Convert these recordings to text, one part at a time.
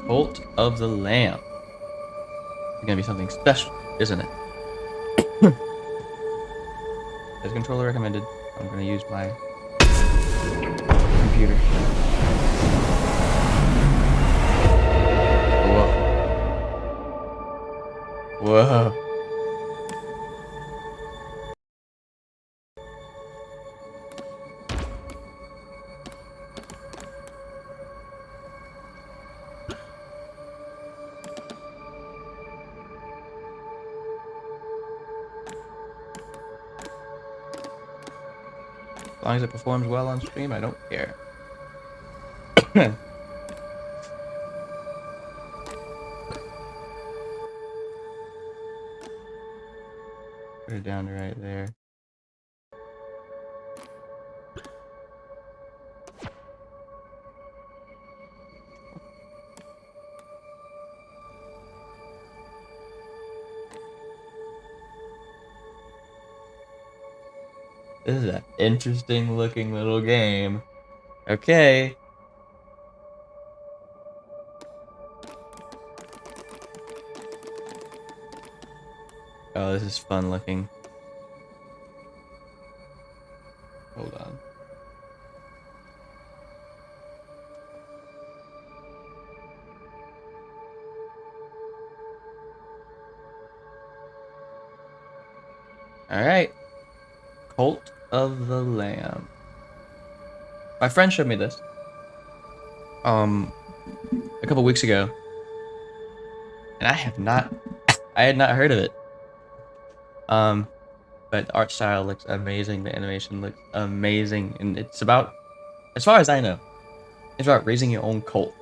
Cult of the Lamb. It's gonna be something special, isn't it? As controller recommended, I'm gonna use my computer. Whoa. Whoa. As long as it performs well on stream, I don't care. Put it down to right there. This is an interesting looking little game. Okay. Oh, this is fun looking. Hold on. All right. Cult of the Lamb. My friend showed me this. A couple weeks ago. And I had not heard of it. But the art style looks amazing, the animation looks amazing, and it's about, as far as I know, it's about raising your own cult.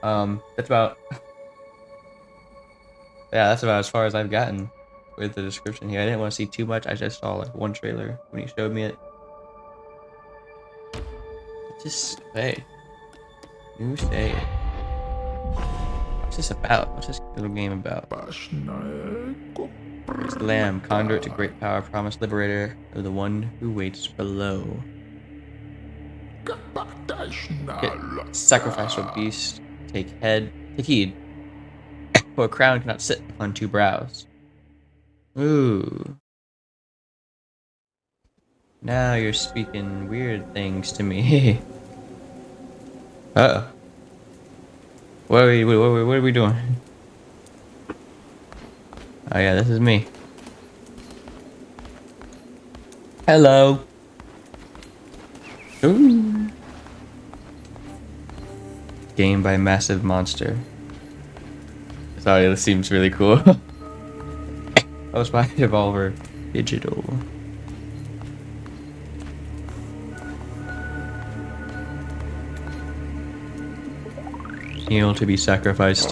That's about yeah, that's about as far as I've gotten with the description here. I didn't want to see too much. I just saw like one trailer when he showed me it. Just say, you say it. What's this about? What's this little game about? It's the Lamb, conduit to great power, promised liberator of the one who waits below. Get sacrificial beast. Take heed. For a crown cannot sit on two brows. Ooh. Now you're speaking weird things to me. Uh-oh. What are we doing? Oh yeah, this is me. Hello. Ooh. Game by Massive Monster. Sorry, this seems really cool. Oh, it's by Devolver Digital. Kneel to be sacrificed.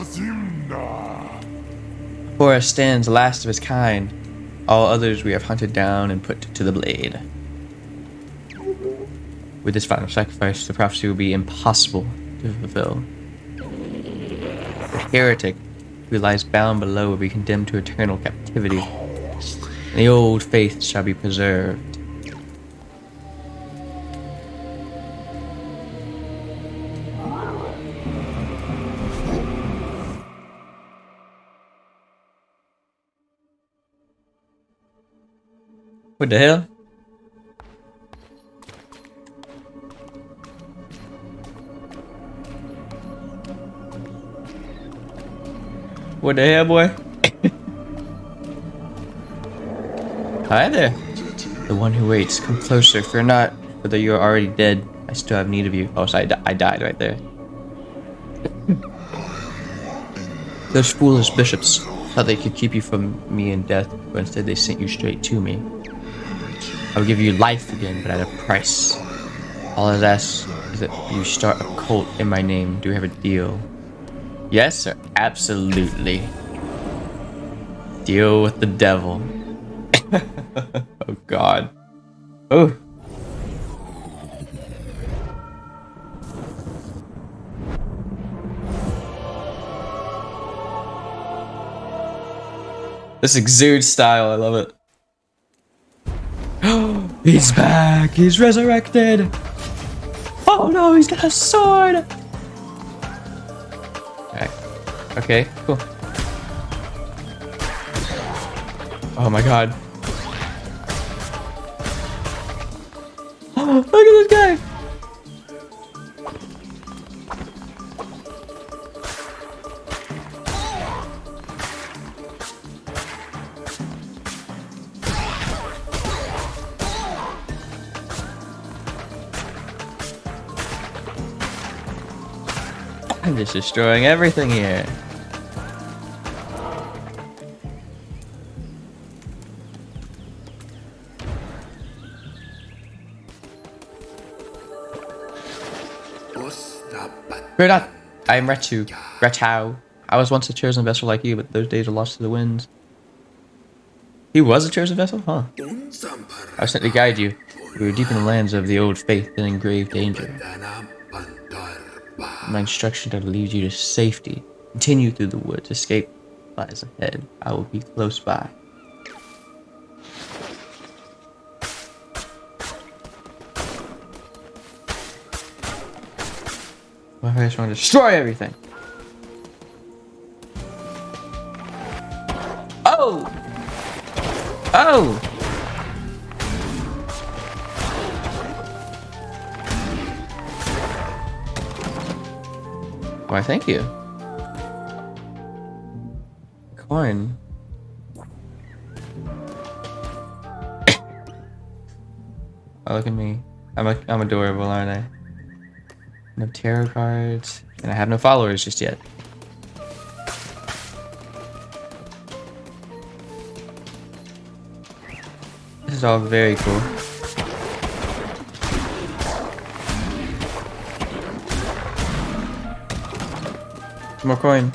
Forest stands last of its kind. All others we have hunted down and put to the blade. With this final sacrifice, the prophecy will be impossible to fulfill. The heretic who lies bound below will be condemned to eternal captivity, and the old faith shall be preserved. What the hell? What the hell, boy? Hi there. The one who waits, come closer. Fear not, whether you are already dead. I still have need of you. Oh, so I died right there. Those foolish bishops thought they could keep you from me in death, but instead they sent you straight to me. I will give you life again, but at a price. All I ask is that you start a cult in my name. Do we have a deal? Yes, sir. Absolutely. Deal with the devil. Oh, God. Oh. This exudes style. I love it. He's back. He's resurrected. Oh no, he's got a sword. Alright. Okay, cool. Oh my god. Look at this guy! I'm just destroying everything here. Fear not, I am Retau. I was once a chosen vessel like you, but those days are lost to the winds. He was a chosen vessel? Huh. I was sent to guide you. We were deep in the lands of the old faith and in grave danger. My instruction to lead you to safety. Continue through the woods. Escape lies ahead. I will be close by. I just want to destroy everything. Oh! Oh! Why, thank you. Coin. Oh, look at me. I'm adorable, aren't I? No tarot cards, and I have no followers just yet. This is all very cool. More coin.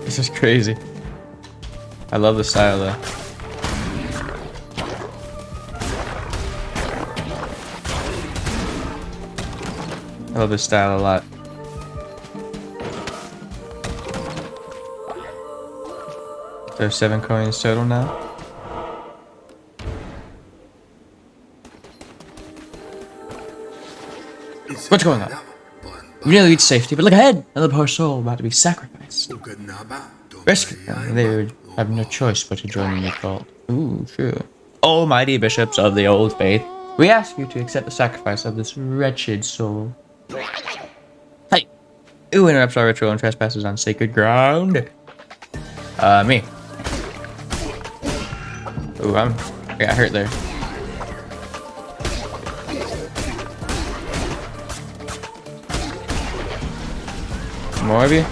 This is crazy. I love the style though. I love this style a lot. There's 7 coins total now. What's going on? We nearly reached safety, but look ahead! Another poor soul about to be sacrificed. Rescue them. They would have no choice but to join in your cult. Ooh, true. Almighty bishops of the old faith, we ask you to accept the sacrifice of this wretched soul. Hey! Who interrupts our ritual and trespasses on sacred ground? Me. Ooh, I got hurt there. More of you?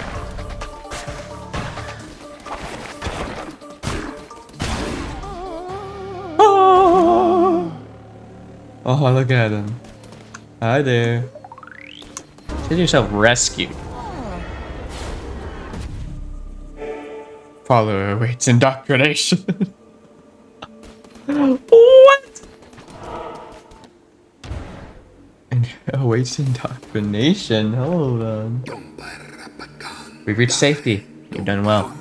Oh, look at him. Hi there. Get yourself rescued. Follower awaits indoctrination. What? And awaits indoctrination. Hold on. We've reached safety. You've done well.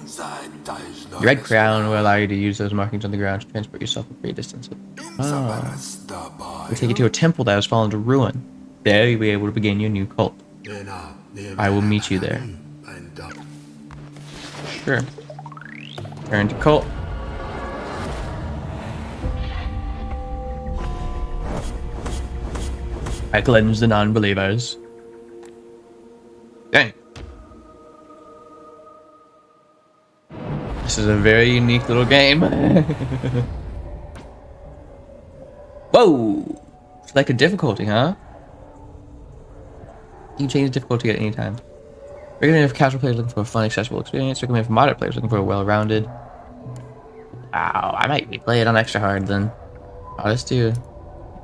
Your red crown will allow you to use those markings on the ground to transport yourself a great distance. Oh. We take you to a temple that has fallen to ruin. There you'll be able to begin your new cult. I will meet you there. Sure. Turn to cult. I cleanse the non-believers. Dang. This is a very unique little game. Whoa! It's like a difficulty, huh? You can change the difficulty at any time. Recommended for casual players looking for a fun, accessible experience. Recommended for moderate players looking for a well-rounded. Wow, I might play it on extra hard then. I'll just do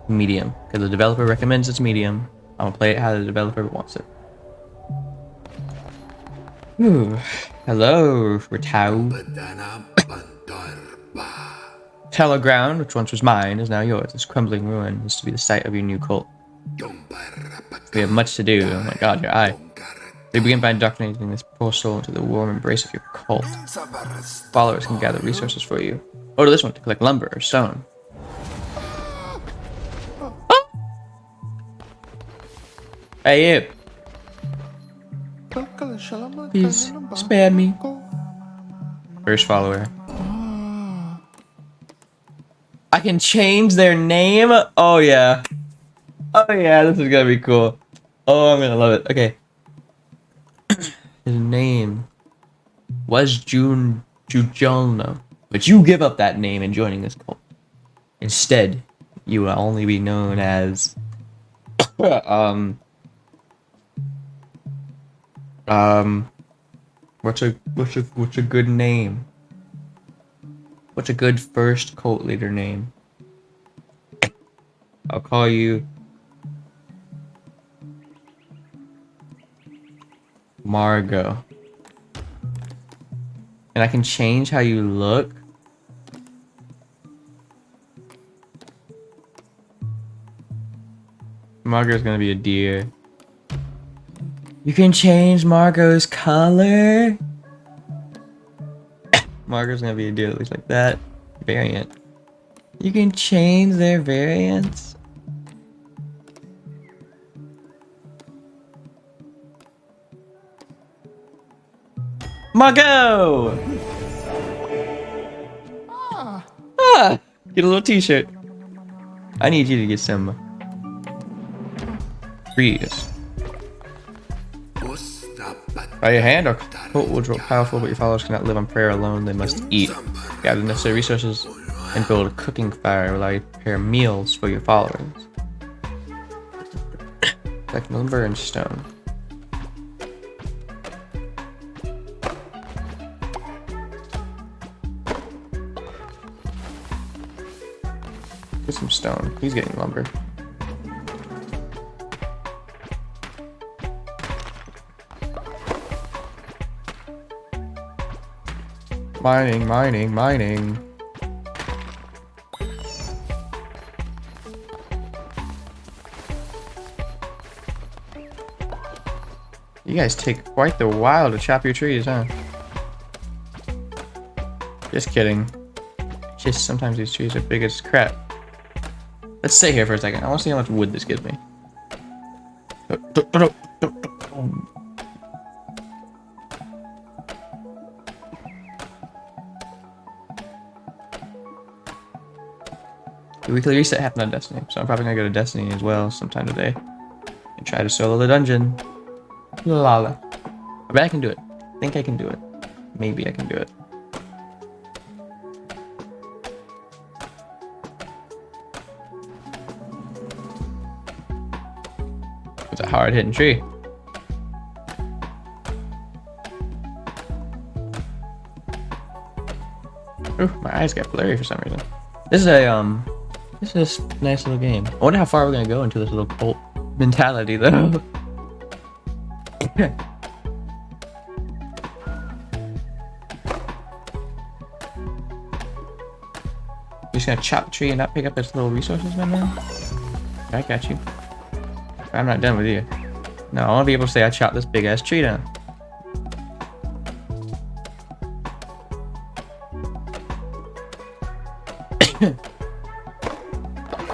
medium, because the developer recommends it's medium. I'm gonna play it how the developer wants it. Ooh. Hello, Retau. Tallow ground, which once was mine, is now yours. This crumbling ruin is to be the site of your new cult. We have much to do. Oh my god, your eye. They begin by indoctrinating this poor soul into the warm embrace of your cult. Followers can gather resources for you. Or to this one to collect lumber or stone. Oh! Hey, you. Please spare me. First follower. I can change their name? Oh yeah. Oh yeah, this is gonna be cool. Oh, I'm gonna love it. Okay. His name was Jujolno. But you give up that name in joining this cult. Instead, you will only be known as what's a good name? What's a good first cult leader name? I'll call you Margot. And I can change how you look. Margot's gonna be a deer. You can change Margot's color. Margot's gonna be a deer that looks like that. Variant. You can change their variants. Margot! Ah! Get a little t-shirt. I need you to get some trees. By your hand, our cult will grow powerful, but your followers cannot live on prayer alone. They must eat. Gather the necessary resources and build a cooking fire. Allow you to prepare meals for your followers. Like lumber and stone. Get some stone. He's getting lumber. Mining, mining, mining. You guys take quite the while to chop your trees, huh? Just kidding. Just sometimes these trees are big as crap. Let's stay here for a second. I want to see how much wood this gives me. The weekly reset happened on Destiny, so I'm probably gonna go to Destiny as well sometime today and try to solo the dungeon. Lala. I bet I can do it. I think I can do it. Maybe I can do it. It's a hard-hitting tree. Ooh, my eyes got blurry for some reason. This is a nice little game. I wonder how far we're gonna go into this little cult mentality though. We're just gonna chop the tree and not pick up its little resources right now? I got you. I'm not done with you. No, I want to be able to say I chopped this big ass tree down.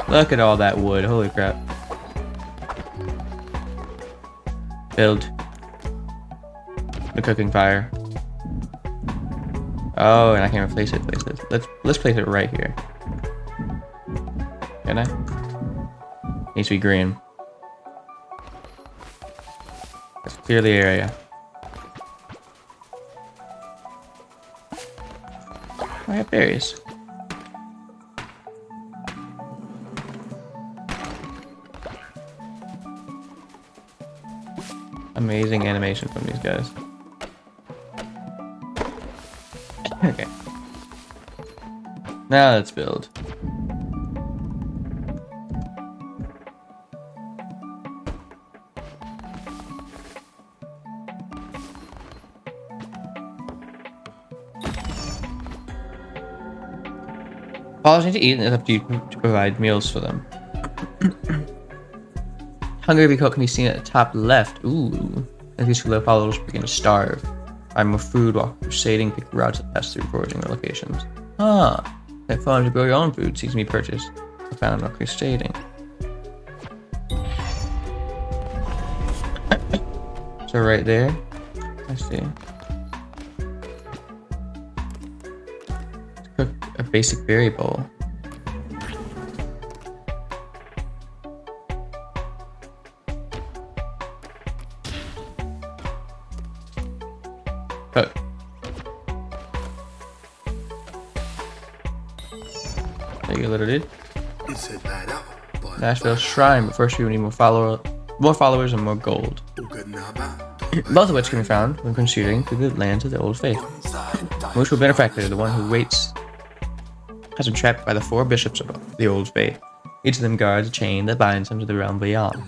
Look at all that wood, holy crap. Build the cooking fire. Oh, and I can replace it. Let's place it right here. Can I? Needs to be green. Let's clear the area. I have berries. Amazing animation from these guys. Okay. Now let's build. Followers need to eat and it's up to you to provide meals for them. Hungry Cult can be seen at the top left. Ooh. As these low followers begin to starve, find more food while crusading, pick routes that pass through foraging their locations. Ah, have fun to grow your own food seeks to be purchased. Found while crusading. So right there, I see. Let's cook a basic berry bowl. Cook. There you little dude. Nashville Shrine, but first we need more followers and more gold. Both of which can be found when proceeding through the lands of the Old Faith. Most will benefactor, the one who waits, has been trapped by the 4 bishops of the Old Faith. Each of them guards a chain that binds them to the realm beyond.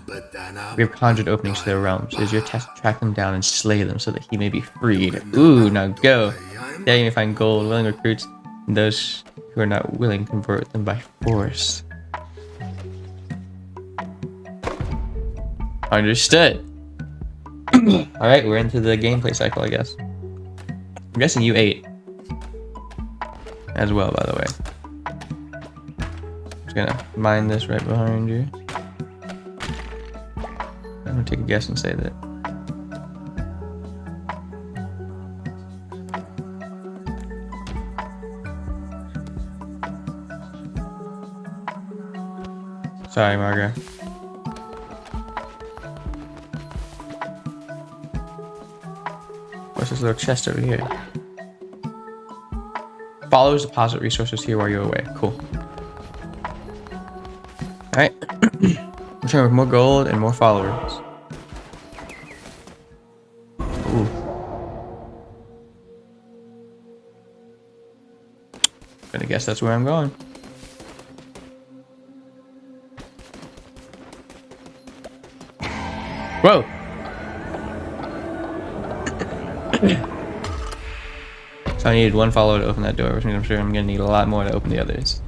We have conjured openings to their realms. It is your task to track them down and slay them so that he may be freed. Ooh, now go! There you may find gold, willing recruits, and those who are not willing convert them by force. Understood. Alright, we're into the gameplay cycle, I guess. I'm guessing you ate. As well, by the way. Just gonna mine this right behind you. I'm gonna take a guess and say that. Sorry, Margaret. What's this little chest over here? Followers deposit resources here while you're away. Cool. Alright. Return with more gold and more followers. Ooh. Gonna guess that's where I'm going. Whoa! So I needed 1 follower to open that door, which means I'm sure I'm gonna need a lot more to open the others.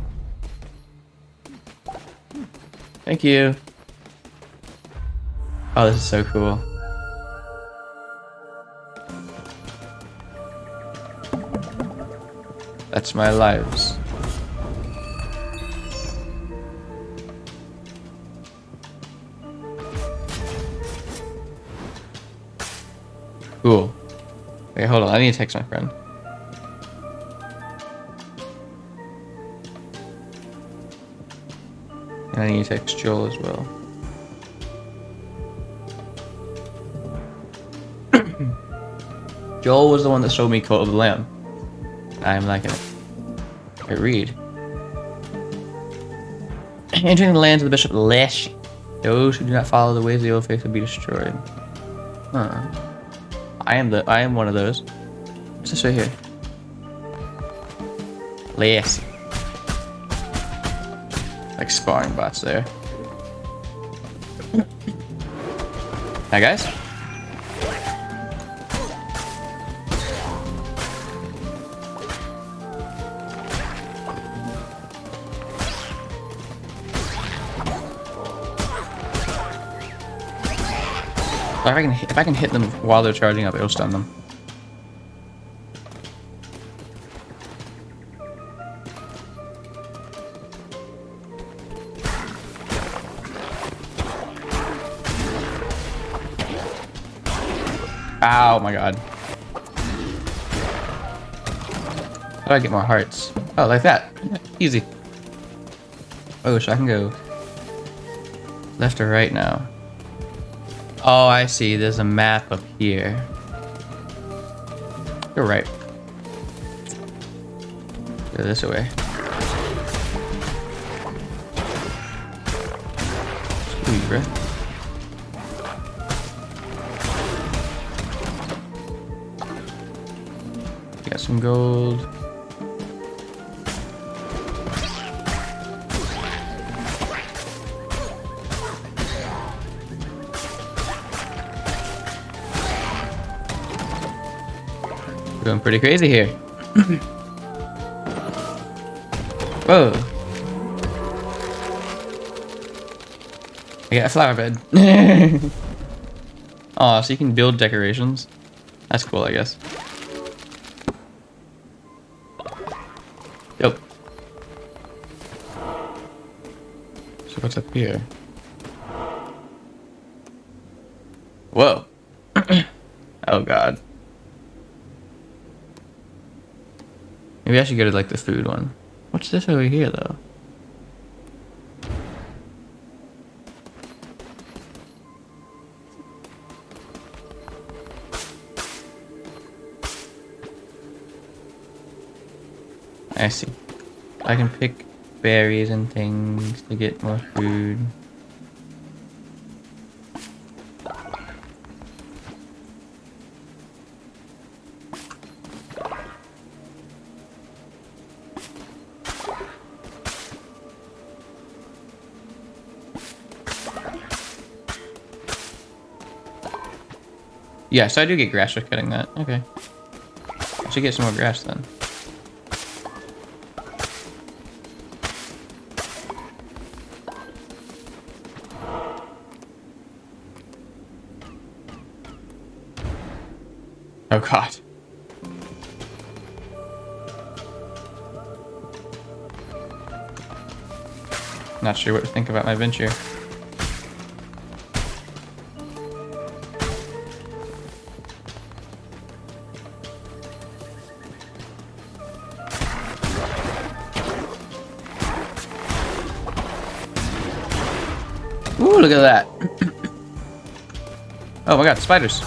Thank you. Oh, this is so cool. That's my lives. Cool. Okay, hold on. I need to text my friend. And I need to text Joel as well. Joel was the one that showed me Cult of the Lamb. I'm liking it. Okay, read. Entering the lands of the Bishop Lesh. Those who do not follow the ways of the Old Faith will be destroyed. Huh. I am one of those. What's this right here? Lesh. Like sparring bots there. Hi guys. If I can hit them while they're charging up, it'll stun them. Ow, my god. How do I get more hearts? Oh, like that. Easy. Oh, so I can go left or right now. Oh, I see. There's a map up here. Go right. Go this way. Sweet, bro. Got some gold. We're going pretty crazy here. Whoa. I got a flower bed. Oh, so you can build decorations. That's cool, I guess. Yep. So what's up here? Whoa. Oh god. Maybe I should go to like the food one. What's this over here though? I see. I can pick berries and things to get more food. Yeah, so I do get grass for cutting that. Okay. I should get some more grass then. Oh god. Not sure what to think about my venture. Ooh, look at that. Oh my god, spiders.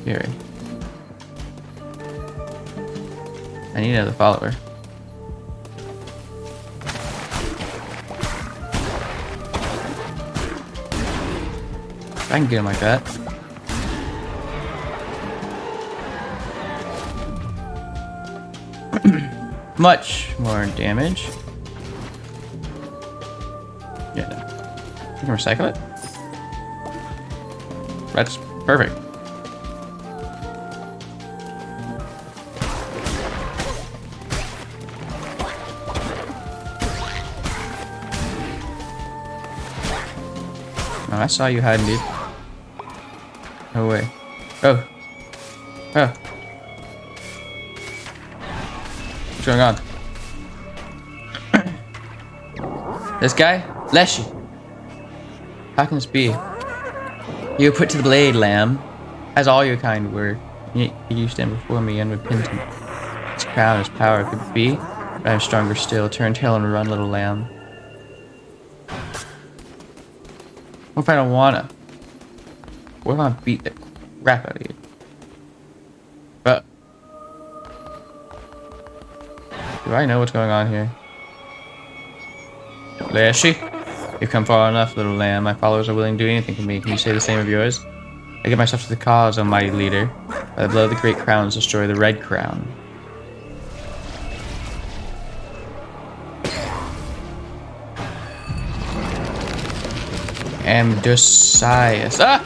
Scary. I need another follower. If I can get him like that. Much more damage. Yeah, no. You can recycle it. That's perfect. Oh, I saw you hiding, dude. No way. Oh. Oh. What's going on? This guy? Leshy. How can this be? You were put to the blade, lamb. As all your kind were. Yet you stand before me unrepentant. This crown is power could be, but I am stronger still. Turn tail and run, little lamb. What if I don't wanna? What if I beat the crap out of you? But do I know what's going on here? Leshy, you've come far enough, little lamb. My followers are willing to do anything for me. Can you say the same of yours? I give myself to the cause, O mighty leader. By the blow of the great crowns, destroy the red crown. Amdosias. Ah!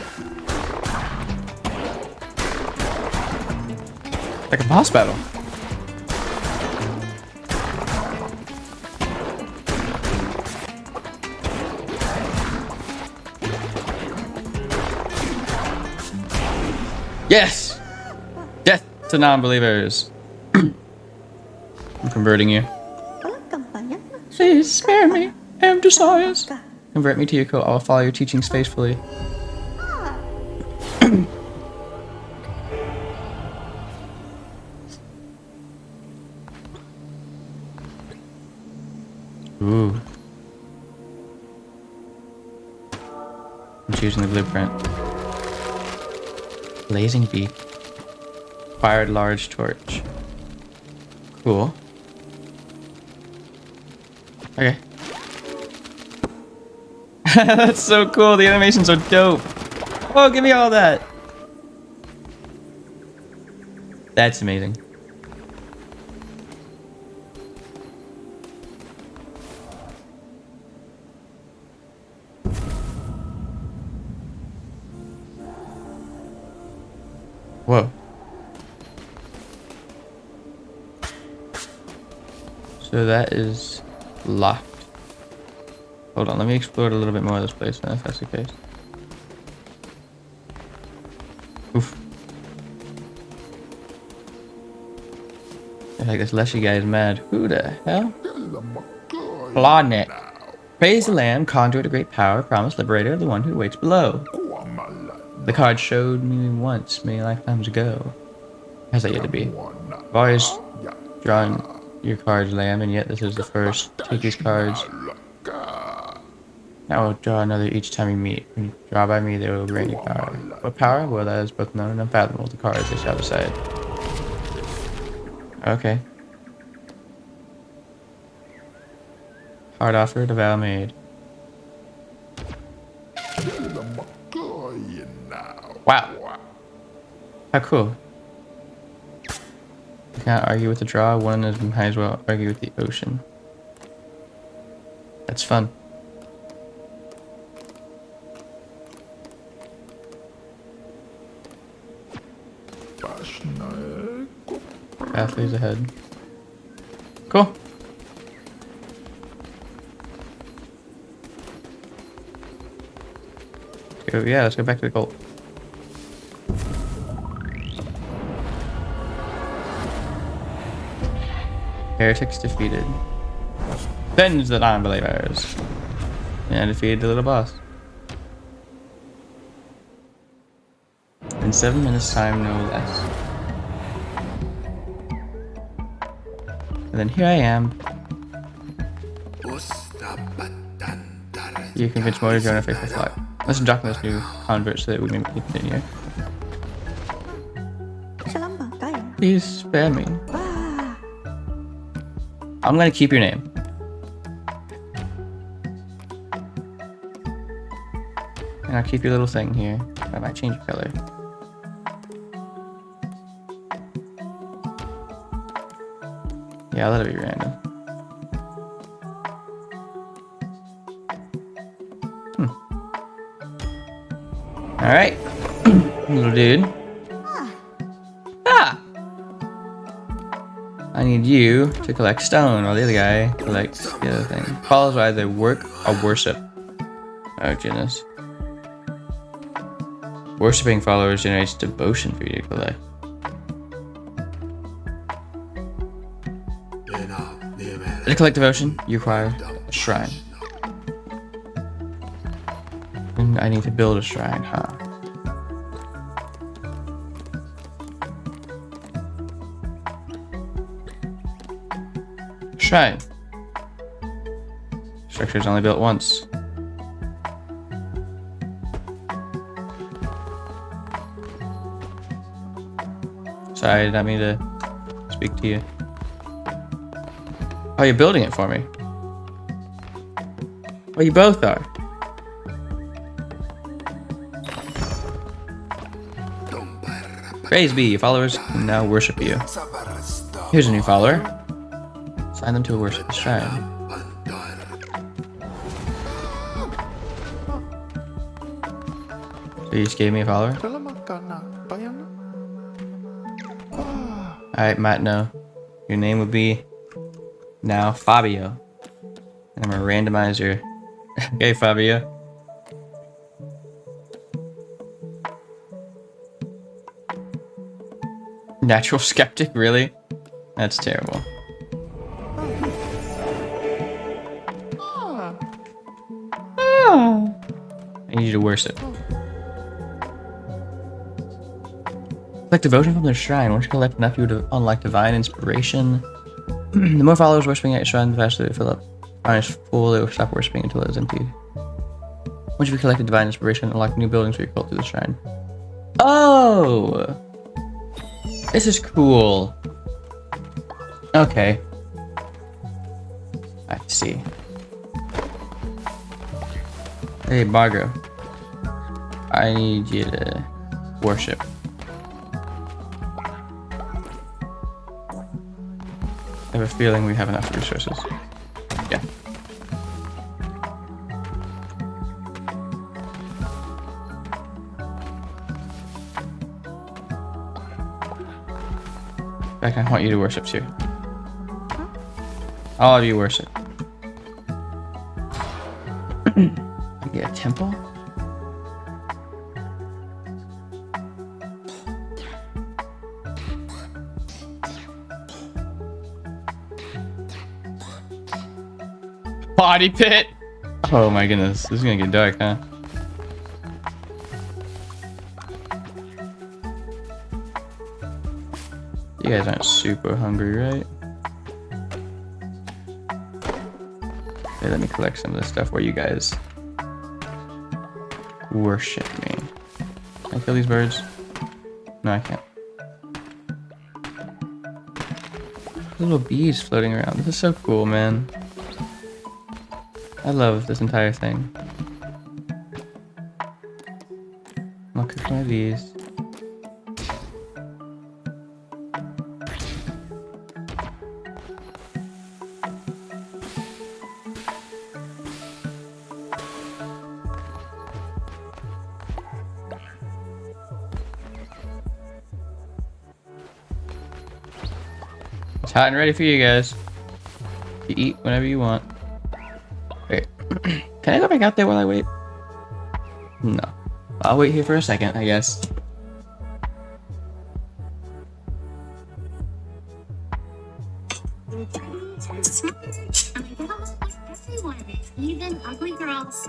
Like a boss battle. Yes! Death to non-believers. I'm converting you. Please spare me, Amdosias. Convert me to your cult. I will follow your teachings faithfully. Ooh. I'm choosing the blueprint. Blazing beak. Fired large torch. Cool. Okay. That's so cool. The animations are dope. Oh, give me all that. That's amazing. Whoa. So that is locked. Hold on, let me explore a little bit more of this place then, if that's the case. Oof. I think this Leshy guy is mad. Who the hell? Planet. Praise the Lamb, conduit of great power, promise liberator, the one who waits below. The card showed me once, many lifetimes ago. Has that yet to be? I've always drawn your cards, Lamb, and yet this is the first. Take these cards. Now we'll draw another each time we meet. When you draw by me, they will grant you power. What power? Well, that is both known and unfathomable. The cards, they shall decide. Okay. Hard offer, the vow made. Wow. How cool. You can't argue with the draw. One is might as well argue with the ocean. That's fun. Path leads ahead. Cool. Yeah, let's go back to the cult. Heretics defeated. Avenge the non-believers. And defeated the little boss. In 7 minutes time, no less. And then here I am. You convince more to join a faithful flock. Let's dock this new convert so that we can continue. Please spare me. I'm gonna keep your name. And I'll keep your little thing here. I might change your color. Yeah, that'll be random. Alright. Little dude. Ah! I need you to collect stone while the other guy collects the other thing. Follows by either work or worship. Oh, goodness. Worshipping followers generates devotion for you to collect. To collect devotion, you require a shrine. And I need to build a shrine, huh? Shrine. Structure is only built once. Sorry, I did not mean to speak to you. Oh, you're building it for me. Well, you both are. Praise be, your followers can now worship you. Here's a new follower. Sign them to a worship shrine. So you just gave me a follower? Alright, Matt, no. Your name would be now Fabio. And I'm gonna randomize your... Okay, Fabio. Natural skeptic, really? That's terrible. I need you to worship. Collect devotion from their shrine. Once you collect enough, you would unlock divine inspiration. The more followers worshipping at your shrine, the faster they fill up. Shrine is full, they will stop worshipping until it is empty. Once you've collected divine inspiration, unlock new buildings for your cult through the shrine. Oh! This is cool. Okay. I see. Hey, Margot. I need you to worship. I have a feeling we have enough resources. Yeah. In fact, I want you to worship too. All of you worship. I get a temple? Body pit! Oh my goodness, this is gonna get dark, huh? You guys aren't super hungry, right? Okay, let me collect some of this stuff where you guys worship me. Can I kill these birds? No, I can't. Little bees floating around. This is so cool, man. I love this entire thing. I'll cook one of these. It's hot and ready for you guys. You eat whenever you want. Wait. Can I go back out there while I wait? No. I'll wait here for a second, I guess. Even ugly girls.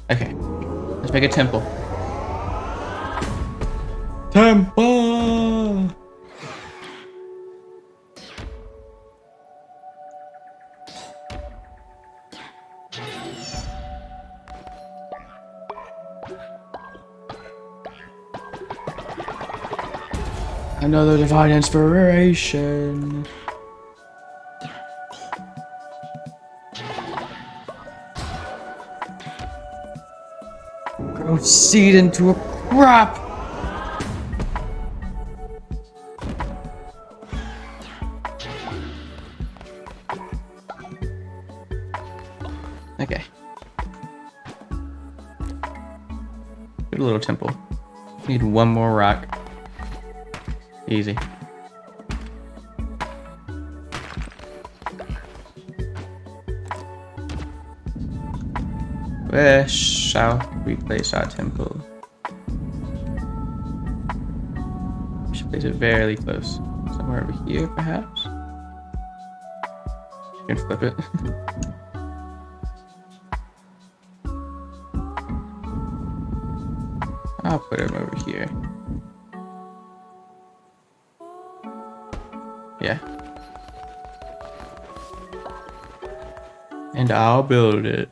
Okay, let's make a temple. Temple! Another divine inspiration. Grow seed into a crop. Okay. Good little temple. Need one more rock. Easy. Where shall we place our temple? We should place it very close. Somewhere over here, perhaps? You can flip it. I'll put him over here. Yeah. And I'll build it.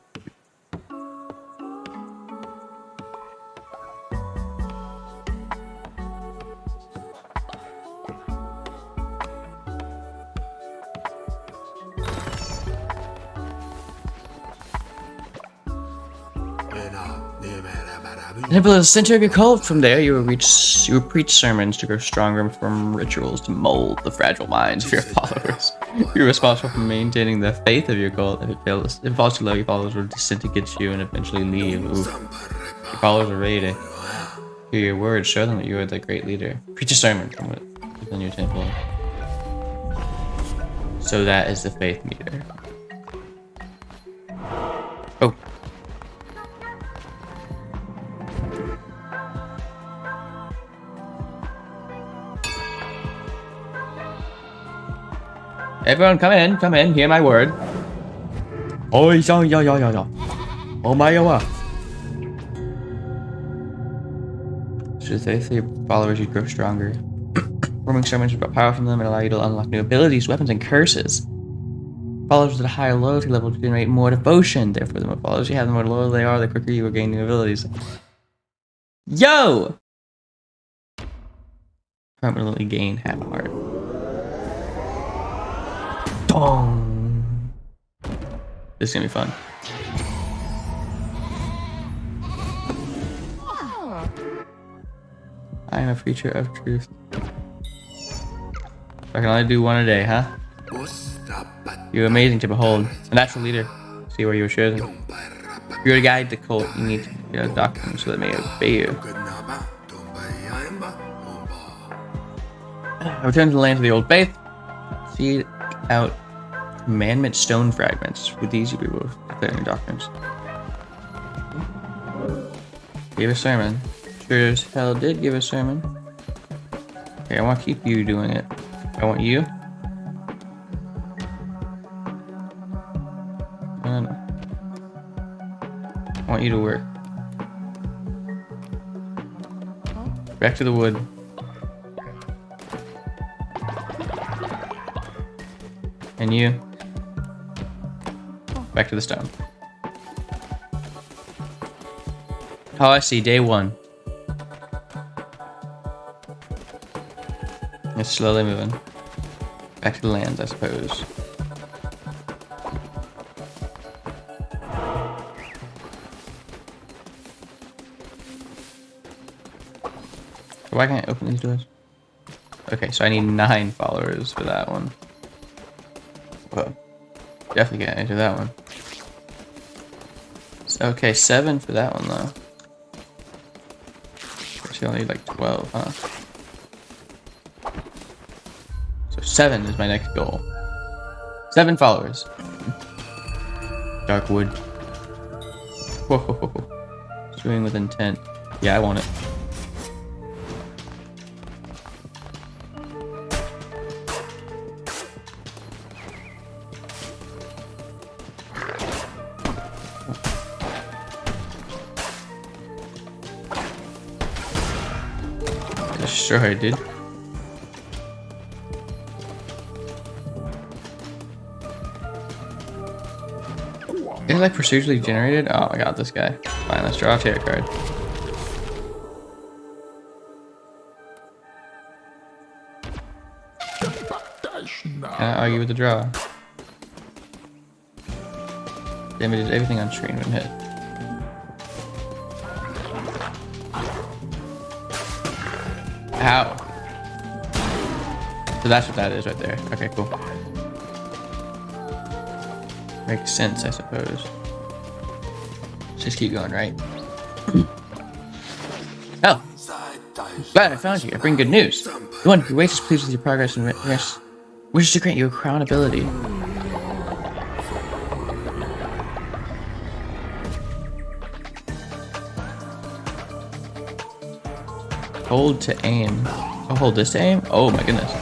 Temple is the center of your cult. From there, you will preach sermons to grow stronger, and from rituals to mold the fragile minds of your followers. You're responsible for maintaining the faith of your cult. If it falls too low, your followers will dissent against you and eventually leave. Ooh. Your followers are ready to hear your words. Show them that you are the great leader. Preach a sermon from within your temple. So that is the faith meter. Oh. Everyone come in, hear my word. Oh my. Should they say followers you grow stronger. Forming sermons about power from them and allow you to unlock new abilities, weapons, and curses. Followers with a higher loyalty level generate more devotion. Therefore, the more followers you have, the more loyal they are, the quicker you will gain new abilities. Yo! Permanently gain half a heart. Dong. This is gonna be fun. I am a preacher of truth. I can only do one a day, huh? You're amazing to behold. A natural leader. See where you were chosen. If you're to guide the cult, you need to get a doctrine so that they may obey you. Return to the land of the old faith. Seek out commandment stone fragments. With these, you'll be able to declare your doctrines. Gave a sermon. Sure as hell did give a sermon. Okay, I want to keep you doing it. I want you. And I want you to work. Back to the wood. And you. Back to the stone. Oh, I see. Day one. It's slowly moving. Back to the lands, I suppose. Why can't I open these doors? Okay, so I need 9 followers for that one. Whoa. Definitely can't enter that one. Okay, 7 for that one though. Actually, only need like 12, huh? So 7 is my next goal. 7 followers. Darkwood. Whoa. Doing with intent. Yeah, I want it. Sure I did. Is it like procedurally generated? Oh, I got this guy. Fine, let's draw a tarot card. Can I argue with the draw? Damages everything on screen when hit. Ow. So that's what that is right there. Okay, cool. Makes sense, I suppose. Let's just keep going, right? Oh. Glad I found you. I bring good news. The one who waits is pleased with your progress and wishes to grant you a crown ability. Hold to aim. Oh, hold this to aim? Oh my goodness.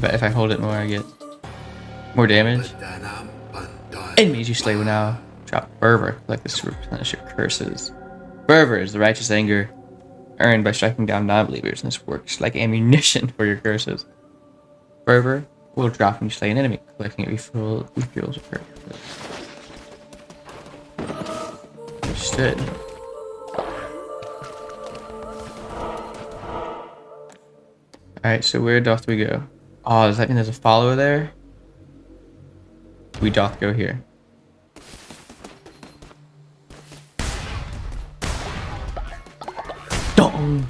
But if I hold it more, I get more damage. Enemies you slay will now drop fervor, like this to replenish your curses. Fervor is the righteous anger earned by striking down non-believers, and this works like ammunition for your curses. Fervor will drop when you slay an enemy, collecting it refuels your curses. Understood. Alright, so where doth we go? Oh, does that mean there's a follower there? We doth go here. Dong!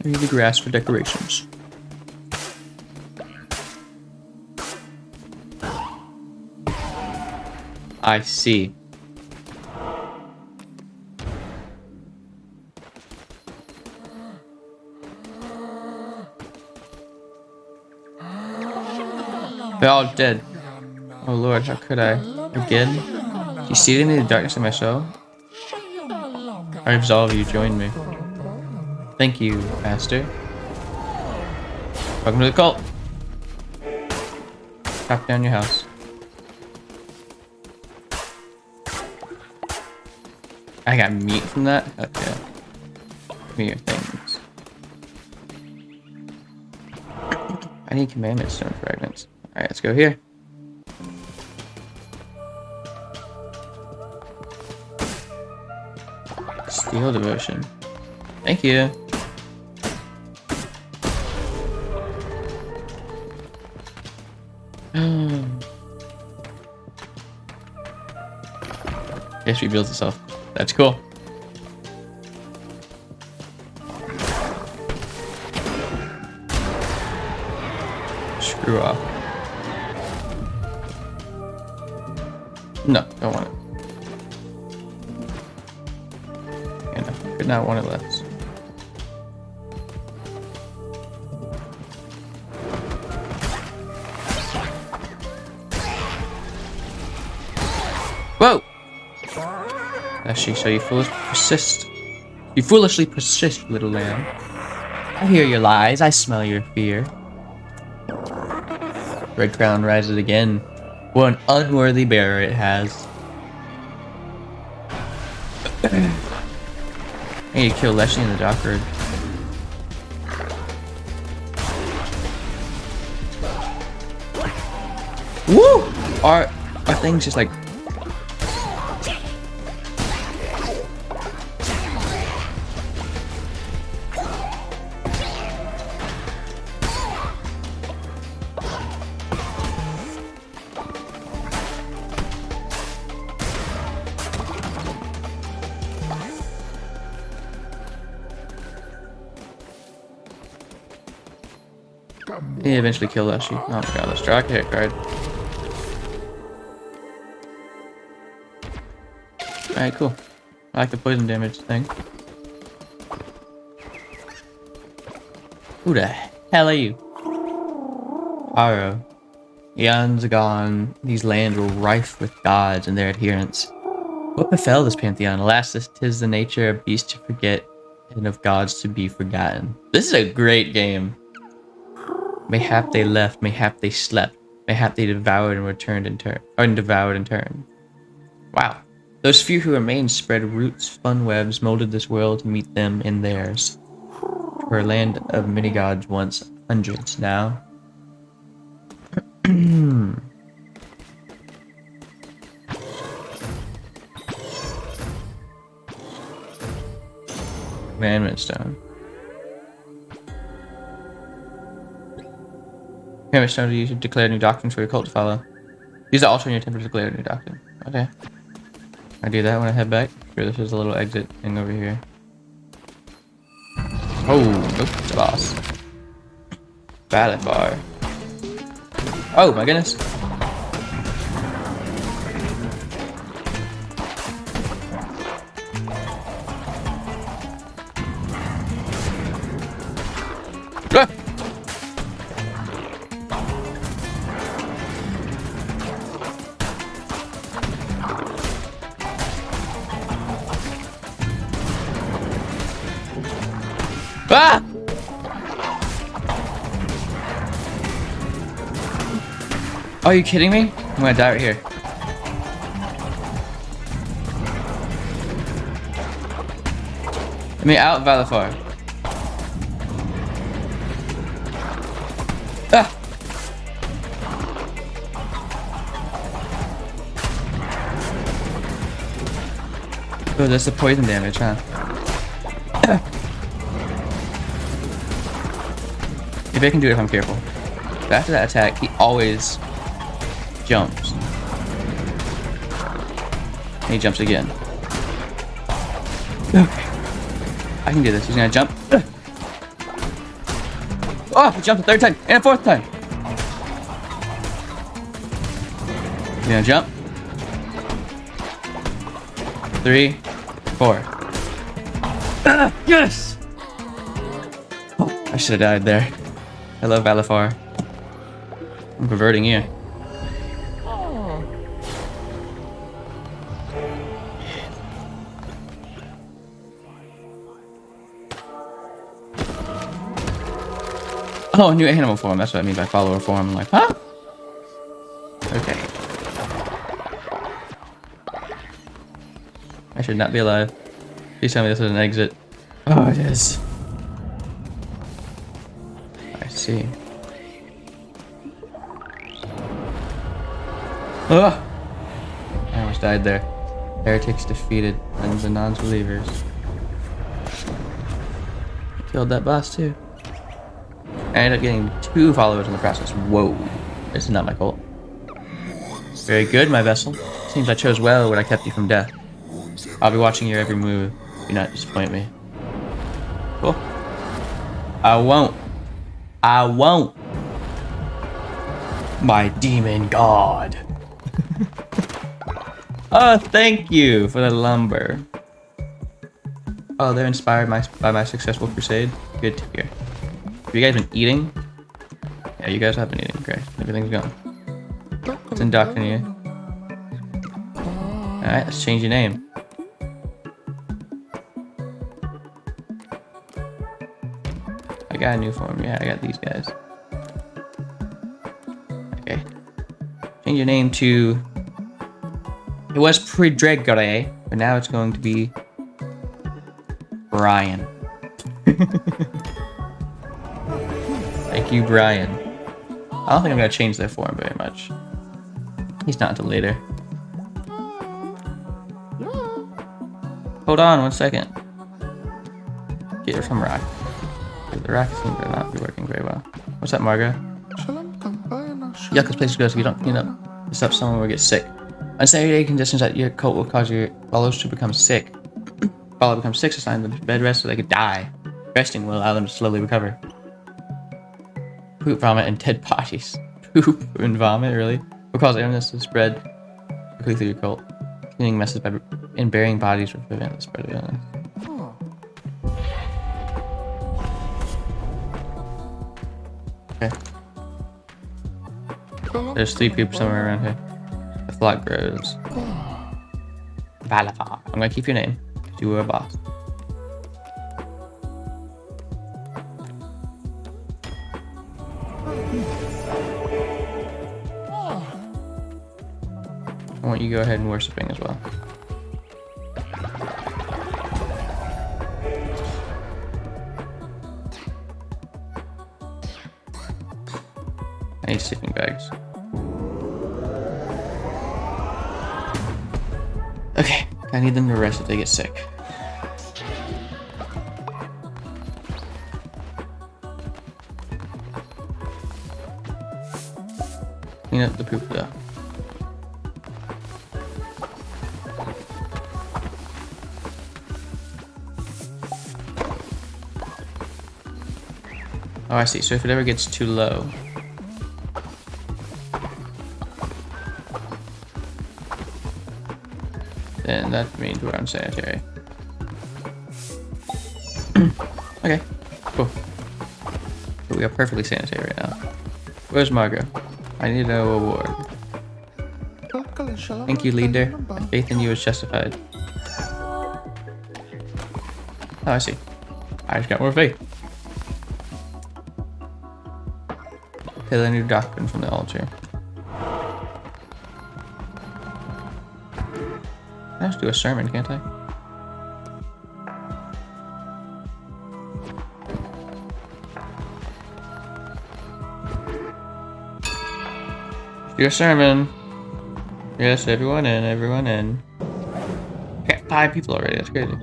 I need the grass for decorations. I see. They're all dead. Oh Lord, how could I? Again? You seated me in the darkness of my soul? I absolve you, join me. Thank you, Master. Welcome to the cult. Chop down your house. I got meat from that? Okay. Give me your things. I need commandment stone fragments. Alright, let's go here. Steel devotion. Thank you. Guess rebuilds itself. That's cool. Screw off. No, don't want it. Yeah, no, could not want it less. Whoa! Actually, so you foolishly persist, little lamb. I hear your lies, I smell your fear. Red crown rises again. What an unworthy bearer it has. I need to kill Leslie in the Dockard. Woo! Our things just like... He eventually killed Leslie. Oh my god, let's draw a hit card. Alright, cool. I like the poison damage thing. Who the hell are you? Aro. Eons gone, these lands were rife with gods and their adherents. What befell this pantheon? Alas, 'tis the nature of beasts to forget and of gods to be forgotten. This is a great game. Mayhap they left, mayhap they slept, mayhap they devoured and returned in turn, or devoured in turn. Wow. Those few who remained spread roots, spun webs, molded this world to meet them in theirs. For a land of many gods once, hundreds now. Commandment stone. Commandment stone to use to declare new doctrines for your cult to follow. Use the altar in your temple to declare a new doctrine. Okay. I do that when I head back. Sure, this is a little exit thing over here. Oh, nope, it's a boss. Balifar. Oh my goodness. Ah! Ah! Are you kidding me? I'm gonna die right here. Let me out, Valifar. Ah! Oh, that's the poison damage, huh? Maybe I can do it if I'm careful. But after that attack, he always jumps. And he jumps again. Okay. I can do this. He's gonna jump. Oh, he jumped a third time and a fourth time. He's gonna jump. 3, 4. Yes! Oh, I should have died there. I love Valifar. I'm perverting you. Oh, new animal form. That's what I mean by follower form. I'm like, huh? Okay. I should not be alive. Please tell me this is an exit. Oh, it is. I see. Ugh! I almost died there. Heretics defeated. And the non-believers. Killed that boss too. I ended up getting 2 followers in the process. Whoa. This is not my cult. Very good, my vessel. Seems I chose well when I kept you from death. I'll be watching your every move. Do not disappoint me. Cool. I won't. I won't. My demon god. Oh, thank you for the lumber. Oh, they're inspired by my successful crusade. Good to hear. Have you guys been eating? Yeah, you guys have been eating. Great. Everything's going. Let's indoctrinate you. Alright, let's change your name. I got a new form. Yeah, I got these guys. Okay. Change your name to... It was Predregre, but now it's going to be... Brian. Thank you, Brian. I don't think I'm going to change their form very much. He's not until later. Hold on 1 second. Get some rock. The rock seems to not be working very well. What's up, Margo? Yuck, this place is gross. If you don't clean up this up, someone will get sick. Unsanitary conditions at your cult will cause your followers to become sick. Follower becomes sick, assign them to bed rest so they could die. Resting will allow them to slowly recover. Poop, vomit, and dead bodies. Poop and vomit, really? Will cause illness to spread quickly through your cult. Cleaning messes and burying bodies will prevent the spread of illness. Okay. There's 3 people somewhere around here. The flock grows. Valavar. I'm gonna keep your name. You were a boss. I want you to go ahead and worshiping as well. I need sleeping bags. Okay, I need them to rest if they get sick. Clean up the poop though. Oh, I see. So if it ever gets too low, then that means we're unsanitary. Okay, cool. But we are perfectly sanitary right now. Where's Margo? I need no award. Thank you, leader. My faith in you is justified. Oh, I see. I just got more faith. Peel a new doctrine from the altar. I just do a sermon, can't I? Do a sermon. Yes, everyone in, everyone in. Okay, 5 people already, that's crazy.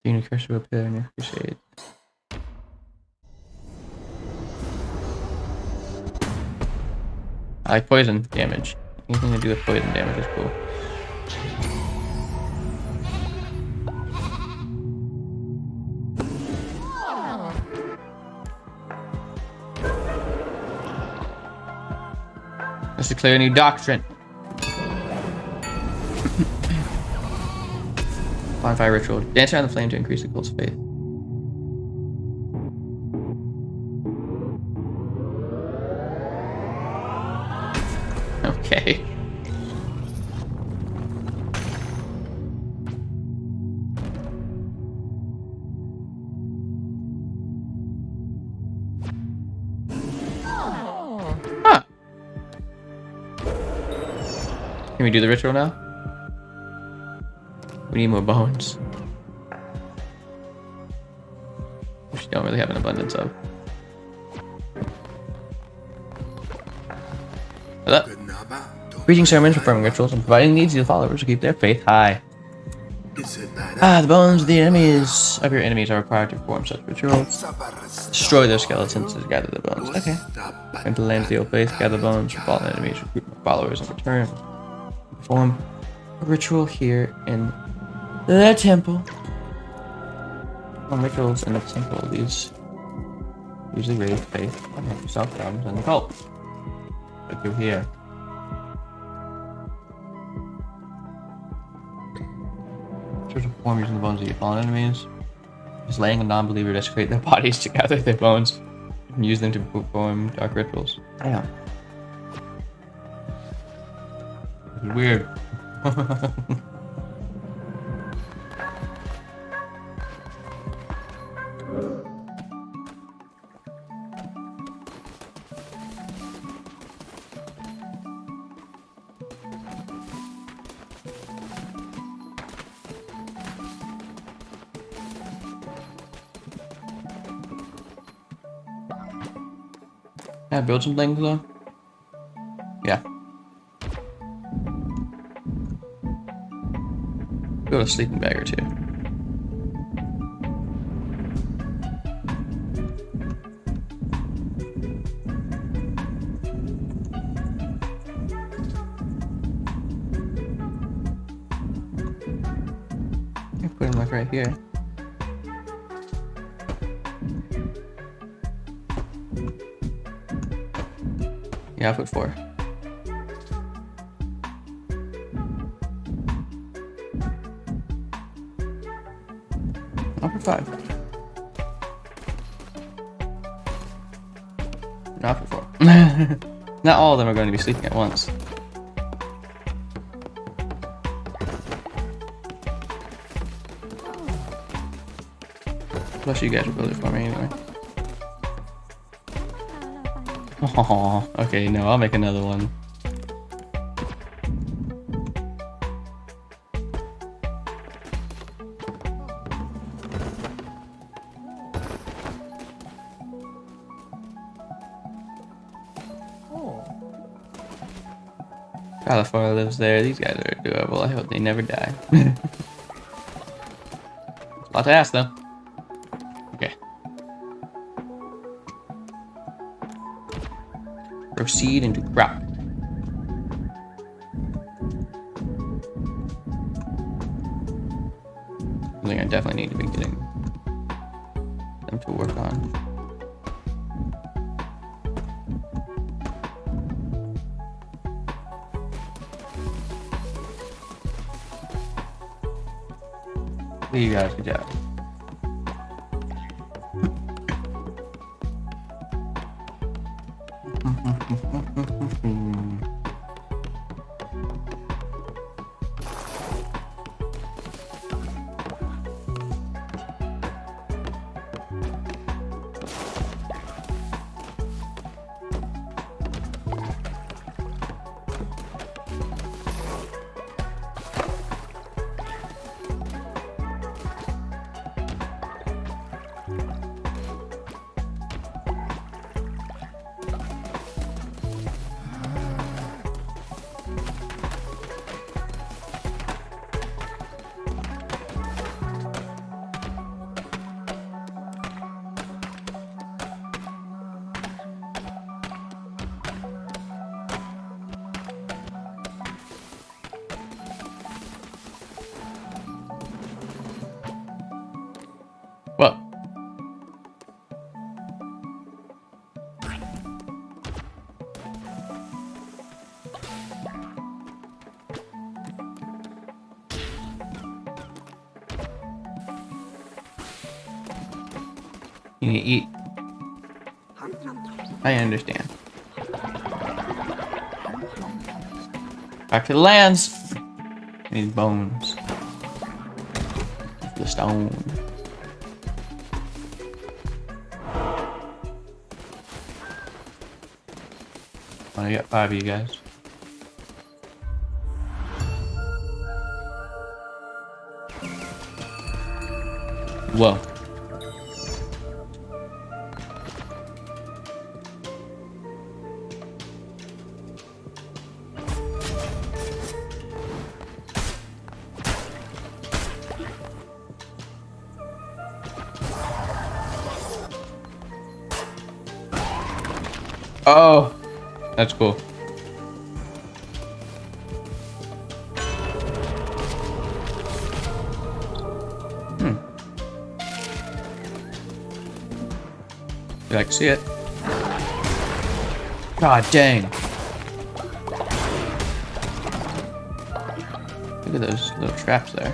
The universe will appear in your crusade. I like poison damage. Anything to do with poison damage is cool. Let's declare a new doctrine. Bonfire ritual. Dance around the flame to increase the cult's faith. Okay. Huh. Can we do the ritual now? We need more bones. you don't really have an abundance of. Hello. Preaching sermons, performing rituals, and providing needs to the followers to keep their faith high. The bones of the enemies of your enemies are required to perform such rituals. Destroy their skeletons to gather the bones. Okay. And to land the old faith, gather bones from fallen enemies, recruit more followers in return. Perform a ritual here in the temple. Perform rituals in the temple. These usually raise faith and yourself comes in the cult. But you're here. To perform using the bones of your fallen enemies. Is laying a non-believer desecrate their bodies to gather their bones and use them to perform dark rituals. Damn. This is weird. Can I build some things though? Yeah. Build a sleeping bag or two. Put them like right here. Yeah, I'll put 4. I'll put 5. No, I'll put 4. Not all of them are going to be sleeping at once. Plus you guys will build it for me anyway. Oh, okay, no, I'll make another one. California lives there. These guys are adorable. I hope they never die. A lot to ask, though. Okay. Proceed into crop. Something I definitely need to be getting them to work on. You guys, good job. Well, you need to eat. I understand. Back to the lands. I need bones. The stone. I got 5 of you guys. Whoa. Oh, that's cool. You like to see it? God dang. Look at those little traps there.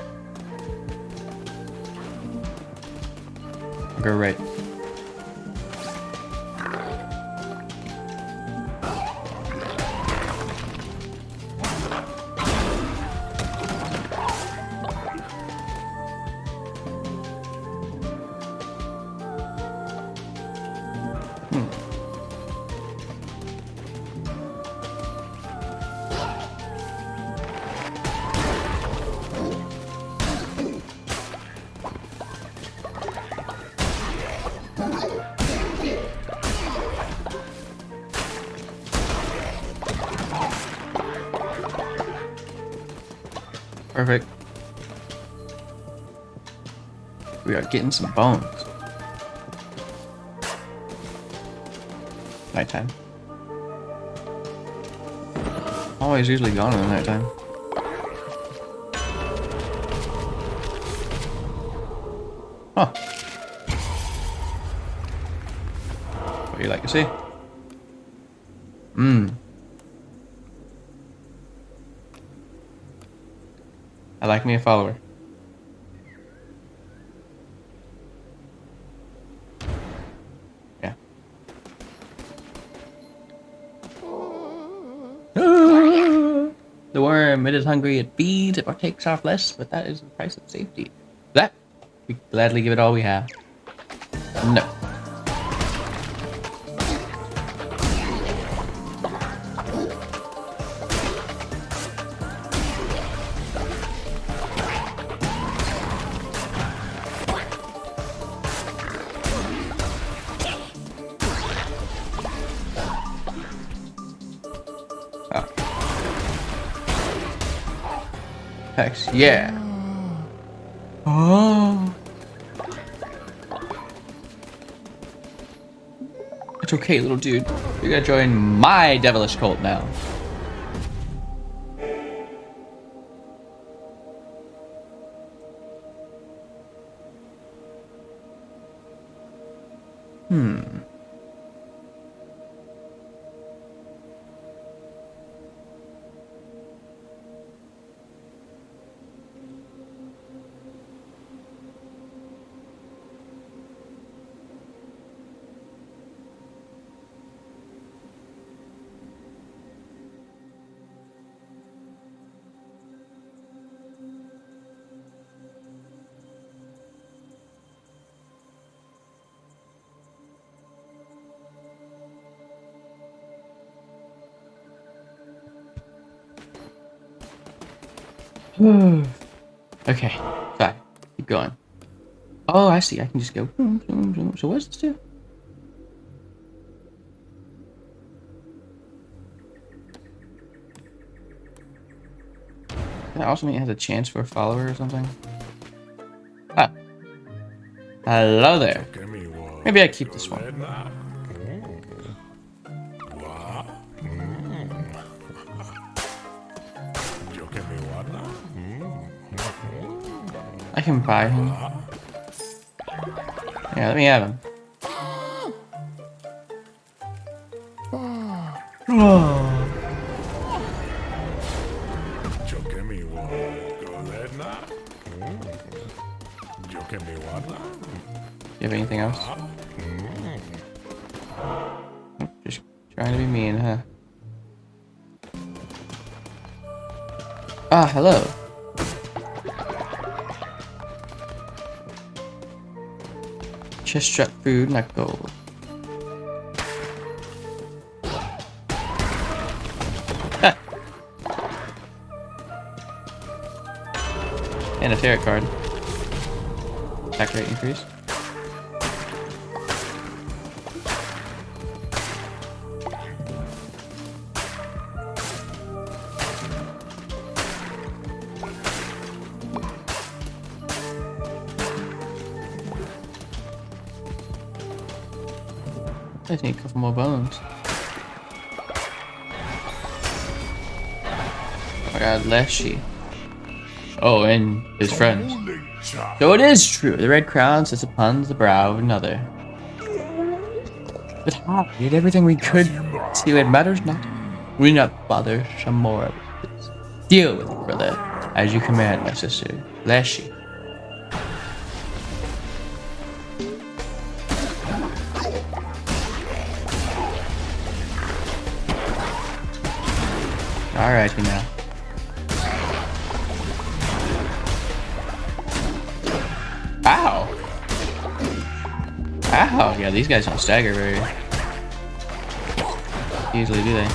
I'll go right. Perfect. We are getting some bones. Nighttime. Always usually gone in the nighttime. Huh. What do you like to see? I like me a follower. Yeah. The worm, it is hungry, it feeds, it partakes our flesh, but that is the price of safety. That, we gladly give it all we have. No. Hex, yeah. Oh. It's okay, little dude. You gotta join my devilish cult now. Okay, fine. Keep going. Oh, I see. I can just go. So what's this do? That also mean it has a chance for a follower or something? Ah. Hello there. Maybe I keep this one. I can buy him. Yeah, let me have him. Oh. You have anything else? Just trying to be mean, huh? Ah, hello. Chest strap food, not gold. Ah. And a tarot card. Attack rate increase. I just need a couple more bones. my god, Leshy. Oh, and his friends. So it is true. The red crown sits upon the brow of another. But how? We did everything we could. See, it matters not. We need not bother some more of it. Deal with it, brother, as you command, my sister. Leshy. Alrighty now. Ow! Ow! Yeah, these guys don't stagger very easily, do they?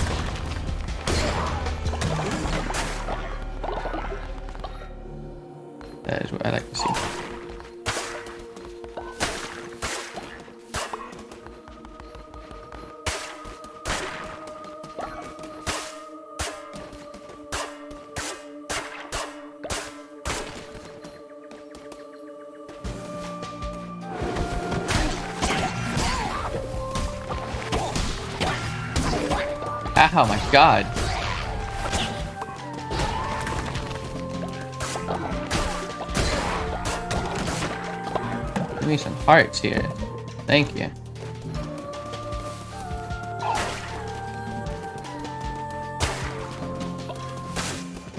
That is what I like to see. Oh my god. Give me some hearts here. Thank you.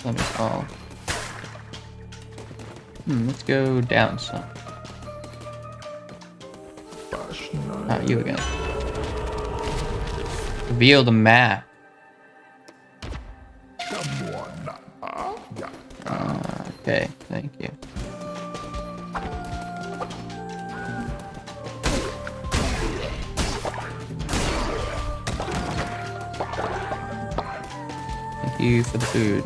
Let me fall. Let's go down some. Oh, you again. Reveal the map. Okay, thank you. Thank you for the food.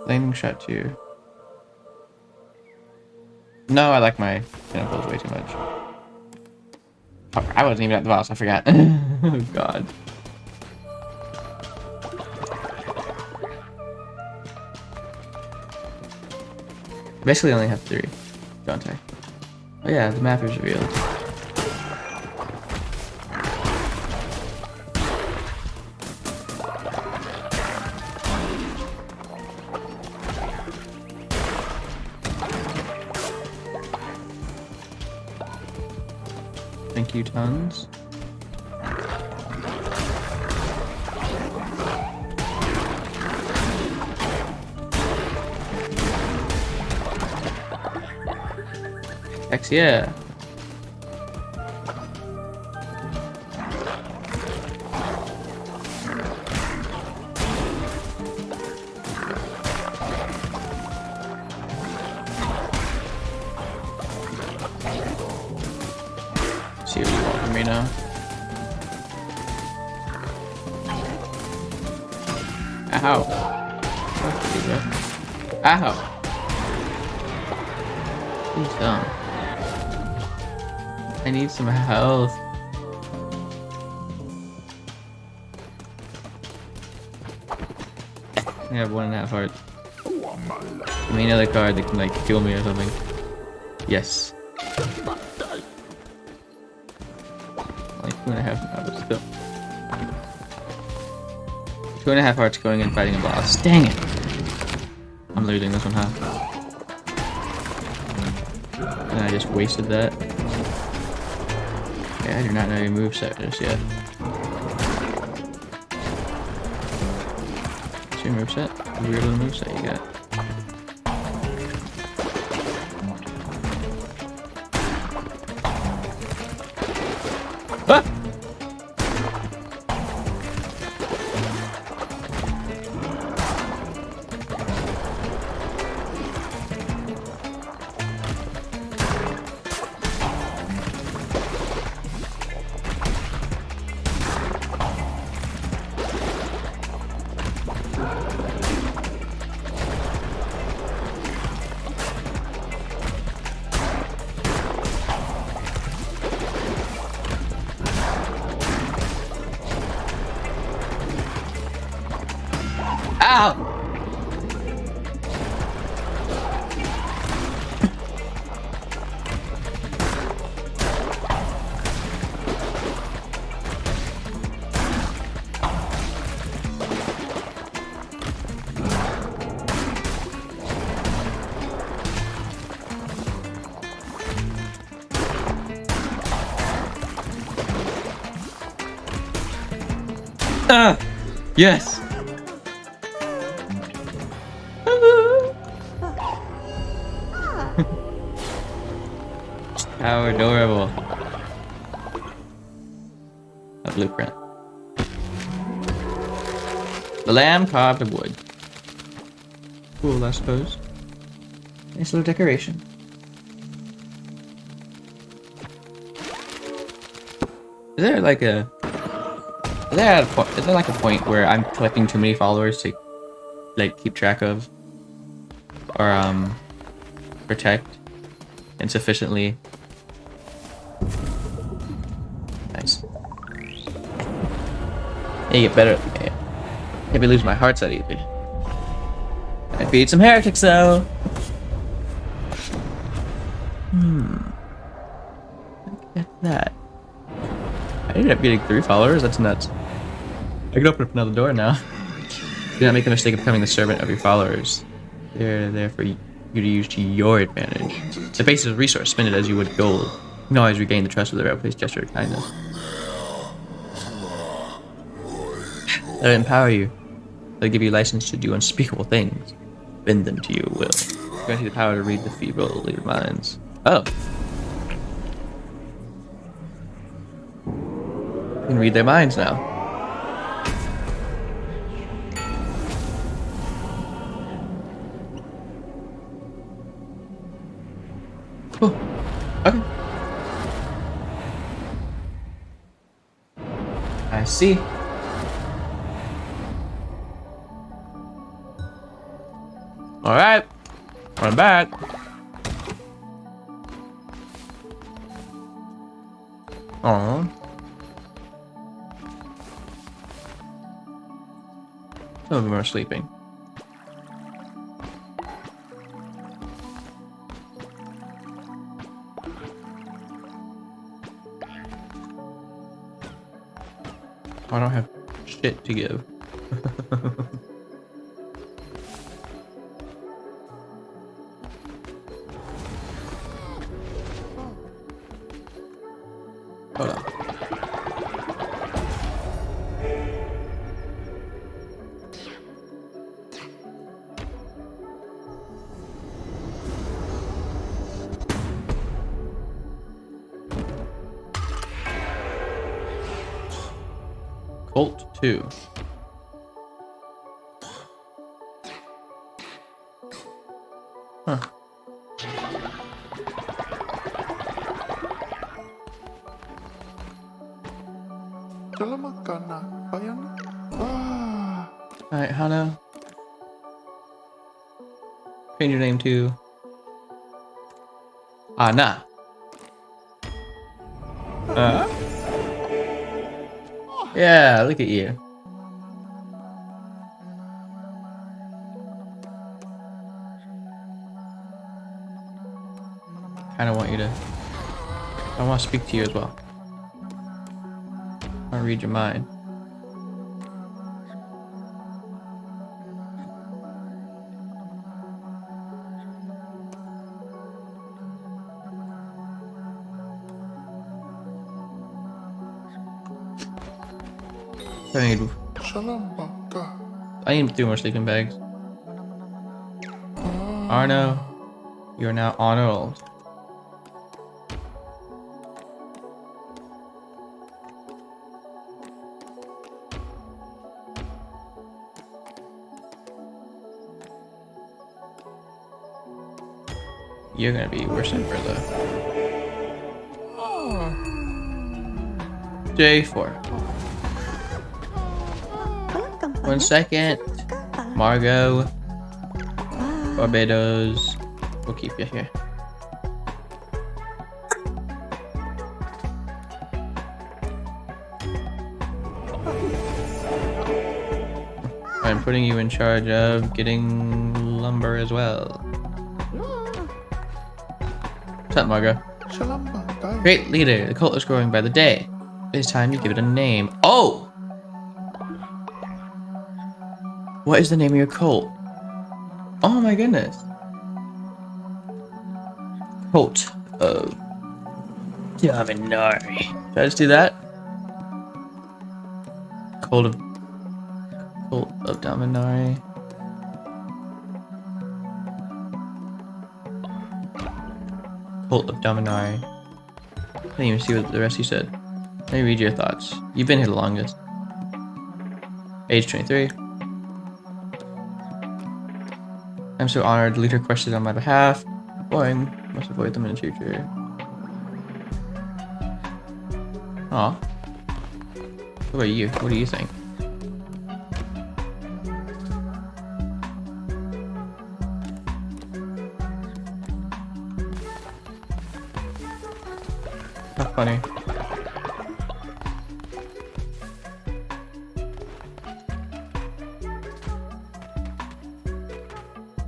Flaming shot too. No, I like my tentacles way too much. Oh, I wasn't even at the boss, I forgot. Oh god. Basically only have 3, don't I? Oh yeah, the map is revealed. Thank you, tons. Hex yeah. See what you want from me now. Ow. Ow. He's dumb. I need some health. I have 1.5 hearts. Give me another card that can like kill me or something. Yes. Like 2.5 now, but still. 2.5 hearts going and fighting a boss. Dang it! I'm losing this one, huh? And I just wasted that. Okay, I do not know your moveset just yet. What's your moveset? Weird little moveset you got. Ah! Ow! Ah! Yes! How adorable. A blueprint. The lamb carved of wood. Cool, I suppose. Nice little decoration. Is there like a... Is there like a point where I'm collecting too many followers to like keep track of? Or protect insufficiently? Nice. You get better. Maybe lose my hearts that easy. I beat some heretics though. Look at that. I ended up getting 3 followers. That's nuts. I can open up another door now. Do not make the mistake of becoming the servant of your followers. They're there for you to use to your advantage. The basis of resource, spend it as you would gold. You can always regain the trust of the rebel gesture of kindness. Let it empower you. Let it give you license to do unspeakable things. Bend them to your will. Grant you the power to read the feeble leader minds. Oh. You can read their minds now. Oh, okay. I see. Alright. I'm back. Aww. Some of them are sleeping. I don't have shit to give. Hold on. Cult 2. Huh. Alright, Hana. Change your name to Anna. Yeah, look at you. Kinda want you to... I want to speak to you as well. I want to read your mind. I need 2 more sleeping bags. Arno, you're now Arnold. You're gonna be worse than Bertha. J4. 1 second. Margot. Barbados. We'll keep you here. I'm putting you in charge of getting lumber as well. What's up, Margot? Great leader. The cult is growing by the day. It's time you give it a name. Oh! What is the name of your cult? Oh my goodness. Cult of Dominari. Should I just do that? Cult of Cult of Dominari. Cult of Dominari. I didn't even see what the rest you said. Let me read your thoughts. You've been here the longest. Age 23. I'm so honored the leader questioned on my behalf. Boring. Must avoid them in the future. Aw. What about you? What do you think? How funny.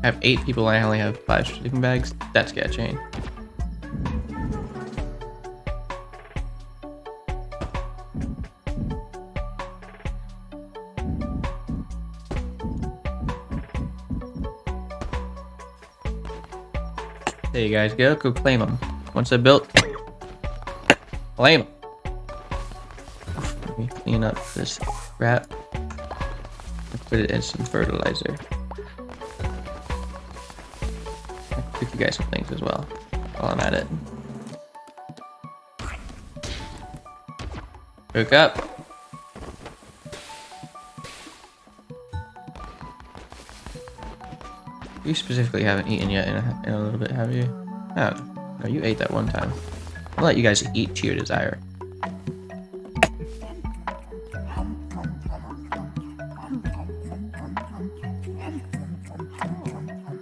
I have 8 people and I only have 5 sleeping bags. That's got chain. There you guys go. Go claim them. Once they're built, claim them. Let me clean up this crap and put it in some fertilizer. I'll cook you guys some things as well while I'm at it. Cook up. You specifically haven't eaten yet in a little bit, have you? Oh, no, you ate that one time. I'll let you guys eat to your desire.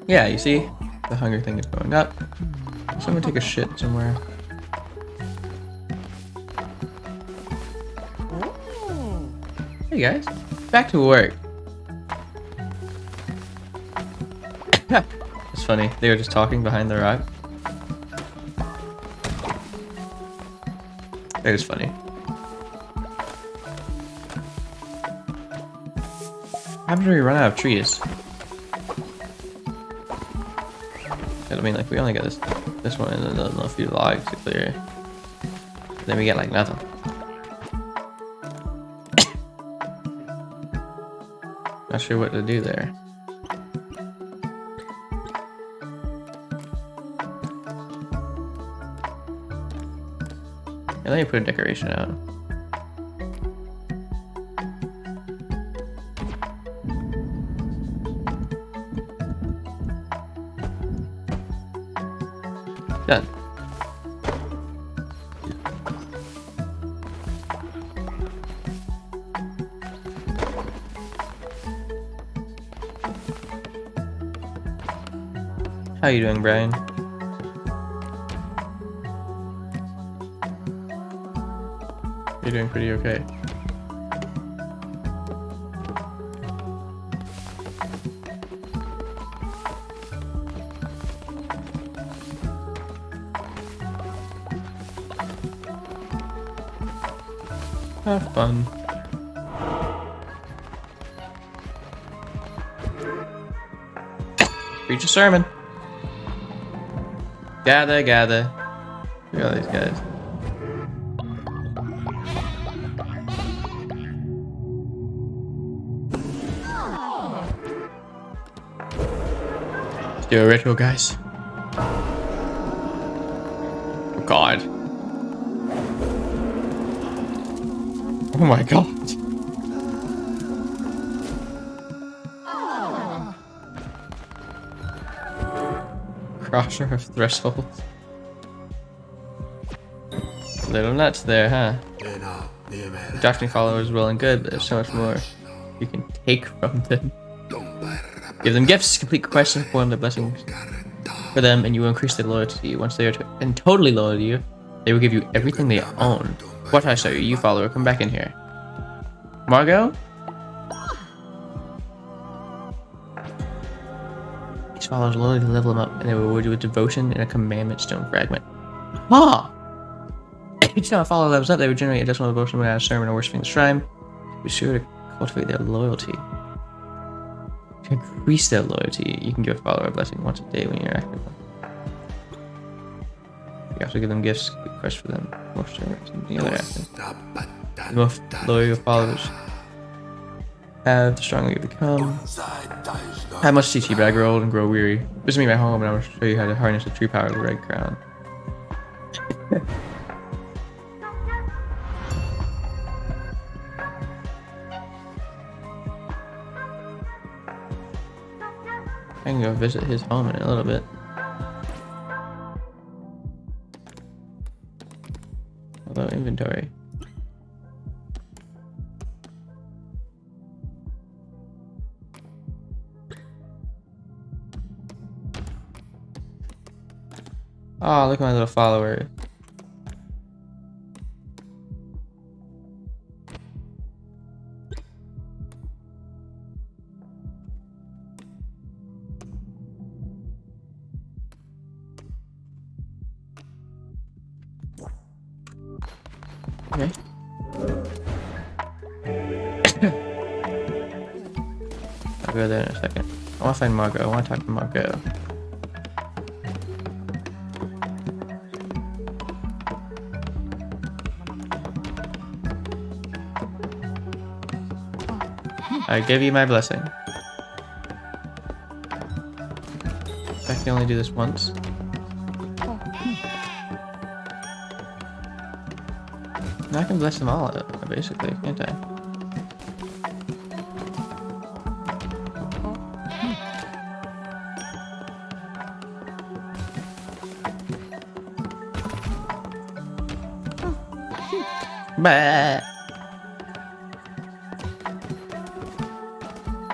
Yeah, you see? The hunger thing is going up. Someone take a shit somewhere. Hey guys, back to work. It's funny, they were just talking behind the rock. It was funny. After we run out of trees. I mean, like, we only got this one and then a few logs to clear. Then we get like nothing. Not sure what to do there. Yeah, let me put a decoration out. Done. How you doing, Brian? You're doing pretty okay. Have fun. Preach a sermon. Gather, gather. Look at all these guys. Let's do a ritual, guys. Oh God. Oh my God. Crosser of thresholds. Little nuts there, huh? Doctrine followers well and good, but there's so much more you can take from them. Give them gifts, complete quests, and perform their blessings for them, and you will increase their loyalty to you. Once they are totally loyal to you, they will give you everything they own. What I show you, you follower, come back in here. Margot? These followers loyally level them up, and they will reward you with devotion and a commandment stone fragment. Ah! Each time a follower levels up, they would generate additional devotion when a sermon or worshiping the shrine. Be sure to cultivate their loyalty. To increase their loyalty, you can give a follower a blessing once a day when you're active. You also give them gifts, complete quests for them, more sermons, and the other active. The most loyal followers have, the stronger you become. I have much teach you, but I grow old and grow weary. Visit me back home, and I will show you how to harness the true power of the Red Crown. I can go visit his home in a little bit. Although inventory. Oh, look at my little follower. Okay. I'll go there in a second. I want to find Margot. I want to talk to Margot. I give you my blessing. I can only do this once. Now I can bless them all, basically, can't I? Bah!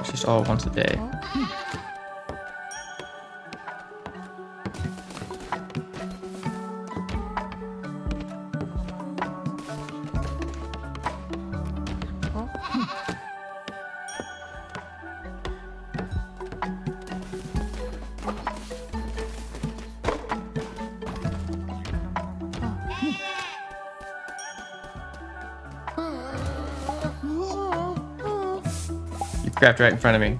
It's just all once a day. You crapped right in front of me.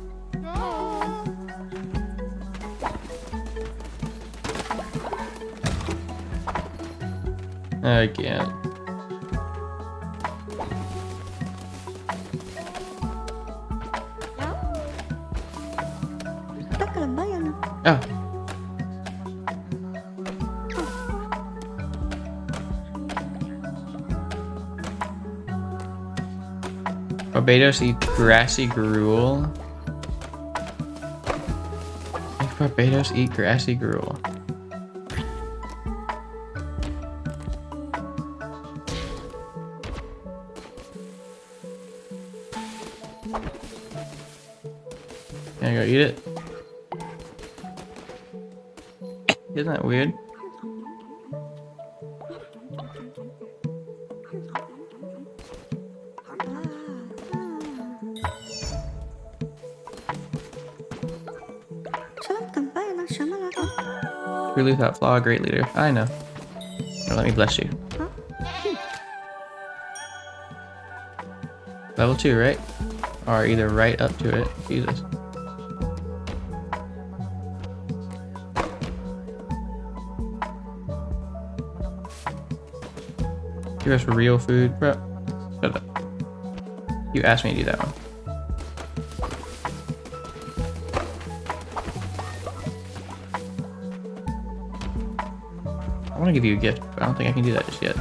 I can't. Oh. Barbados eat grassy gruel. Make Barbados eat grassy gruel. Can I go eat it? Isn't that weird? Truly without flaw, a great leader. I know. Now let me bless you. Level 2, right? Or either right up to it. Jesus. Give us real food, bro. Shut up. You asked me to do that one. I want to give you a gift, but I don't think I can do that just yet.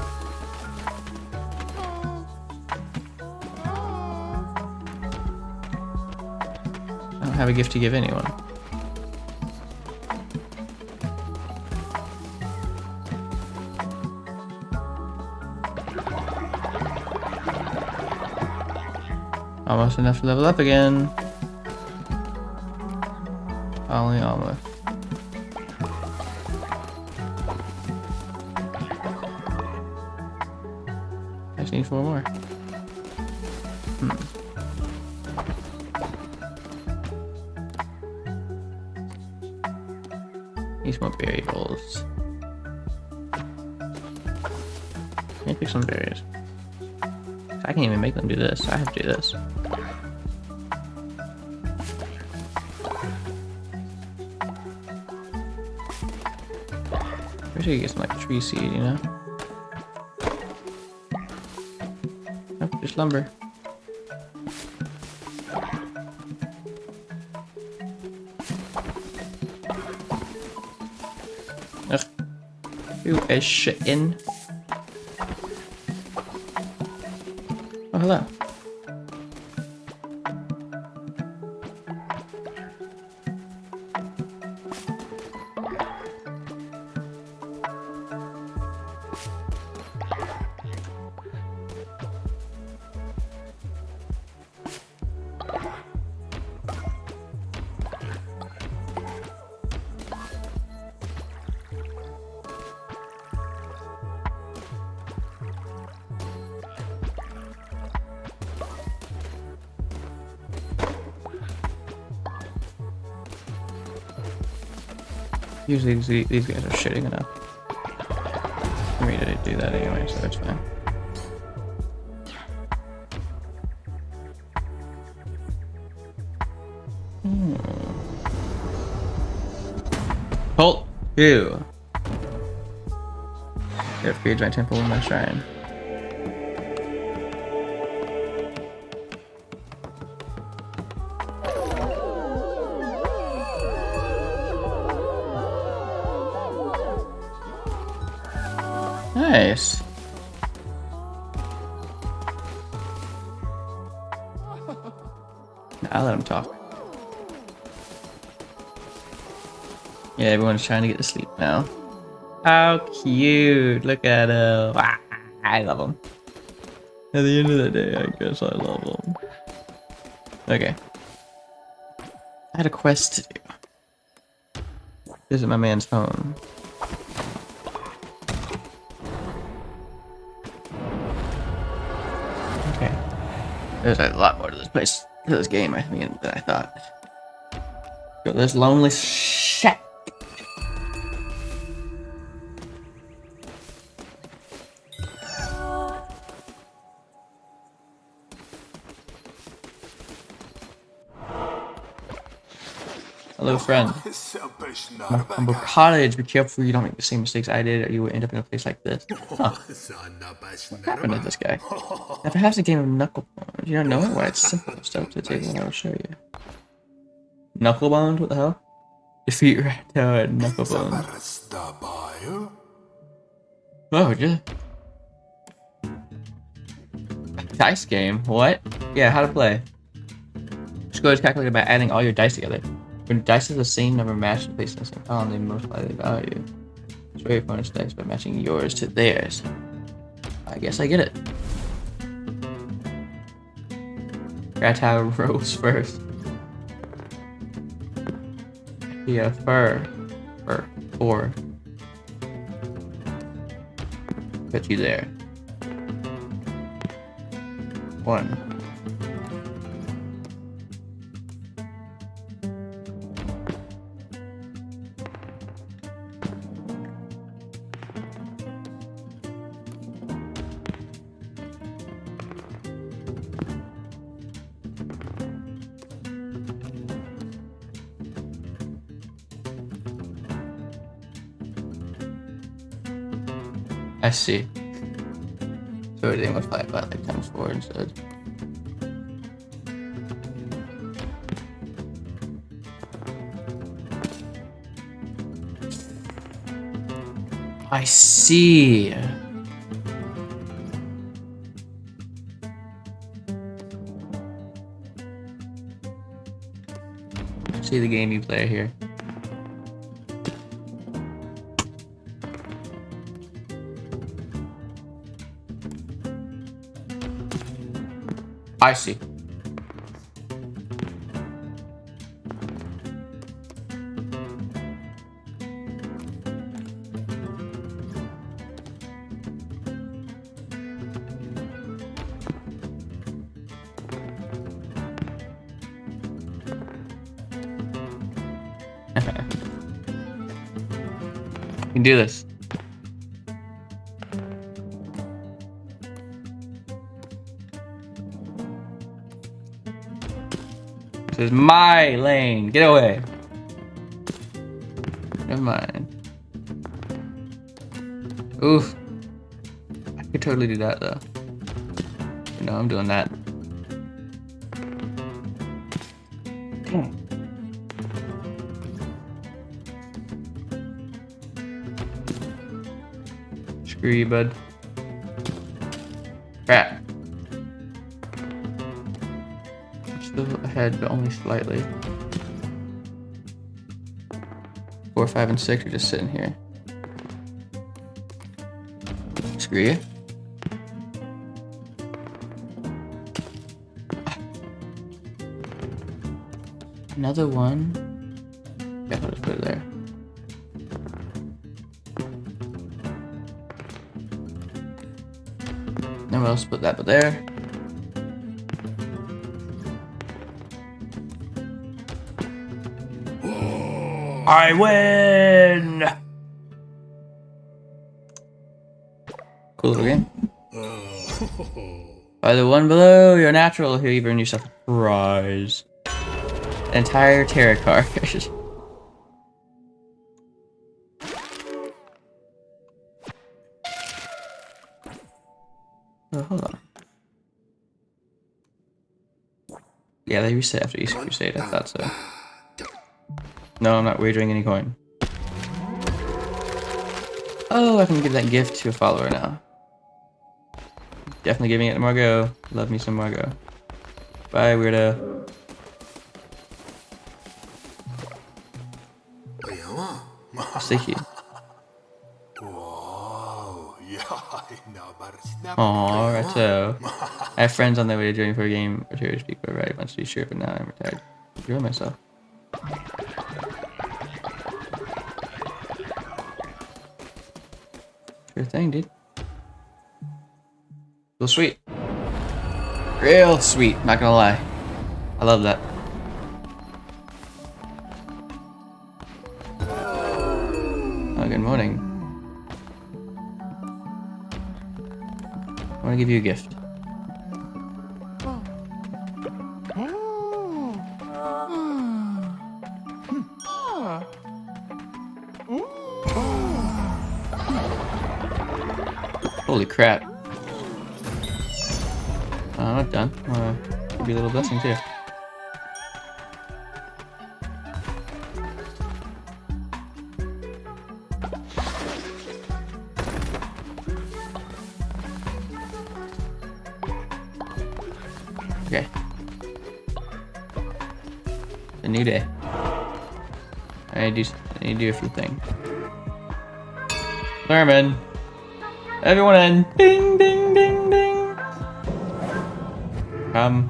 I don't have a gift to give anyone. Almost enough to level up again. Only almost. I just need 4 more. Need some more berry bowls. Let me pick some berries. I can't even make them do this. I have to do this. I wish I could get some like tree seed, you know? Oh, just lumber. Who is shitting? Oh, hello. Usually these guys are shitting enough for me to do that anyway, so that's fine. Cult 2. It feeds my temple and my shrine. Nice. I'll let him talk. Yeah, everyone's trying to get to sleep now. How cute! Look at him. Ah, I love him. At the end of the day, I guess I love him. Okay. I had a quest to do. Visit my man's home. Okay. There's a lot more to this place, to this game, I mean, than I thought. Go to this lonely shack. Hello, friend. Humble cottage. Be careful you don't make the same mistakes I did, or you will end up in a place like this. Huh. What happened to this guy? Now, perhaps a game of knucklebones. You don't know it? Why, it's simple. Step to the table and I will show you. Knucklebones? What the hell? Defeat Raptor and knucklebones. Oh, just... Dice game? What? Yeah, how to play. Score is calculated by adding all your dice together. When dice is the same number matched and placed in the same column, they most likely value. Score your opponent's dice by matching yours to theirs. I guess I get it. Rattow rolls first. Yeah, fur. 4. Put you there. 1. I see. So everything was probably about like times 4 instead. I see. See the game you play here. I see. You can do this. This is my lane. Get away. Never mind. Oof. I could totally do that though. You know, I'm doing that. Damn. Screw you, bud. Crap. Still ahead, but only slightly. 4, 5, and 6 are just sitting here. Screw you. Another one. Yeah, I'll just put it there. Then we'll split that but there. I win! Cool little game. By the one below, you're natural. Here, you've earned yourself a prize. An entire tarot card. Oh, hold on. Yeah, they reset after East Crusade. I thought so. No, I'm not wagering any coin. Oh, I can give that gift to a follower now. Definitely giving it to Margot. Love me some Margot. Bye, weirdo. Sticky. Aw, right so. I have friends on their way to join for a game or two to speak with right once to be sure, but now I'm retired. Enjoy myself. Sure thing, dude. Real sweet. Real sweet, not gonna lie. I love that. Oh, good morning. I want to give you a gift. Holy crap. I'm not done. Give you a little blessing too. Okay. A new day. I need to do a few things. Sermon. Everyone in. Ding, ding, ding, ding. Come.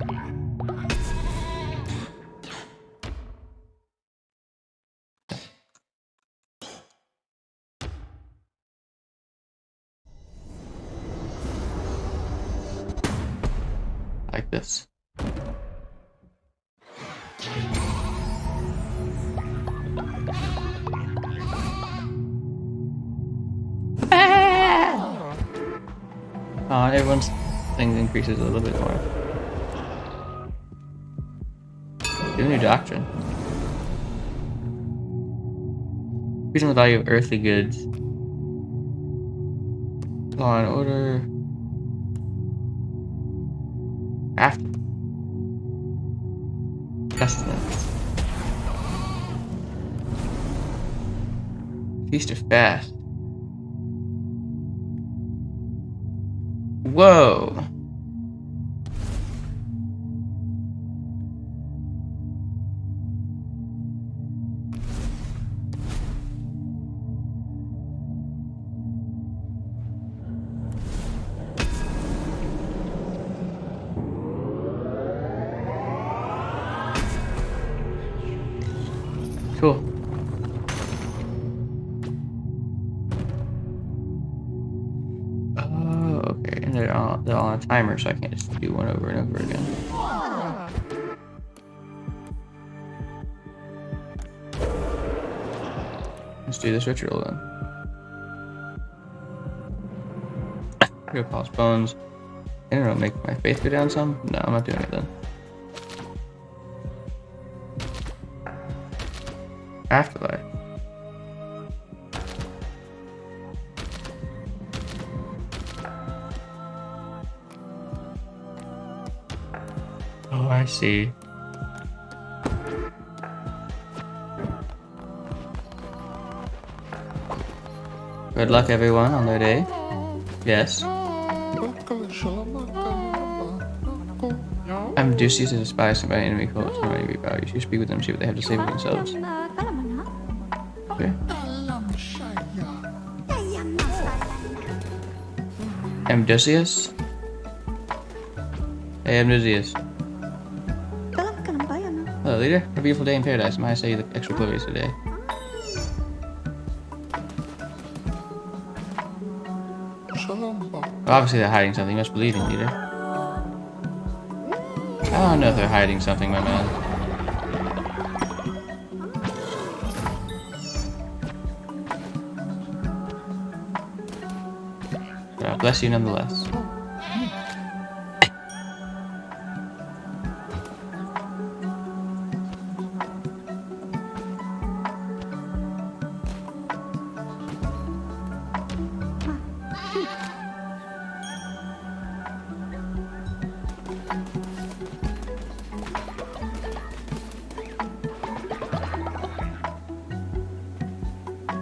Like this. Everyone's thing increases a little bit more. Do a new doctrine. Increasing the value of earthly goods. Law and order. After. Sustenance. Feast or fast. Whoa. Cool. Oh, okay. And they're on a timer, so I can't just do one over and over again. Let's do this ritual then. Here, pause bones. I don't know, make my faith go down some? No, I'm not doing it then. Afterlife. Oh, I see. Good luck, everyone, on their day. Yes. I'm Odysseus as a spy sent by an enemy called Humanity Repower. You should speak with them, see what they have to say for themselves. Okay. I'm Odysseus. Hey, I'm Odysseus. Hello, leader. A beautiful day in paradise. Might I say you look extra glorious today? Well, obviously they're hiding something. You must believe in, leader. I don't know if they're hiding something, my man. God bless you nonetheless.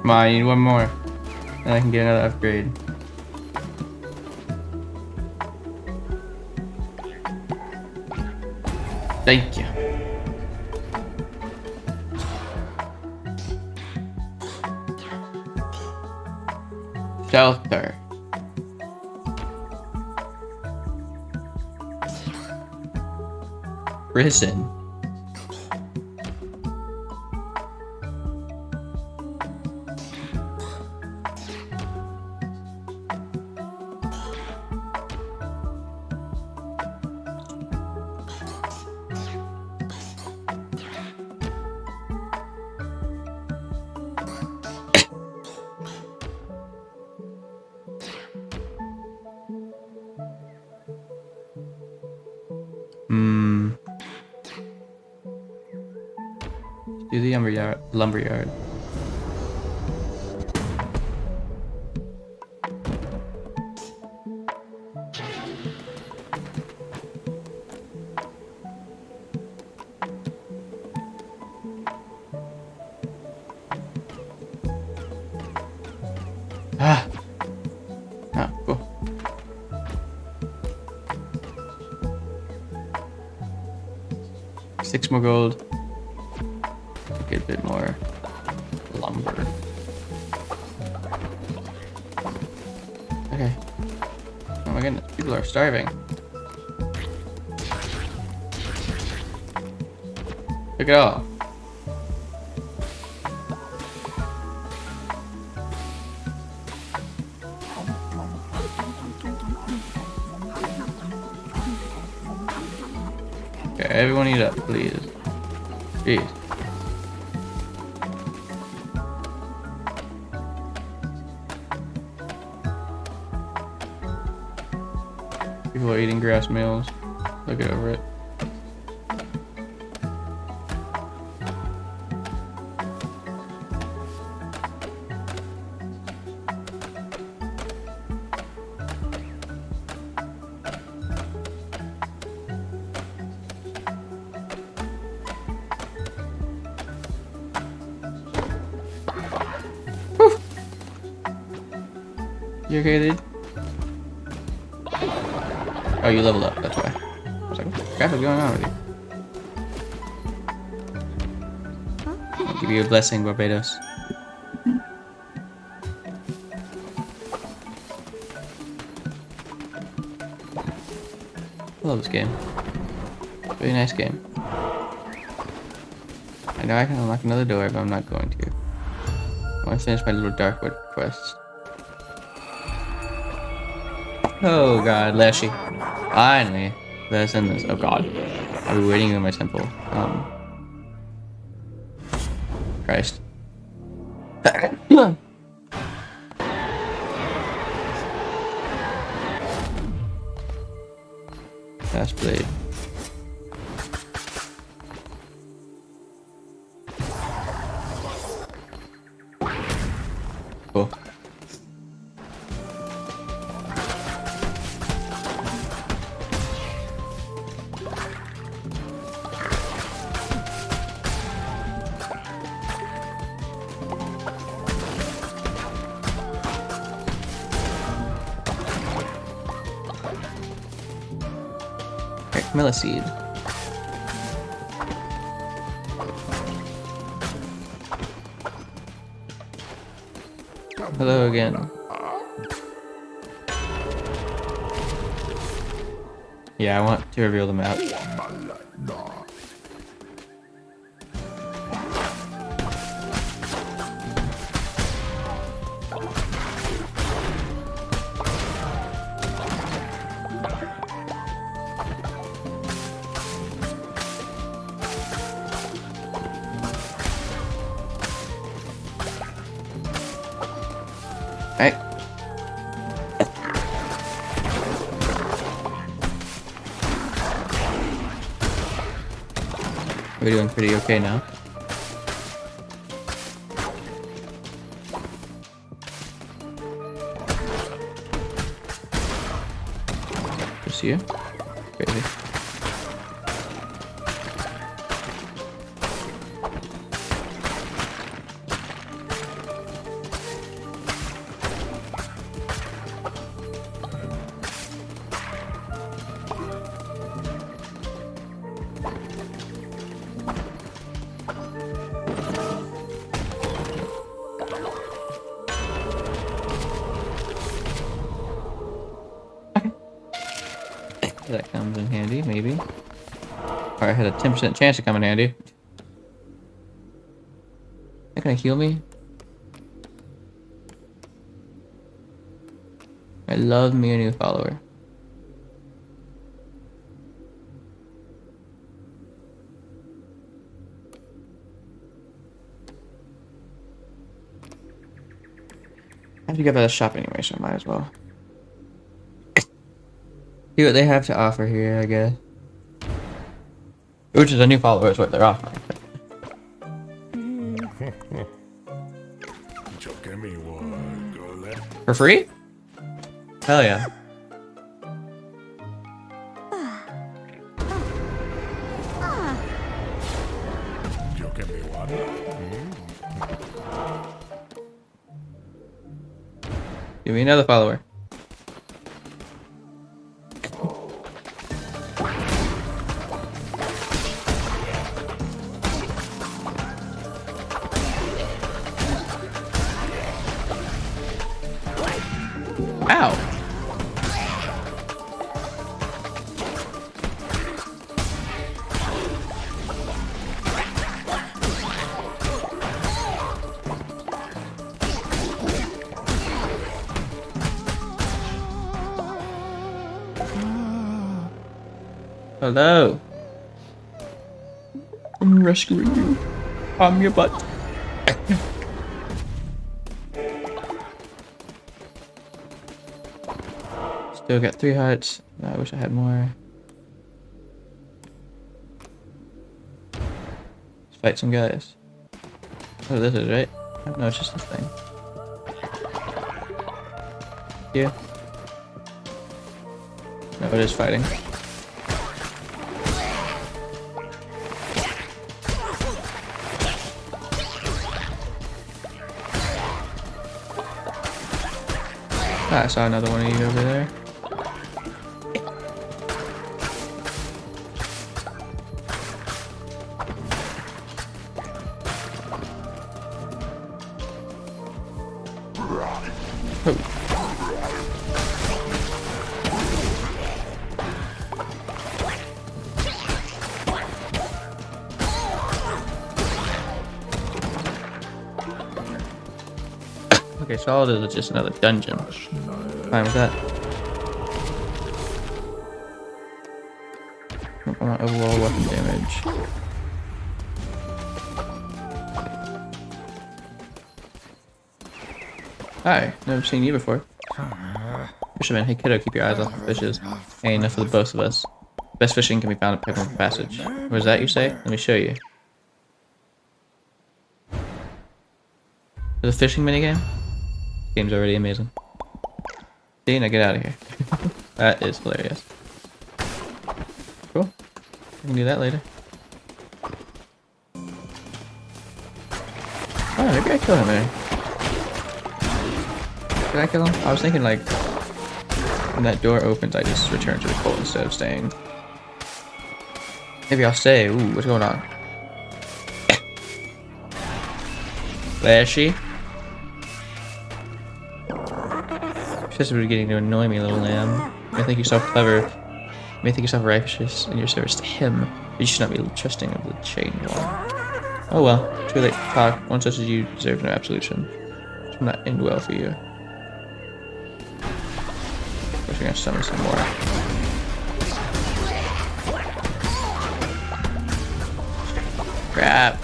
Come on, I need one more. Then I can get another upgrade. Thank you. Shelter. Prison. Do the lumberyard. Ah. Ah, cool. Six more gold. Get a bit more lumber. Okay. Oh my goodness, people are starving. Look it all. Okay, everyone eat up, please. Jeez. People are eating grass meals. Look over it. Whew. You okay, dude? Oh, you leveled up, that's why. I was like, what the crap is going on with you? I'll give you a blessing, Barbados. I love this game. Really nice game. I know I can unlock another door, but I'm not going to. I want to finish my little Darkwood quests. Oh god, Leshy. Finally. Let's end this. Oh god. I'll be waiting in my temple. Christ. Fast blade. Cool. Alright, Milliseed. Hello again. Yeah, I want to reveal the map. Alright. We're doing pretty okay now. Just you? Crazy. That comes in handy, maybe. Or I had a 10% chance to come in handy. That gonna heal me? I love me a new follower. I have to get by the shop anyway, so I might as well. See what they have to offer here, I guess. Which is a new follower is what they're offering. For free? Hell yeah. Give me another follower. Ow! Hello. I'm rescuing you. I'm your butt. Still got 3 hearts. I wish I had more. Let's fight some guys. Oh, this is right. No, it's just this thing. Yeah. No, it is fighting. Ah, I saw another one of you over there. Oh. Okay, so all it is just another dungeon. Fine with that. I want overall weapon damage. Hi, never seen you before. Fisherman, hey kiddo, keep your eyes off the fishes. Ain't enough for the both of us. Best fishing can be found at Peppermint Passage. What is that you say? Let me show you. There's a fishing minigame? This game's already amazing. See, now get out of here. That is hilarious. Cool. I can do that later. Oh, maybe I kill him there. Did I kill him? I was thinking like, when that door opens, I just return to the cult instead of staying. Maybe I'll stay. Ooh, what's going on? Where is she? She's just beginning to annoy me, little lamb. You may think yourself clever. You may think yourself righteous in your service to him, but you should not be trusting of the chain one. Oh well, too late to talk. One such as you deserves no absolution. It should not end well for you. Of course, we're gonna summon some more. Crap.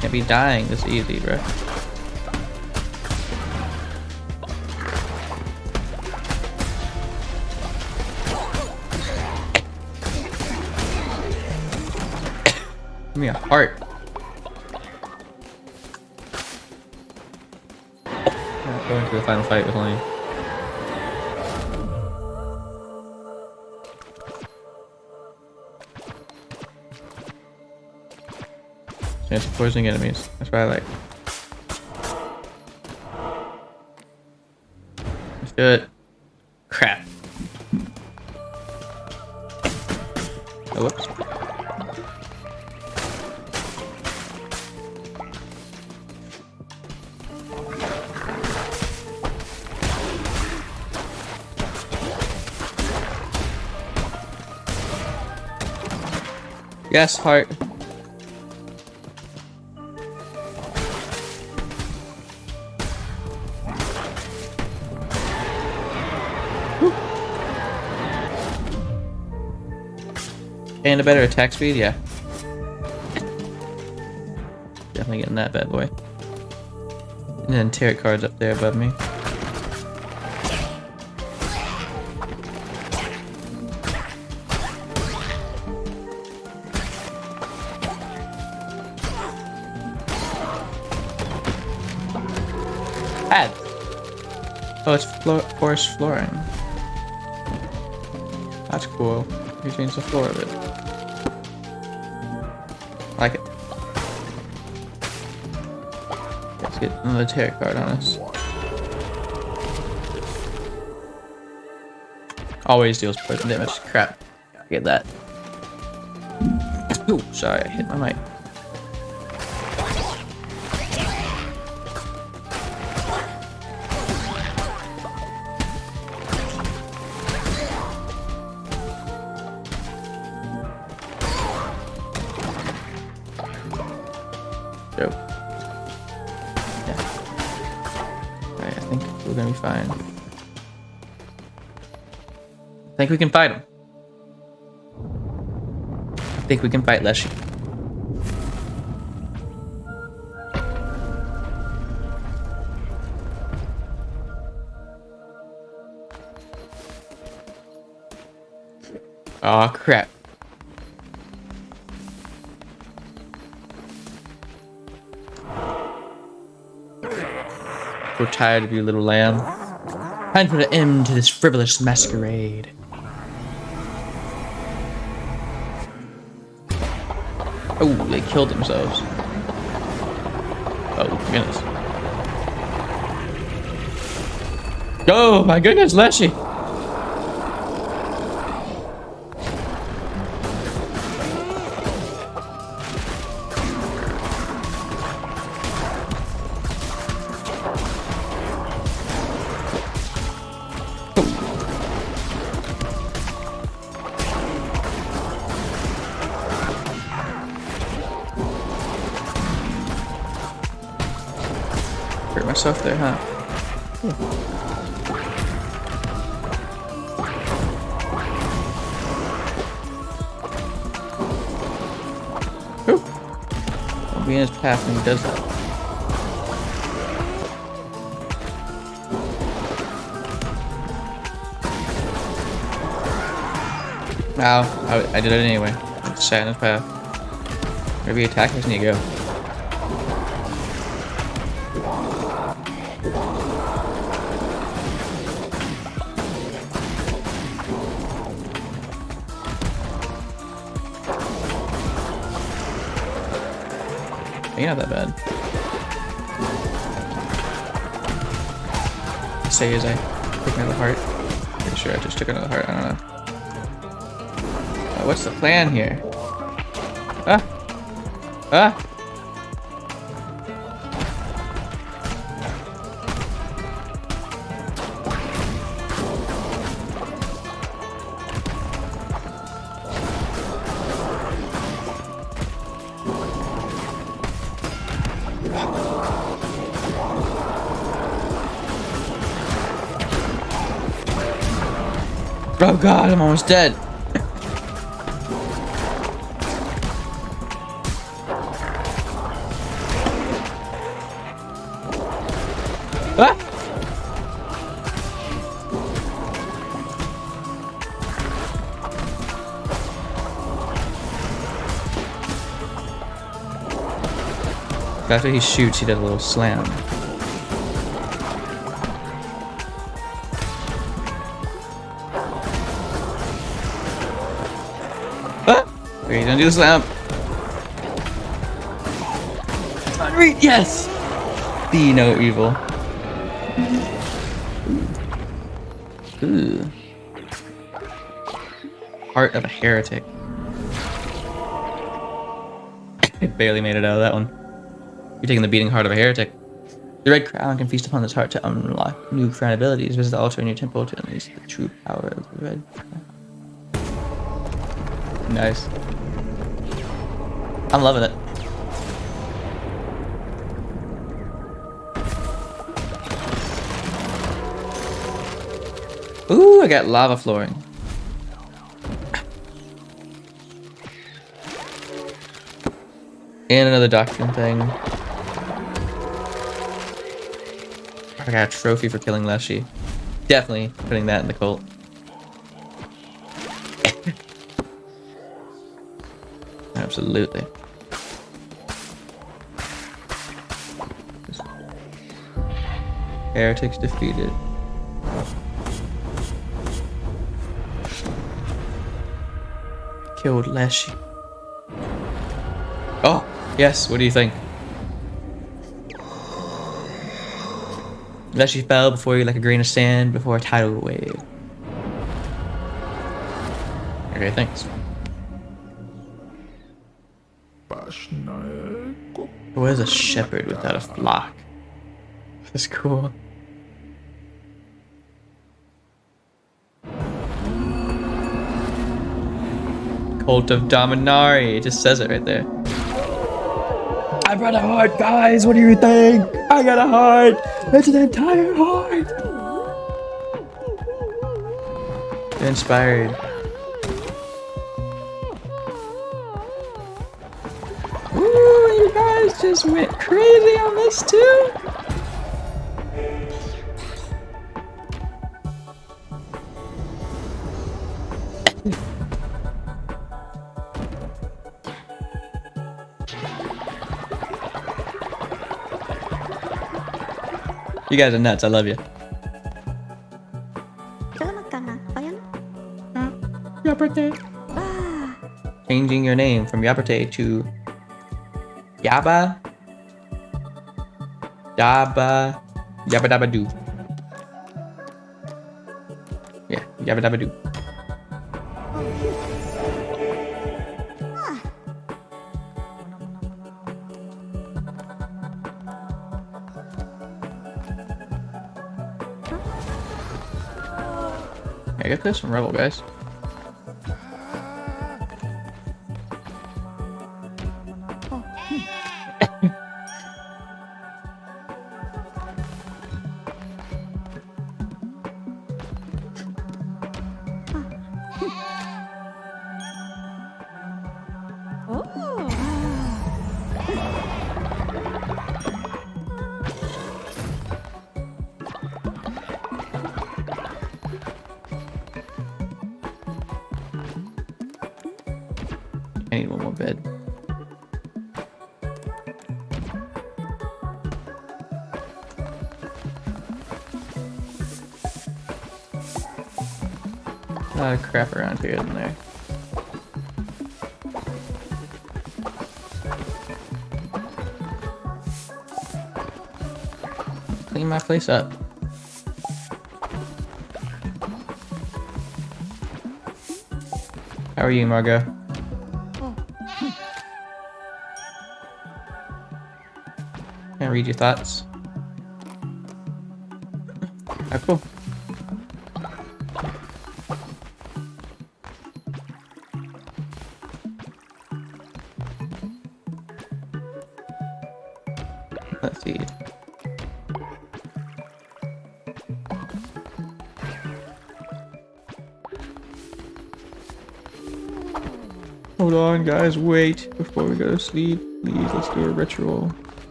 Can't be dying this easy, bro. Give me a heart. Not going to the final fight with only. Chance of poisoning enemies. That's what I like. Let's do it. Crap. Oh, whoops. Yes, heart. And a better attack speed, yeah. Definitely getting that bad boy. And then tarot cards up there above me. Add. Oh, it's forest flooring. That's cool. You change the floor of it. I like it. Let's get another tarot card on us. Always deals poison damage. Crap. Get that. Ooh, sorry, I hit my mic. We're gonna be fine. I think we can fight him. I think we can fight Leshy. Aw, crap. We're tired of you, little lamb. Time to put an end to this frivolous masquerade. Oh, they killed themselves. Oh, goodness. Oh, my goodness, Leshy. Hurt myself there, huh? Ooh. I'll be in his path when he does that. Ow, I did it anyway. It's sat in his path. Maybe attackers need to go. You're not that bad. I say as I pick another heart. Pretty sure I just took another heart. I don't know. What's the plan here? Ah! Ah! Oh god, I'm almost dead. Ah! After he shoots, he does a little slam. Ah! Wait, don't do the slam. Yes! Be no evil. Ooh. Heart of a heretic. I barely made it out of that one. You're taking the beating heart of a heretic. The red crown can feast upon this heart to unlock new crown abilities. Visit the altar in your temple to unleash the true power of the red crown. Nice. I'm loving it. Ooh, I got lava flooring. And another doctrine thing. I got a trophy for killing Leshy. Definitely putting that in the cult. Absolutely. Heretics defeated. Killed Leshy. Oh, yes, what do you think? Leshy fell before you like a grain of sand before a tidal wave. Okay, thanks. What is a shepherd without a flock? That's cool. Cult of Dominari. It just says it right there. I brought a heart, guys. What do you think? I got a heart. It's an entire heart. You're inspired. Ooh, you guys just went crazy on this too. You guys are nuts. I love you. Yaperte. Changing your name from Yaperte to Yaba Dabba Yabba Dabba Doo. Yeah, Yabba Dabba Doo. I get this from Rebel, guys. I need one more bed. A lot of crap around here, isn't there? Clean my place up. How are you, Margot? Can I read your thoughts? Oh, cool. Let's see. Hold on, guys. Wait before we go to sleep. Please, let's do a ritual.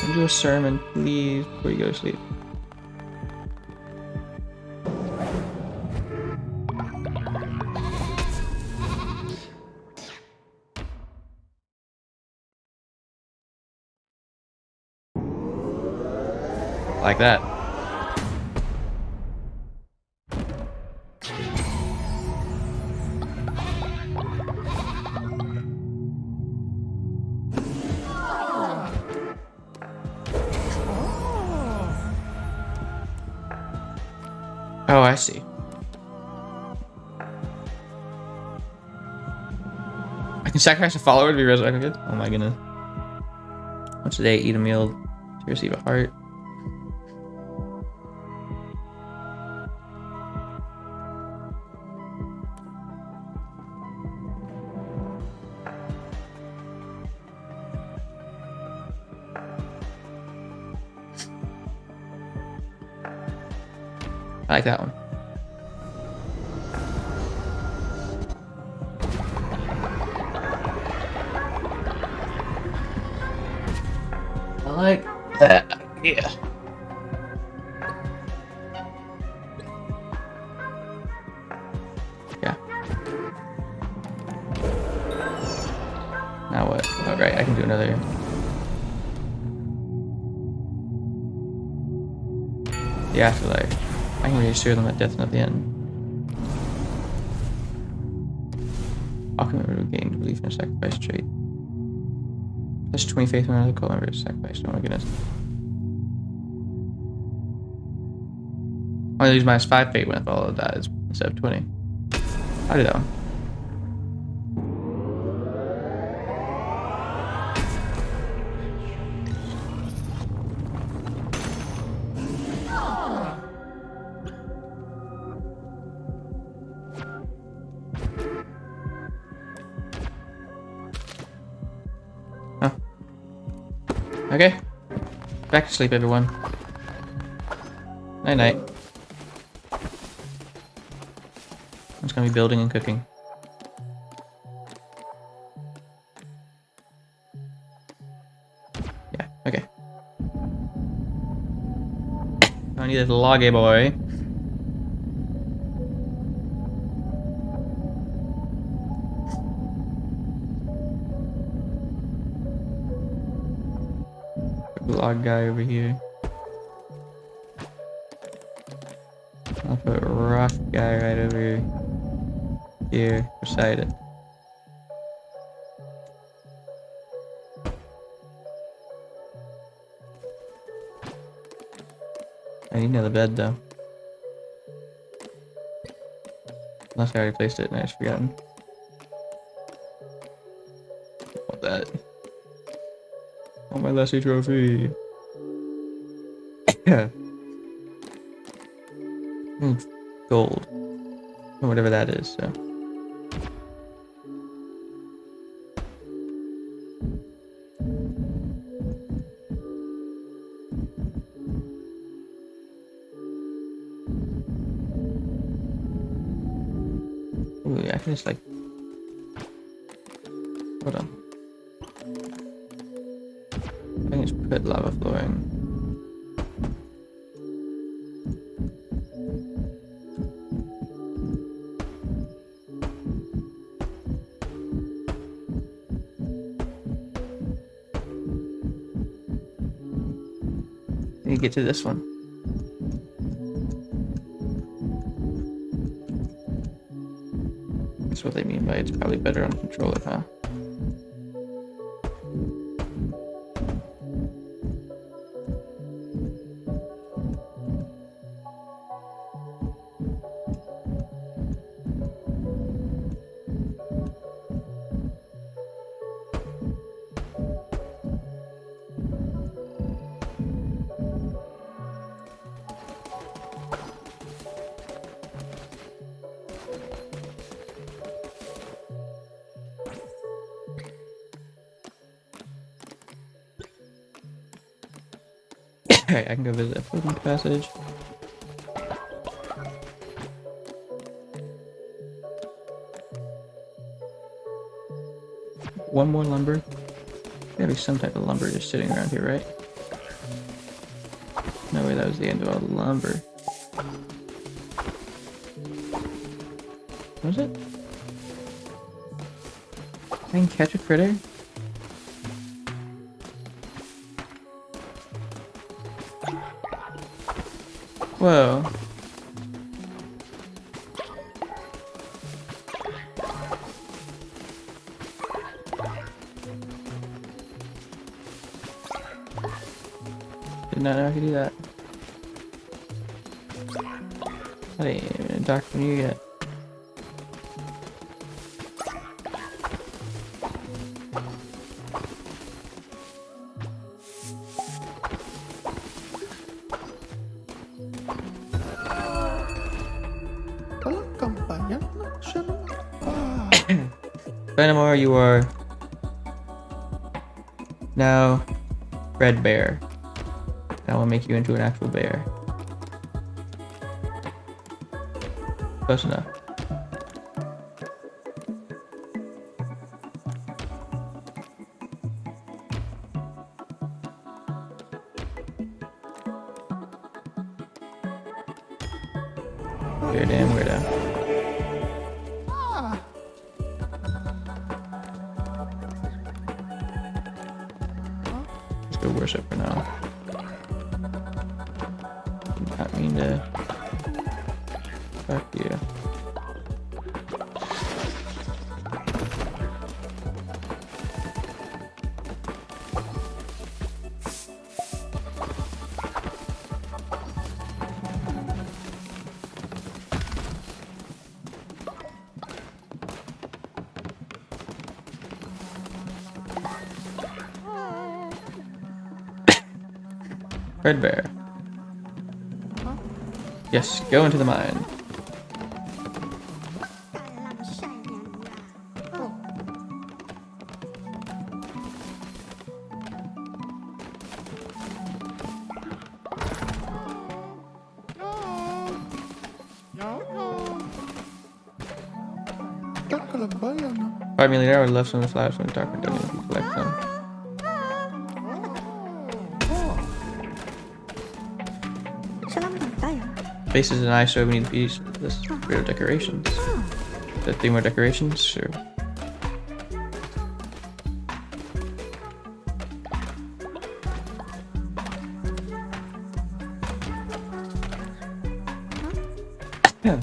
And do a sermon, please, before you go to sleep. Like that. Oh, I see. I can sacrifice a follower to be resurrected? Oh my goodness. Once a day, eat a meal to receive a heart. I like that one. I like that. Yeah. Yeah. Now what? Oh, right. I can do another. The afterlife. I can reassure them that death is not the end. Alchemy regained belief in a sacrifice trait. Plus 20 faith when another cult member is sacrificed. Oh my goodness. Only lose minus 5 fate when a follower dies instead of 20. I'll do that one. Okay. Back to sleep, everyone. Night night. I'm just gonna be building and cooking. Yeah, okay. I need a loggy boy. Log guy over here. I'll put a rock guy right over here beside it. I need another bed though. Unless I already placed it and I just forgotten. Want that. Oh, my Lassie trophy. Yeah. Gold. Or whatever that is, so. Ooh, yeah, I can just like. Hold on. I can just put lava flooring. You get to this one. That's what they mean by it's probably better on controller, huh? Alright, I can go visit that floating passage. One more lumber. Gotta be some type of lumber just sitting around here, right? No way, that was the end of all the lumber. Was it? I can catch a critter? Whoa. Did not know I could do that. That ain't even a dock from you yet. Fenimore, you are now red bear. I will make you into an actual bear. Close enough. You're a damn weirdo. Let's go worship for now. Did not mean to fuck you. Red bear. Yes, go into the mine. $5 million. I would love some of the flowers from the dark and don't even collect them. Faces and eyes, so we need to be this real decorations. The 3 more decorations? Sure. Yeah.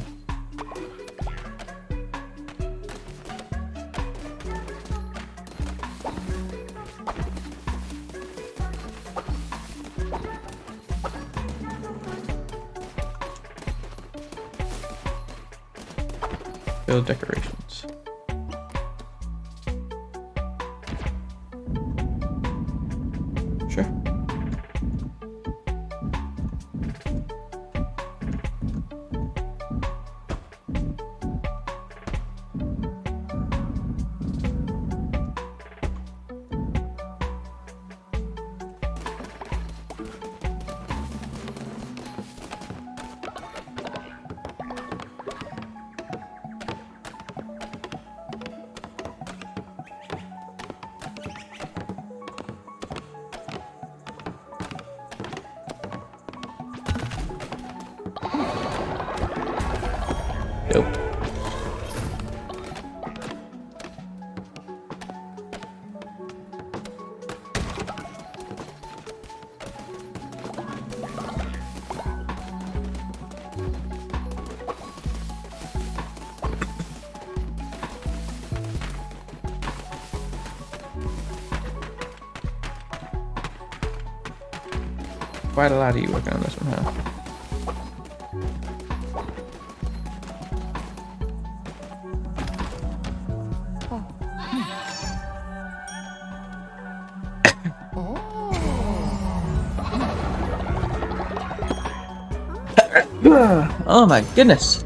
Build decorations. Sure. Nope. Quite a lot of you working on this one, huh? Oh my goodness!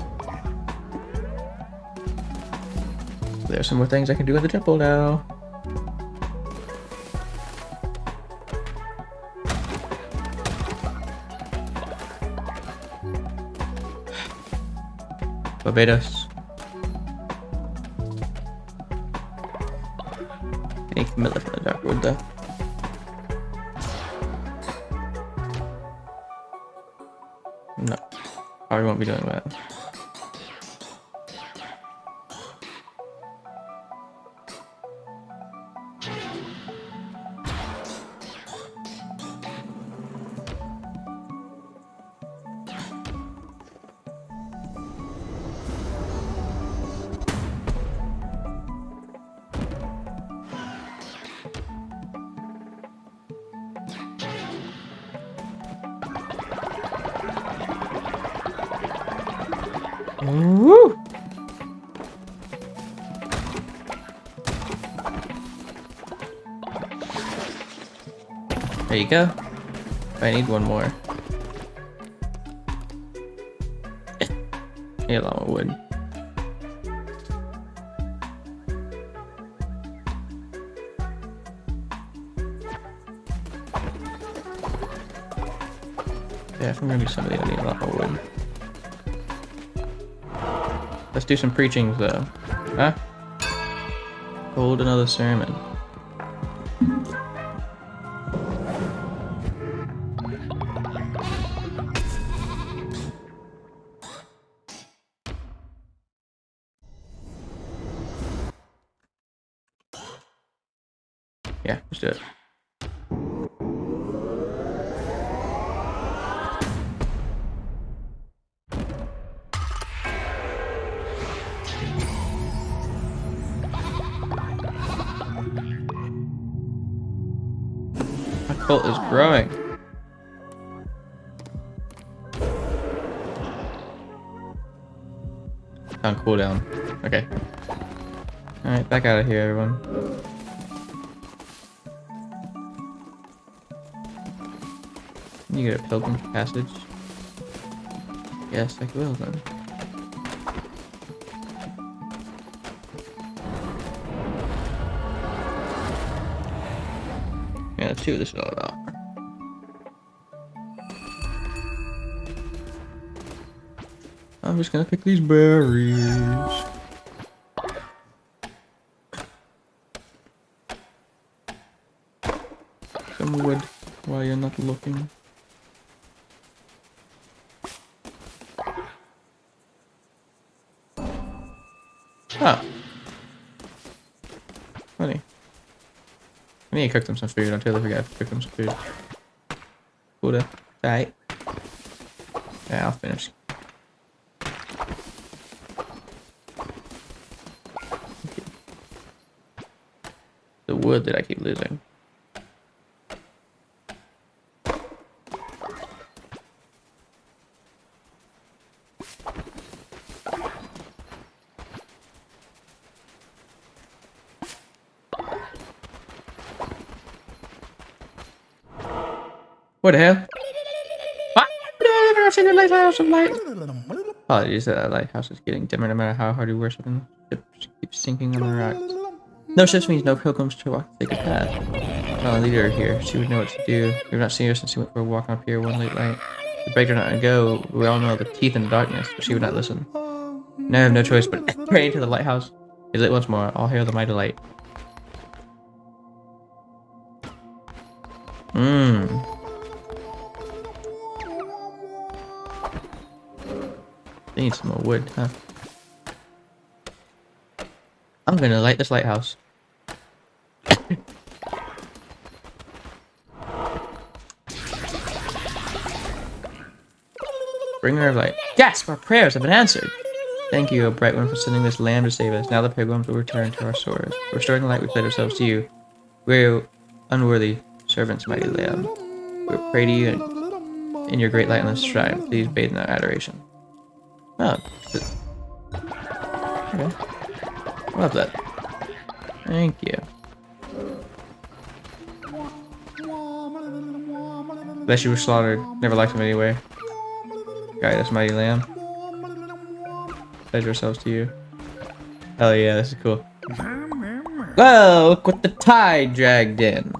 There's some more things I can do in the temple now. Barbados. Any Camilla from the Dark Road though. No. Probably won't be doing that. Woo! There you go. I need one more. Need a lot more wood. Yeah, if I'm gonna be somebody, I need a lot more wood. Let's do some preachings though. Huh? Hold another sermon. Yeah, let's do it. My cult is growing. On cooldown. Okay. Alright, back out of here, everyone. You get a pilgrim passage? Yes, I will then. Yeah, let's see what this is all about. I'm just gonna pick these berries. Some wood while you're not looking. Oh. Funny. I need to cook them some food. I totally forgot to cook them some food. Cool. Alright. Yeah, I'll finish. The wood that I keep losing. What the hell? What? I've seen the lighthouse of light. Apologies that lighthouse is getting dimmer no matter how hard you worship, and the ships keep sinking on the rocks. No ships means no pilgrims to walk the sacred path. Well, a leader here, she would know what to do. We've not seen her since she went for a walk on a pier one late night. We begged her not to go. We all know the teeth in the darkness, but she would not listen. Now I have no choice but pray to the lighthouse. Is lit once more. All hail the mighty light. They need some more wood, huh? I'm gonna light this lighthouse. Bringer of light. Gasp! Our prayers have been answered! Thank you, O bright one, for sending this lamb to save us. Now the pilgrims will return to our shores. Restoring the light, we pledge ourselves to you. We're unworthy servants, mighty lamb. We pray to you in your great light on this shrine. Please bathe in our adoration. Oh. Okay. Love that. Thank you. Bless you were slaughtered. Never liked him anyway. Guide us, mighty lamb. Pledge ourselves to you. Hell yeah, this is cool. Whoa, look what the tide dragged in.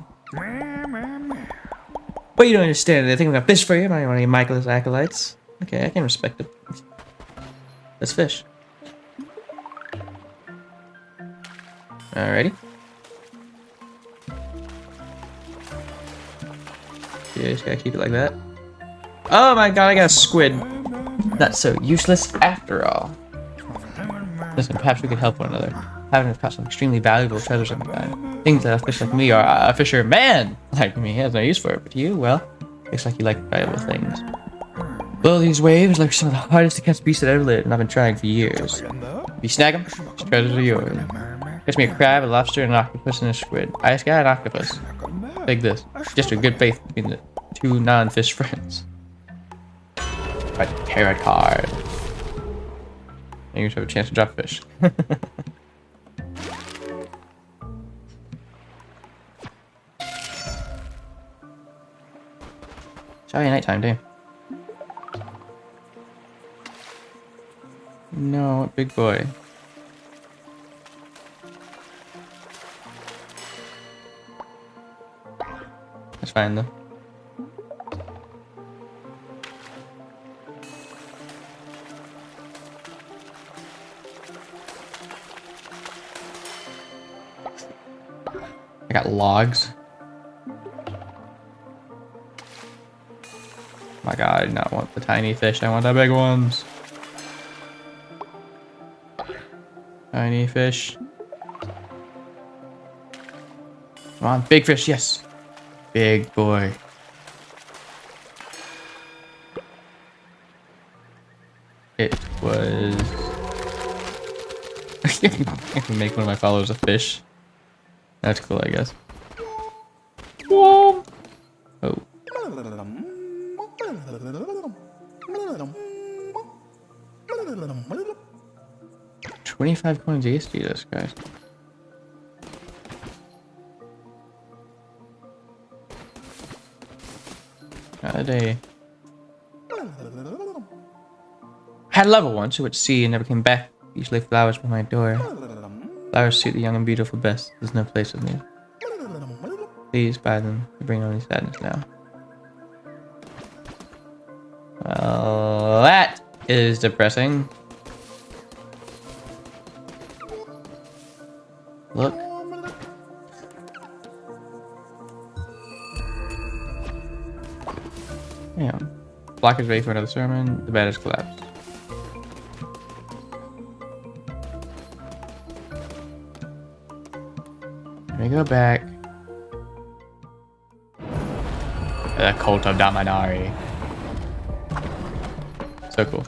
But you don't understand. I think I'm gonna fish for you. I don't want any Michael's acolytes. Okay, I can respect it. Let's fish. Alrighty. Yeah, just gotta keep it like that. Oh my god, I got a squid. Not so useless after all. Listen, perhaps we could help one another. Having caught some extremely valuable treasures of the kind. Things that a fish like me, or a fisherman like me, has no use for. But you, well, looks like you like valuable things. Well, these waves are some of the hardest to catch beasts that ever lived, and I've been trying for years. If you snag them, these treasures are yours. Catch me a crab, a lobster, an octopus, and a squid. I just got an octopus. Like this. Just a good faith between the two non-fish friends. Right, tarot card. And you have a chance to drop fish. It's already nighttime, damn. No, big boy. That's fine though. I got logs. My god, I do not want the tiny fish, I want the big ones. Tiny fish. Come on, big fish, yes. Big boy. It was... I can make one of my followers a fish. That's cool, I guess. Whoa. Oh. 25 coins ESD, this guys. Another day. Had a level once who would see and never came back. Usually flowers by my door. Flowers suit the young and beautiful best. There's no place with me. Please buy them. They bring only sadness now. Well, that is depressing. Look. Yeah. Block is ready for another sermon. The bed has collapsed. Let me go back. The Cult of Damanari. So cool.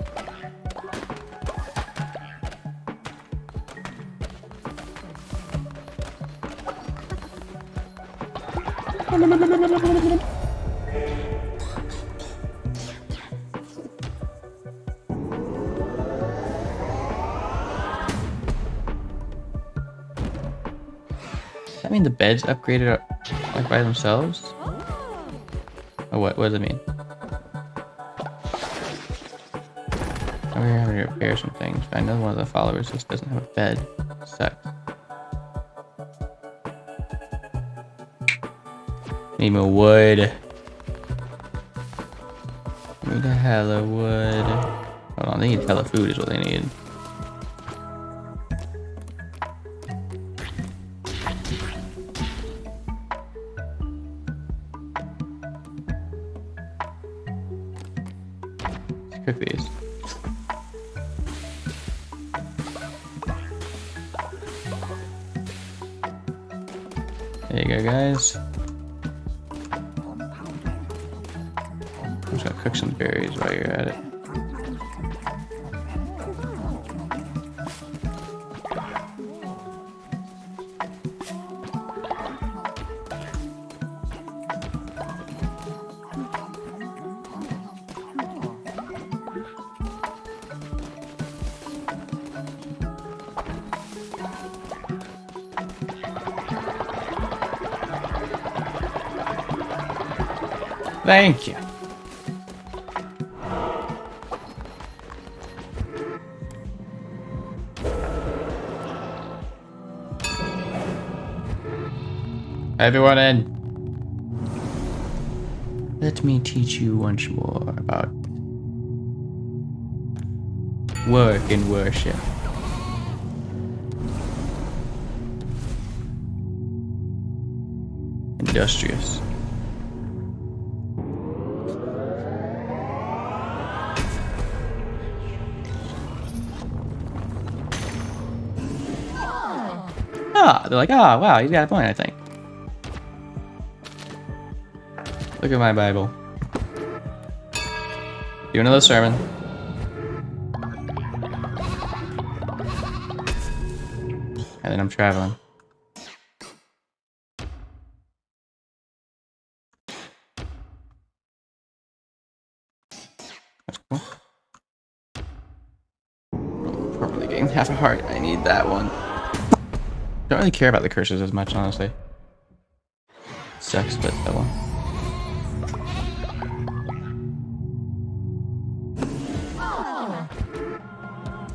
Does that mean the beds upgraded like by themselves? Or what does it mean? Oh, we're having to repair some things, but I know one of the followers just doesn't have a bed. Sucks. Need more wood. Need a hella wood. Hold on, they need hella food is what they need. Let's cook these. There you go, guys. I'm just gonna cook some berries while you're at it. Thank you. Everyone in. Let me teach you once more about work and worship. industrious. Ah, they're like, ah, wow, he's got a point, I think. Look at my Bible. Do another sermon. And then I'm traveling. That's cool. Probably getting half a heart. I need that one. Don't really care about the curses as much, honestly. Sucks, but that one.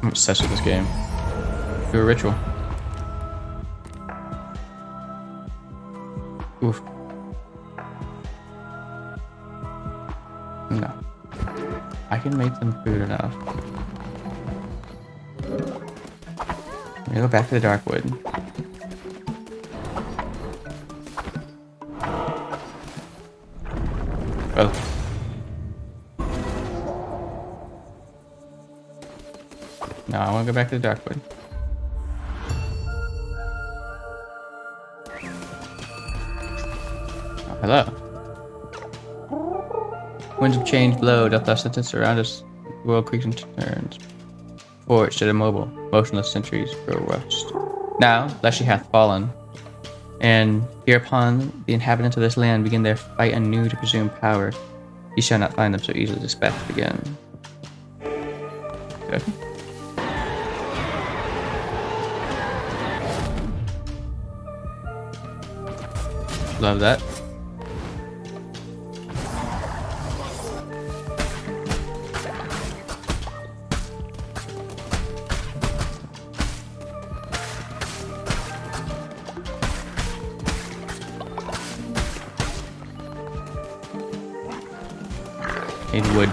I'm obsessed with this game. Do a ritual. Oof. No. I can make them food enough. Let me go back to the dark wood. Oh. No, I want to go back to the dark wood. Oh, hello. Winds of change blow, doth thus sentence around us. The world creaks and turns. Before it stood immobile, motionless centuries grow rust. Now, Leshy hath fallen, and hereupon the inhabitants of this land begin their fight anew to presume power. Ye shall not find them so easily dispatched again. Good. Love that. Need wood.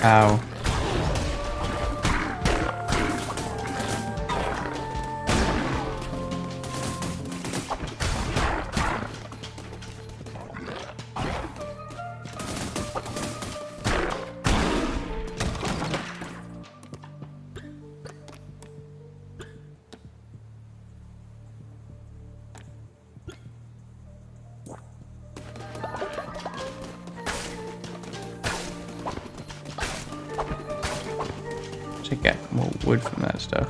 Ow. Should get more wood from that stuff.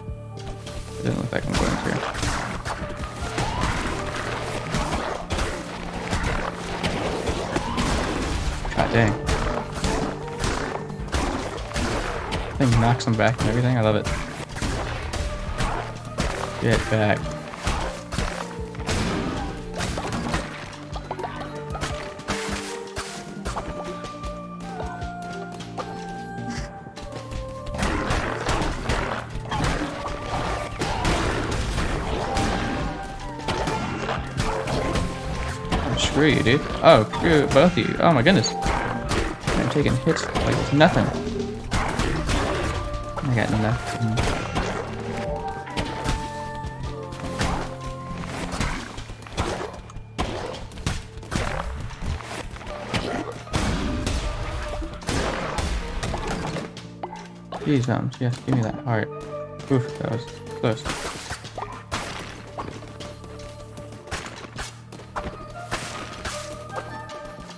It doesn't look like I'm going to. God dang. Thing knocks them back and everything. I love it. Get back. Screw you, dude. Oh, screw both of you. Oh my goodness. I'm taking hits like it's nothing. I got nothing. Jeez, yes, give me that heart. Oof, that was close.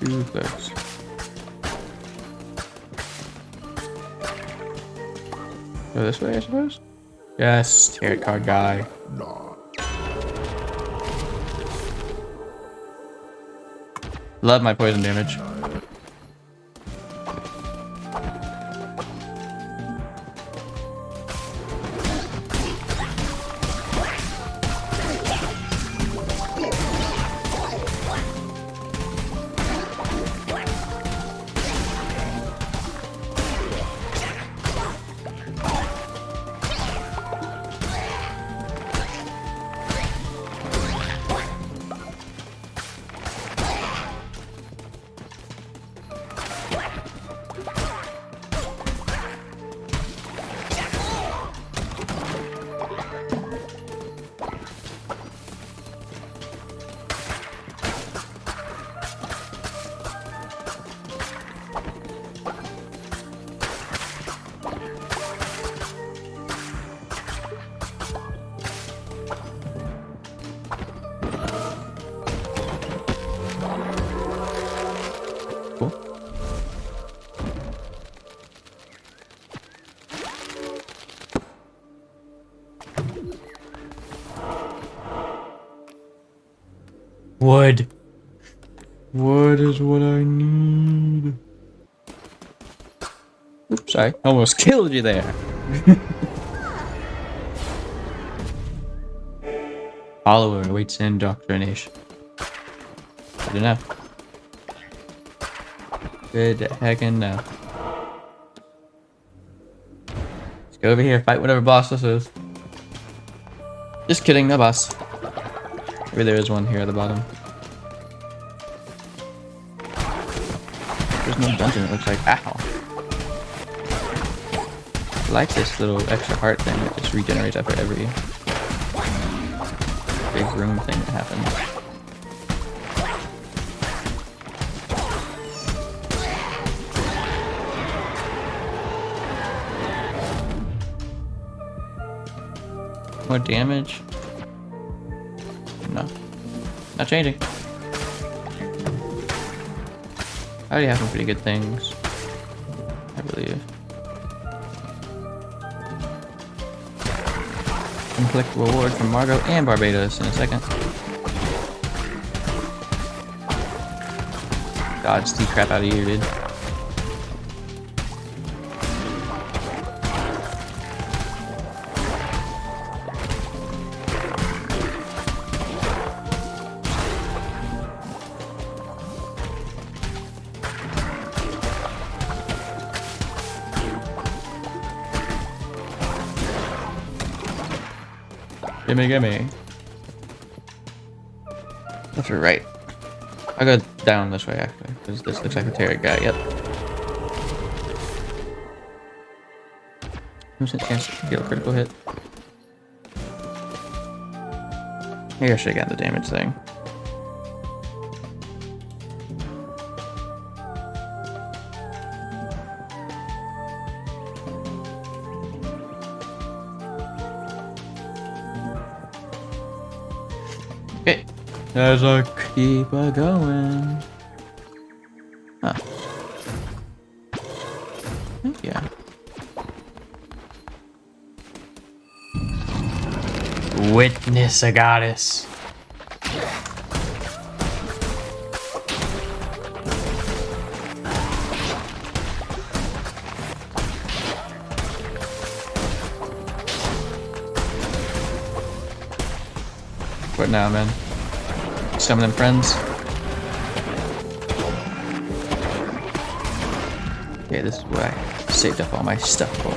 Too close. Go this way, I suppose? Yes, tarot card guy. Love my poison damage. cool. Wood. Wood is what I need. Oops, sorry. Almost killed you there. Follower awaits indoctrination. Good enough. Good heckin' no. Let's go over here, fight whatever boss this is. Just kidding, no boss. Maybe there is one here at the bottom. There's no dungeon, it looks like. Ow. I like this little extra heart thing that just regenerates after every big room thing that happens. More damage? No. Not changing. I already have some pretty good things, I believe. Collect reward from Margot and Barbados in a second. Dodge the crap out of you, dude. Gimme, gimme. Left or right? I'll go down this way, actually, because this looks like a Terry guy. Yep. Who's it? Chance to deal a critical hit? Maybe I should have gotten the damage thing. Okay, as I keep going. Huh. Yeah. Witness a goddess. What now, man? Summon them friends. Okay, this is where I saved up all my stuff for.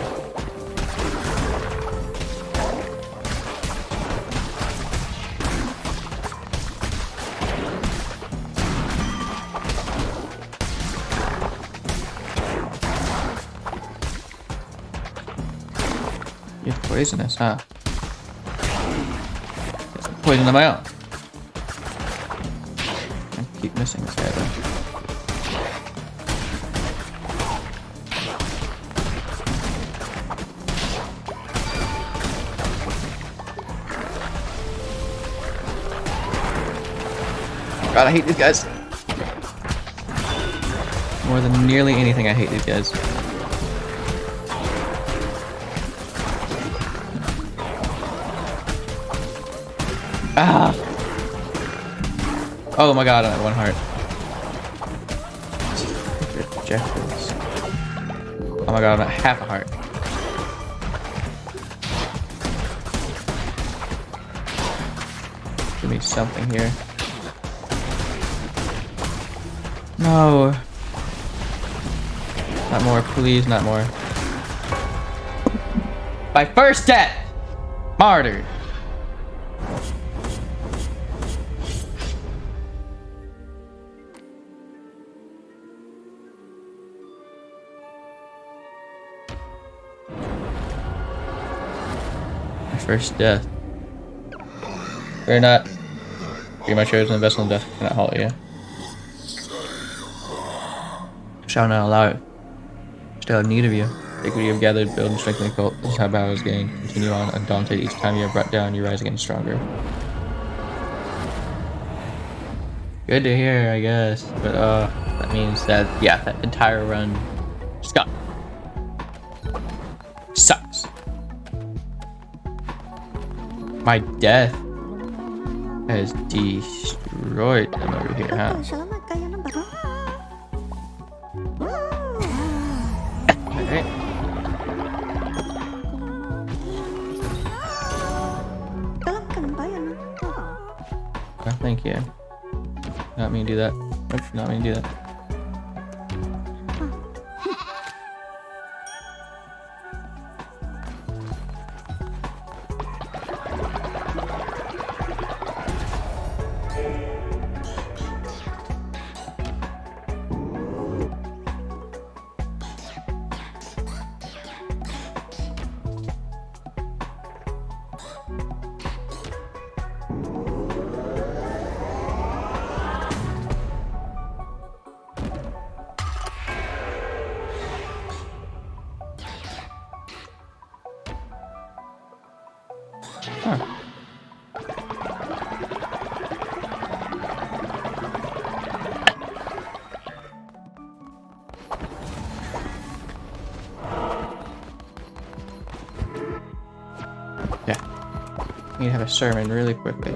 You're poisonous, huh? Poison of my own. I keep missing this guy though. God, I hate these guys. More than nearly anything, I hate these guys. Ah! Oh my god, I have one heart. Rejections. Oh my god, I'm at half a heart. Give me something here. No. Not more, please, not more. My first death! Martyred. First death. Fear not. Be my chosen vessel in death cannot halt you. Shall not allow it. Still have need of you. Take what you have gathered, build and strengthen the cult. This is how power is gained. Continue on undaunted. Each time you are brought down, you rise again stronger. Good to hear, I guess. But means that, yeah, that entire run sucks. Sucks. My death has destroyed them over here, huh? Alright. Oh, thank you. Not me to do that. Nope, not me to do that. Huh. Yeah. Need to have a sermon really quickly.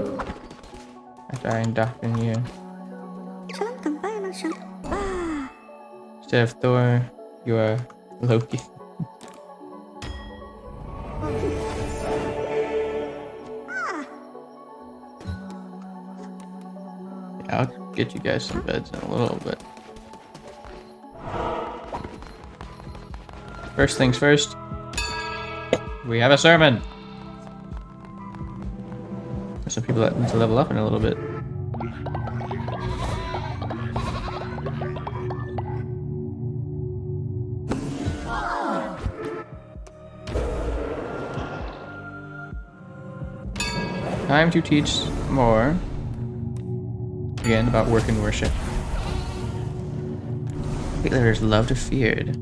After I indoctrinate you. Instead of Thor, you are Loki. Yeah, I'll get you guys some beds in a little bit. First things first, we have a sermon. There's some people that need to level up in a little bit. Time to teach more, again, about work and worship. Hitler is loved or feared.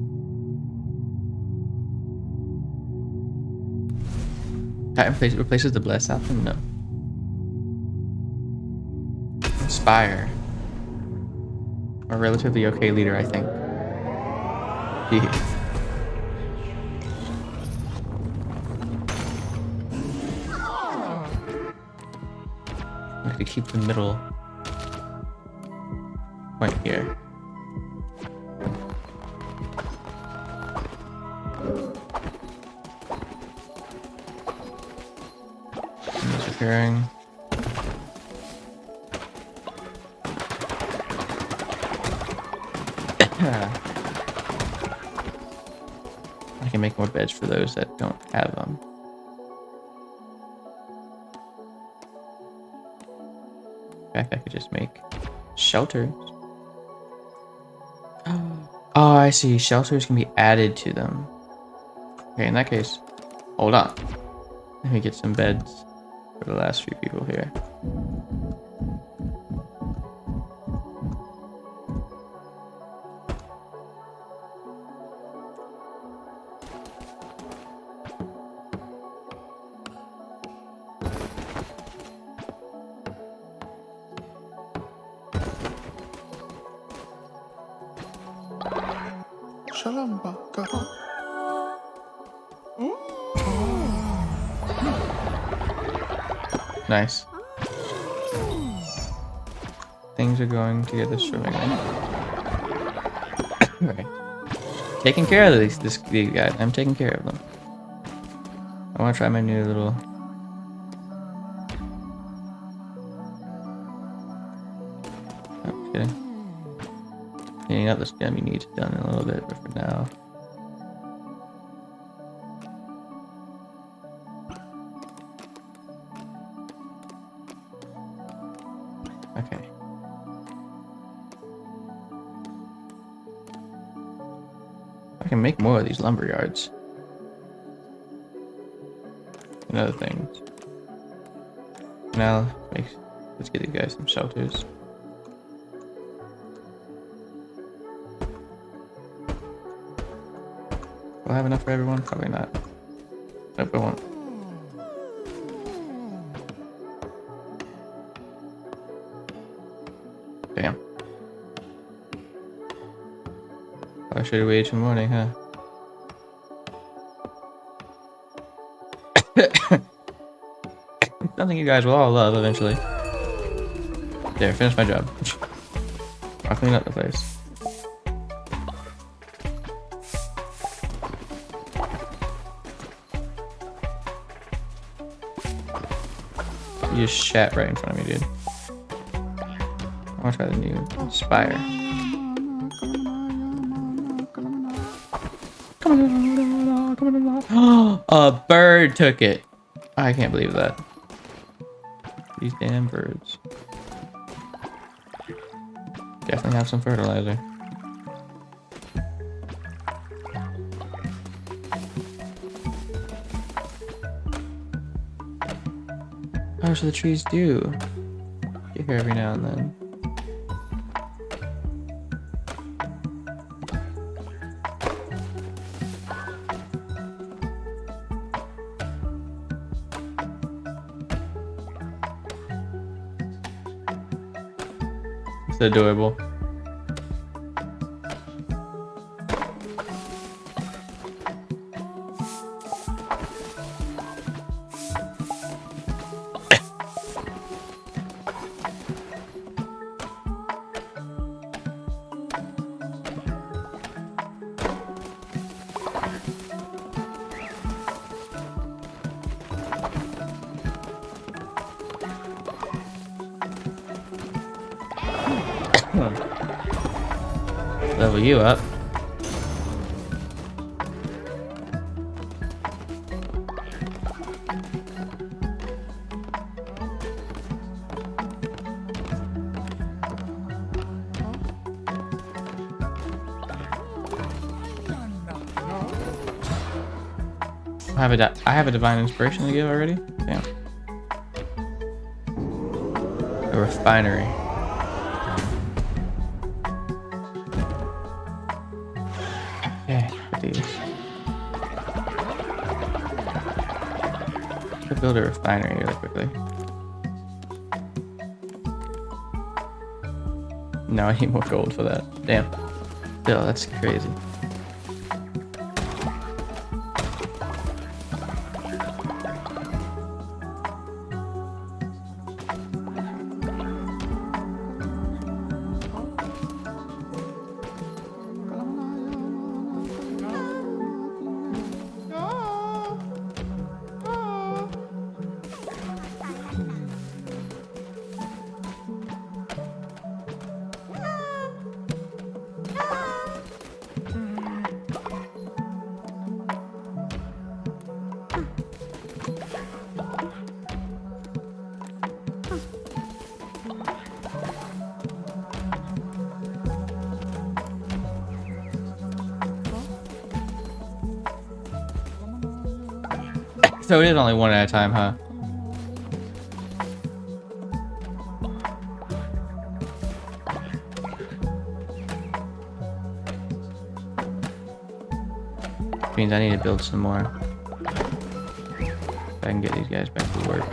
Time replaces the bless option? No. Inspire. A relatively okay leader, I think. Jeez. I'm gonna keep the middle point here. Repairing. I can make more beds for those that don't have them. In fact, I could just make shelters. Oh, I see. Shelters can be added to them. Okay, in that case, hold on. Let me get some beds for the last few people here. Nice. Things are going together swimmingly. Right. Taking care of these guys. I'm taking care of them. I want to try my new little. Oh, just kidding. Cleaning up this gem you need done in a little bit, but for now. Okay. I can make more of these lumber yards. And other things. Now, let's get you guys some shelters. Will I have enough for everyone? Probably not. Nope, I won't. Damn. I should have waited till morning, huh? Something you guys will all love eventually. There, finish my job. I'll clean up the place. You just shat right in front of me, dude. I want to try the new Spire. A bird took it. I can't believe that. These damn birds. Definitely have some fertilizer. Oh, so the trees do get here every now and then. It's adorable. Level you up. I have a divine inspiration to give already? Damn. A refinery. Okay, these. Could build a refinery really quickly. No, I need more gold for that. Damn. Still, that's crazy. So it is only one at a time, huh? Means I need to build some more. So I can get these guys back to work.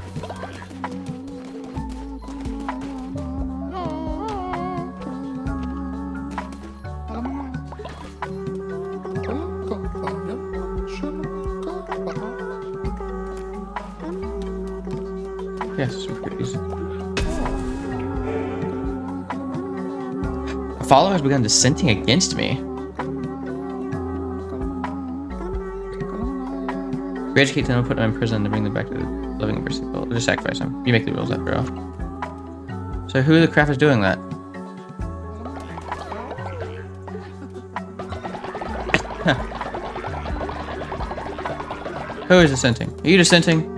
Yes, super easy. A follower has begun dissenting against me. Re-educate them and put them in prison to bring them back to the living and person. Or just sacrifice them. You make the rules after all. So who the crap is doing that? Huh. Who is dissenting? Are you dissenting?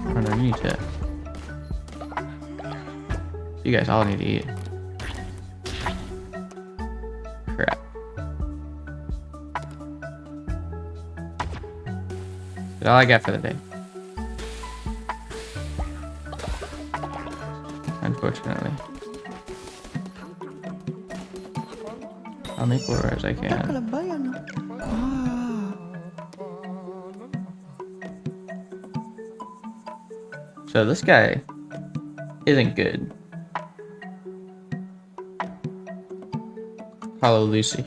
Oh no, you need to. You guys all need to eat. Crap. That's all I got for the day. Unfortunately. I'll make more as I can. So this guy isn't good. Hello, Lucy.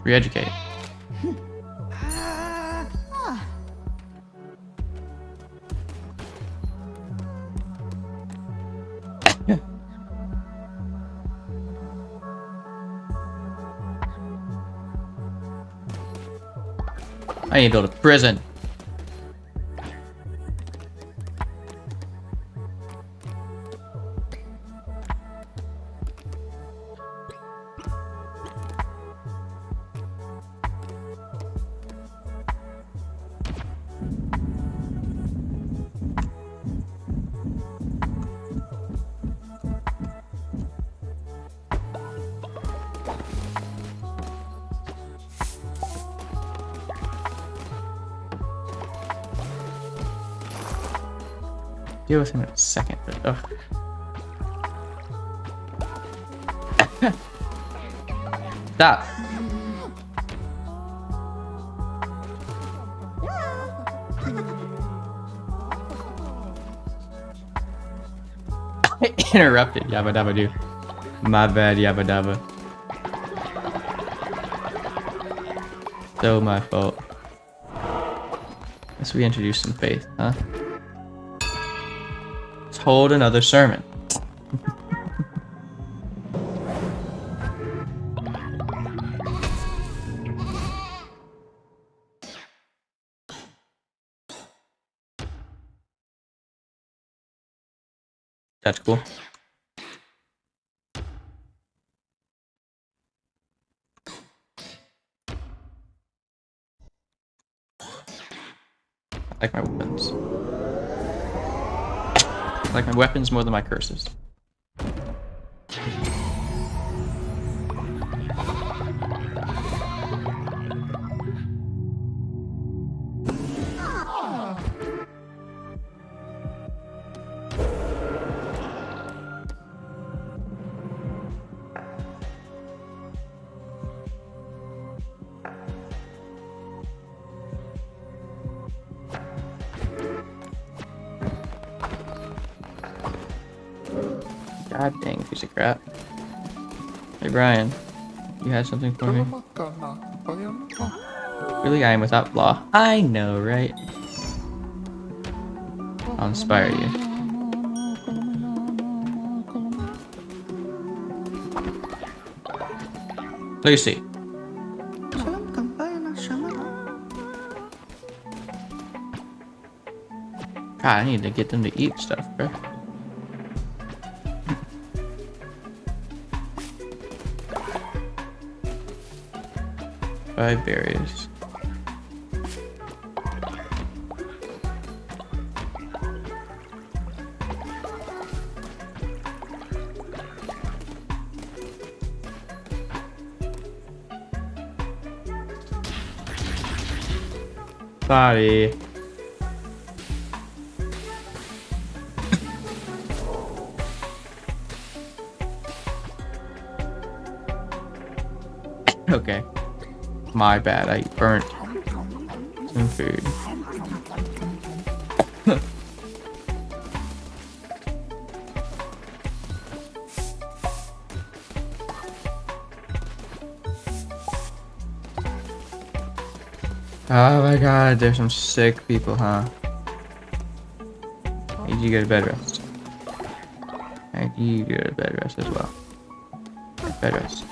Re-educate. I need to build a prison. Deal with him in a second, but ugh. Stop. I interrupted Yabba Dabba Doo. My bad, Yabba Dabba. So my fault. Let's reintroduce some faith, huh? Let's hold another sermon. That's cool. I like my weapons. I like my weapons more than my curses. God dang piece of crap. Hey Brian, you had something for me? Really, I am without flaw. I know, right? I'll inspire you. Lucy. God, I need to get them to eat stuff, bro. Five berries. Sorry. Okay. My bad, I burnt some food. Oh my god, there's some sick people, huh? I need you to go to bed rest. I need you to go to bed rest as well. Bed rest.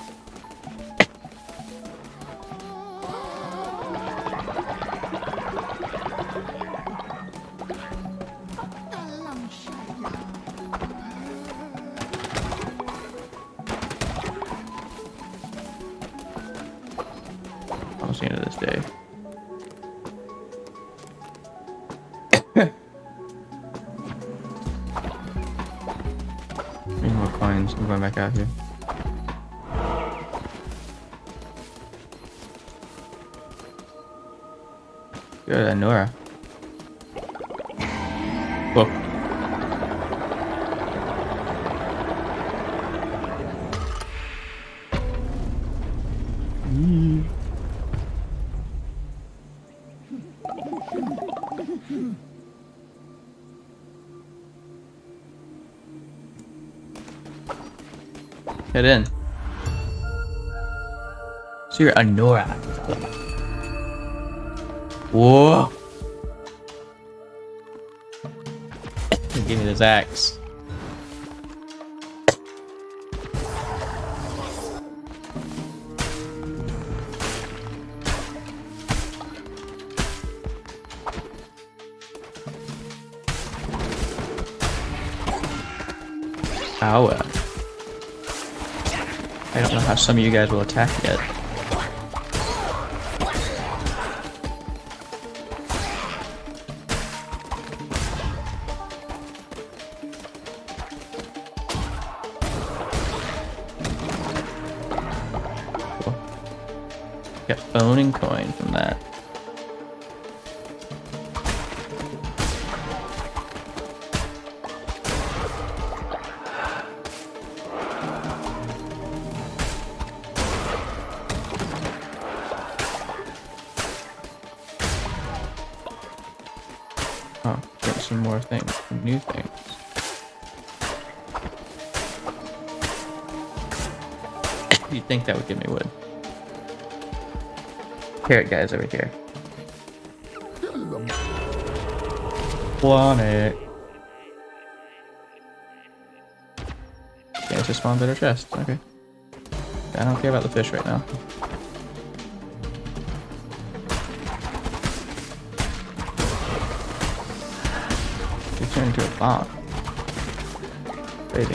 Almost the end of this day. Need more coins. I'm going back out here. Good, Nora. Whoa. Get in. So you're a Nora. Whoa. Give me this axe. Ow. I don't know how some of you guys will attack yet. Cool. Get bone and coin from that. Oh, get some more things, some new things. You'd think that would give me wood. Carrot guys over here. Want it. Okay, just spawn better chest. Okay. I don't care about the fish right now. You turned into a bomb. Crazy.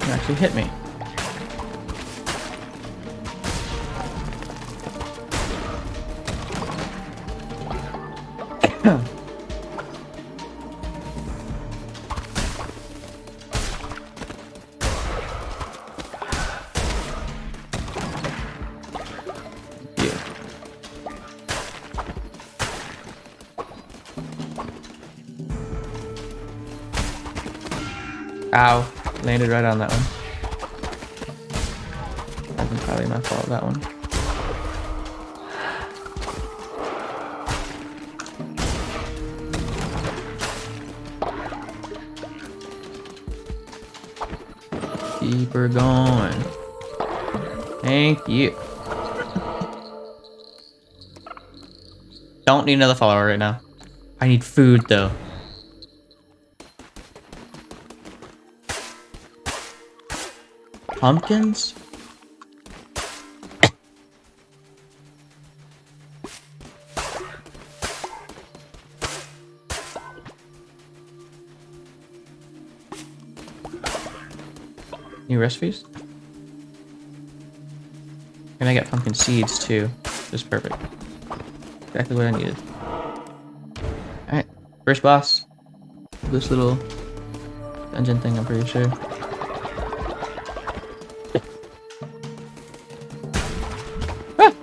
You actually hit me. Ow. Landed right on that one. That's entirely my fault, that one. Keep her going. Thank you. Don't need another follower right now. I need food though. Pumpkins? New recipes? And I got pumpkin seeds too. Just perfect. Exactly what I needed. Alright, first boss. This little dungeon thing, I'm pretty sure. Ah!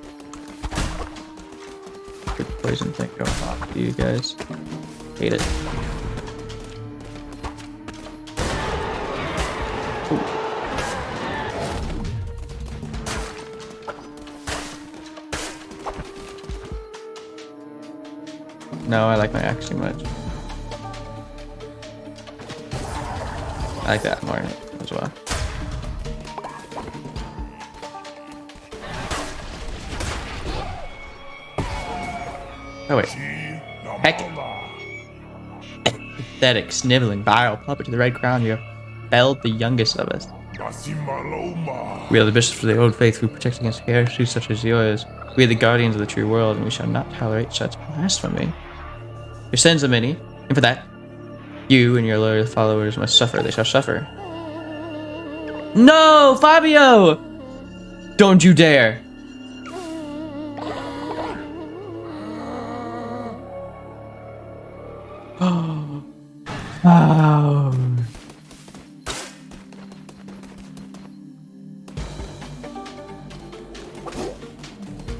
Good poison thing going off to you guys. Hate it. No, I like my axe too much. I like that more as well. Oh wait. Heck. Pathetic, sniveling, vile puppet to the red crown, you have felled the youngest of us. We are the bishops for the old faith who protect against heresies such as yours. We are the guardians of the true world, and we shall not tolerate such blasphemy. Your sins are many, and for that, you and your loyal followers must suffer. They shall suffer. No, Fabio! Don't you dare! Oh.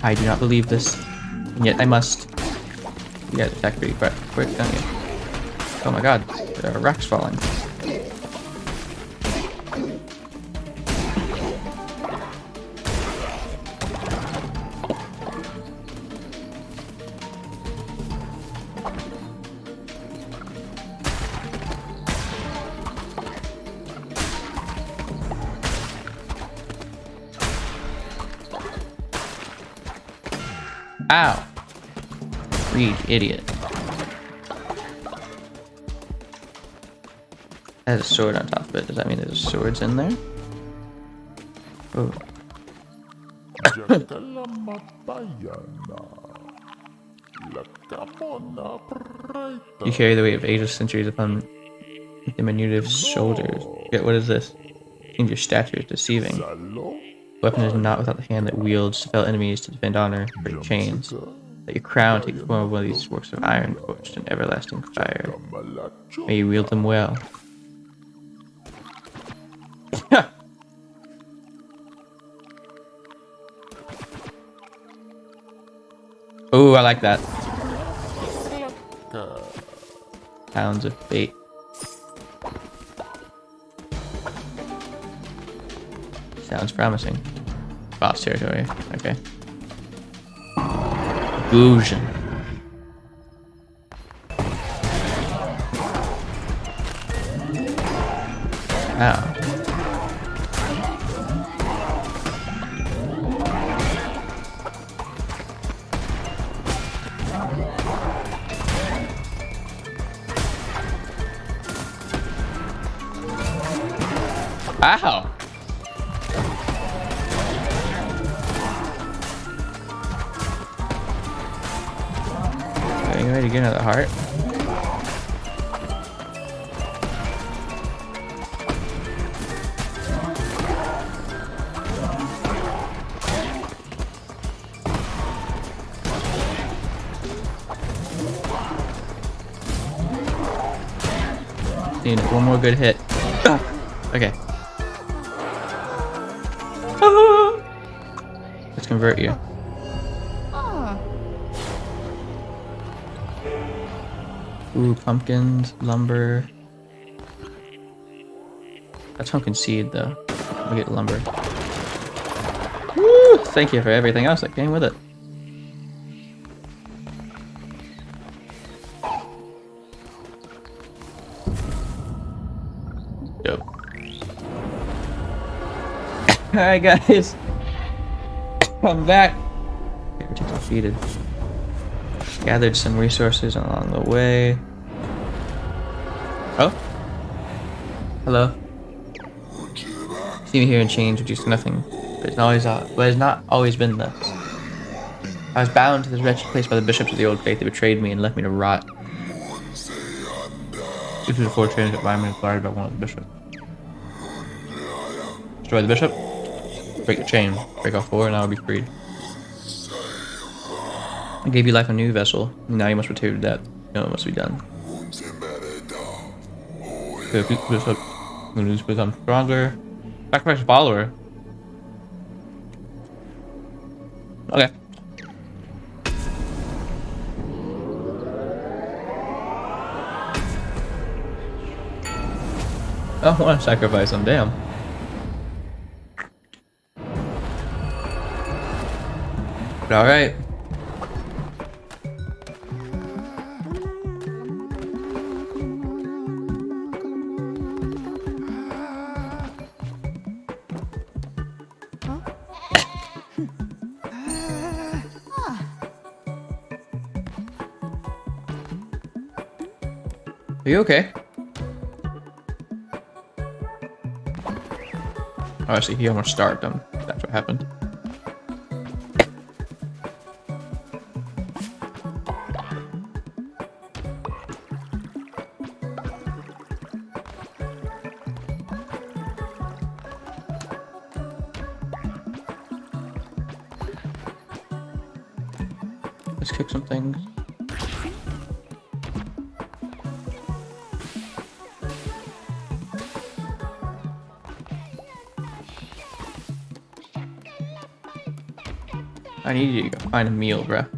I do not believe this, and yet I must. You guys attack pretty quick, don't you? Oh my god, there are rocks falling. Ow! Reed, idiot. It has a sword on top of it. Does that mean there's swords in there? Oh. You carry the weight of ages, centuries upon diminutive shoulders. Yet what is this? Seems your stature is deceiving. Weapon is not without the hand that wields to fell enemies to defend honor, break chains. Let your crown take the form of one of these works of iron forged in everlasting fire. May you wield them well. Oh, I like that. Pounds of bait. Sounds promising. Boss territory. Okay. Fusion. Ow. Ow. Are you ready to get another heart? Need one more good hit. Okay. Let's convert you. Ooh, pumpkins, lumber. That's pumpkin seed though. We'll get lumber. Woo! Thank you for everything else that came with it. Dope. Alright guys. I'm back. Defeated. Gathered some resources along the way. Oh. Hello. See me here and change, reduced to nothing. But it's not always been this. I was bound to this wretched place by the bishops of the old faith that betrayed me and left me to rot. This was a fortune that by me acquired by one of the bishops. Destroy the bishop. Break the chain. Break off 4 and I will be freed. I gave you life a new vessel. Now you must return to death. No, it must be done. Become stronger. Sacrifice a follower. Okay. I don't want to sacrifice them, damn. But alright. Are you okay? Oh, I see. He almost starved him. That's what happened. Let's cook some things. I need you to go find a meal, bruh.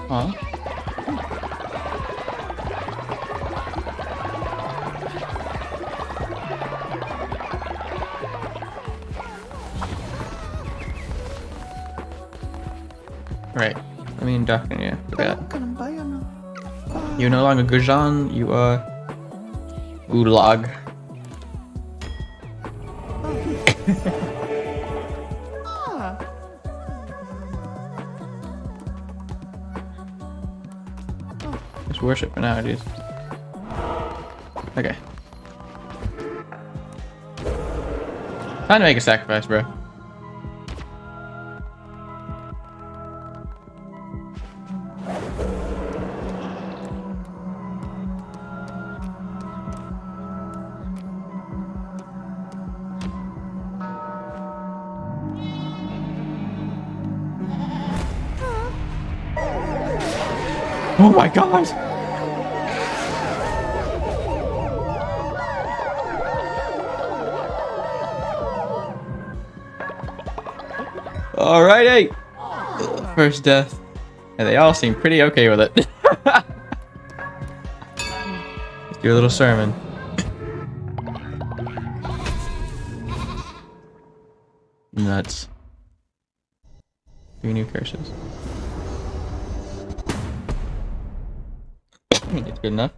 Huh? I mean, Doctor, yeah, forgot. You're no longer Gujan, you are Gulag. Just worship for now, dude. Okay. Time to make a sacrifice, bro. Oh my god! Alrighty! First death. And they all seem pretty okay with it. Let's do a little sermon. Nuts. 3 new curses. It's good enough.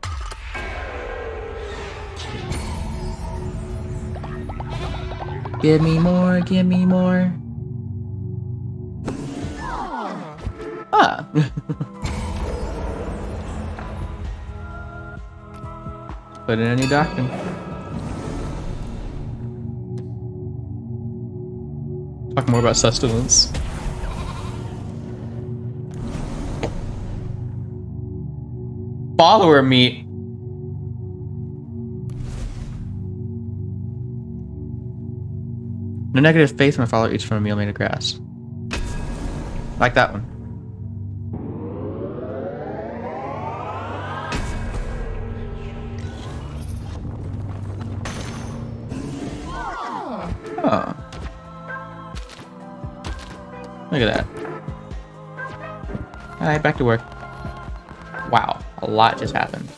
Give me more, give me more. Ah. Put in a new doctrine. Talk more about sustenance. Follower meat. No negative faith when a follower eats from a meal made of grass. Like that one. Oh. Look at that. Alright, back to work. Wow, a lot just happened.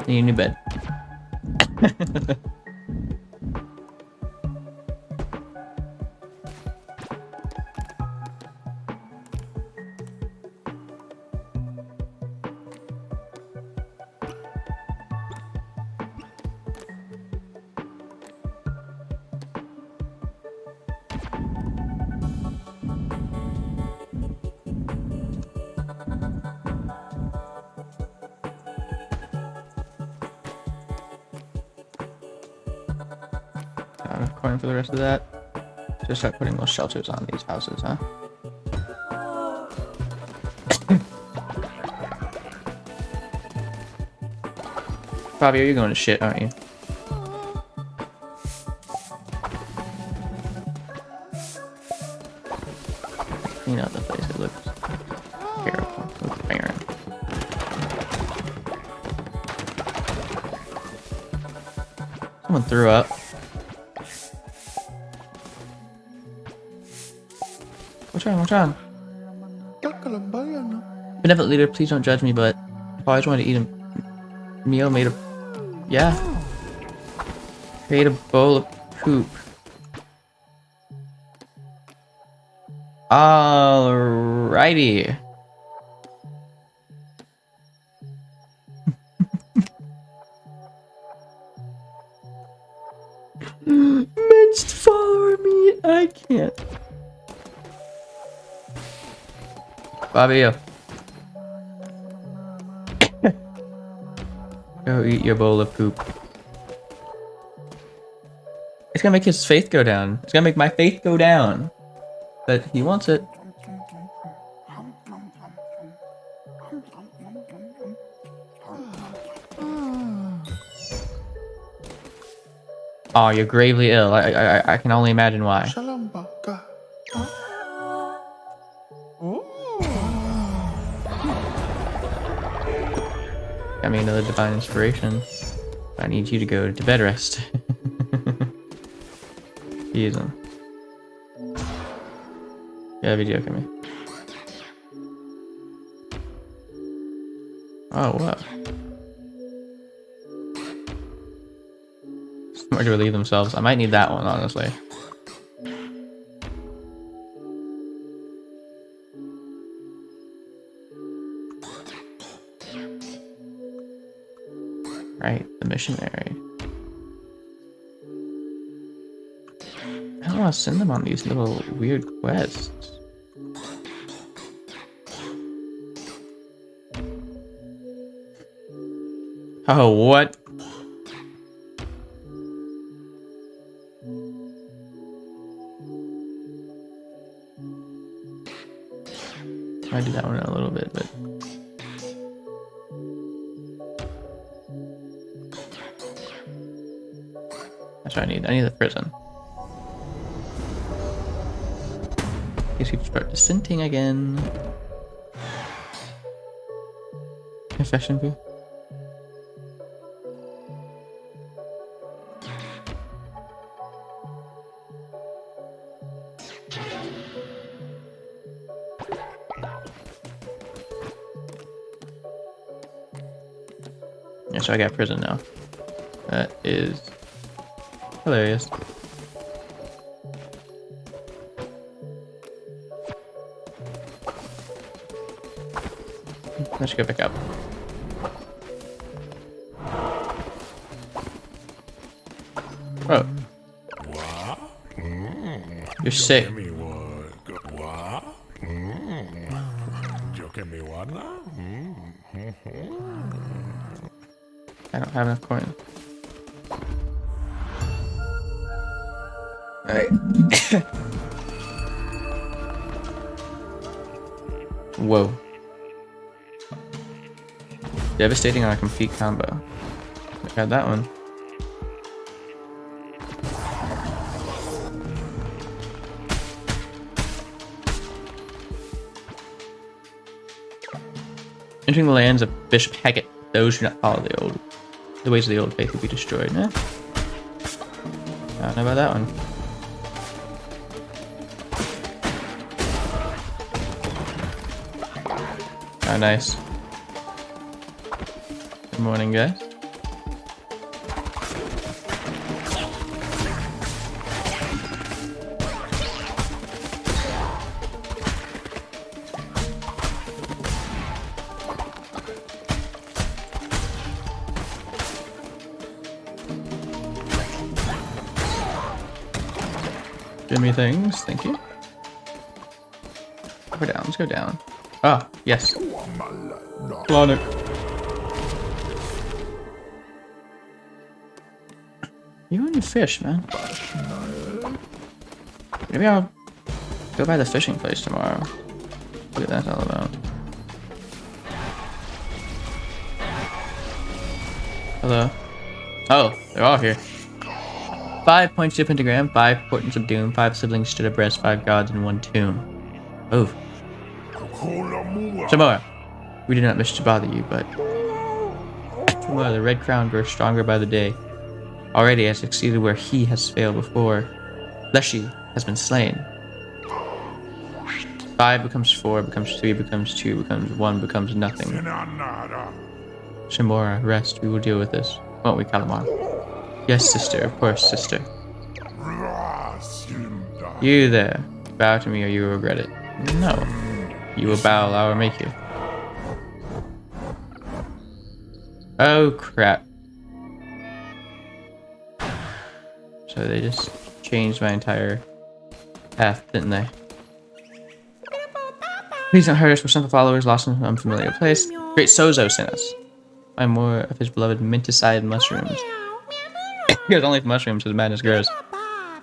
Need a new bed. Coin for the rest of that. Just start putting those shelters on these houses, huh? Fabio, you're going to shit, aren't you? Clean out the place, it looks terrible. It looks barren. Someone threw up. What's wrong? Benevolent leader, please don't judge me, but I've always wanted to eat a meal made of... Yeah. Create a bowl of poop. Alrighty. Minced follower meat, I can't. Fabio. Go eat your bowl of poop. It's gonna make his faith go down. It's gonna make my faith go down. But he wants it. Oh, you're gravely ill. I can only imagine why. Got me another divine inspiration. I need you to go to bed rest. Use him. You gotta be joking me. Oh, what? Smart to relieve themselves. I might need that one, honestly. Right, the missionary. I don't want to send them on these little weird quests. Oh, what? I do that one in a little bit, but that's what I need. I need the prison. In case you start dissenting again. Confession booth. Yeah, so I got prison now. That is hilarious. Let's go back up. Oh. You're sick. I don't have enough coins. Alright. Whoa. Devastating on a complete combo. I got that one. Entering the lands of Bishop Hackett, those who do not follow the ways of the old faith will be destroyed. Eh? I don't know about that one. Oh, nice. Good morning, guys. Give me things, thank you. Go down, let's go down. Ah, yes. Clonic. You and your fish, man. Maybe I'll go by the fishing place tomorrow. See what that's all about. Hello. Oh, they're all here. 5 points to pentagram, 5 portents of doom, 5 siblings stood abreast, 5 gods in 1 tomb. Oh. Samora, we did not wish to bother you, but Samora, the red crown grows stronger by the day. Already has succeeded where he has failed before. Leshy has been slain. 5 becomes 4, becomes 3, becomes 2, becomes 1, becomes nothing. Shimura, rest. We will deal with this. Won't we, Kalamar? Yes, sister. Of course, sister. You there. Bow to me or you will regret it. No. You will bow, I will make you. Oh, crap. So they just changed my entire path, didn't they? Please don't hurt us. We're simple followers lost in an unfamiliar place. Great Sozo sent us. Find more of his beloved minticide mushrooms. He has only mushrooms, his madness grows.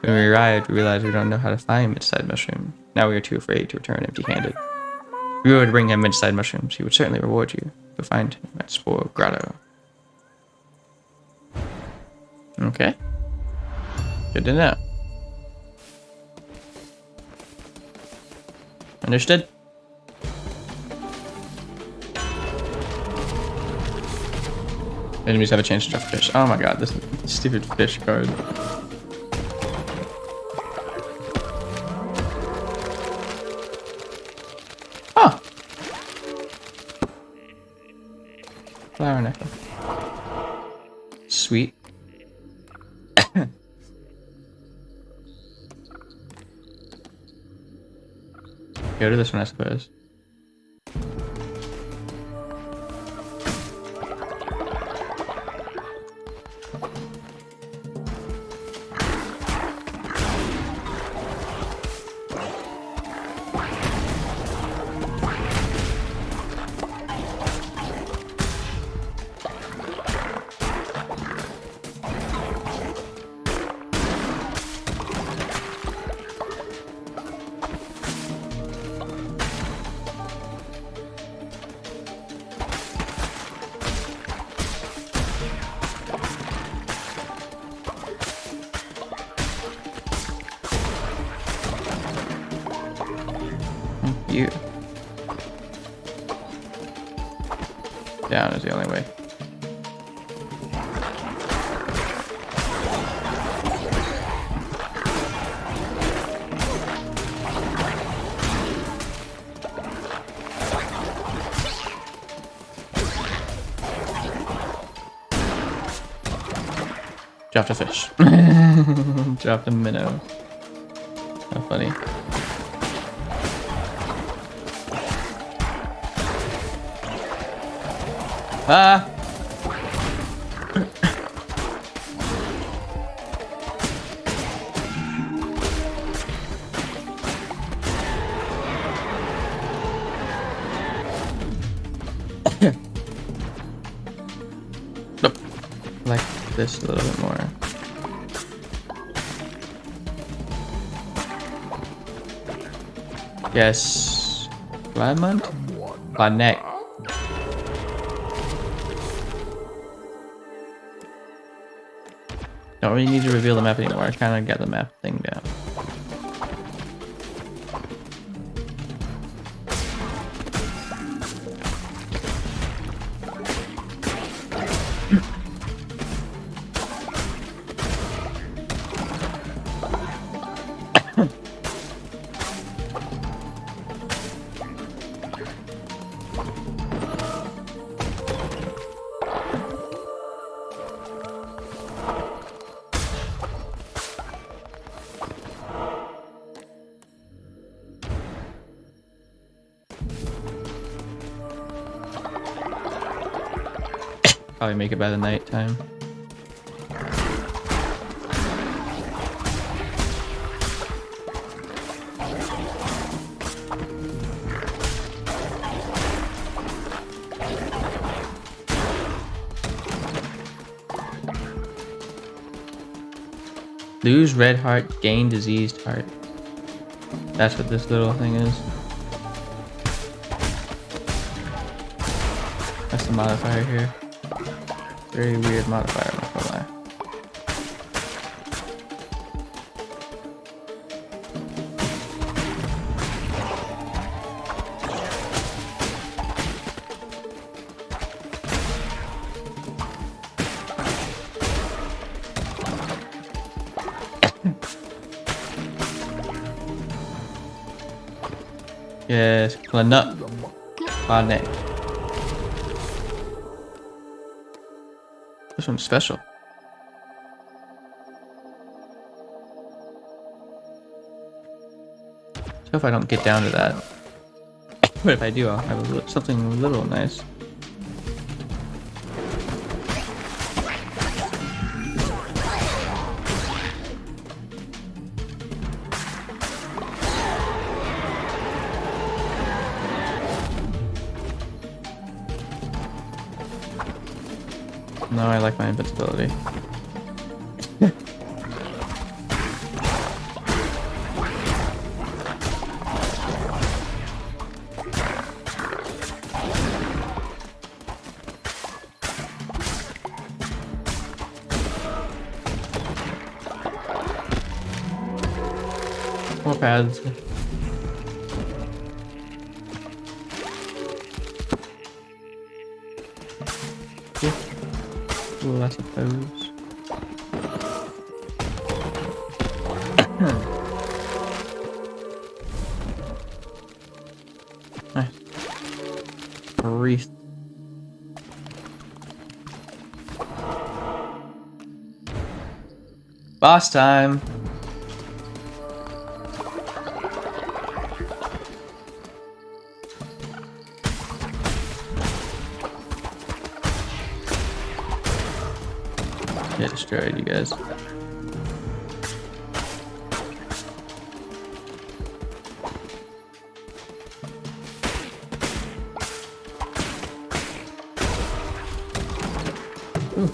When we arrived, we realized we don't know how to find minticide mushroom. Now we are too afraid to return empty-handed. If we were to bring him minticide mushrooms, he would certainly reward you. You'll find him at Spore Grotto. Okay. Good to know. Understood? Enemies have a chance to drop fish. Oh my god, this stupid fish card. Oh! Flower necklace. Sweet. Go to this one, I suppose. you. Down is the only way. Dropped a fish. Dropped a minnow. How funny. Ah! Nope. Like this a little bit more. Yes. Diamond? Connect. Don't really need to reveal the map anymore. I kind of got the map thing down. Probably make it by the night time. Lose red heart, gain diseased heart. That's what this little thing is. That's the modifier here. Very weird modifier, I'm not gonna lie. Yes, Clanut. Connect. This one's special. So if I don't get down to that. But if I do, I'll have something a little nice. No, I like my invincibility. More pads. Well, I suppose. Nice. Wreath. Boss time. Get destroyed, you guys. Ooh.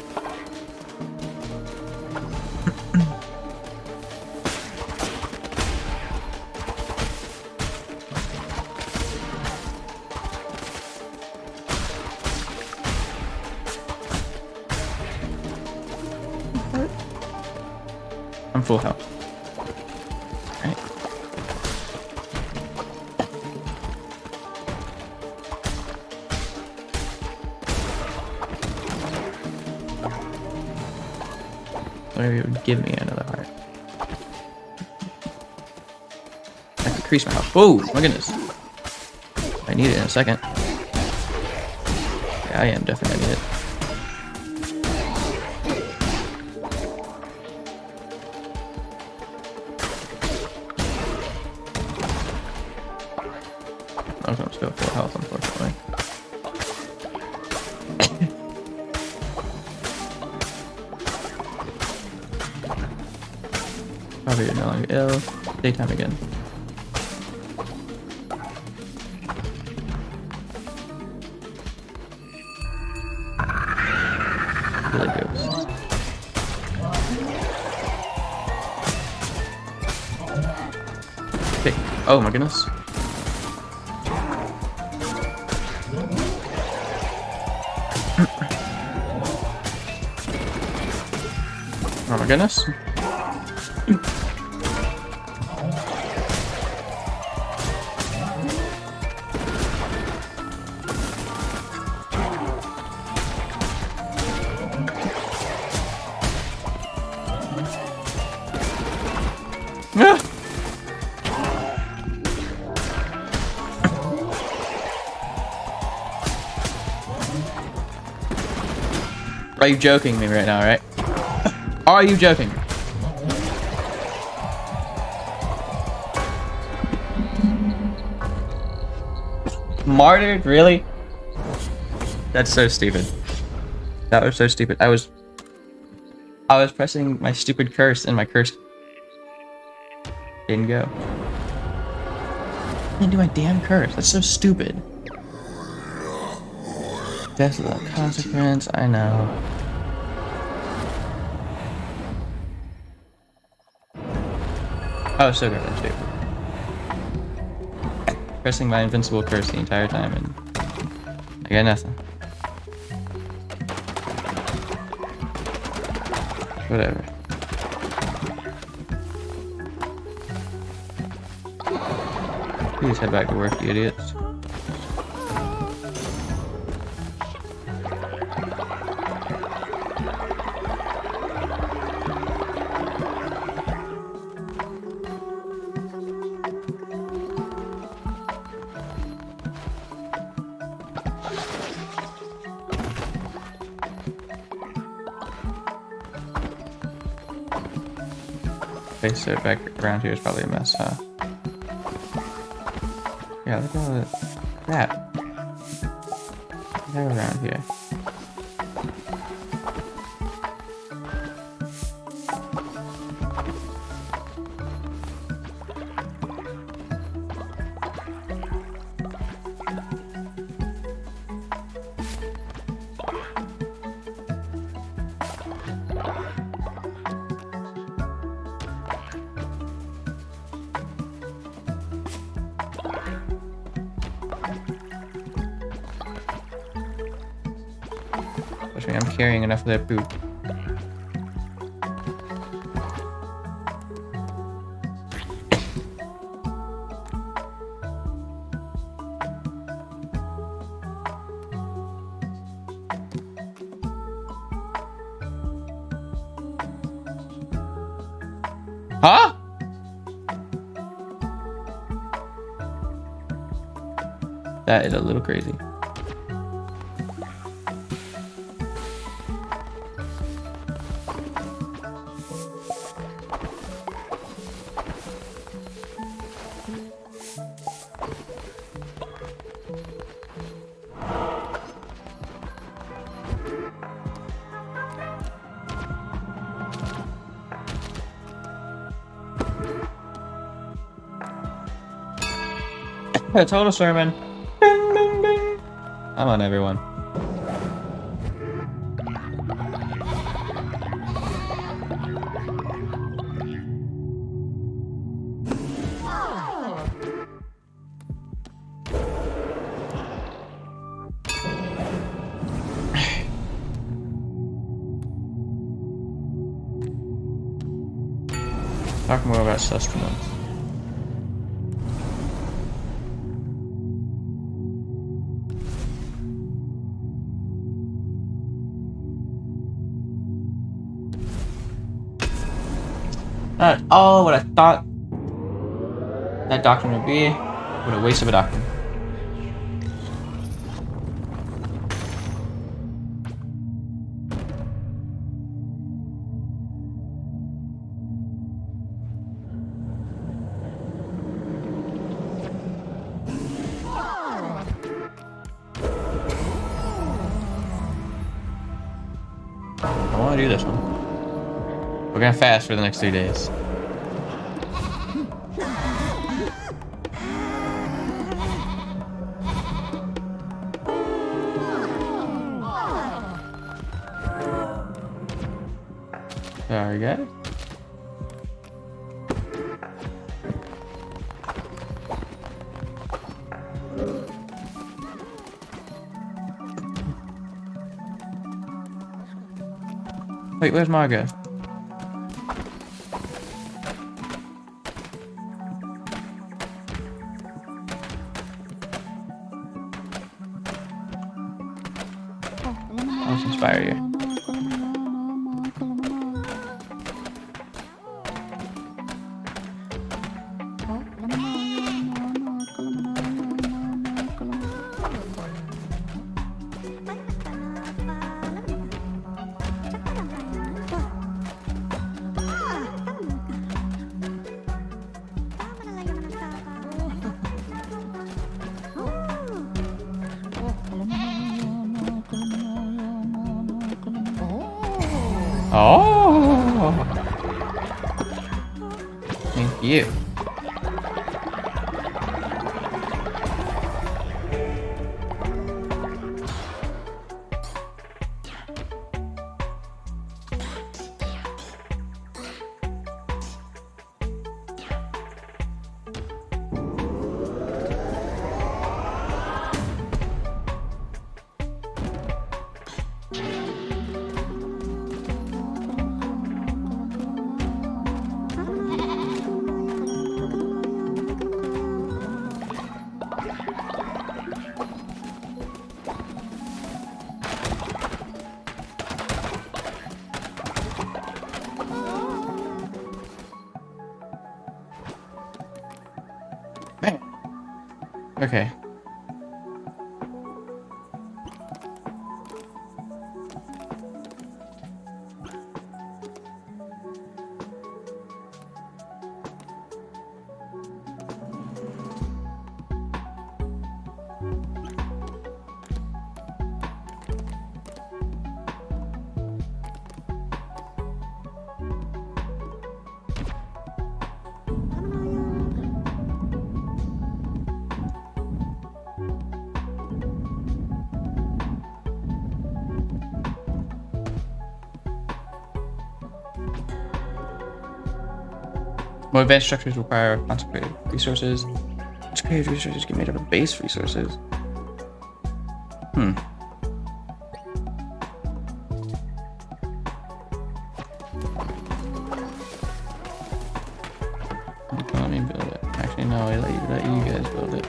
I'm full health. Alright. whenever you would give me another heart. I could increase my health. Oh my goodness. I need it in a second. Yeah, I am definitely gonna need it. I'm just go full health, unfortunately. Probably you're no longer ill. Daytime again. Really ghosts. Okay. Oh my goodness. Oh my goodness. Ah! Are you joking me right now, right? Are you joking? Martyred? Really? That's so stupid. That was so stupid. I was pressing my stupid curse and my curse didn't go. I didn't do my damn curse. That's so stupid. Death without consequence. I know. Oh, so good, stupid. Pressing my invincible curse the entire time and I got nothing. Whatever. Please head back to work, you idiots. Okay, so back around here is probably a mess, huh? Yeah, look at all that crap. Go around here. Which means I'm carrying enough of that poop. Huh? That is a little crazy. A total sermon. Ding, ding, ding. I'm on everyone. Talk more about sustenance. Not all what I thought that doctrine would be. What a waste of a doctrine. I want to do this one. We're gonna fast for the next 3 days. Sorry, guys. Wait, where's Margot? I'll inspire you. Oh, thank you. Okay. More advanced structures require consecrated resources. Consecrated resources get made up of base resources. Let me build it. Actually, no, I let you guys build it.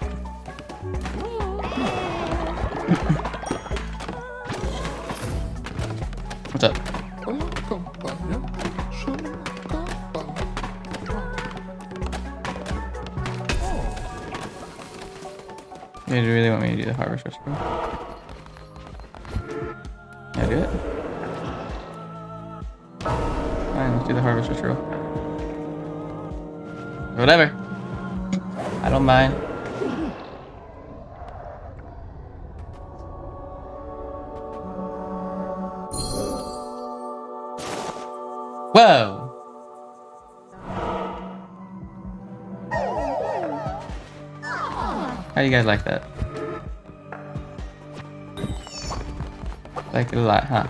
What's up? Do you really want me to do the harvest recipe? Yeah, do it. Fine, let's do the harvest ritual. Whatever. I don't mind. Whoa! How do you guys like that? Like it a lot, huh?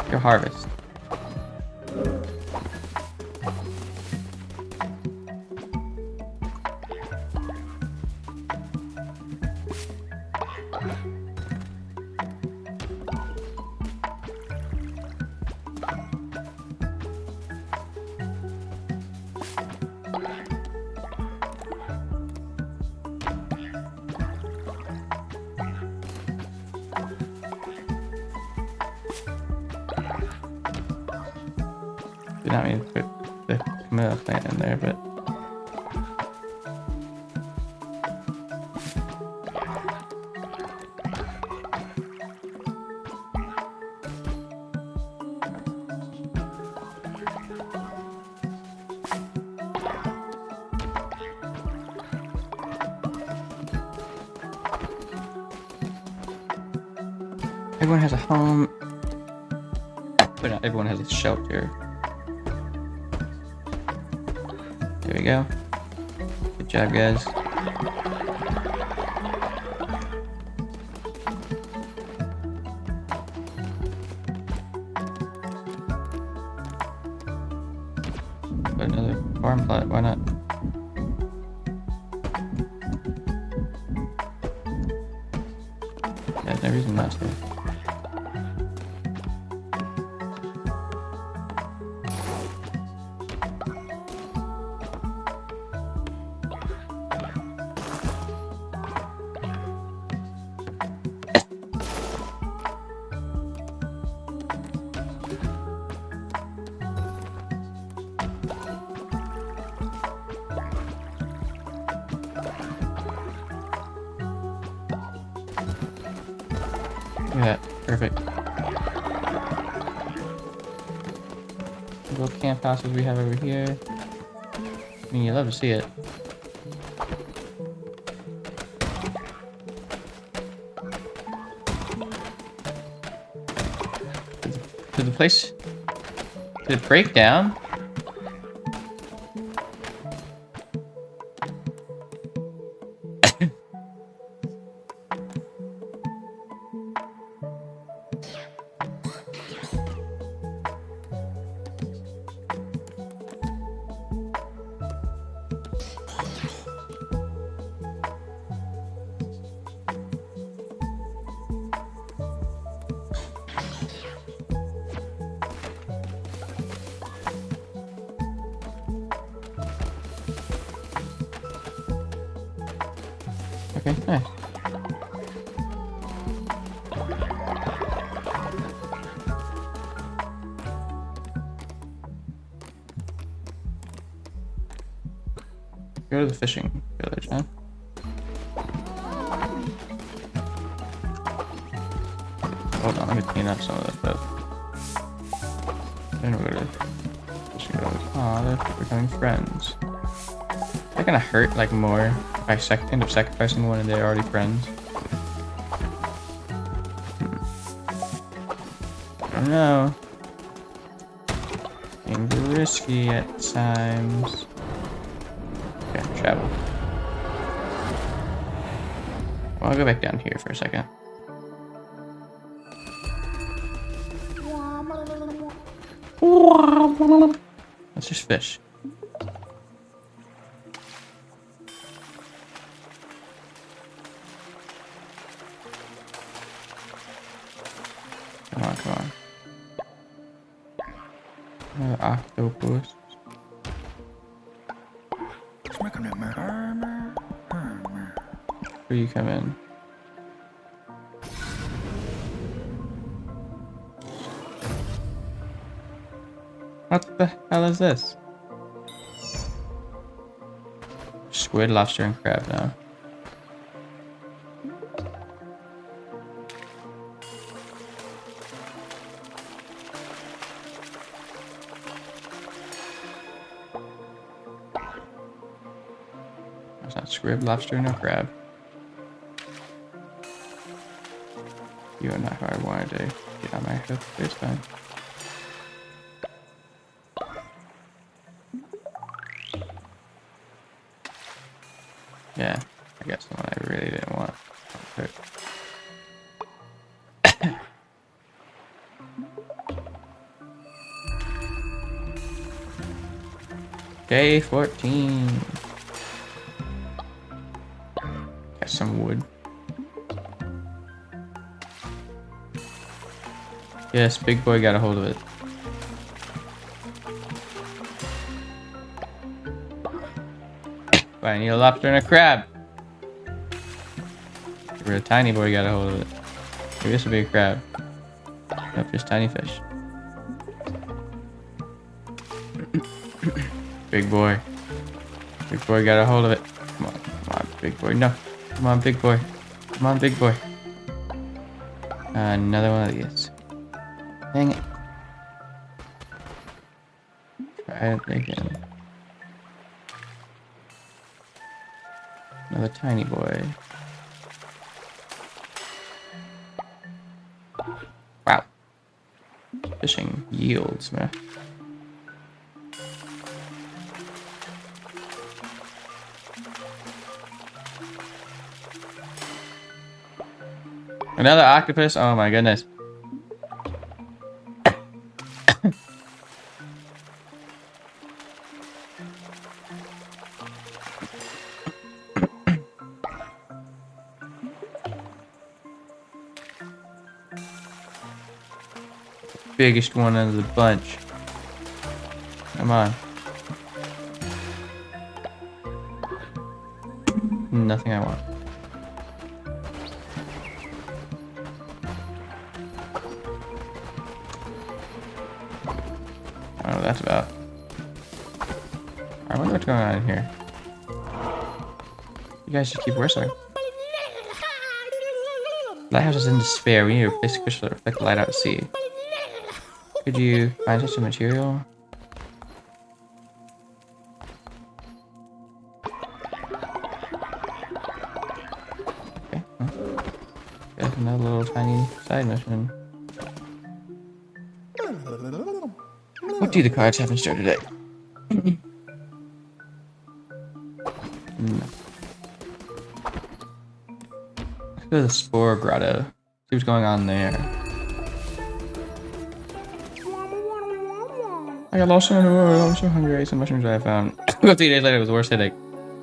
Your harvest. Do not mean to quit. the camellia plant in there, but everyone has a home, but not everyone has a shelter. There we go. Good job, guys. Put another farm plot, why not? There's no reason not to. Look at that. Perfect. The little camp houses we have over here. I mean, you love to see it. Did the place... Did it break down? Okay, nice. Go to the fishing village, huh? Hold on, let me clean up some of this stuff. Then we'll go to the fishing village. Aw, they're becoming friends. They're gonna hurt like more if I end up sacrificing one and they're already friends. I don't know. Being risky at times. Okay, travel. Well, I'll go back down here for a second. Let's just fish. Come on, come on. Another octopus. Where you come in? What the hell is this? Squid, lobster, and crab now. That's not squid, lobster, no crab. You are not who I wanted to get on my hook this time. Yeah, I guess the one I really didn't want. Day 14. Got some wood. Yes, big boy got a hold of it. But I need a lobster and a crab. Where a tiny boy got a hold of it. Maybe this will be a crab. Nope, just tiny fish. Big boy. Big boy got a hold of it. Come on, big boy. No. Come on, big boy. Come on, big boy. Another one of these. Dang it. Try it again. Another tiny boy. Wow. Fishing yields, man. Another octopus? Oh my goodness. Biggest one of the bunch. Come on. Nothing I want. I don't know what that's about. I wonder what's going on in here. You guys should keep whistling. Lighthouse is in despair. We need to replace the crystal to reflect the light out at sea. Could you find such a material? Okay. There's another little tiny side mission. What do the cards have in store today? No. Let's go to the Spore Grotto. See what's going on there. I got lost in the world. I'm so hungry. I ate some mushrooms I found. 3 days later, it was the worst headache.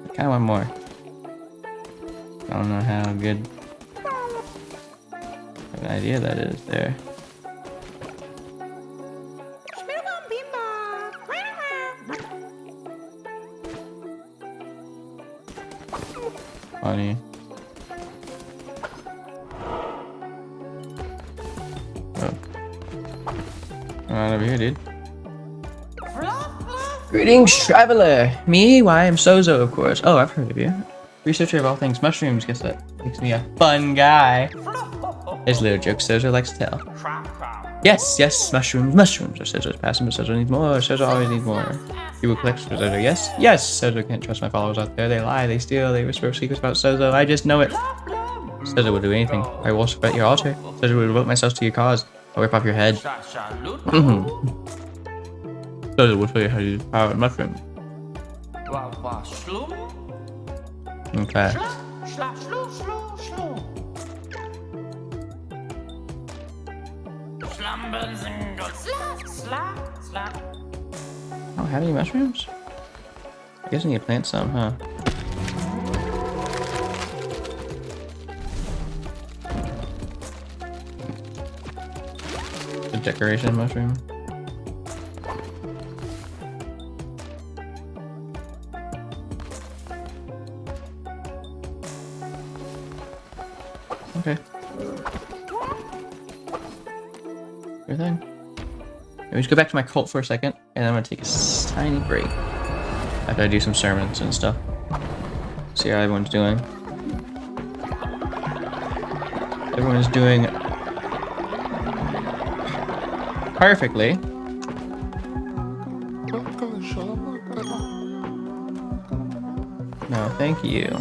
I kind of want more. I don't know how good of an idea that is there. Funny. Oh. Come on over here, dude. Greetings, traveler. Me? Why, I'm Sozo, of course. Oh, I've heard of you. Researcher of all things mushrooms. Guess that makes me a fun guy. There's a little joke Sozo likes to tell. Yes, yes, mushrooms, mushrooms. Sozo's passing, but Sozo needs more. Sozo always needs more. You will collect for Sozo. Yes, yes. Sozo can't trust my followers out there. They lie, they steal, they whisper secrets about Sozo. I just know it. Sozo will do anything. I will worship at your altar. Sozo will devote myself to your cause. I'll rip off your head. Sozo will show you how to use the power of mushrooms. Okay. I don't have any mushrooms? I guess I need to plant some, huh? The decoration mushroom. Okay. Good thing. Let me just go back to my cult for a second, and I'm gonna take a tiny break after I do some sermons and stuff. See how everyone's doing. Everyone is doing perfectly. No, thank you.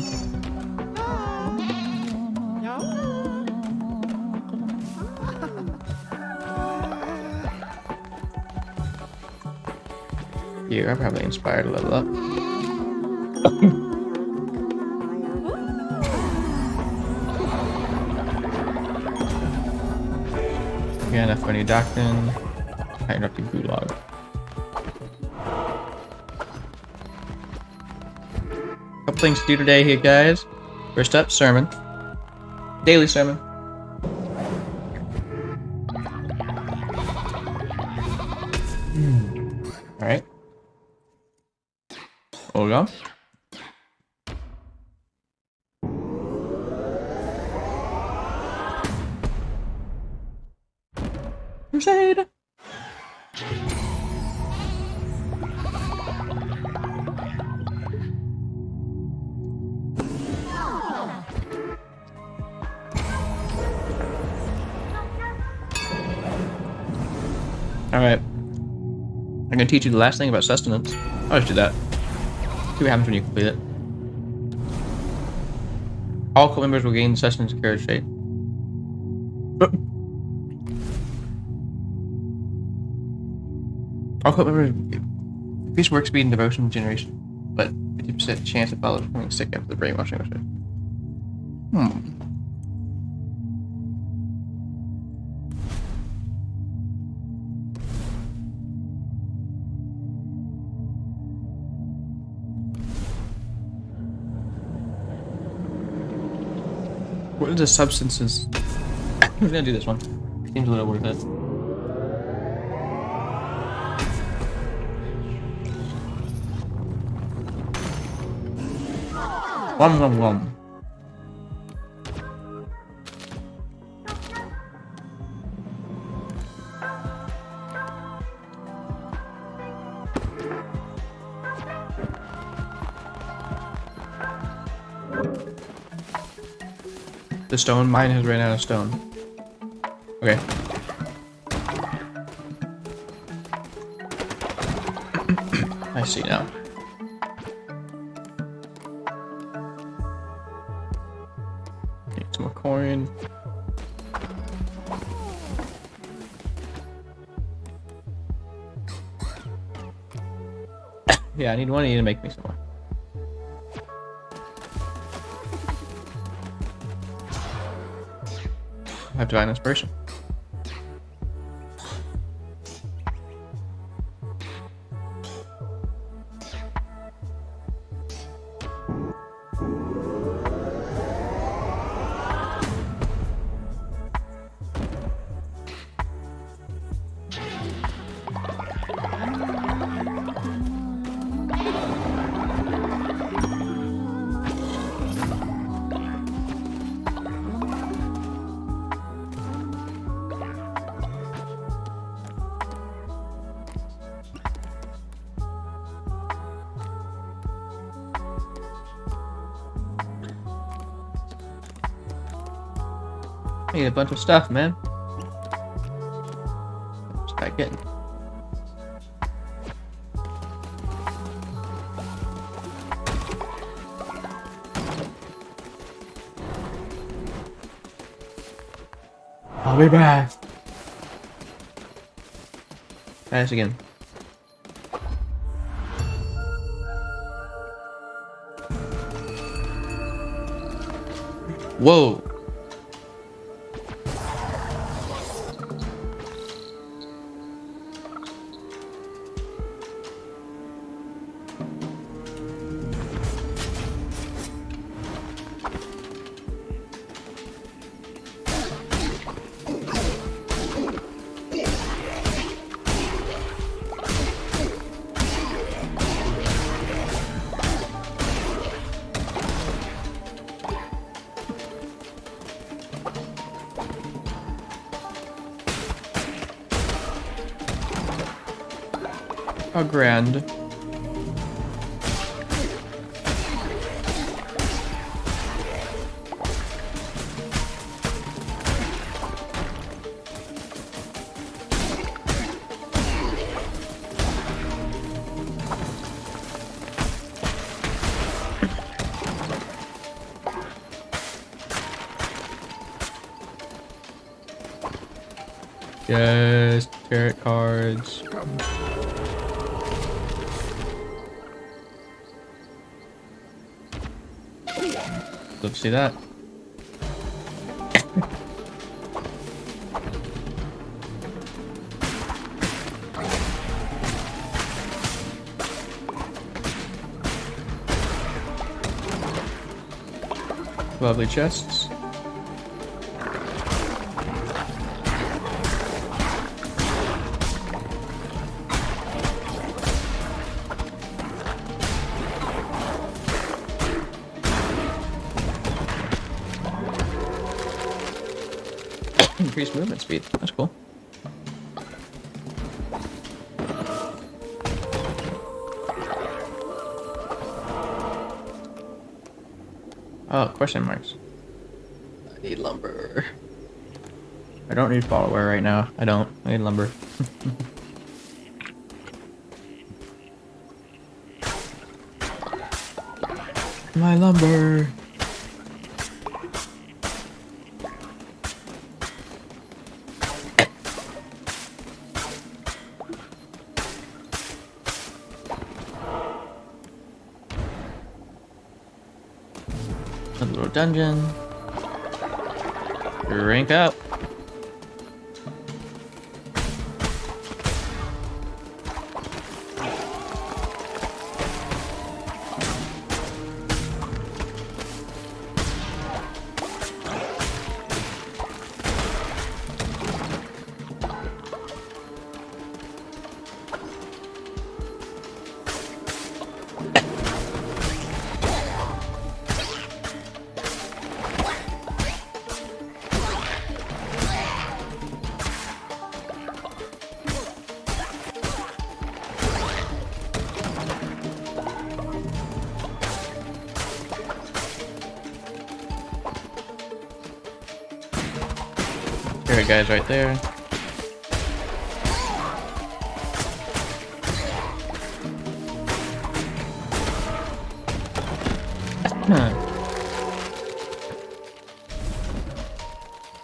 You are probably inspired to level up. Again, a funny doctrine. I interrupted gulag. Couple things to do today here, guys. First up, sermon. Daily sermon. Alright. Hold on. Crusade! Alright. I'm gonna teach you the last thing about sustenance. I'll just do that. See what happens when you complete it. All cult members will gain sustenance carriage state. All cult members increase work speed and devotion generation, but 50% chance of followers becoming sick after the brainwashing. What are the substances? I'm gonna do this one. Seems a little worth it. Wum. The stone mine has ran out of stone. Okay. I see now. Need some more coin. Yeah, I need one of you to make me some more. I have divine inspiration. I need a bunch of stuff, man. Start getting. I'll be back. Try this again. Whoa. How grand. Yes, tarot cards. Let's see that. Lovely chests. Increased movement speed. That's cool. Oh, question marks. I need lumber. I don't need follower right now. I don't. I need lumber. My lumber. A little dungeon. Rank up. There, guys, right there.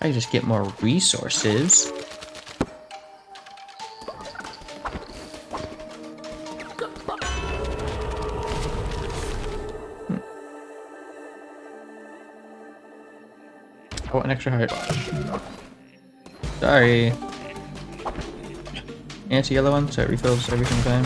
I just get more resources. Oh, an extra heart. Sorry. Anti-yellow one, so it refills every single time.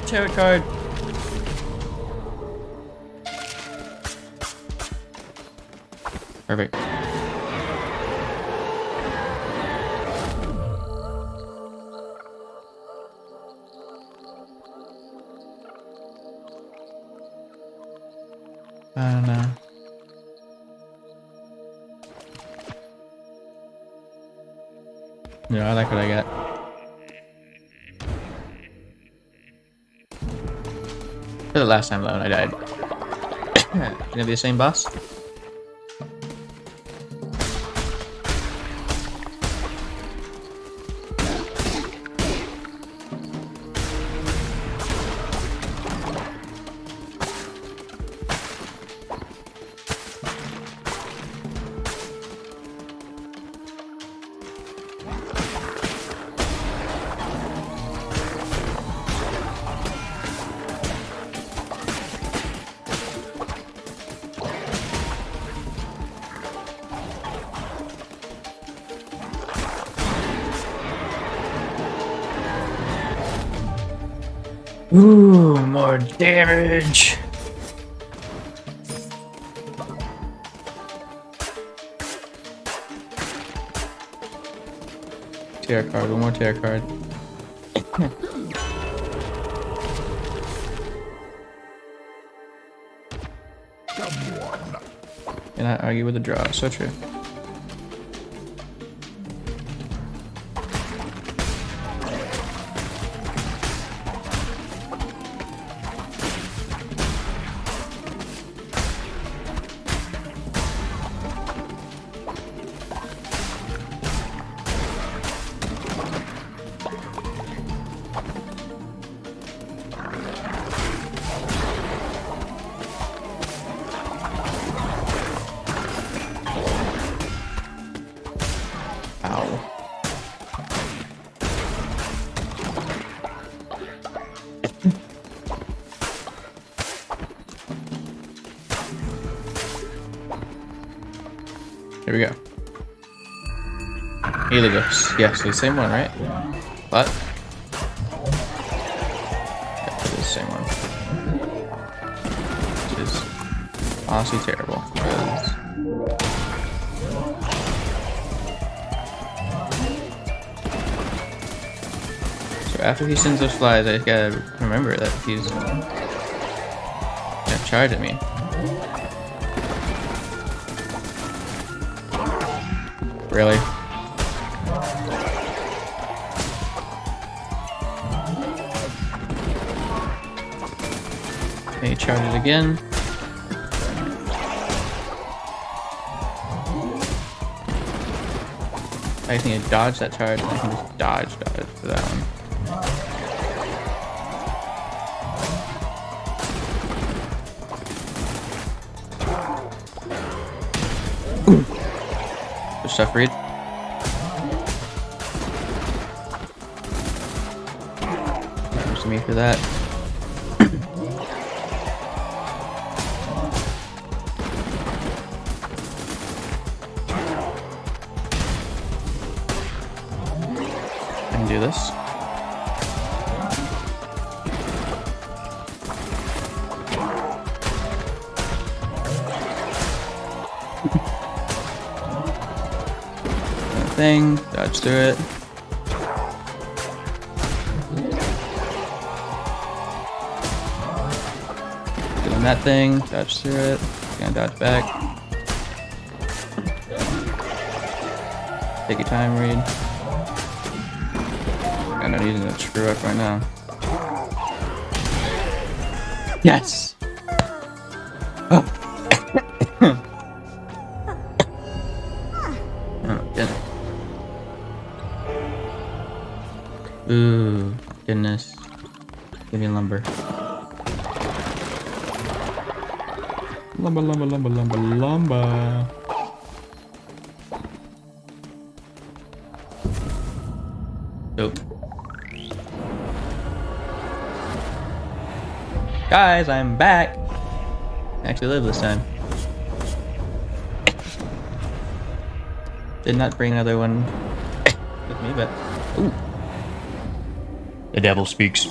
Tarot card. Perfect. I don't know. Yeah, I like what I got. For the last time alone, I died. Gonna be the same boss? Ooh, more damage. Tarot card, one more tarot card. And I argue with the draw, so true. Here we go. Heligos. Yes, the same one, right? But yeah, it is the same one. Which is honestly terrible. Because so after he sends those flies, I gotta remember that he's gonna charge at me. Really? Okay, charge it again. I just need to dodge that charge, and I can just dodge for that one. Good stuff, Reed. Thanks to me for that. I can do this. Thing, dodge through it. Doing that thing, dodge through it. Gonna dodge back. Take your time, Reed. I'm not using that screw up right now. Yes! Oh. Oh, goodness. Ooh, goodness. Give me lumber. Lumber, lumber, lumber, lumber, lumber. Nope. Guys, I'm back. I actually live this time. Did not bring another one with me, but ooh. The devil speaks.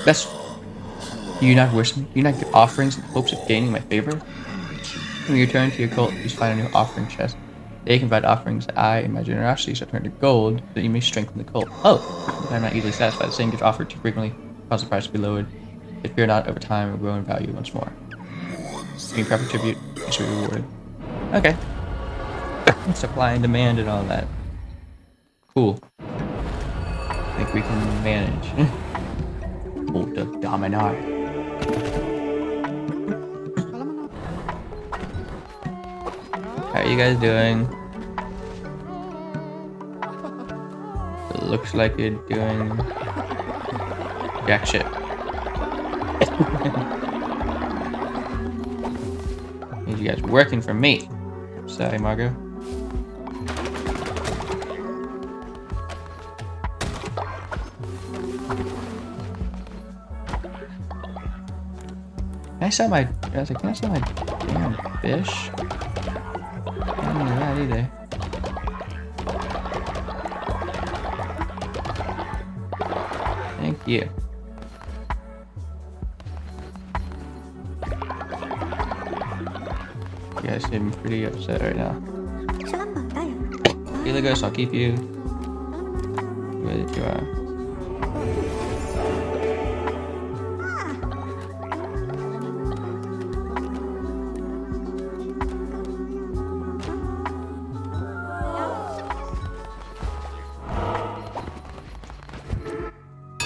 Best. Do you not wish me? Do you not give offerings in hopes of gaining my favor? When you return to your cult, you find a new offering chest. They can provide offerings that I, in my generosity, shall turn to gold, so that you may strengthen the cult. Oh! I'm not easily satisfied. The same gift offered too frequently cause the price to be lowered. If fear not, over time, it will grow in value once more. Giving proper tribute, you should be rewarded. Okay. Supply and demand and all that. Cool. I think we can manage. Hold of Dominar. How are you guys doing? It looks like you're doing jack shit. Need you guys working for me. Sorry, Margot. Can I sell my? I was like, can I sell my damn fish? I don't know that either. Thank you. You guys seem pretty upset right now. Heligos, I'll keep you. Where did you are?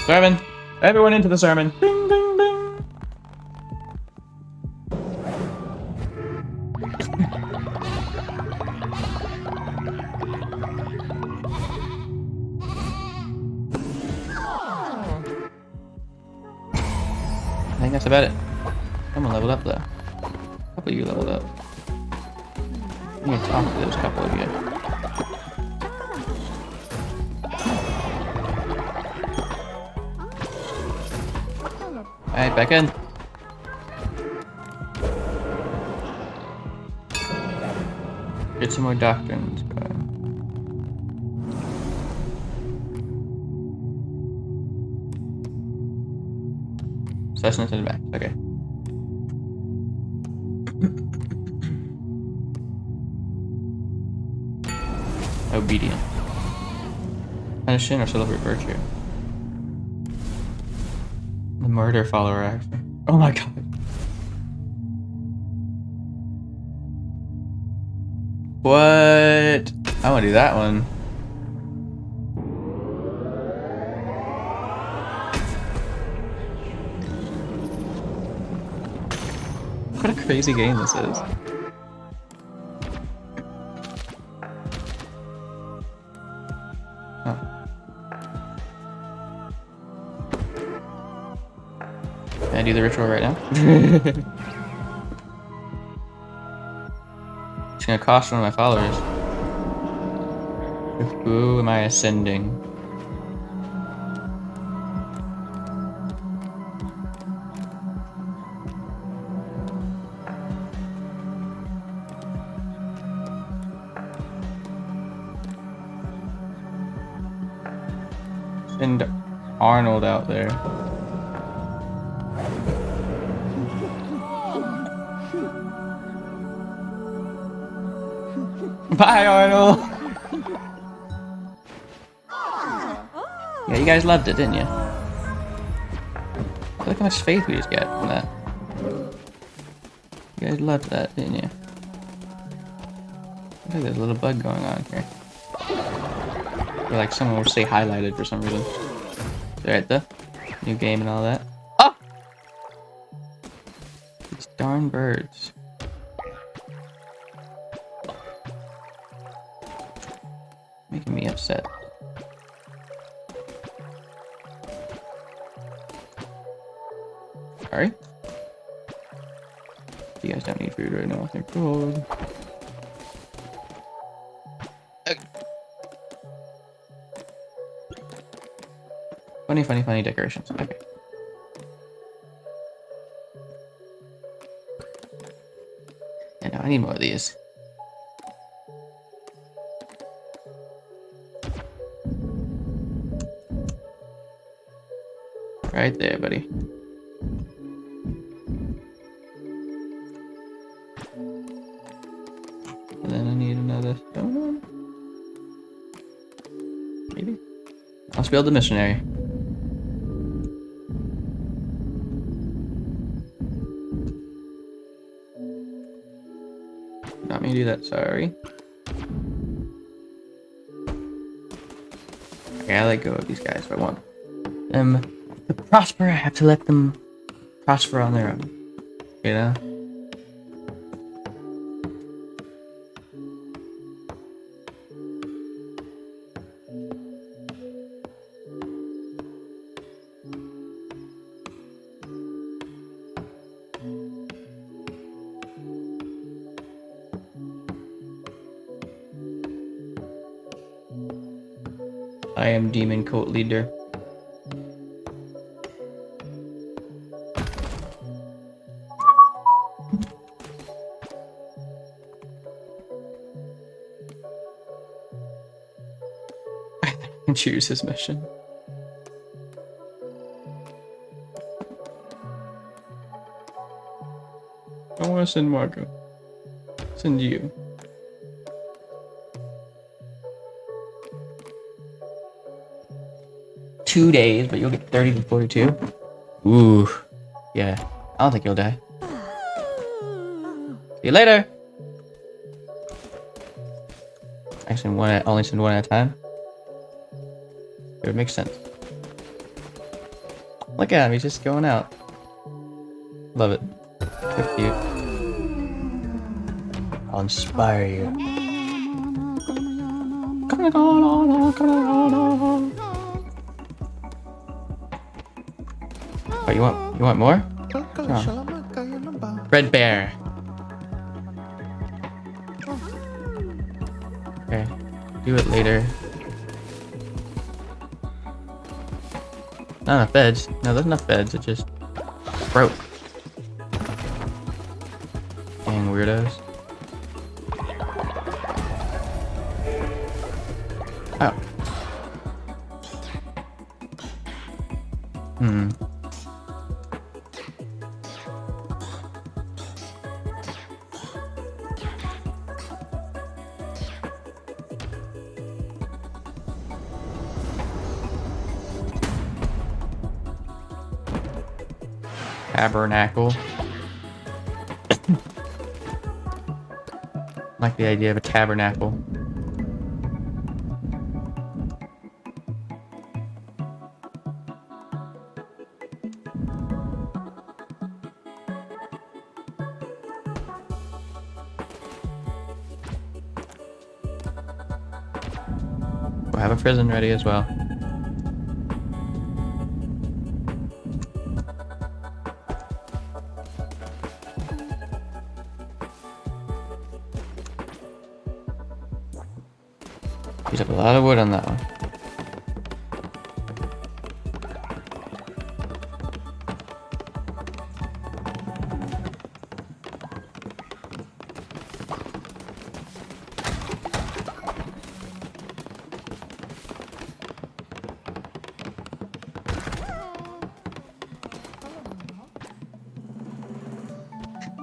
Sermon! Everyone into the sermon! Ding, ding, ding! I think that's about it. Someone leveled up though. A couple of you leveled up. I'm gonna talk to those couple of you. Alright, back in. Get some more doctrines going. Sustenance in the back, okay. Obedient. Punishing or celebrate virtue. The murder follower action. Oh my god. What? I want to do that one. What a crazy game this is. Huh. Can I do the ritual right now? It's gonna cost one of my followers. Who am I ascending? Send Arnold out there. Bye, Arnold! Yeah, you guys loved it, didn't you? Look how much faith we just got from that. You guys loved that, didn't you? Looks like there's a little bug going on here. Or like someone will say highlighted for some reason. Alright, the new game and all that. Oh! These darn birds. Making me upset. Sorry. You guys don't need food right now. Thank God. Funny decorations. Okay. Yeah, no, I need more of these. Right there, buddy. And then I need another stone. Maybe. Let's build the missionary. Not me do that, sorry. Okay, I let go of these guys if I want them to prosper. I have to let them prosper on their own. You know? I am demon cult leader. I can choose his mission. I want to send Marco. Send you. $2 days, but you'll get 30 to 42. Ooh. Yeah. I don't think you'll die. See you later. Actually, only send one at a time. It would make sense. Look at him, he's just going out. Love it. So cute. I'll inspire you. Oh, you want more? Oh. Red bear. Okay, do it later. Not enough beds. No, there's enough beds. It just broke. Dang weirdos. Oh. Tabernacle. Like the idea of a tabernacle. We'll have a prison ready as well. Use up a lot of wood on that one.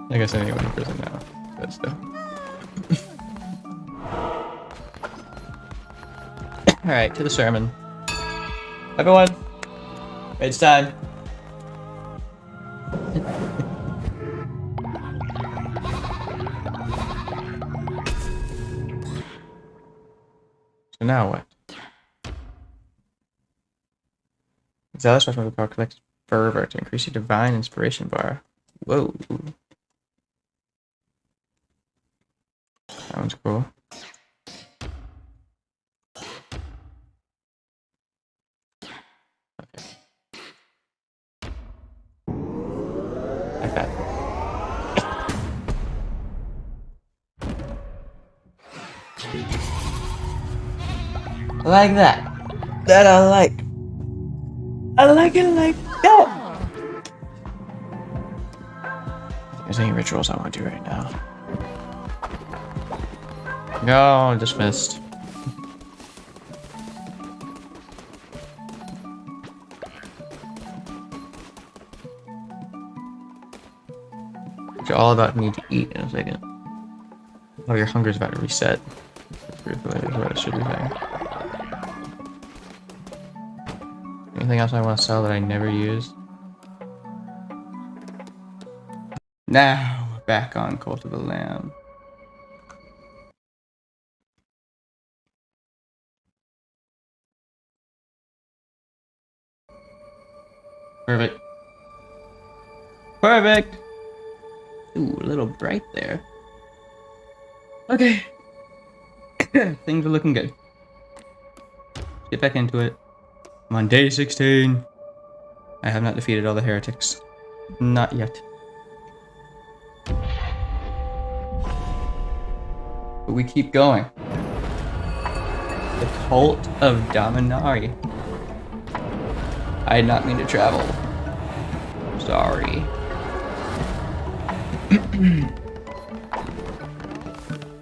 I guess anyone in prison now, but still. Alright, to the sermon. Everyone, it's time. So now what? Zealous freshman of the power collects fervor to increase your divine inspiration bar. Whoa. That one's cool. Okay. Like that. Like that. That I like. I like it like that. There's any rituals I want to do right now. No, dismissed. It's all about need to eat in a second. Oh, your hunger's about to reset. That's what it should be saying. Anything else I want to sell that I never used? Now, we're back on Cult of the Lamb. Perfect. Perfect! Ooh, a little bright there. Okay. Things are looking good. Let's get back into it. I'm on day 16. I have not defeated all the heretics. Not yet. But we keep going. The Cult of Dominari. I did not mean to travel. Sorry.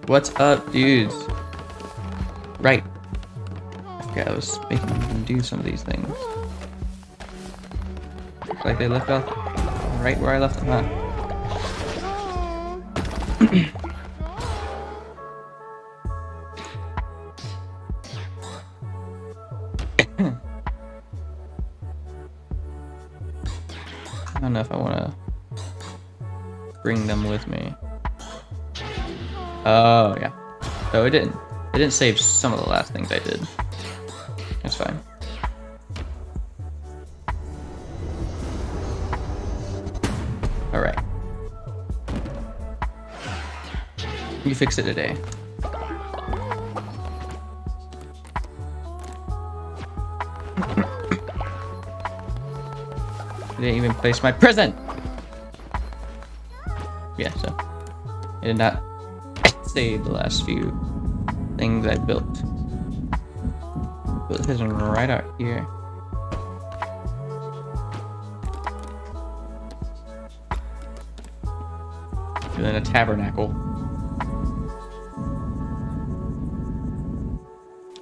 What's up, dudes? Right. Okay, I was making them do some of these things. Looks like they left off right where I left them at. I don't know if I want to bring them with me. Oh, yeah. So it didn't save some of the last things I did. That's fine. Alright. You fix it today. I didn't even place my prison! Yeah, so I did not save the last few things I built. Built this one right out here. And then a tabernacle.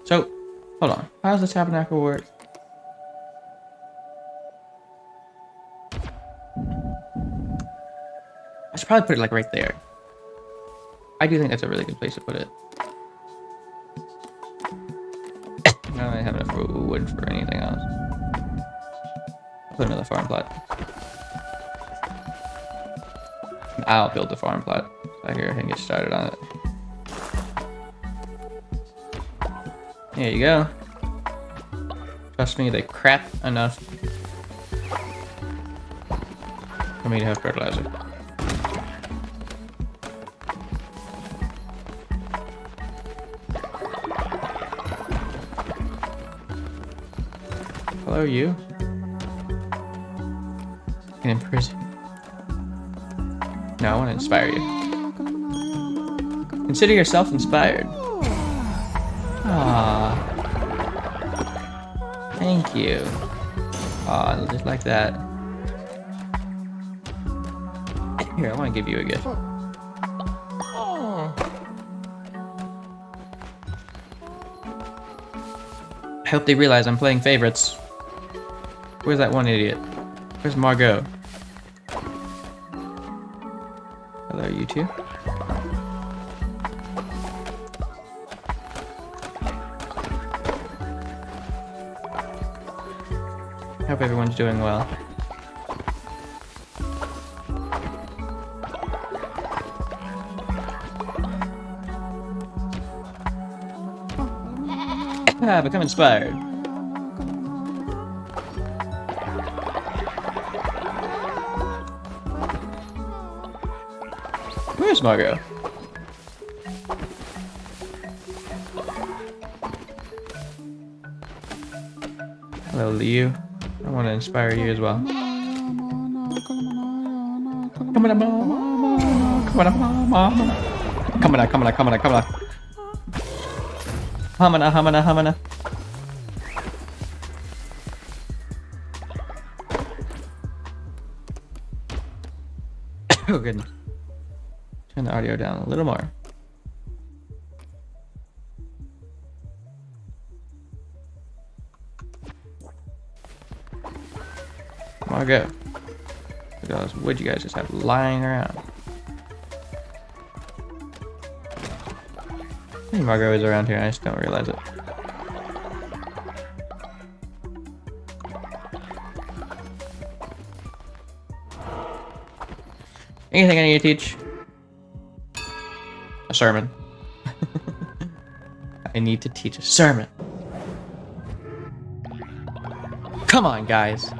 So, hold on. How does the tabernacle work? I should probably put it like right there. I do think that's a really good place to put it. I don't really have enough wood for anything else. I'll put another farm plot. I'll build the farm plot so here I can get started on it. There you go. Trust me, they crap enough for me to have fertilizer. Hello, you. In prison. No, I want to inspire you. Consider yourself inspired. Ah, thank you. Ah, just like that. Here, I want to give you a gift. I hope they realize I'm playing favorites. Where's that one idiot? Where's Margot? Hello, you two. Hope everyone's doing well. Ah, become inspired. Where's Margot? Hello, Liu. I want to inspire you as well. Come on, mama. Come on, mama. Come on, come on, come on, come on. Hamana, hamana, hamana. Oh, goodness. Turn the audio down a little more. Margot. Look at all this wood you guys just have lying around. I think Margot is around here, I just don't realize it. Anything I need to teach? A sermon. I need to teach a sermon. Come on, guys.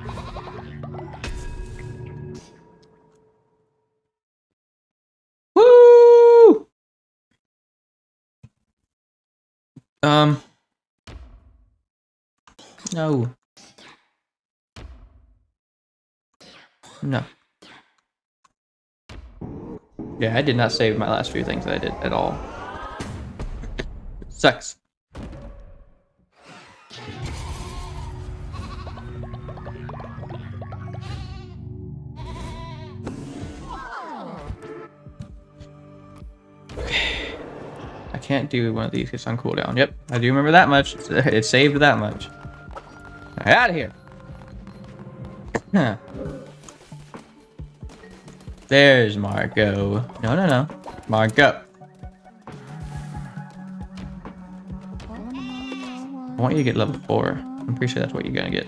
Woo! No. No. Yeah, I did not save my last few things that I did at all. Sucks. Okay. I can't do one of these, it's on cooldown. Yep, I do remember that much. It saved that much. Out of here. Huh. There's Margot. No, no, no. Margot. I want you to get level 4. I'm pretty sure that's what you're gonna get.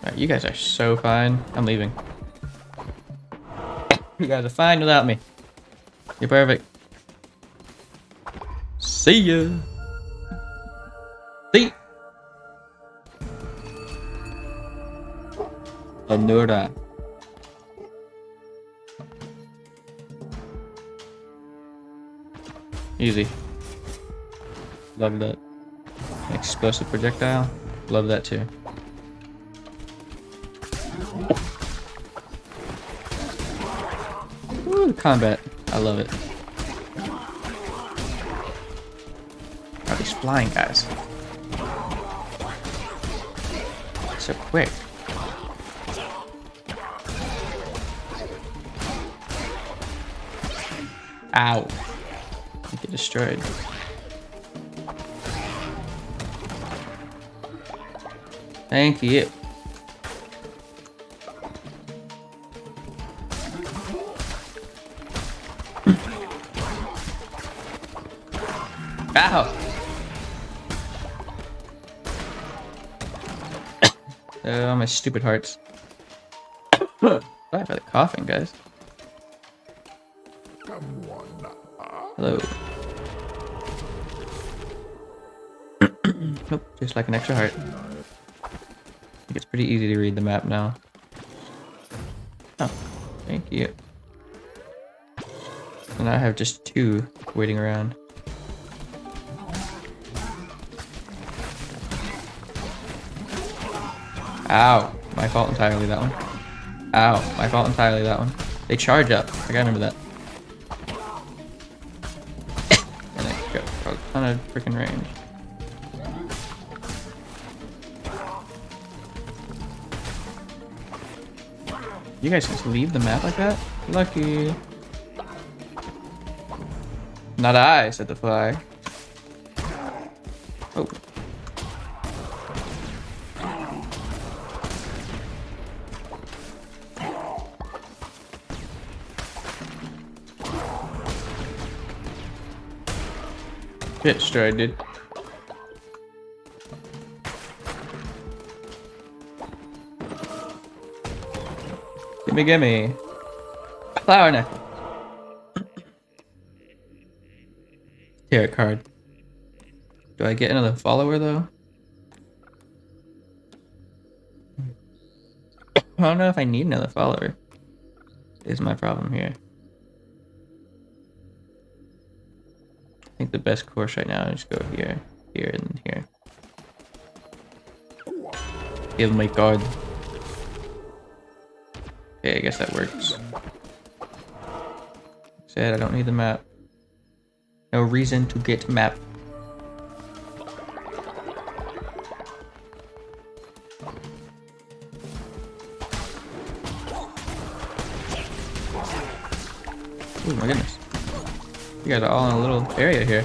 Alright, you guys are so fine. I'm leaving. You guys are fine without me. You're perfect. See ya. See. Anura. Easy. Love that. Explosive projectile. Love that too. Ooh, combat. I love it. Oh, these flying guys. So quick. Ow. You get destroyed. Thank you. Ow! Oh, my stupid hearts. Sorry for the coughing, guys. Hello. Nope, just like an extra heart. I think it's pretty easy to read the map now. Oh, thank you. And I have just 2 waiting around. Ow. My fault entirely, that one. Ow. My fault entirely, that one. They charge up. I gotta remember that. And they got a ton of freaking range. You guys just leave the map like that? Lucky. Not I, said the fly. Oh. Get destroyed, dude. Gimme, gimme. Flower neck. Tarot card. Do I get another follower though? I don't know if I need another follower. Is my problem here. I think the best course right now is go here, here, and here. Heal my card. Okay, I guess that works. Said I don't need the map. No reason to get map. Oh my goodness. You guys are all in a little area here.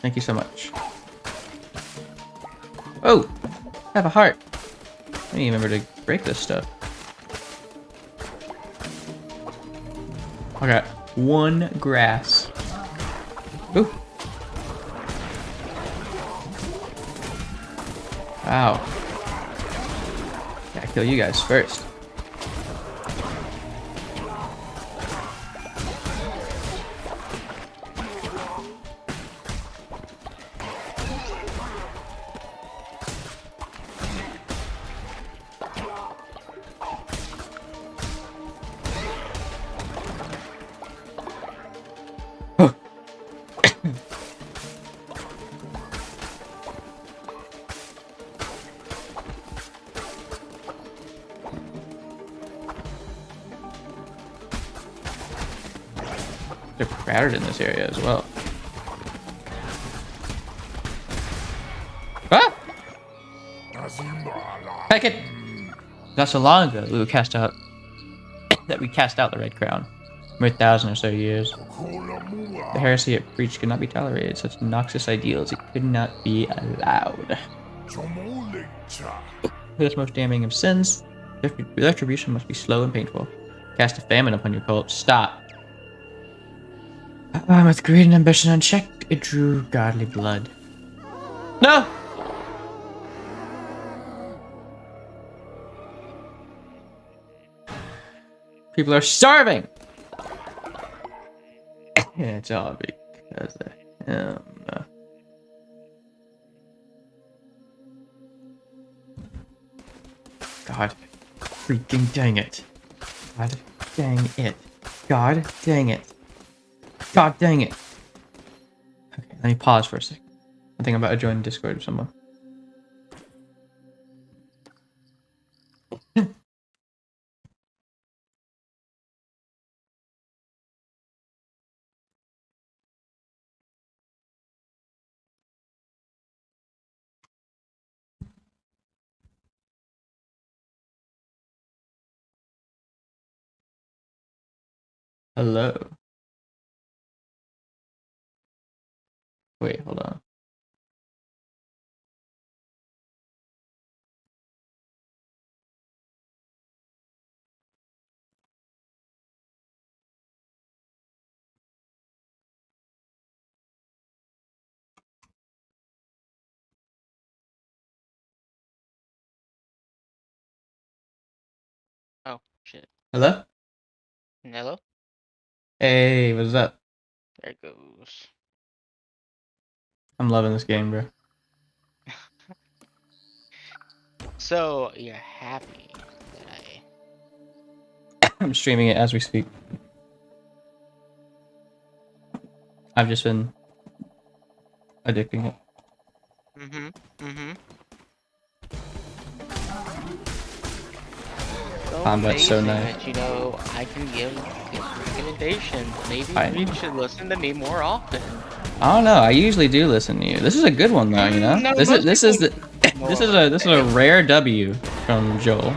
Thank you so much. Oh! I have a heart. I need to remember to break this stuff. I got 1 grass. Ooh. Wow. Gotta kill you guys first. They're crowded in this area as well. Ah! Heck it! Not so long ago, we were cast out. That we cast out the Red Crown. For 1,000 or so years. The heresy it preached could not be tolerated. Such noxious ideals, it could not be allowed. This most damning of sins, retribution must be slow and painful. Cast a famine upon your cult. Stop. With greed and ambition unchecked, it drew godly blood. No! People are starving! Yeah, it's all because of him. God freaking dang it. God dang it. God dang it. God dang it. Okay, let me pause for a second. I think I'm about to join Discord with someone. Hello. Wait, hold on. Oh, shit. Hello? Hello? Hey, what's up? There it goes. I'm loving this game, bro. So you're happy that I. I'm streaming it as we speak. I've just been addicting it. Mm-hmm. Mm-hmm. So Combat's so amazing nice. that I can give recommendations. Maybe I you should listen to me more often. I don't know. I usually do listen to you. This is a good one though, you know. No, This is most this is people the more. this is a rare W from Joel.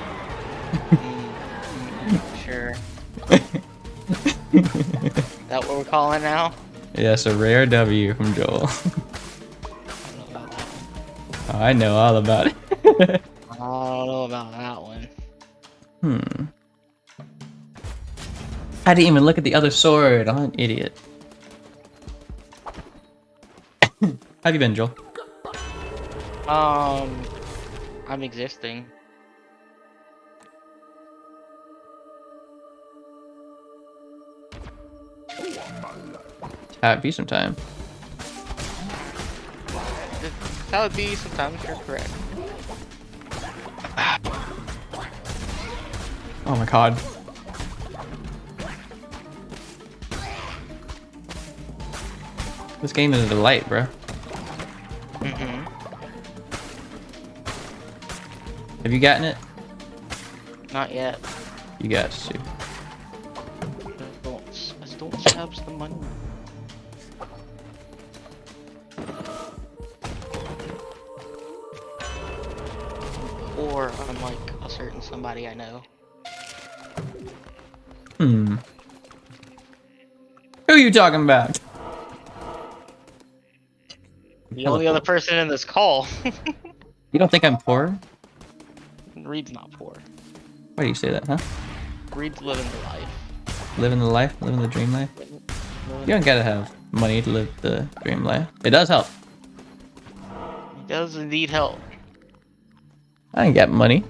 Sure. That what we're calling now? Yes, a rare W from Joel. I don't know about that one. Oh, I know all about it. I don't know about that one. I didn't even look at the other sword. I'm an idiot. How have you been, Joel? I'm existing. Be some time. That would be sometimes you're correct. Oh my god. This game is a delight, bro. Mm-hmm. Have you gotten it? Not yet. You got to. I still have the money. Or unlike a certain somebody I know. Who are you talking about? The only other person in this call. You don't think I'm poor? Reed's not poor. Why do you say that, huh? Reed's living the life. Living the life, living the dream life. You don't gotta have money to live the dream life. It does help. He does indeed help. I ain't got money.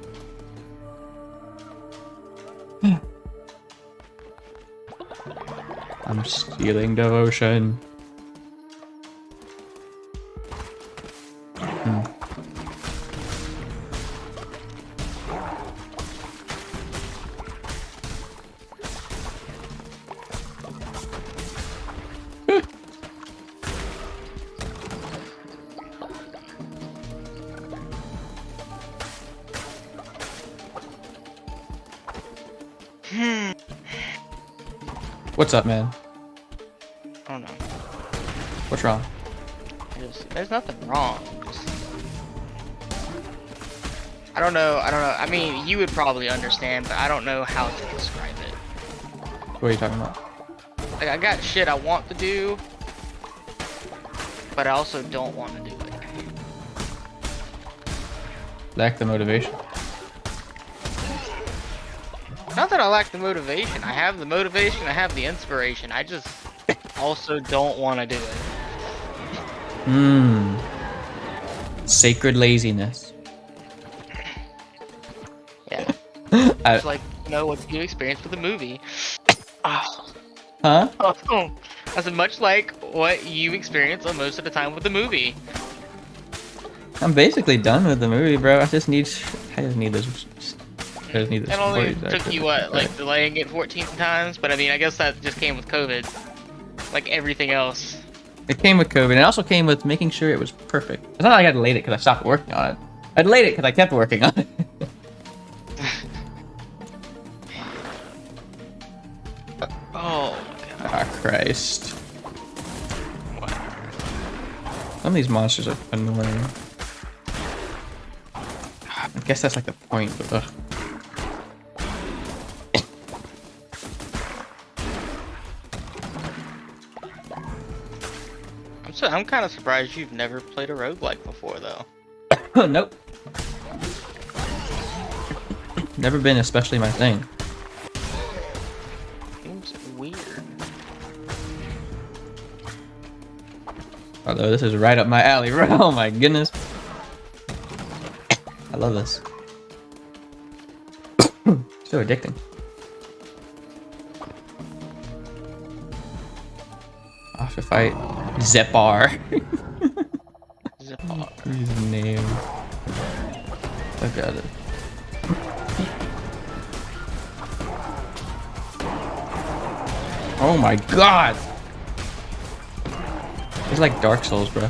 I'm stealing devotion. What's up, man? I don't know. What's wrong? There's nothing wrong. I don't know. I mean, you would probably understand, but I don't know how to describe it. What are you talking about? Like, I got shit I want to do, but I also don't want to do it. Lack the motivation. Not that I lack the motivation. I have the motivation, I have the inspiration. I just also don't want to do it. Sacred laziness. Yeah. It's like, what you experience with the movie. Huh? As much like what you experience most of the time with the movie. I'm basically done with the movie, bro. I just need this. It only took you, what, like delaying it 14 times? But I mean, I guess that just came with COVID. Like everything else. It came with COVID, and it also came with making sure it was perfect. It's not like I delayed it because I stopped working on it. I delayed it because I kept working on it. Oh, Ah, Christ. Some of these monsters are annoying. I guess that's like the point, but ugh. I'm kind of surprised you've never played a roguelike before, though. Nope. Never been especially my thing. Seems weird. Although this is right up my alley, bro. Oh my goodness. I love this. So addicting. have to fight Zepar. Zipper. His name. I got it. Oh my god! It's like Dark Souls, bro.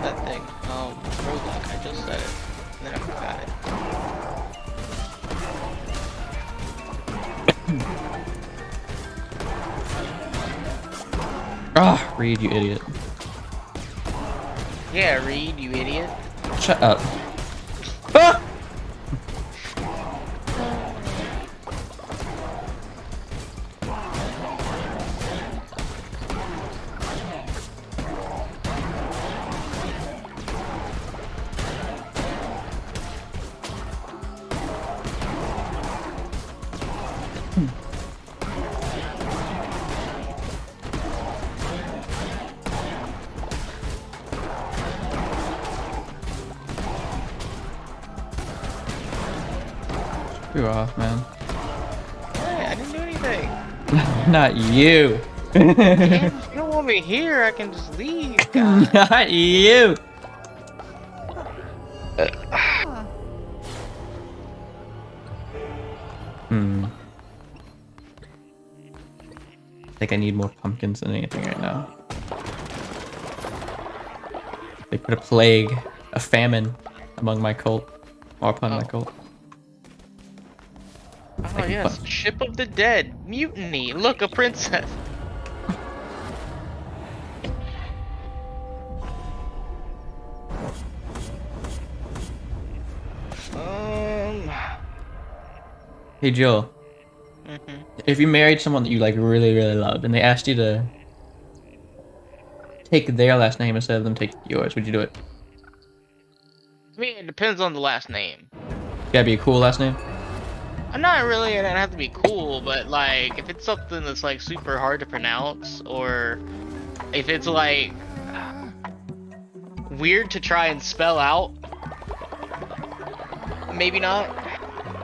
That thing. Roadblock, I just said it. And then I forgot it. Ah, Reed, you idiot. Yeah, Reed, you idiot. Shut up. Ah! Screw off, man. Hey, I didn't do anything. Not you. If you don't want me here, I can just leave, guys. Not you. I think I need more pumpkins than anything right now. They put a plague, a famine among my cult, or upon my cult. Oh yes, Ship of the Dead, mutiny. Look, a princess. Hey Jill, if you married someone that you like really, really loved, and they asked you to take their last name instead of them taking yours, would you do it? I mean, it depends on the last name. Gotta be a cool last name. I'm not really gonna have to be cool, but like, if it's something that's like super hard to pronounce, or if it's like weird to try and spell out, maybe not.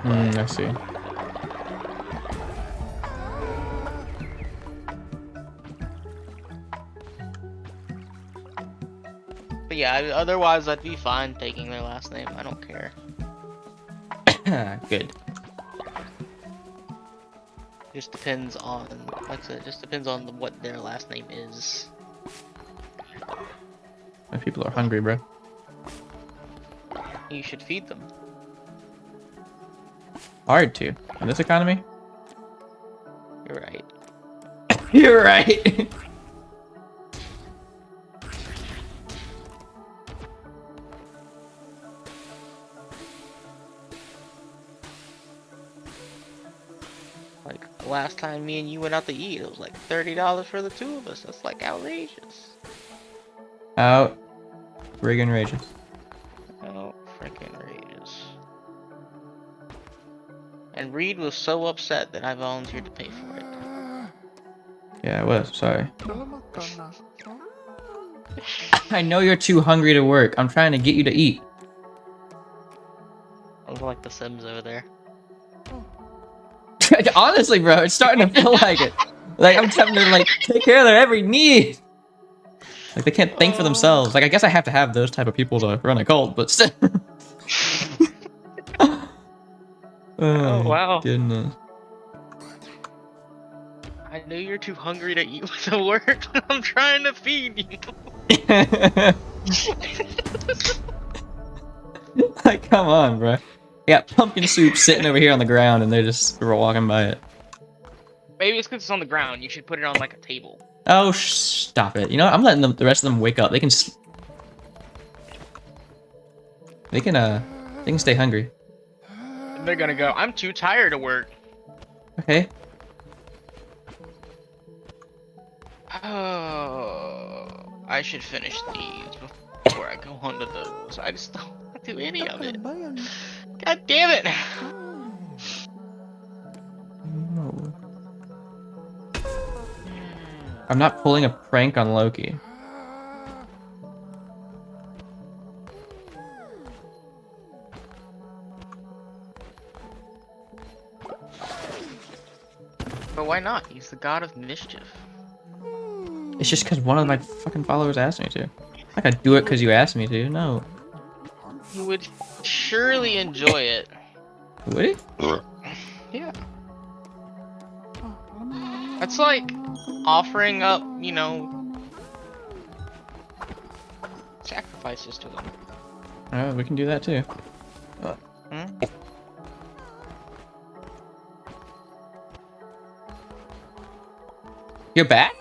I see. But yeah, otherwise I'd be fine taking their last name. I don't care. Good. Just depends on, like I said, just depends on what their last name is. My people are hungry, bro. You should feed them. Hard to in this economy. You're right. You're right. Like last time me and you went out to eat, it was like $30 for the two of us. That's like outrageous. Out. Friggin' rages. Oh, freaking outrageous. And Reed was so upset that I volunteered to pay for it. Yeah, I was. Sorry. I know you're too hungry to work. I'm trying to get you to eat. I was like the Sims over there. Honestly, bro, it's starting to feel like it. Like I'm having to like take care of their every need. Like they can't think for themselves. Like I guess I have to have those type of people to run a cult, but still. Oh wow. Goodness. I know you're too hungry to eat to work. I'm trying to feed you. Like, come on, bro. I got pumpkin soup sitting over here on the ground, and they just were walking by it. Maybe it's because it's on the ground. You should put it on like a table. Oh, stop it. You know what? I'm letting the rest of them wake up. They can stay hungry. They're gonna go, I'm too tired to work. Okay. Oh, I should finish these before I go on to those. I just don't do any of it. God damn it! No. I'm not pulling a prank on Loki. Why not? He's the god of mischief. It's just because one of my fucking followers asked me to. Like I do it because you asked me to. No. You would surely enjoy it. Would he? Yeah. That's like offering up, you know, sacrifices to them. Oh, we can do that too. You're back?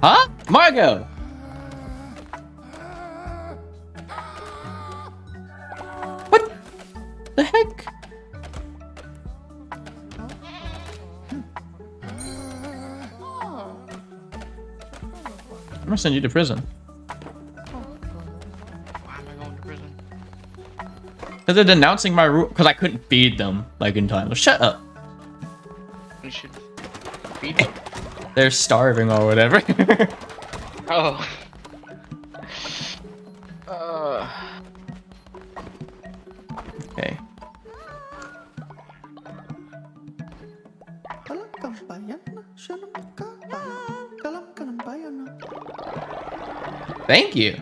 Huh? Margot! What the heck? I'm gonna send you to prison. Why am I going to prison? Because they're denouncing my rule. Because I couldn't feed them like in time. Well, shut up. You should feed them. They're starving or whatever. Oh. Okay. Thank you.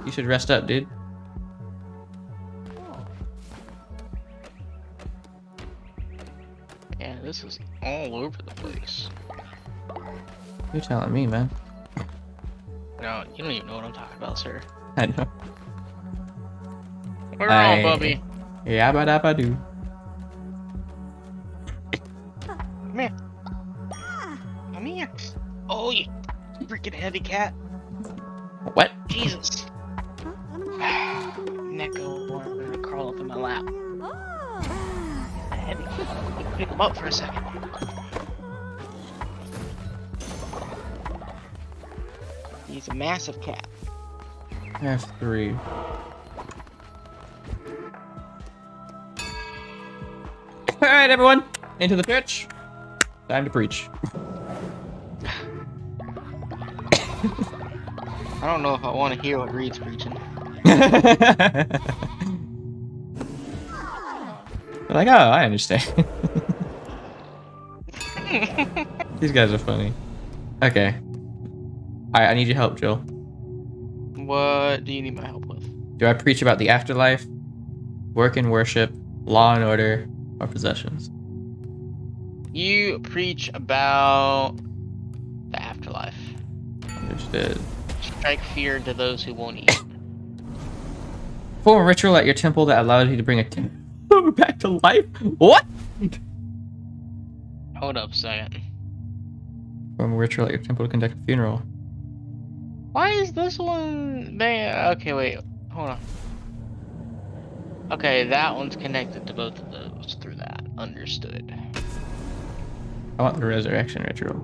You should rest up, dude. Yeah, this is all over the place. You're telling me, man. No, you don't even know what I'm talking about, sir. I know. We're all Bubby. Yeah, ba do. Come here. Come here. Oh, you freaking heavy cat. What? Jesus. Neko wanted to crawl up in my lap. Heavy cat. Pick him up for a second. He's a massive cat. I have 3. Alright, everyone. Into the church. Time to preach. I don't know if I want to hear what Reed's preaching. Like, oh, I understand. These guys are funny. Okay. Alright, I need your help, Joel. What do you need my help with? Do I preach about the afterlife, work and worship, law and order, or possessions? You preach about the afterlife. Understood. Strike fear to those who won't eat. Perform a ritual at your temple that allows you to bring a temple back to life? What? Hold up a second. Perform a ritual at your temple to conduct a funeral. Why is this one... Man, okay, wait. Hold on. Okay, that one's connected to both of those through that. Understood. I want the resurrection ritual.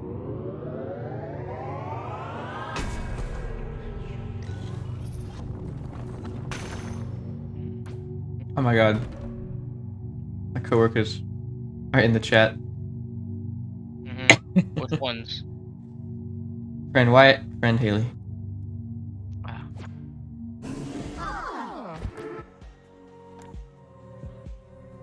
Oh my god. My coworkers are in the chat. Mm-hmm. Which ones? Friend Wyatt, friend Haley. Wow.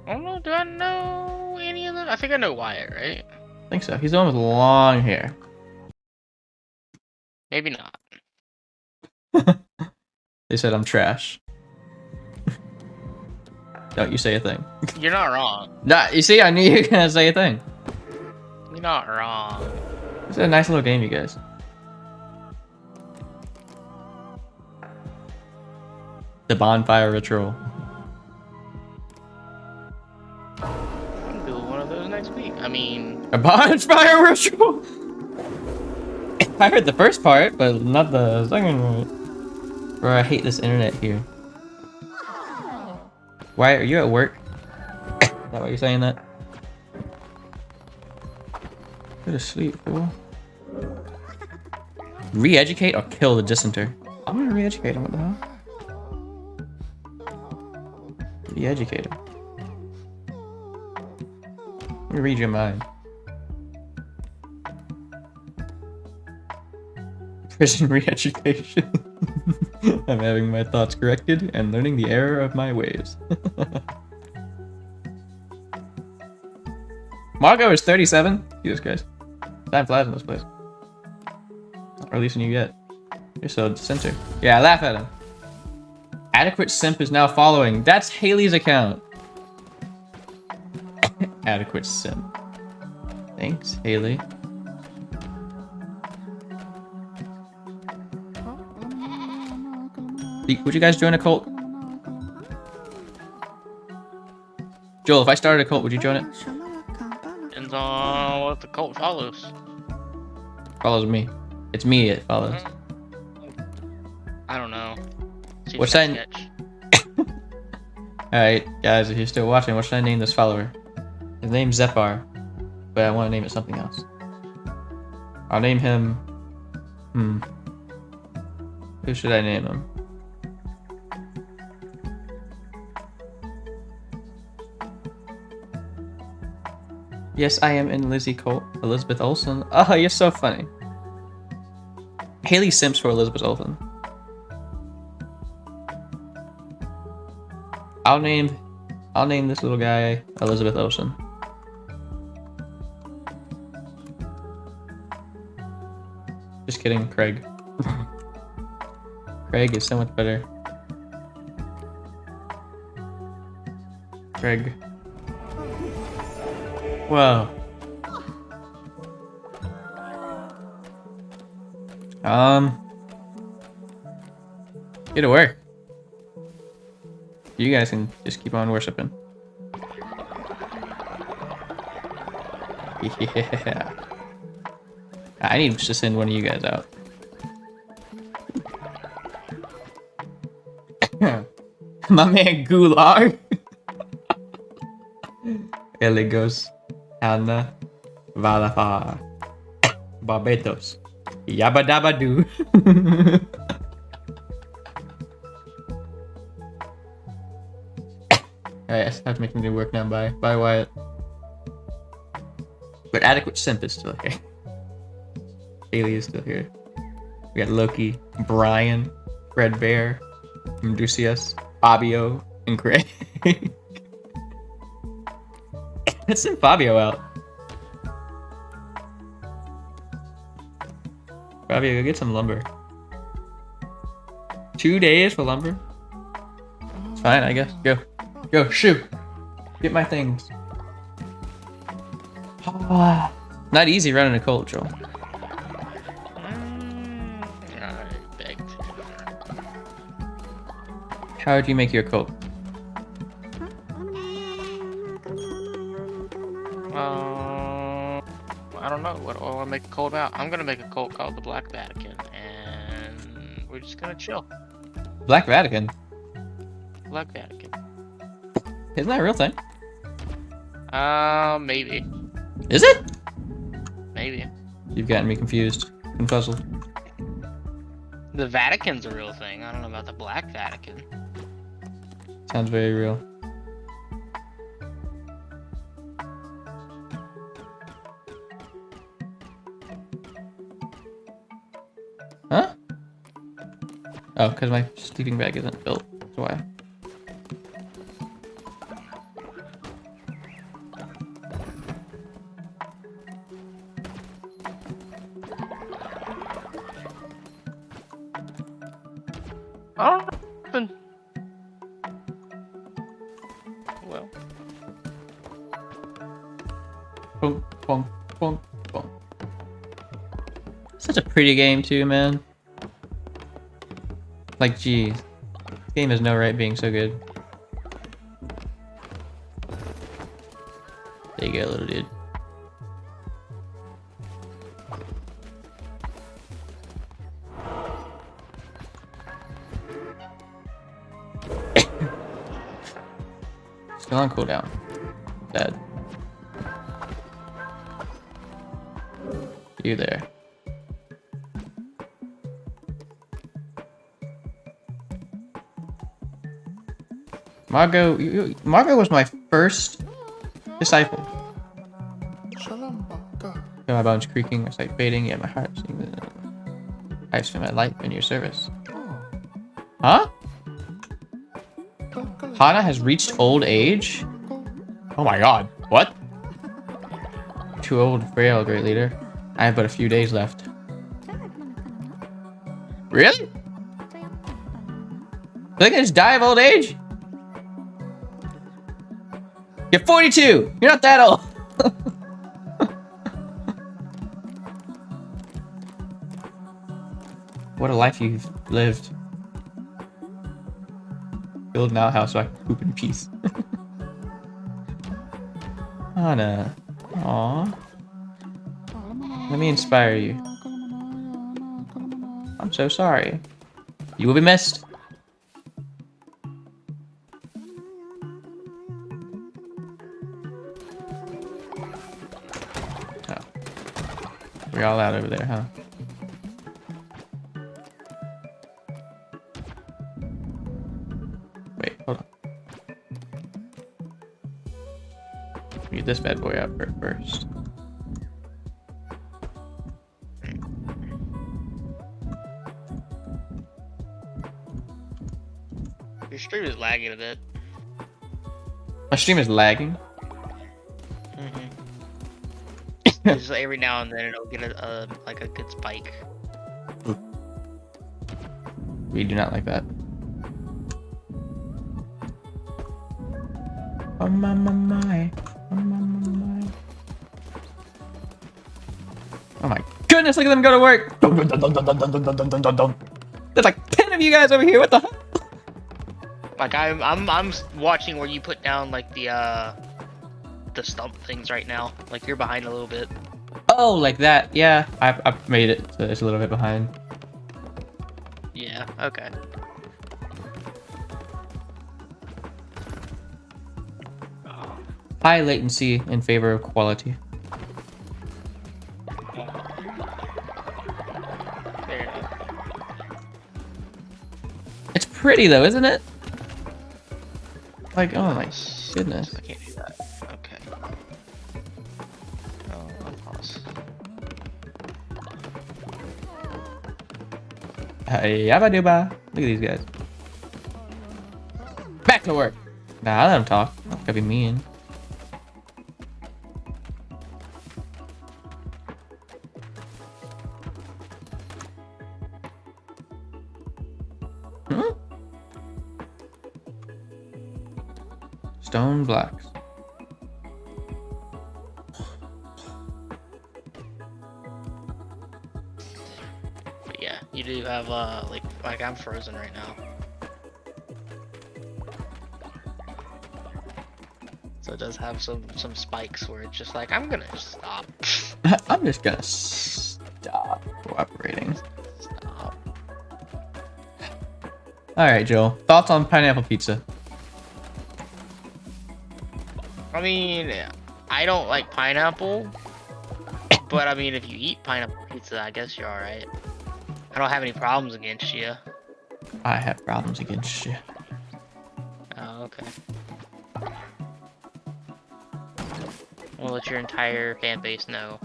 I don't know, do I know any of them? I think I know Wyatt, right? I think so. He's the one with long hair. Maybe not. They said I'm trash. Don't you say a thing. You're not wrong. Nah, you see, I knew you were gonna say a thing. You're not wrong. It's a nice little game, you guys. The bonfire ritual. I'm doing one of those next week. I mean... A bonfire ritual? I heard the first part, but not the second one. Bro, I hate this internet here. Why are you at work? Is that why you're saying that? Go to sleep, fool. Re-educate or kill the dissenter? I'm gonna re-educate him, what the hell? Re-educate him. Let me read your mind. prison re-education. I'm having my thoughts corrected and learning the error of my ways. Margot is 37? Jesus Christ. Time flies in this place. Not releasing you yet. You're so censored. Yeah, I laugh at him. Adequate Simp is now following. That's Haley's account. Adequate Simp. Thanks, Haley. Would you guys join a cult? Joel, if I started a cult, would you join it? Depends on what the cult follows. Follows me. It's me it follows. I don't know. Seems What's like that? sketch. Alright, guys, if you're still watching, what should I name this follower? His name's Zephyr, but I want to name it something else. I'll name him... Who should I name him? Yes, I am in Lizzie Cole. Elizabeth Olsen. Oh, you're so funny. Haley simps for Elizabeth Olsen. I'll name this little guy Elizabeth Olsen. Just kidding, Craig. Craig is so much better. Craig. Whoa. Get to work. You guys can just keep on worshiping. Yeah. I need to send one of you guys out. My man Gulag. Eligos. Anna. Valafar. Barbados. Yabba dabba doo. Alright, I have to make him do work now. Bye. Bye, Wyatt. But Adequate Simp is still here. Haley is still here. We got Loki, Brian, Fred Bear, Medusius, Fabio, and Craig. Let's send Fabio out. Fabio, go get some lumber. 2 days for lumber? It's fine, I guess. Go. Go, shoot. Get my things. Not easy running a cult, Joel. I begged. How would you make your cult? I don't know. What do I want to make a cult about? I'm gonna make a cult called the Black Vatican, and we're just gonna chill. Black Vatican? Black Vatican. Isn't that a real thing? Maybe. Is it? Maybe. You've gotten me confused and puzzled. The Vatican's a real thing. I don't know about the Black Vatican. Sounds very real. Huh? Oh, because my sleeping bag isn't built. That's why. Oh, well. Boom, boom, boom, boom. Such a pretty game too, man. Like, geez. This game has no right being so good. There you go, little dude. Still on cooldown. Dead. You there. Margot, Margot was my first disciple. Feel my bones creaking, my sight fading, yeah, my heart singing. I spend my life in your service. Huh? Hana has reached old age? Oh my god. What? Too old, frail, great leader. I have but a few days left. Really? They can just die of old age? You're 42! You're not that old! What a life you've lived. Build an outhouse so I can poop in peace. Hana. Aww. Let me inspire you. I'm so sorry. You will be missed. Oh. We're all out over there, huh? Wait, hold on. Get this bad boy out first. Your stream is lagging a bit. My stream is lagging. Just every now and then it'll get a like a good spike. We do not like that. Oh my my my. Oh my my my. Oh my goodness, look at them go to work. There's like 10 of you guys over here. What the hell? Like I'm watching where you put down like the stump things right now. Like you're behind a little bit. Oh, like that. Yeah, I've made it so it's a little bit behind. Yeah, okay. High latency in favor of quality. Fair enough. It's pretty though, isn't it? Like, oh my goodness. I can't do that. Okay. Oh, I'll pause. Yabba dooba. Look at these guys. Back to work. Nah, I let them talk. I'm not gonna be mean. Stone blocks. But yeah, you do have like I'm frozen right now. So it does have some spikes where it's just like I'm gonna stop. I'm just gonna stop cooperating. Stop. Alright, Joel. Thoughts on pineapple pizza? I mean, I don't like pineapple, but I mean, if you eat pineapple pizza, I guess you're alright. I don't have any problems against you. I have problems against you. Oh, okay. We'll let your entire fan base know.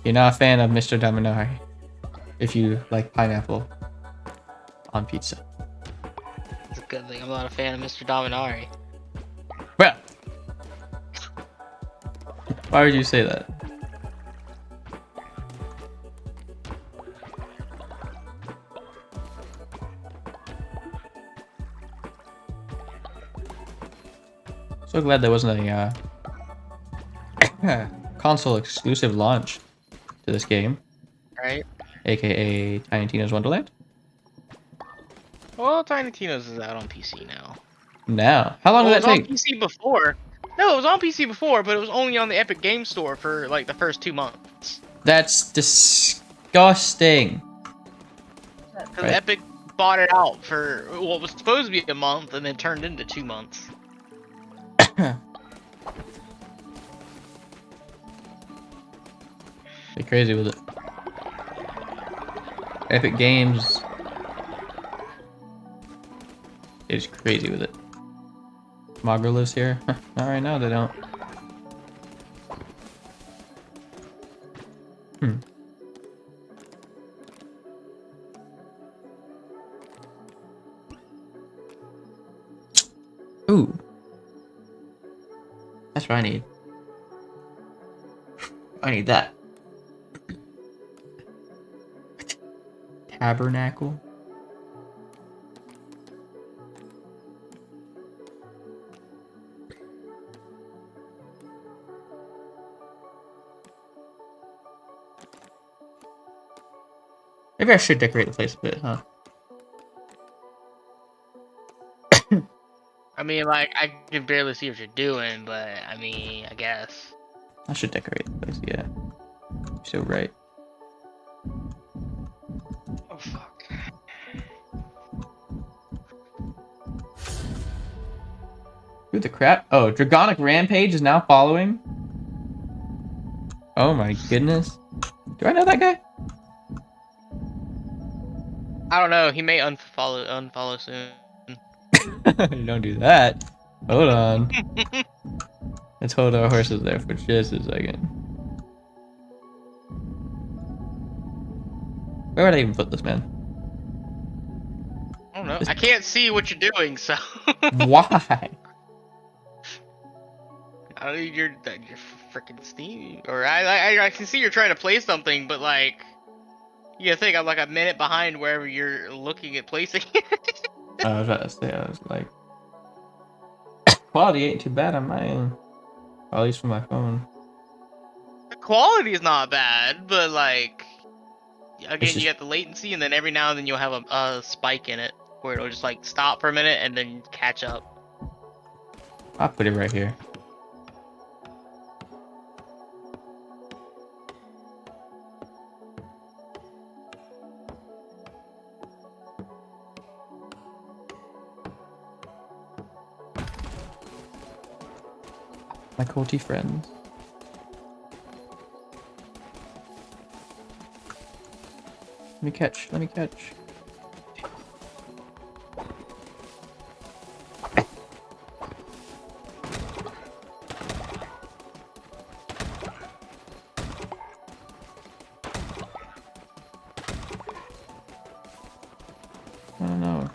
You're not a fan of Mr. Dominari if you like pineapple on pizza. It's a good thing I'm not a fan of Mr. Dominari. Well, why would you say that? So glad there wasn't a console exclusive launch to this game, Right? aka Tiny Tina's Wonderland. Well, Tiny Tina's is out on PC now. Now, how long Well, did it that was take? on PC before. No, it was on PC before, but it was only on the Epic Game Store for like the first 2 months. That's disgusting. Because Right. Epic bought it out for what was supposed to be a month and then turned into 2 months. Be crazy with it. Epic Games is crazy with it. Mogger lives here. Not right now, they don't. That's what I need. I need that. Tabernacle. Maybe I should decorate the place a bit, huh? I mean, like, I can barely see what you're doing, but I mean, I guess. I should decorate the place, yeah. You're so right. Oh, fuck. Who the crap? Oh, Dragonic Rampage is now following? Oh my goodness. Do I know that guy? I don't know. He may unfollow soon. Don't do that. Hold on. Let's hold our horses there for just a second. Where would I even put this, man? I don't know. I can't see what you're doing, so. Why? I don't need your freaking Steam. Or I can see you're trying to play something, but like, you gotta think I'm like a minute behind wherever you're looking at placing it. I was about to say, I was like, quality ain't too bad on my end. At least for my phone. The quality is not bad, but like, again, It's you just- get the latency, and then every now and then you'll have a spike in it where it'll just like stop for a minute and then catch up. I'll put it right here. My culty friends. Let me catch, let me catch. Oh no.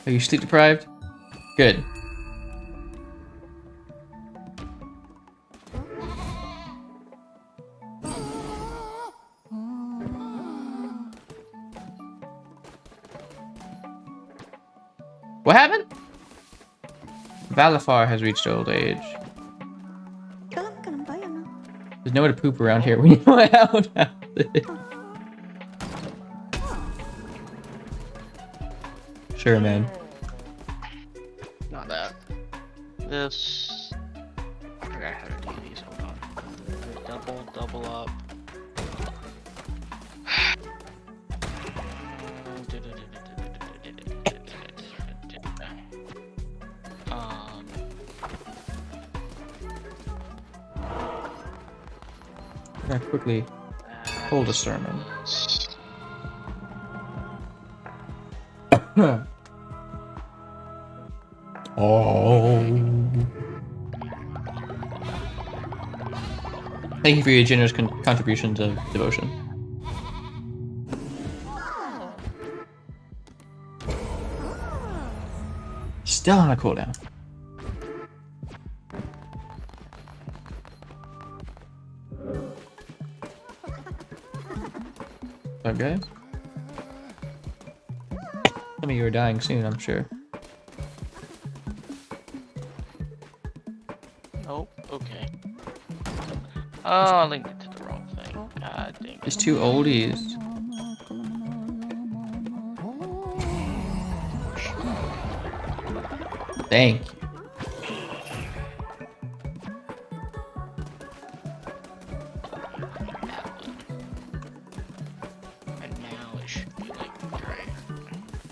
Are you sleep deprived? Good. What happened? Valafar has reached old age. There's nowhere to poop around here. We need my outhouse. Sure, man. Not that. This. I forgot how to do these. Hold on. Double up. I quickly hold a sermon. Oh. Thank you for your generous contributions of devotion. Still on a cooldown. What's up, guys? Some of you are dying soon, I'm sure. Oh, okay. Oh, I linked it to the wrong thing. God dang it. It's two oldies. Thank you. And now it should be like right.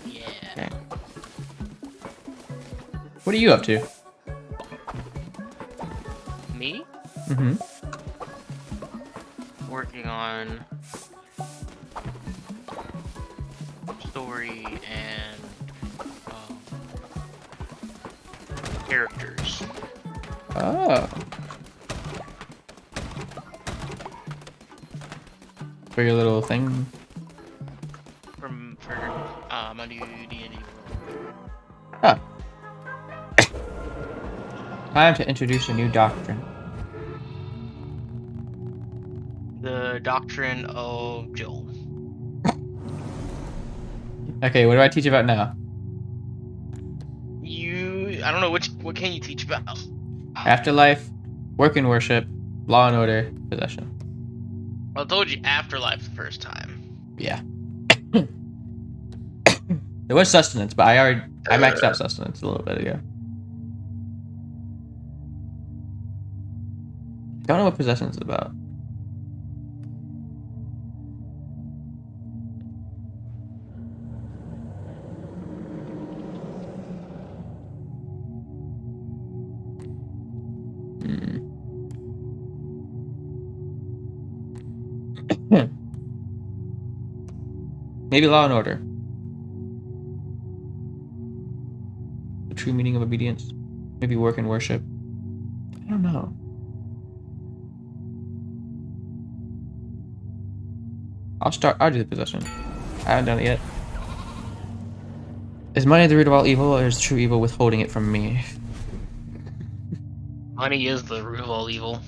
Yeah. Okay. What are you up to? Me? Mm-hmm. Working on story and characters. Oh. For your little thing? For my new D&D. Ah. Time to introduce a new doctrine. The doctrine of Joel. Okay, what do I teach about now? I don't know what can you teach about? Afterlife, work and worship, law and order, possession. I told you afterlife the first time. Yeah. There was sustenance, but I maxed out sustenance a little bit ago. Don't know what possession is about. Maybe law and order. The true meaning of obedience. Maybe work and worship. I don't know. I'll do the possession. I haven't done it yet. Is money the root of all evil, or is true evil withholding it from me? Money is the root of all evil.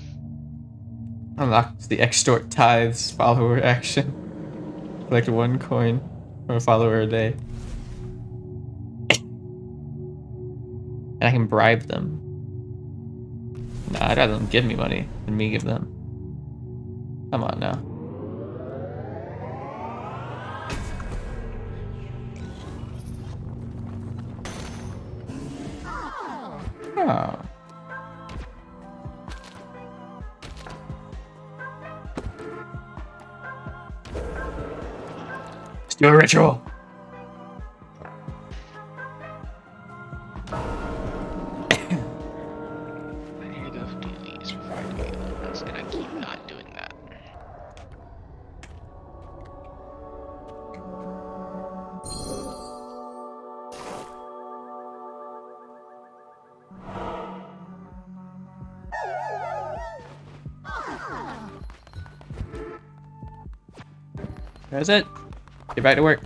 Unlocks the extort tithes follower action. Collect 1 coin from a follower a day. And I can bribe them. Nah, I'd rather them give me money than me give them. Come on now. Oh. Let's do a ritual. I need to go do these before I do the other ones, and I keep not doing that. That's it. Get back to work.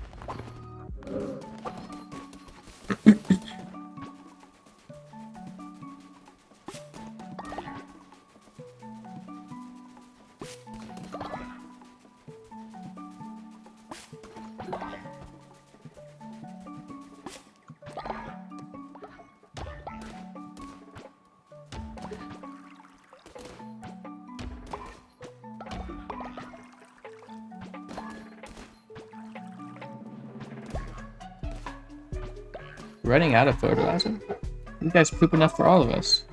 Running out of fertilizer? You guys poop enough for all of us.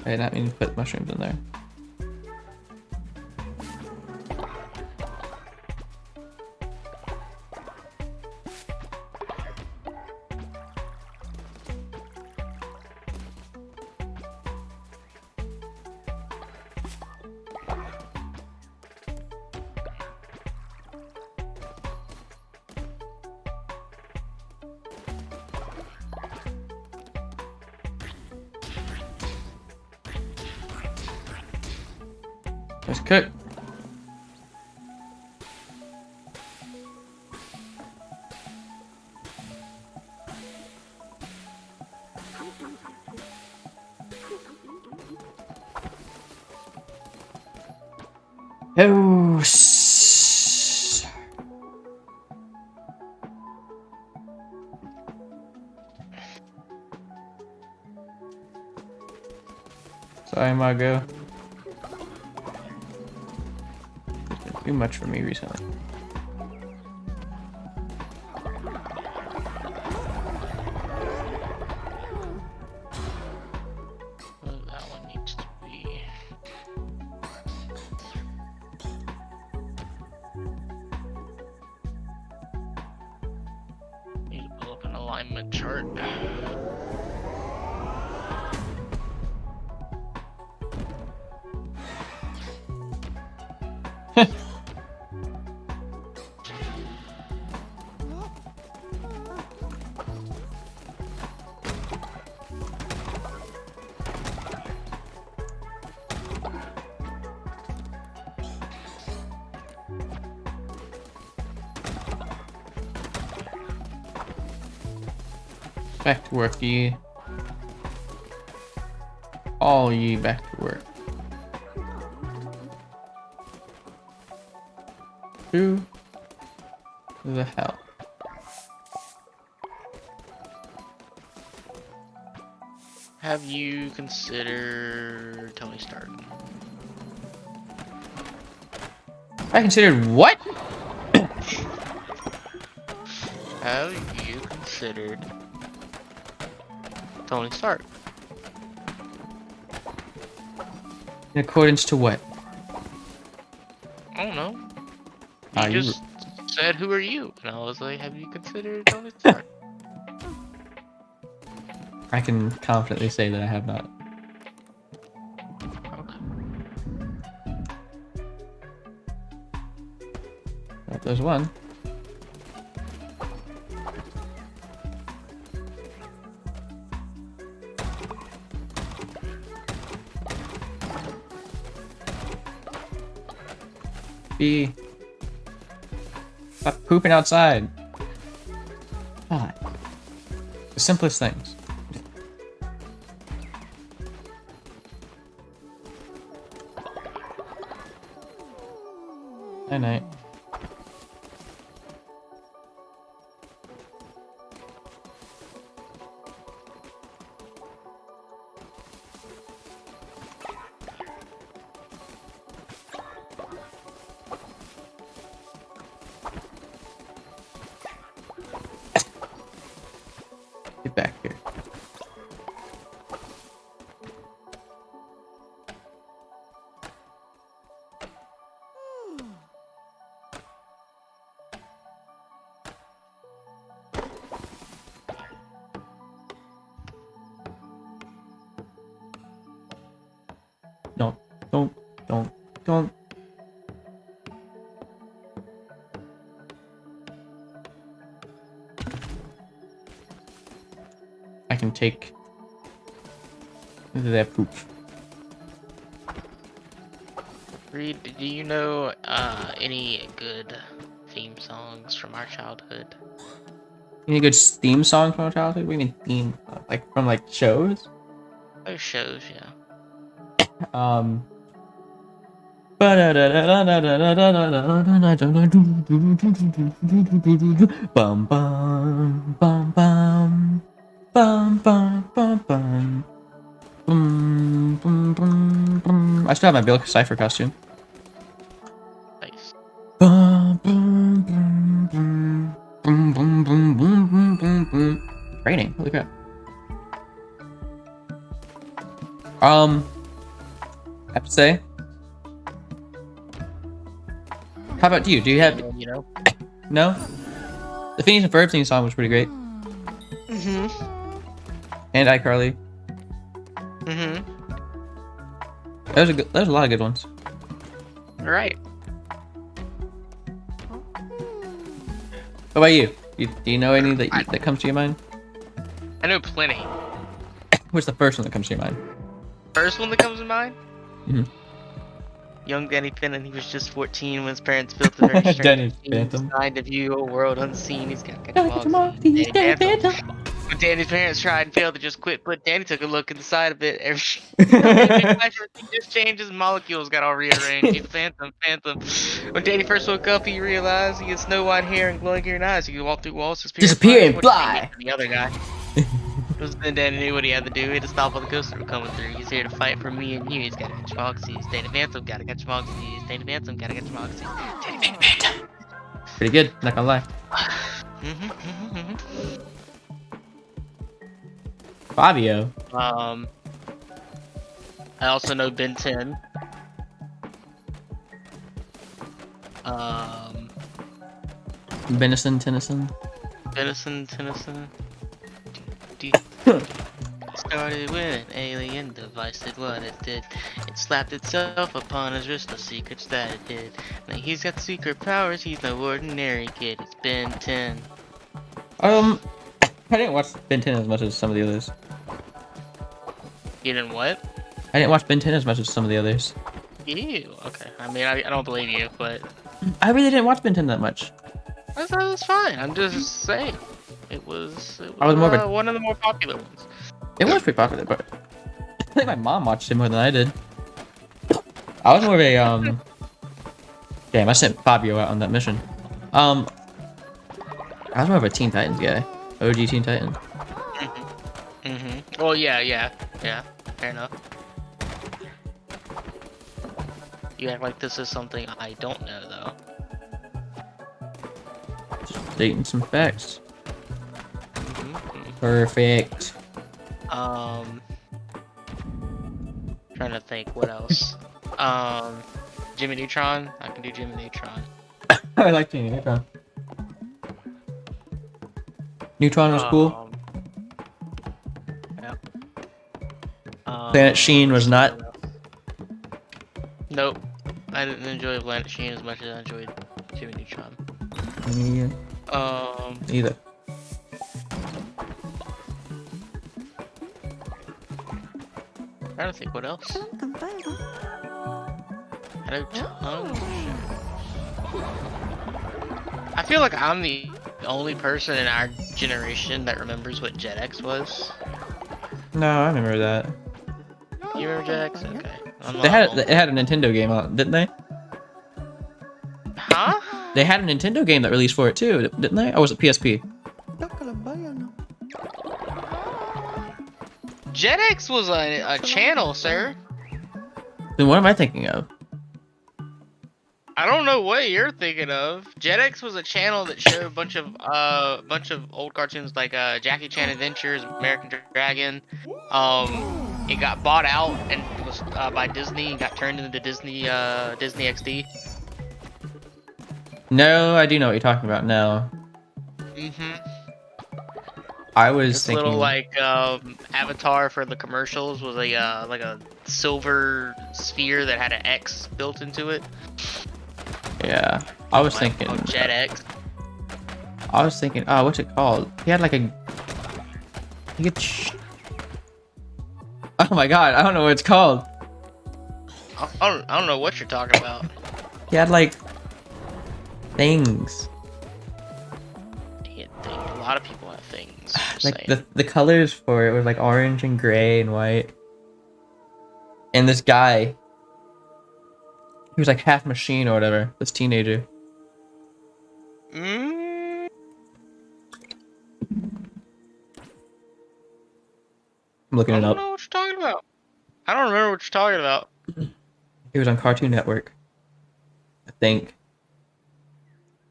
I did not mean to put mushrooms in there. Let's cook. Oh, sorry, Margot. Too much for me recently. Well, that one needs to be. Need to pull up an alignment chart. Back to work, ye. All ye back to work. To the hell. Have you considered Tony Stark? I considered what? Have you considered Tony Stark? In accordance to what? I don't know. Ah, You you just said, "Who are you?" And I was like, "Have you considered Tony Stark?" I can confidently say that I have not. Okay. But there's one. B. Stop pooping outside. God. The simplest things. Night night. Get back here. Don't. I can take that poop. Reed, do you know any good theme songs from our childhood? Any good theme song from our childhood? What do you mean theme? Like from like shows? Those shows, yeah. Um. Bum bum bum bum bum bum bum bum. Boom, boom, boom, boom. I still have my Bill Cipher costume. Nice. Boom, boom, boom, boom. Boom, boom, boom, boom, boom, boom, boom. Raining. Holy crap. I have to say. How about you? Do you have You know? no? The Phineas and Ferb theme song was pretty great. Mm-hmm. And iCarly. Mm-hmm. There's a lot of good ones. Right. What about you? Do you know any that comes to your mind? I know plenty. What's the first one that comes to your mind? First one that comes to mind? Mhm. Young Danny Phantom, he was just 14 when his parents built a very strange Danny machine Phantom. designed to view a world unseen. He's got Gotta get your Maltese, Danny Phantom. When Danny's parents tried and failed to just quit, but Danny took a look inside of it. He just changed his molecules, got all rearranged. He's Phantom. When Danny first woke up, he realized he had snow white hair and glowing green eyes. He could walk through walls, Disappear and What fly. the other guy. It was then Danny knew what he had to do. He had to stop all the ghosts that were coming through. He's here to fight for me and you. He's gotta catch Moxies. Danny Phantom gotta catch Moxies. Danny Phantom gotta catch Moxies. Danny Phantom. Pretty good, not gonna lie. Fabio. I also know Ben 10. Benison, Tennyson. Tennyson. Started with an alien device did what it did. It slapped itself upon his wrist, the secrets that it did. Now he's got secret powers, he's no ordinary kid. It's Ben 10. I didn't watch Ben 10 as much as some of the others. You didn't what? I didn't watch Ben 10 as much as some of the others. Ew. Okay. I mean, I don't believe you, but I really didn't watch Ben 10 that much. that's fine. I'm just saying. It was I was more of a- one of the more popular ones. It was pretty popular, but I think my mom watched it more than I did. I was more of a Damn, I sent Fabio out on that mission. I was more of a Teen Titans guy. OG Teen Titans. Well, yeah. Fair enough. You act like this is something I don't know, though. Just stating some facts. Mhm. Perfect. Trying to think what else. Jimmy Neutron. I can do Jimmy Neutron. I like Jimmy Neutron. Neutron was cool. Yeah. Planet Sheen was not. Nope. I didn't enjoy Planet Sheen as much as I enjoyed Jimmy Neutron. Yeah, either. Trying to think what else. I know tons of shit. I feel like I'm the only person in our generation that remembers what JetX was. No, I remember that. You remember JetX? Okay. They had a Nintendo game out, didn't they? Huh? They had a Nintendo game that released for it too, didn't they? Or was it PSP? JetX was a channel, sir. Then what am I thinking of? I don't know what you're thinking of. JetX was a channel that showed a bunch of old cartoons like Jackie Chan Adventures, American Dragon. It got bought out and was by Disney and got turned into Disney XD. No, I do know what you're talking about now. I was This thinking little like avatar for the commercials was a like a silver sphere that had an X built into it. Yeah, I was thinking. Oh, JetX. I was thinking. Oh, what's it called? He had like a. Oh my god, I don't know what it's called. I don't know what you're talking about. He had like things. Can't think. A lot of people have things. Like the colors for it was like orange and gray and white. And this guy, he was like half machine or whatever. This teenager. I'm looking it I up. don't know what you're talking about. I don't remember what you're talking about. He was on Cartoon Network, I think.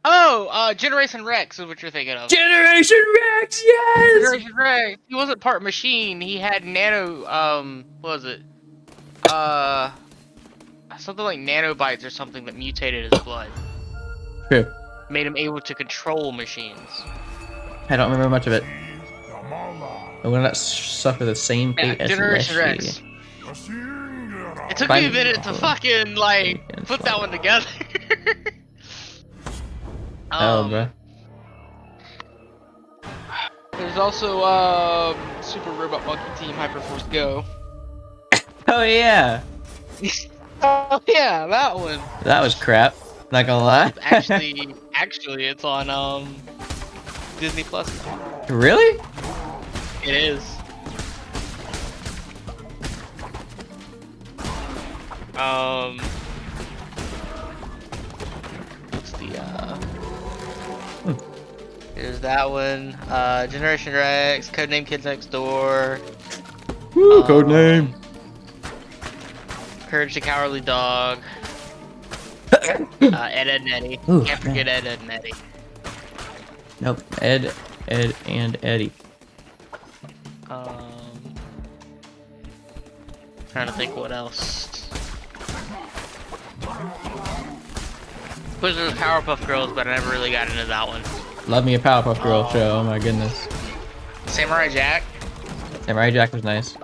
Oh, Generation Rex is what you're thinking of. Generation Rex, yes. Generation Rex. He wasn't part machine. He had nano. What was it? Something like nanobites or something that mutated his blood. True. Made him able to control machines. I don't remember much of it. I will not suffer the same fate as Generation Leshy. Rex. It took me a minute to fucking like put that one together. Bro. There's also Super Robot Monkey Team Hyperforce Go. Oh yeah. Oh yeah, that one. That was crap. Not gonna lie. Actually, it's on Disney Plus. Really? It is. What's the There's that one. Generation Rex, Codename Kids Next Door. Woo, codename. Courage the Cowardly Dog. Ed, Ed, and Eddie. Ooh, Can't forget Ed, Ed, and Eddie. Nope. Ed, and Eddie. Trying to think what else. There's Powerpuff Girls, but I never really got into that one. Love me a Powerpuff Girl show. Oh my goodness. Samurai Jack. Samurai Jack was nice.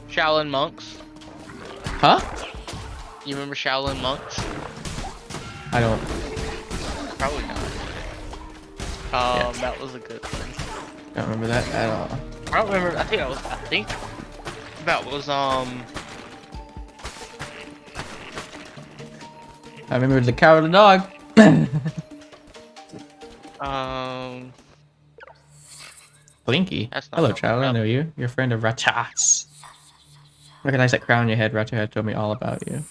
Shaolin Monks. Huh? You remember Shaolin Monks? I don't. Probably not. That was a good one. Don't remember that at all. I don't remember. I think that was I remember the cowardly dog. Blinky. That's not Hello, coming child. I up. know you. You're a friend of Ratas. Recognize that crown on your head. Rata had told me all about you.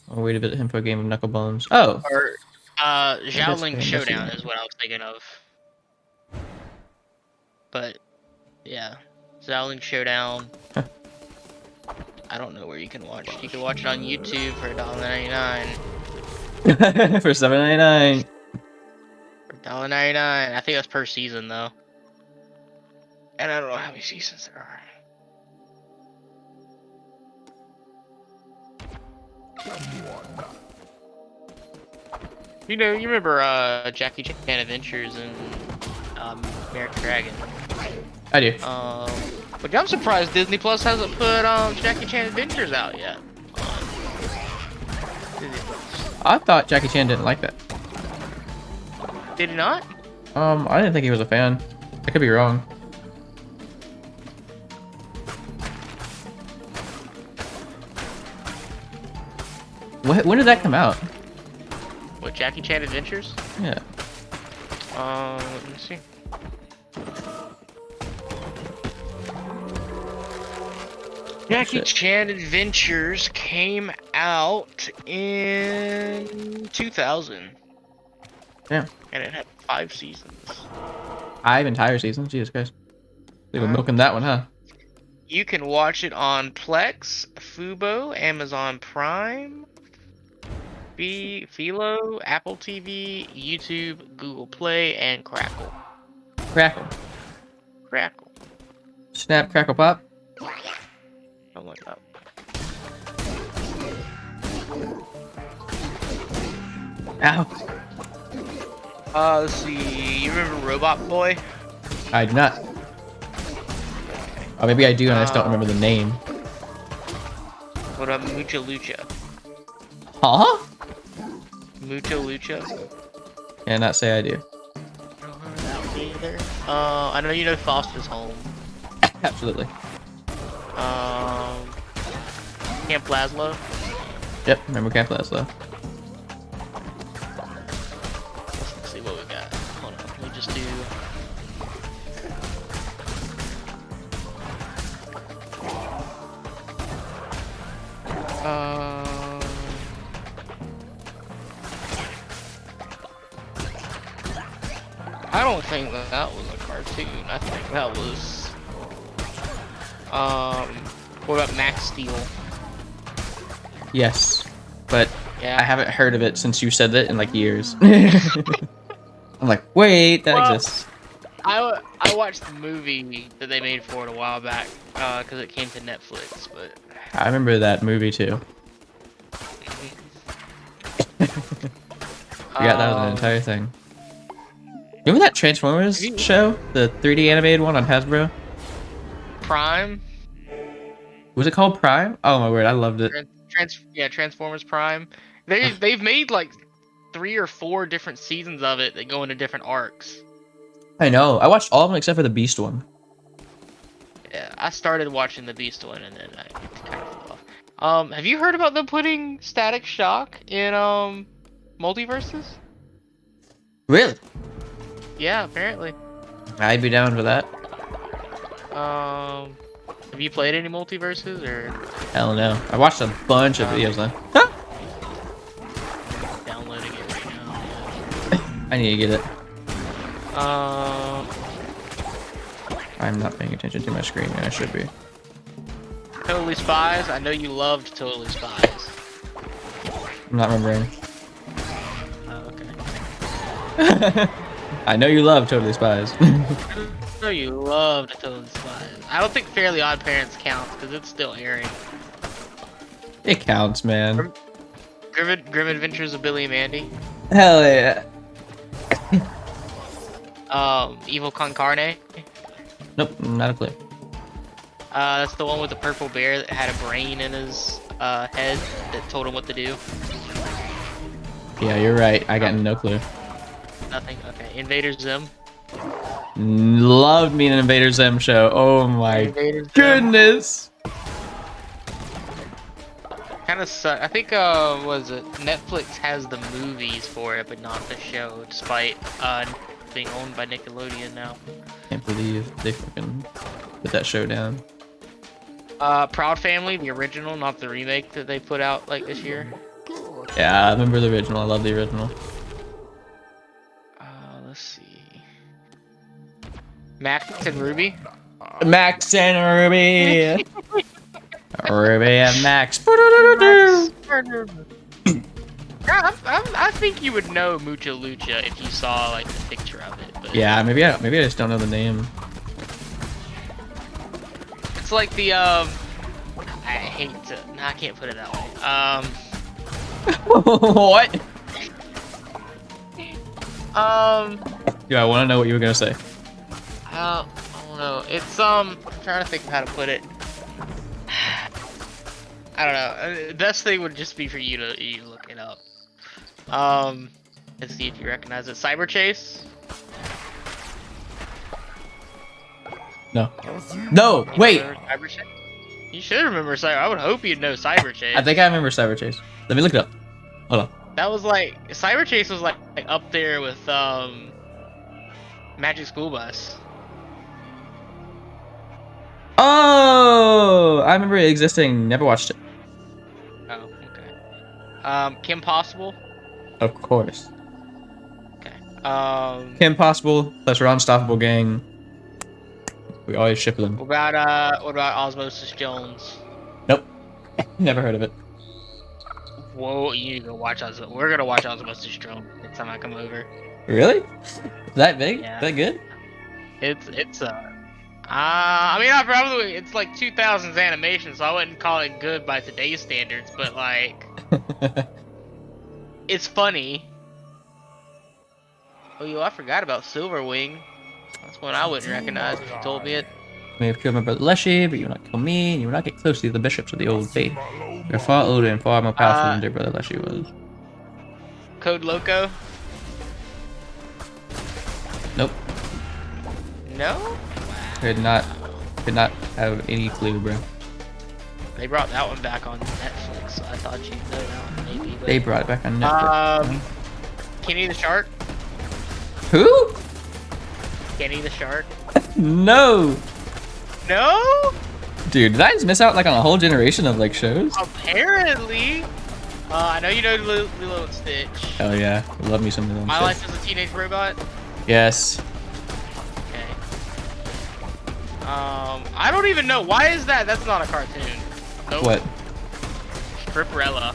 On a way to visit him for a game of knucklebones. Oh. Or That's Xiaoling fair, Showdown that's is what I was thinking of. But yeah, Xiaoling Showdown. I don't know where you can watch it. You can watch it on YouTube for $1.99. For $7.99. For $1.99. I think that's per season though. And I don't know how many seasons there are. You know, you remember Jackie Chan Adventures and American Dragon. I do. But I'm surprised Disney Plus hasn't put Jackie Chan Adventures out yet. Disney Plus. I thought Jackie Chan didn't like that. Did he not? I didn't think he was a fan. I could be wrong. When did that come out? What, Jackie Chan Adventures? Yeah. Let me see. Jackie Chan Adventures came out in 2000. Yeah. And it had 5 seasons. 5 entire seasons? Jesus Christ. They were milking that one, huh? You can watch it on Plex, Fubo, Amazon Prime, Philo, Apple TV, YouTube, Google Play, and Crackle. Crackle. Crackle. Snap, crackle, pop. Something like that. Ow. Let's see. You remember Robot Boy? I do not. Oh, maybe I do and I just don't remember the name. What about Mucha Lucha? Huh? Mucha Lucha? Cannot say I do. That would be either. I know you know Foster's Home. Absolutely. Camp Laszlo. Yep, remember Camp Laszlo. Let's see what we got. Hold on, let me just do. I don't think that was a cartoon. I think that was. What about Max Steel? Yes, but Yeah. I haven't heard of it since you said that in like years. I'm like, wait, that exists. I watched the movie that they made for it a while back because it came to Netflix, but I remember that movie too. Forgot that was an entire thing. Remember that Transformers show? The 3D animated one on Hasbro? Prime. Was it called Prime? Oh my word, I loved it. Transformers Prime. They've made like 3 or 4 different seasons of it that go into different arcs. I know. I watched all of them except for the Beast one. Yeah, I started watching the Beast one and then I kind of fell off. Have you heard about them putting Static Shock in multiverses? Really? Yeah, apparently. I'd be down for that. Have you played any multiverses or? Hell no. I watched a bunch of videos though. Huh? Downloading it right now. I need to get it. I'm not paying attention to my screen and I should be. Totally Spies. I know you loved Totally Spies. I'm not remembering. Oh, okay. I know you love Totally Spies. I know you loved Totally Spies. I don't think Fairly Odd Parents counts because it's still airing. It counts, man. Grim Adventures of Billy and Mandy. Hell yeah. Evil Con Carne. Nope, not a clue. That's the one with the purple bear that had a brain in his head that told him what to do. Yeah, you're right. I got no clue. Nothing. Okay. Invader Zim. Loved me an Invader Zim show. Oh my Invader Zim. goodness. Kind kind of sucks. I think was it Netflix has the movies for it, but not the show, despite being owned by Nickelodeon now. Can't believe they fucking put that show down. Proud Family, the original, not the remake that they put out like this year. Yeah, I remember the original. I love the original. Let's see. Max and Ruby. Max and Ruby. Ruby and Max. I think you would know Mucha Lucha if you saw like the picture of it. But Yeah, maybe I just don't know the name. it's like the I hate to. No, I can't put it that way. What? Yeah, I want to know what you were gonna say. I don't know. It's I'm trying to think of how to put it. I don't know. The best thing would just be for you to look it up. Let's see if you recognize it. Cyber Chase. No. No. You Wait. remember Cyber Chase? You should remember Cyber. I would hope you'd know Cyber Chase. I think I remember Cyber Chase. Let me look it up. Hold on. That was like Cyber Chase was like up there with Magic School Bus. Oh, I remember it existing. Never watched it. Oh, okay. Kim Possible. Of course. Okay. Kim Possible plus our Unstoppable Gang. We always ship them. What about Osmosis Jones? Nope. Never heard of it. Whoa, you need to go watch Osmosis. We're gonna watch Osmosis Jones next time I come over. Really? Is that big? Yeah. Is that good? It's I mean, I probably it's like 2000s animation, so I wouldn't call it good by today's standards, but like, it's funny. Oh, yo, I forgot about Silverwing. That's one I wouldn't recognize if you told me it. You may have killed my brother Leshy, but you will not kill me, and you will not get close to the bishops of the old faith. You're far older and far more powerful than dear brother Leshy was. Code Loco? Nope. No? Could not have any clue, bro. They brought that one back on Netflix, so I thought you'd know that one maybe. But... They brought it back on Netflix. Kenny the Shark? Who? Kenny the Shark? No! No? Dude, did I just miss out like on a whole generation of like shows? Apparently. I know you know Lilo and Stitch. Hell yeah, I love me some of them. My Life as a Teenage Robot. Yes. Okay. I don't even know. Why is that? That's not a cartoon. Nope. What? Stripperella.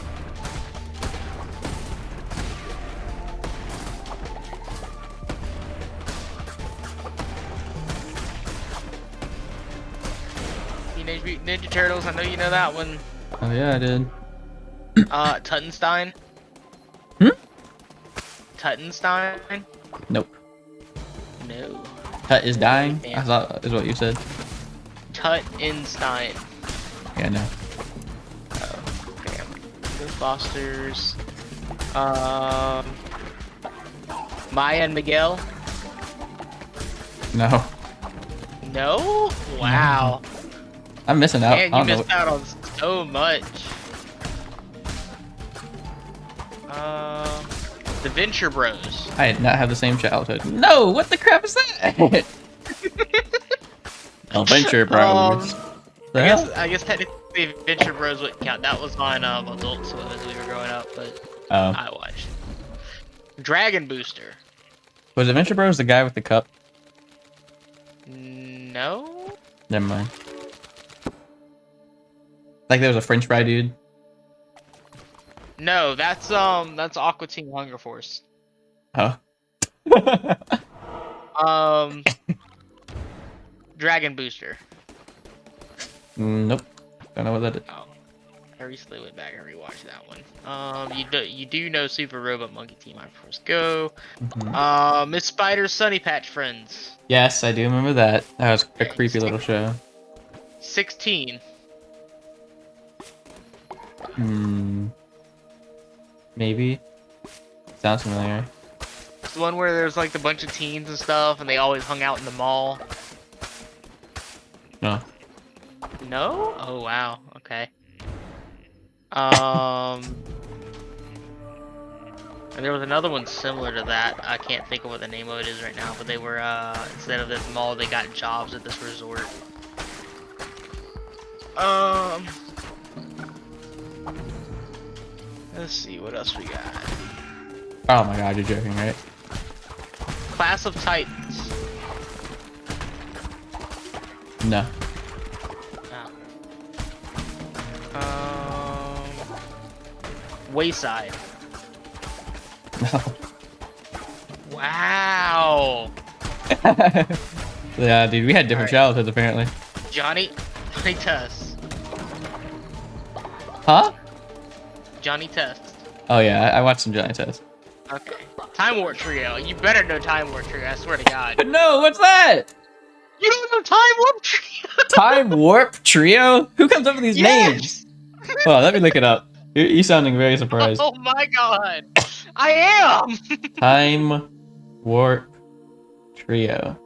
Teenage Mutant Ninja Turtles. I know you know that one. Oh yeah, I did. Tuttenstein. Hmm? Tuttenstein? Nope. No. Tut is dying? I thought is what you said. Tuttenstein. Yeah, no. Oh, okay. Ghostbusters. Maya and Miguel. No. No? Wow. I'm missing out. Man, I you don't know missed out on so much. The Venture Bros. I did not have the same childhood. No, what the crap is that? Adventure Bros. I guess technically Venture Bros wouldn't count. That was on Adult Swim as we were growing up, but I watched. Dragon Booster. Was Adventure Bros the guy with the cup? No. Never mind. Like there was a French fry dude. No, that's Aqua Teen Hunger Force. Oh. Dragon Booster. Nope. Don't know what that is. Oh, I recently went back and rewatched that one. You do know Super Robot Monkey Team Force Go. Miss Spider's Sunny Patch Friends. Yes, I do remember that. That was a creepy little show. 16. Maybe. Sounds familiar. It's the one where there's like a bunch of teens and stuff, and they always hung out in the mall. No. No? Oh wow. Okay. And there was another one similar to that. I can't think of what the name of it is right now, but they were instead of this mall, they got jobs at this resort. Let's see what else we got. Oh my god, you're joking, right? Class of Titans. No. Wayside. No. Wow. Yeah, dude, we had different childhoods apparently. Johnny Test. Huh? Johnny Test. Oh yeah, I watched some Johnny Test. Okay. Time Warp Trio. You better know Time Warp Trio. I swear to God. No, what's that? You don't know Time Warp Trio? Time Warp Trio? Who comes up with these names? Oh, let me look it up. You're sounding very surprised. Oh my God. I am. Time Warp Trio.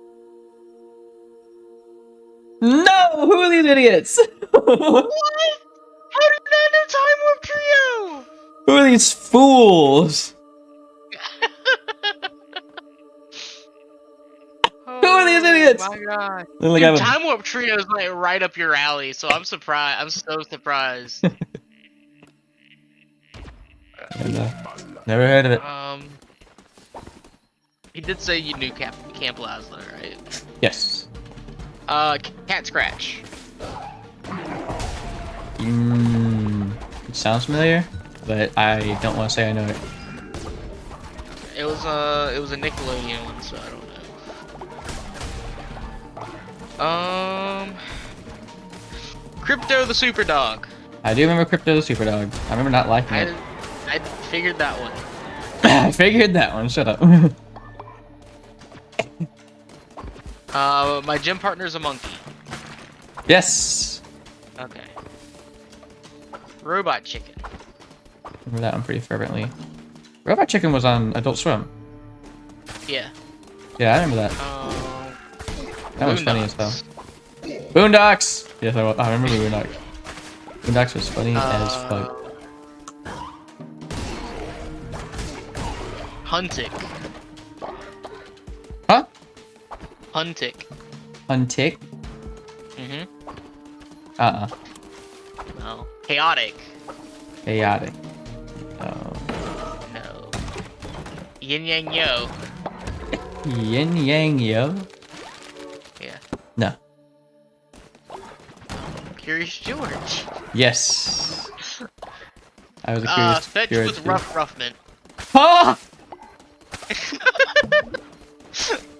No! Who are these idiots? What? How do you not know Time Warp Trio? Who are these fools? Who are these idiots? Oh my God. Look, Dude, Time Warp Trio is like right up your alley, so I'm surprised. I'm so surprised. Never heard of it. He did say you knew Camp Lazlo, right? Yes. Cat Scratch. It sounds familiar, but I don't want to say I know it. It was a Nickelodeon one, so I don't know. Crypto the Super Dog. I do remember Crypto the Super Dog. I remember not liking it. I figured that one. I figured that one. Shut up. My gym partner's a monkey. Yes. Okay. Robot Chicken. Remember that one pretty fervently. Robot Chicken was on Adult Swim. Yeah. Yeah, I remember that. That was funny as hell. Boondocks! Yes, I remember Boondocks. Boondocks was funny as fuck. Huntic. Huh? Huntic. Huntic? Mm-hmm. No. Chaotic. Chaotic. Oh. No. Yin Yang Yo. Yin Yang Yo? Yeah. No. Curious George. Yes. I was a curious Fetch George with too. Rough Ruffman. Huh?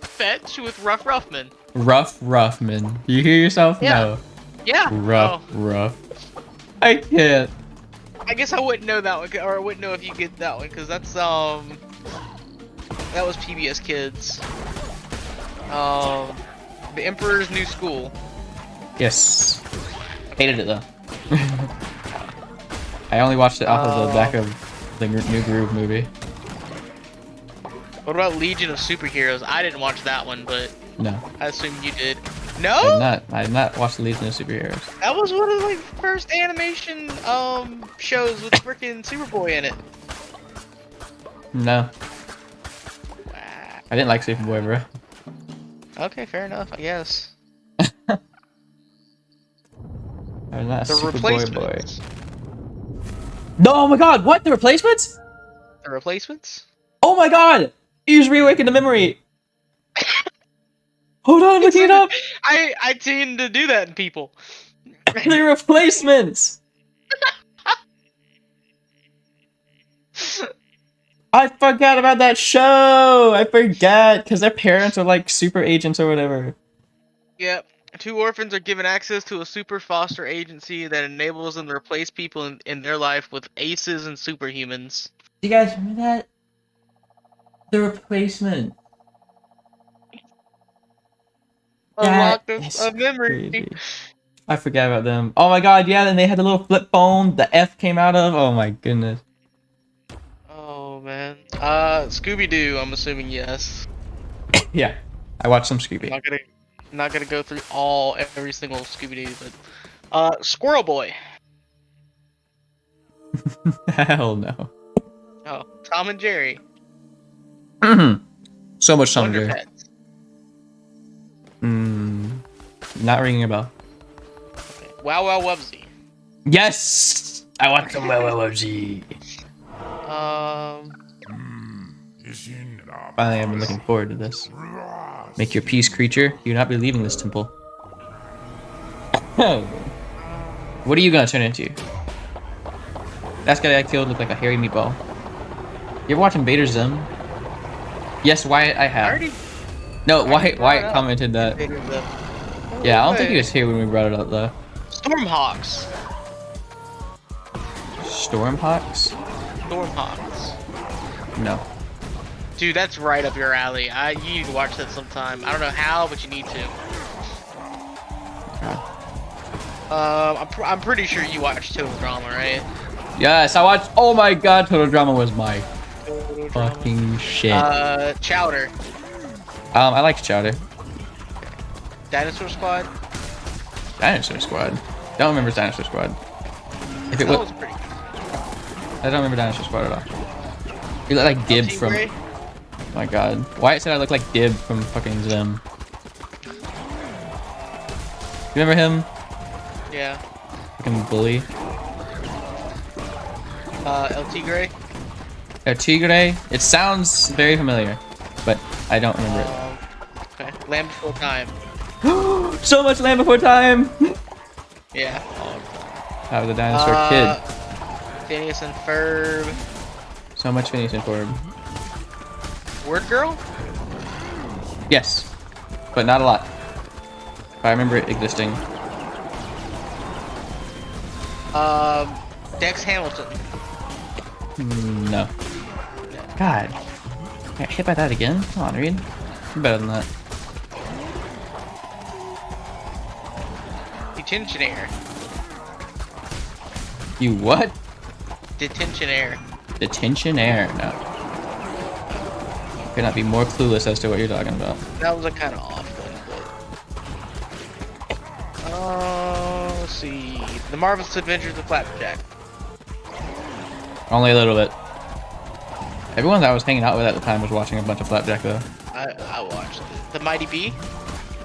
Fetch with Rough Ruffman. Rough Ruffman. You hear yourself? Yeah. No. Yeah. Rough. I can't. I guess I wouldn't know that one, or I wouldn't know if you get that one, because that's that was PBS Kids. The Emperor's New School. Yes. Hated it though. I only watched it off of the back of the New Groove movie. What about Legion of Superheroes? I didn't watch that one, but No. I assume you did. I No? did not watch the Legion of Superheroes. That was one of the like first animation shows with freaking Superboy in it. No. I didn't like Superboy, bro. Okay, fair enough, I guess. I'm not a The Superboy boy. Replacements. No, oh my god, what? The Replacements? The Replacements? Oh my god! You just reawakened the memory! Hold on, looking it up! I tend to do that in people. The Replacements! I forgot about that show! I forgot, because their parents are like super agents or whatever. Yep. Two orphans are given access to a super foster agency that enables them to replace people in their life with aces and superhumans. Do you guys remember that? The Replacement. Unlocked Is a memory. crazy. I forgot about them. Oh my god, yeah, and they had the little flip phone the F came out of. Oh my goodness. Oh man. Scooby-Doo, I'm assuming yes. Yeah, I watched some Scooby. Not gonna go through every single Scooby-Doo, but Squirrel Boy. Hell no. Oh, Tom and Jerry. So much Tom and Wonder Jerry. Pets. Not ringing a bell. Wow Wow Wubsy. Yes! I want some Wubsy. Finally, I've been looking forward to this. Make your peace, creature. You will not be leaving this temple. What are you gonna turn into? That guy I killed looked like a hairy meatball. You ever watch Invader Zim? Yes, Wyatt, I have. No, Wyatt commented that. Yeah, I don't think he was here when we brought it up though. Stormhawks. Stormhawks? Stormhawks. No. Dude, that's right up your alley. You need to watch that sometime. I don't know how, but you need to. I'm pretty sure you watched Total Drama, right? Yes, I watched. Oh my god, Total Drama was my fucking shit. Chowder. I liked Chowder. Dinosaur Squad. Dinosaur Squad. Don't remember Dinosaur Squad. If it That was, was pretty good. I don't remember Dinosaur Squad at all. You look like Dib from. Gray? Oh my god. Wyatt said I look like Dib from fucking Zim. You remember him? Yeah. Fucking bully. LT Gray. Tigre. It sounds very familiar, but I don't remember it. Okay. Land Before Time. So much Land Before Time! Yeah. I was a dinosaur kid. Phineas and Ferb. So much Phineas and Ferb. Word Girl? Yes, but not a lot. I remember it existing. Dex Hamilton. No. God. Got hit by that again? Come on, Reed. You're better than that. Detention Air. You what? Detention Air. Detention Air. No. Could not be more clueless as to what you're talking about. That was a kind of off one, but... let's see. The Marvelous Adventures of Flapjack. Only a little bit. Everyone that I was hanging out with at the time was watching a bunch of Flapjack though. I watched it. The Mighty Bee.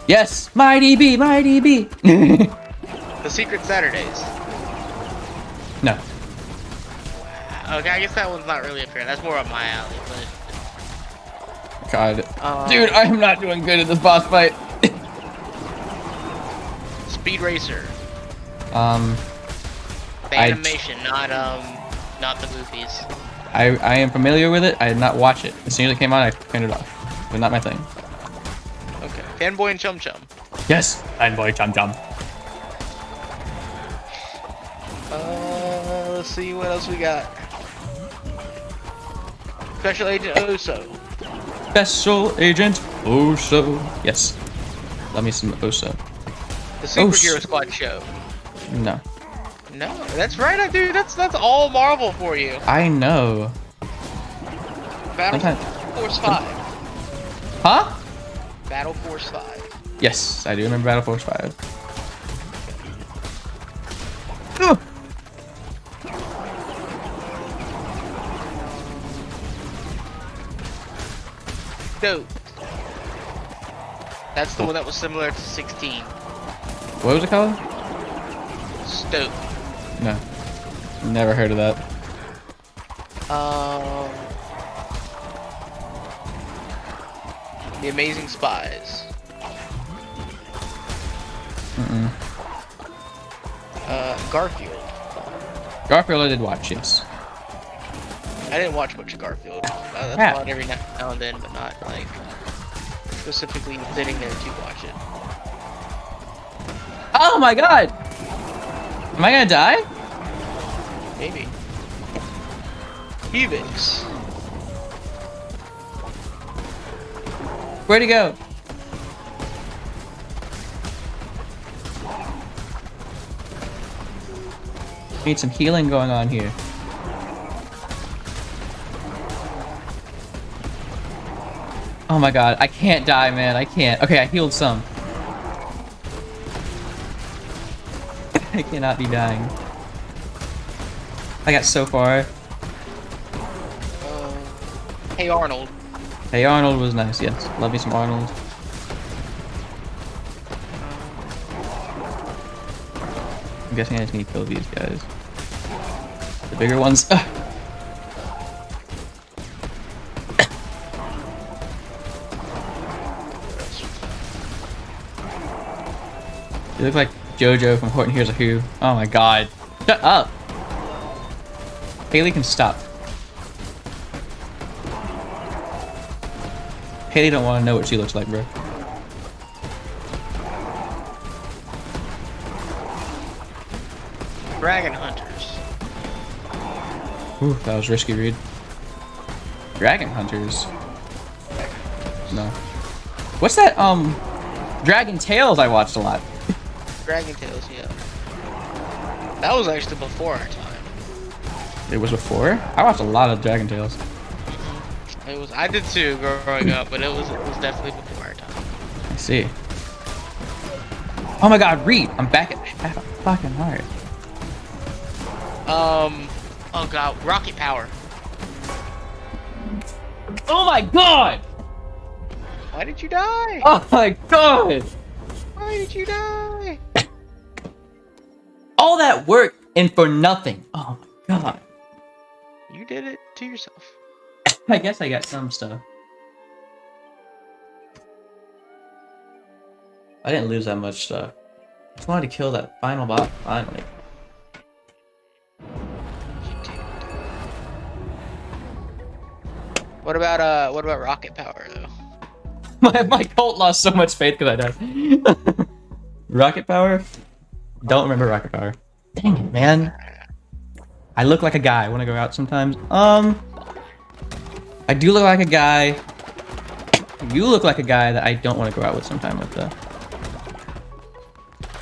Yes! Mighty Bee! Mighty Bee! The Secret Saturdays. No. Okay, I guess that one's not really fair. That's more up my alley, but... God. Dude, I am not doing good at this boss fight. Speed Racer. The animation, not the movies. I am familiar with it. I did not watch it. As soon as it came on, I turned it off. It was not my thing. Okay. Fanboy and Chum Chum. Yes! Fanboy Chum Chum. Let's see what else we got. Special Agent Oso. Special Agent Oso. Yes. Love me some Oso. The Superhero Squad show. No. No, that's right, dude. That's all Marvel for you. I know. Battle Force 5. Huh? Battle Force 5. Yes, I do remember Battle Force 5. Ugh. Dope. That's the one that was similar to 16. What was it called? Stoke. No. Never heard of that. The Amazing Spies. Garfield. Garfield I did watch, yes. I didn't watch much of Garfield. That's on every now and then, but not like specifically sitting there to watch it. Oh my god! Am I gonna die? Maybe. Helix. Where'd he go? Need some healing going on here. Oh my god, I can't die, man. I can't. Okay, I healed some. I cannot be dying. I got so far. Hey Arnold. Hey Arnold was nice, yes. Love me some Arnold. I'm guessing I just need to kill these guys. The bigger ones. You look like JoJo from Horton Hears a Who. Oh my god. Shut up! Haley can stop. Haley don't want to know what she looks like, bro. Dragon Hunters. Ooh, that was risky, Reed. Dragon Hunters? No. What's that, Dragon Tales I watched a lot. Dragon Tales, yeah. That was actually before our time. It was before? I watched a lot of Dragon Tales. It was. I did too growing up, but it was definitely before our time. I see. Oh my god, Reed! I'm back at half a fucking heart. Oh god, rocket power. Oh my god! Why did you die? Oh my god! Why did you die? All that work and for nothing. Oh my god. You did it to yourself. I guess I got some stuff. I didn't lose that much stuff. I just wanted to kill that final boss finally. What about rocket power though? My cult lost so much faith because I died. Rocket power? Don't remember rocket power. Dang it, man. I look like a guy. I want to go out sometimes. I do look like a guy. You look like a guy that I don't want to go out with sometime with though.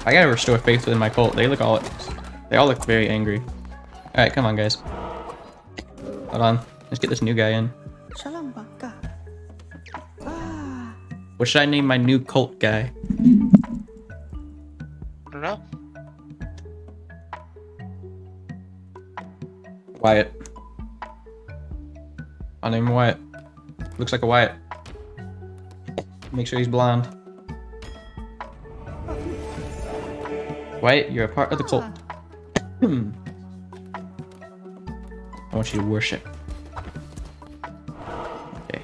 I gotta restore faith within my cult. They all look very angry. Alright, come on guys. Hold on. Let's get this new guy in. What should I name my new cult guy? I don't know. Wyatt. I'll name him Wyatt. Looks like a Wyatt. Make sure he's blonde. Wyatt, you're a part of the cult. I want you to worship. Okay.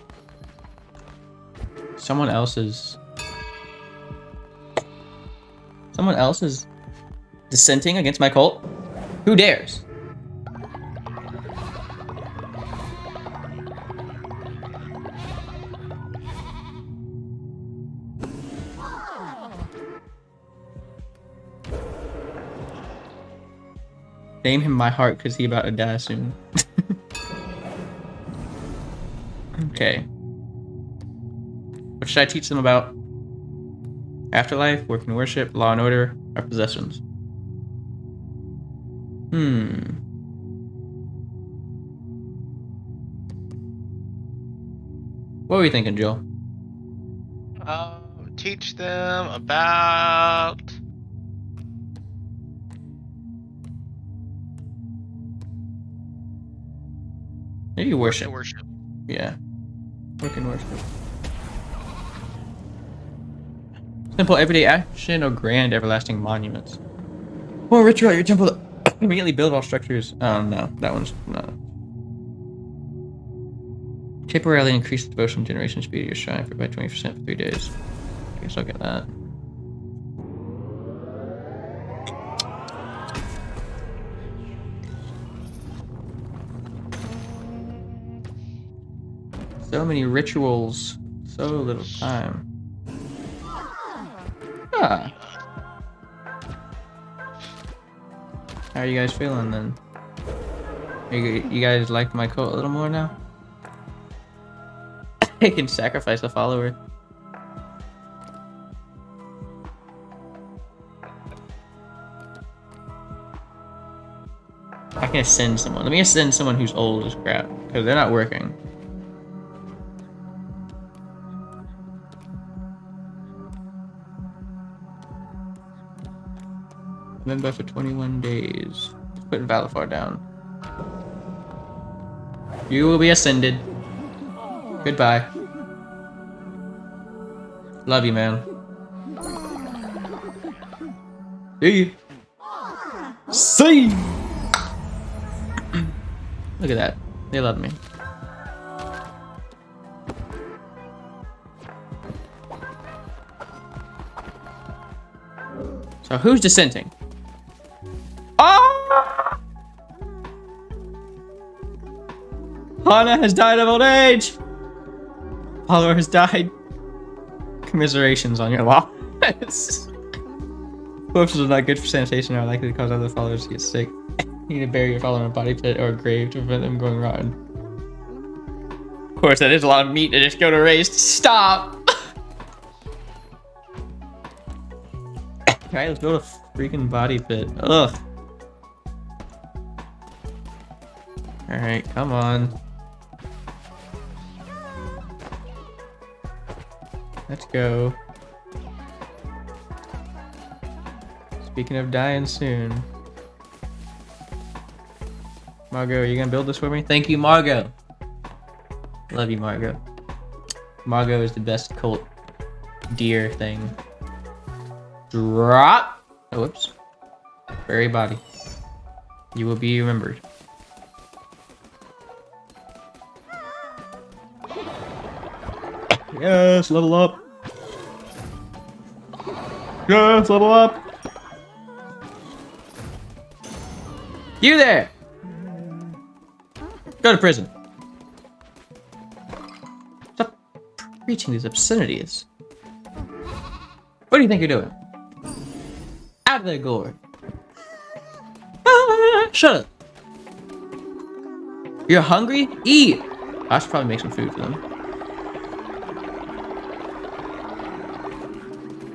Someone else is dissenting against my cult? Who dares? Name him my heart because he about to die soon. Okay. What should I teach them about? Afterlife, work and worship, law and order, or possessions? What were you thinking, Joel? Teach them about Maybe worship. worship. Yeah. Work and worship. Simple everyday action or grand everlasting monuments? Or ritual at your temple to immediately build all structures. Oh no, that one's no. Temporarily increase the devotion generation speed of your shrine by 20% for 3 days. I guess I'll get that. So many rituals, so little time. Ah. How are you guys feeling then? You guys like my cult a little more now? I can sacrifice a follower. I can ascend someone. Let me ascend someone who's old as crap, because they're not working. Remember for 21 days. Let's put Valifar down. You will be ascended. Goodbye. Love you, man. See you. See. Look at that. They love me. So who's dissenting? Ah! Hana has died of old age. Follower has died. Commiserations on your loss. Corpses are not good for sanitation and are likely to cause other followers to get sick. You need to bury your follower in a body pit or a grave to prevent them going rotten. Of course, that is a lot of meat to just go to waste. Stop! Alright, let's build a freaking body pit. Ugh. Alright, come on. Let's go. Speaking of dying soon. Margot, are you gonna build this for me? Thank you, Margot. Love you, Margot. Margot is the best cult deer thing. Drop! Oh, whoops. Fairy body. You will be remembered. Yes, level up. Yes, level up. You there! Go to prison. Stop preaching these obscenities. What do you think you're doing? Out of there, Gore. Ah, shut up. You're hungry? Eat! I should probably make some food for them.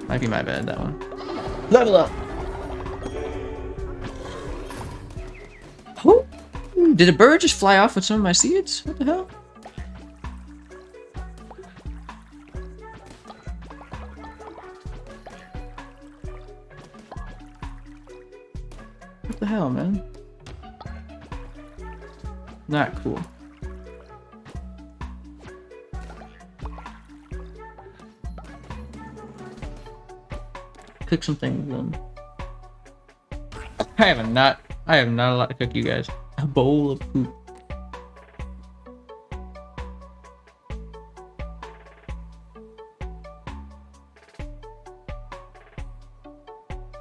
Might be my bad, that one. Level up! Oh, did a bird just fly off with some of my seeds? What the hell? What the hell, man? Not cool. Cook some things then. I have not a lot to cook you guys. A bowl of poop.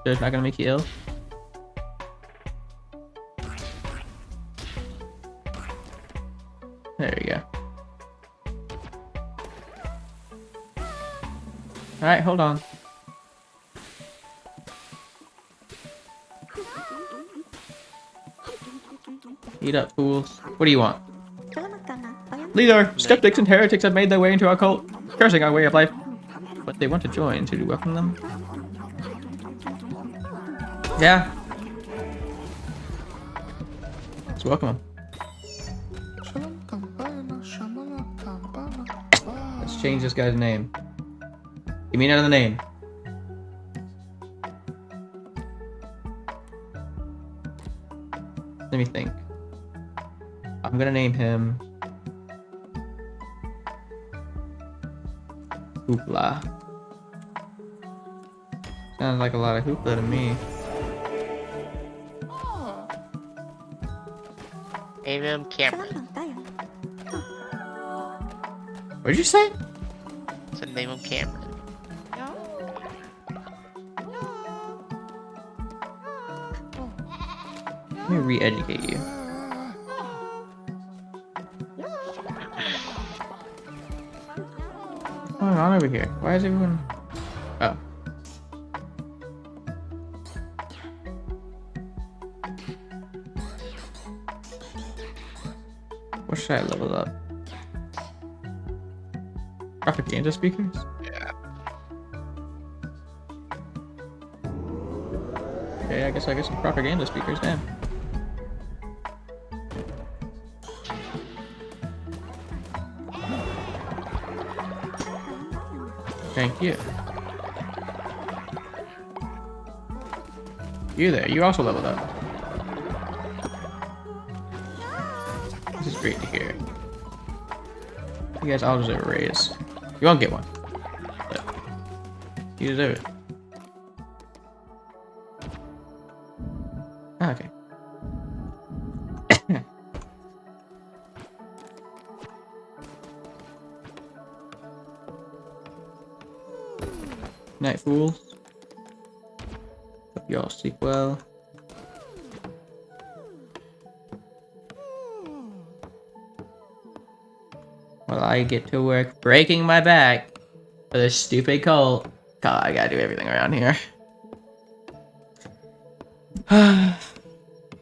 It's not gonna make you ill. There you go. Alright, hold on. Eat up, fools. What do you want? Leader, skeptics and heretics have made their way into our cult, cursing our way of life. But they want to join. Should we welcome them? Yeah. Let's welcome them. Let's change this guy's name. Give me another name. Let me think. I'm gonna name him Hoopla. Sounds like a lot of hoopla to me. Name him Cameron. What did you say? So name him Cameron. Let me re-educate you. What's going on over here? Why is everyone... Oh. What should I level up? Propaganda speakers? Yeah. Okay, I guess I get some propaganda speakers, damn. Thank you. You there, you also leveled up. great to hear. You guys all deserve a raise. You won't get one, but you deserve it. Okay. Night, fools. Hope you all sleep well. While I get to work breaking my back for this stupid cult. God, I gotta do everything around here.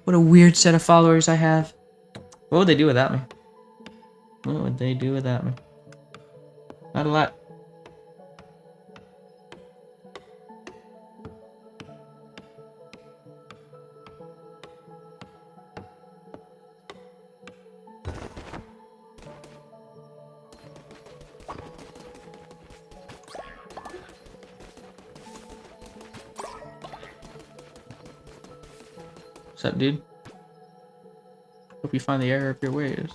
What a weird set of followers I have. What would they do without me? What would they do without me? Not a lot. What's up, dude? Hope you find the error of your ways.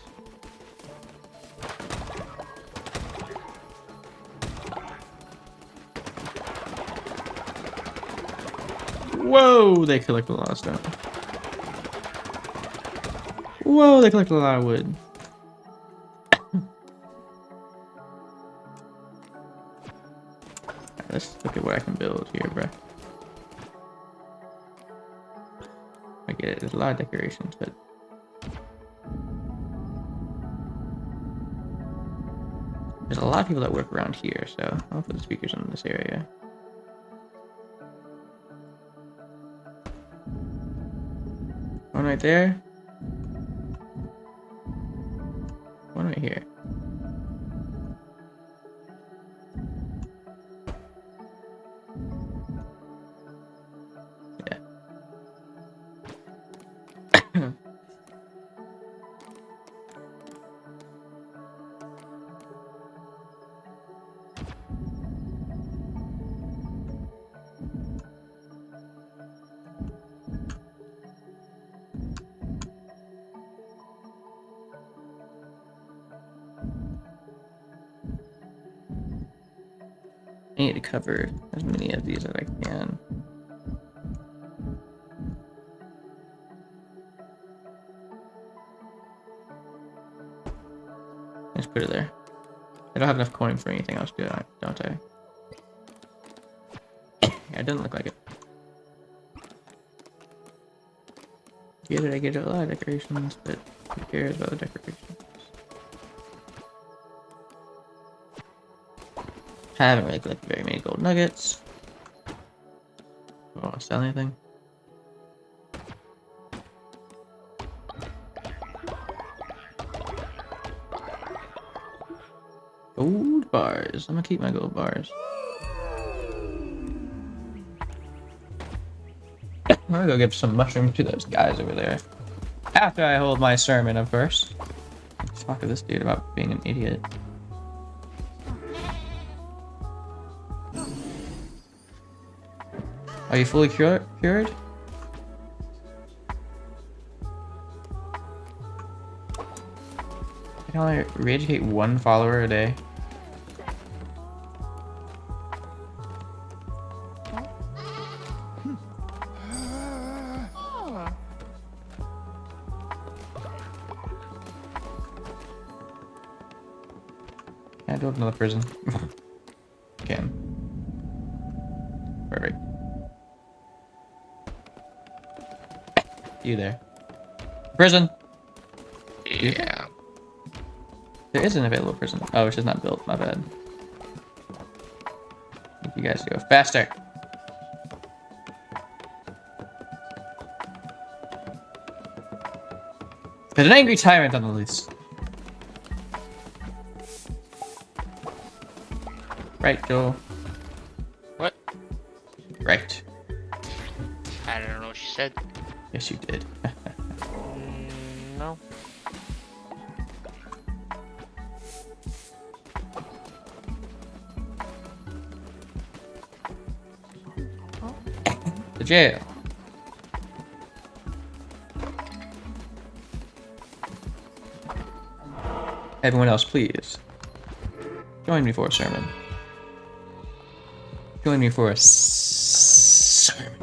Whoa, they collected a lot of stuff. Whoa, they collected a lot of wood. Right, let's look at what I can build here, bro. I get it, there's a lot of decorations, but there's a lot of people that work around here, so I'll put the speakers in this area. One right there. One right here. Yeah. I need to cover as many of these as I can. Just put it there. I don't have enough coin for anything else, do I? Don't I? Yeah, it doesn't look like it. I get a lot of decorations, but who cares about the decorations? I haven't really collected very many gold nuggets. Oh, sell anything? Gold bars. I'm gonna keep my gold bars. I'm gonna go give some mushrooms to those guys over there. After I hold my sermon, of course. Let's talk to this dude about being an idiot. Are you fully cured? I can only re-educate one follower a day. Can I build another prison? Can. Perfect. You there. Prison! Yeah. There is an available prison. Oh, it's just not built. My bad. Make you guys go faster. There's an angry tyrant on the loose. Right, Joel. What? Right. I don't know what she said. Yes, you did. No. The jail. Everyone else, please. Join me for a sermon. Join me for a sermon.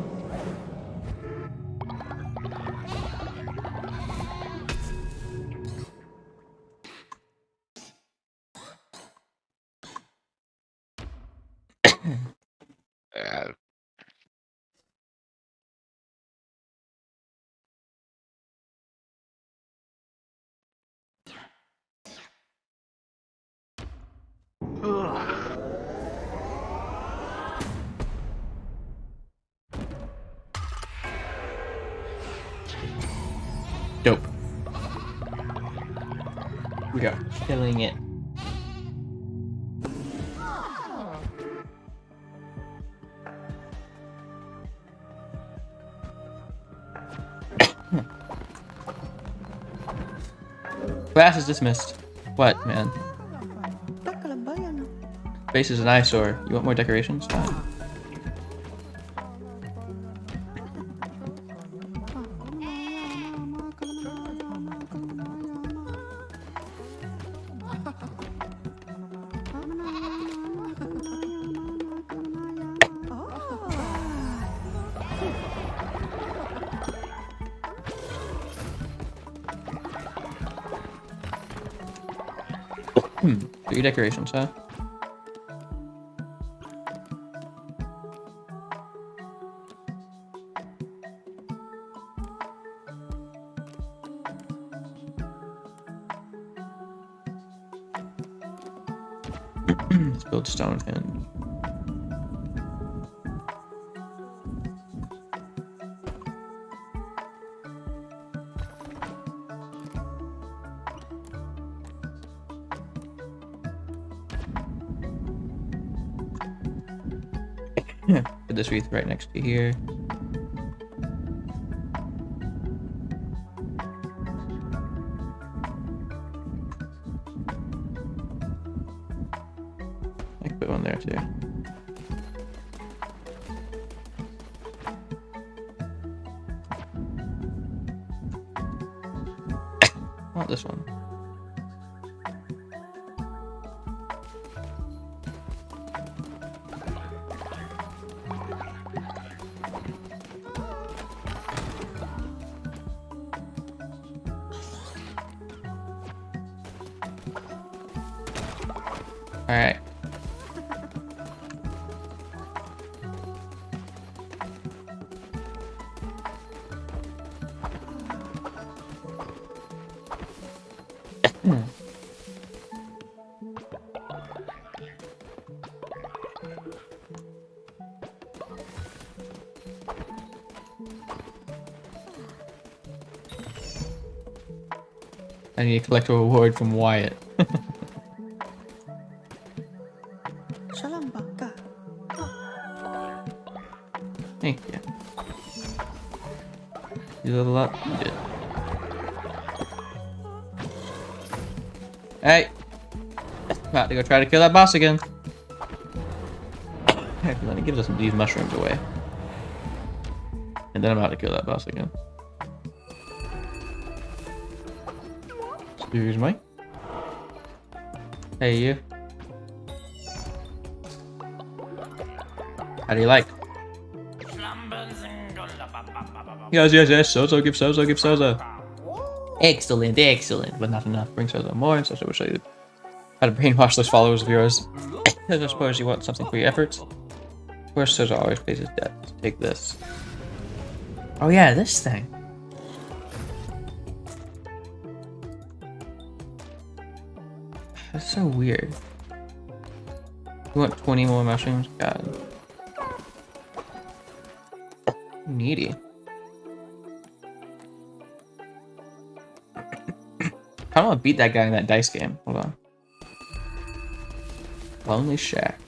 Dope. We are killing it. Class is dismissed. What, man? Base is an eyesore. You want more decorations? Fine. Do your decorations, huh? Let's build Stonehenge. Put this wreath right next to here. I can put one there too. I want this one. All right. I need to collect a reward from Wyatt. Thank you. You level up? You did. Hey! About to go try to kill that boss again. Heck, then it gives us these mushrooms away. And then I'm about to kill that boss again. Excuse me. Hey, you. How do you like? Yes, yes, yes. Sozo, give Sozo, give Sozo. Excellent, excellent. But not enough. Bring Sozo more, and Sozo will show you how to brainwash those followers of yours. I suppose you want something for your efforts. Of course, Sozo always pays his debts. Take this. Oh yeah, this thing. That's so weird. You want 20 more mushrooms? God. Needy. I want to beat that guy in that dice game. Hold on. Lonely Shack.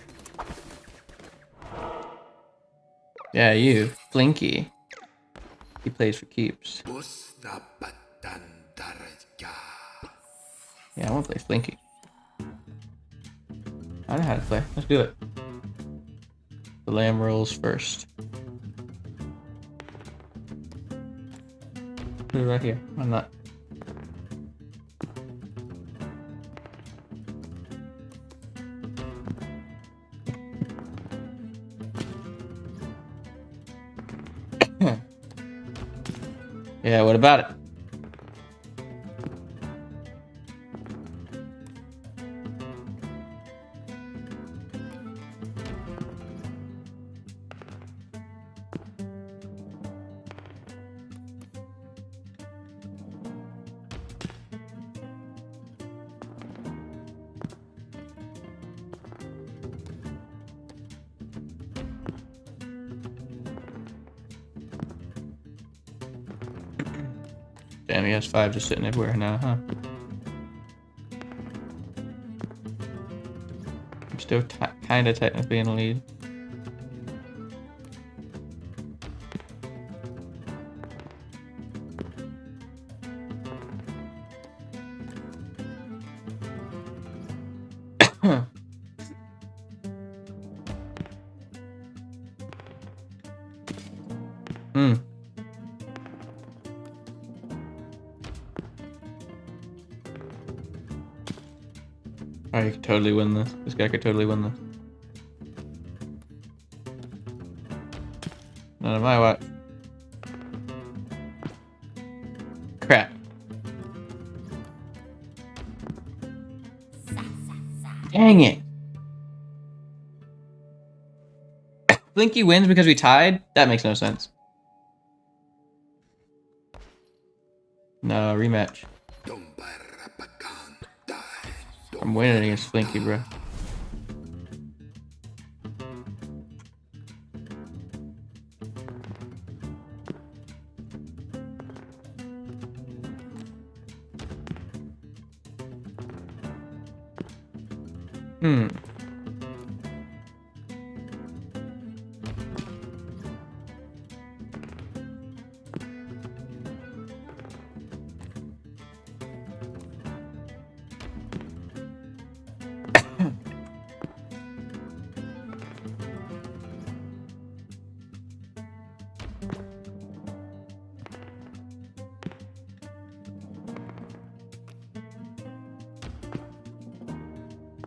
Yeah, you. Flinky. He plays for keeps. Yeah, I want to play Flinky. I know how to play. Let's do it. The lamb rolls first. Put it right here. Why not? Yeah, what about it? Damn, he has 5 just sitting everywhere now, huh? I'm still kind of technically in the lead. Hmm. Oh, you could totally win this. This guy could totally win this. None of my watch. Crap. Dang it. Blinky wins because we tied? That makes no sense. No, rematch. I'm winning against Flinky, bro. Hmm.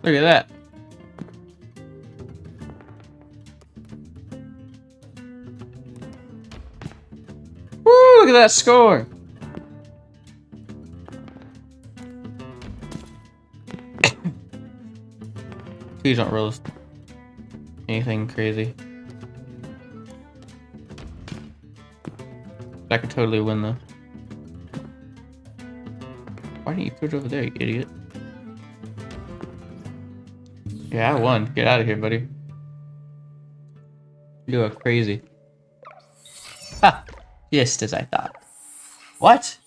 Look at that. Woo, look at that score. Please don't roll anything crazy. I could totally win though. Why didn't you put it over there, you idiot? Yeah, I won. Get out of here, buddy. You are crazy. Ha! Just as I thought. What?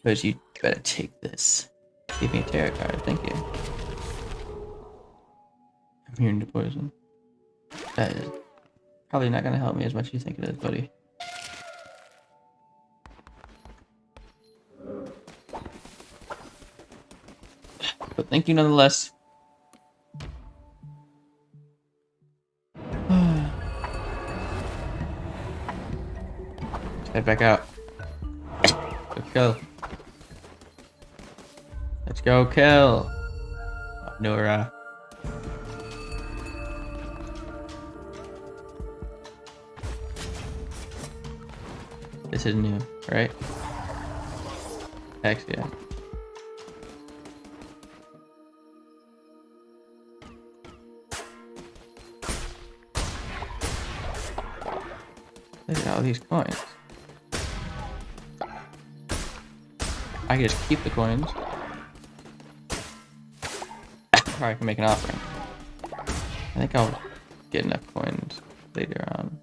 Because you better take this. Give me a tarot card, thank you. I'm immune to poison. That is probably not gonna help me as much as you think it is, buddy. But thank you nonetheless. Let's head back out. Let's go. Let's go kill. Oh, Nora. This is new, right? Heck yeah. Look at all these coins. I can just keep the coins. Or I can make an offering. I think I'll get enough coins later on.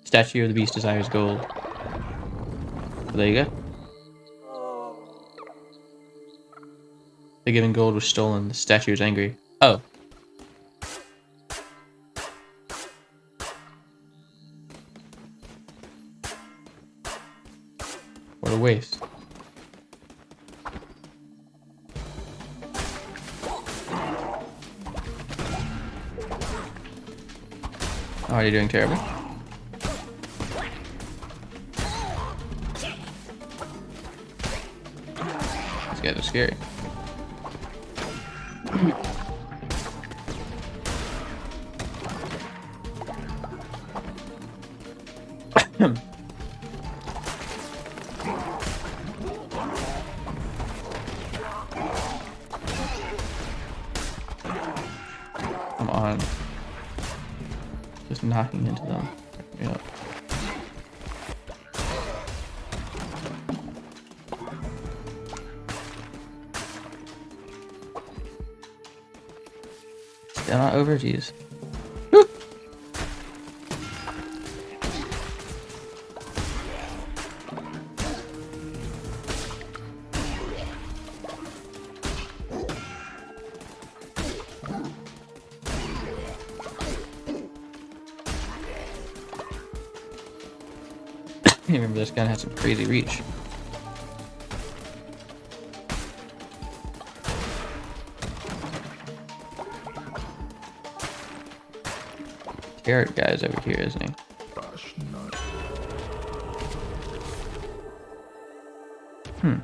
Statue of the Beast desires gold. So there you go. The given gold was stolen. The statue is angry. Oh. What a waste. Oh, are you doing terrible? These guys are scary. on just knocking into them. Yeah. Still not over, geez. I remember this gun had some crazy reach. Carrot guy's over here, isn't he? Hmm.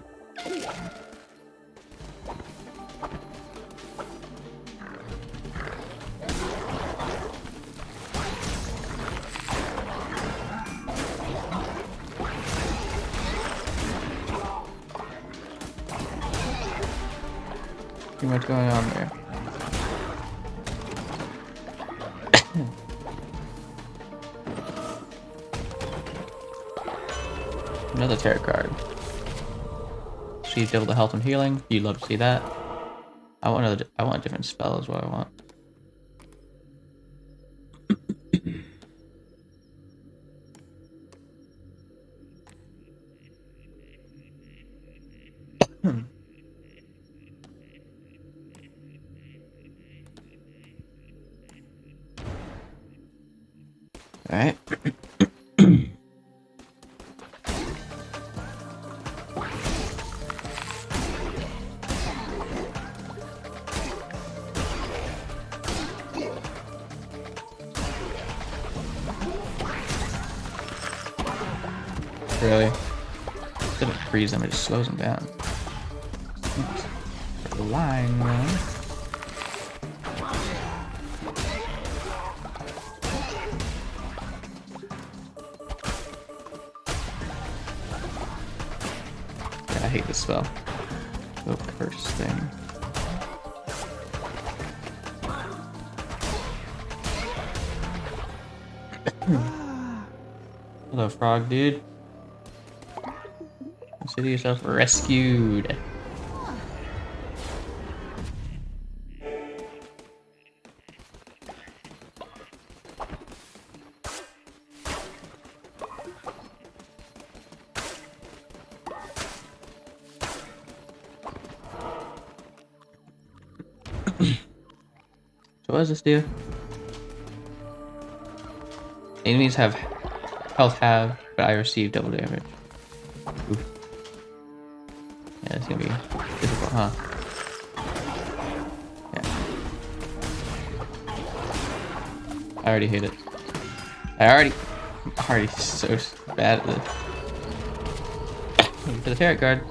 Too much going on there. Another tarot card. See double the health and healing. You'd love to see that. I want a different spell is what I want. All right. Really? Instead of freeze them, it just slows them down. Line man. Yeah, I hate this spell. The curse thing. Hello, frog dude. Consider yourself rescued. So what does this do? Enemies have health halved, but I receive double damage. Oof. Yeah, it's gonna be difficult, huh? Yeah. I already hate it. I'm already so bad at this. Thank you for the tarot card.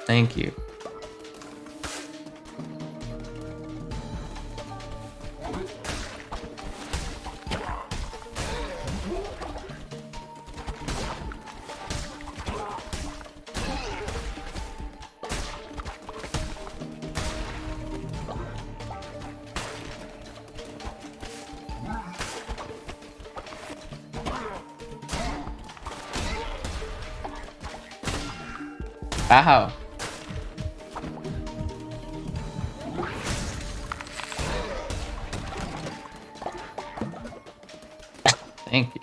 Thank you. Ow. Thank you.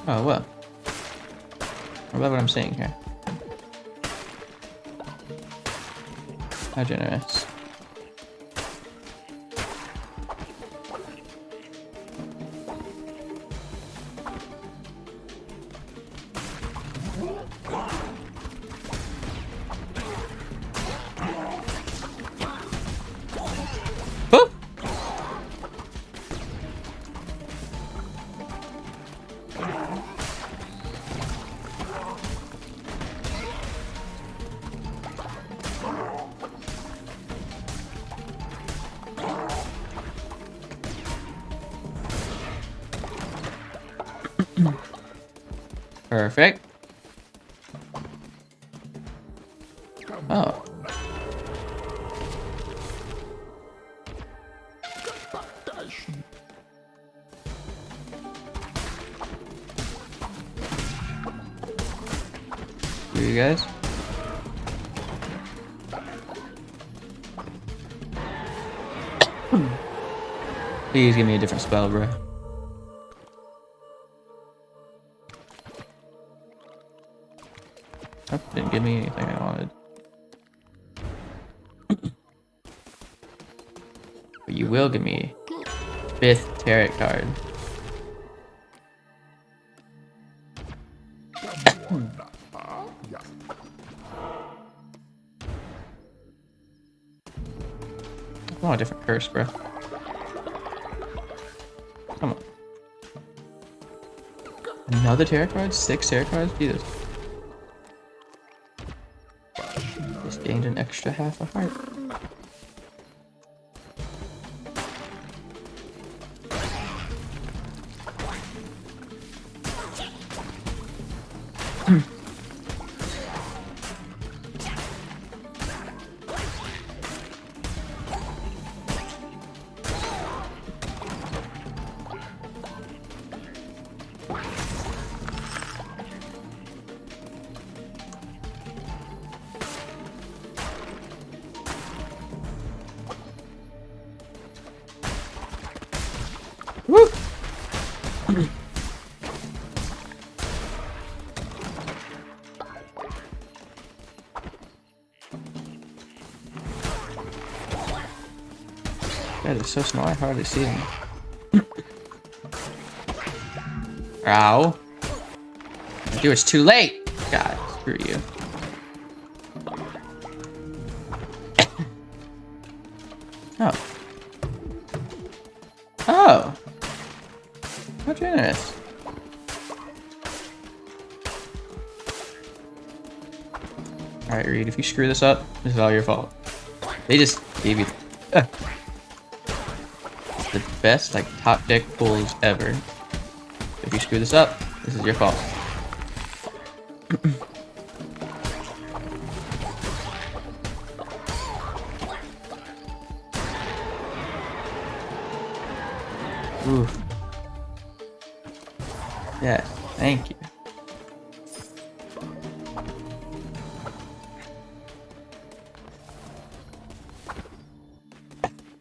Oh, what? What about what I'm saying here? How generous. Oh! Perfect. Oh. You guys? Please give me a different spell, bro. Oh, didn't give me anything I wanted. But you will give me 5th tarot card. I want a different curse, bro. Come on. Another tarot card? 6 tarot cards? Jesus. Just gained an extra half a heart. Woo! That is so small, I hardly see him. Ow. Dude, it's too late! God, screw you. Oh. Oh! How generous. Alright, Reed, if you screw this up, this is all your fault. They just gave you the best, like, top deck pulls ever. If you screw this up, this is your fault. Oof. Yes, thank you.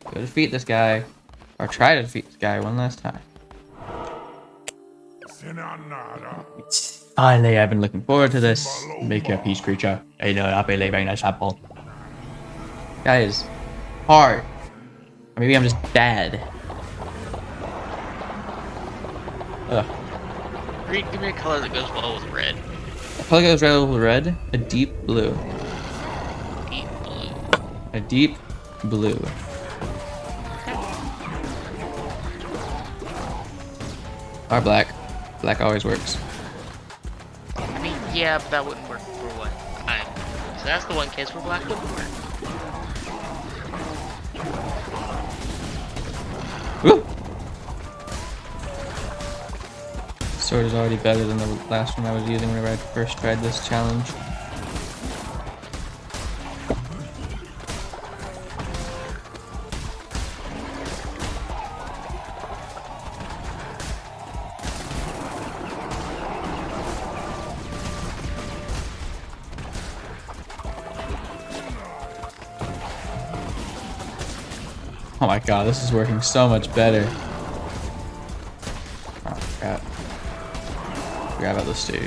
Go defeat this guy, or try to defeat this guy one last time. Finally, I've been looking forward to this. Make your peace, creature. I know I'll be leaving this apple. Guy is hard. Or maybe I'm just bad. Ugh. Reed, give me a color that goes well with red. A color goes well with red. A deep blue. Deep blue. A deep blue. Or black. Black always works. I mean, yeah, but that wouldn't work for what I'm. So that's the one case where black wouldn't work. Woo! Sword is already better than the last one I was using whenever I first tried this challenge. Oh my god, this is working so much better. Oh crap. Forgot about this dude.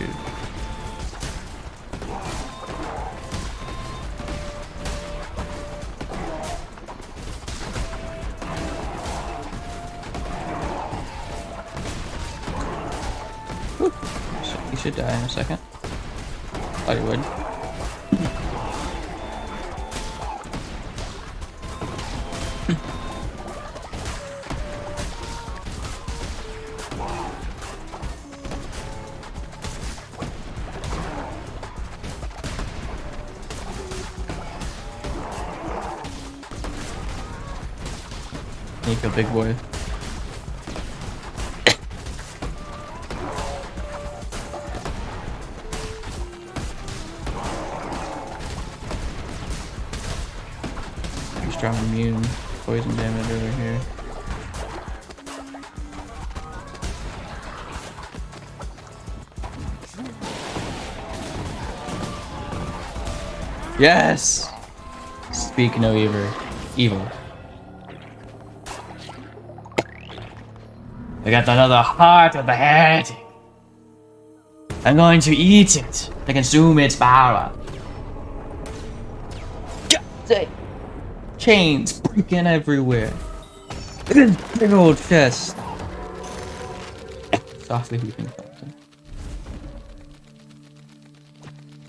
Whew. He should die in a second. Thought he would. Nico, big boy. strong immune poison damage over here. Yes! Speak no evil. I got another heart of the head. I'm going to eat it to consume its power. Chains breaking everywhere. Look at this big old chest. Softly weeping fountain.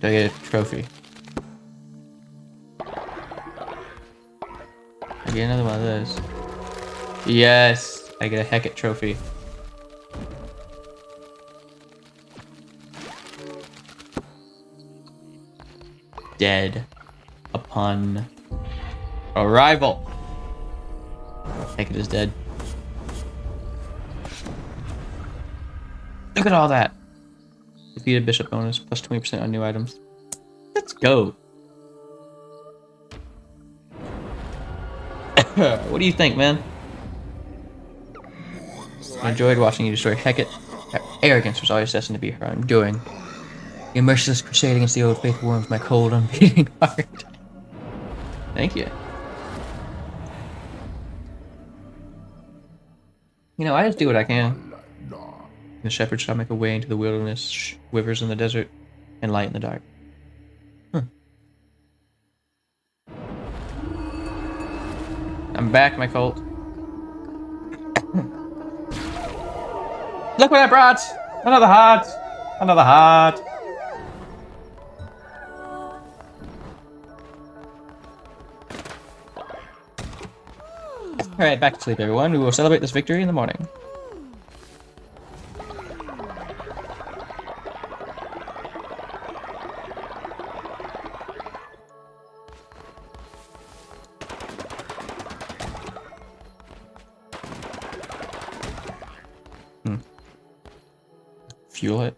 Do I get a trophy? I get another one of those. Yes! I get a Hecate trophy. Dead upon arrival. Hecate is dead. Look at all that. Defeated bishop bonus plus 20% on new items. Let's go. What do you think, man? I enjoyed watching you destroy Hecate. Her arrogance was always destined to be her undoing. Your merciless crusade against the old faith warms my cold, unbeating heart. Thank you. You know, I just do what I can. The shepherd shall make a way into the wilderness, rivers in the desert, and light in the dark. Huh. I'm back, my cult. Look what I brought! Another heart! Another heart! Alright, back to sleep, everyone. We will celebrate this victory in the morning. Fuel it.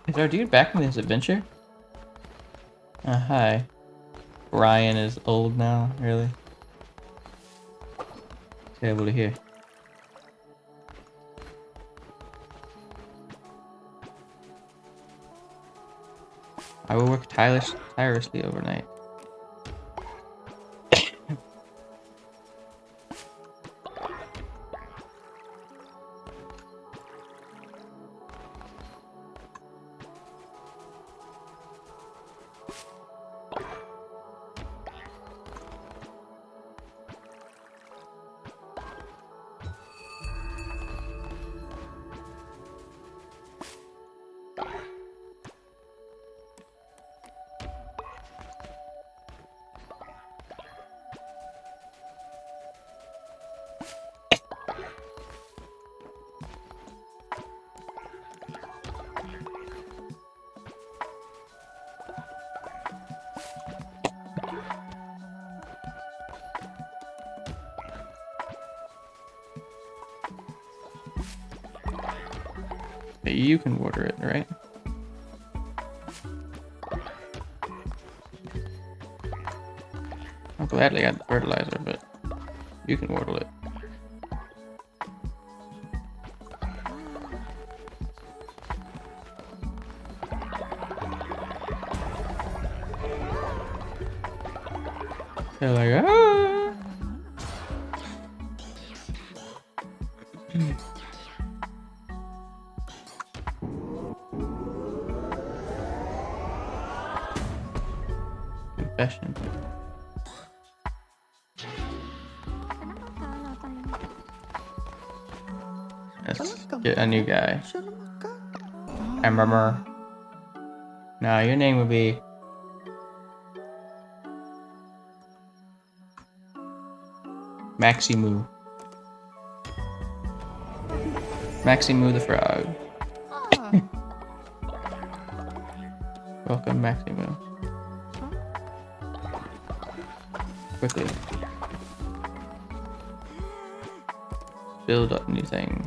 Is our dude back from this adventure? Hi. Brian is old now, really? Able to hear. I will work tirelessly overnight. You can water it, right? I'll gladly add the fertilizer, but you can water it. They're like, ah! Confession. Let's get a new guy. Emmer. Now your name would be Maximu. Maximu the frog. Welcome, Maximu. Quickly. Build up new things.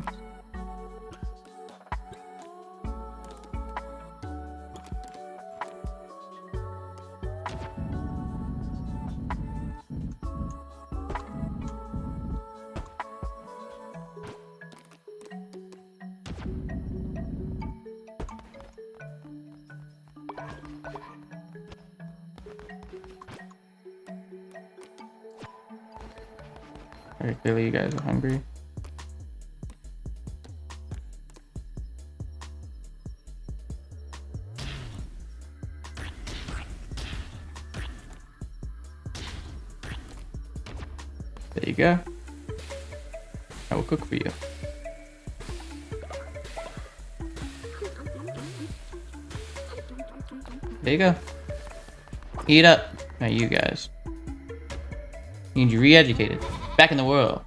Alright, clearly you guys are hungry. There you go. I will cook for you. There you go. Eat up. Now you guys. Need you re-educated. Back in the world.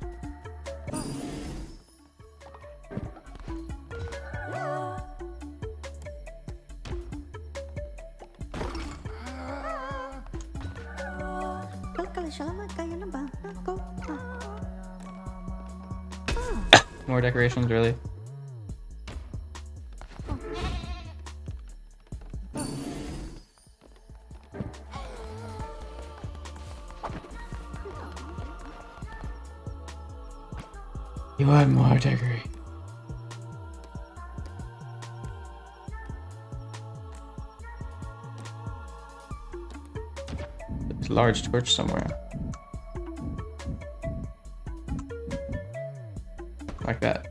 More decorations, really. You want more decoration? There's a large torch somewhere. Like that.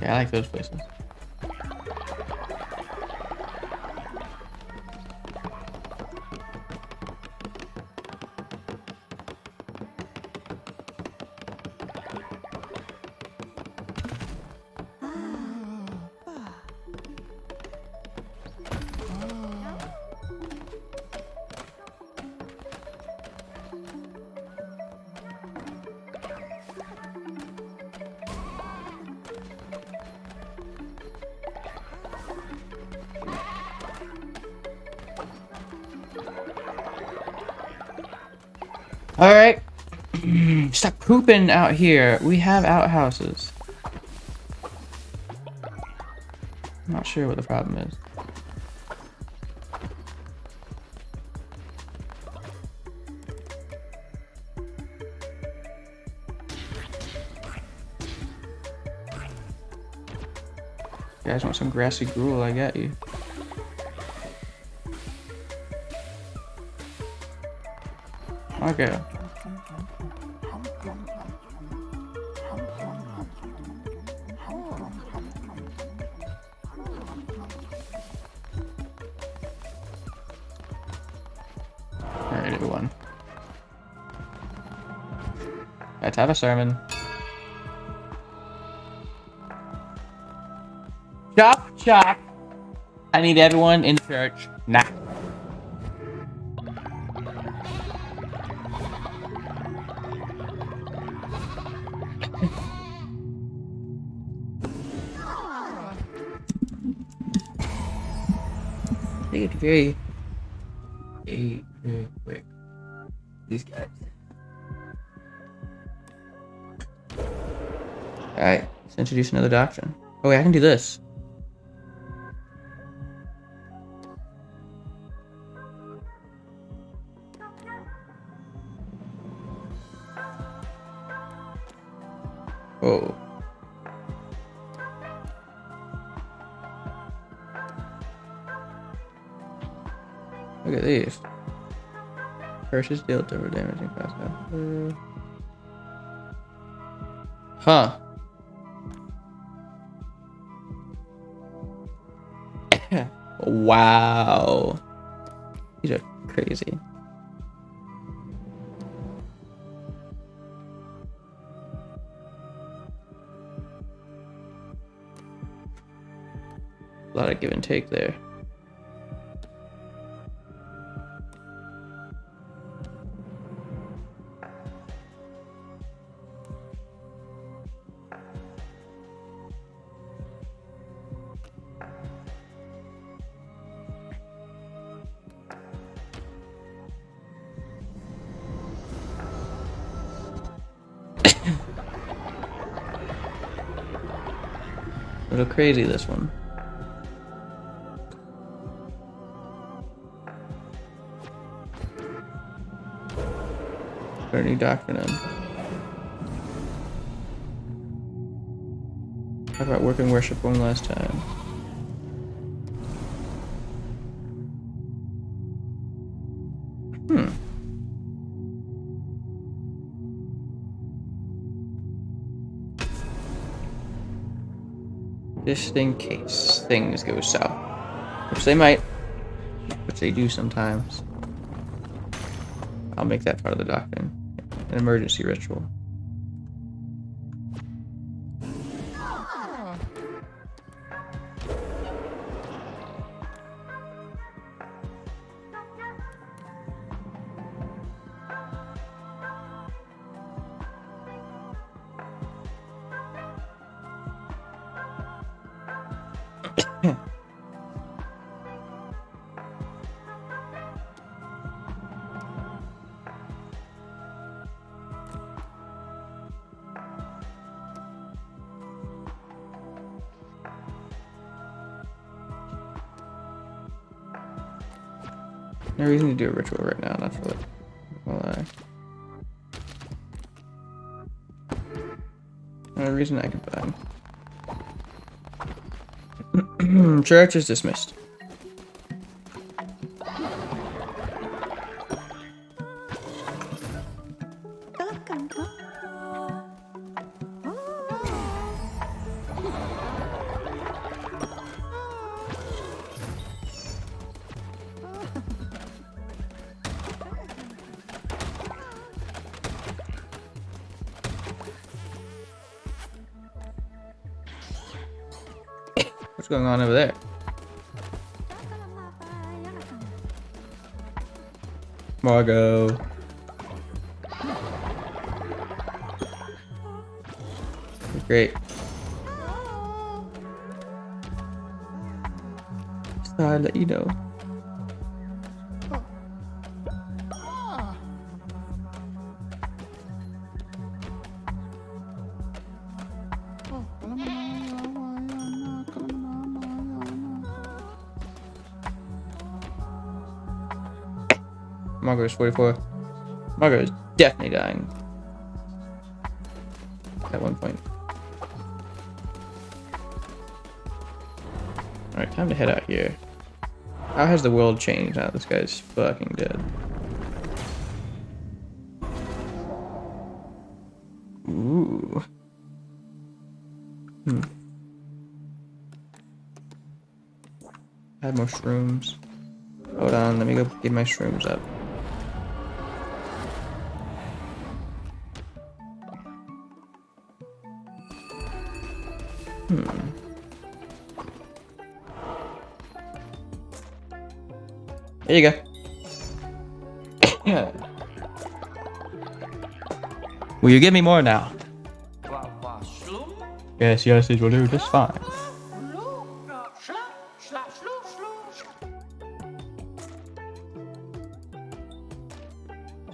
Yeah, I like those places. Alright. Stop pooping out here. We have outhouses. I'm not sure what the problem is. You guys want some grassy gruel? I got you. Okay. Alright, everyone. Let's have a sermon. Chop, chop. I need everyone in church now. They get very quick. These guys. Alright, let's introduce another doctrine. Oh wait, I can do this. Oh. Look at these. Curses deal double damage and cost after. Huh. Wow. These are crazy. A lot of give and take there. A little crazy, this one. Put a new doctrine in. Talk about work and worship one last time. Just in case things go south. Which they might. Which they do sometimes. I'll make that part of the doctrine. An emergency ritual. No reason to do a ritual right now, that's what I'll lie. No reason I can find. Church is dismissed. What's going on over there? Margot. Great. Just thought I'd let you know. Margot is 44. Margot is definitely dying. At one point. Alright, time to head out here. How has the world changed now this guy's fucking dead? Ooh. Add more shrooms. Hold on, let me go get my shrooms up. There you go. Yeah. Will you give me more now? Yes, it will do just fine.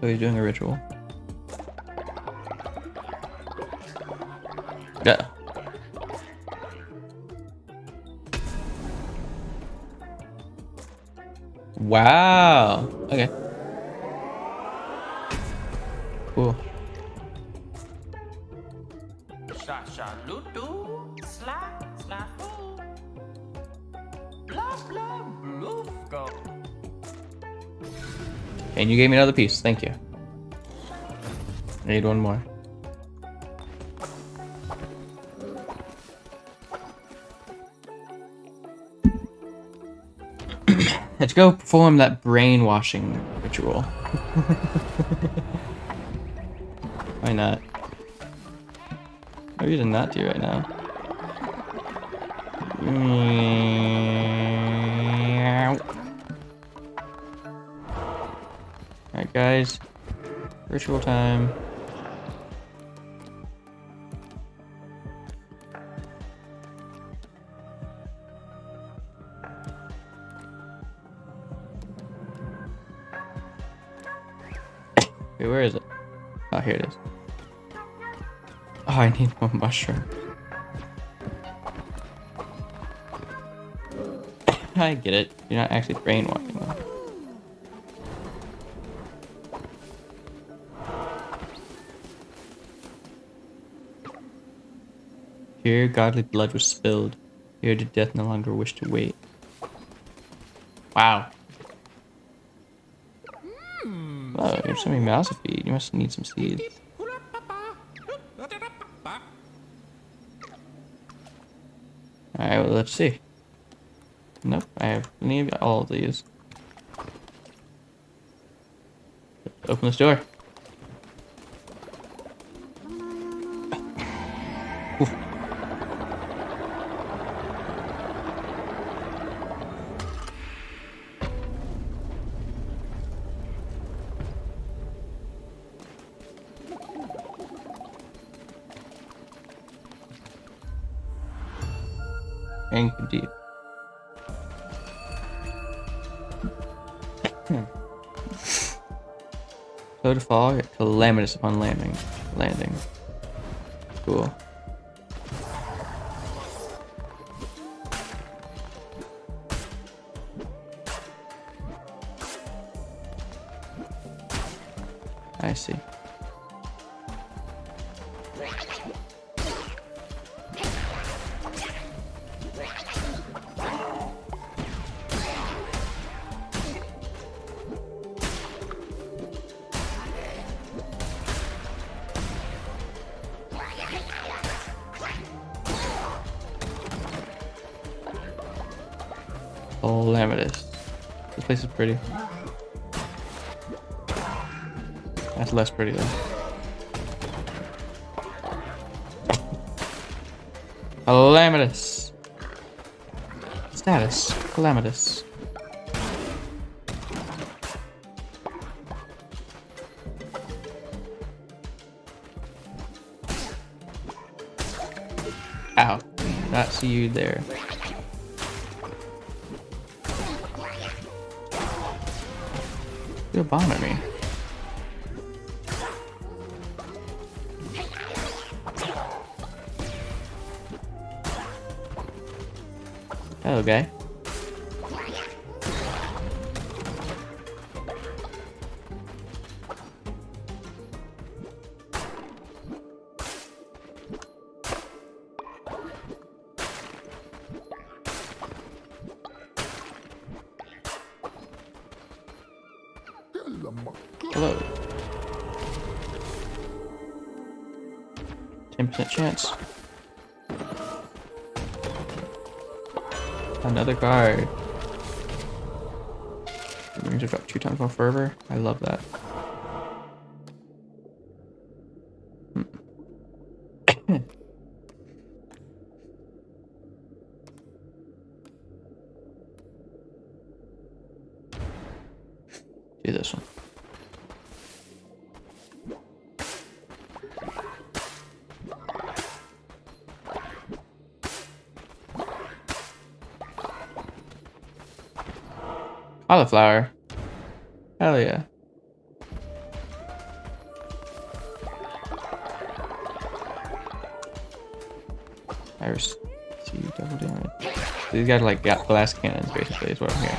So he's doing a ritual. Yeah. Wow. Okay. Cool. And you gave me another piece. Thank you. I need one more. Let's go perform that brainwashing ritual. Why not? No reason not to right now. Alright guys, ritual time. Wait, where is it? Oh, here it is. Oh, I need one mushroom. I get it. You're not actually brainwashing them. Here, godly blood was spilled. Here did death no longer wish to wait. Wow. Oh, you're sending me mouse to feed. You must need some seeds. Alright, well, let's see. Nope, I have plenty of all of these. Open this door. Oof. Ankle deep. Slow to fall, yet calamitous upon landing. Cool. I see. Calamitous. This place is pretty. That's less pretty though. Calamitous. Status. Calamitous. Ow. Did not see you there. You're a bomb at me. Hello, guy. Hello. 10% chance. Another card. It means to drop 2 times more fervor. I love that. Do this one. Cauliflower. Hell yeah. Iris. See double damage. These guys are like glass cannons basically is what I'm hearing.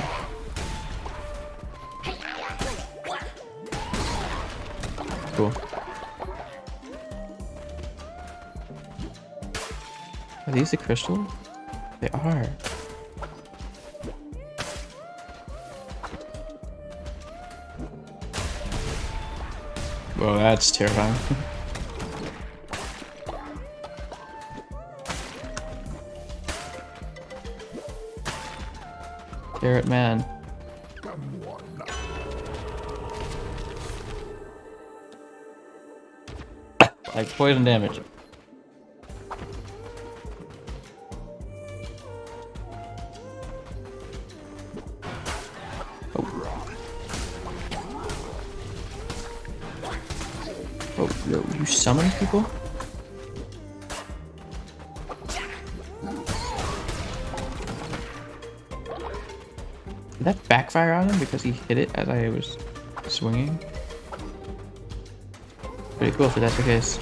Cool. Are these the crystal? They are. Whoa, that's terrifying. Carrot man. Like poison damage. Oh, yo, you summon people? Did that backfire on him because he hit it as I was swinging? Pretty cool if that's the case.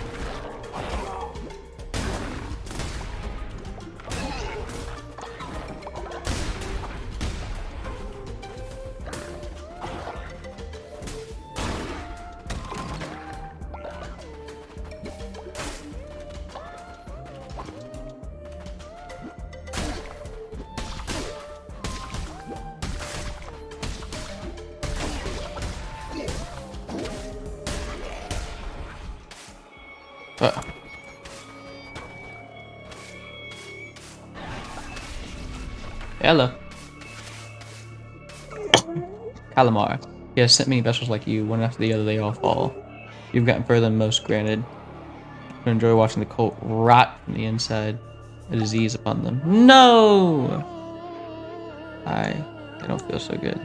Hello. Calamar. He has sent many vessels like you, one after the other they all fall. You've gotten further than most, granted. I enjoy watching the cult rot from the inside. A disease upon them. No! I don't feel so good.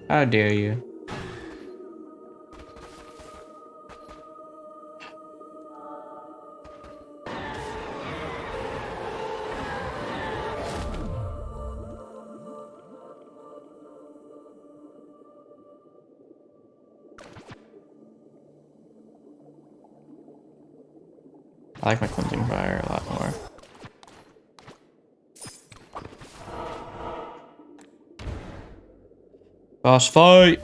How dare you? I like my cleansing fire a lot more. Boss fight!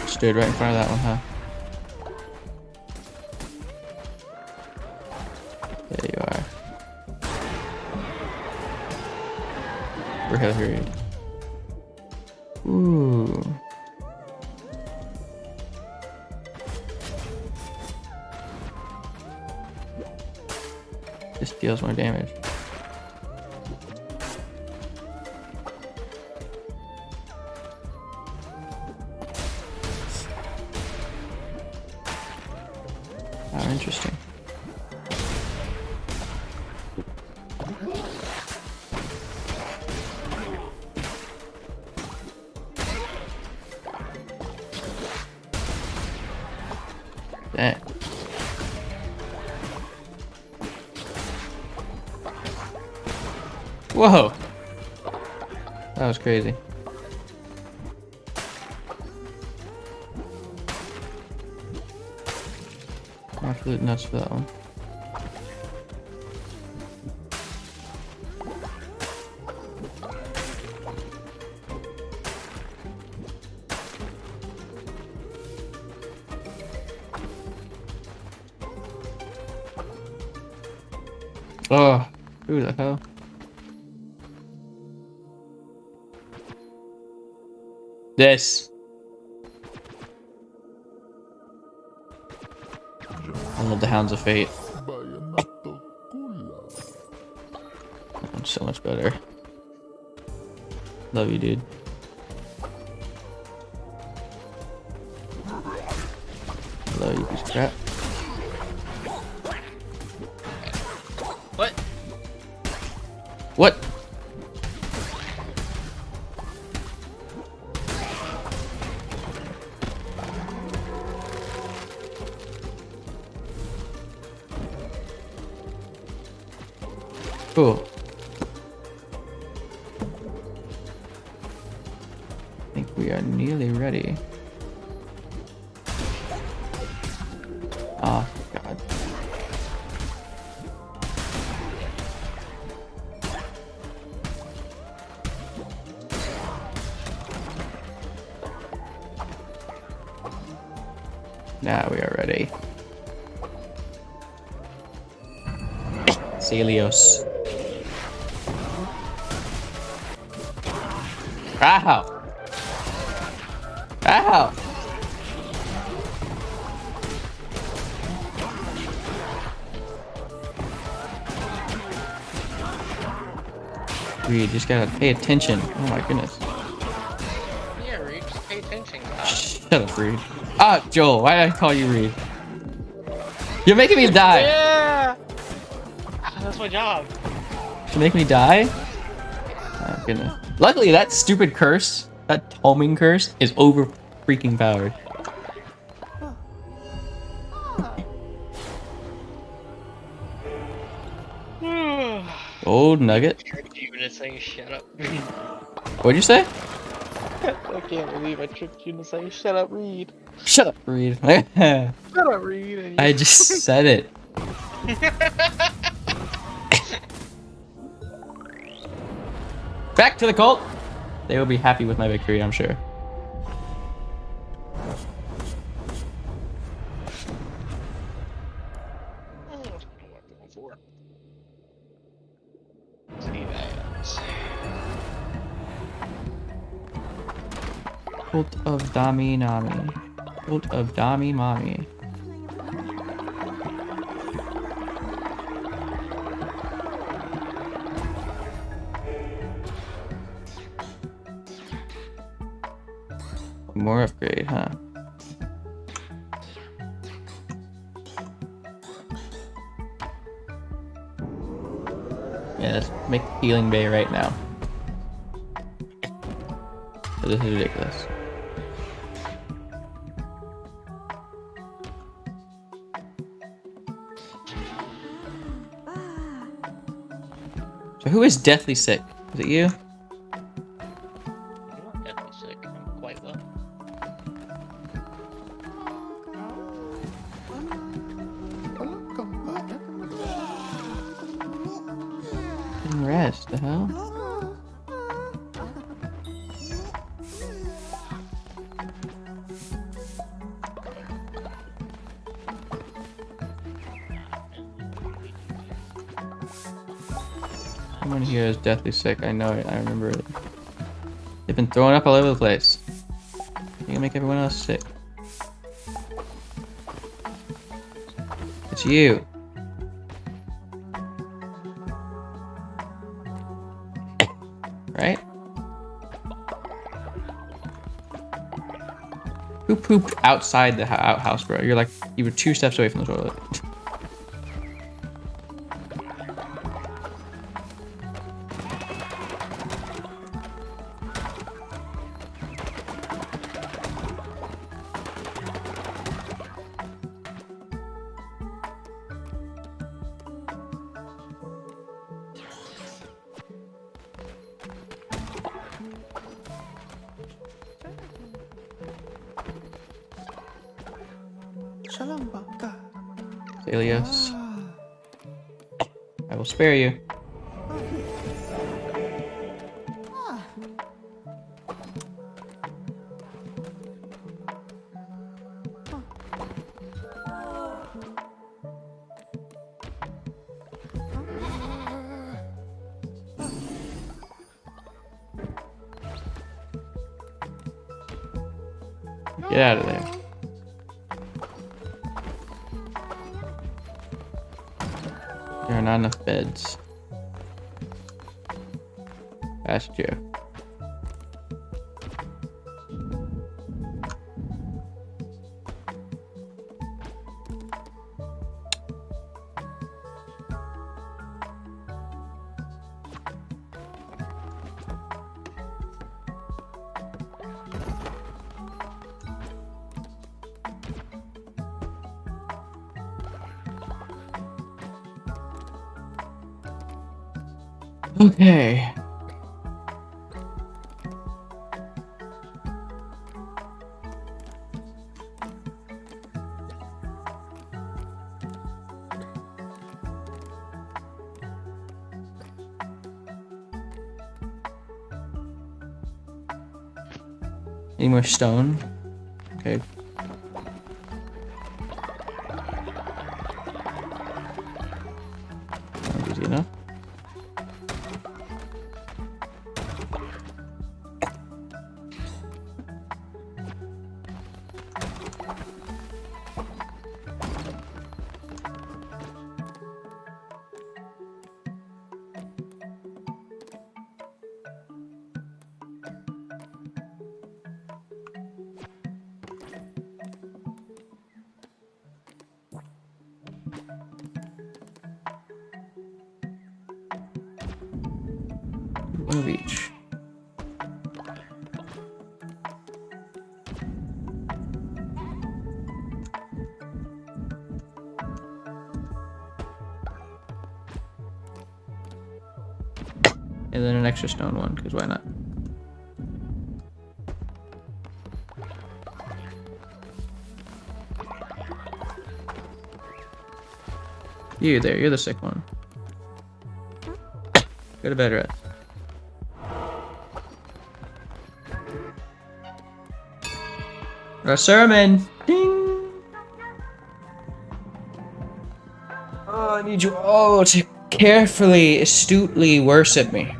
Stood right in front of that one, huh? There you are. We're here. Ooh. This deals more damage. How interesting. Dang. Whoa! That was crazy. Absolute nuts for that one. Oh, who the hell? This. I love the Hounds of Fate. That one's so much better. Love you, dude. Love you, piece of crap. What? What? Cool. I think we are nearly ready. Oh, God. Now we are ready. Celios. Ow! Ow! We just gotta pay attention. Oh my goodness. Yeah, Reed, just pay attention. Shut up, Reed. Ah, Joel, why did I call you Reed? You're making me die! Yeah! That's my job. To make me die? Oh goodness. Luckily, that stupid curse, that homing curse, is over freaking powered. Old nugget. I tricked you into saying shut up. What'd you say? I can't believe I tricked you into saying shut up, Reed. Shut up, Reed. I Shut up, Reed. And you... just said it. Back to the cult. They will be happy with my victory, I'm sure. Cult of Dami Nami. Cult of Dami Mami. More upgrade, huh? Yeah, let's make healing bay right now. This is ridiculous. So who is deathly sick? Is it you? I'm not deathly sick. I'm quite well. Didn't rest, the hell? Someone here is deathly sick. I know it. I remember it. They've been throwing up all over the place. You're gonna make everyone else sick. It's you. Right? Who pooped outside the outhouse, bro? You're like, you were 2 steps away from the toilet. Elios. I will spare you. Get out of there. There are not enough beds. That's true. Okay. Any more stone? Okay. Not easy enough. One of each. And then an extra stone one, because why not? You there, you're the sick one. Go to bed, Red. A sermon. Ding. Oh, I need you all to carefully, astutely worship me.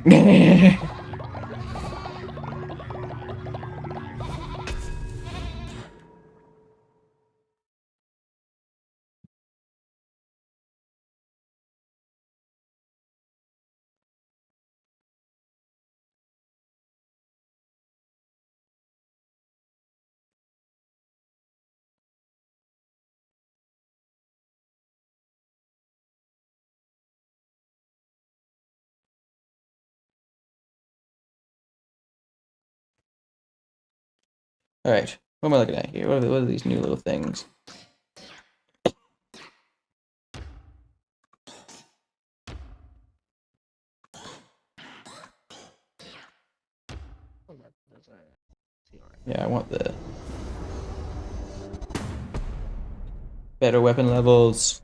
Alright, what am I looking at here? What are these new little things? Yeah, I want the better weapon levels.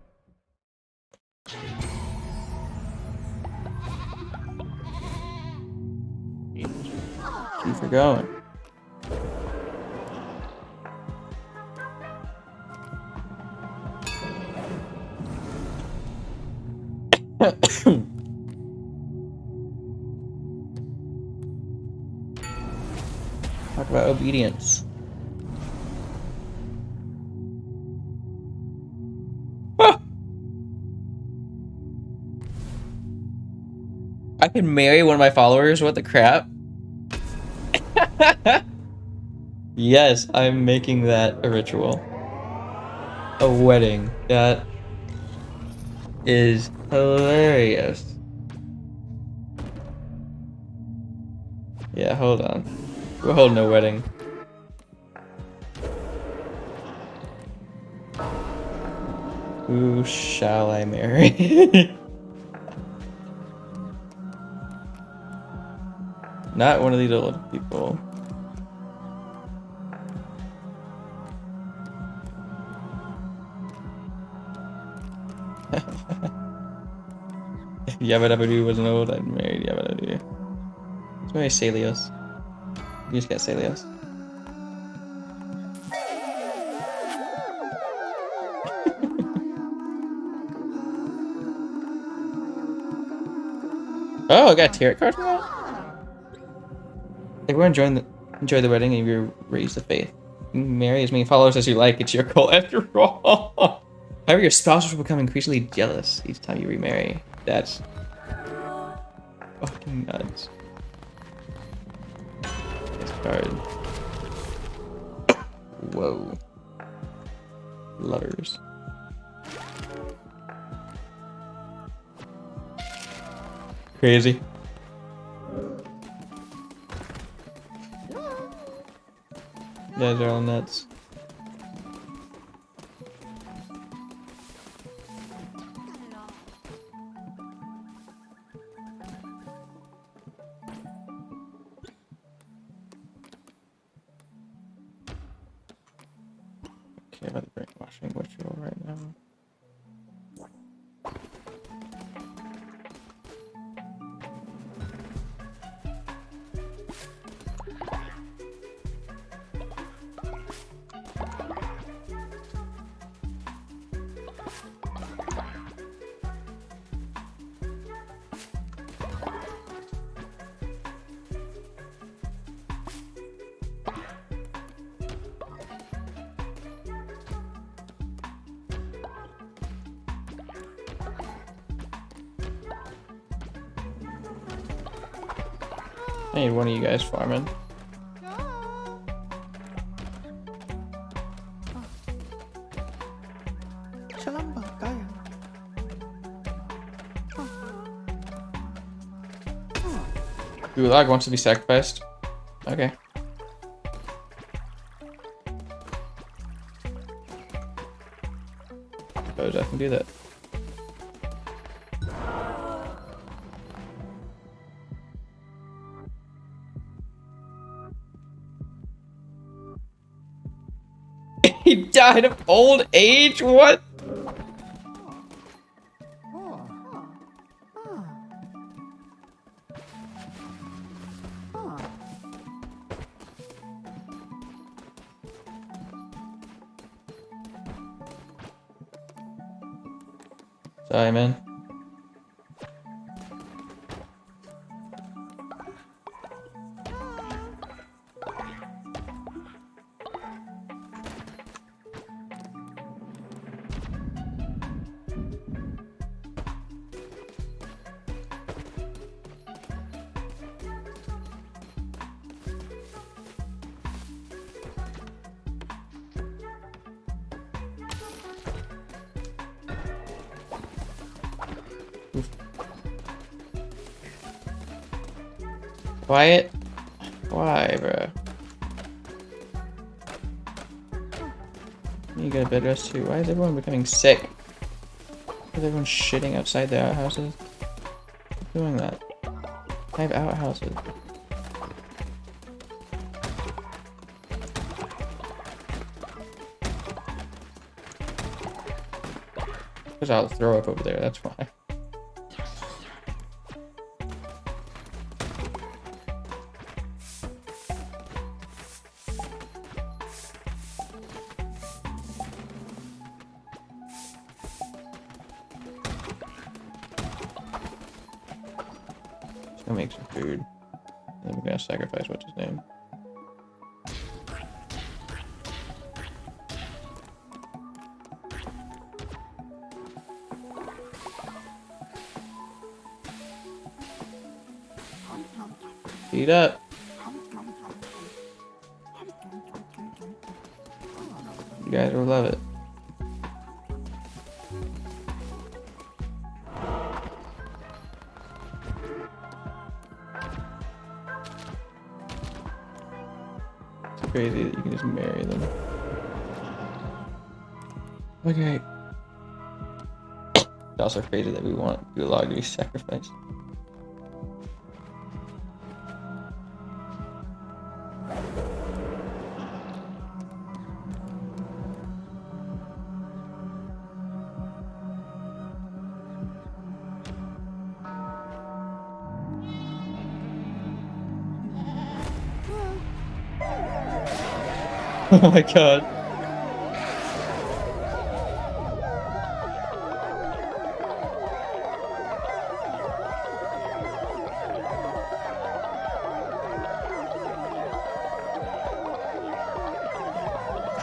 Keep her going. Talk about obedience. I can marry one of my followers? What the crap? Yes, I'm making that a ritual. A wedding. That is hilarious. Yeah, hold on. We're holding a wedding. Who shall I marry? Not one of these old people. If Yabba Dabba Doo wasn't old, I'd marry Yabba Dabba Doo. Let's marry Celios. You just got Celios. Oh, I got a tarot card from that? Everyone enjoy the wedding and you raise the faith. You can marry as many followers as you like. It's your cult after all. However, your spouse will become increasingly jealous each time you remarry. That's fucking nuts. This card. Whoa. Lovers. Crazy. You guys are all nuts. Okay, about the brainwashing ritual right now. I need one of you guys farming. Gulag wants to be sacrificed. Okay. Suppose I can do that. He died of old age? What? Die, man. Quiet? Why, bro? You get a bed rest too. Why is everyone becoming sick? Why is everyone shitting outside their outhouses? Stop doing that. I have outhouses. Because I'll throw up over there, that's why. Just gonna make some food. And then we're gonna sacrifice what's his name. Eat up. You guys will love it. It's crazy that you can just marry them. Okay. It's also crazy that we want to do a lot of these sacrifice. Oh my god.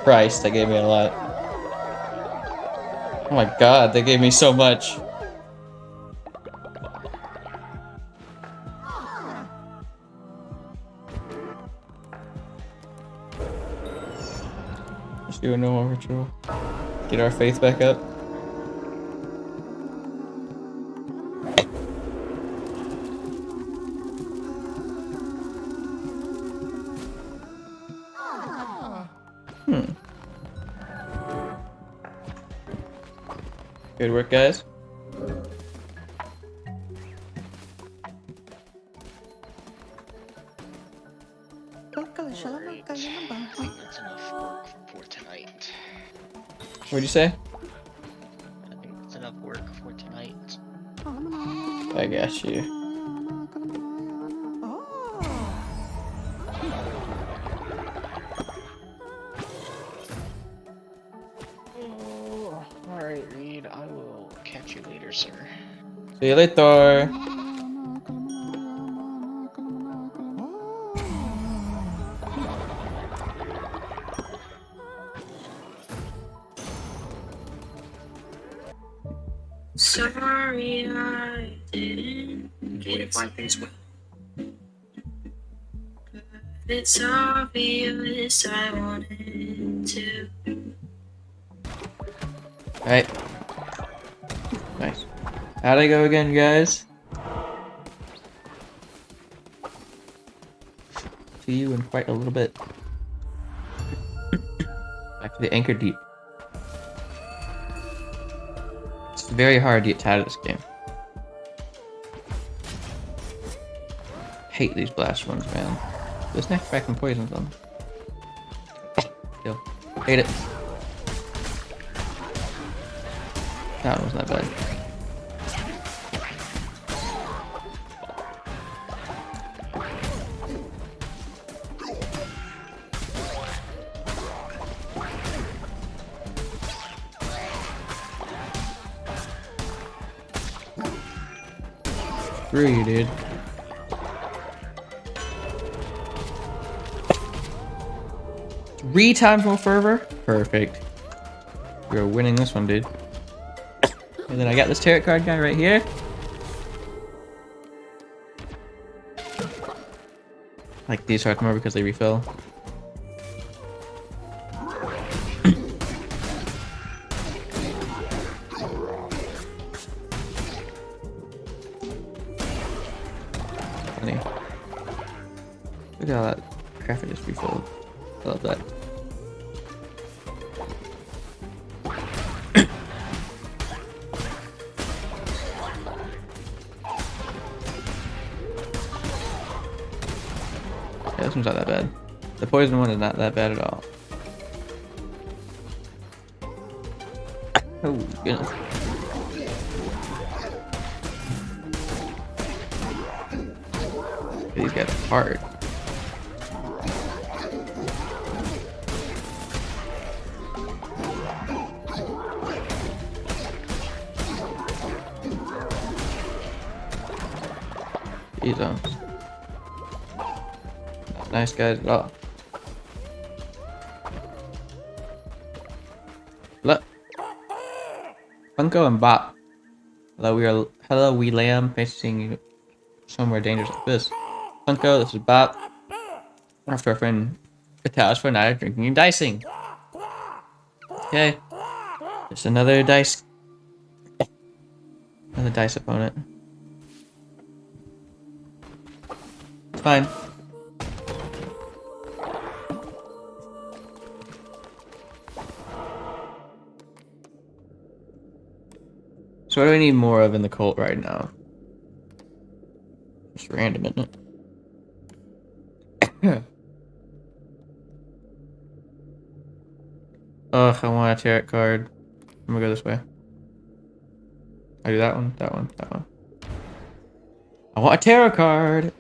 Christ, that gave me a lot. Oh my god, they gave me so much. Let's do a normal ritual. Get our faith back up. Good work, guys. Alright. I think that's enough work for tonight. What'd you say? I think that's enough work for tonight. I got you. Oh, alright, Reed. I will catch you later, sir. See you later. Sorry, I didn't get things well. But it's obvious I wanted to. Alright. Nice. How'd I go again, guys? See you in quite a little bit. Back to the Anchor Deep. It's very hard to get tired of this game. Hate these blast ones, man. This next back and poisons them. Kill. Hate it. That one wasn't that bad. Screw you, dude. Three times more fervor? Perfect. We're winning this one, dude. And then I got this tarot card guy right here. Like these cards more because they refill. Funny. Look at all that crap I just refilled. I love that. Yeah, this one's not that bad. The poison one is not that bad at all. Oh, goodness. These guys are hard. These not nice guys at all. Look. Funko and Bop. Hello we lamb facing you somewhere dangerous like this. Funko, this is Bop. After our friend Italia's for a night of drinking and dicing. Okay. Just another dice. Another dice opponent. It's fine. So what do I need more of in the cult right now? Just random, isn't it? Ugh, I want a tarot card. I'm gonna go this way. I do that one, that one, that one. I want a tarot card!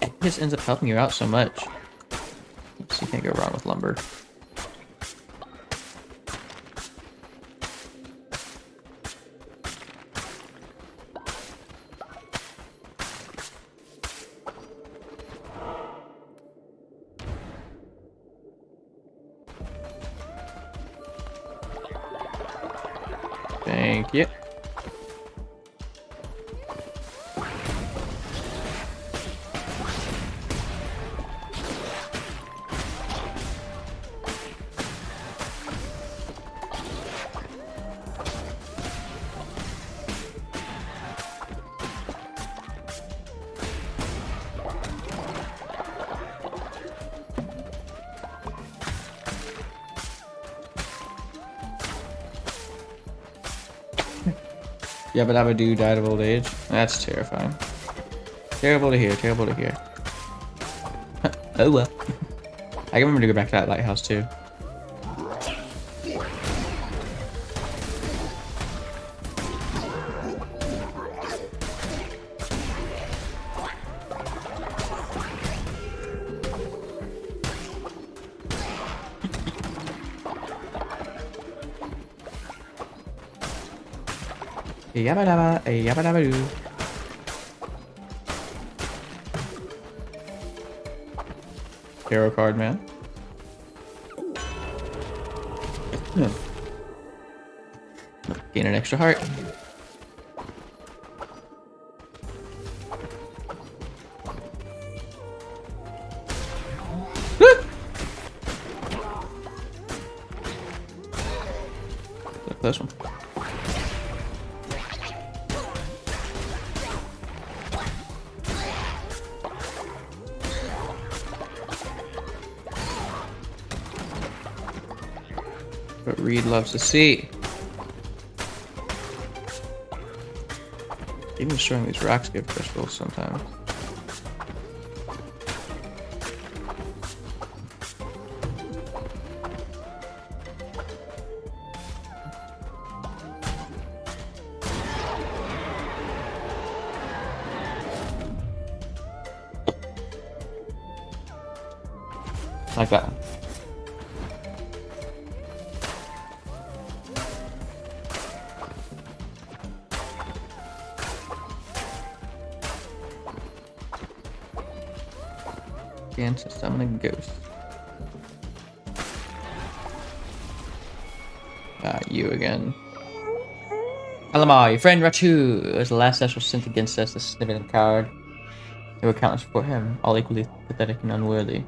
It just ends up helping you out so much. So you can't go wrong with lumber. Thank you. Yeah, but Abadoo died of old age. That's terrifying. Terrible to hear, terrible to hear. Oh well. I can remember to go back to that lighthouse too. Yabba dabba, yabba dabba doo. Hero card, man. Gain an extra heart. Close one. What Reed loves to see. Even destroying these rocks give crystals sometimes. Like that. Can't summon a ghost. You again. Alamar, your friend Rachu was the last special sent against us, the significant coward. There were countless before him, all equally pathetic and unworthy.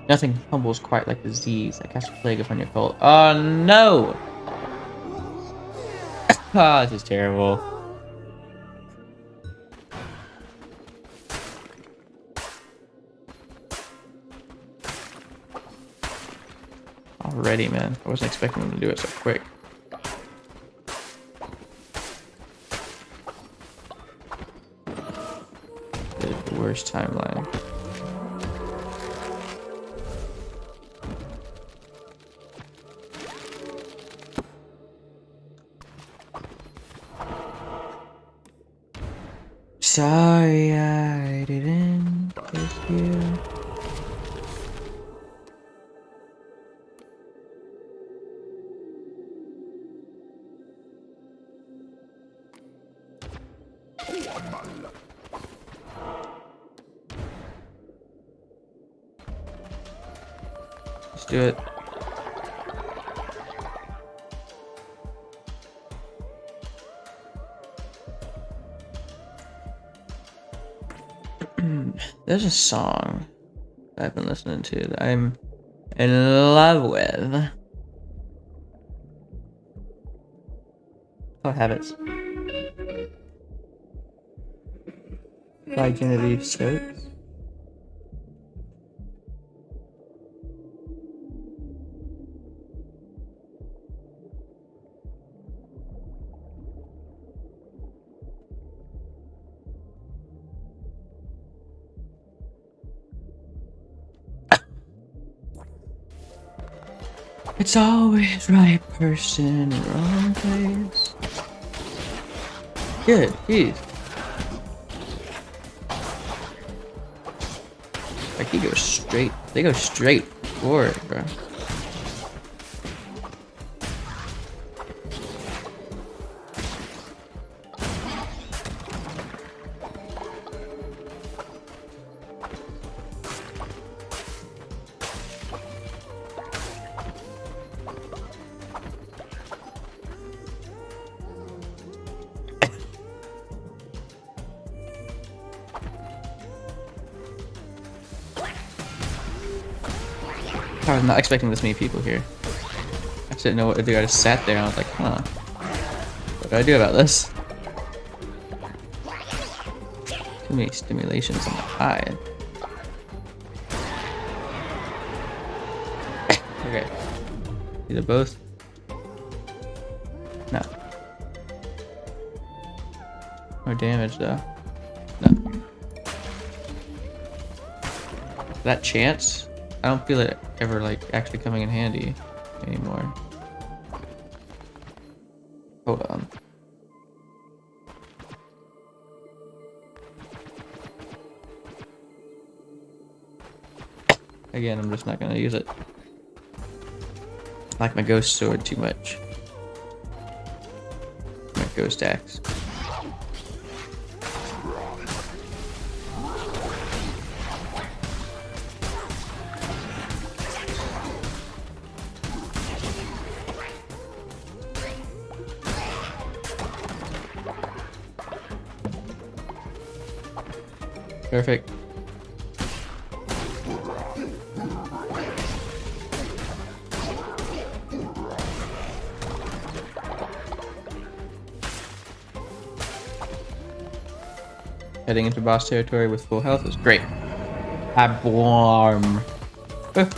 Nothing humbles quite like disease that casts a plague upon your cult. Oh no! Ah, this is terrible. Already, man. I wasn't expecting them to do it so quick. The worst timeline. Sorry I didn't kiss you. Let's do it. There's a song that I've been listening to that I'm in love with. Called Habits by Genevieve Stokes. It's always right person in wrong place. Good, jeez. Like he goes straight. They go straight for it, bro. I was not expecting this many people here. I just didn't know what to do. I just sat there and I was like, huh. What do I do about this? Too many stimulations on my eye. Okay. Either both. No. More damage though. No. That chance? I don't feel it ever like actually coming in handy anymore. Hold on. Again, I'm just not gonna use it. I like my ghost sword too much. My ghost axe. Perfect. Heading into boss territory with full health is great. Abwarm. Huh?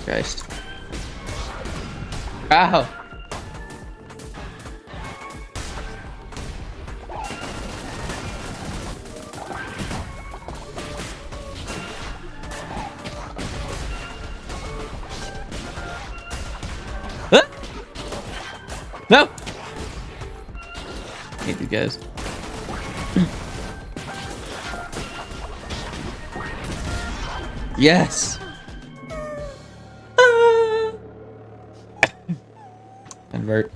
Christ. Ow! Ah! No! I hate these guys. Yes! Ah! Convert.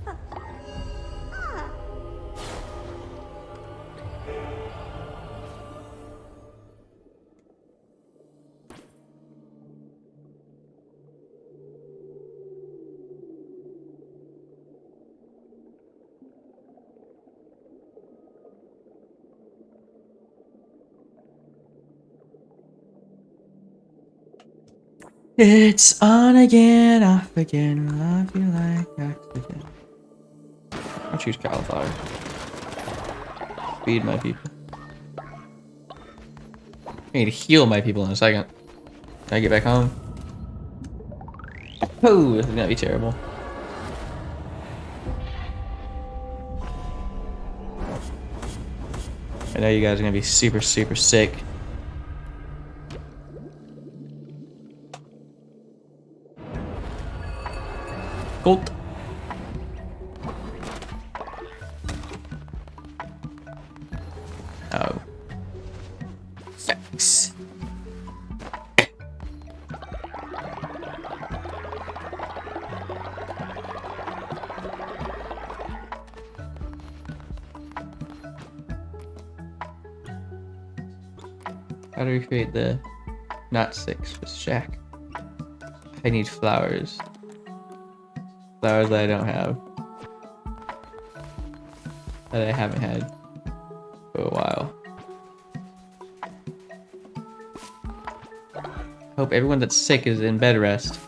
It's on again, off again. Love you like oxygen. I'll choose cauliflower. Feed my people. I need to heal my people in a second. Can I get back home? Oh, this is gonna be terrible. I know you guys are gonna be super, super sick. Cult. Oh. Facts. How do we create the not 6 for shack? I need flowers. Flowers that I don't have. That I haven't had for a while. Hope everyone that's sick is in bed rest.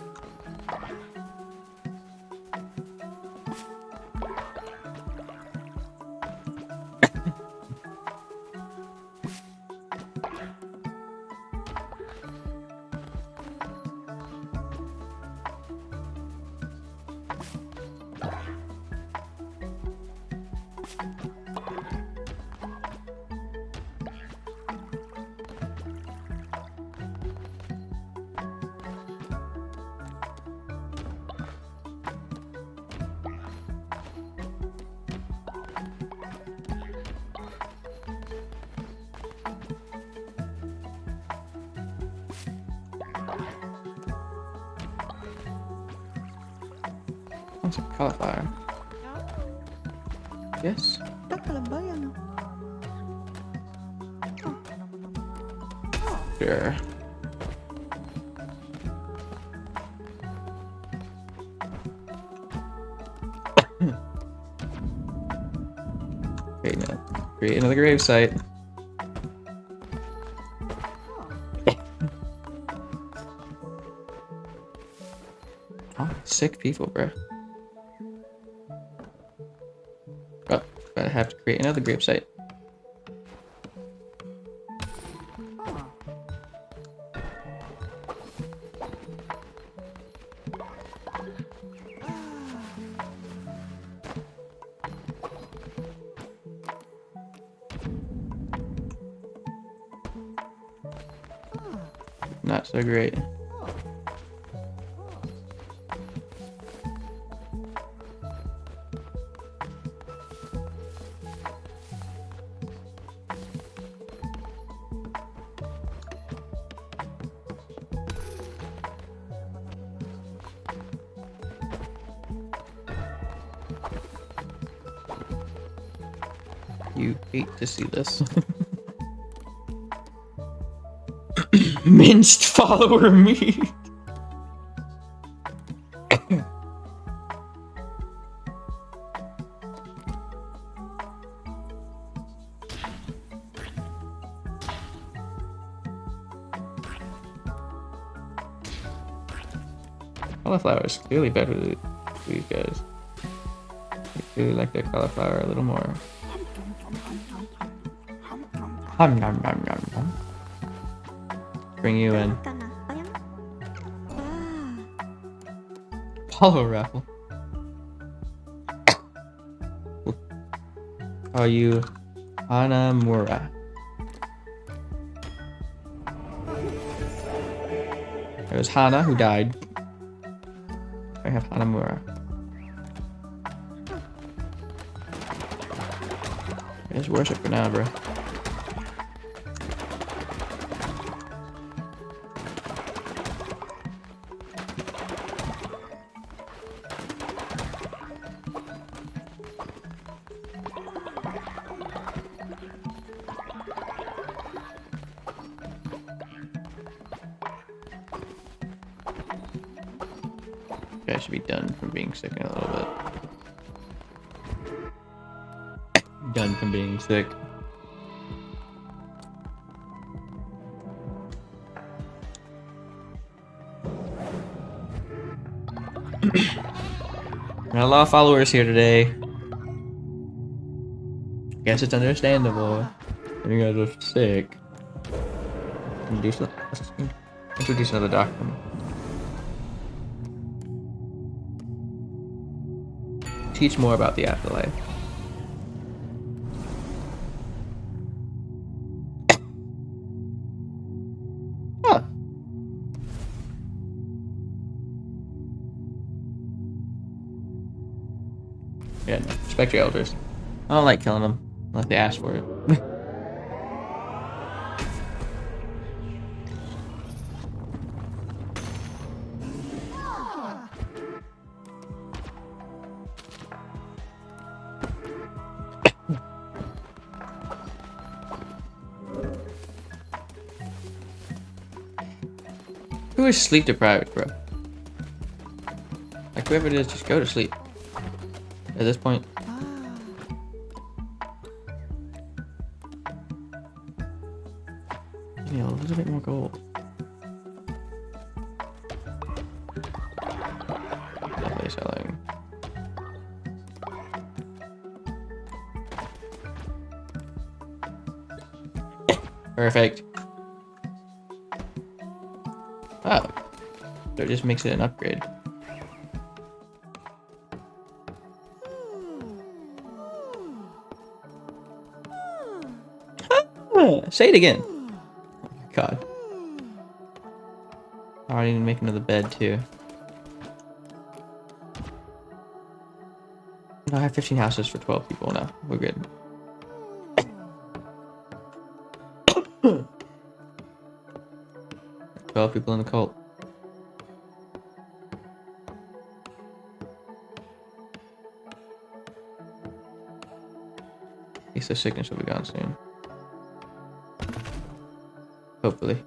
What's a cauliflower? Yes. Sure. Create another grave site. Oh, sick people, bro. Oh, I have to create another grave site. Not so great. You hate to see this. Minced follower meat. Cauliflower is clearly better than these guys. I clearly like their cauliflower a little more. Nom nom nom nom nom. Bring you in. Apollo raffle. Are you Hanamura? It was Hana who died. I have Hanamura. It's worship for now, bro. Okay, I should be done from being sick in a little bit. Done from being sick. Got a lot of followers here today. Guess it's understandable. You guys are sick. Introduce another doctrine. Teach more about the afterlife. Huh. Yeah, no. Respect your elders. I don't like killing them unless they ask for it. Who is sleep deprived, bro? Like whoever it is, just go to sleep. At this point. You know, a little bit more gold. Definitely selling. Perfect. Oh. So it just makes it an upgrade. Say it again. Oh my god. I need to make another bed too. No, I have 15 houses for 12 people now. We're good. 12 people in the cult. At least the sickness will be gone soon. Hopefully.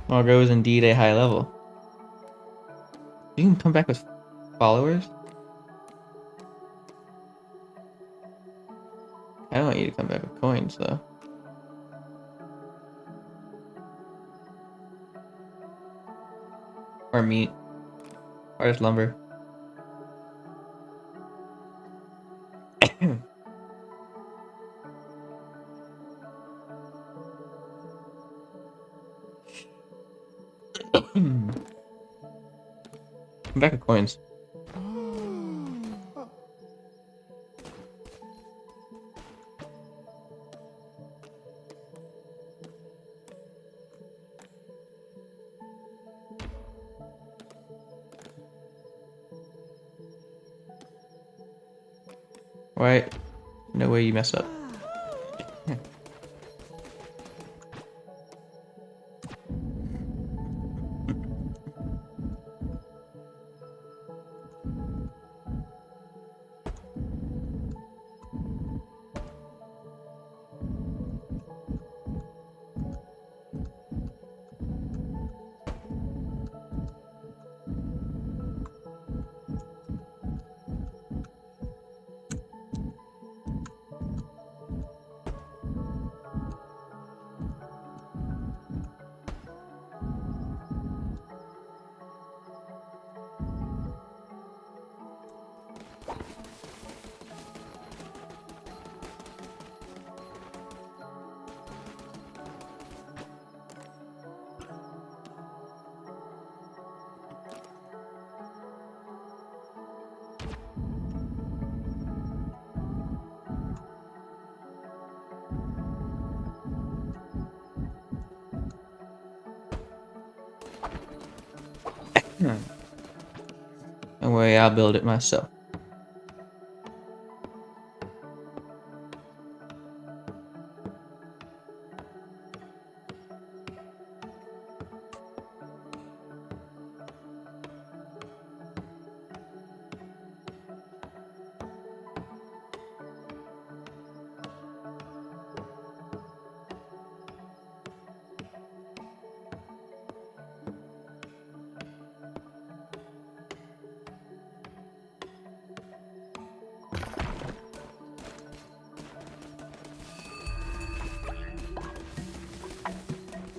Margot is indeed a high level. You can come back with followers? I don't want you to come back with coins, though. Or meat. Or just lumber. Come back with coins. Right? No way you mess up. worry, I'll build it myself.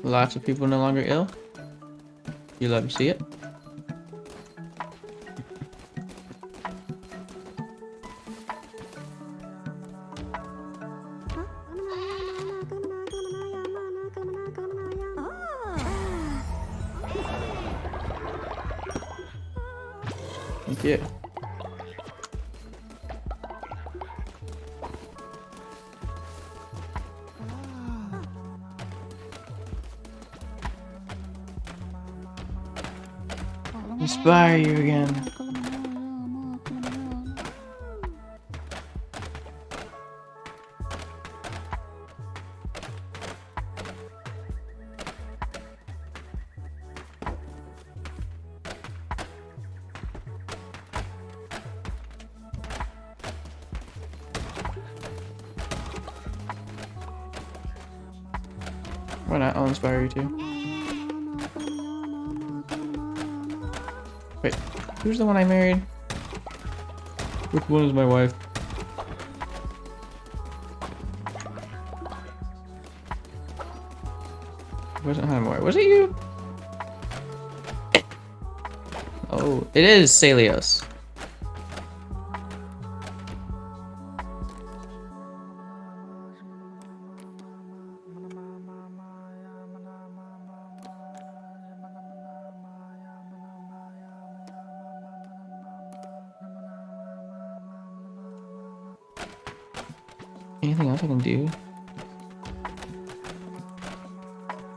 Lots of people no longer ill. You love to see it. Thank you. Inspire you again. Why not? I'll inspire you too. Wait, who's the one I married? Which one is my wife? It wasn't Hanamori. Was it you? Oh, it is Celios. Anything else I can do?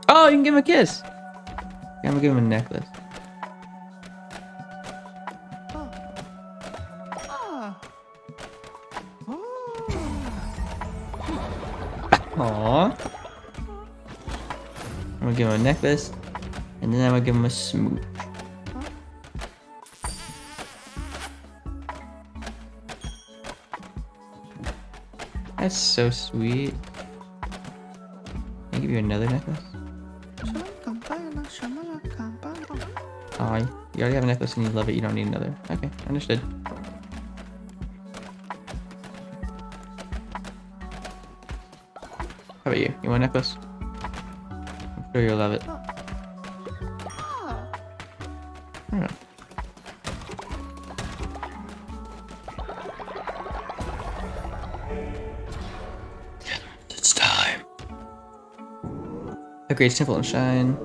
Oh, you can give him a kiss. Yeah, I'm gonna give him a necklace. Aww. I'm gonna give him a necklace, and then I'm gonna give him a smooch. That's so sweet. Can I give you another necklace? Oh, you already have a necklace and you love it. You don't need another. Okay, understood. How about you? You want a necklace? I'm sure you'll love it. Alright. It's time. A great simple and shine.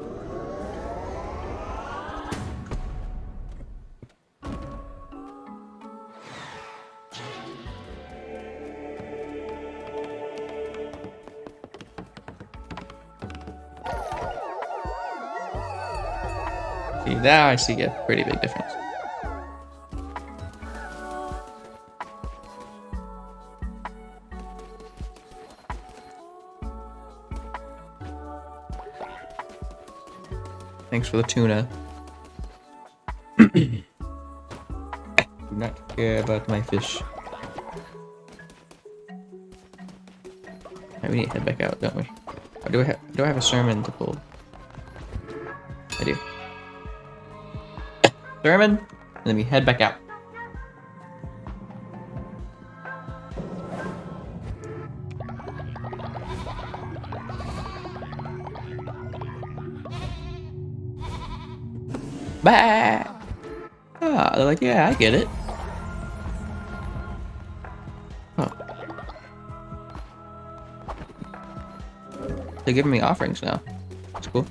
See, now I see a pretty big difference. Thanks for the tuna. Do not care about my fish. Alright, we need to head back out, don't we? Or do I have a sermon to pull? I do. Sermon, and then we head back out. Bah! Ah, they're like, yeah, I get it. Oh. They're giving me offerings now. That's cool.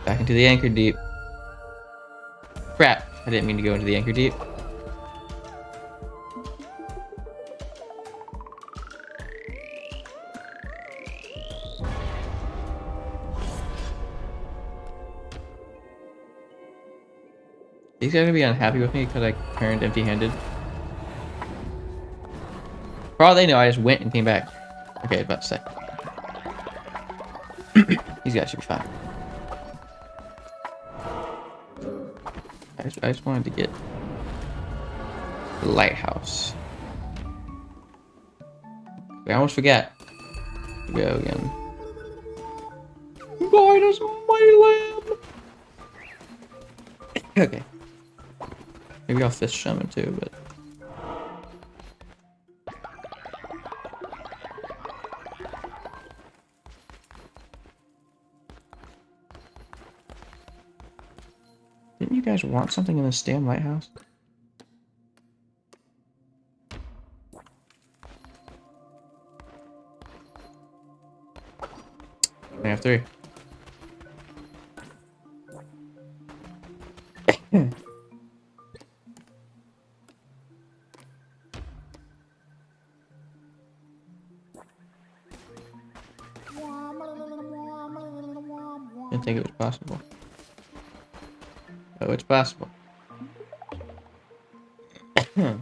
Back into the anchor deep. Crap, I didn't mean to go into the anchor deep. These guys gonna be unhappy with me because I turned empty-handed. For all they know, I just went and came back. Okay, about to say. These guys should be fine. I just wanted to get the lighthouse. I almost forgot. Go again. Guide us, my lamb. Okay. Maybe I'll fish some too, but. Didn't you guys want something in this damn lighthouse? I have 3. Didn't think it was possible. Oh, it's possible. Here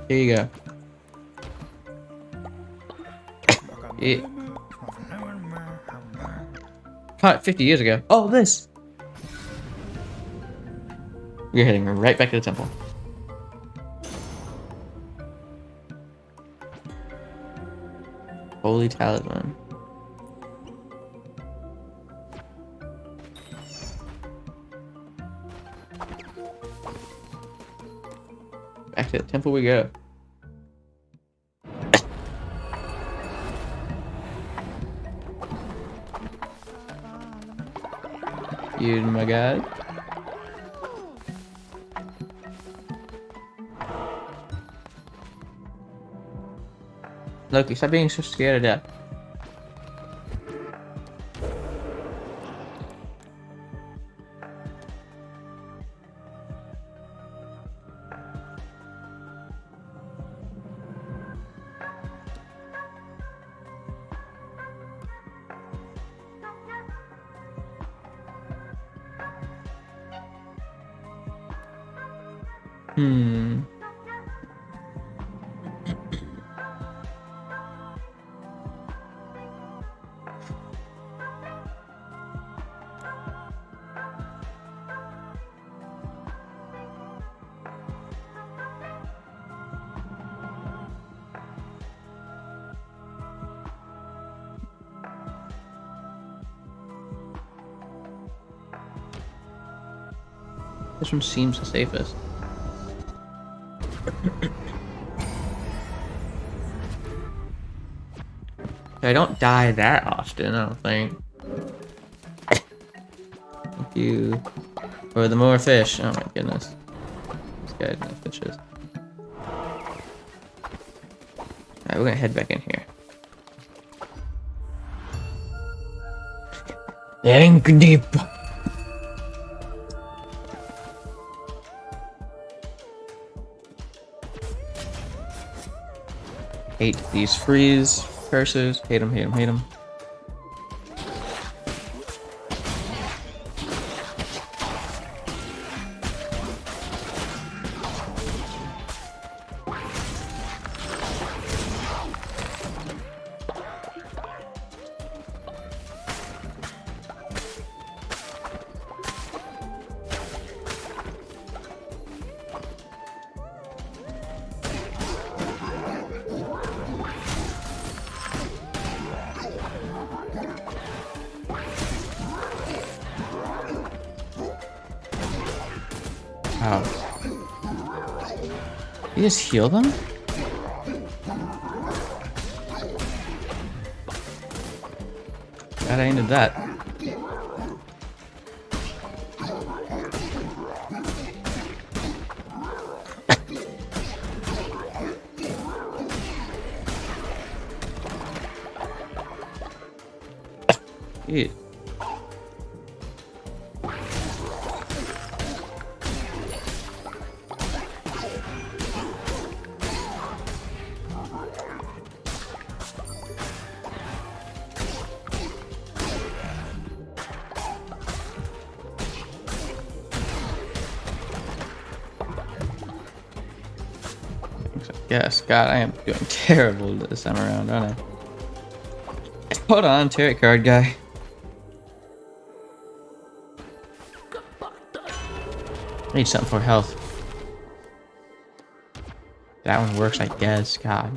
you go. Yeah. Caught it 50 years ago. Oh, this! We're heading right back to the temple. Holy talisman. Back to the temple we go. You, my god. Loki, stop being so scared of death. This one seems the safest. I don't die that often, I don't think. Thank you for the more fish. Oh my goodness. This guy's no fishes. Alright, we're gonna head back in here. Think deep. Hate these freeze curses. Hate them, hate them, hate them. Wow. You just heal them? Glad I ended that. Eat. guess. God, I am doing terrible this time around, aren't I? Hold on, tarot card guy. I need something for health. That one works, I guess. God.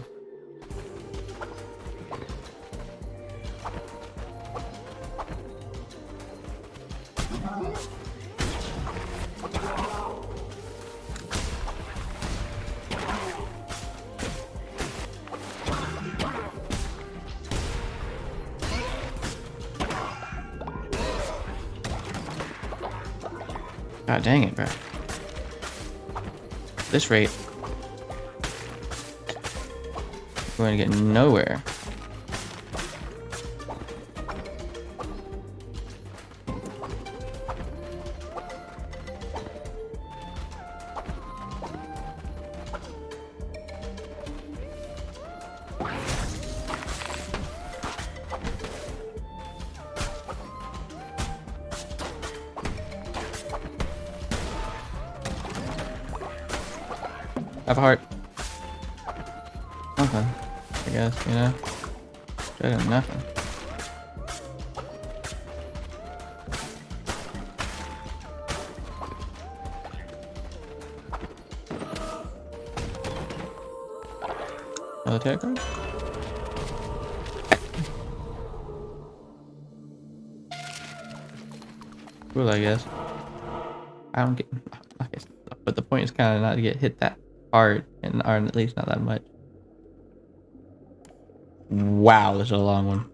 God dang it, bro. At this rate, we're going to get nowhere. Have a heart. Nothing. I guess, you know? Better than nothing. Another tarot card? Cool, I guess. I don't get... But the point is kind of not to get hit that hard, and or at least not that much. Wow, this is a long one.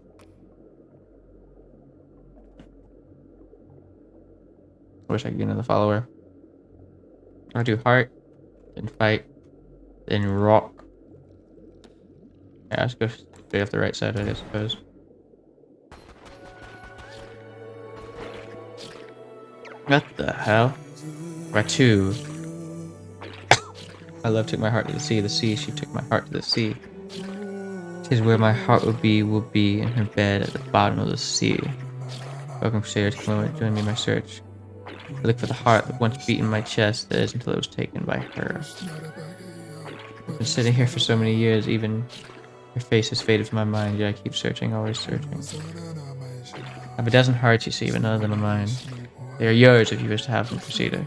I wish I could get another follower. I'll do heart, then fight, then rock. Yeah, let's go straight off the right side, I suppose. What the hell? Ratu. My love took my heart to the sea, she took my heart to the sea. 'Tis where my heart will be in her bed at the bottom of the sea. Welcome, Crusader, to come over and join me in my search. I look for the heart that once beat in my chest, that is, until it was taken by her. I've been sitting here for so many years, even her face has faded from my mind, yet I keep searching, always searching. I have a dozen hearts, you see, but none of them are mine. They are yours if you wish to have them, Crusader.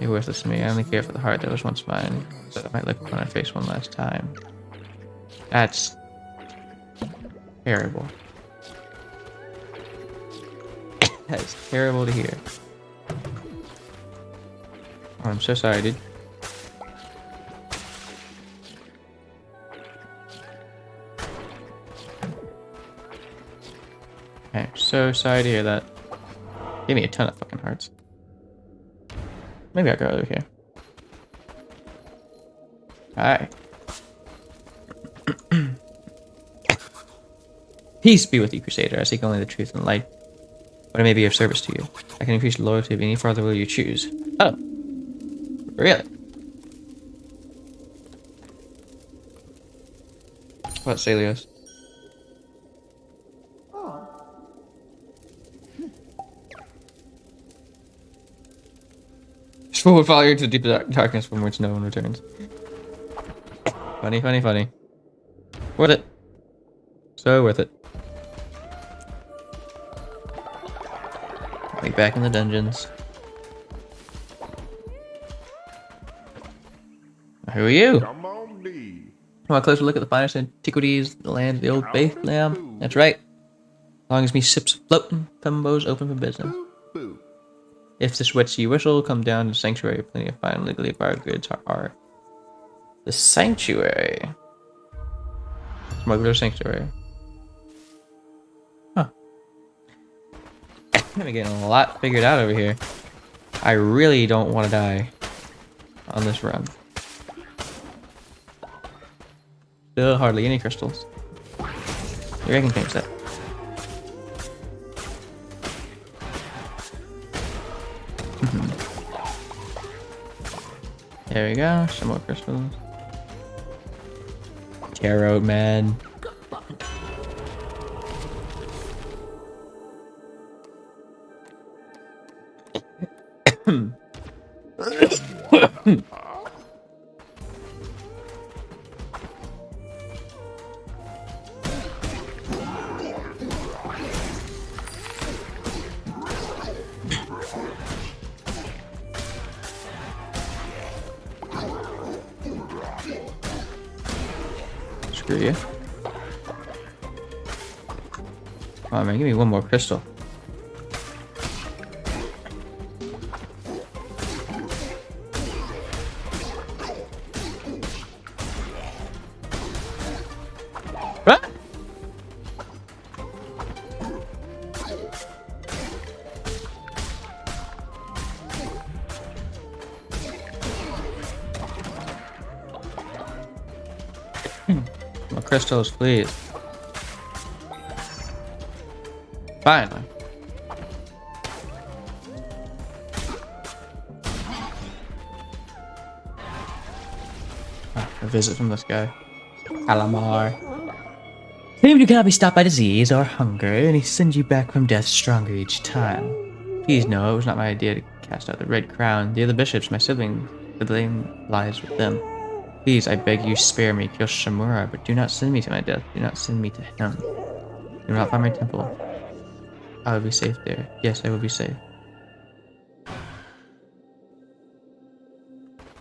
You're worthless to me. I only care for the heart that was once mine, so that I might look upon her face one last time. That's terrible. That is terrible to hear. Oh, I'm so sorry, dude. Okay, I'm so sorry to hear that. Gave me a ton of fucking hearts. Maybe I'll go over here. Hi. Peace be with you, Crusader. I seek only the truth and light. But I may be of service to you. I can increase loyalty of any farther will you choose. Oh. Really? What, Celios? Forward follow into the deep darkness from which no one returns. Funny, funny, funny. Worth it. So worth it. I'll be back in the dungeons. Who are you? Come on, D. Want a closer look at the finest antiquities, the land of the old faith, lamb? That's right. As long as me ships floating, Pembo's open for business. Boo. If this wets you whistle, come down to the sanctuary. Plenty of fine legally acquired goods are. The sanctuary. Smuggler sanctuary. Huh. I'm getting a lot figured out over here. I really don't want to die on this run. Still hardly any crystals. Maybe I can change that. There we go, some more crystals. Tarot, man. Screw you. Come on, man, give me one more crystal. What? More crystals, please. Finally. A visit from this guy. Calamar. Claimed you cannot be stopped by disease or hunger, and he sends you back from death stronger each time. Please know it was not my idea to cast out the red crown. The other bishops, my siblings, the blame lies with them. Please, I beg you, spare me, kill Shamura, but do not send me to my death. Do not send me to him. Do not find my temple. I will be safe there. Yes, I will be safe.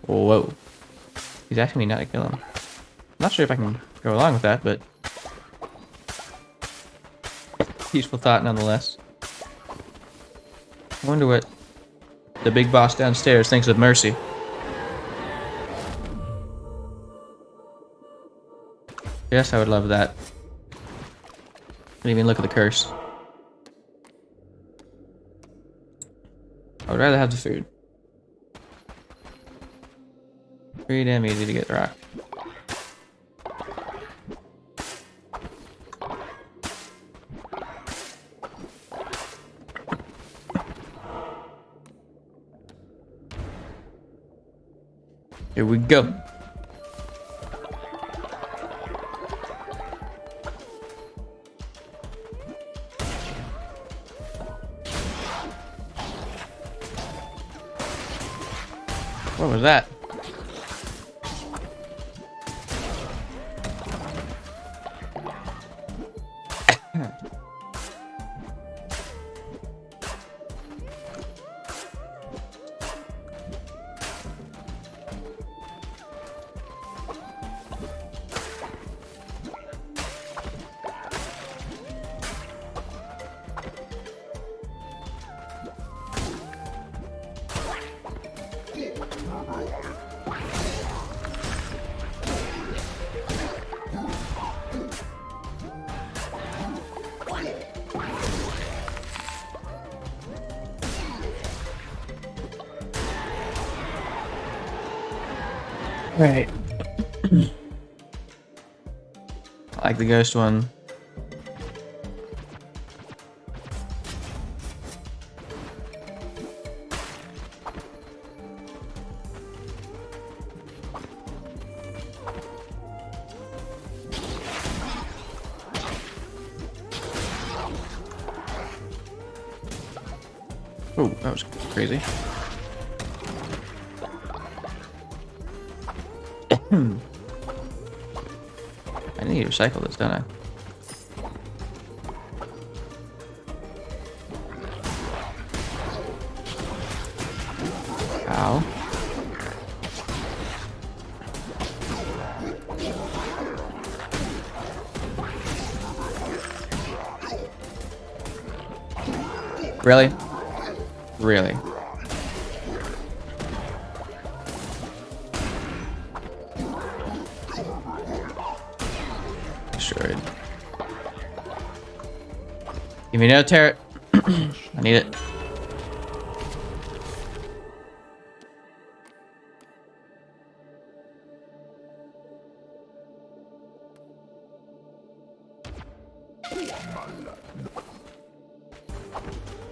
Whoa. He's asking me not to kill him. I'm not sure if I can go along with that, but peaceful thought nonetheless. I wonder what the big boss downstairs thinks of Mercy. Yes, I would love that. Didn't even look at the curse. I would rather have the food. Pretty damn easy to get the rock. Here we go. What was that? Right. I like the ghost one. Oh, that was crazy. I need to recycle this, don't I? Ow. Really? Really? Destroyed. Give me another turret. I need it.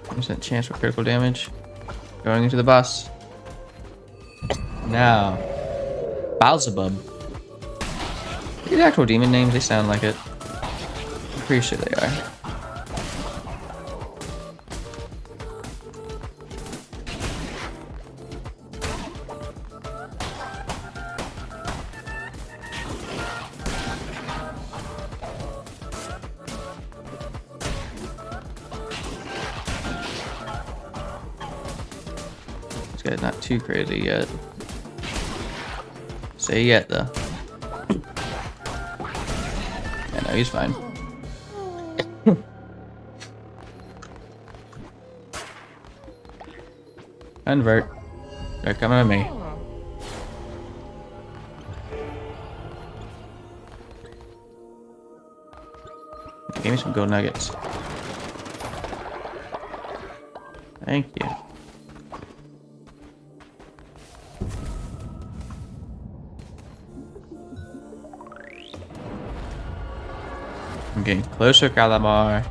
Percent chance for critical damage. Going into the boss. Now, Beelzebub. These actual demon names, they sound like it. I'm pretty sure they are. This guy's not too crazy yet. Say yet though. No, he's fine. Convert. They're coming at me. Give me some gold nuggets. Thank you. I'm getting closer, Calamar.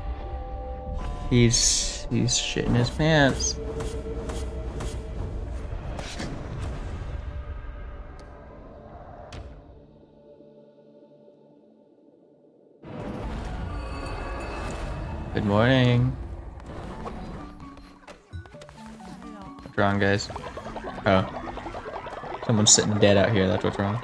He's shitting his pants. Good morning. What's wrong, guys? Oh. Someone's sitting dead out here, that's what's wrong.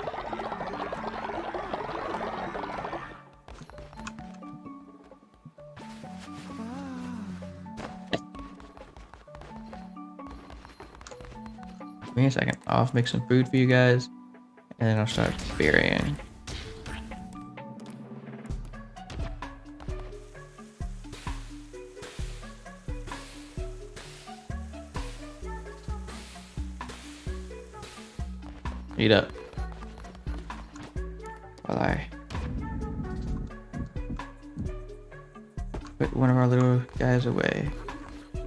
Give me a second. I'll make some food for you guys, and then I'll start burying. Eat up. While I put one of our little guys away. I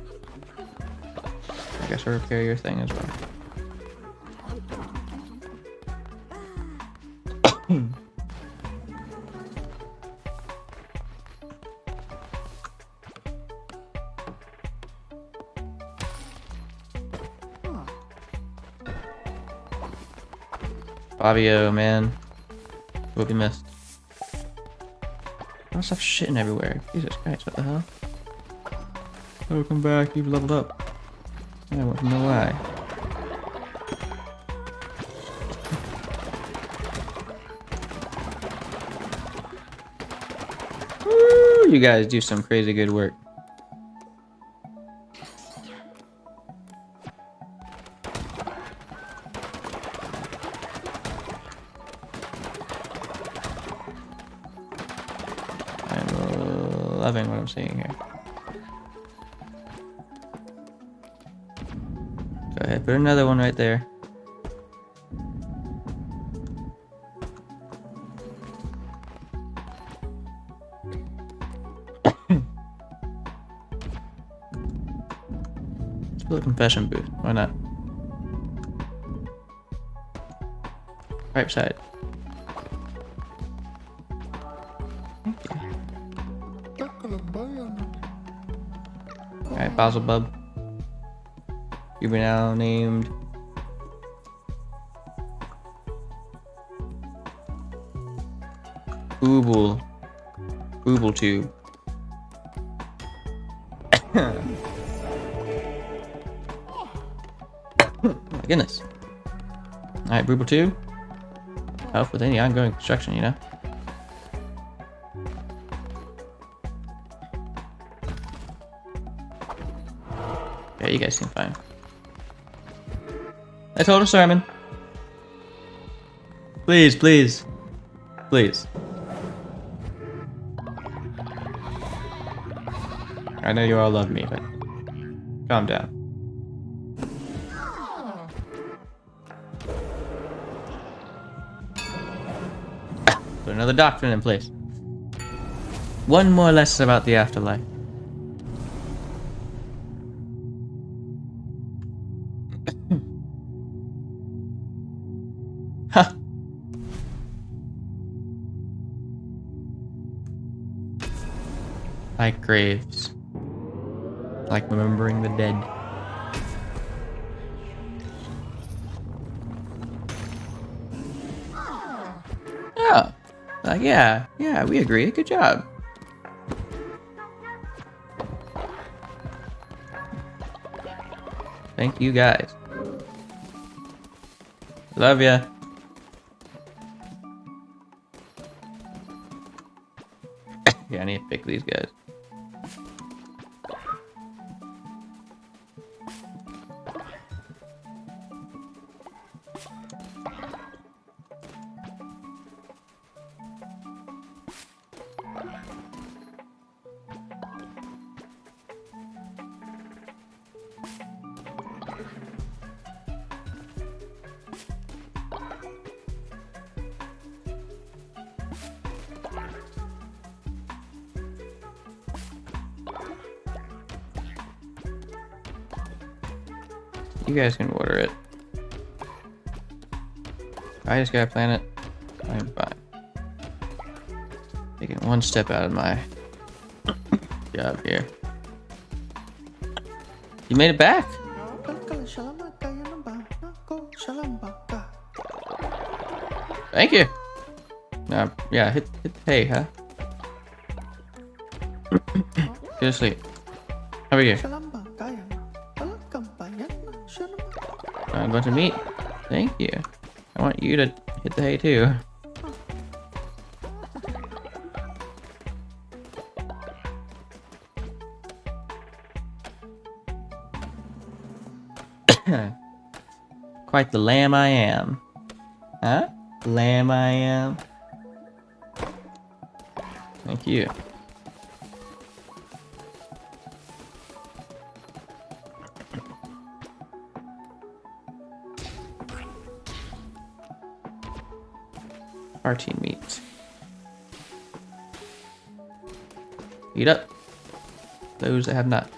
guess I'll repair your thing as well. Fabio, man. Will be missed. Why stuff shitting everywhere? Jesus Christ, what the hell? Oh, come back, you've leveled up. I want to know why. Woo, you guys do some crazy good work. Loving what I'm seeing here. Go ahead, put another one right there. Let's build a confession booth. Why not? Right side. Alright, Basil Bub. You've been now named Booble. Booble Tube. My goodness. Alright, Booble Tube. Help with any ongoing construction, you know? Yeah, you guys seem fine. I told a sermon. Please, please. Please. I know you all love me, but calm down. Put another doctrine in place. One more lesson about the afterlife. Ha! Like graves. Like remembering the dead. Oh. Yeah, we agree. Good job. Thank you guys. Love ya. Yeah, I need to pick these guys. You guys can order it. I just gotta plan it. I'm fine. Taking one step out of my job here. You made it back. Thank you. Yeah, hit the hay, huh? Seriously. How are you? I'm going to meet. Thank you. I want you to hit the hay too. Quite the lamb I am. Huh? Lamb I am. Thank you. Party meat. Eat up. Those that have not.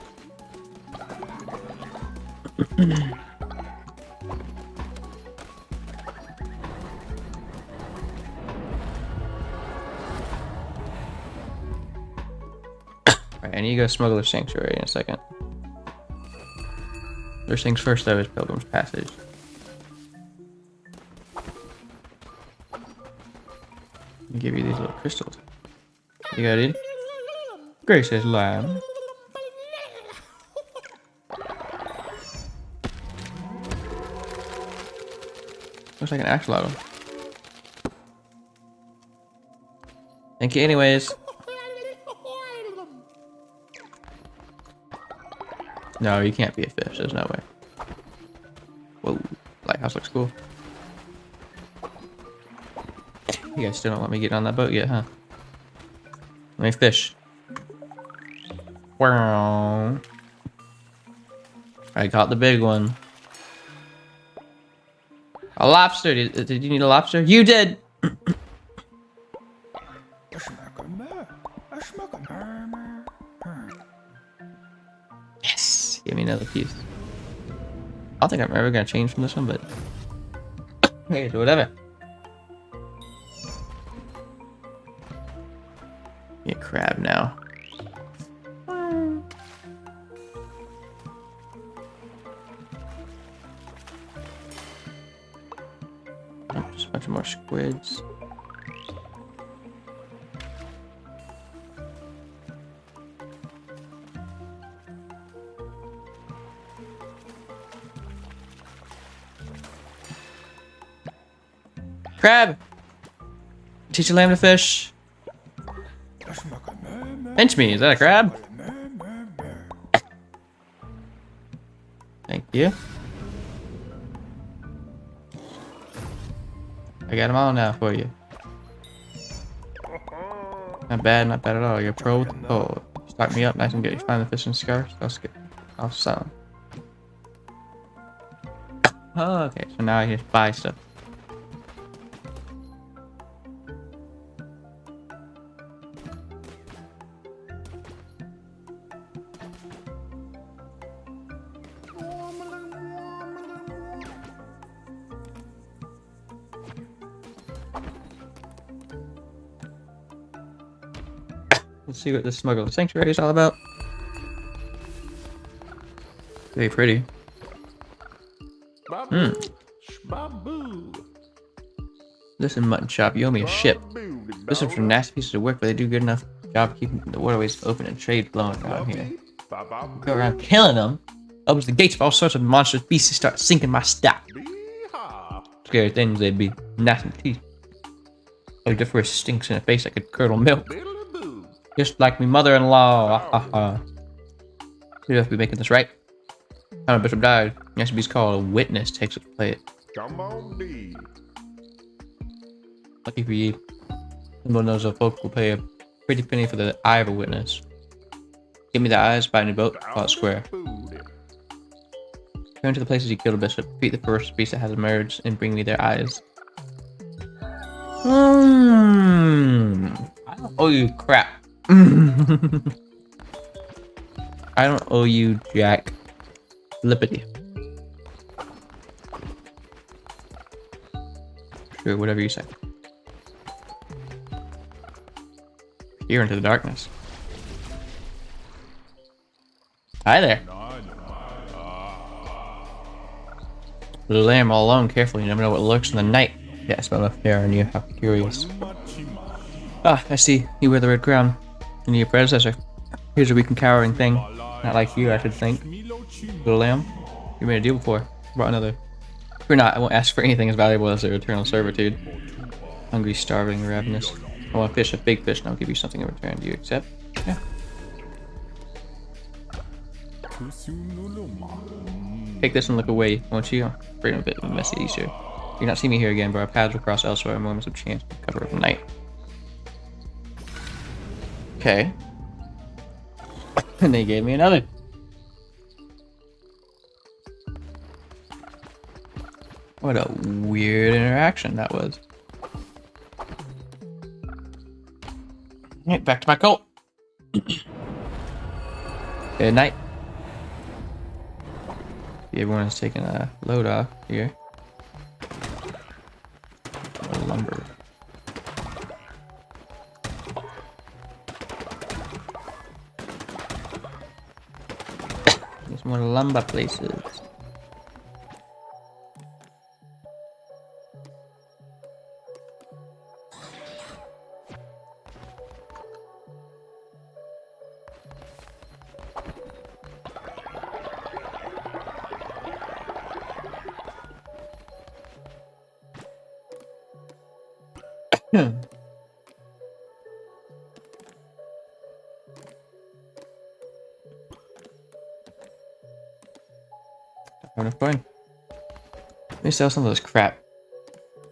Alright, I need to go Smuggler's Sanctuary in a second. First things first though is Pilgrim's Passage. I'll give you these little crystals. You got it? Grace's lamb. Looks like an axolotl. Thank you anyways. No, you can't be a fish. There's no way. Whoa. Lighthouse looks cool. You guys still don't let me get on that boat yet, huh? Let me fish. Wow. I caught the big one. A lobster. Did you need a lobster? You did! Yes! Give me another piece. I don't think I'm ever gonna change from this one, but... hey, so whatever. Get crab now. Oh, just a bunch of more squids. Crab! Teach a lamb to fish. Pinch me, is that a crab? Thank you. I got them all now for you. Not bad at all. You're pro with the pole. Stock me up nice and good. You find the fishing scars? I'll sell them. Oh, okay, so now I can just buy stuff. Let's see what the Smuggler's Sanctuary is all about. Very pretty. Listen, mutton chop, you owe me a ship. Listen for nasty pieces of work, but they do good enough job keeping the waterways open and trade flowing around here. Go around killing them. Opens the gates for all sorts of monstrous beasts to start sinking my stock. Scary things they'd be. Nasty teeth. Oh, different stinks in a face that could curdle milk. Just like me mother-in-law. You have to be making this right. Time a bishop died. Next beast called a witness takes it to play it. Lucky for you. Someone knows that folk will pay a pretty penny for the eye of a witness. Give me the eyes, buy a new boat, call it square. Turn to the places you killed a bishop, defeat the first beast that has emerged, and bring me their eyes. I don't owe you crap. I don't owe you jack. Lippity. Sure, whatever you say. Here into the darkness. Hi there. Little lamb all alone, carefully. You never know what lurks in the night. Yes, but I'm a fair and you. How curious. Ah, I see. You wear the red crown. And your predecessor. Here's a weak and cowering thing. Not like you, I should think. Little lamb, you made a deal before. Brought another. If you're not, I won't ask for anything as valuable as their eternal servitude. Hungry, starving, ravenous. I want fish, a big fish, and I'll give you something in return. Do you accept? Yeah. Take this and look away, won't you? Bring a bit messy Easter. You'll not see me here again, but our paths will cross elsewhere in moments of chance to cover of the night. Okay. And they gave me another. What a weird interaction that was. Alright, back to my cult. Good night. Everyone's taking a load off here. Lumber. There's more lumber places. Having fun. Let me sell some of this crap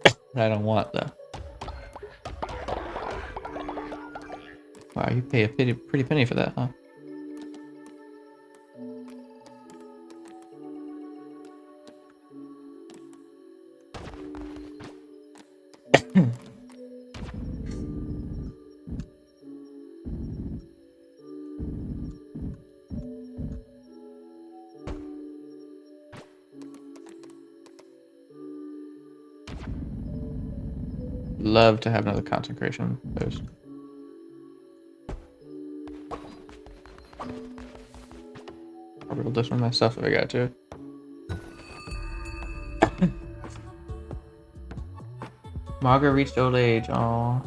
that I don't want though. Wow, you pay a pretty penny for that, huh? Love to have another consecration post. I'll build this one myself if I got to. Margaret reached old age. Aww.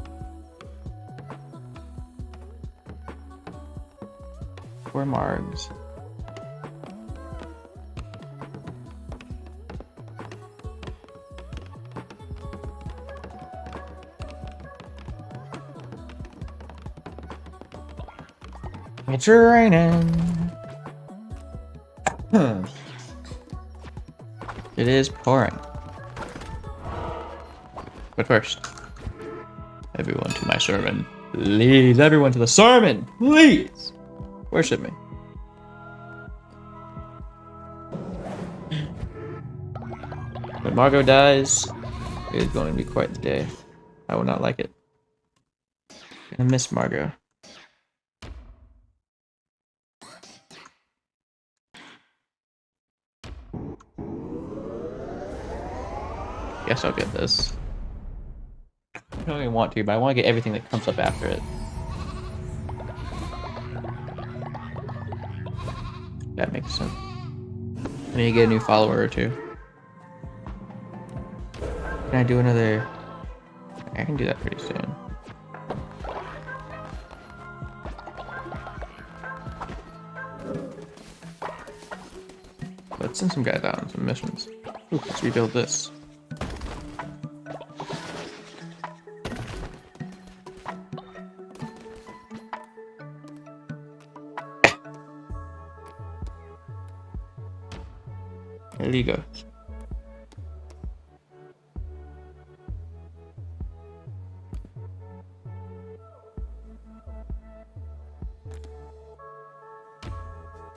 Poor Margs. It's raining. It is pouring. But first, everyone to my sermon. Please, everyone to the sermon. Please. Worship me. When Margot dies, it is going to be quite the day. I will not like it. I miss Margot. Guess I'll get this. I don't even want to, but I want to get everything that comes up after it. That makes sense. I need to get a new follower or two. Can I do another? I can do that pretty soon. Let's send some guys out on some missions. Ooh, let's rebuild this. There you go.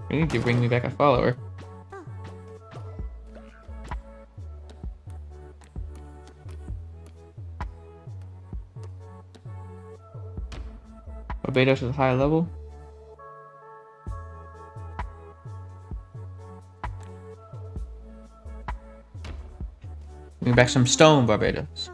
You need to bring me back a follower. Barbados is a high level. Bring back some stone, Barbados.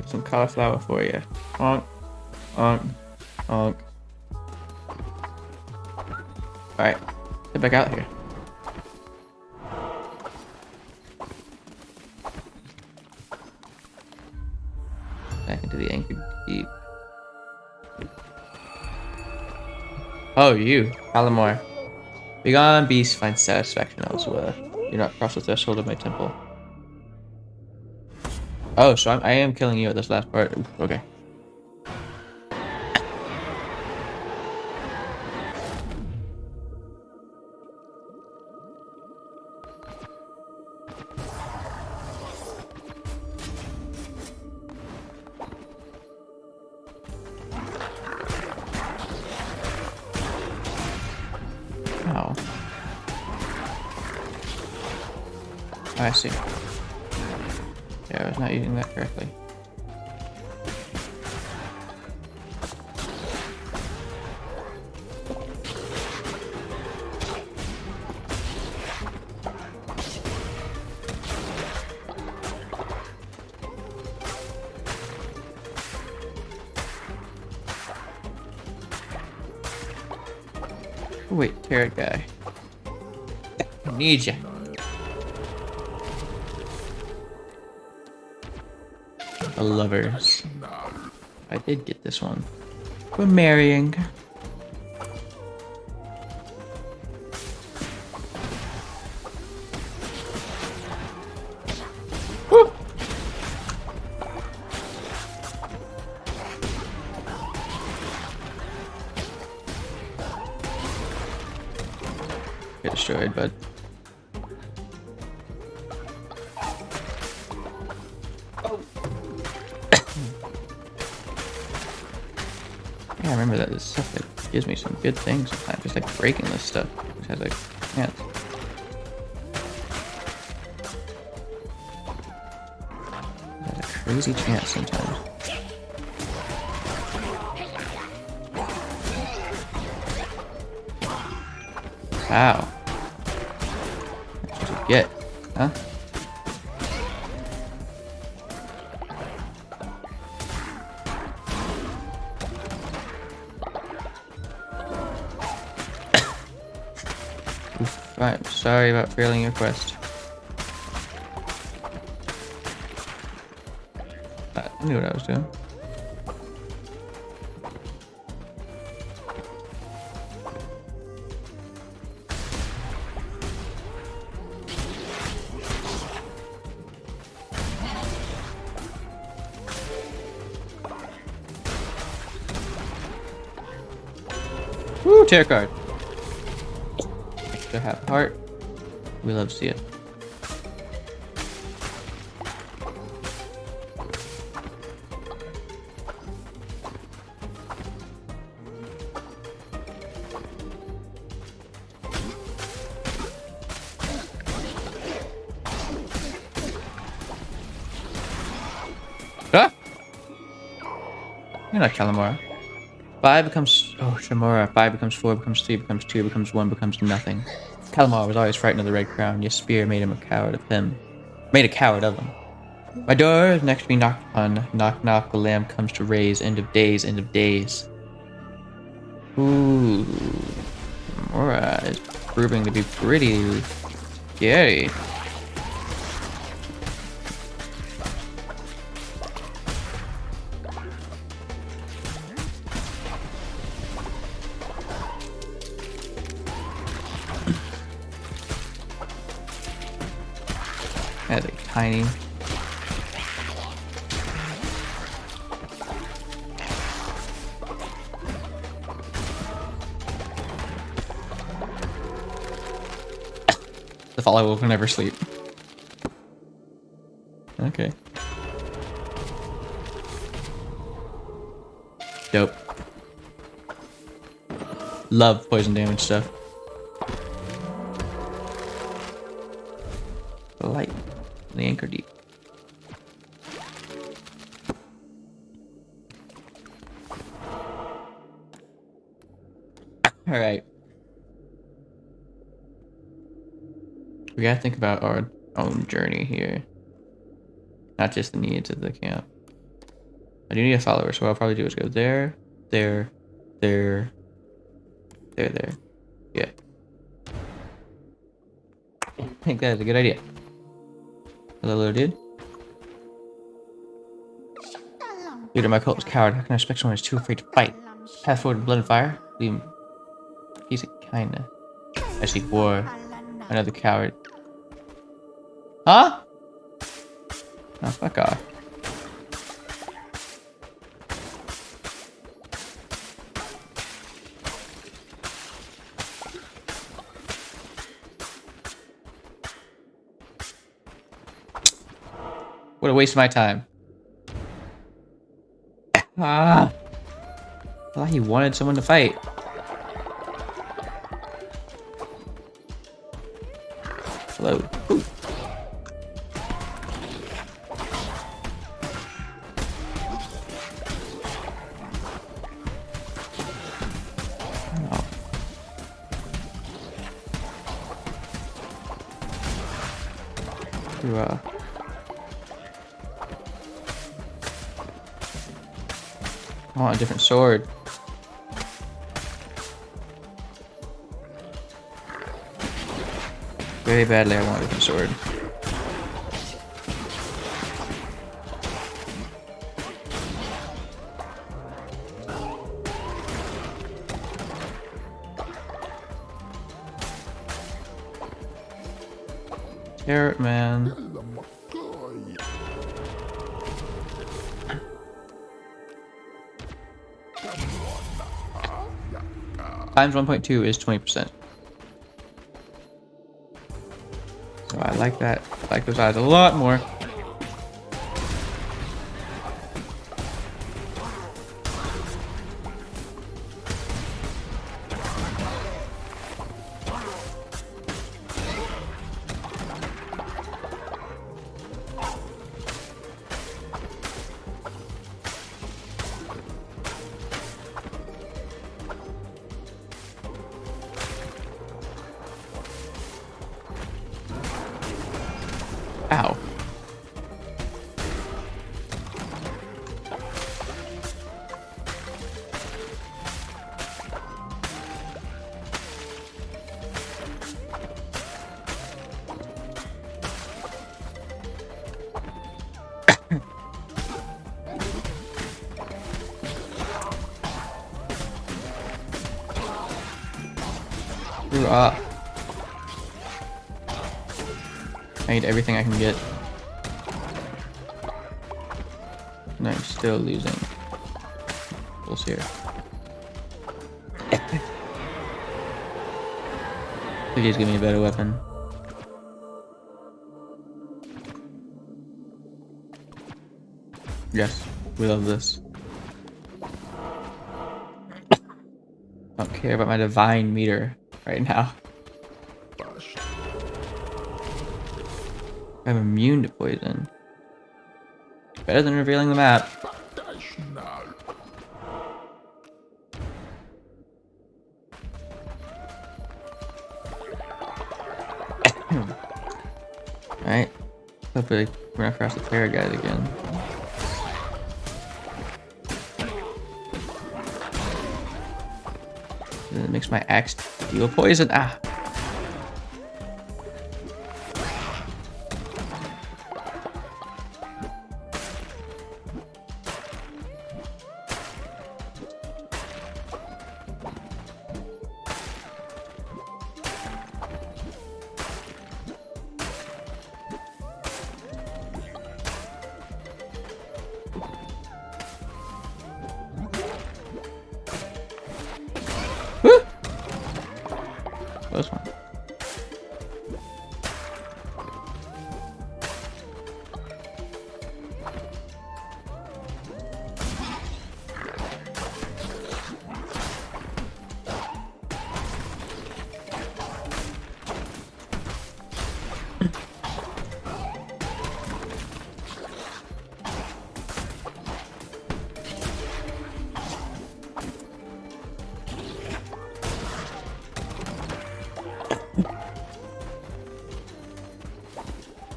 some cauliflower for you. Honk, honk, honk. Alright, get back out here. Back into the anchored deep. Oh, you, Palamore. Begone, beast, find satisfaction elsewhere. You're not cross the threshold of my temple. Oh, so I am killing you at this last part. Ooh, okay. Ow. Oh, I see. Yeah, I was not using that correctly. Oh, wait, carrot guy. I need ya. The lovers. I did get this one. We're marrying. Woo! Get destroyed, bud. Yeah, I remember that this stuff that gives me some good things sometimes. Just like breaking this stuff. Which has like chance. It has a crazy chance sometimes. Wow. That's what you get, huh? Oof, I'm sorry about failing your quest. I knew what I was doing. Woo, tear card. Extra half heart. We love to see it. Ah! You're not Calamora. 5 becomes... Oh, Shamora. 5 becomes 4, becomes 3, becomes 2, becomes 1, becomes nothing. Calamar was always frightened of the Red Crown. Your spear made him a coward of him. Made a coward of him. My door is next to be knocked upon. Knock, knock, the lamb comes to raise. End of days, end of days. Ooh. Shamora is proving to be pretty scary. That's a tiny. The follower will never sleep. Okay. Dope. Love poison damage stuff. The light. The anchor deep. Alright. We gotta think about our own journey here. Not just the needs of the camp. I do need a follower, so what I'll probably do is go there, there, there, there. Yeah. I think that is a good idea. Hello, little dude. Leader of my cult is a coward. How can I expect someone who's too afraid to fight? Path forward in blood and fire? Leave him. He's a kinda. I see war. Another coward. Huh? Oh, fuck off. What a waste of my time. Ah! I thought he wanted someone to fight. Hello. Ooh. Oh. You, I want a different sword. Very badly, I want a different sword. Carrot man. Times 1.2 is 20%. So I like that. I like those odds a lot more. Ow. Screw up. I need everything I can get. And I'm still losing. Pulse here. Please give me a better weapon. Yes, we love this. Don't care about my divine meter right now. I'm immune to poison. Better than revealing the map. Alright. Hopefully run across the player guys again. Then it makes my axe deal poison. Ah! Woo! Close one.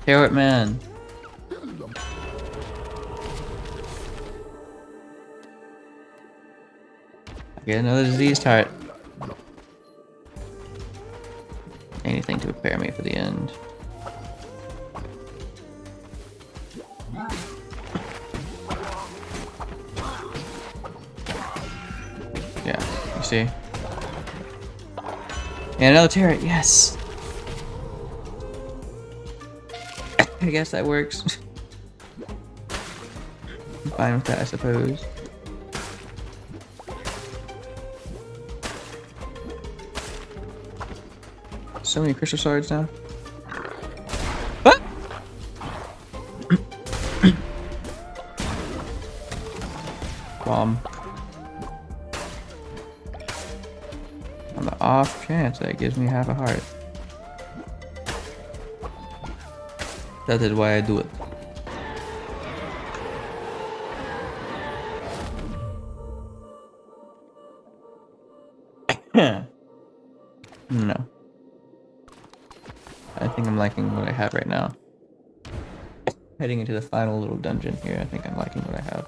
Carrot man. Get another diseased heart. Anything to prepare me for the end. Yeah, you see? And another turret, yes! I guess that works. I'm fine with that, I suppose. So many crystal swords now. What? Bomb. On the off chance that it gives me half a heart. That is why I do it. No. I think I'm liking what I have right now. Heading into the final little dungeon here, I think I'm liking what I have.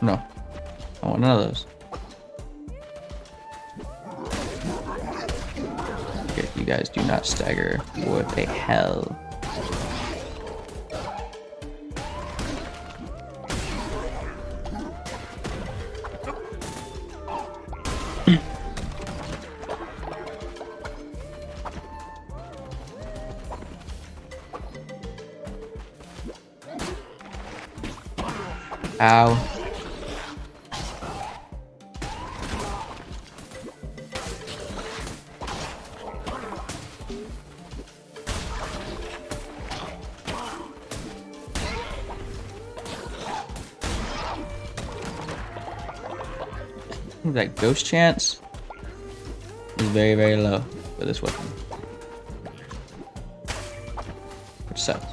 No. I want none of those. Okay, you guys do not stagger. What the hell? Ow. That ghost chance is very, very low for this weapon. Which sucks.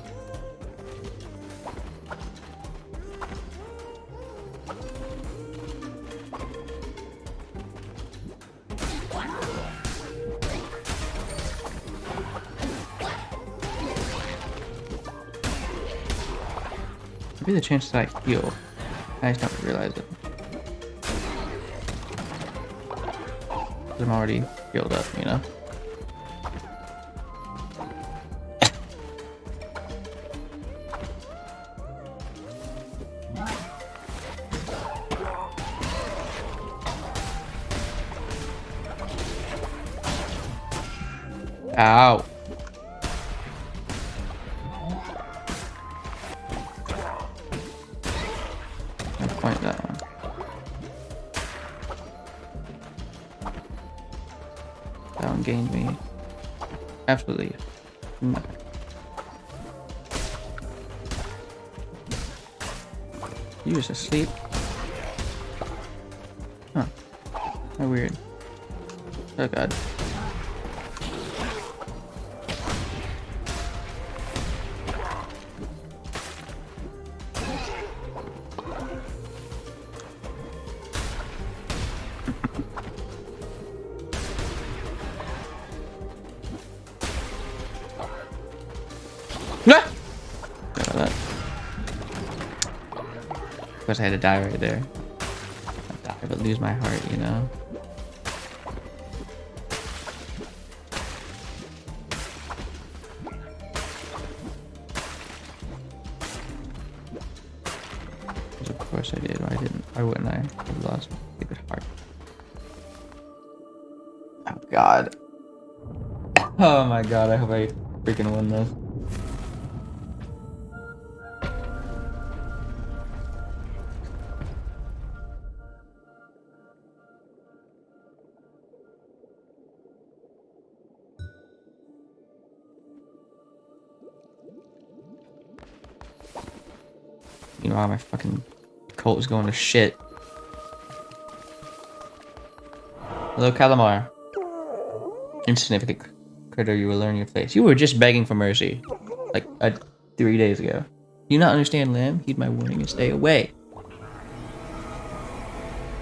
Maybe the chance that I heal. I just don't realize it. I'm already healed up, you know? Ow. I'll point that one. That one gained me absolutely nothing. You just asleep? Huh. How weird. Oh god. Of course I had to die right there. Not die, but lose my heart, you know? Of course I did. Why didn't? Why wouldn't I? I lost my stupid heart. Oh god. Oh my god, I hope I freaking win this. Meanwhile, my fucking cult is going to shit. Hello, Calamar. Insignificant critter, you will learn your place. You were just begging for mercy. Like, 3 days ago. Do you not understand, Lamb? Heed my warning and stay away.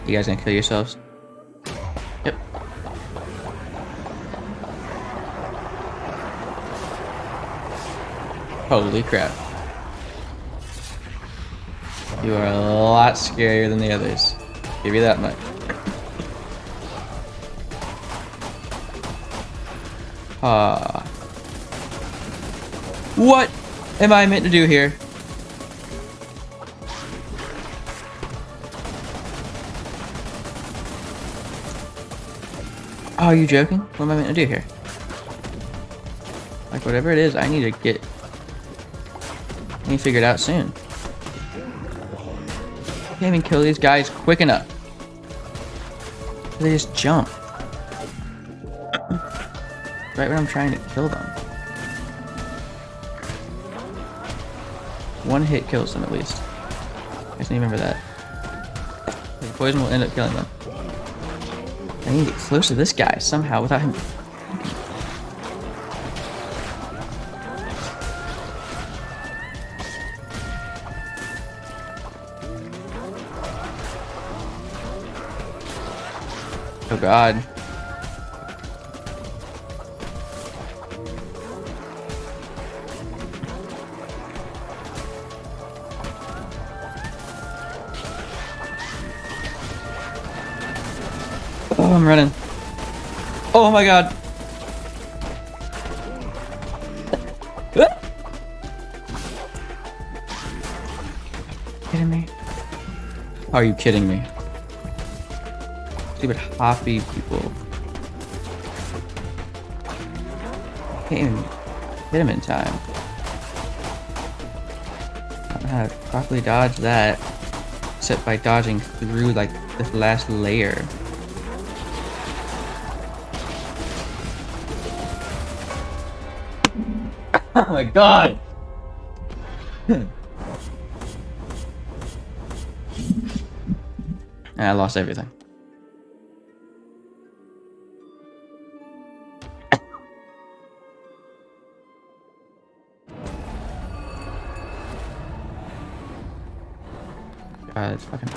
You guys gonna kill yourselves? Yep. Holy crap. You are a lot scarier than the others. Give you that much. What am I meant to do here? Oh, are you joking? What am I meant to do here? Like, whatever it is, I need to figure it out soon. I can't even kill these guys quick enough. They just jump. Right when I'm trying to kill them. One hit kills them at least. I just need to remember that. The poison will end up killing them. I need to get close to this guy somehow without him. Oh god. Oh, I'm running. Oh my god. Kidding me? Are you kidding me? Stupid hoppy people. Can't even hit him in time. I don't know how to properly dodge that. Except by dodging through like this last layer. Oh my god! And I lost everything. God, it's fucking...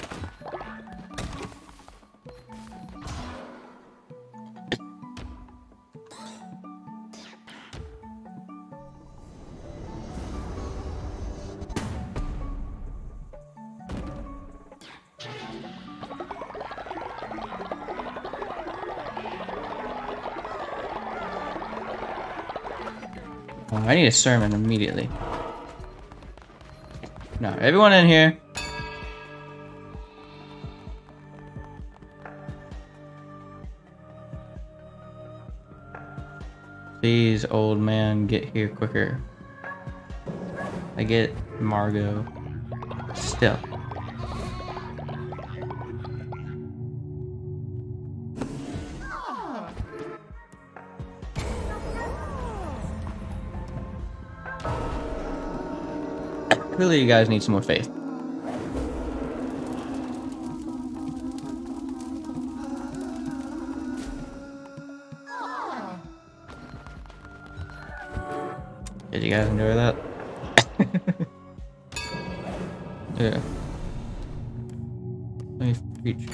Oh, I need a sermon immediately. No, everyone in here. Please, old man, get here quicker. I get Margot. Still. Clearly, you guys need some more faith. Did you guys enjoy that? Yeah. Let me reach.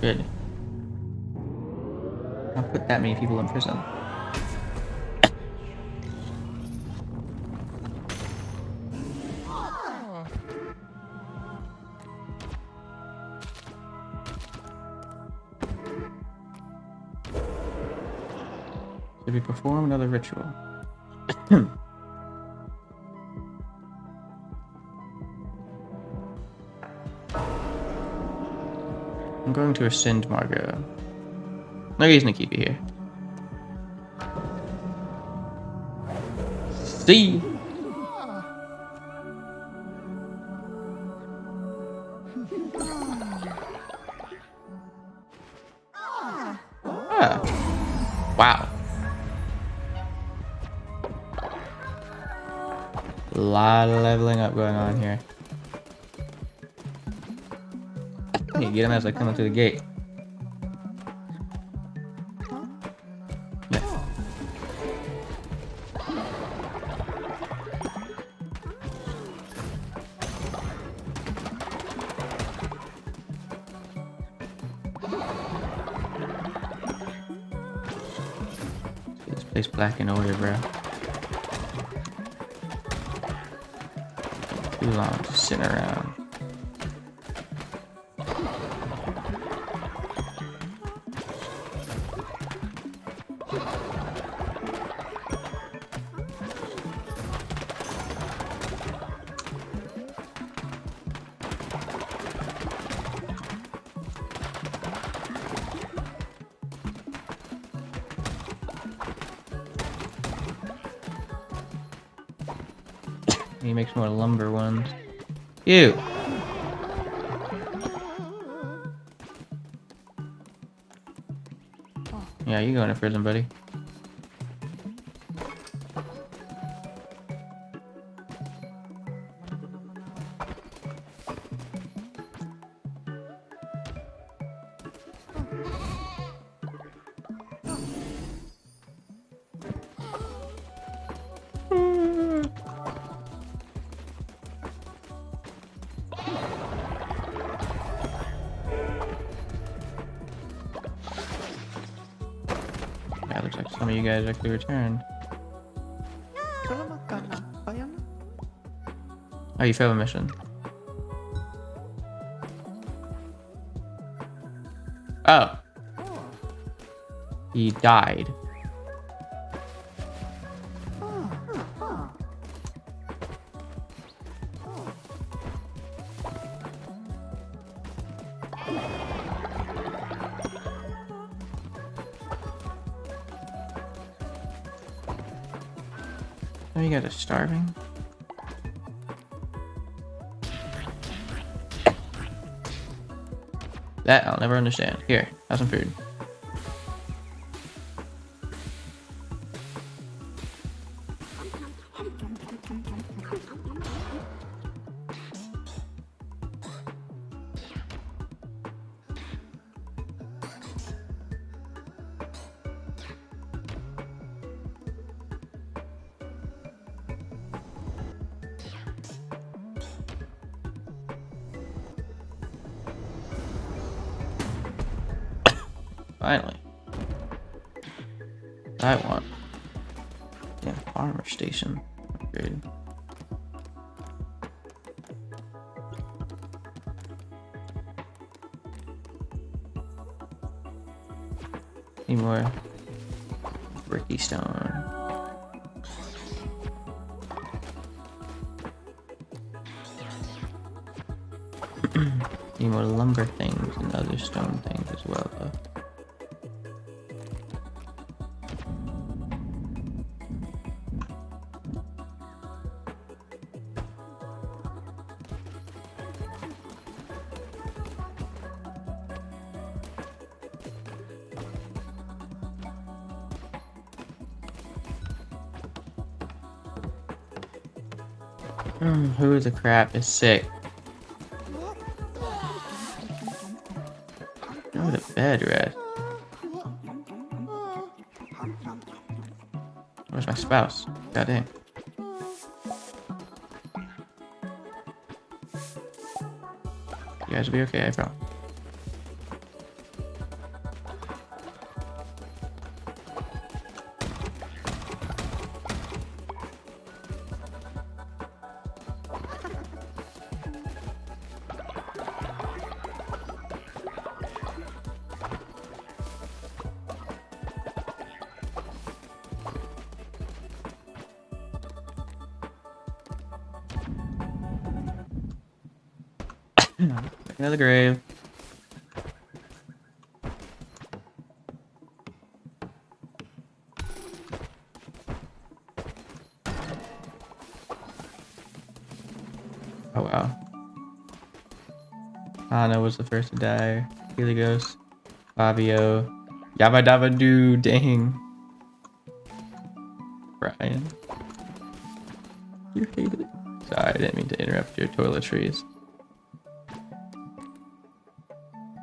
Good. I'll put that many people in prison. Should we perform another ritual? I'm going to ascend Margot. No reason to keep you here. See? Ah. Wow. A lot of leveling up going on here. Hey, get him as I come through the gate. Yeah. Get this place black and order, bro. Too long just sitting around. He makes more lumber ones. Ew! Yeah, you going to prison, buddy. Yeah, looks like some of you guys actually returned. Oh, you failed a mission. Oh. He died. Oh, you guys are starving? That I'll never understand. Here, have some food. Finally. I want. Yeah, armor station. Upgrade. Need more bricky stone. Need more lumber things and other stone things as well, though. Who the crap is sick? Go to bed, Red. Where's my spouse? God dang. You guys will be okay, I promise. Another grave. Oh wow. Anna was the first to die. Heligos, Fabio, Yabba Dabba Doo, dang. Brian. You hate it. Sorry, I didn't mean to interrupt your toiletries.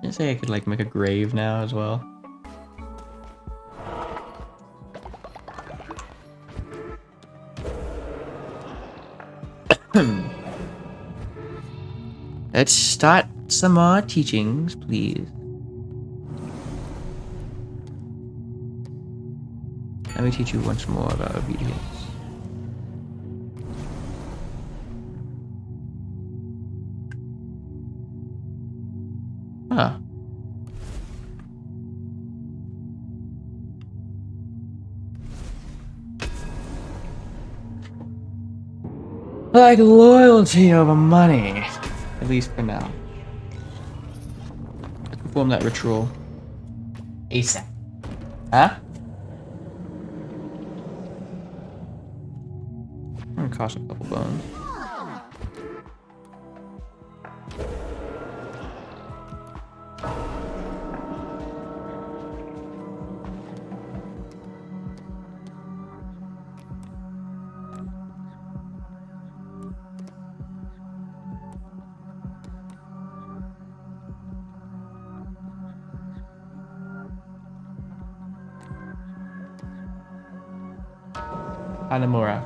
Did you say I could like make a grave now as well? Let's start some more teachings, please. Let me teach you once more about obedience. Huh. Like loyalty over money. At least for now. Let's perform that ritual. ASAP. Huh? Gonna cost a couple bones. Hanamura.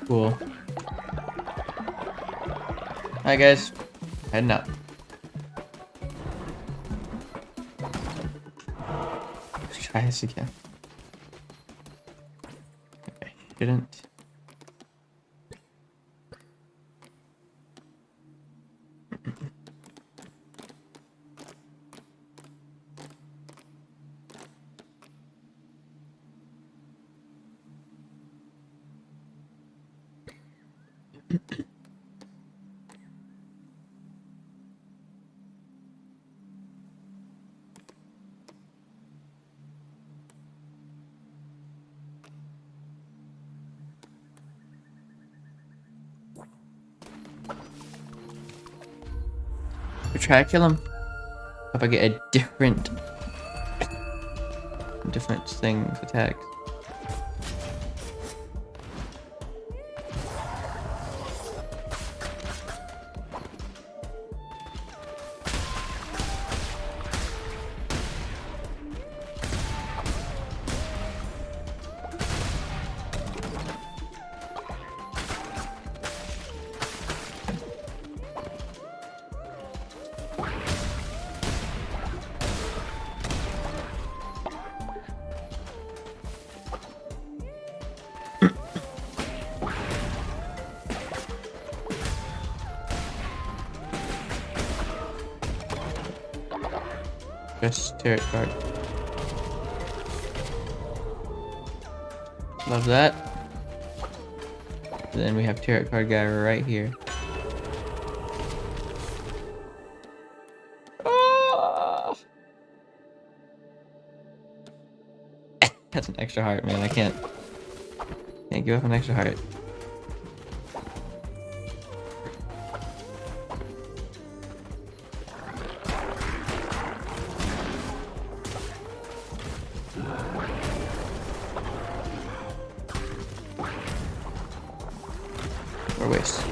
Cool. Alright guys, heading up. Let's try this again. Okay, didn't. We try to kill him. Hope I get a different things attacked. Just turret card. Love that. And then we have turret card guy right here. Ah! That's an extra heart, man. I can't give up an extra heart. Or waste.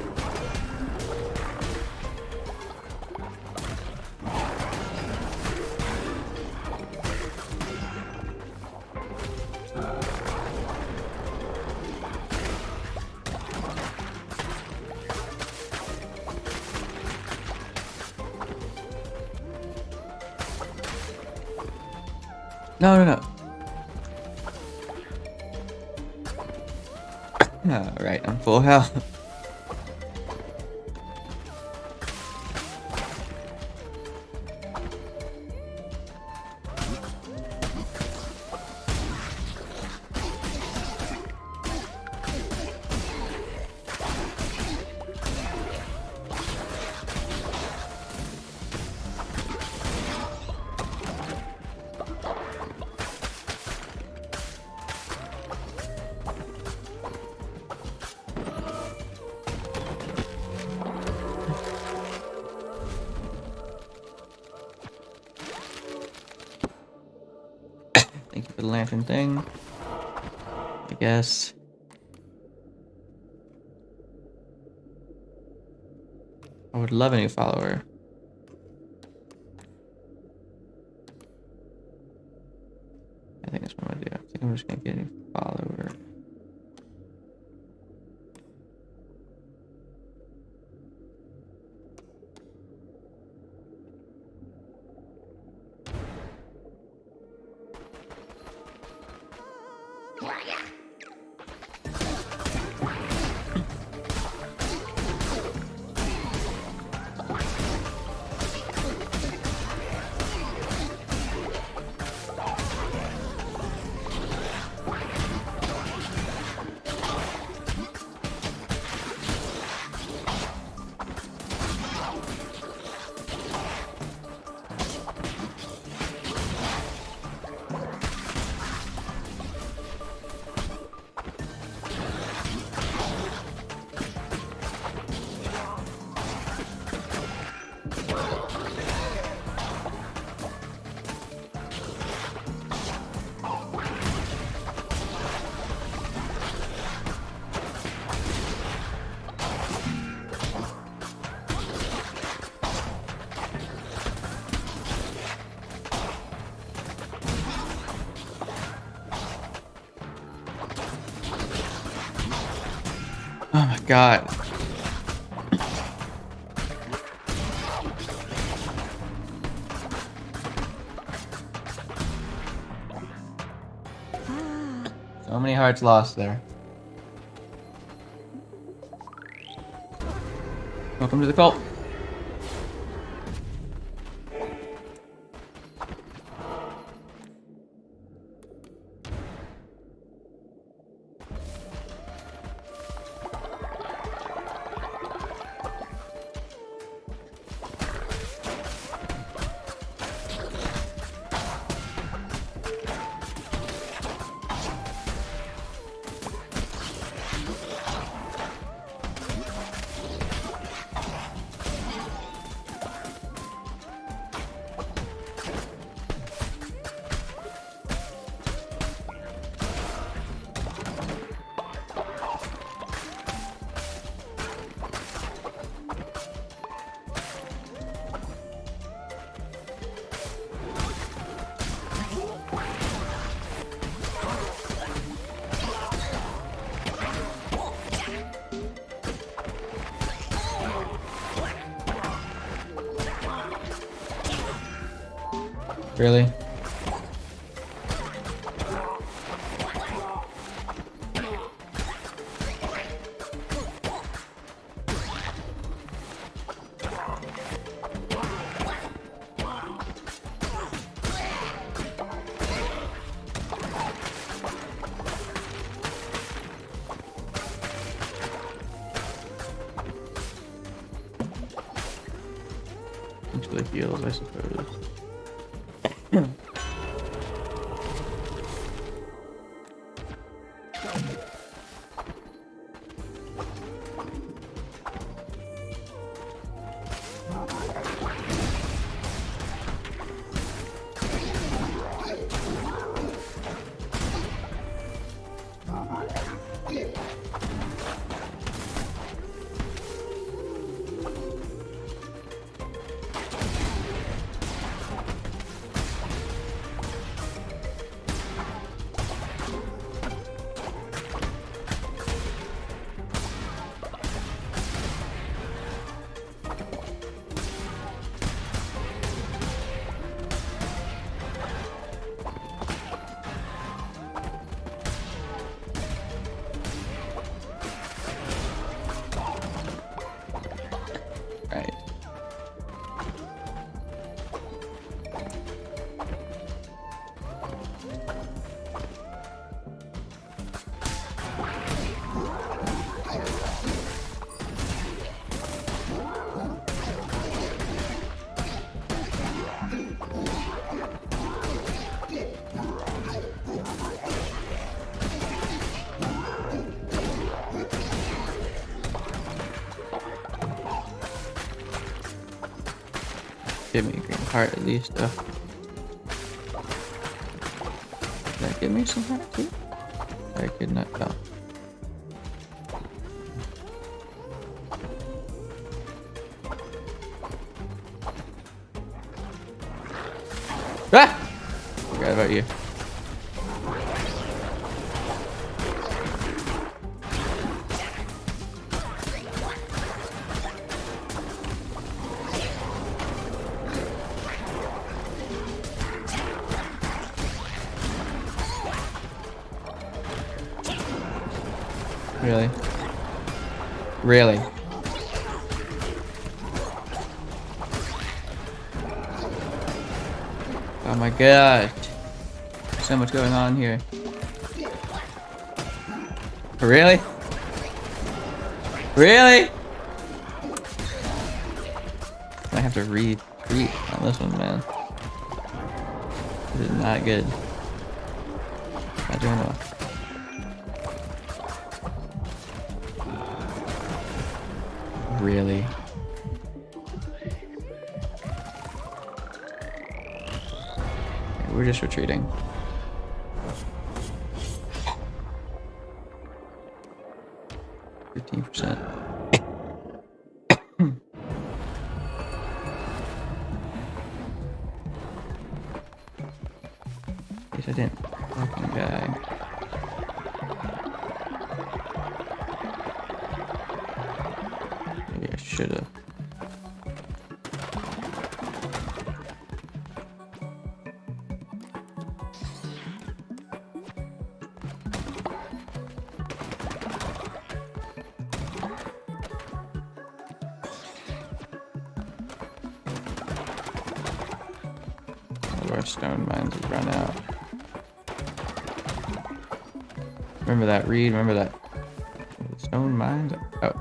No. Alright, I'm full health. The lantern thing. I guess. I would love a new follower. I think that's what I'm gonna do. I think I'm just gonna get a new follower. Oh my god. So many hearts lost there. Welcome to the cult. Really? Into the heels, I suppose. Right. Give me a green heart at least, though. that give me some heart too? I could not tell. Ah! Forgot about you. Really? Really? Oh my god. So much going on here. Really? Really? I have to retreat on this one, man. This is not good. Not doing well. Really? We're just retreating. %. Guess I didn't fucking die. Maybe I should've. Our stone mines have run out. Remember that, Reed? Remember that? Stone mines? Oh.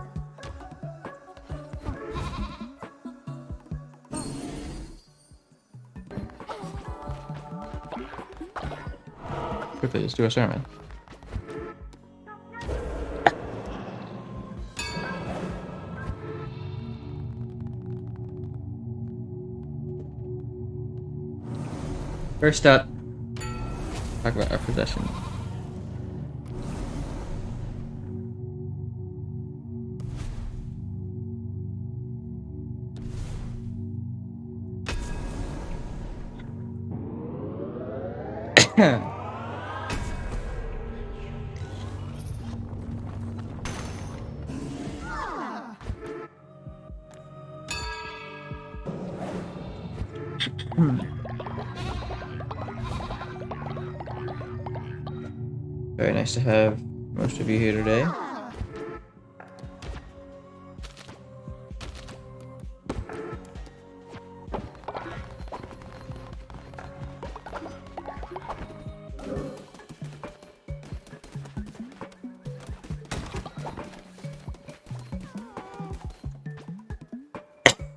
Quickly, let's do a sermon. First up, talk about our possession. Very nice to have most of you here today.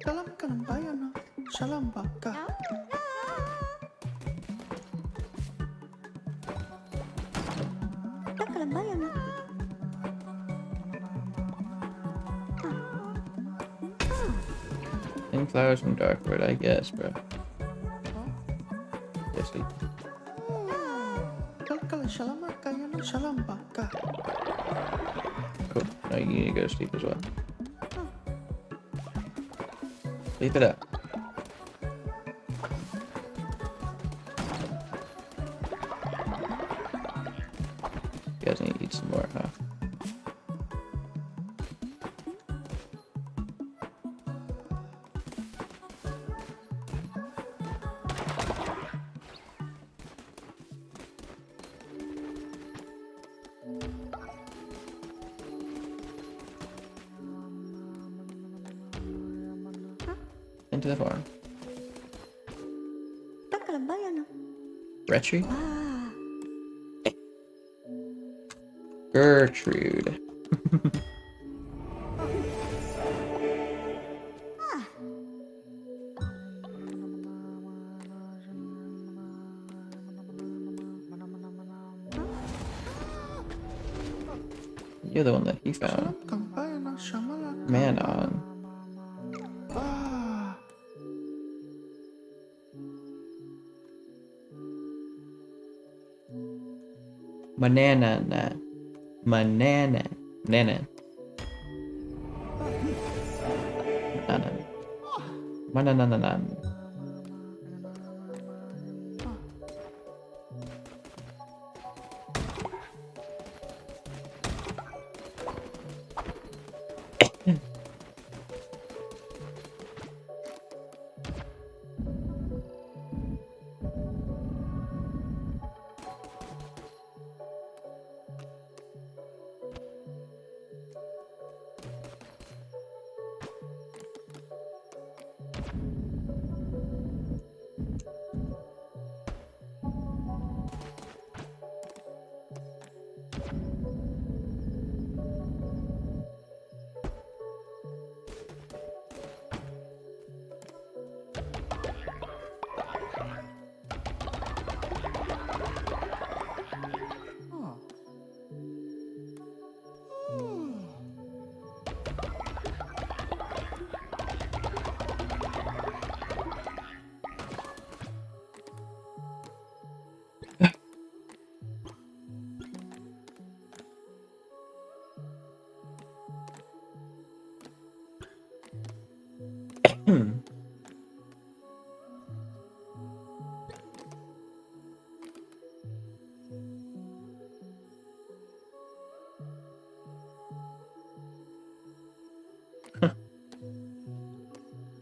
Salam ka ng bayan, salam baka. Any flowers from Darkwood, I guess, bro. Yes, we. Kalkal salam kaya ng salam baka. Cool. No, you need to go to sleep as well. Sleep it up. You guys need to eat some more, huh? Into the farm. Retreat? Gertrude. You're the one that he found. Man on. Banana. Banana. Banana. Banana. Banana.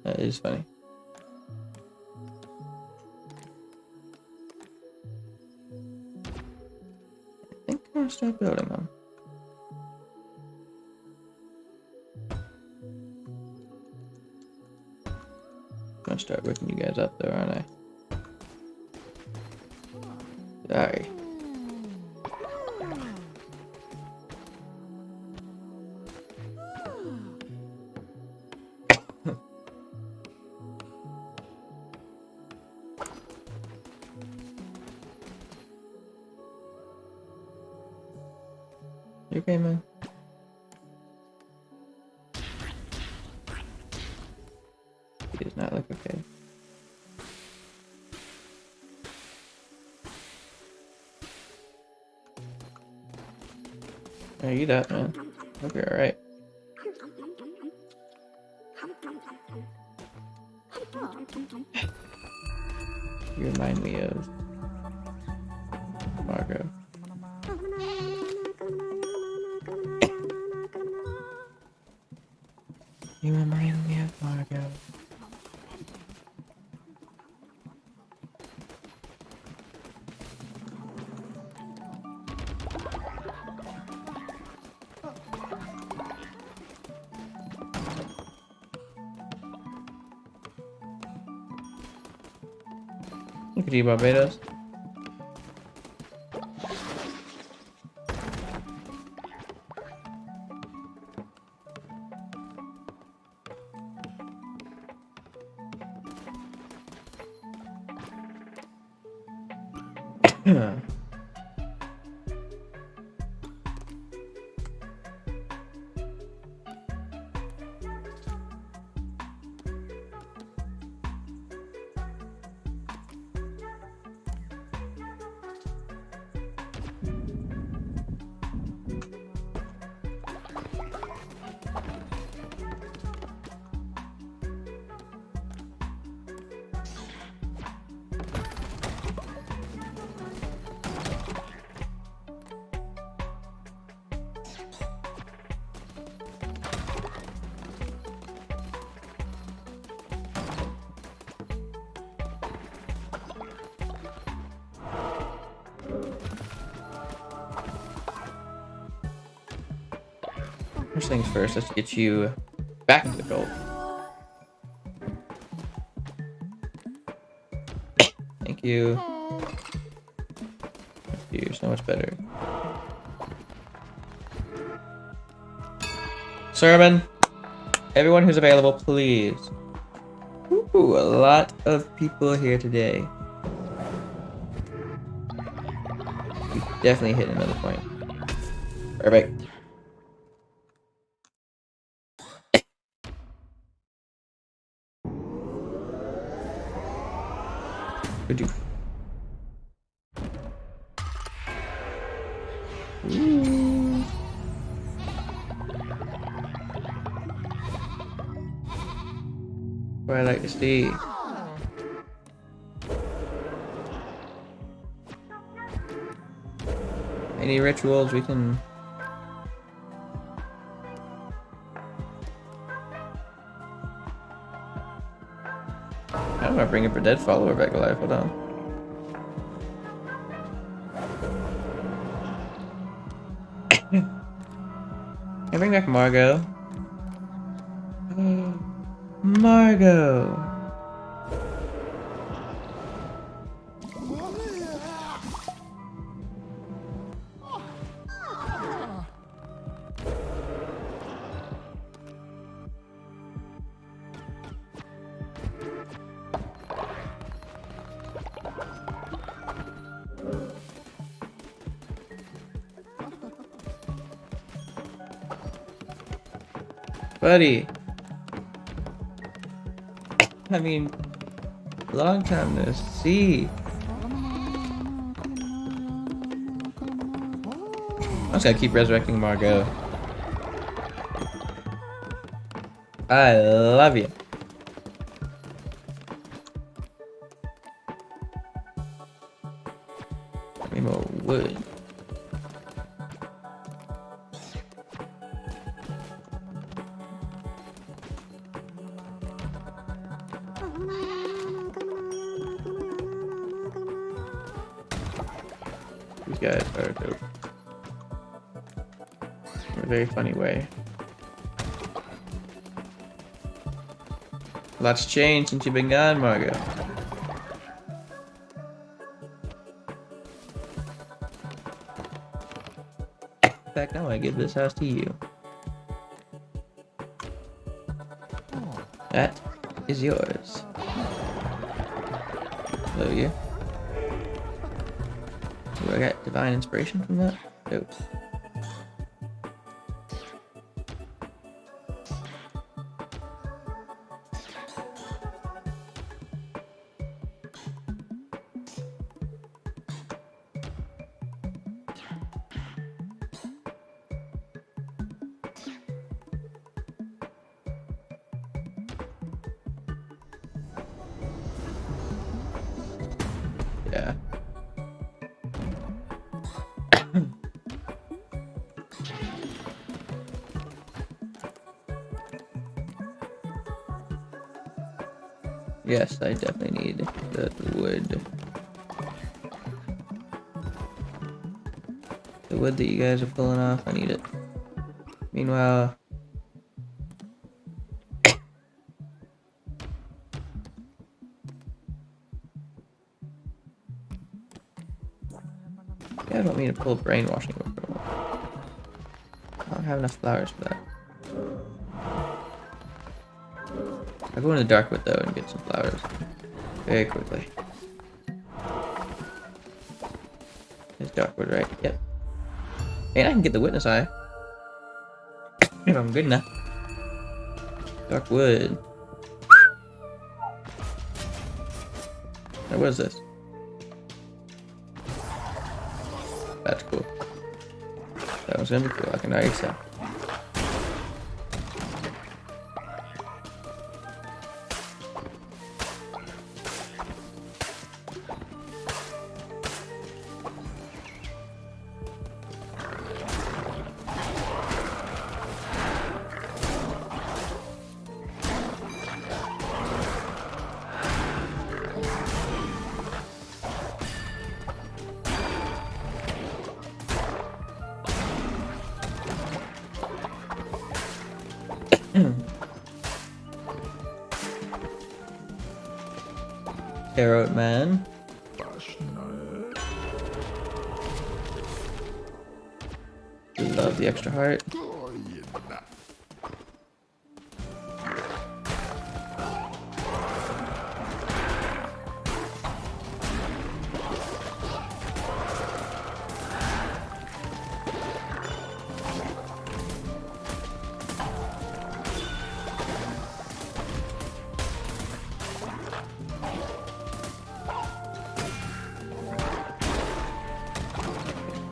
That is funny. I think I'm gonna start building them. I'm gonna start waking you guys up though, aren't I? Sorry. You okay, man? He does not look okay. Yeah, you that, man. Hope you're alright. You remind me of Margot. You remind me of Margot. Look at you, Barbados. First things first, let's get you back into the gold. Thank you. Thank you, so much better. Sermon. Everyone who's available, please. Ooh, a lot of people here today. We definitely hit another point. Perfect. Good dude. Ooh. What I like to see. Any rituals we can. I don't want to bring up a dead follower back to life. Hold on. Can I bring back Margot? Margot! Buddy! I mean, long time no see. I'm just gonna keep resurrecting Margot. I love you. Give me more wood. These guys are dope. In a very funny way. Lots changed since you've been gone, Margot. In fact, I want to give this house to you. That is yours. Hello, you. Do I get divine inspiration from that? Dope. Yeah. Yes, I definitely need the wood. The wood that you guys are pulling off, I need it. Meanwhile... You guys want me to pull brainwashing over. I don't have enough flowers for that. I'll go in the dark wood though and get some flowers very quickly. It's dark wood, right? Yep. And I can get the witness eye if I'm good enough. Dark wood. Now what is this? That's cool. That was gonna be cool. I can already tell. Carrot man. Love the extra heart.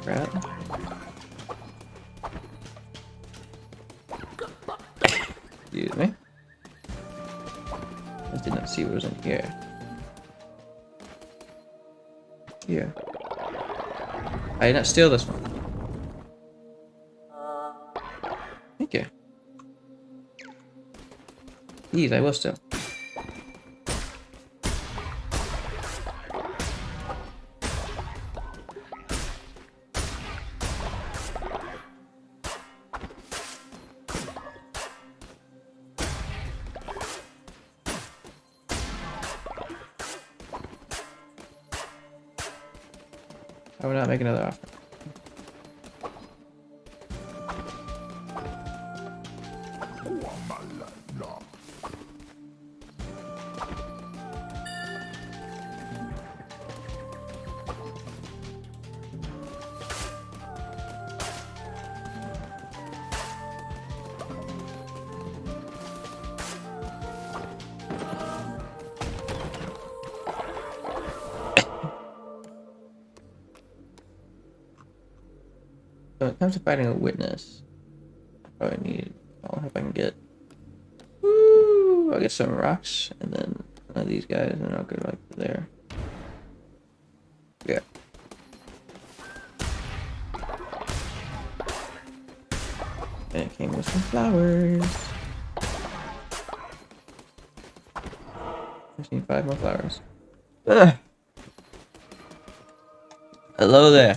Crap. see what was in here. Here. I did not steal this one. Thank you. These I will steal. I will not make another offer. So when it comes to fighting a witness, I probably need, I'll hope I can get, woo, I'll get some rocks, and then one of these guys, and I'll go like there. Yeah. And it came with some flowers. Just need 5 more flowers. Ugh. Hello there.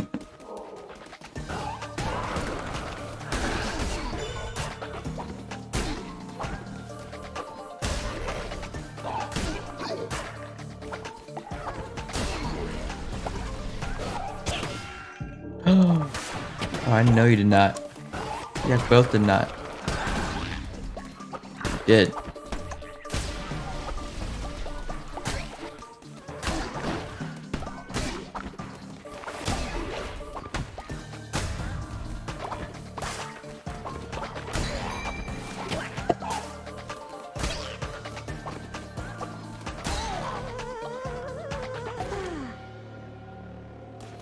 Oh, I know you did not. You guys both did not. You did.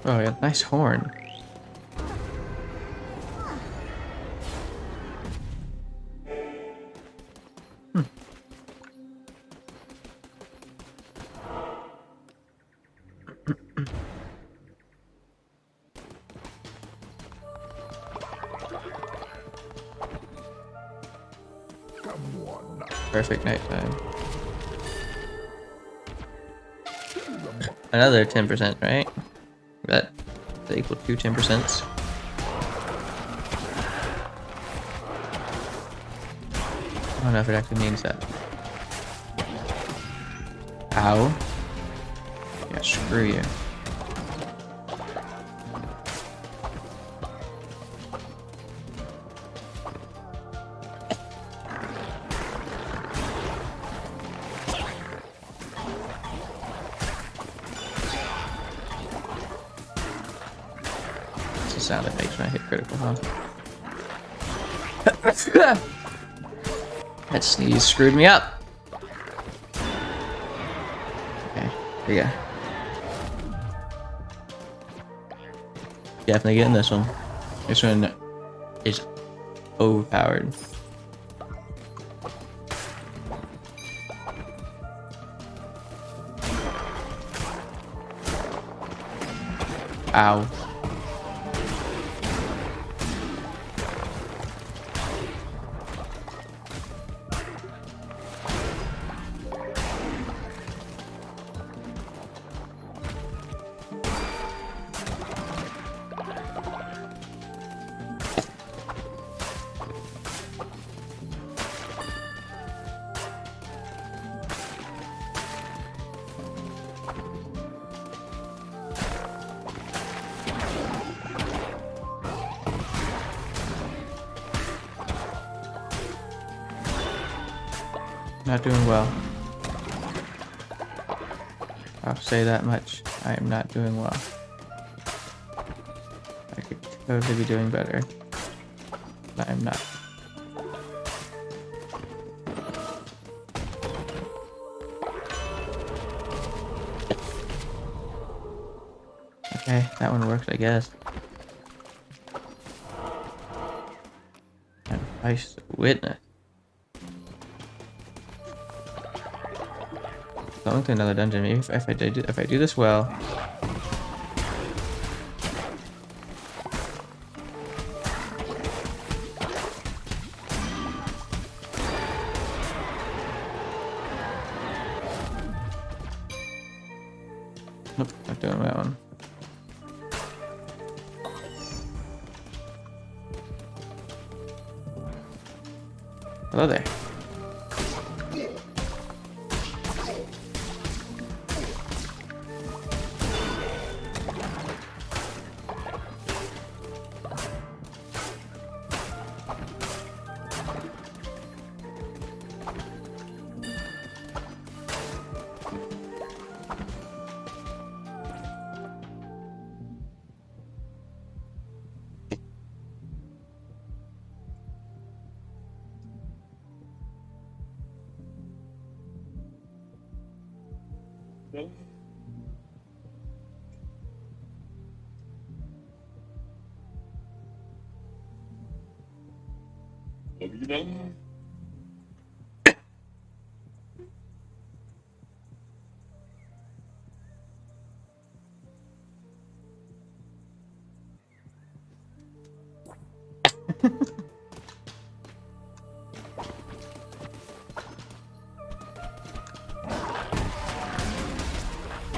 Oh yeah, nice horn. Perfect nighttime. Another 10%, right? That equal to 10%. I don't know if it actually means that. Ow. Yeah, screw you. That's the sound it makes when I hit critical, huh? That sneeze screwed me up. Okay, here we go. Definitely getting this one. This one is overpowered. Ow. Not doing well. I'll say that much. I am not doing well. I could totally be doing better. But I'm not. Okay, that one works, I guess. And Vice Witness. going to another dungeon. Maybe if I do this well. Nope, not doing that one. Hello there.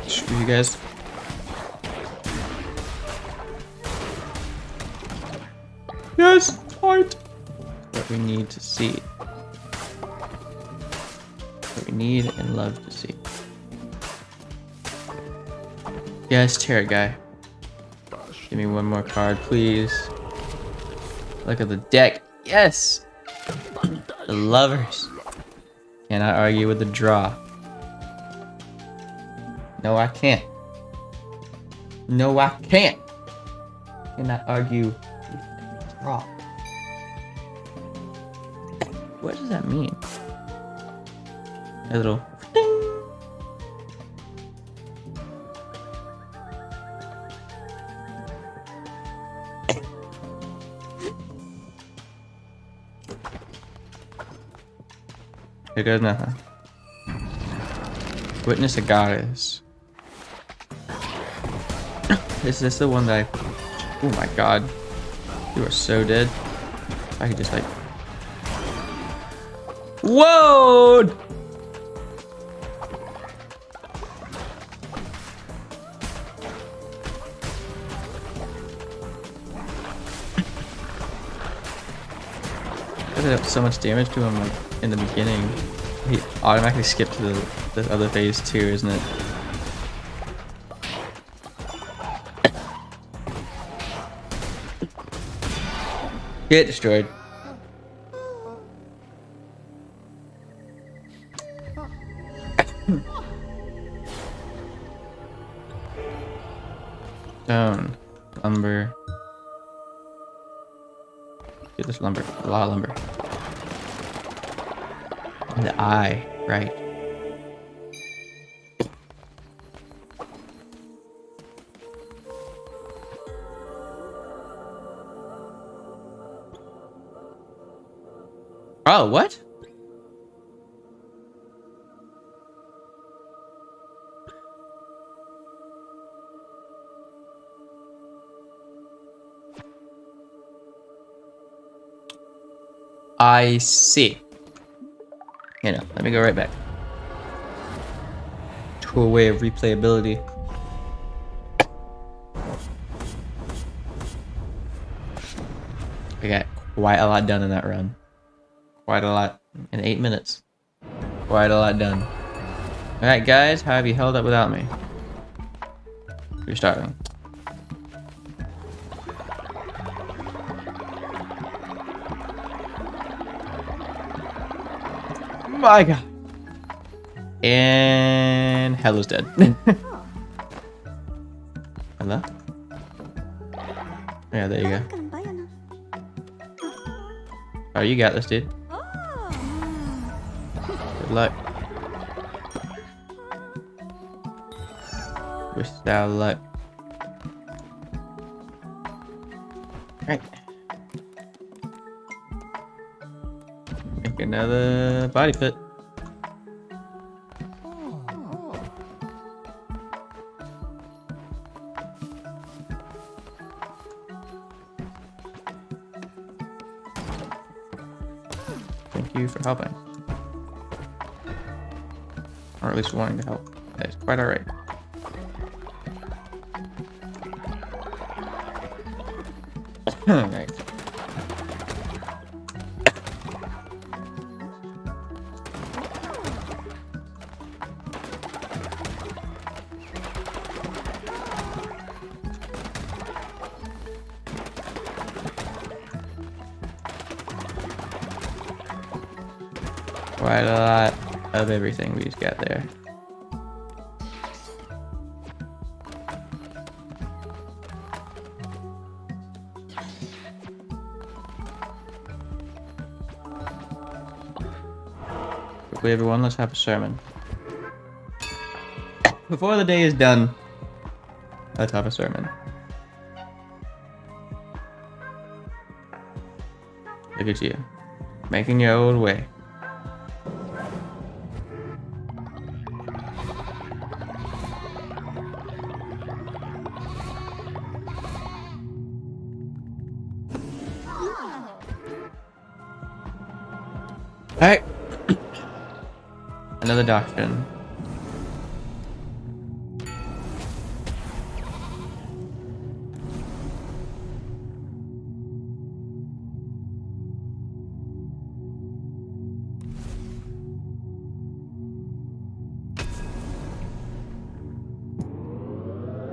Screw you guys. Yes, heart. What we need to see. What we need and love to see. Yes, tarot guy. Give me one more card, please. Look at the deck. Yes! The lovers. Cannot argue with the draw. No, I can't. No, I can't. Cannot argue with the draw. What does that mean? A little ding. Here goes nothing. Witness a goddess. Is this the one that I... Oh my god. You are so dead. I could just like... Whoa! I did so much damage to him like in the beginning. He automatically skipped to the other phase too, isn't it? Get destroyed. Stone, lumber. Get this lumber, a lot of lumber. And the eye, right. Oh, what? I see. You know, let me go right back to a way of replayability. I got quite a lot done in that run. Quite a lot in 8 minutes. Quite a lot done. Alright guys, how have you held up without me? You're starting. My god. And Hello's dead. Hello? Yeah, there you go. Oh, you got this, dude. Good luck. Wish thou luck. Alright. Make another body pit. thank you for helping. Or at least wanting to help. That is quite alright. Right. Quite a lot of everything we just got there. Quickly, everyone, let's have a sermon. Before the day is done, let's have a sermon. Look at you, making your own way. Alright. Another doctrine.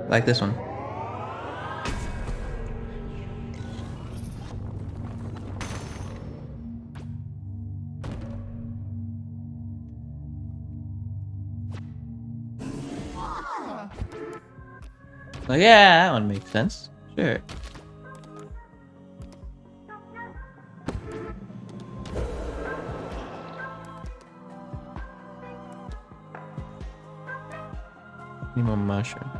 Like this one. Oh yeah, that one makes sense. Sure. Need more mushroom.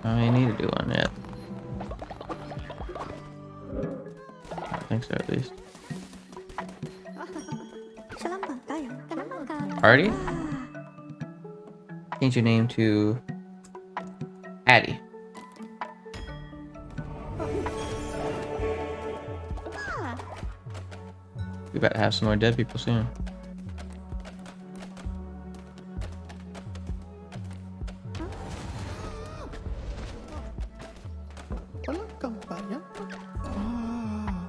I need to do one yet. I think so, at least. Party? Change your name to Addie. We about to have some more dead people soon. Walang kampanya? Ah.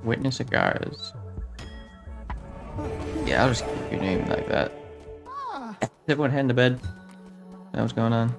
Witness cigars. Yeah, I'll just keep your name like that. Is everyone heading to bed? Know what's going on?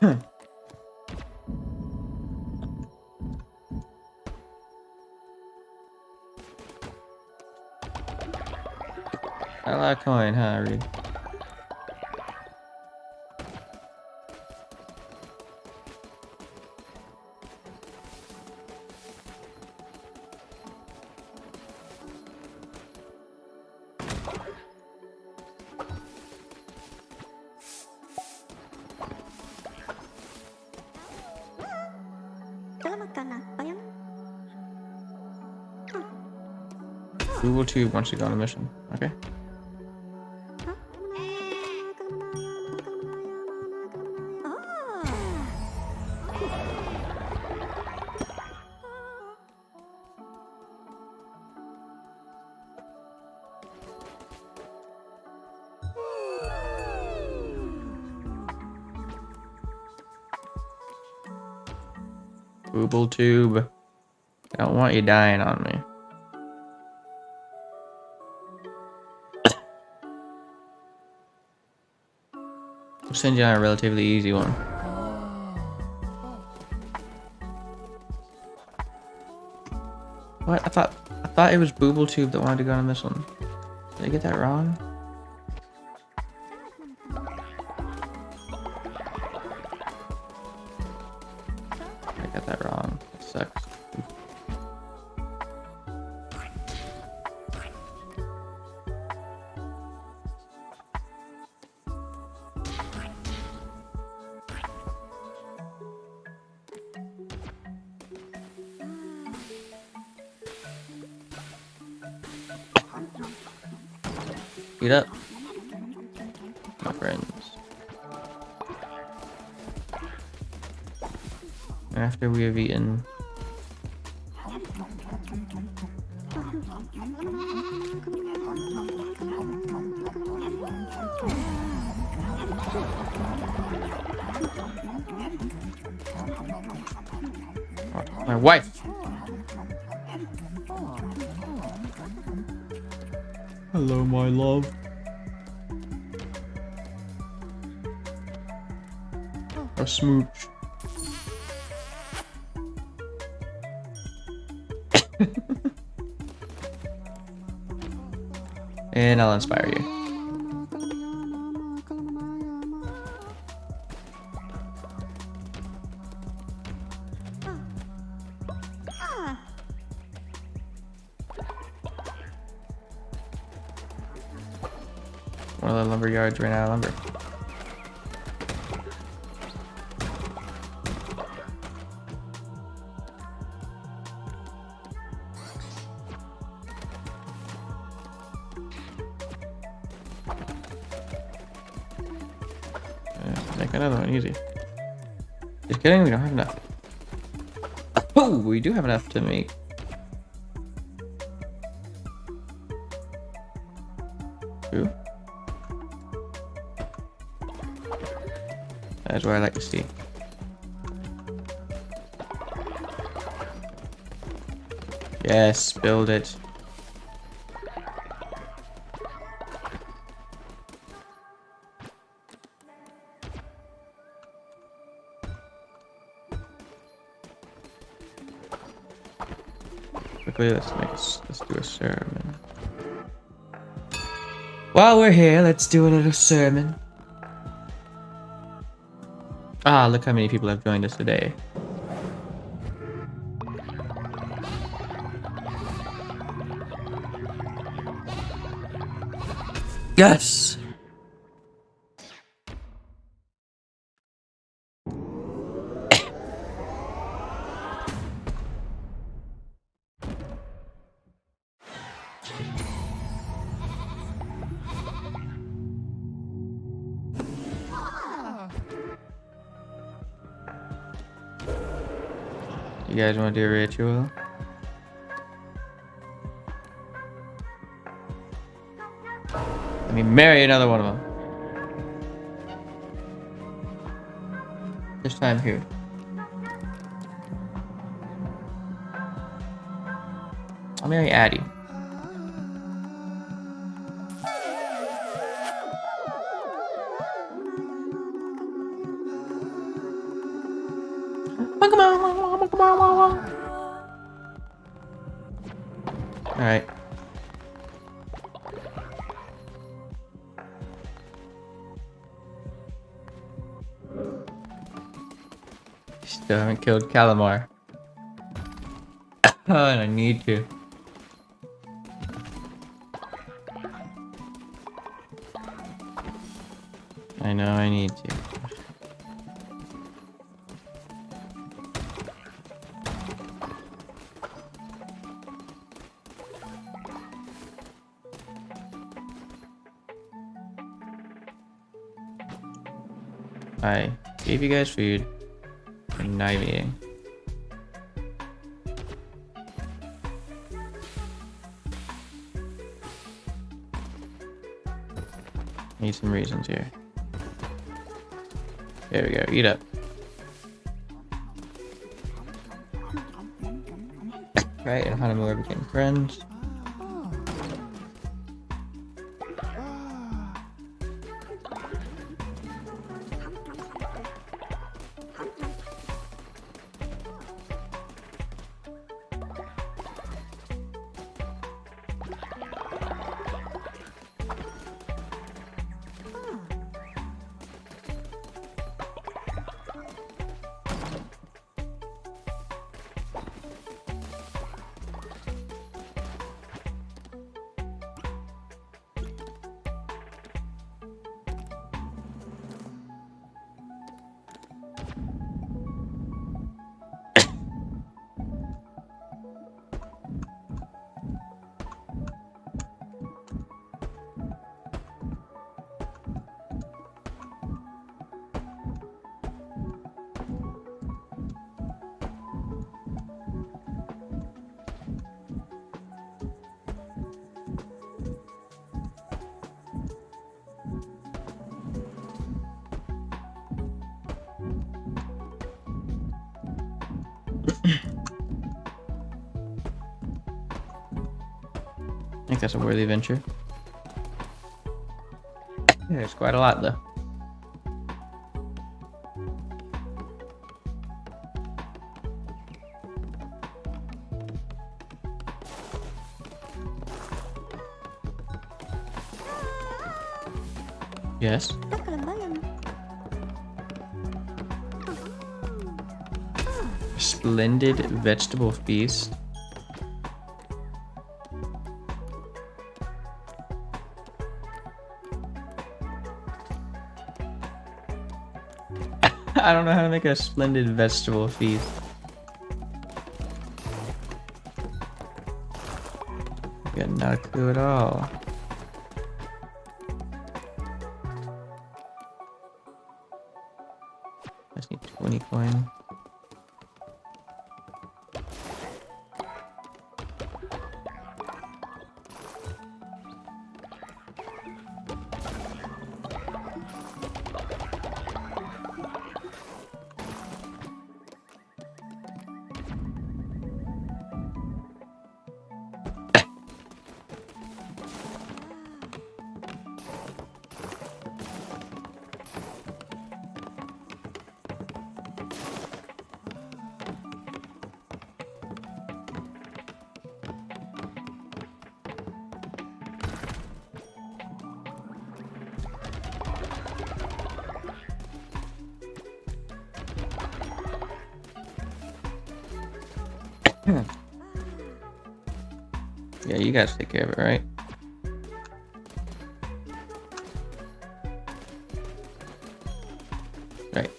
A lot of coin, huh, Reed? Google Tube once you go on a mission. Okay. Booble tube. I don't want you dying on me. I'll send you on a relatively easy one. What? I thought it was Booble Tube that wanted to go on this one. Did I get that wrong? I got that wrong. That sucks. Eat up, my friends. After we have eaten, my wife. Hello, my love. A smooch. And I'll inspire you. One of the lumber yards ran out of lumber. Make another one easy. Just kidding, we don't have enough. Oh, we do have enough to make. Two. That's what I like to see. Yes, build it. Quickly, let's do a sermon. While we're here, let's do a little sermon. Ah, look how many people have joined us today. Yes! You guys want to do a ritual? Let me marry another one of them. This time here. I'll marry Addie. Alright. Still haven't killed Calamar. Oh, and I need to. I know I need to. I gave you guys food, and now you're eating. Need some reasons here. There we go, eat up. Right, and Hanamura became friends. I think that's a worthy venture. Yeah, it's quite a lot though. Yes. Splendid vegetable feast. I don't know how to make a splendid vegetable feast. Got not a clue at all. I just need 20 coin. Yeah, you guys take care of it, right? Right.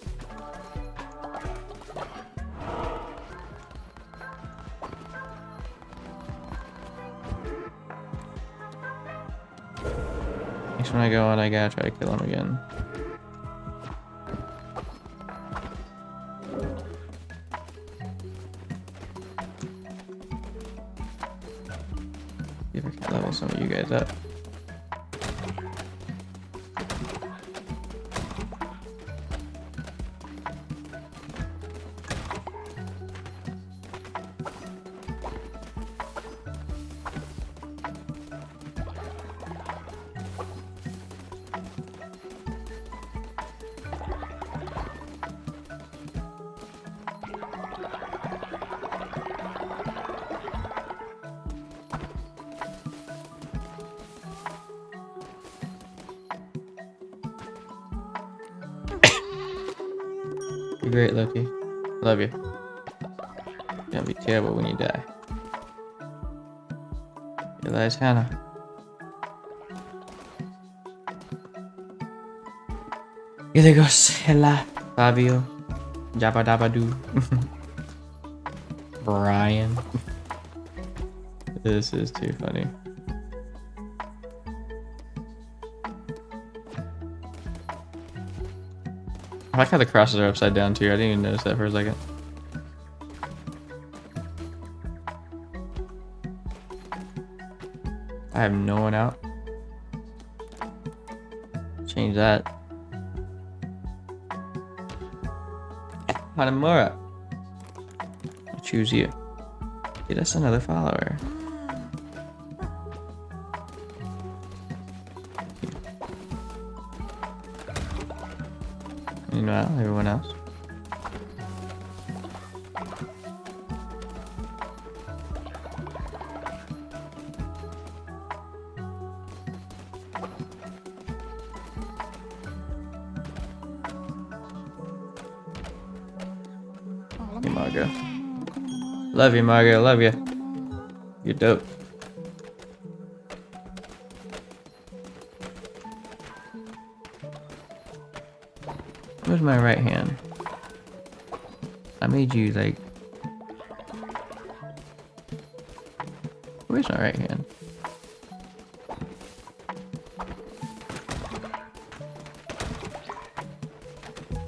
Next when I go on, I gotta try to kill him again. See if I can level some of you guys up. You're great, Loki. Love you. You're gonna be terrible when you die. Here lies Hannah. Here they goes Hella, Fabio, Jabba Dabba Doo, Brian. This is too funny. I like how the crosses are upside down too. I didn't even notice that for a second. I have no one out. Change that. Hanamura. I choose you. Get us another follower. Meanwhile, everyone else. Hey, Margo. Love you, Margo. Love you. You're dope. Where's my right hand? I made you like. Where's my right hand?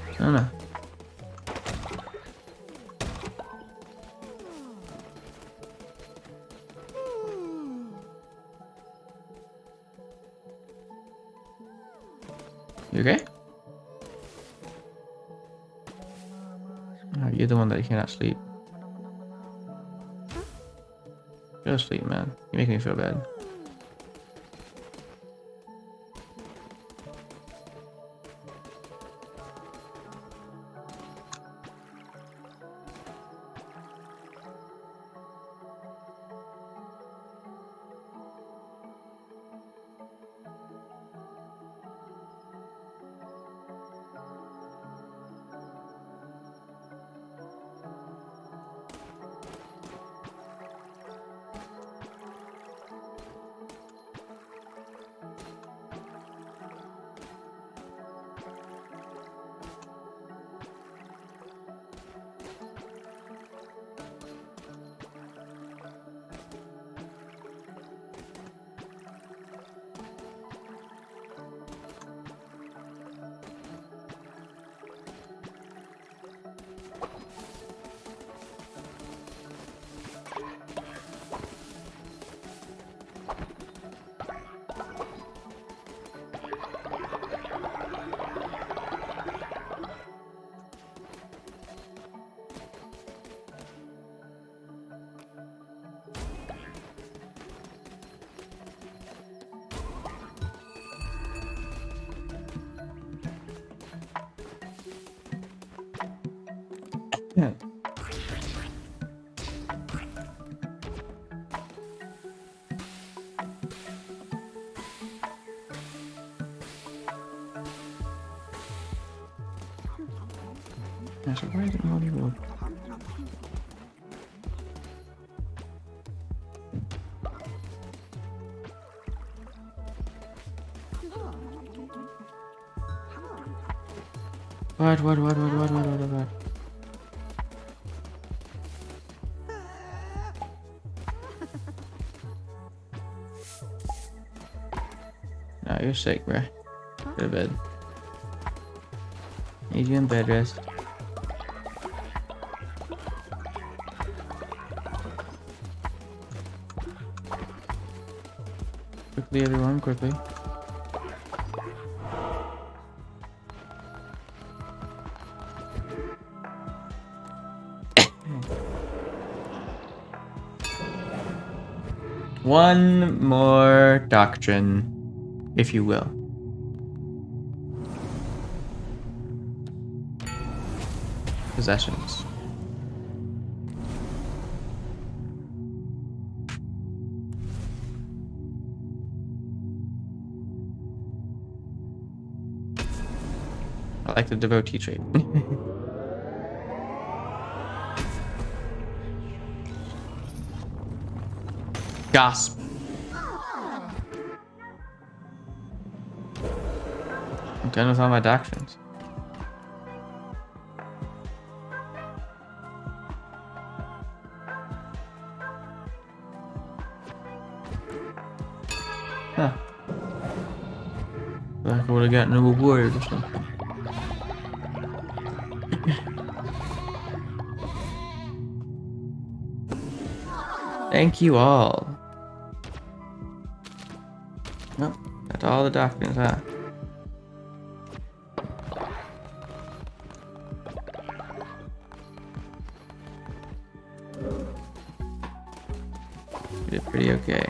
I don't know. You okay? Oh, you're the one that cannot sleep. Go to sleep, man. You make me feel bad. Yeah. Yeah, so why is it not even? What? Nah, you're sick, bruh. Go to bed. Need you in bed rest. Quickly, everyone, quickly. One more doctrine, if you will. Possessions. I like the devotee trait. Gasp. I'm done with all my doctrines. Huh. Like I would have gotten a reward or something. Thank you all. Well, that's all the doctrines, huh? pretty okay.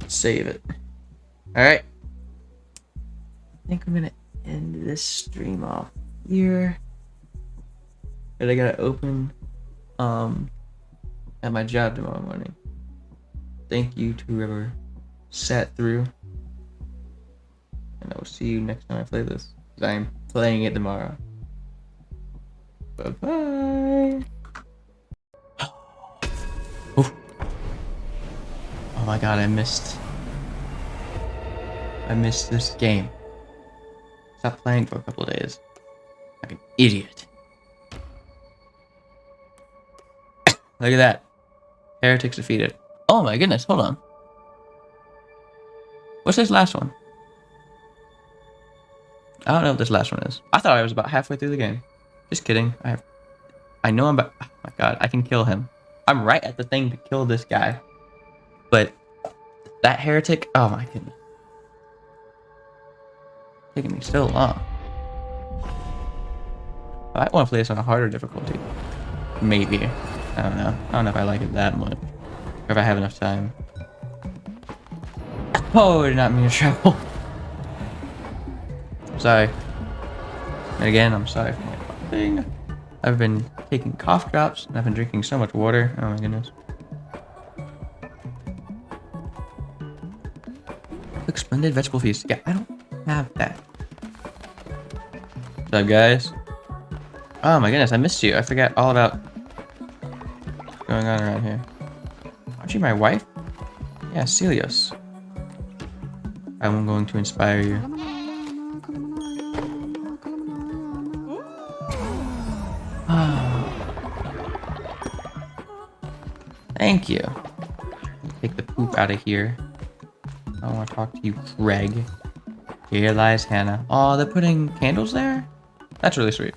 Save it. Alright. I think I'm gonna end this stream off here. But I gotta open at my job tomorrow morning. Thank you to whoever sat through. And I will see you next time I play this. Because I am playing it tomorrow. Bye-bye. Oh my god, I missed this game. Stopped playing for a couple of days. Like an idiot. Look at that. Heretics defeated. Oh my goodness, hold on. What's this last one? I don't know what this last one is. I thought I was about halfway through the game. Just kidding. I know I'm about... Oh my god, I can kill him. I'm right at the thing to kill this guy. But that heretic... Oh my goodness. Taking me so long. I want to play this on a harder difficulty. Maybe. I don't know. I don't know if I like it that much. Or if I have enough time. Oh, I did not mean to travel. Sorry. And again, I'm sorry for my coughing. I've been taking cough drops, and I've been drinking so much water. Oh my goodness. Look, splendid vegetable feast. Yeah, I don't have that. What's up, guys? Oh my goodness, I missed you. I forgot all about what's going on around here. Aren't you my wife? Yeah, Celios. I'm going to inspire you. Thank you. Take the poop out of here. I want to talk to you, Craig. Here lies Hannah. Oh, they're putting candles there? That's really sweet.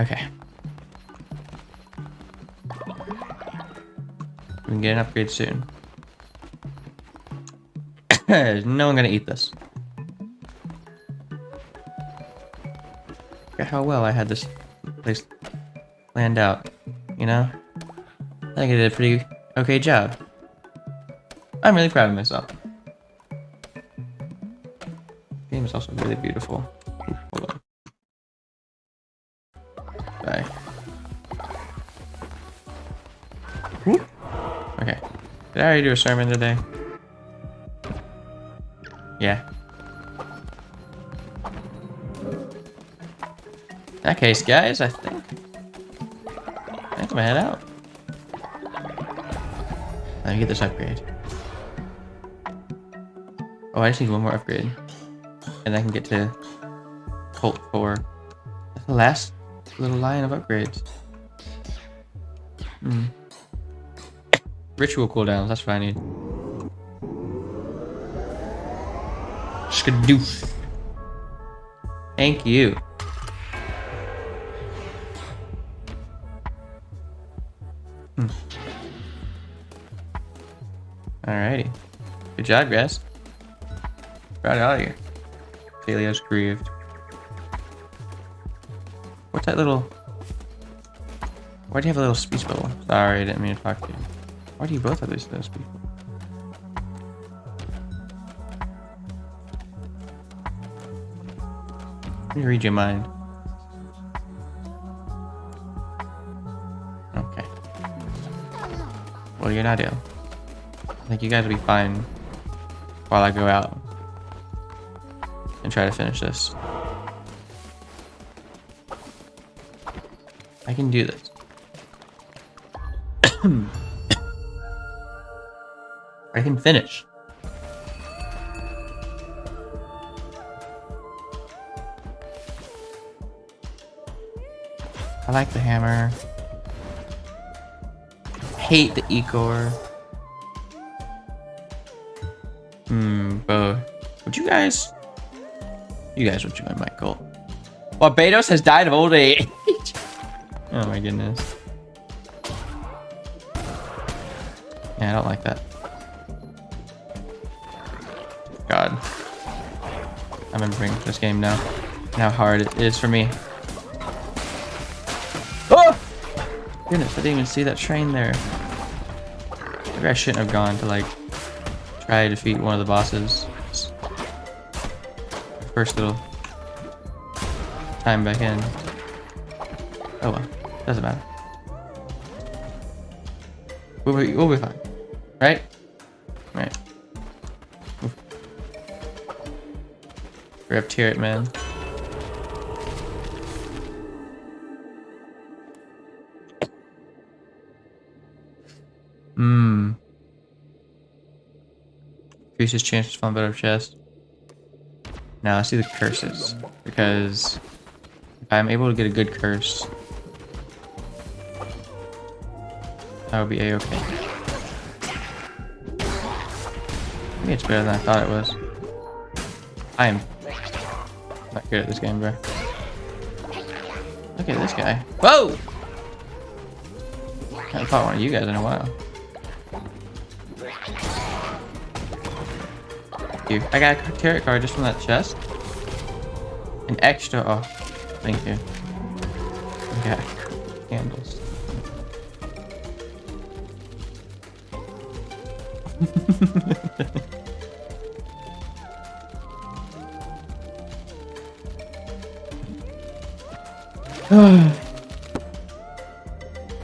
Okay. We can get an upgrade soon. There's no one gonna eat this. Look at how well I had this place planned out, you know? I think I did a pretty okay job. I'm really proud of myself. The game is also really beautiful. Ooh, hold on. Sorry. Whoop. Okay. Did I already do a sermon today? Yeah. In that case, guys, I think I'm gonna head out. Let me get this upgrade. Oh, I just need one more upgrade. And I can get to Cult 4. That's the last little line of upgrades. Ritual cooldowns, that's what I need. Skadoosh. Thank you. Alrighty. Good job, guys. Brought it out of here. Celios grieved. What's that little... Why do you have a little speech bubble? Sorry, I didn't mean to talk to you. Why do you both have these little speech bubbles? Let me read your mind. Okay. Well, you're not ill. I think you guys will be fine while I go out and try to finish this. I can do this. I can finish. I like the hammer. Hate the Ecor. But would you guys would join my cult? Barbados has died of old age. Oh my goodness. Yeah, I don't like that. God. I'm remembering this game now. And how hard it is for me. Oh! Goodness, I didn't even see that train there. Maybe I shouldn't have gone to like try to defeat one of the bosses. First little time back in. Oh well, doesn't matter. We'll be fine, right? Right. Rip tear it, man. Increases chances to find better chest. Now let's see the curses, because if I'm able to get a good curse, that would be a-okay. Maybe it's better than I thought it was. I am not good at this game, bro. Look at this guy. Whoa! I haven't fought one of you guys in a while. You. I got a tarot card just from that chest. An extra. Oh, thank you. Okay. Candles.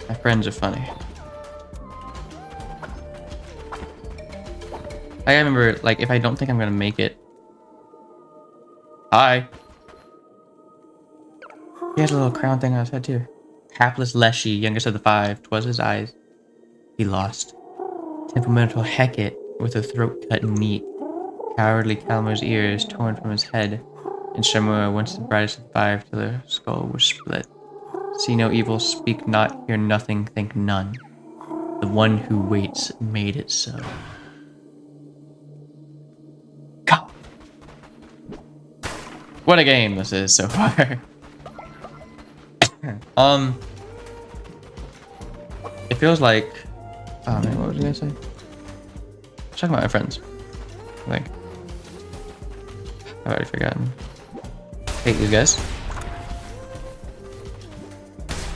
My friends are funny. I remember, like, if I don't think I'm gonna make it. Hi. He had a little crown thing on his head too. Hapless Leshy, youngest of the five, 'twas his eyes he lost. Temperamental Hecate, with her throat cut neat. Cowardly Calmer's ears torn from his head. And Shamua, once the brightest of five, till their skull was split. See no evil, speak not, hear nothing, think none. The one who waits made it so. Go! What a game this is so far. It feels like... Oh man, what was I gonna say? I was talking about my friends. I think. I've already forgotten. Hate these guys.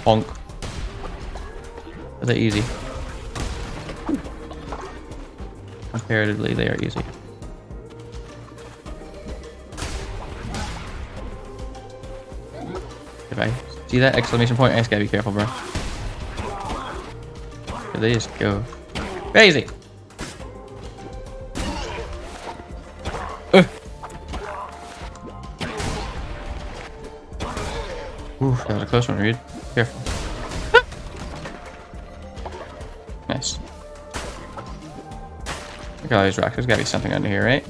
Honk. Are they easy? Comparatively, they are easy. If I see that exclamation point, I just gotta be careful, bro. They just go crazy. Ooh, that was a close one, Reed. Careful. Nice. Look at all these rocks. There's gotta be something under here, right?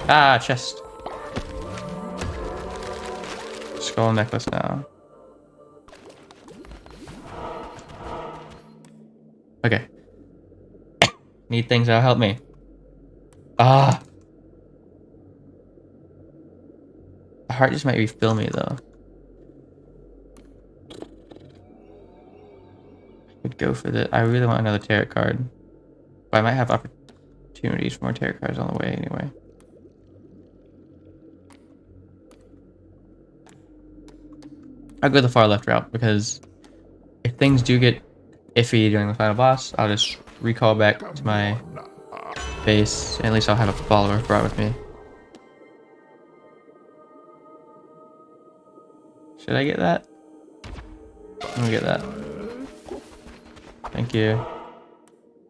Ah, chest. Skull necklace now. Okay. Need things that'll help me. Ah. The heart just might refill me though. I could go for this. I really want another tarot card. But I might have opportunities for more tarot cards on the way anyway. I'll go the far left route because if things do get iffy during the final boss, I'll just recall back to my base, and at least I'll have a follower brought with me. Should I get that? I'm gonna get that. Thank you.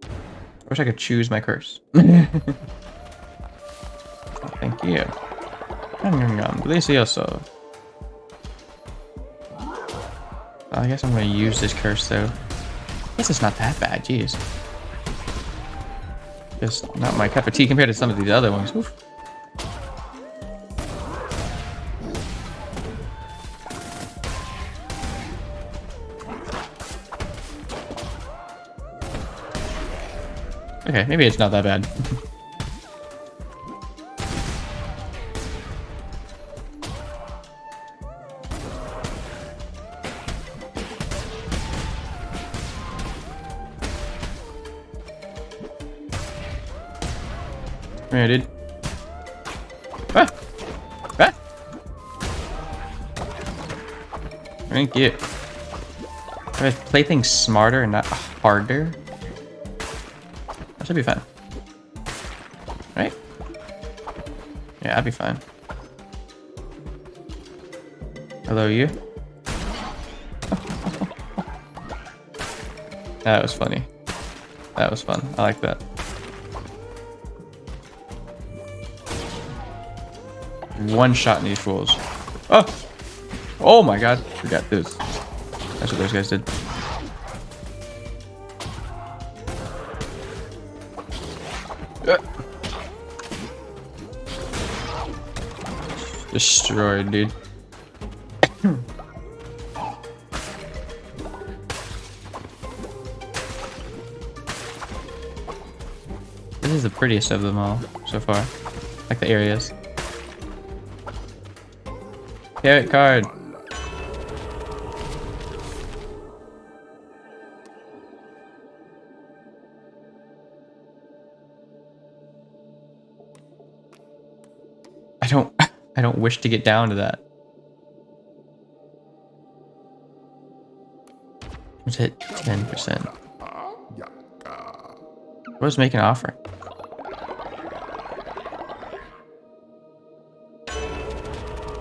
I wish I could choose my curse. Thank you. Delicioso. I guess I'm gonna use this curse though. I guess it's not that bad, jeez. Just not my cup of tea compared to some of these other ones. Oof. Okay, maybe it's not that bad. Come here, dude. Ah! Ah! Thank you. If I play things smarter and not harder, that should be fine. Right? Yeah, I'd be fine. Hello, you? That was funny. That was fun. I like that. One shot in these fools. Oh! Oh my god. We got this. That's what those guys did. Destroyed, dude. This is the prettiest of them all so far. Like the areas. Carrot card. I don't wish to get down to that. Let's hit 10%. What was making an offer?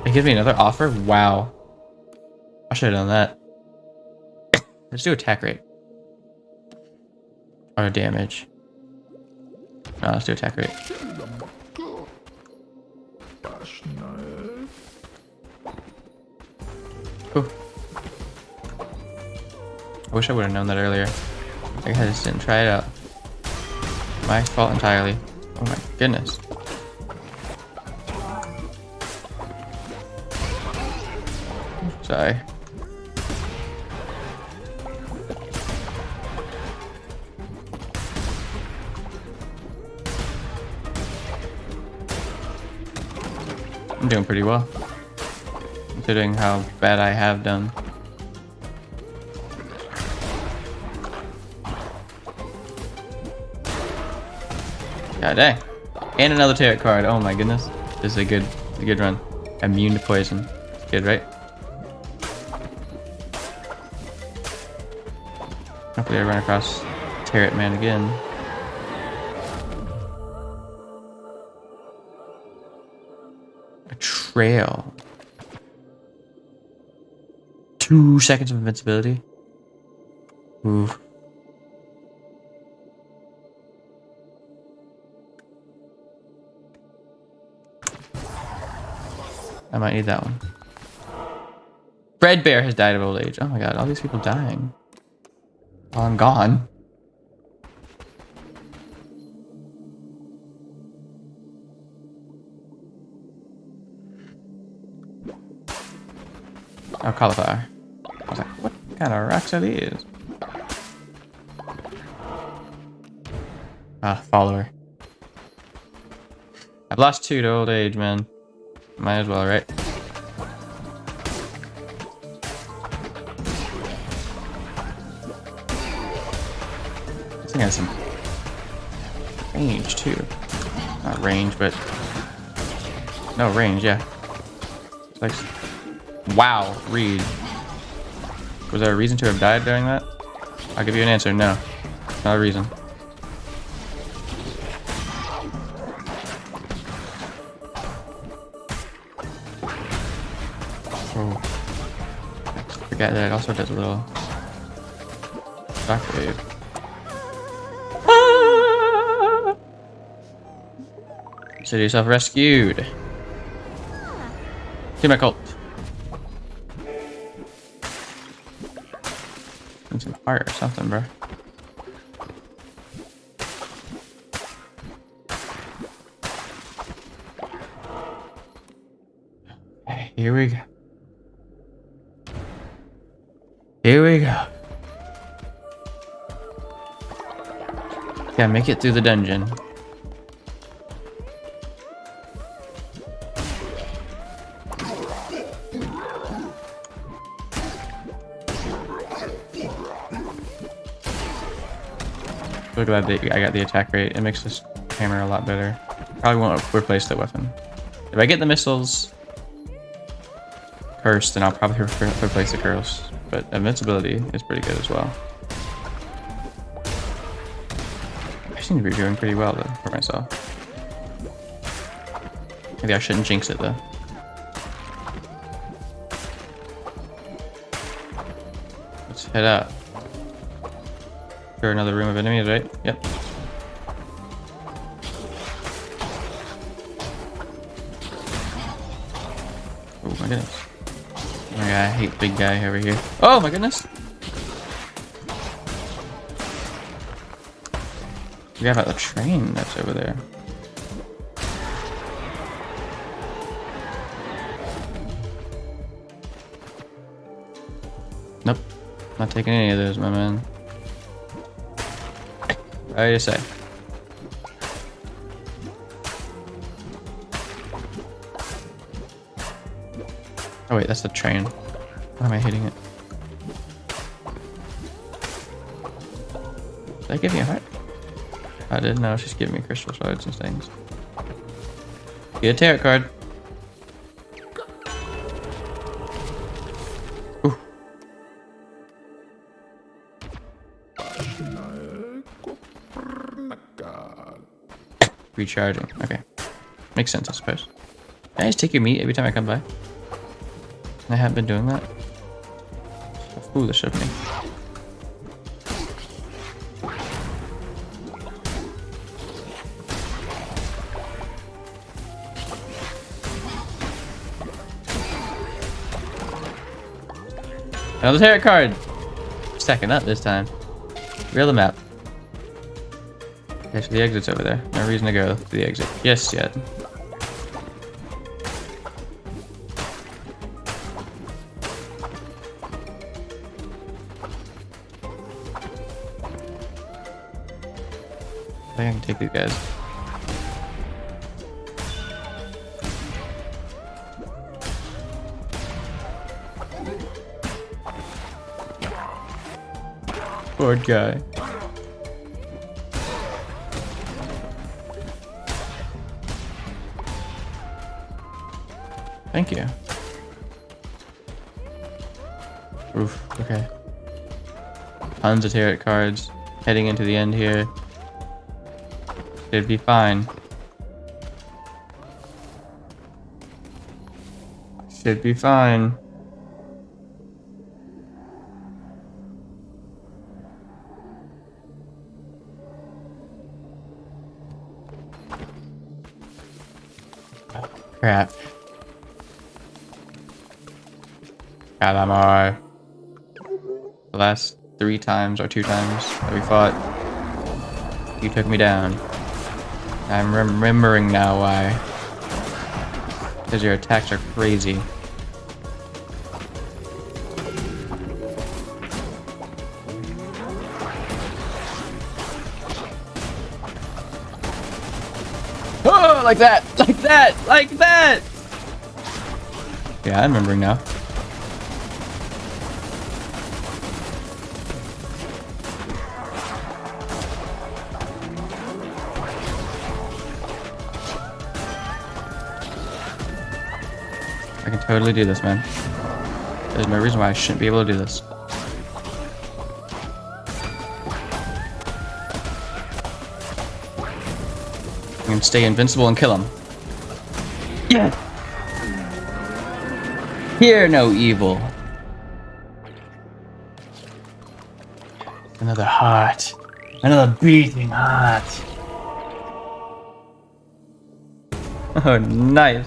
It gives me another offer? Wow. I should have done that. Let's do attack rate. Or damage. No, let's do attack rate. Ooh. I wish I would have known that earlier. I just didn't try it out. My fault entirely. Oh my goodness. Sorry. I'm doing pretty well, considering how bad I have done. God dang. And another tarot card. Oh my goodness. This is a good run. Immune to poison. It's good, right? Hopefully I run across Tarot Man again. A trail. 2 seconds of invincibility. Ooh. I might need that one. Fredbear has died of old age. Oh my god, all these people dying. While I'm gone. Oh, cauliflower. I was like, what kind of rocks are these? Ah, follower. I've lost 2 to old age, man. Might as well, right? This thing has some range too. Not range, but no range, yeah. It's like, wow, read. Was there a reason to have died during that? I'll give you an answer. No, not a reason. Oh, forget that it also does a little shockwave. Consider yourself rescued. To my cult. Need some heart or something, bro. Okay, here we go. Here we go. Gotta make it through the dungeon. So glad that I got the attack rate. It makes this hammer a lot better. Probably won't replace the weapon. If I get the missiles cursed, then I'll probably replace the curls. But invincibility is pretty good as well. I seem to be doing pretty well though for myself. Maybe I shouldn't jinx it though. Let's head out. Sure, another room of enemies, right? Yep. Oh my goodness. Oh my god, I hate big guy over here. Oh my goodness! Forgot about the train that's over there. Nope. Not taking any of those, my man. Right to say. Oh wait, that's the train. Why am I hitting it? Did that give me a heart? I didn't know. She's giving me crystal shards and things. Get a tarot card. Ooh. Recharging. Okay. Makes sense, I suppose. Can I just take your meat every time I come by? I haven't been doing that. So foolish of me. Another tarot card! Stacking up this time. Reel the map. Okay, so the exit's over there. No reason to go to the exit. Yes, yet. I think I can take these guys. Poor guy. Thank you. Oof, okay. Tons of tarot cards. Heading into the end here. Should be fine. Should be fine. Crap. Calamar. The last 3 times or 2 times that we fought, you took me down. I'm remembering now why. Because your attacks are crazy. Oh, like that! Like that! Like that! Yeah, I'm remembering now. I can totally do this, man. There's no reason why I shouldn't be able to do this. I can stay invincible and kill him. Yeah! Hear no evil. Another heart. Another beating heart. Oh, nice.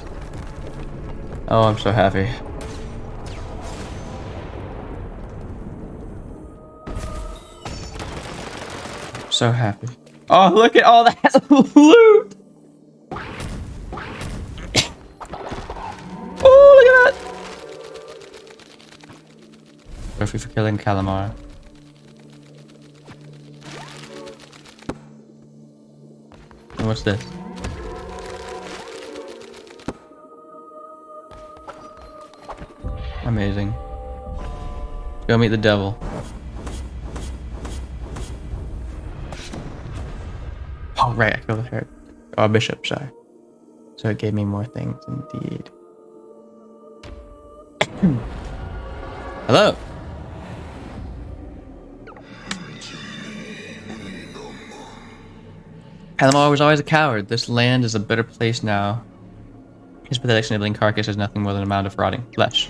Oh, I'm so happy. So happy. Oh, look at all that loot! Oh, look at that! Trophy for killing Calamar. And what's this? Amazing. Go meet the devil. Oh, right, I killed the ferret. Oh, bishop, sorry. So it gave me more things, indeed. Hello. Palamar was always a coward. This land is a better place now. His pathetic sniveling carcass is nothing more than a mound of rotting flesh.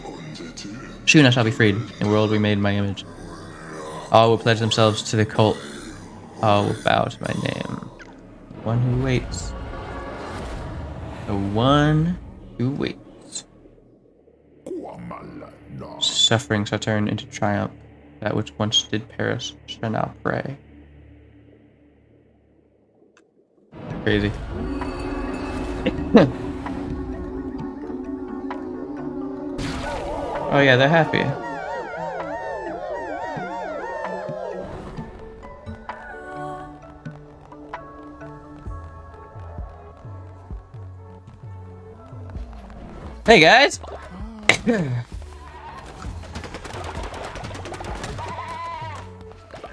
Soon I shall be freed, a world remade in my image. All will pledge themselves to the cult. All will bow to my name. The one who waits. The one who waits. Suffering shall turn into triumph. That which once did perish shall now pray. Crazy. Oh yeah, they're happy. Hey guys!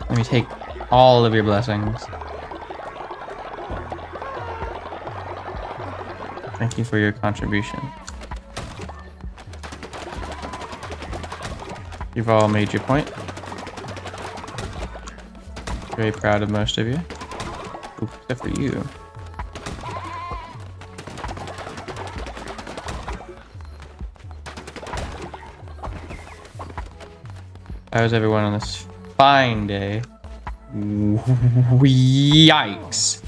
Let me take all of your blessings. Thank you for your contribution. You've all made your point. Very proud of most of you. Ooh, except for you. How's everyone on this fine day? Yikes.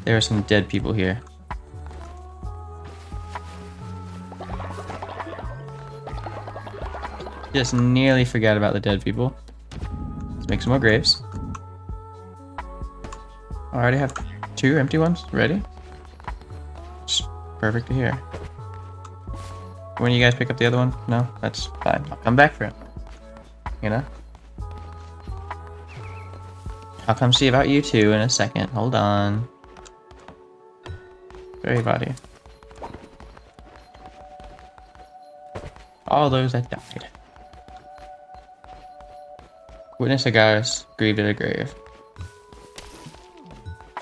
There are some dead people here. Just nearly forgot about the dead people. Let's make some more graves. I already have 2 empty ones ready. It's perfect to hear. When you guys pick up the other one? No? That's fine. I'll come back for it. You know? I'll come see about you too in a second. Hold on. Very body. All those that died. Witness a goddess grieved at a grave.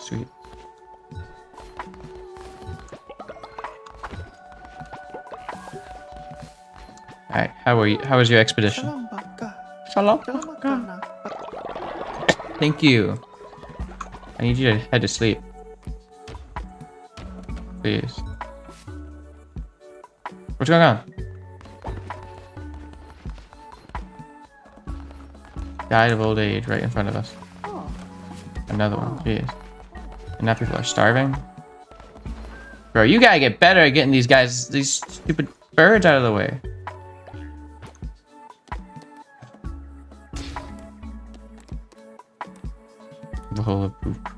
Sweet. Alright, how are you? How was your expedition? Shalom, Baka. Shalom. Shalom, Baka. Thank you. I need you to head to sleep. Please. What's going on? Died of old age right in front of us. Oh, Another one. Jeez. And now people are starving. Bro, you gotta get better at getting these guys, these stupid birds out of the way. Bowl of poop.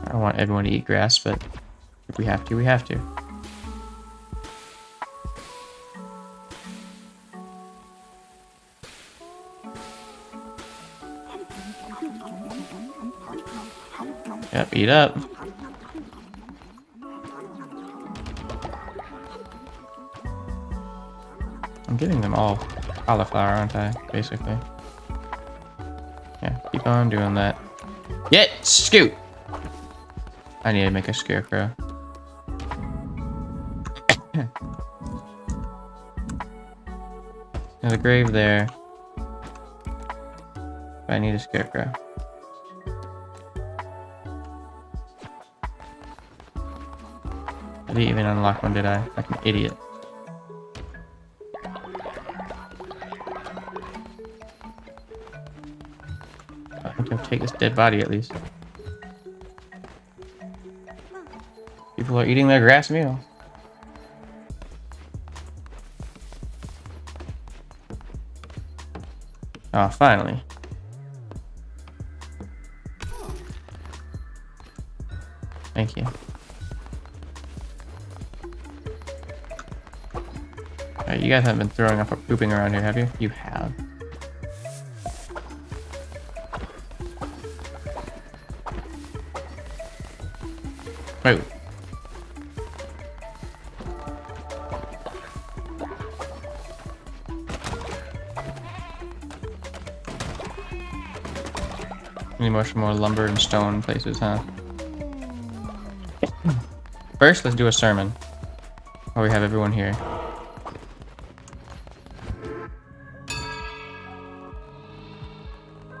I don't want everyone to eat grass, but if we have to, we have to. Yep, eat up. I'm giving them all cauliflower, aren't I? Basically. Yeah, keep on doing that. Get scoot! I need to make a scarecrow. There's a grave there. But I need a scarecrow. I didn't even unlock one, did I? Like an idiot. I think I'll take this dead body at least. People are eating their grass meal. Oh, finally. Thank you. Alright, you guys haven't been throwing up or pooping around here, have you? You have. Wait. Need more lumber and stone places, huh? First, let's do a sermon. While we have everyone here.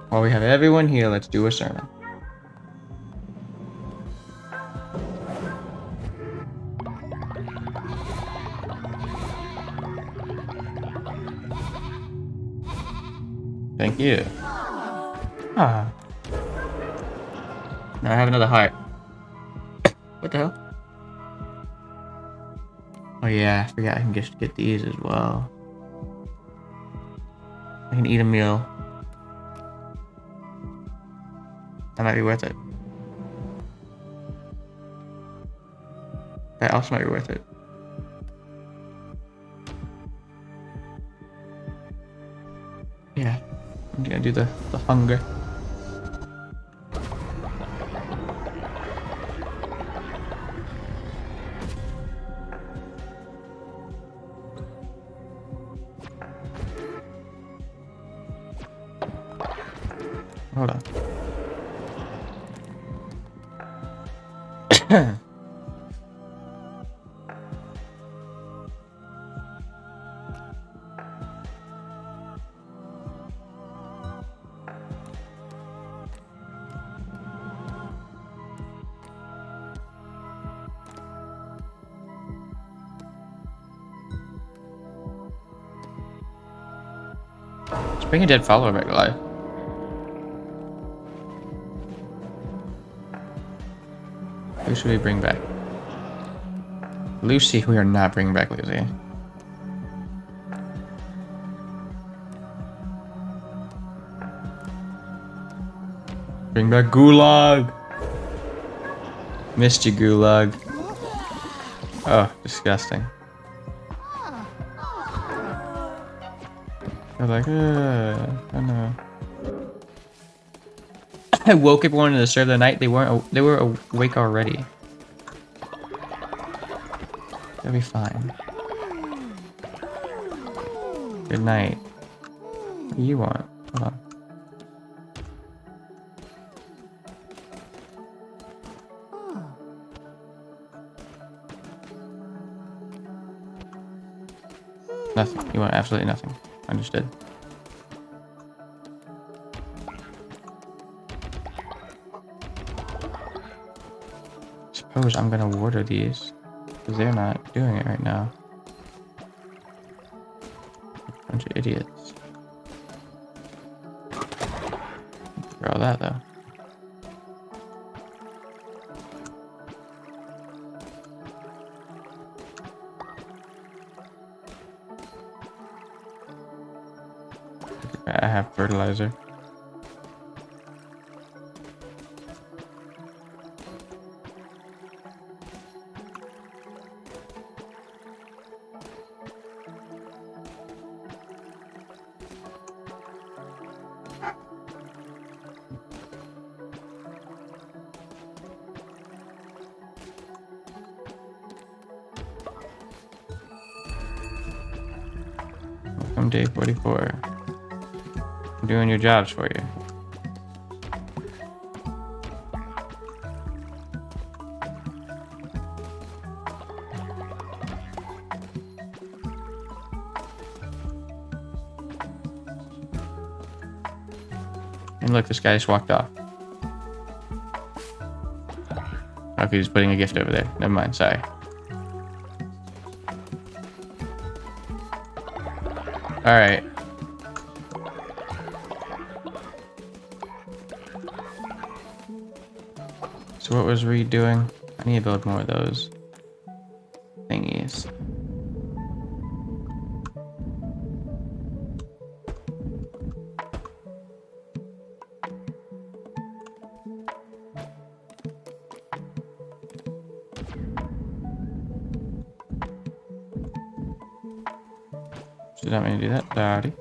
While we have everyone here, let's do a sermon. Thank you. Ah. Now I have another heart. What the hell? Oh yeah, I forgot I can just get these as well. I can eat a meal. That might be worth it. That also might be worth it. Yeah, I'm gonna do the hunger. Hold on. Let's bring a dead follower back alive. Who should we bring back? Lucy, we are not bringing back Lucy. Bring back Gulag! Missed you, Gulag. Oh, disgusting. They're like, I know. I woke everyone in the start of the night. They were awake already. They'll be fine. Good night. What do you want? Hold on. Nothing. You want absolutely nothing. Understood. Suppose I'm gonna water these because they're not doing it right now. Bunch of idiots. For all that though. I have fertilizer. Welcome day 44. I'm doing your jobs for you. And look, this guy just walked off. Okay, he's putting a gift over there. Never mind, sorry. Alright. So what was Reed doing? I need to build more of those thingies. Did not mean to do that, Daddy.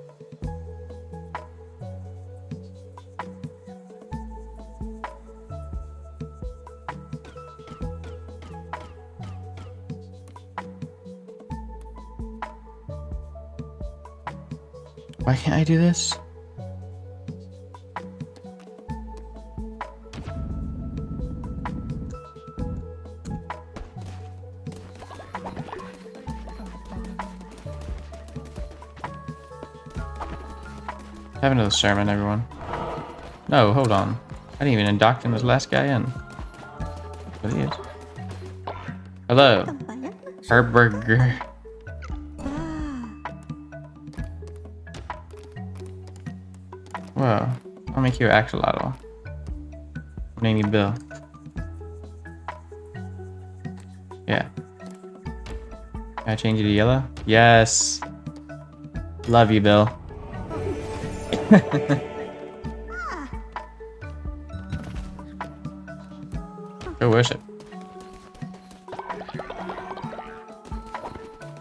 Why can't I do this? Have another sermon, everyone. No, hold on. I didn't even indoctrinate this last guy in. But he is. Hello. Herberger. Whoa. I'll make you an axolotl. Name you Bill. Yeah. Can I change you to yellow? Yes. Love you, Bill. Go worship.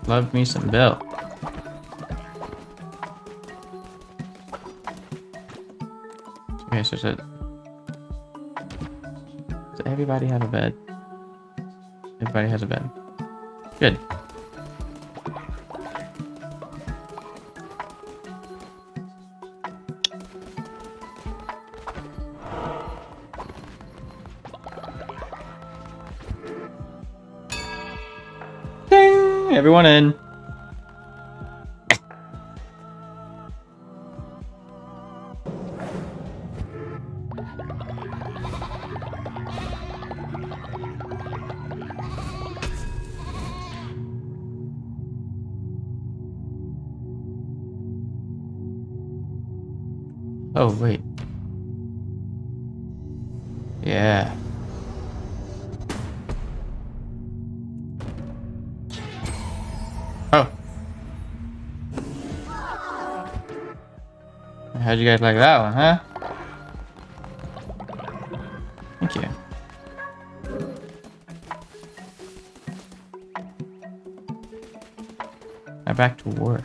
Love me some Bill. Okay, so does everybody have a bed? Everybody has a bed. Good. Ding! Everyone in. Oh, wait. Yeah. Oh. How'd you guys like that one, huh? Thank you. Now back to work.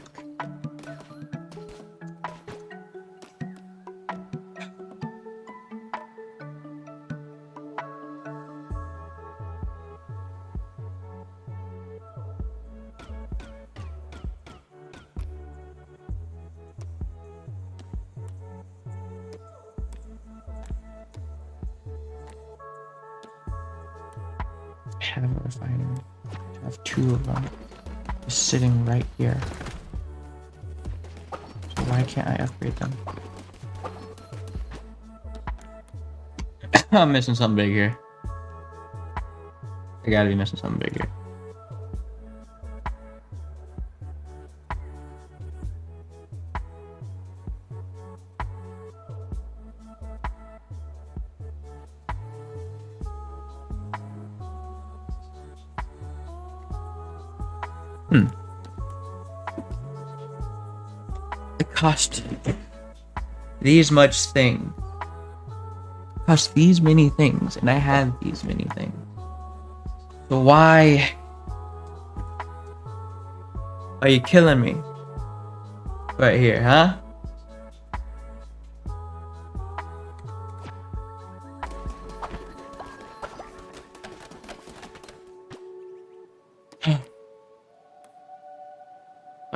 Have a refinery. I have 2 of them just sitting right here. So why can't I upgrade them? I'm missing something big here. I gotta be missing something big here. It cost these much thing. Cost these many things, and I have these many things. So why are you killing me? Right here, huh?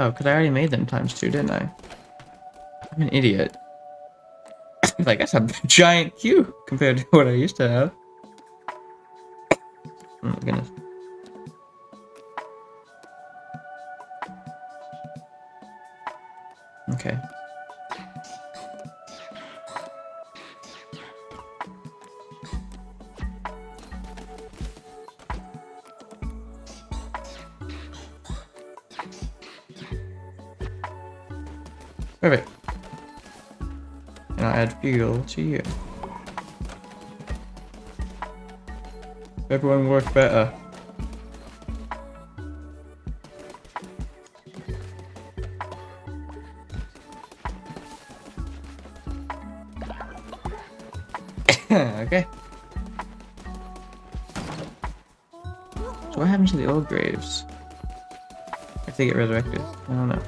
Oh, because I already made them times 2, didn't I? I'm an idiot. Like, that's a giant queue compared to what I used to have. Oh my goodness. Okay. Perfect. And I'll add fuel to you. Everyone work better. Okay. So what happens to the old graves? If they get resurrected? I don't know.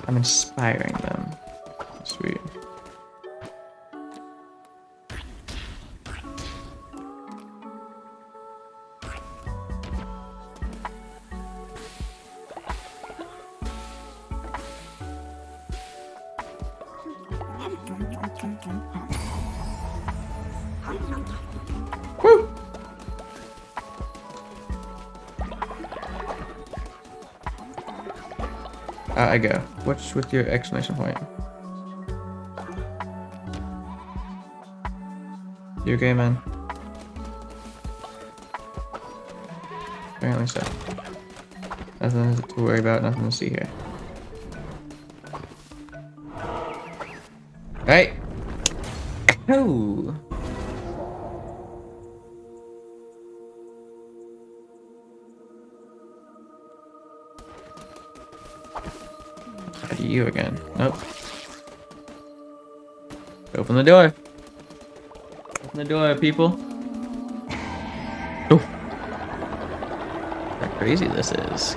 I'm inspiring them. Sweet. Woo! I go. What's with your exclamation point? You okay, man? Apparently so. Nothing to worry about, nothing to see here. Alright. Oh. How do you again? Nope. Open the door. Open the door, people. Oh. How crazy this is.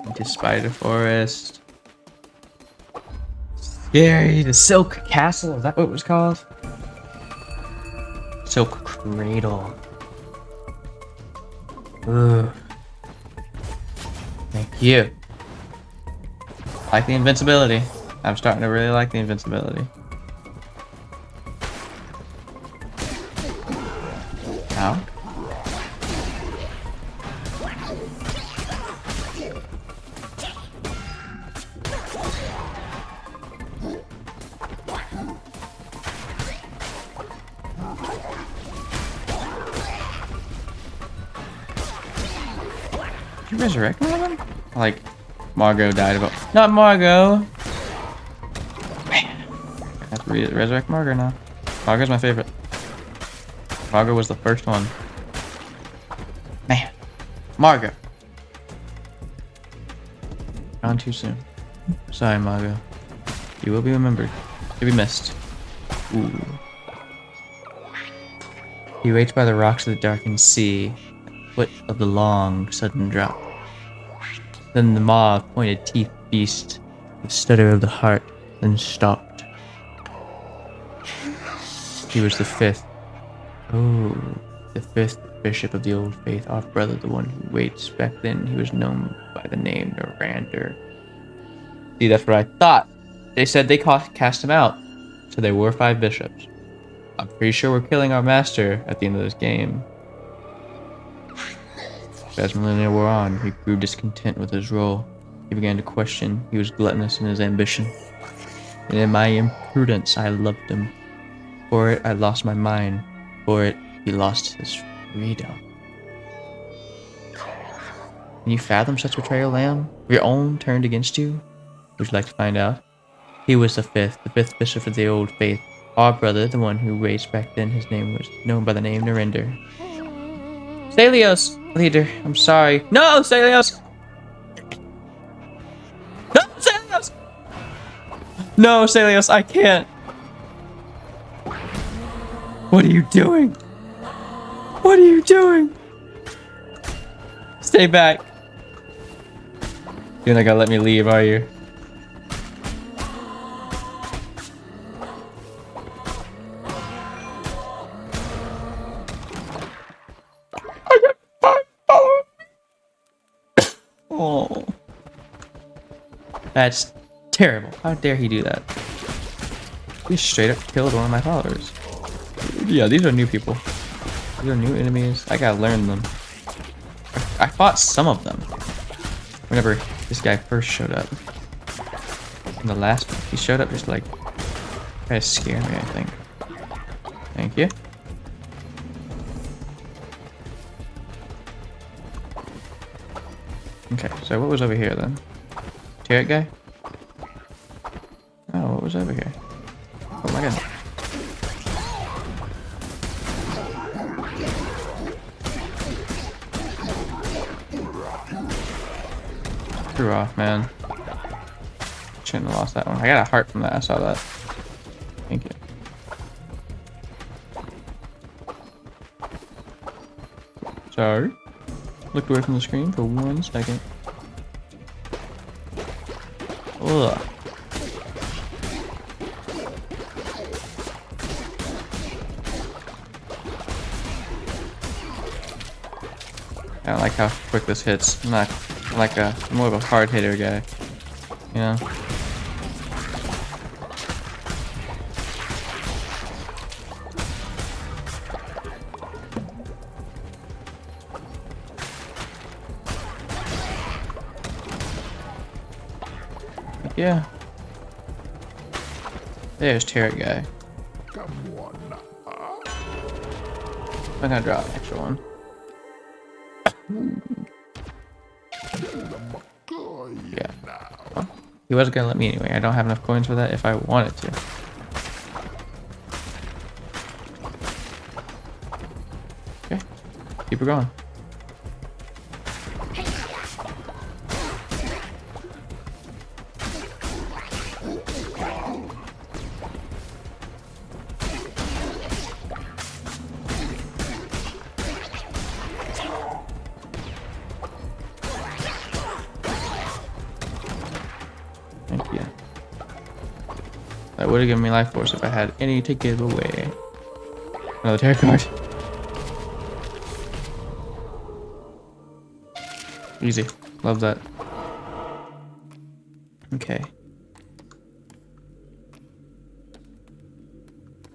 Into Spider Forest. Scary. The Silk Castle. Is that what it was called? Silk Cradle. Ugh. Thank you. Like the invincibility. I'm starting to really like the invincibility. Ow. Did you resurrect one of them? Like, Margot died about. Not Margot! Man. I have to resurrect Margot now. Margot's my favorite. Margot was the first one. Man. Margot. Gone too soon. Sorry, Margot. You will be remembered. You'll be missed. Ooh. He waits by the rocks of the darkened sea, at the foot of the long, sudden drop. Then the maw of pointed teeth beast, the stutter of the heart, then stopped. He was the fifth. Oh, the fifth bishop of the old faith, our brother, the one who waits. Back then, he was known by the name Norander. See, that's what I thought. They said they cast him out, so there were 5 bishops. I'm pretty sure we're killing our master at the end of this game. As millennia wore on, he grew discontent with his role. He began to question. He was gluttonous in his ambition. And in my imprudence, I loved him. For it, I lost my mind. For it, he lost his freedom. Can you fathom such betrayal, Lamb? Your own turned against you? Would you like to find out? He was the fifth bishop of the old faith. Our brother, the one who raised back then, his name was known by the name Narinder. Stelios! Leader, I'm sorry. No, Stelios! No, Stelios! No, Stelios, I can't. What are you doing? What are you doing? Stay back. You're not gonna let me leave, are you? Oh. That's terrible. How dare he do that? He straight up killed one of my followers. Yeah, these are new people. These are new enemies. I gotta learn them. I fought some of them whenever this guy first showed up. In the last one, he showed up just like try to scare me, I think. Thank you. Okay, so what was over here then? Turret guy? Oh, what was over here? Oh my god. Threw off, man. Shouldn't have lost that one. I got a heart from that, I saw that. Thank you. Sorry. Looked away from the screen for 1 second. Ugh. I don't like how quick this hits. I'm not like more of a hard hitter guy, you know. Yeah. There's Terror Guy. I'm gonna draw an extra one. Yeah. Well, he wasn't gonna let me anyway. I don't have enough coins for that if I wanted to. Okay. Keep her going. Thank you. That would have given me life force if I had any to give away. Another tarot card. Easy. Love that. Okay.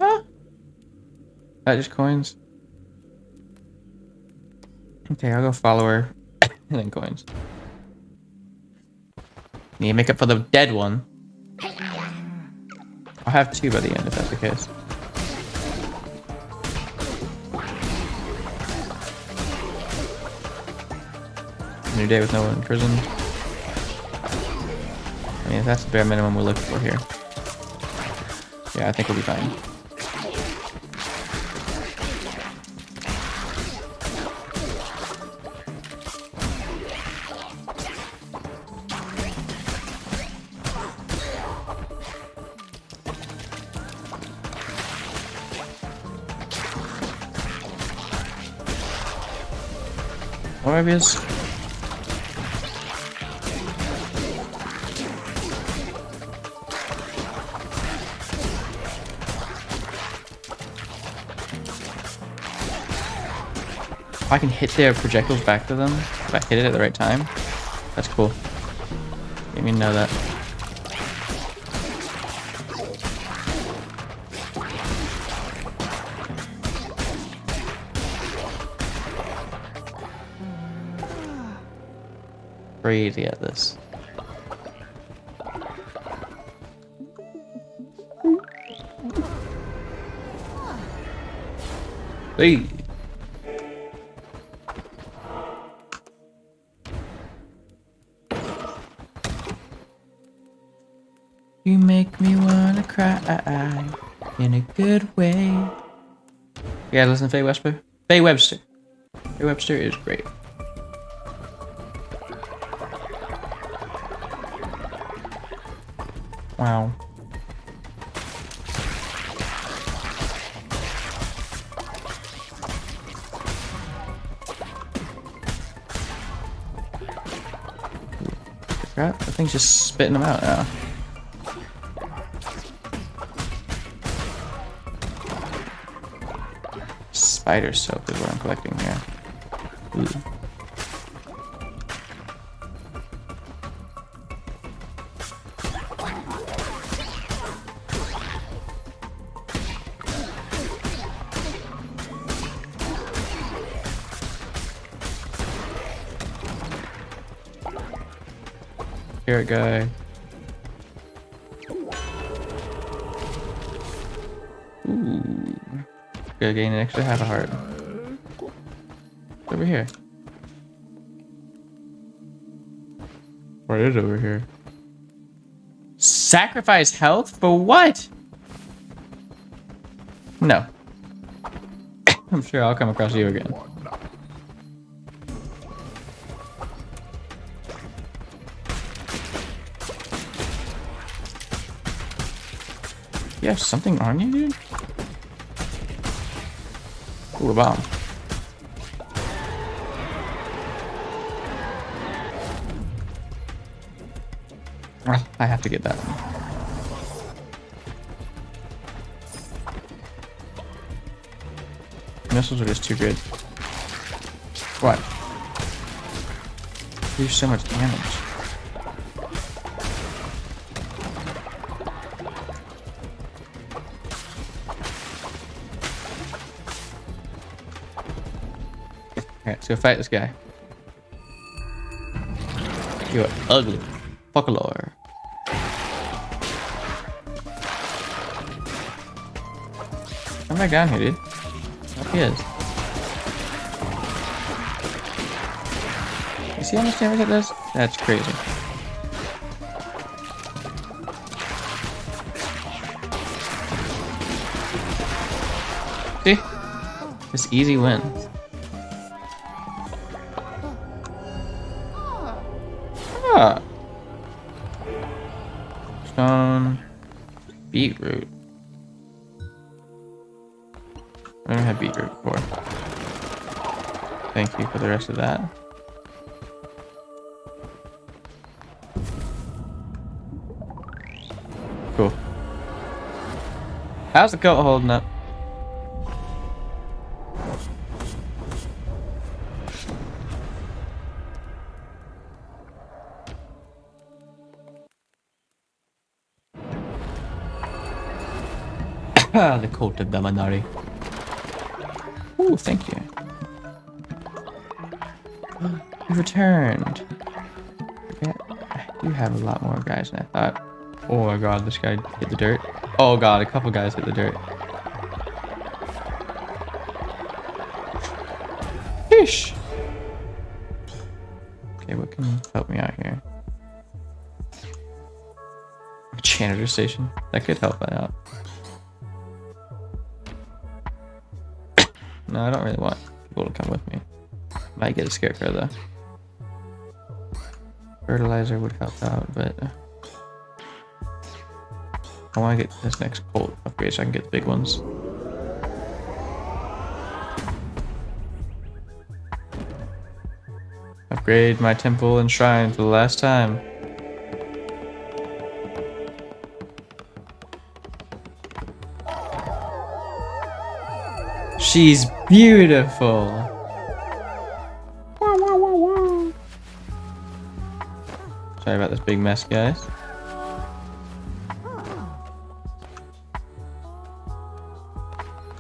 Ah! That just coins. Okay, I'll go follower and then coins. Need to make up for the dead one. I'll have 2 by the end if that's the case. New day with no one in prison. I mean, that's the bare minimum we're looking for here. Yeah, I think we'll be fine. Morbius. If I can hit their projectiles back to them, if I hit it at the right time, that's cool. Didn't even know that. Crazy at this. Hey. You make me wanna cry in a good way. Yeah, listen to Faye Webster. Faye Webster. Faye Webster is great. Wow. Crap, the thing's just spitting them out now. Spider soap is what I'm collecting here. Ooh. Carrot guy. Ooh. Gotta gain an extra half a heart. It's over here. What is over here? Sacrifice health? For what? No. I'm sure I'll come across you again. You have something on you, dude? Ooh, a bomb. Ah, I have to get that one. Missiles are just too good. What? do so much damage. Alright, let's go fight this guy. You're ugly. Fuckalore. Come back down here, dude. Up he is. You see how much damage that does? That's crazy. See? This easy wins. Ah. Stone. Beetroot. I never had beetroot before. Thank you for the rest of that. Cool. How's the goat holding up? The coat of Damanari. Ooh, thank you. You returned. Yeah, you have a lot more guys than I thought. Oh my god, this guy hit the dirt. Oh god, a couple guys hit the dirt. Fish! Okay, what can help me out here? A janitor station. That could help out. No, I don't really want people to come with me. Might get a scarecrow though. Fertilizer would help out, but I want to get this next cult upgrade so I can get the big ones. Upgrade my temple and shrine for the last time. She's beautiful. Sorry about this big mess, guys.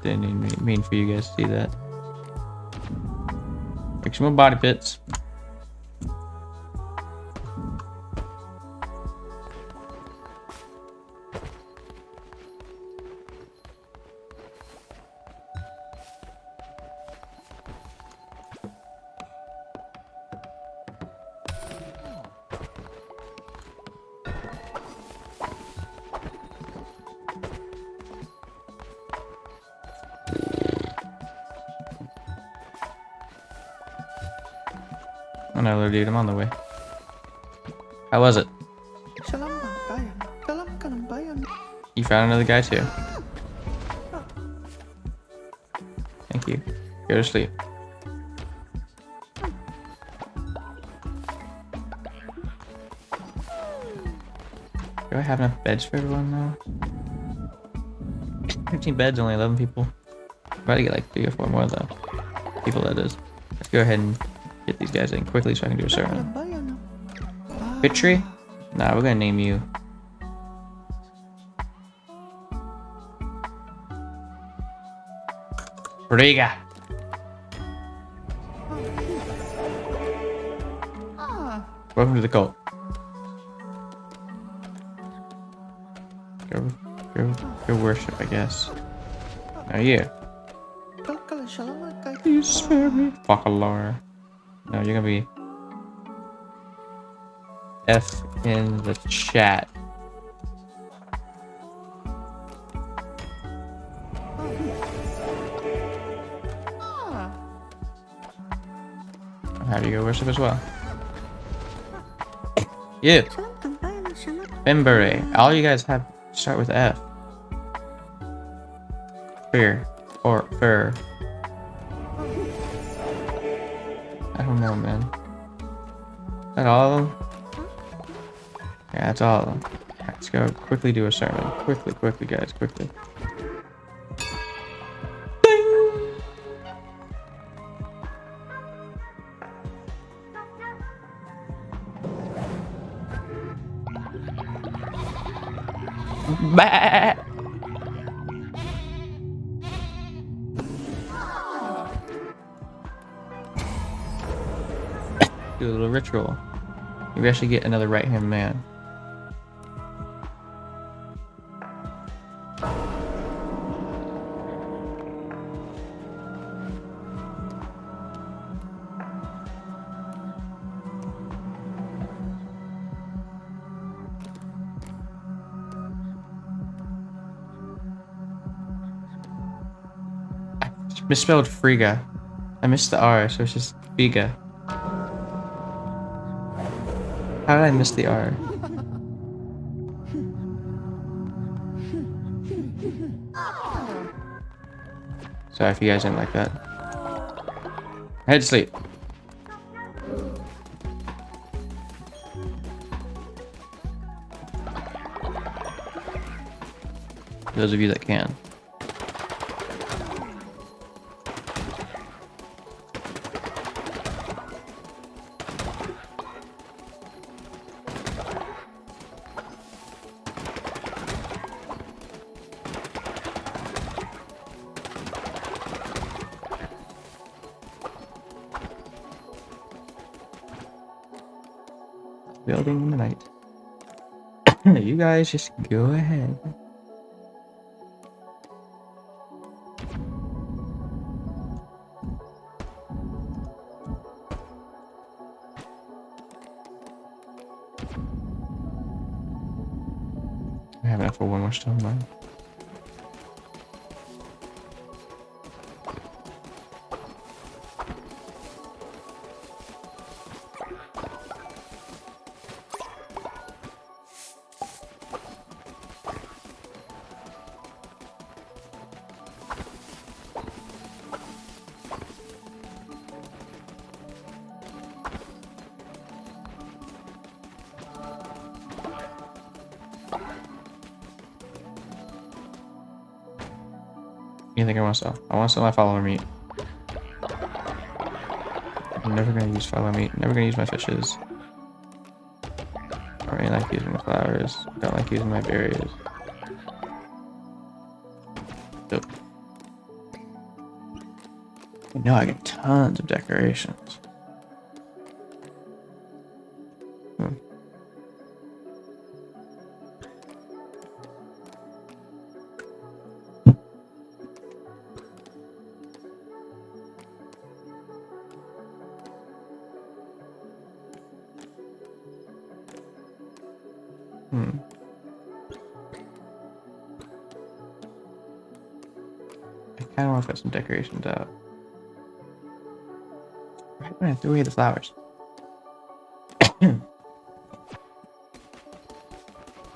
Didn't even mean for you guys to see that. Make some more body pits. Another dude, I'm on the way. How was it? You found another guy too. Thank you. Go to sleep. Do I have enough beds for everyone now? 15 beds, only 11 people. I'm about to get like 3 or 4 more though. People, that is. Let's go ahead and get these guys in quickly so I can do a sermon. Victory? Nah, we're gonna name you. Riga. Welcome to the cult. Go worship, I guess. Now you. You spare me. Fuck a lore. No, you're gonna be F in the chat. How do you go worship as well? You. Bimbury. All you guys have start with F. Fear. Or fur. I don't know, man. Is that all of them? Yeah, that's all of them. Right, let's go quickly do a sermon. Quickly, guys, quickly. Bah! Do a little ritual. Maybe I should get another right-hand man. I misspelled Friga. I missed the R, so it's just Friga. How did I miss the R? Sorry if you guys didn't like that. Head sleep. For those of you that can. Building in the night. You guys just go ahead. I have enough for one more stone line. You think I want to sell? I want to sell my follower meat. I'm never gonna use follower meat. Never gonna use my fishes. I really like using the flowers. Don't like using my berries. Dope. No, I get tons of decorations. I kind of want to put some decorations out. Right when I threw away the flowers. Yeah,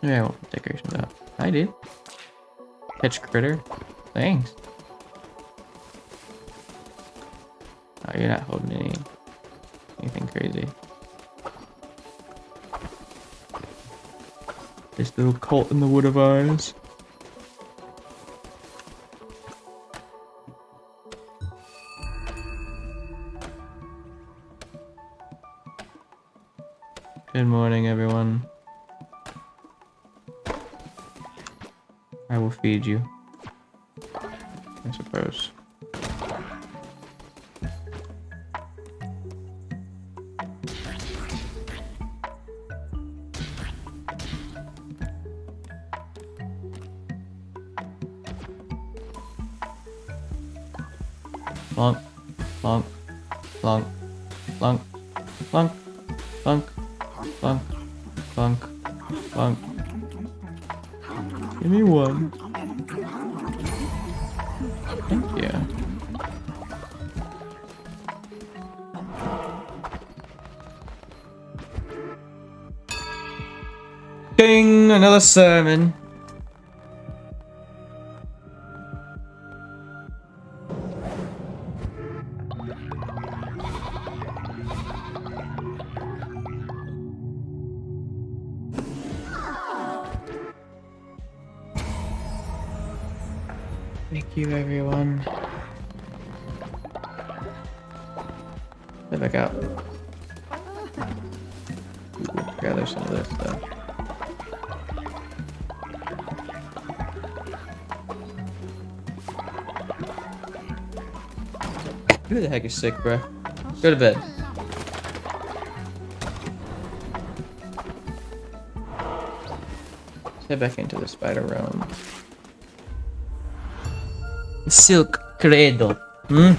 I won't put decorations out. I did. Catch critter. Thanks. Oh, you're not holding anything crazy. This little cult in the Wood of Eyes. Good morning, everyone. I will feed you, I suppose. Plunk, plunk, plunk, plunk, plunk, plunk, plunk, plunk, plunk. Give me one. Thank you. Ding! Another sermon. Thank you, everyone. Get back out. Ooh, gather some of this stuff. Who the heck is sick, bro? Go to bed. Let's head back into the spider realm. Silk Credo. Hmm?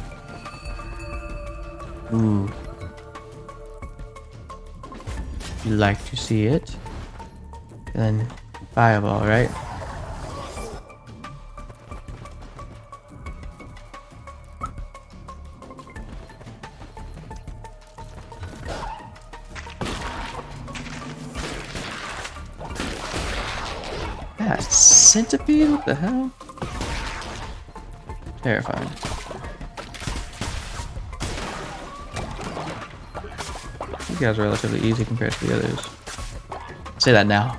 Ooh. You like to see it? Then fireball, right? That centipede? What the hell? Terrifying. These guys are relatively easy compared to the others. Say that now.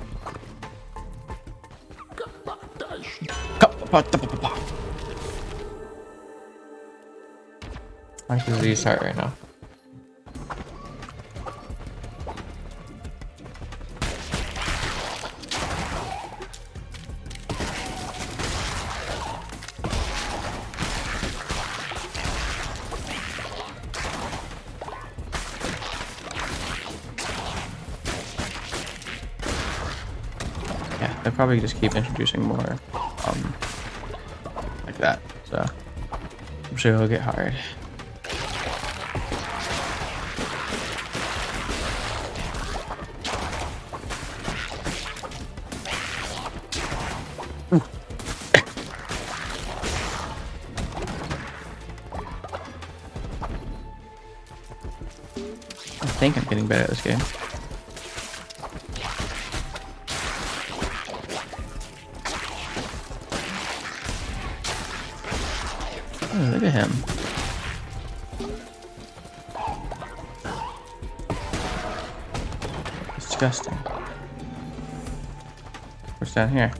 I can restart right now. Yeah, they'll probably just keep introducing more, like that. So I'm sure it'll get hard. I think I'm getting better at this game. Oh, look at him. Disgusting. What's down here?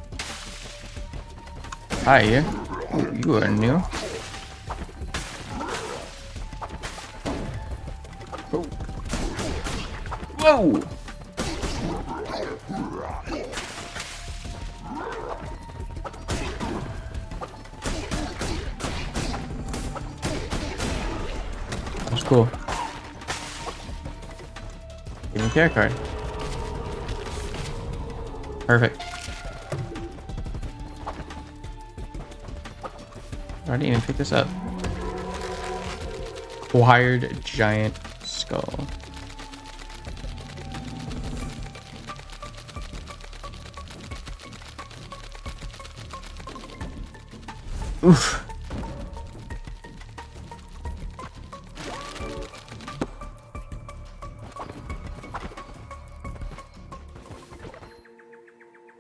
Hi, you. You are new. Whoa! That's cool. Give me a care card. Perfect. I didn't even pick this up. Wired giant skull. Oof.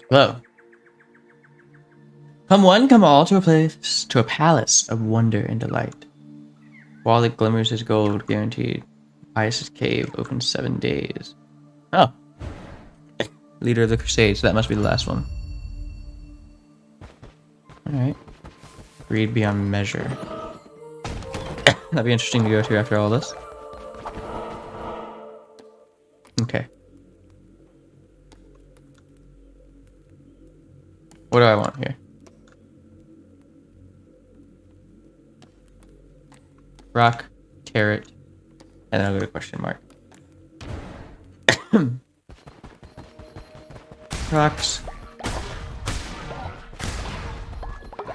Hello. Come one, come all to a palace of wonder and delight. While that glimmers is gold, guaranteed. Isis cave, open 7 days. Oh. Leader of the Crusades, that must be the last one. Alright. Greed beyond measure. That'd be interesting to go to after all this. Okay. What do I want here? Rock, carrot, and then I'll go to question mark. Rocks.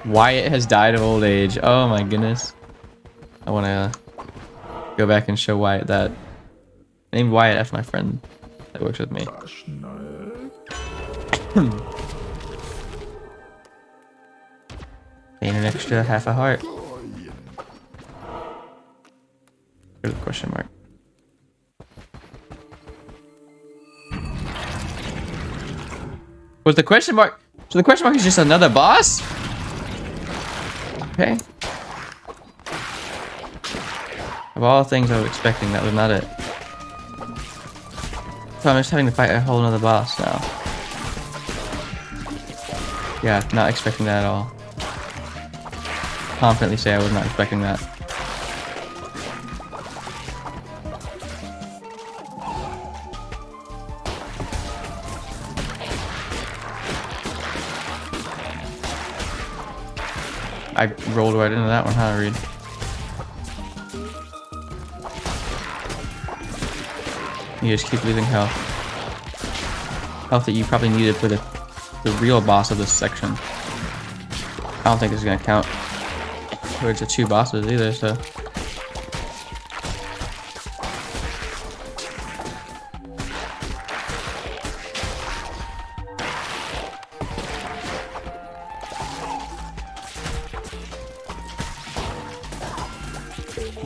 Wyatt has died of old age. Oh my goodness. I want to go back and show Wyatt that. I named Wyatt after my friend that works with me. Gain an extra half a heart. Go to the question mark. Was the question mark? So the question mark is just another boss? Okay. Of all things I was expecting, that was not it. So I'm just having to fight a whole nother boss now. Yeah, not expecting that at all. Confidently say I was not expecting that. I rolled right into that one, huh, Reed? You just keep losing health. Health that you probably needed for the real boss of this section. I don't think this is gonna count towards the 2 bosses either, so.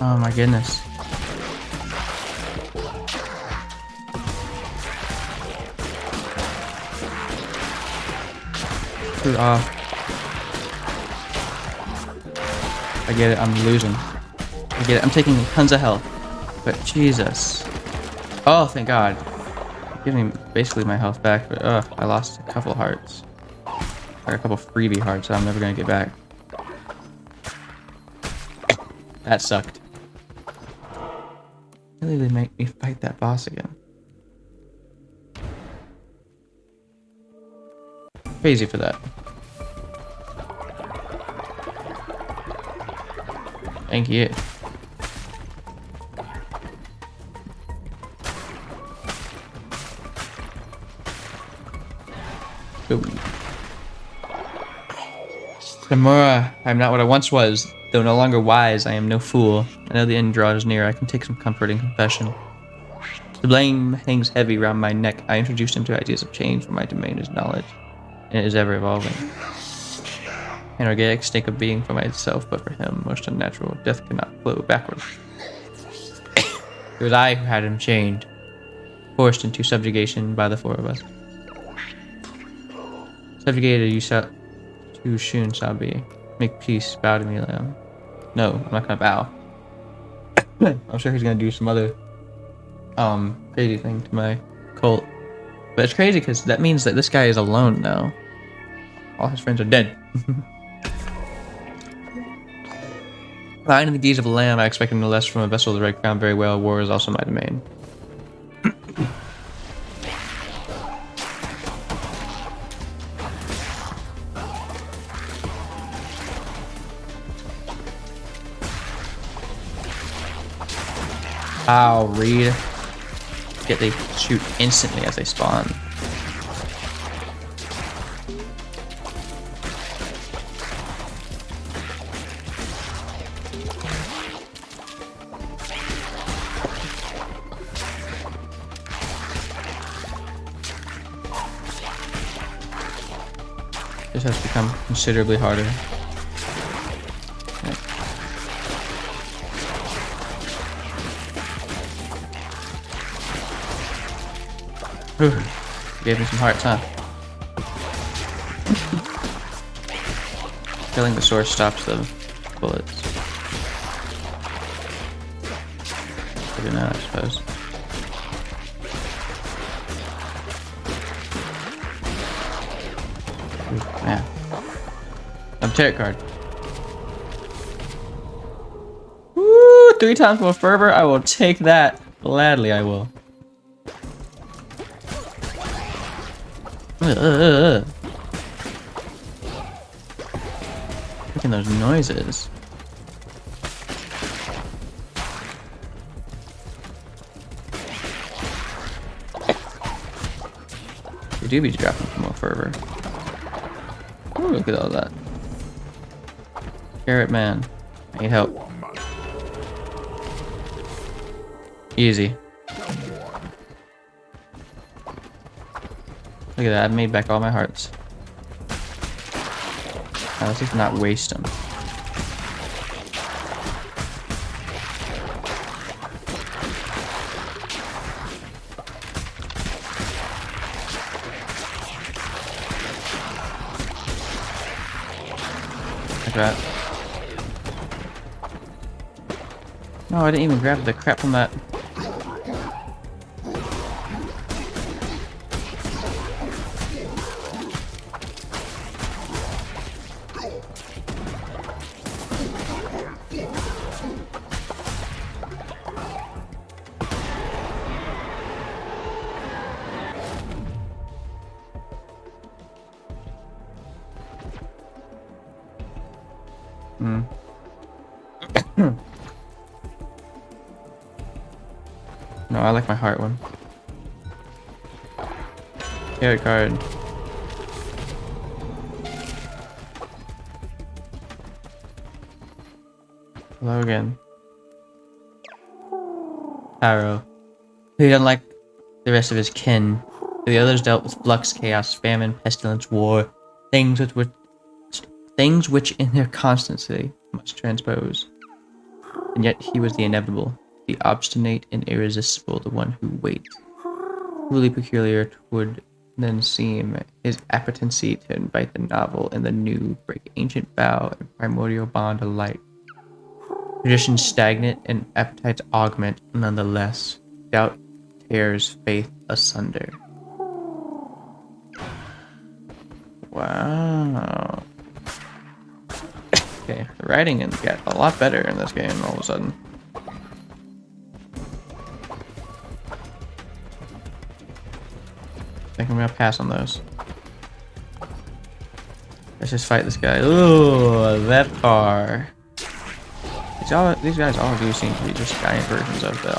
Oh my goodness. I get it, I'm losing. I get it, I'm taking tons of health. But Jesus. Oh, thank God. Giving basically my health back, but I lost a couple hearts. Like a couple freebie hearts that I'm never gonna get back. That sucked. Really, they make me fight that boss again. Crazy for that. Thank you. Ooh. Tamura, I am not what I once was. Though no longer wise, I am no fool. I know the end draws near. I can take some comfort in confession. The blame hangs heavy round my neck. I introduced him to ideas of change, for my domain is knowledge, and it is ever evolving. An organic stink of being for myself, but for him, most unnatural. Death cannot flow backwards. It was I who had him chained, forced into subjugation by the 4 of us. Subjugated, you too soon shall be. Make peace, bow to me, lamb. No, I'm not gonna bow. I'm sure he's gonna do some other crazy thing to my cult. But it's crazy because that means that this guy is alone now. All his friends are dead. Lying in the gaze of a lamb, I expect no less from a vessel of the Red Crown. Very well, war is also my domain. Wow, Reed. Yet they shoot instantly as they spawn. This has become considerably harder. Whew. Gave me some hearts, huh? Killing the source stops the bullets. Maybe not, I suppose. Ooh, man. Tarot card. Woo! 3 times more fervor. I will take that. Gladly, I will. Making those noises. They do be dropping for more fervor. Ooh, look at all that. Carrot man. I need help. Easy. Look at that, I've made back all my hearts. Now, let's just not waste them. Like that. No, I didn't even grab the crap from that. No, I like my heart one. Carrot card. Hello again. Taro. He unlike the rest of his kin. The others dealt with flux, chaos, famine, pestilence, war, things which in their constancy must transpose. And yet he was the inevitable, the obstinate and irresistible, the one who waits. Truly peculiar would then seem his appetency to invite the novel and the new, break ancient vow and primordial bond alike. Traditions stagnate and appetites augment nonetheless. Doubt tears faith asunder. Wow. Okay, the writing got a lot better in this game all of a sudden. I think I'm gonna pass on those. Let's just fight this guy. Ooh, that car. These guys all do seem to be just giant versions of the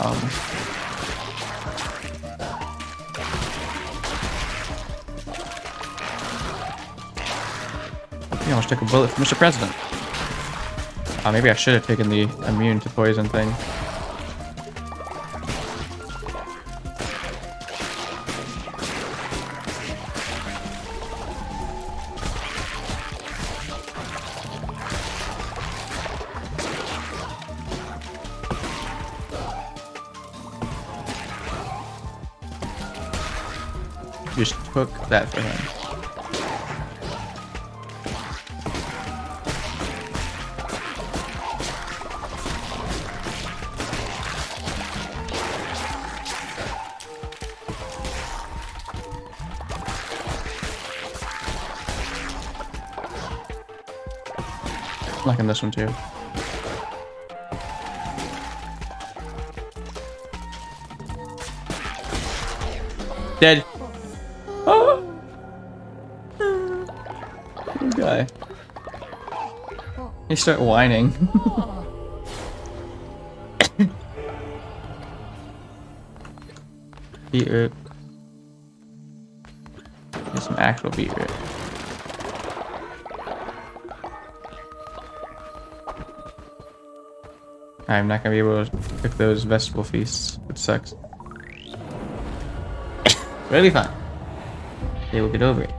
I almost took a bullet from Mr. President. Maybe I should have taken the immune to poison thing. Just took that for him. Liking this one too. Dead. Oh. Good guy. You start whining. Beetroot. Get some actual beetroot. I'm not gonna be able to cook those vegetable feasts, which sucks. But it'll be fine. They will get over it.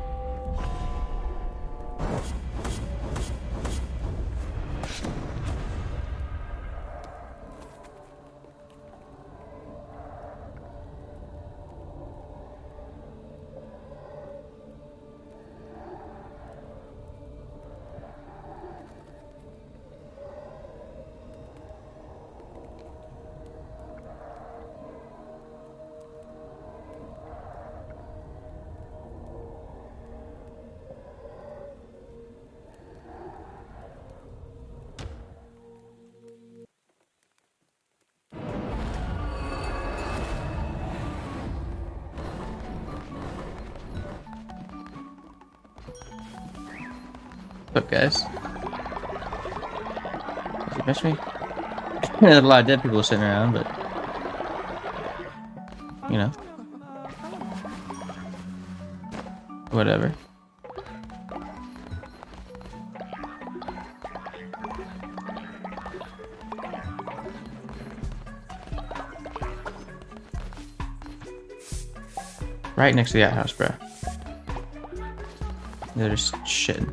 What's up, guys? Did you miss me? There's a lot of dead people sitting around, but you know, whatever. Right next to the outhouse, bro. They're just shitting.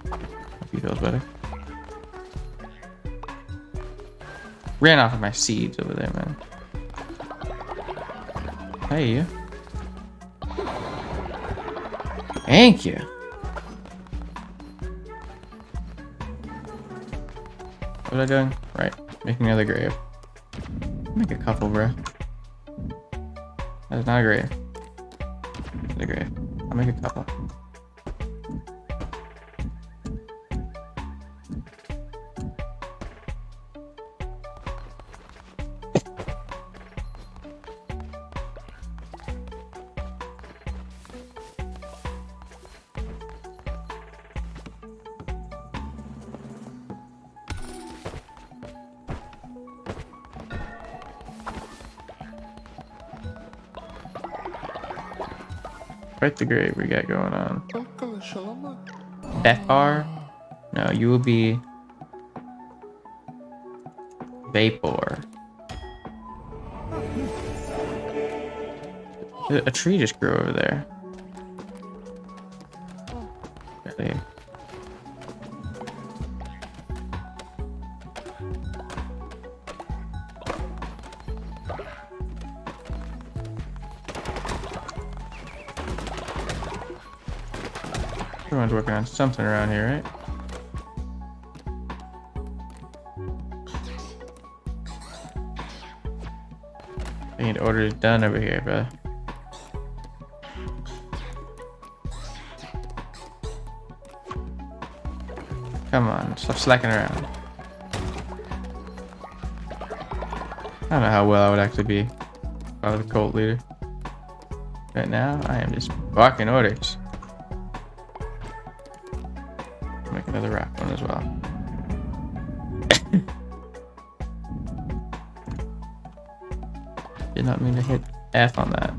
Hope he feels better. Ran off of my seeds over there, man. Hey, you. Thank you. What was I doing? Right. Making another grave. Make a couple, bro. That's not a grave. It's a grave. I'll make a couple. Quite the grave we got going on. Welcome, Shalom. Death bar? No, you will be vapor. A tree just grew over there. Really? Everyone's working on something around here, right? I need orders done over here, bro. Come on, stop slacking around. I don't know how well I would actually be if I was a cult leader. Right now, I am just barking orders. Make another rock one as well. Did not mean to hit F on that.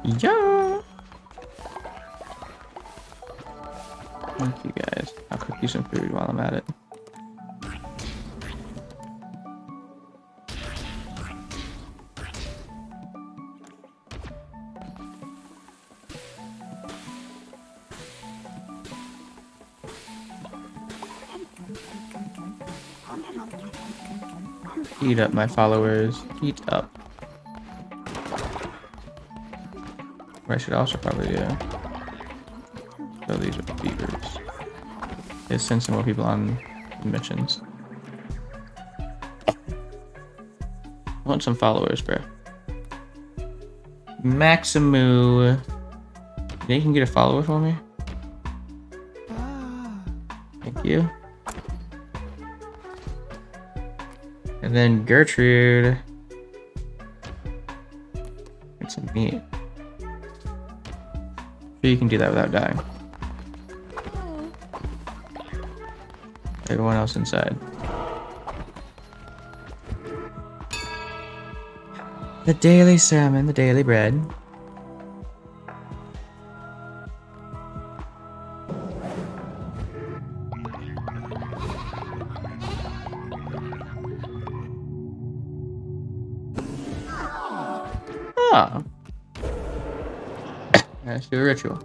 Yeah. Thank you guys. I'll cook you some food while I'm at it. Eat up, my followers. Eat up. What I should also probably do. So these are beavers. Is send some more people on missions. I want some followers, bro. Maximu. Yeah, you can get a follower for me. Thank you. And then Gertrude. Get some meat. Sure you can do that without dying. Everyone else inside. The daily salmon, the daily bread. Ah. Let's do a ritual.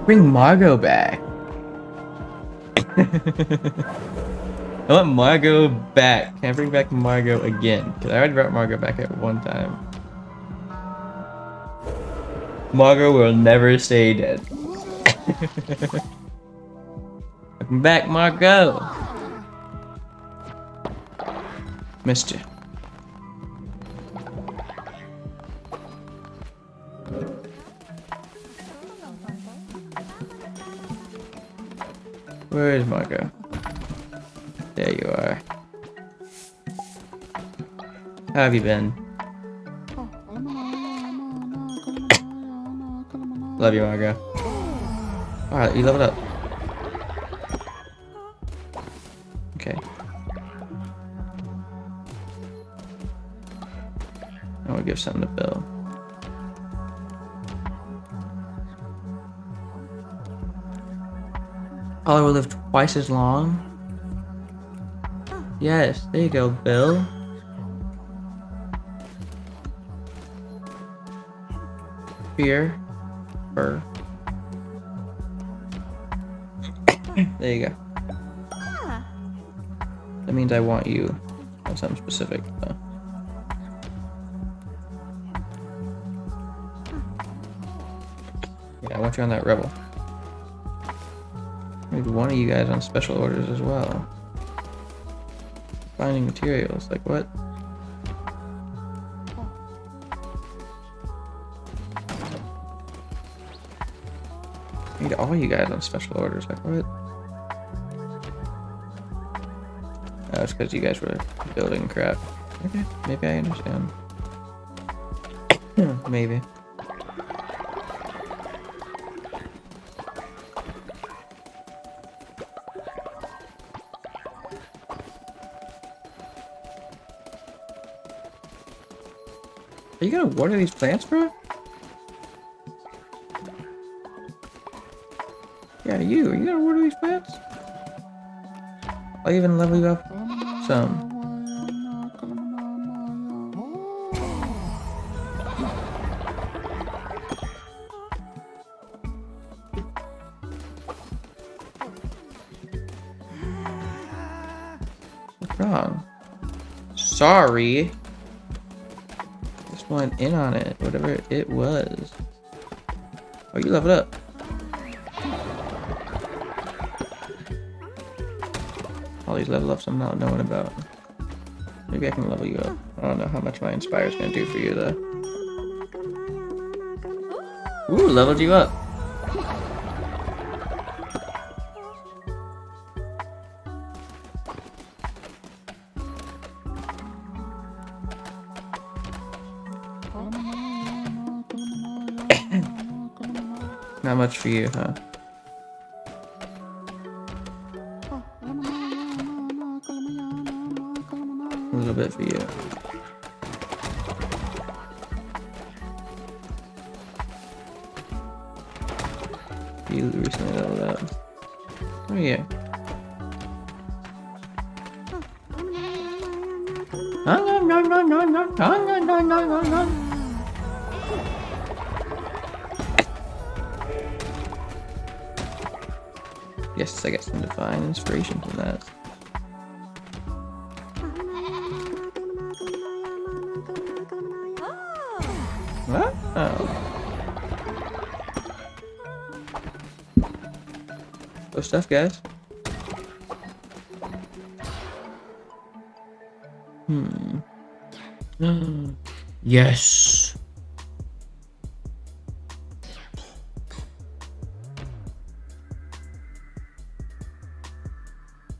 Bring Margot back. I want Margot back. Can I bring back Margot again? Because I already brought Margot back at one time. Margot will never stay dead. Welcome back, Margot. Missed you. Where is Margot? There you are. How have you been? Love you, Margot. Alright, you leveled up. Okay. I will give something to Bill. Collar will live twice as long. Yes, there you go, Bill. Fear. Fur. There you go. That means I want you on something specific, though. Yeah, I want you on that rebel. Maybe one of you guys on special orders as well. Finding materials, like what? all you guys on special orders. Like, what? Oh, it's because you guys were building crap. Okay, maybe I understand. Maybe. Are you gonna water these plants, bro? Yeah, are you gonna water these plants? I'll even level you up some. What's wrong? Sorry. Just went in on it, whatever it was. Oh, you leveled up. All these level ups I'm not knowing about. Maybe I can level you up. I don't know how much my Inspire's gonna do for you though. Ooh, leveled you up. Not much for you, huh? A little bit for you. You recently leveled up. Oh yeah. Yes, I get some divine inspiration from that. What? Oh. Good stuff, guys. Yes.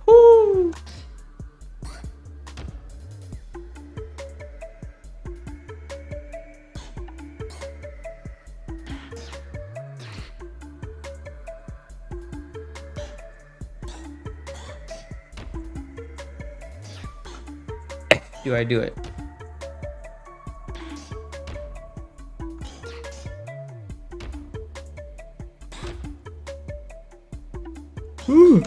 Woo. Do I do it? Woo.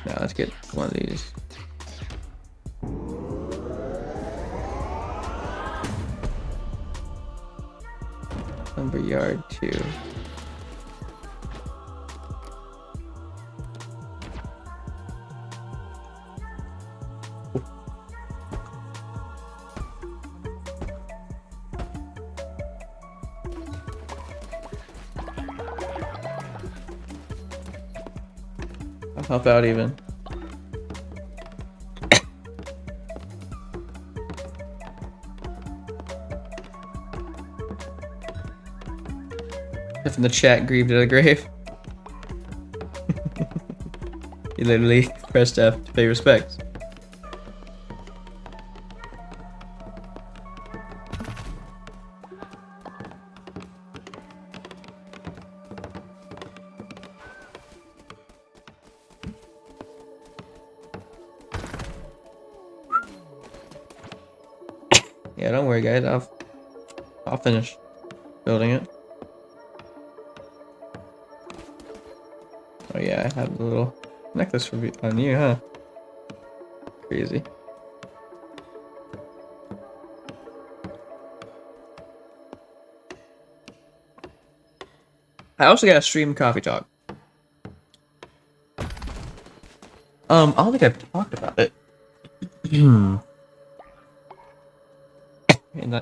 Now let's get one of these. Lumberyard 2. I'll help out even. If in the chat grieved at a grave. He literally pressed F to pay respects. Yeah, don't worry guys, I'll finish building it. Oh yeah, I have the little necklace on you, huh? Crazy. I also got a stream coffee talk. I don't think I've talked about it.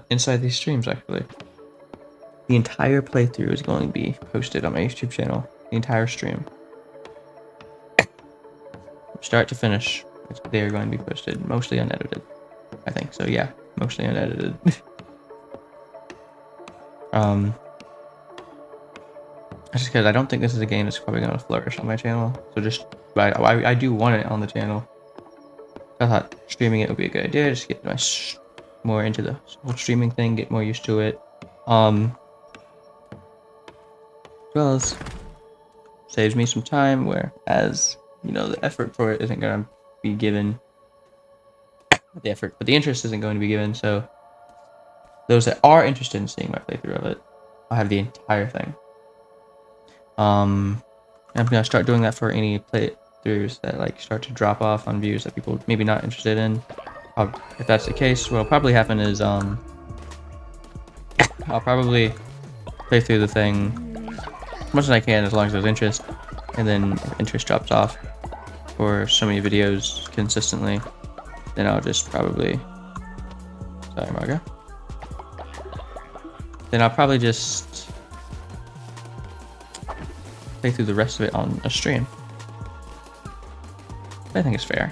Inside these streams, actually. The entire playthrough is going to be posted on my YouTube channel. The entire stream. Start to finish. They're going to be posted mostly unedited, I think. So yeah, mostly unedited. Just because I don't think this is a game that's probably going to flourish on my channel. So just, I do want it on the channel. I thought streaming it would be a good idea. Just get more into the whole streaming thing, get more used to it. As well as saves me some time, whereas, you know, the effort for it isn't going to be given. But the interest isn't going to be given. So those that are interested in seeing my playthrough of it, I'll have the entire thing. I'm gonna start doing that for any playthroughs that like start to drop off on views that people maybe not interested in. If that's the case, what'll probably happen is I'll probably play through the thing as much as I can, as long as there's interest, and then if interest drops off for so many videos consistently, then I'll just probably, sorry Margo, then I'll probably just play through the rest of it on a stream. I think it's fair.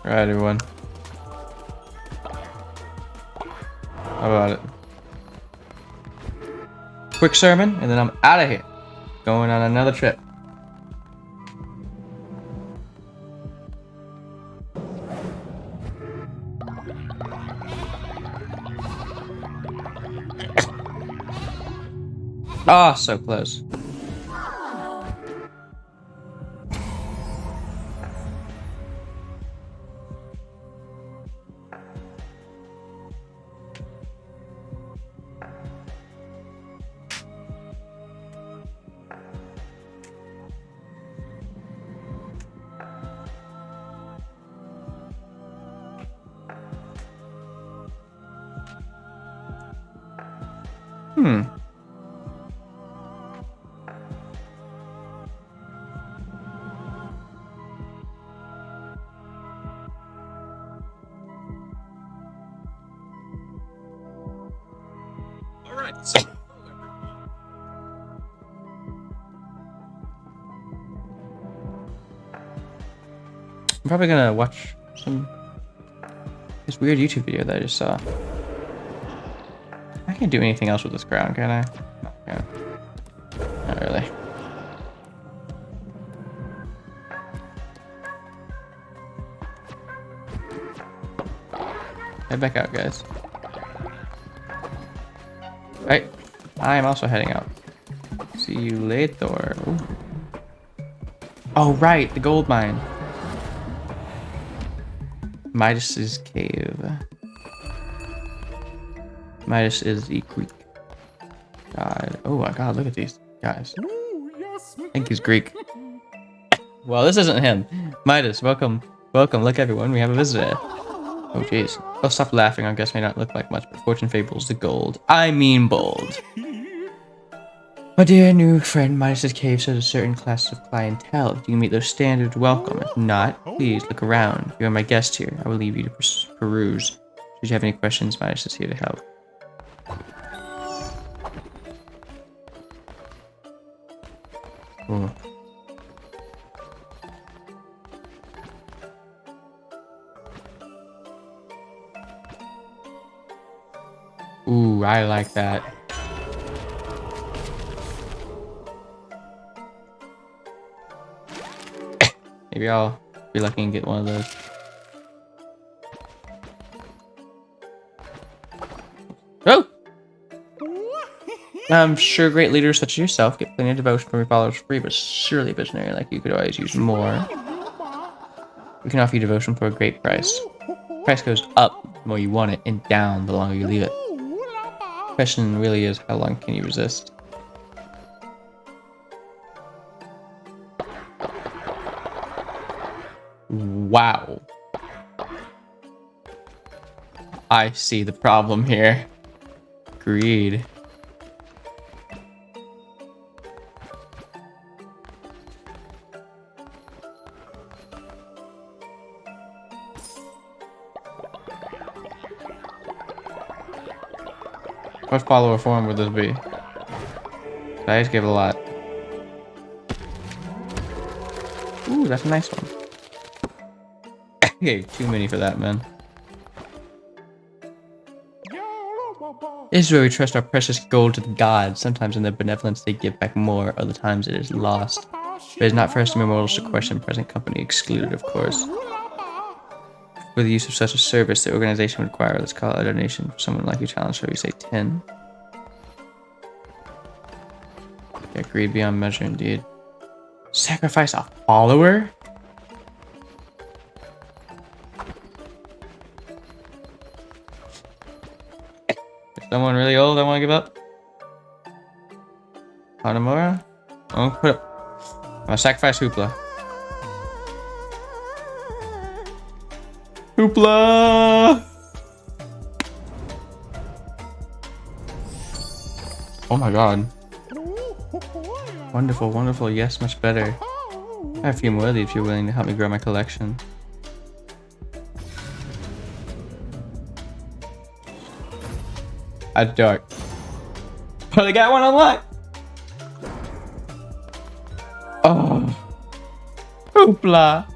Alright, everyone. How about it? Quick sermon, and then I'm out of here. Going on another trip. Ah, so close. I'm probably gonna watch this weird YouTube video that I just saw. I can't do anything else with this crown, can I? No, not really. Head back out, guys. Alright, I am also heading out. See you later. Ooh. Oh, right, the gold mine. Midas's cave. Midas is the Greek god. Oh my god, look at these guys. I think he's Greek. Well, this isn't him. Midas, welcome. Welcome, look everyone, we have a visitor. Oh jeez. Oh, stop laughing, our guest may not look like much, but fortune favors the gold. I mean bold. My dear new friend, Midas's cave serves a certain class of clientele. If you can meet those standards, welcome. If not, please look around. You are my guest here. I will leave you to peruse. Should you have any questions, Midas is here to help. Ooh. Ooh, I like that. Maybe I'll be lucky and get one of those. Oh! I'm sure great leaders such as yourself get plenty of devotion from your followers for free, but surely a visionary like you could always use more. We can offer you devotion for a great price. The price goes up the more you want it, and down the longer you leave it. The question really is, how long can you resist? Wow. I see the problem here. Greed. What follower form would this be? I just give a lot. Ooh, that's a nice one. Okay, too many for that, man. This is where we trust our precious gold to the gods. Sometimes in their benevolence they give back more, other times it is lost. But it is not for us to mortals to question present company, excluded of course. For the use of such a service, the organization would require, let's call it a donation. For someone like you challenge, shall we say 10? Yeah, greed beyond measure indeed. Sacrifice a follower? Someone really old I want to give up? Hanamura? Oh, put up. I'm gonna sacrifice Hoopla. Hoopla! Oh my god. Wonderful, wonderful. Yes, much better. I have a few more of these if you're willing to help me grow my collection. That's dark. But I got one unlocked. Oh. Hoopla.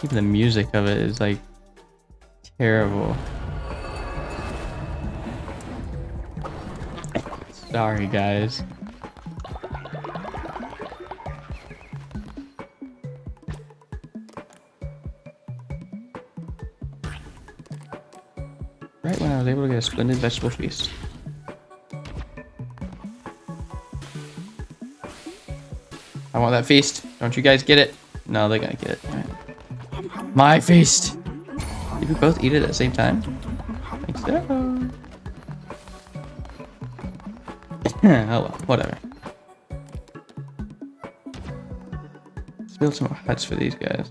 Even the music of it is like terrible. Sorry, guys. Right when I was able to get a splendid vegetable feast. I want that feast. Don't you guys get it? No, they're gonna get it. All right. My feast! Did we both eat it at the same time? I think so. Oh well, whatever. Let's build some more huts for these guys.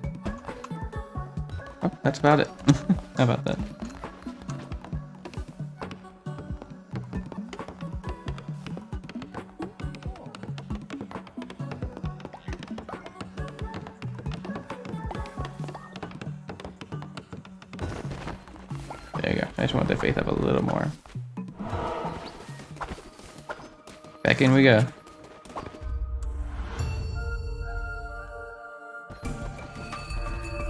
Oh, that's about it. How about that? There you go. I just want their faith up a little more. Back in we go.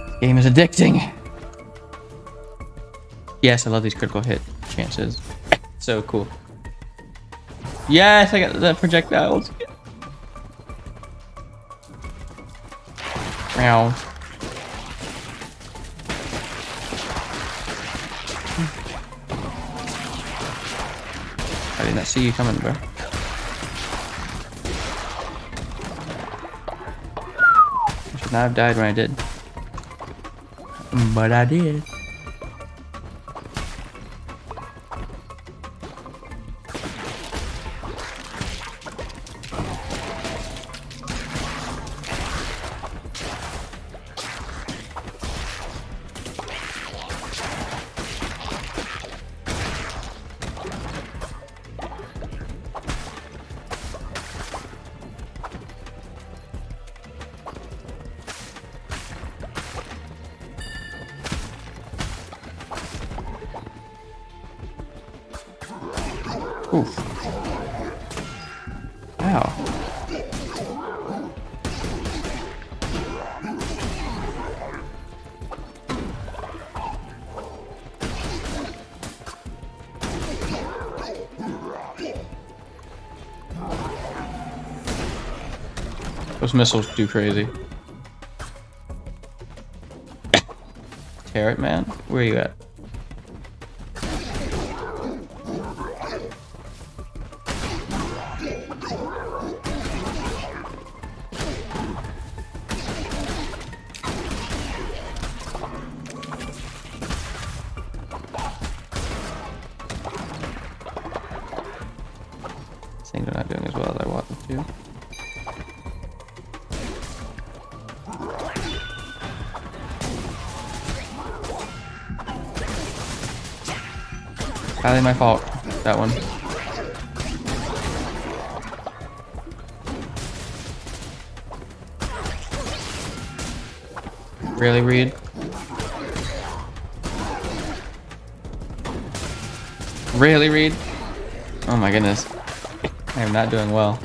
This game is addicting. Yes, I love these critical hit chances. So cool. Yes, I got the projectiles. Meow. I did not see you coming, bro. I should not have died when I did. But I did. Oof. Ow. Those missiles do crazy. Tear it, man. Where are you at? Things are not doing as well as I want them to. Entirely my fault. That one. Really, Reed? Really, Reed? Oh my goodness. I am not doing well.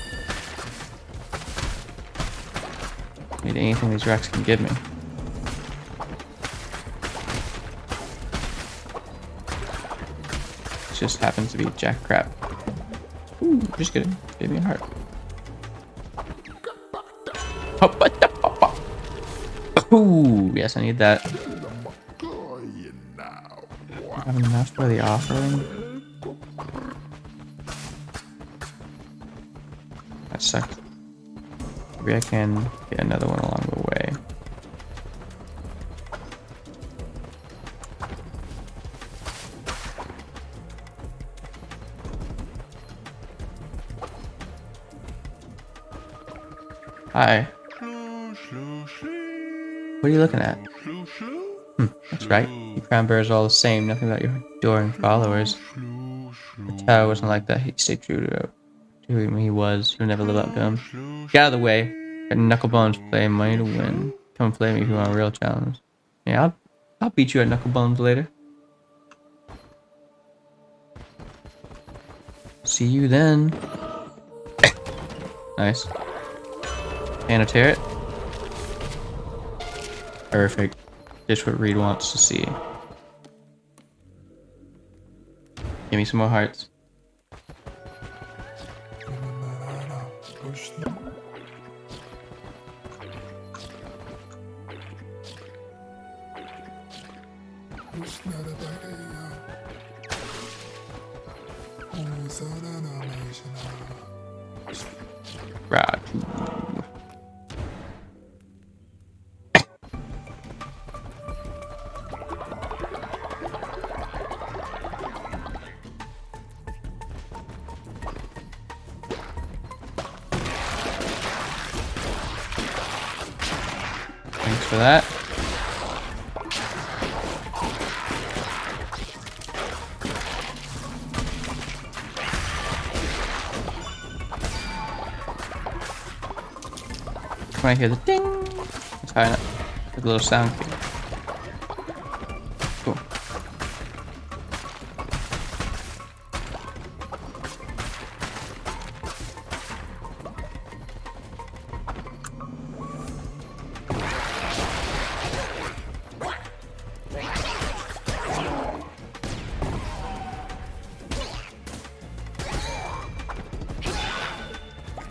Need anything these wrecks can give me. This just happens to be jack crap. Ooh, just kidding. Gave me a heart. Ooh, yes, I need that. I have enough for the offering. That sucks. Maybe I can get another one along the way. Hi. What are you looking at? That's right. You crown bearers are all the same. Nothing about your adoring followers. The tower wasn't like that. He stayed true to who he was. Who never lived up to him. Get out of the way. Got Knucklebones play money to win. Come and play me if you want a real challenge. Yeah, I'll beat you at Knucklebones later. See you then. Nice. And a turret. Perfect. Just what Reed wants to see. Give me some more hearts. Right. Thanks for that. When I hear the ding, it's high enough. Like a little sound cue. Cool.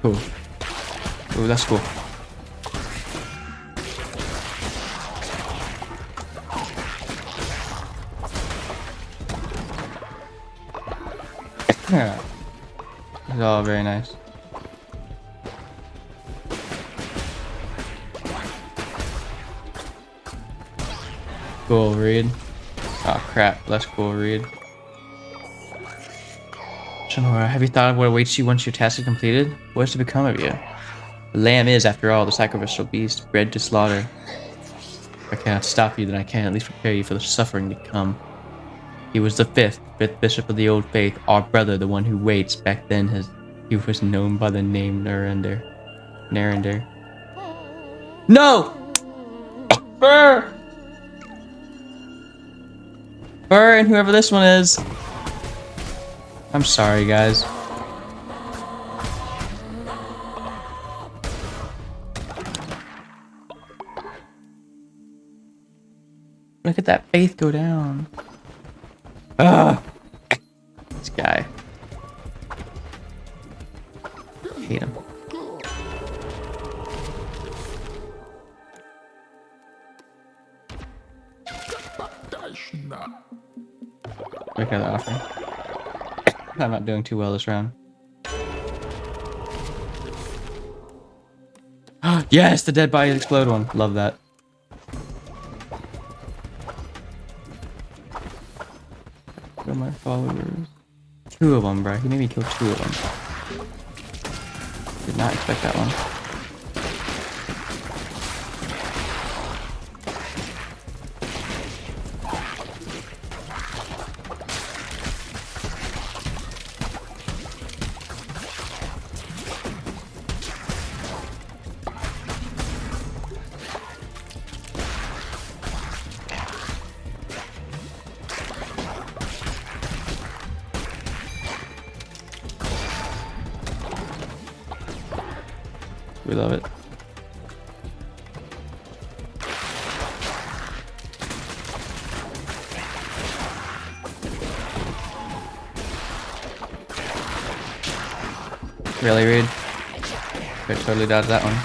Cool. Ooh, that's cool. Yeah. It's all very nice. Cool, Reed. Oh crap, less cool, Reed. Sonora, have you thought of what awaits you once your task is completed? What is to become of you? The lamb is, after all, the sacrificial beast, bred to slaughter. If I cannot stop you, then I can at least prepare you for the suffering to come. He was the fifth bishop of the old faith, our brother, the one who waits. Back then, he was known by the name Narender. No! Burr! Burr and whoever this one is. I'm sorry, guys. Look at that faith go down. Ugh. This guy. Hate him. Look at the offering. I'm not doing too well this round. Yes, the dead body explode one. Love that. Kill my followers. 2 of them, bro. He made me kill 2 of them. Did not expect that one. We love it. Really, Reed? I totally dodged that one.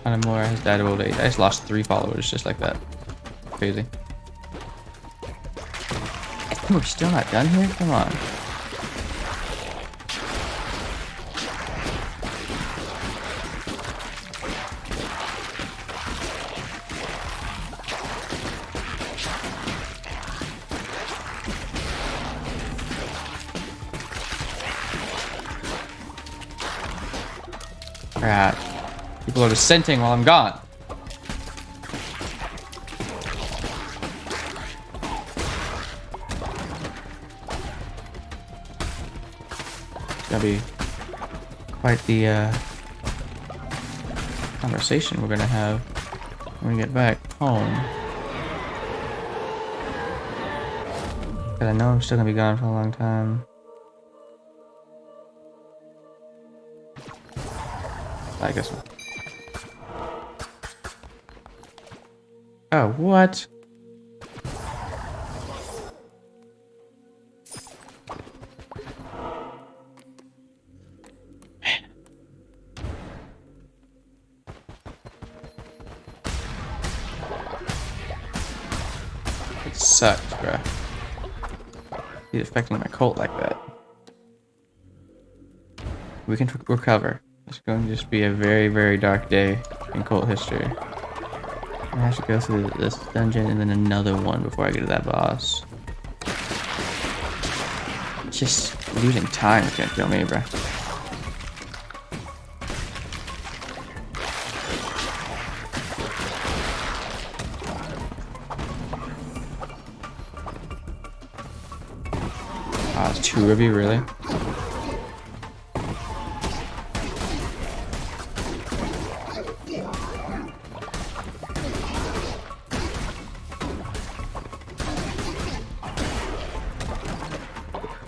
Anamura has died of old age. I just lost 3 followers just like that. Crazy. We're still not done here? Come on. Crap. People are dissenting while I'm gone. It's gonna be quite the conversation we're gonna have when we get back home. But I know I'm still gonna be gone for a long time. I guess. Oh, what? Man. It sucks, bruh. He's affecting my cult like that. We can recover. It's going to just be a very, very dark day in cult history. I have to go through this dungeon and then another one before I get to that boss. Just losing time can't kill me, bro. Ah, it's 2 of you, really?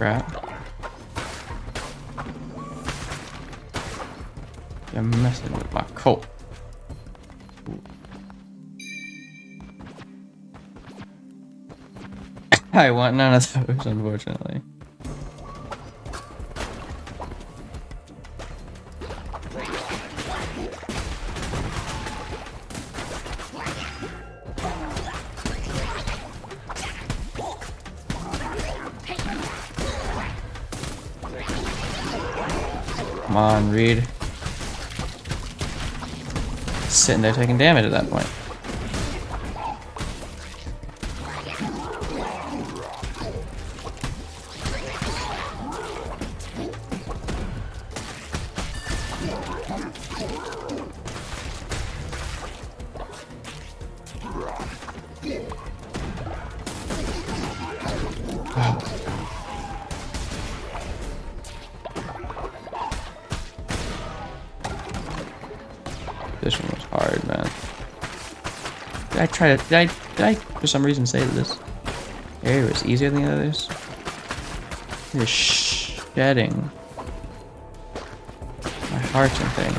Crap. You're messing with my cult. I want none of those, unfortunately. Come on, Reed. Sitting there taking damage at that point. This one was hard, man. Did I for some reason say that this area was easier than the others? You're shedding my heart and things.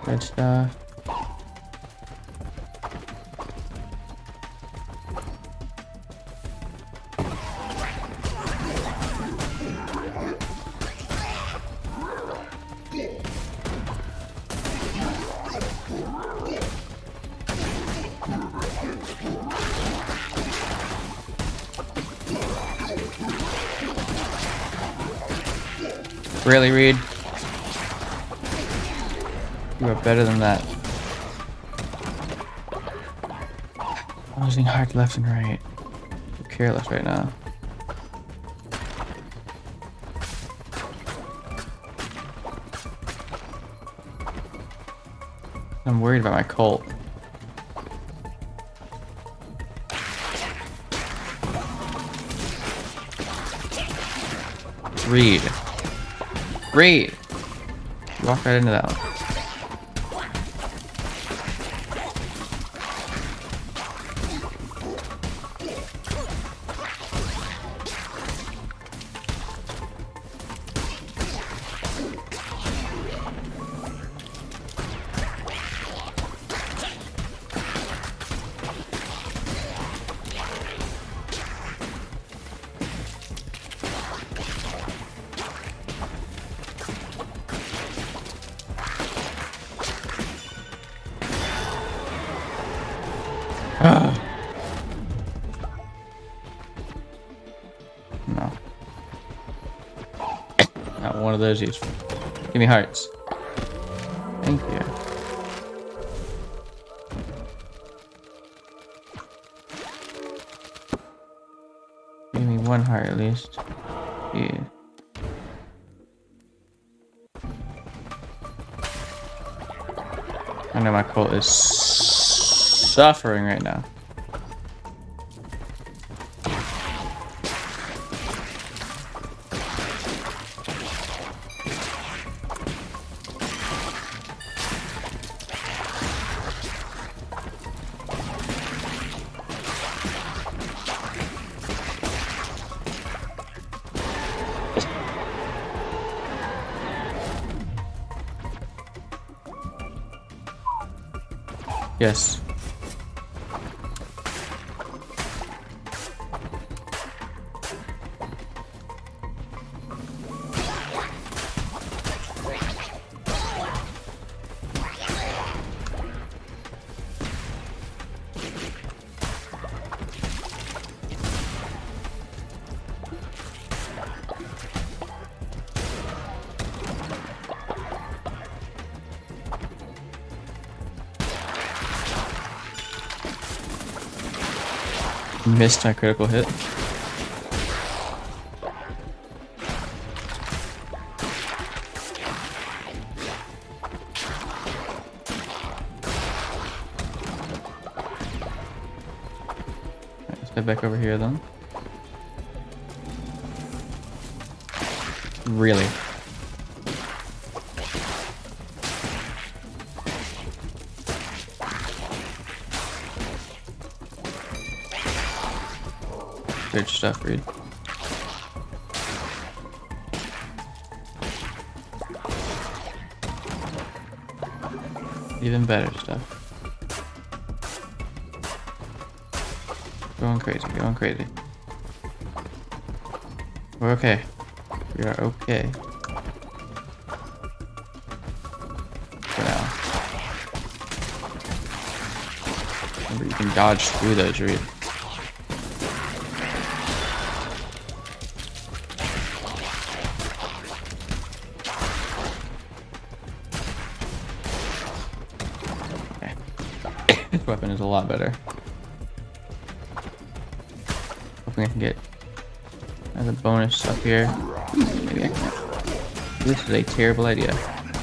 Good stuff. Really, Reed? You are better than that. I'm losing heart left and right. I'm careless right now. I'm worried about my cult. Read. Read. Walk right into that one. No. Not one of those useful. Give me hearts. Thank you. Give me one heart at least. Yeah. I know my cult is suffering right now. Yes. Missed my critical hit. Let's head back over here then. Really? Good stuff, Reed. Even better stuff. Going crazy, going crazy. We're okay. We are okay. For now. Remember, you can dodge through those, Reed. This weapon is a lot better. Hoping I can get as a bonus up here. Maybe I can. This is a terrible idea.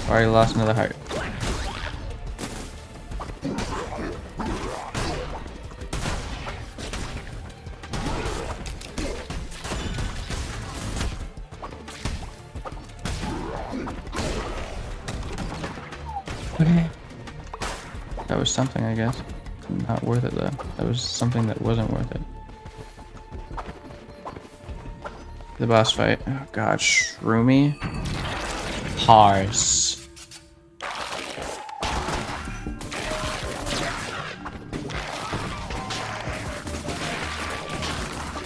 Already lost another heart. Okay. That was something, I guess. Not worth it, though. That was something that wasn't worth it. The boss fight. Oh, God. Shroomy. Parse.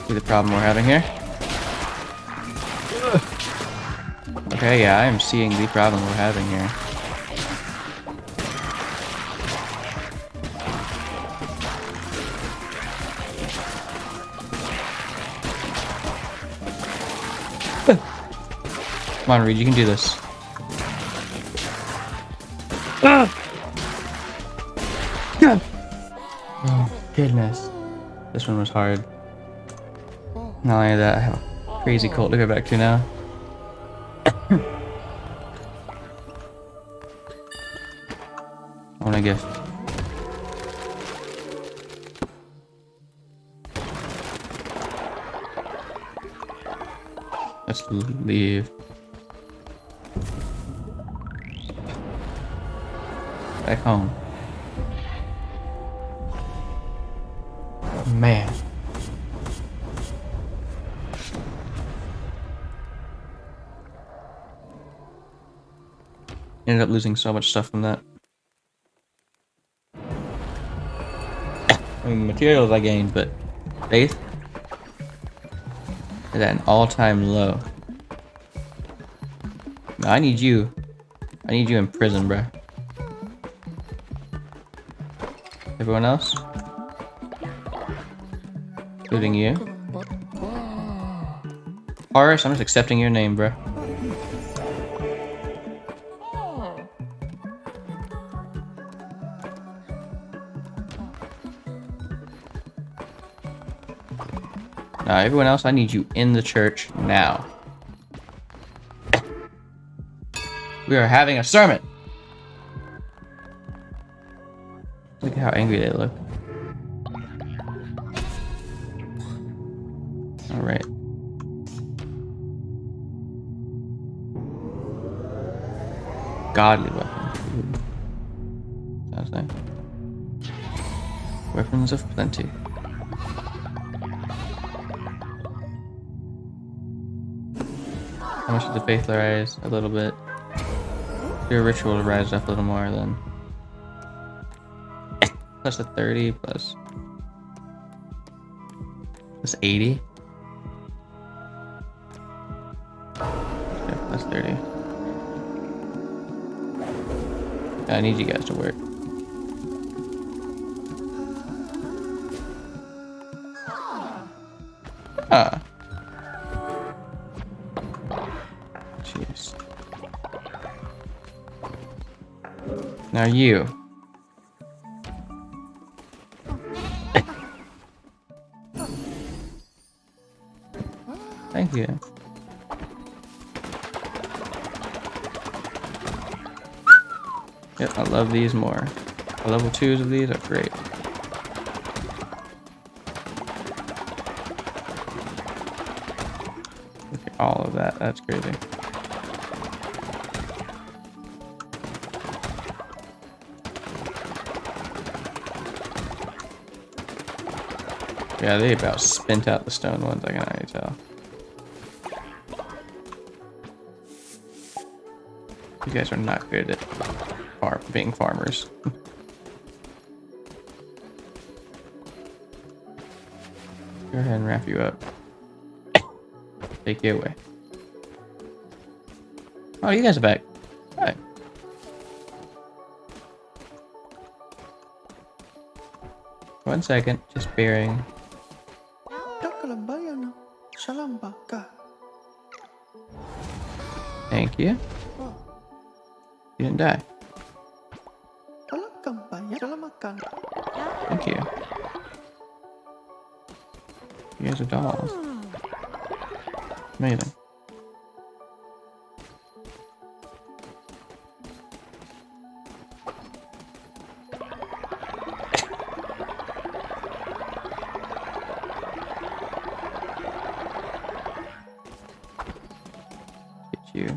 See the problem we're having here? Okay, yeah, I am seeing the problem we're having here. Come on, Reed, you can do this. Oh, goodness. This one was hard. Not only that, I have a crazy cult to go back to now. I want a gift. Let's leave. Back home. Man. Ended up losing so much stuff from that. I mean, materials I gained, but faith is at an all-time low. No, I need you. I need you in prison, bruh. Everyone else? Including you. Horace, I'm just accepting your name, bruh. Now, everyone else, I need you in the church now. We are having a sermon. Look at how angry they look. All right. Godly weapons. Sounds nice. Weapons of plenty. How much did the faith rise? A little bit. Your ritual to rise up a little more then. Plus the 30 plus 80. Okay, plus 30. I need you guys to work. Ah. Jeez. Now you. Thank you. Yep, I love these more. The level 2s of these are great. Look at all of that. That's crazy. Yeah, they about spent out the stone ones, I can already tell. You guys are not good at being farmers. Go ahead and wrap you up. Take you away. Oh, you guys are back. Hi. One second, just bearing. Thank you. You didn't die. Thank you. You guys are dolls. Amazing. Get you.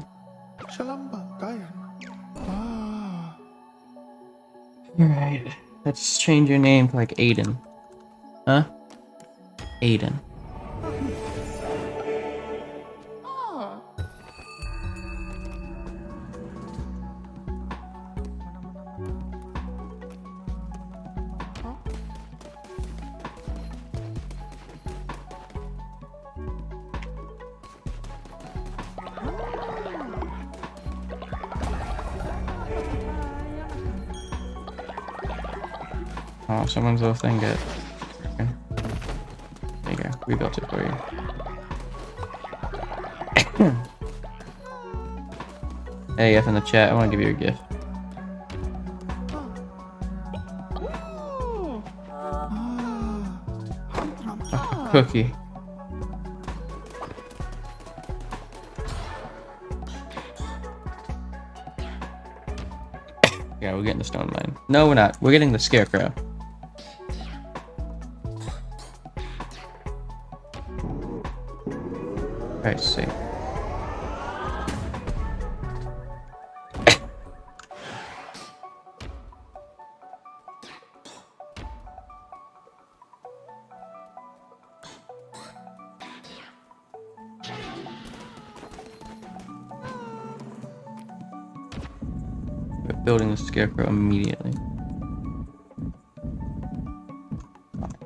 Alright, let's change your name to like Aiden. Huh? Aiden. Oh, someone's little thing got... Okay. There you go. We built it for you. Hey, F in the chat, I want to give you a gift. A cookie. Yeah, we're getting the stone mine. No, we're not. We're getting the scarecrow. Christ's sake. building the scarecrow immediately.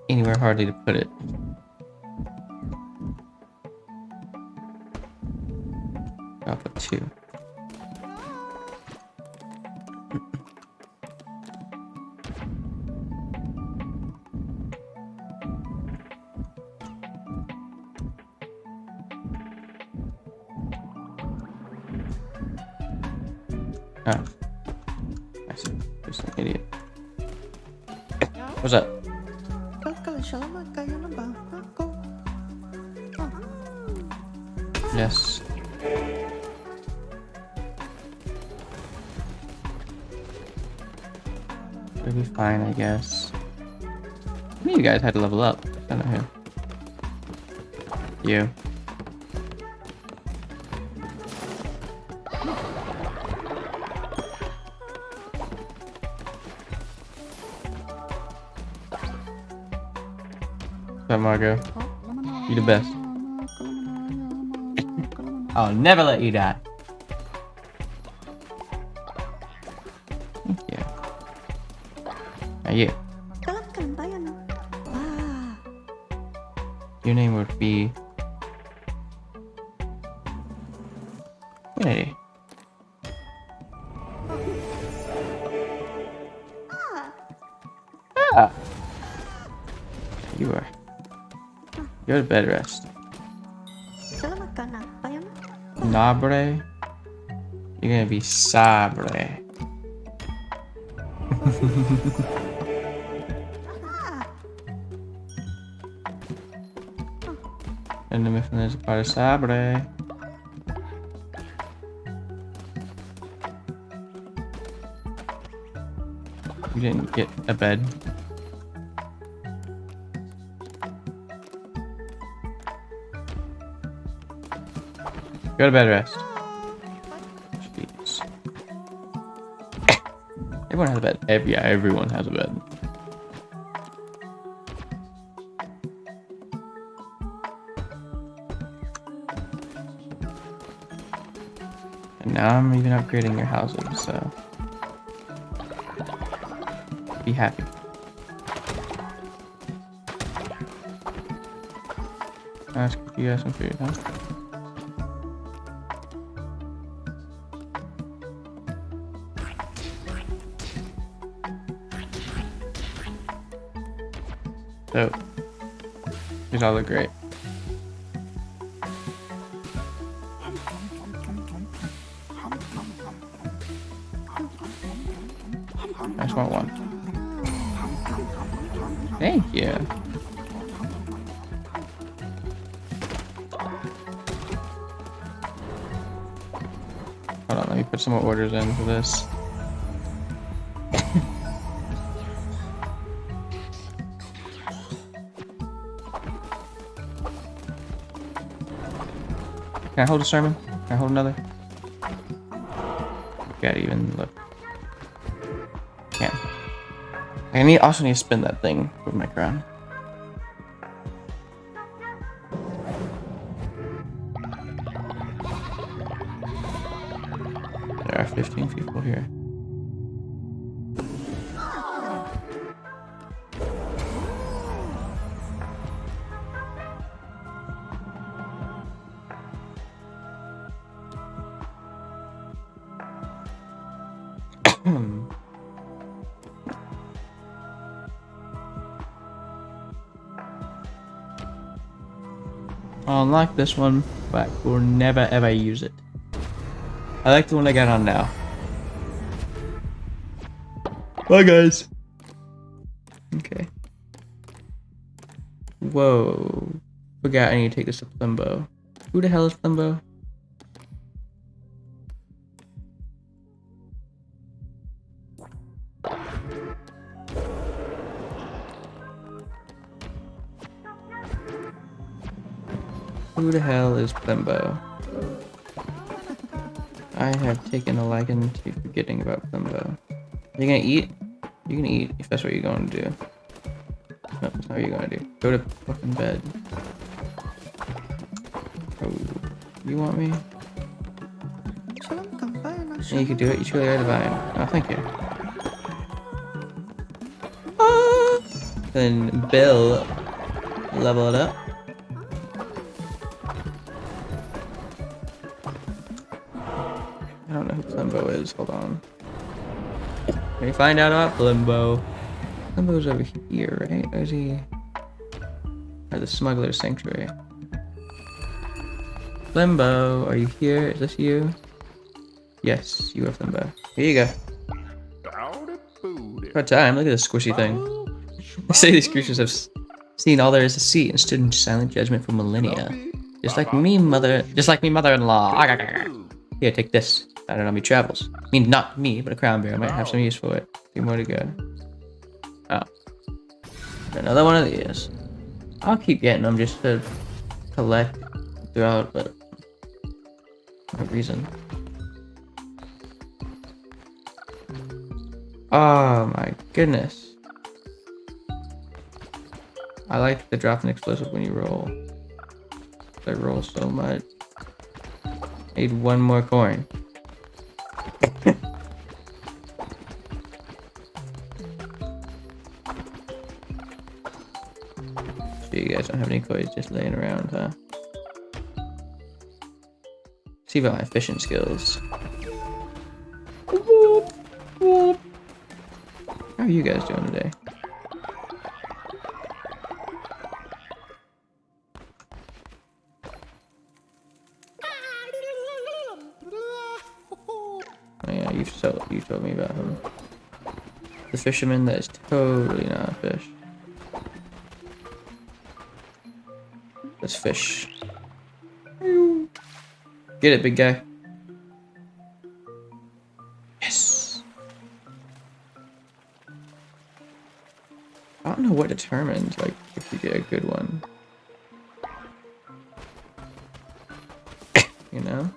Anywhere hardly to put it. I'll put 2. Ah. I see. Just an idiot. What's up? Kalkalsalamat kayo na ba ako? Yes. It'll be fine, I guess. I mean, you guys had to level up. I don't know who. You. What's up, Margot? You the best. I'll never let you die. Thank you. Now you. Kalat ka ng bayan. Ah, Your name would be Unity. Ah. You are. You're the bed rest. salamat ka na bayan. Nabre. You're gonna be Sabre. And the mission is part of Sabre. You didn't get a bed. Go to bed, rest. Jeez. Everyone has a bed. Yeah, everyone has a bed. And now I'm even upgrading your houses, so be happy. Ask if you guys some food, huh? So, these all look great. I just want one. Thank you. Hold on, let me put some more orders in for this. Can I hold a sermon? Can I hold another? Gotta even look. Can. Also need to spin that thing with my crown. There are 15 people here. I'll unlock this one, but we'll never ever use it. I like the one I got on now. Bye, guys. Okay. Whoa. Forgot I need to take this to Plimbo. Who the hell is Plimbo? Who the hell is Plimbo? I have taken a liking to forgetting about Plimbo. You gonna eat? You can eat if that's what you're going to do. No, that's not what you're going to do. Go to fucking bed. Oh, you want me? Salam ka bayan. Yeah, you can do it. You truly are divine. Oh, thank you. Ah! Then Bill, level it up. I don't know who Plimbo is. Hold on. Let me find out about Plimbo. Plimbo's over here, right? Or is he? Or the Smuggler's Sanctuary? Plimbo, are you here? Is this you? Yes, you are Plimbo. Here you go. What time? Look at this squishy thing. They say these creatures have seen all there is to see and stood in silent judgment for millennia. Just like me, mother-in-law. Here, take this. I don't know me travels. I mean, not me, but a crown bear might have some use for it. A few more to go. Oh. Another one of these. I'll keep getting them just to collect throughout, but no reason. Oh my goodness. I like the drop an explosive when you roll. I roll so much. Need one more coin. So you guys don't have any coins just laying around, huh? See about my fishing skills. How are you guys doing today? Oh yeah, you told me about him. The fisherman that is totally not a fish. That's fish. Get it, big guy. Yes. I don't know what determines like if you get a good one. You know?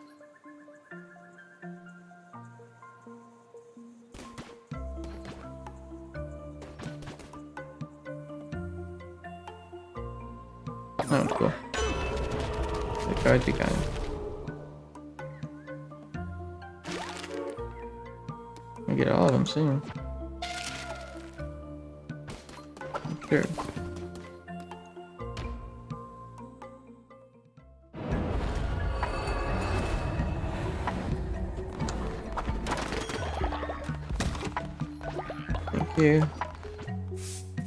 That one's cool. The cards be kind. I'll get all of them soon. Sure. Thank you.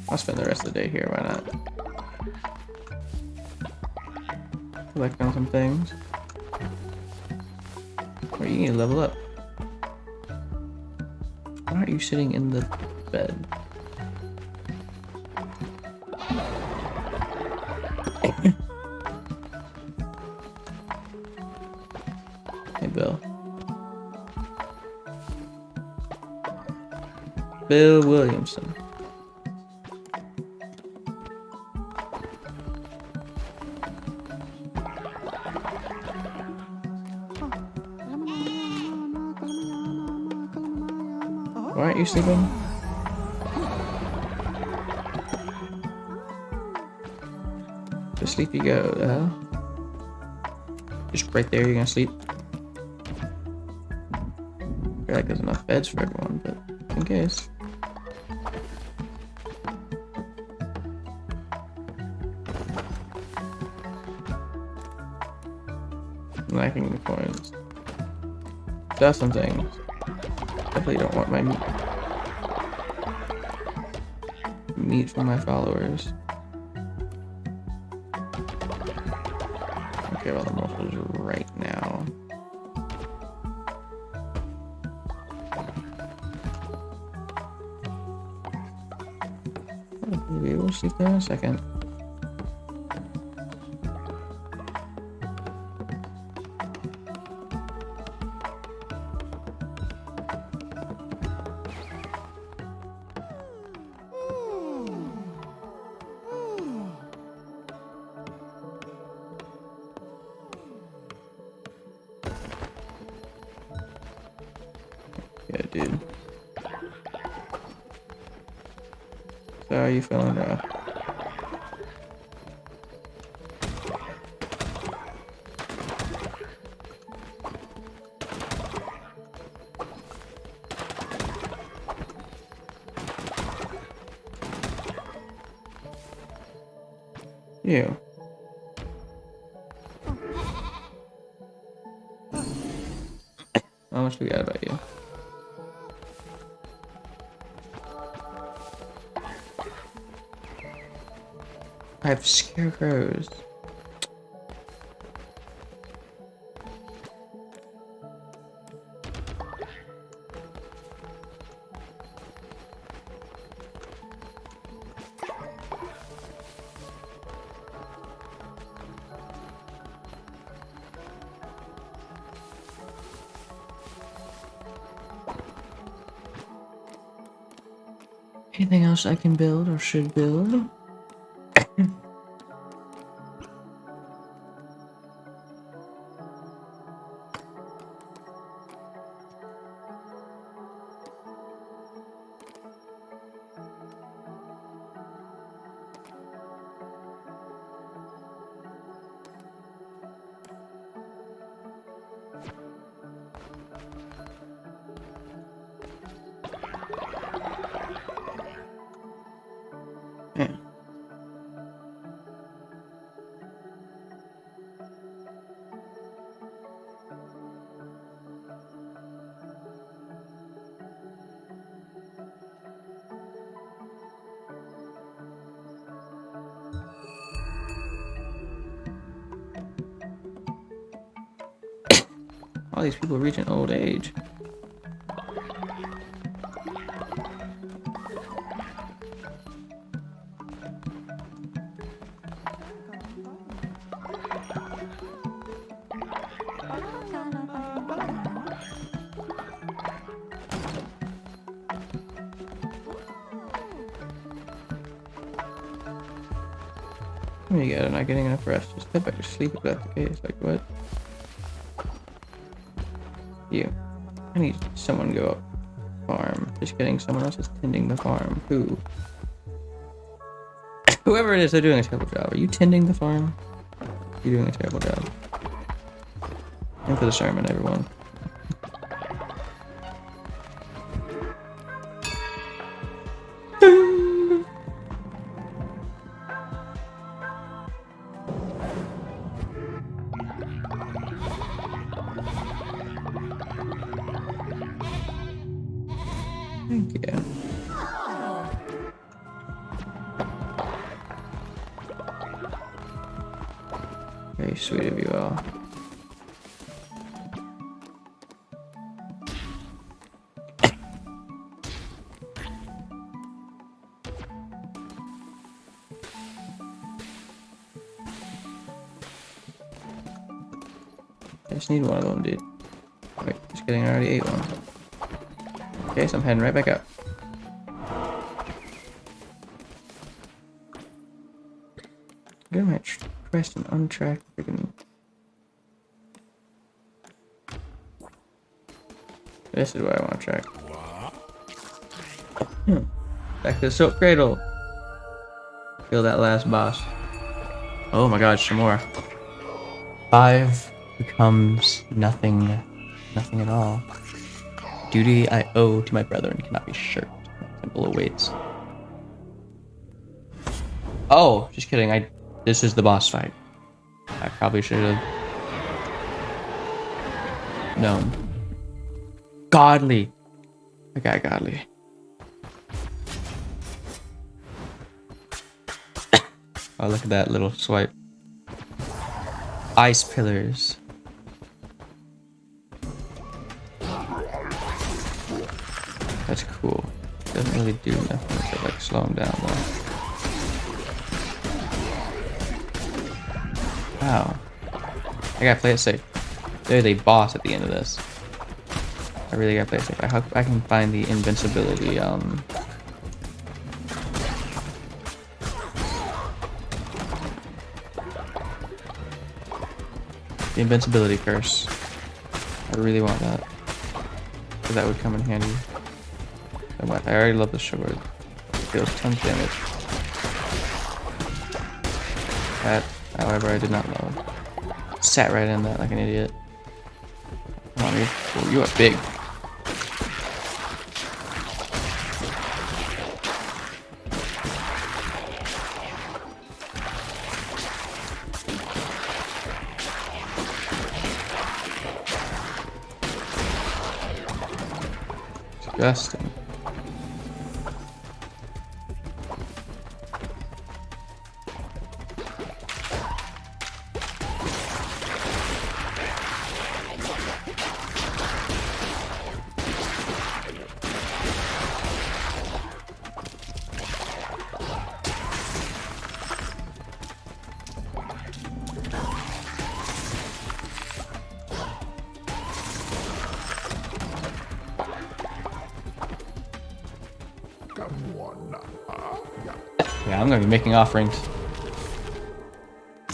I'll spend the rest of the day here, why not? Collect on some things. Or you need to level up. Why aren't you sitting in the bed? Hey, Bill. Bill Williamson. Why aren't you sleeping? To sleep you go, the hell? Just right there, you're gonna sleep? I feel like there's enough beds for everyone, but in case. I'm lacking the coins. That's some things. Definitely don't want my meat from my followers. Okay, well the morphos right now. Maybe we'll sleep there in a second. Yeah, dude. So how are you feeling, bro? You. How much we got about you? I have scarecrows. Anything else I can build or should build? Yeah. All these people reaching old age. What do you got? I'm not getting enough rest. Just head back to sleep if that's the case. Like, what? You. I need someone to go up farm. Just kidding. Someone else is tending the farm. Who? Whoever it is, they're doing a terrible job. Are you tending the farm? You're doing a terrible job. And for the sermon, everyone. Thank you. Very sweet of you all. I just need one of them, dude. Wait, just kidding, I already ate one. Okay, so I'm heading right back up. Get my quest and untracked freaking. This is what I want to track. Back to the Silk Cradle. Kill that last boss. Oh my god, some more. 5 becomes nothing. Nothing at all. Duty I owe to my brethren cannot be shirked. Temple awaits. Oh, just kidding. This is the boss fight. I probably should have known. Godly. I got godly. Oh, look at that little swipe. Ice pillars. That's cool. Doesn't really do nothing except like slow him down though. Wow. I gotta play it safe. There's a boss at the end of this. I really gotta play it safe. I hope I can find the invincibility, the invincibility curse. I really want that. Because that would come in handy. I already love the sword. It deals tons of damage. That, however, I did not love. Sat right in that like an idiot. Come on, you are big. Disgusting. Yeah, I'm gonna be making offerings.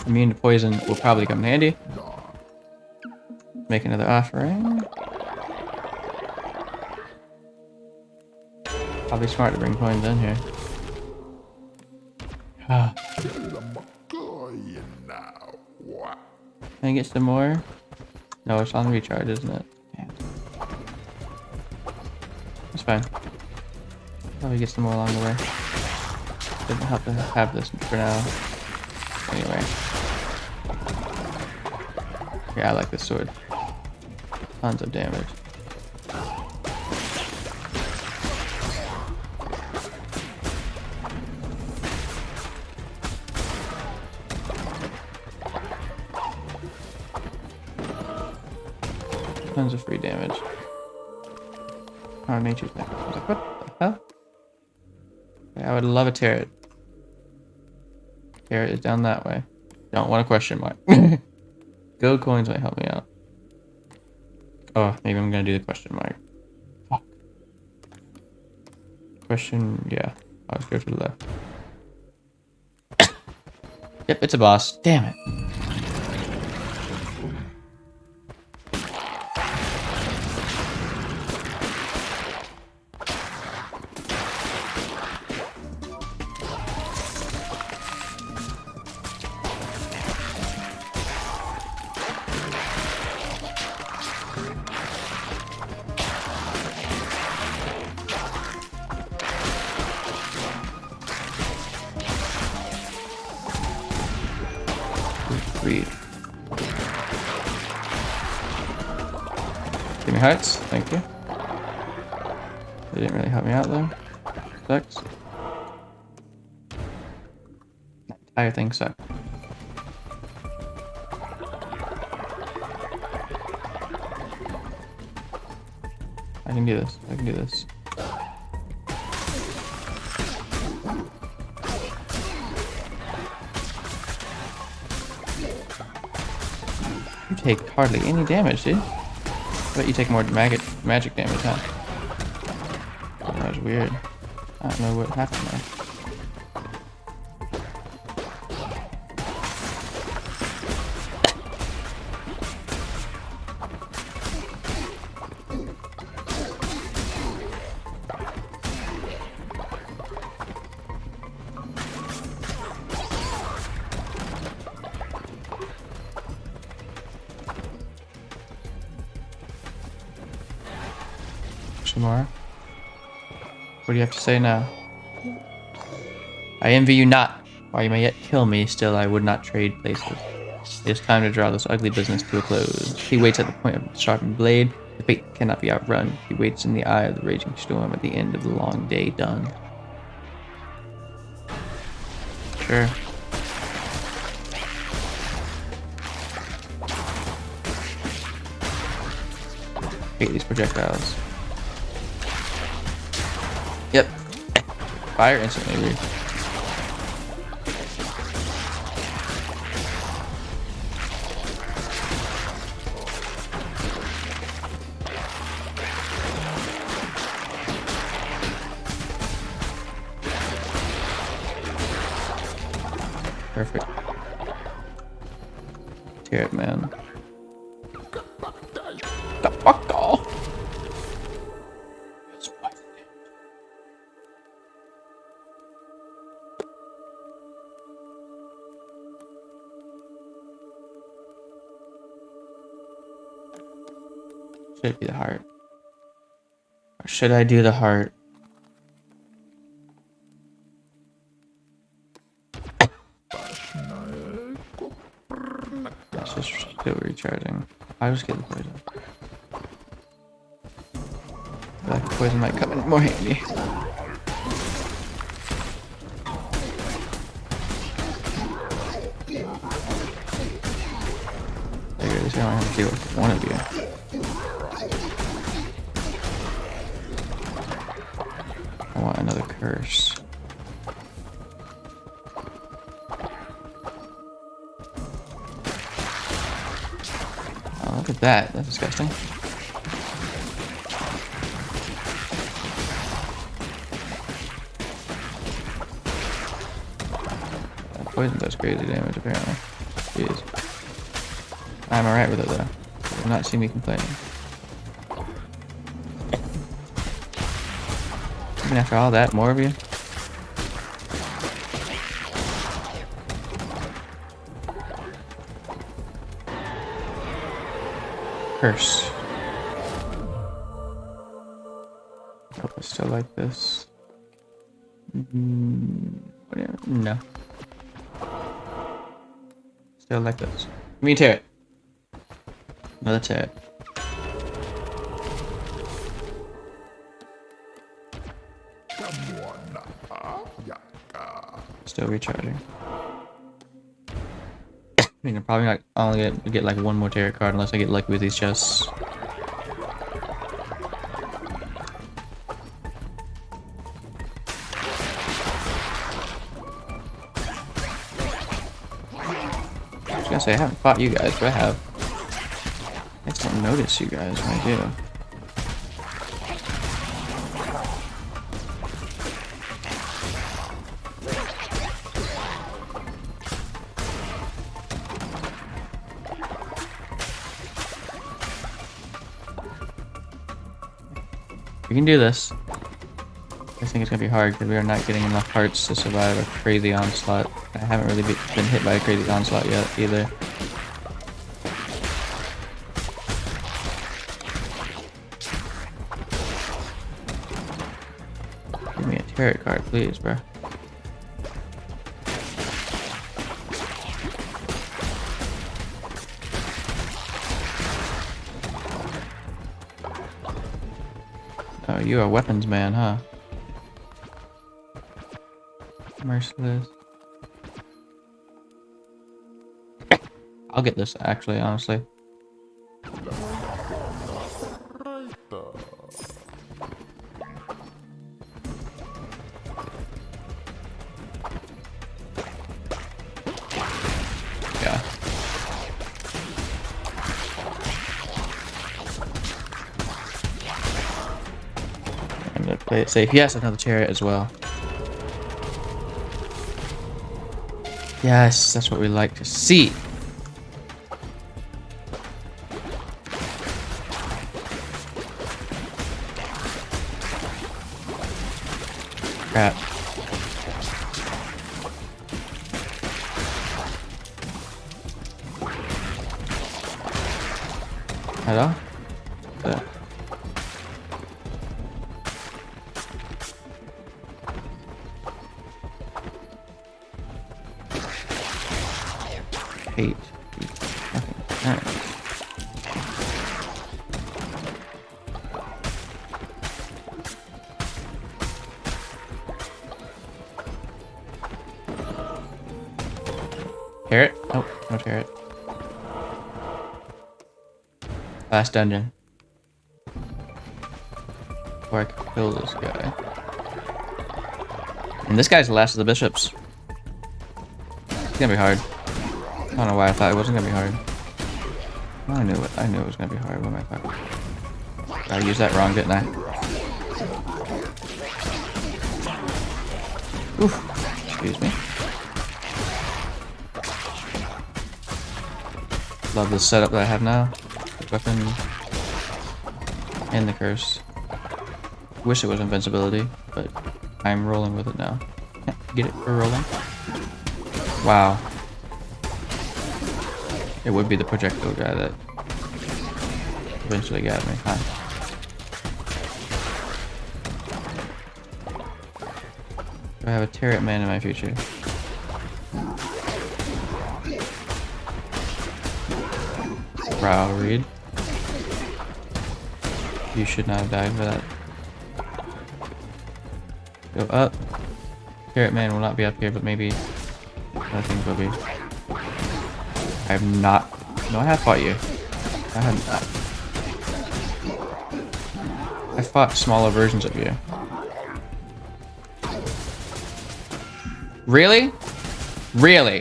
Immune to poison will probably come in handy. Make another offering. Probably smart to bring coins in here. Ah. Can I get some more? No, it's on recharge, isn't it? Damn. It's fine. Probably get some more along the way. Didn't have to have this for now. Anyway. Yeah, I like this sword. Tons of damage. Tons of free damage. Oh, nature's back. I was like, what the hell? Okay, I would love a turret. Turret is down that way. Don't want a question mark. Gold coins might help me out. Oh, maybe I'm gonna do the question mark. Fuck. Question, yeah. I'll just go to the left. Yep, it's a boss. Damn it. Read. Give me hearts, thank you. They didn't really help me out though. Sucks. That entire thing sucked. I can do this. I can do this. You take hardly any damage, dude. I bet you take more magic damage, huh? That was weird. I don't know what happened there. Some more. What do you have to say now? I envy you not. While you may yet kill me, still I would not trade places. It is time to draw this ugly business to a close. He waits at the point of the sharpened blade. The fate cannot be outrun. He waits in the eye of the raging storm at the end of the long day done. Sure. Hate these projectiles. Yep. Fire instantly, weird. Perfect. Tear it, man. The fuck off! Should it be the heart? Or should I do the heart? It's just still recharging. I'll just get the poison. like poison might come in more handy. Figure at least I don't have to deal with one of you. I want another curse. Oh, look at that. That's disgusting. Poison does crazy damage, apparently. Jeez. I'm alright with it, though. You will not see me complaining. Even after all that, more of you? Curse. Hope I still like this. Whatever. No. Still like this. Give me a turret. Another turret. Still recharging. I mean, I'm probably not only get like one more tarot card unless I get lucky with these chests. I was gonna say I haven't fought you guys, but I have. I just don't notice you guys when I do. We can do this. I think it's gonna be hard because we are not getting enough hearts to survive a crazy onslaught. I haven't really been hit by a crazy onslaught yet either. Give me a tarot card, please, bro. Oh, you are a weapons man, huh? Merciless. I'll get this, actually, honestly. Yeah. I'm gonna play it safe. Yes, another chariot as well. Yes, that's what we like to see. Crap. Hello? There. Hate. Okay. Alright. Carrot? Oh, no carrot. Last dungeon. Before I can kill this guy. And this guy's the last of the bishops. It's gonna be hard. I don't know why I thought it wasn't gonna be hard. Well, I knew it was gonna be hard. What am I thought? I used that wrong, didn't I? Oof. Excuse me. Love this setup that I have now. The weapon and the curse. Wish it was invincibility, but I'm rolling with it now. Get it for rolling? Wow. It would be the projectile guy that eventually got me. Huh. Do I have a turret man in my future? Wow, Reed. You should not have died for that. Go up. Carrot Man will not be up here, but maybe other things will be. I have not. No, I have fought you. I have not. I fought smaller versions of you. Really? Really?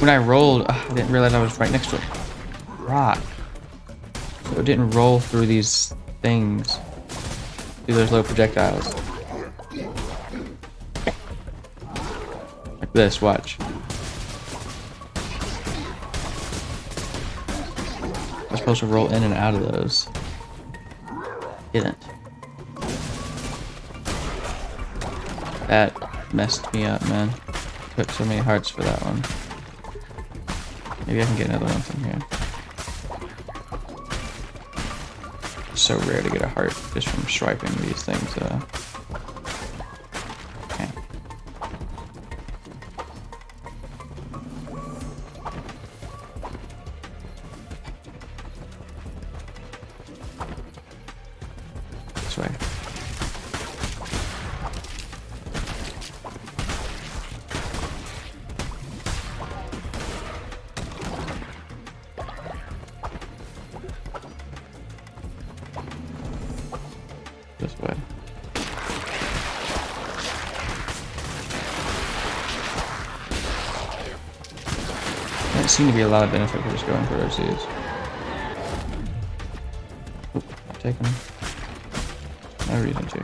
When I rolled, I didn't realize I was right next to a rock. So it didn't roll through these things. Through those little projectiles. Like this, watch. I'm supposed to roll in and out of those. Didn't. That messed me up, man. Took so many hearts for that one. Maybe I can get another one from here. It's so rare to get a heart just from swiping these things, Okay. This way. This way. Doesn't seem to be a lot of benefit for just going for those seeds. Oop, I'll take them. No reason to.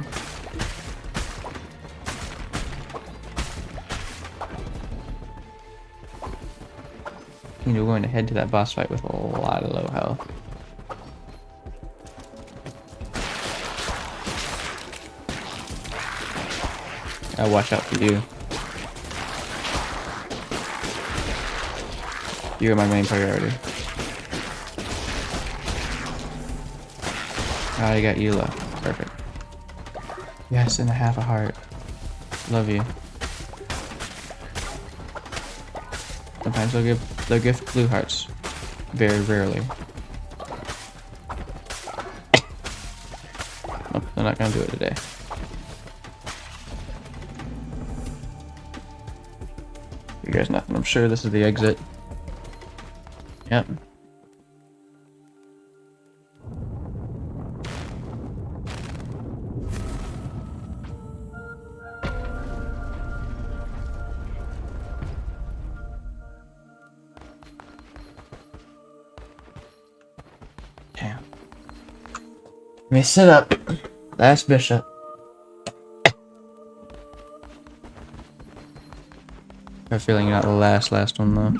You know, we're going to head to that boss fight with a lot of low health. I'll watch out for you. You're my main priority. Oh, you got Eula. Perfect. Yes, and a half a heart. Love you. Sometimes they'll gift blue hearts. Very rarely. Nope, they're not gonna do it today. You guys nothing. I'm sure this is the exit. Yep. Damn. Let me sit up. Last bishop. I have a feeling you're not the last one though.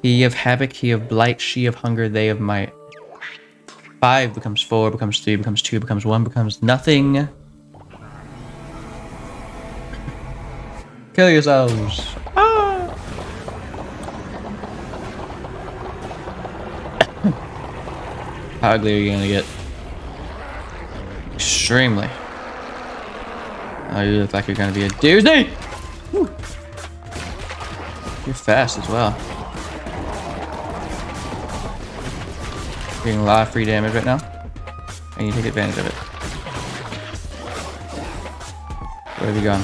He of havoc, he of blight, she of hunger, they of might. 5 becomes 4, becomes 3, becomes 2, becomes 1, becomes nothing. Kill yourselves. Ah! How ugly are you gonna get? Extremely. Oh, you look like you're gonna be a doozy! Woo. You're fast as well. Getting a lot of free damage right now, and you take advantage of it. Where have you gone?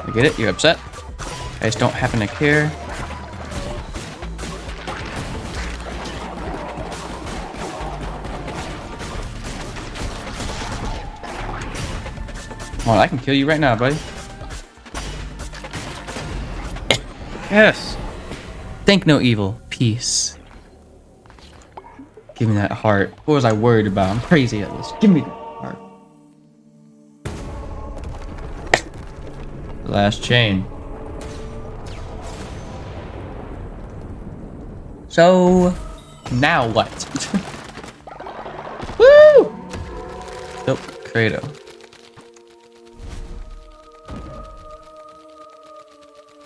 I get it, you're upset. I just don't happen to care. Come on, I can kill you right now, buddy. Yes! Think no evil. Peace. Give me that heart. What was I worried about? I'm crazy at this. Give me that heart. The last chain. So, now what? Woo! Nope, Credo.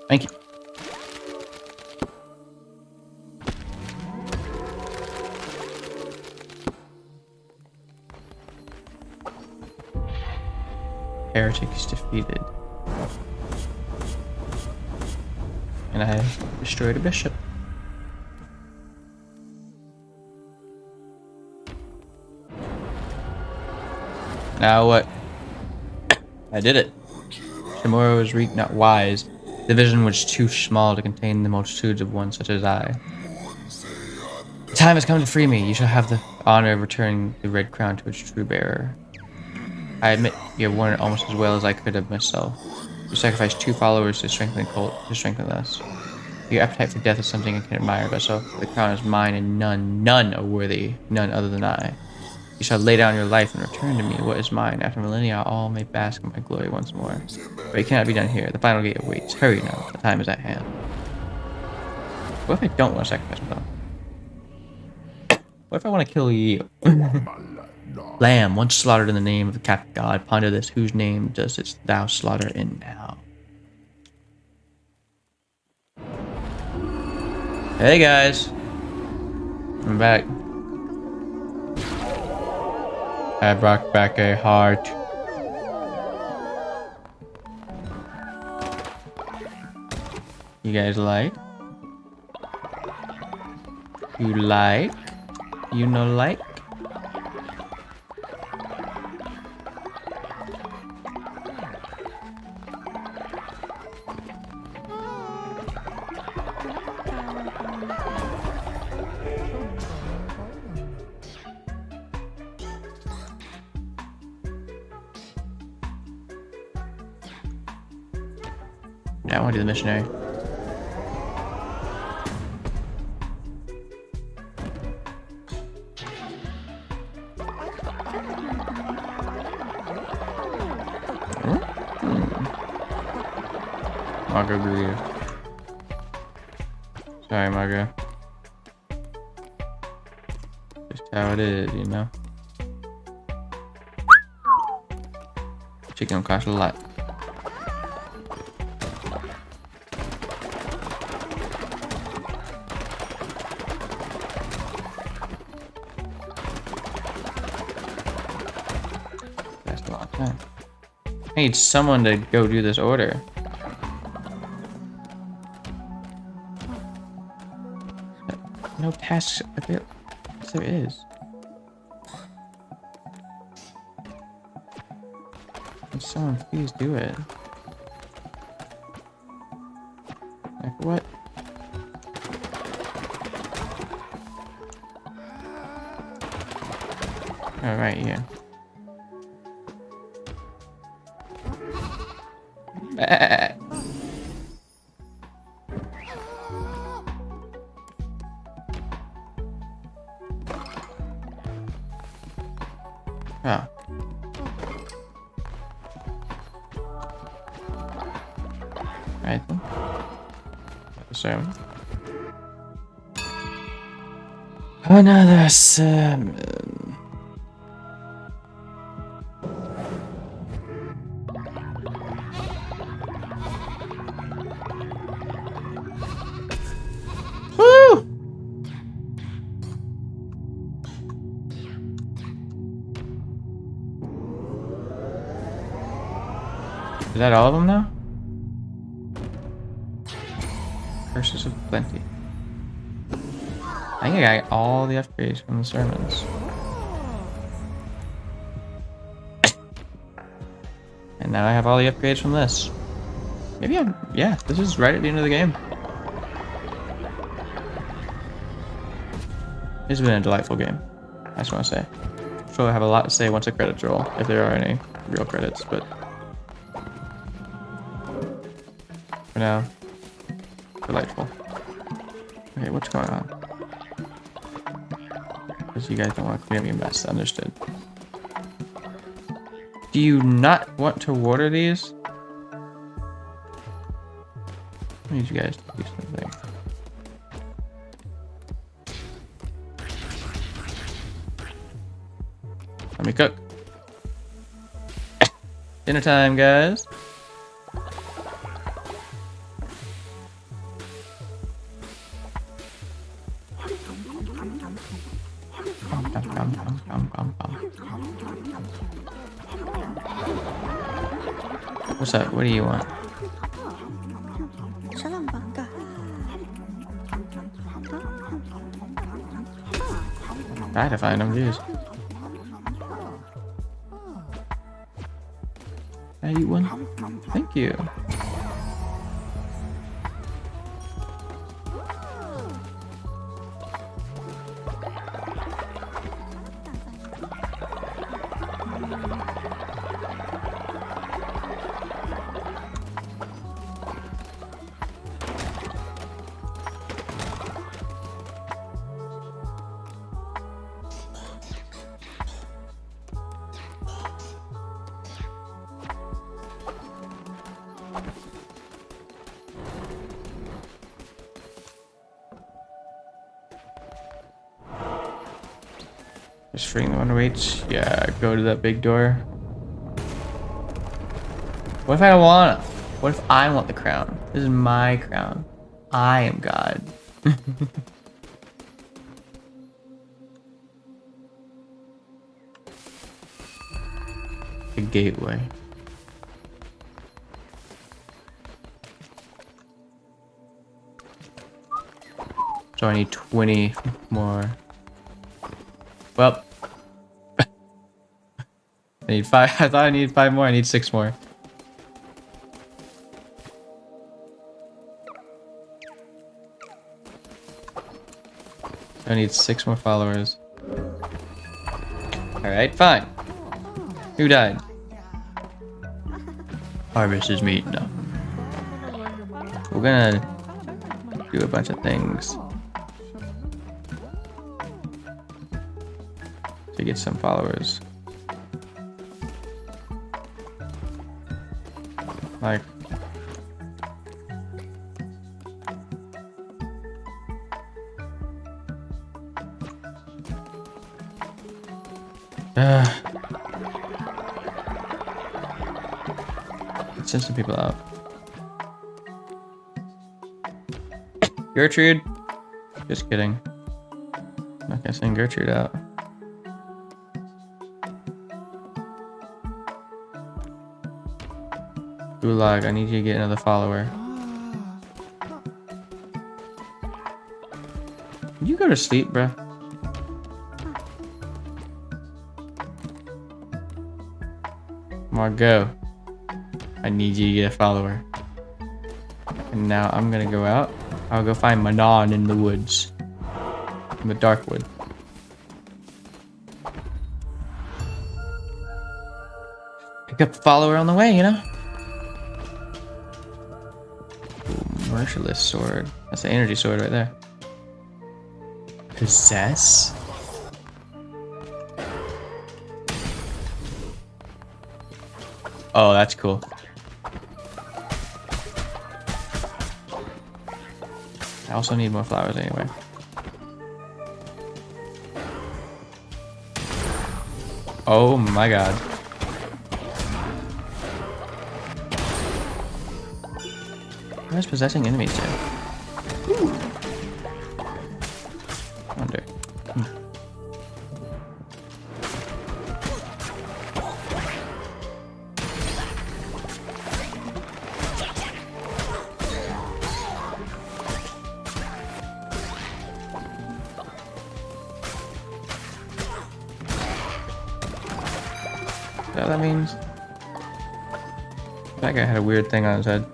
Thank you. Heretics defeated. And I destroyed a bishop. Now what? I did it. Shimura was weak, not wise. The vision was too small to contain the multitudes of one such as I. The time has come to free me. You shall have the honor of returning the red crown to its true bearer. I admit you have worn it almost as well as I could have myself. You sacrificed 2 followers to strengthen the cult, to strengthen us. Your appetite for death is something I can admire, but so the crown is mine and none are worthy, none other than I. You shall lay down your life and return to me what is mine. After millennia, all may bask in my glory once more. But it cannot be done here. The final gate awaits. Hurry now. The time is at hand. What if I don't want to sacrifice myself? What if I want to kill you? Lamb, once slaughtered in the name of the Captain God, ponder this. Whose name does it thou slaughter in now? Hey guys. I'm back. I brought back a heart. You guys like? You like? You no like? Yeah, I want to do the missionary. Margo grieved. Sorry, Margo. Just how it is, you know? Chicken costs a lot. That's a long time. I need someone to go do this order. No tasks available. Yes, there is. Can someone please do it? Like what? Oh, right here. Oh. Right then. So. Another sermon. Woo! Is that all of them now? Curses of plenty. I think I got all the upgrades from the sermons. And now I have all the upgrades from this. Maybe yeah, this is right at the end of the game. It's been a delightful game, I just want to say. I'm sure I have a lot to say once the credits roll, if there are any real credits, but for now, delightful. Okay, what's going on? Because you guys don't want to clear me a mess, understood. Do you not want to water these? I need you guys to do something. Let me cook. Dinner time, guys. What's up? What do you want? Siya lang bangga. Try to find them, jeez. Can I eat one? Thank you. Just freeing the one who waits. Yeah, go to that big door. What if I don't want it? What if I want the crown? This is my crown. I am God. The gateway. So I need 20 more. Well, I need 5. I thought I needed 5 more. I need 6 more. I need 6 more followers. Alright, fine. Who died? Harvest is meat. No. We're gonna do a bunch of things to get some followers. Like, let's send some people out. Gertrude? Just kidding. I'm not gonna send Gertrude out. Gulag, I need you to get another follower. You go to sleep, bruh. Come on, go. I need you to get a follower. And now I'm gonna go out. I'll go find Manon in the woods. In the dark wood. Pick up the follower on the way, you know? Ooh, merciless sword. That's the energy sword right there. Possess? Oh, that's cool. I also need more flowers anyway. Oh my god. Why is possessing enemies here? Wonder. Is that what that means? That guy had a weird thing on his head.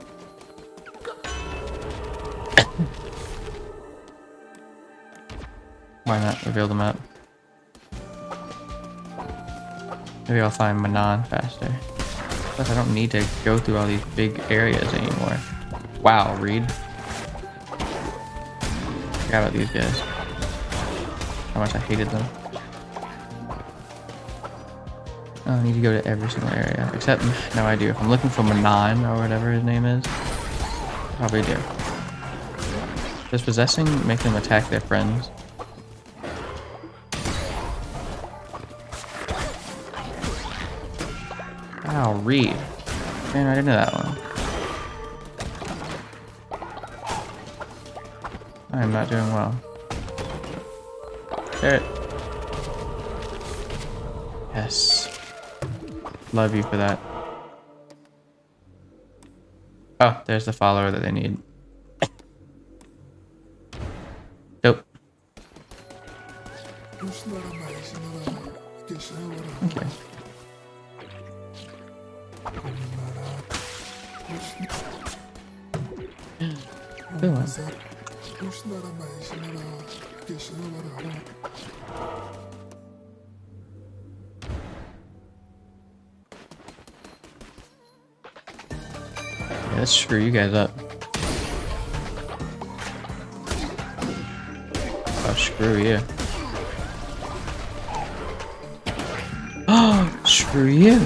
Why not reveal the map? Maybe I'll find Manon faster. Plus I don't need to go through all these big areas anymore. Wow, Reed. Forgot about these guys. How much I hated them. Oh, I need to go to every single area. Except, no I do. If I'm looking for Manon or whatever his name is, probably do. Does possessing make them attack their friends? Wow, Reed. Ran right into that one. I am not doing well. There. Yes. Love you for that. Oh, there's the follower that they need. Nope. Okay. Good one. Yeah, let's screw you guys up. Oh, screw you. Oh, screw you.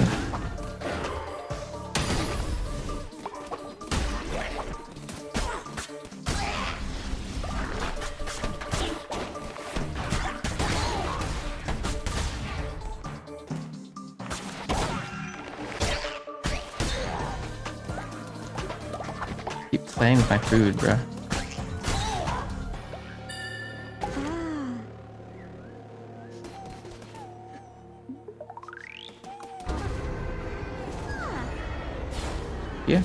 Keep playing with my food, bruh. Yeah.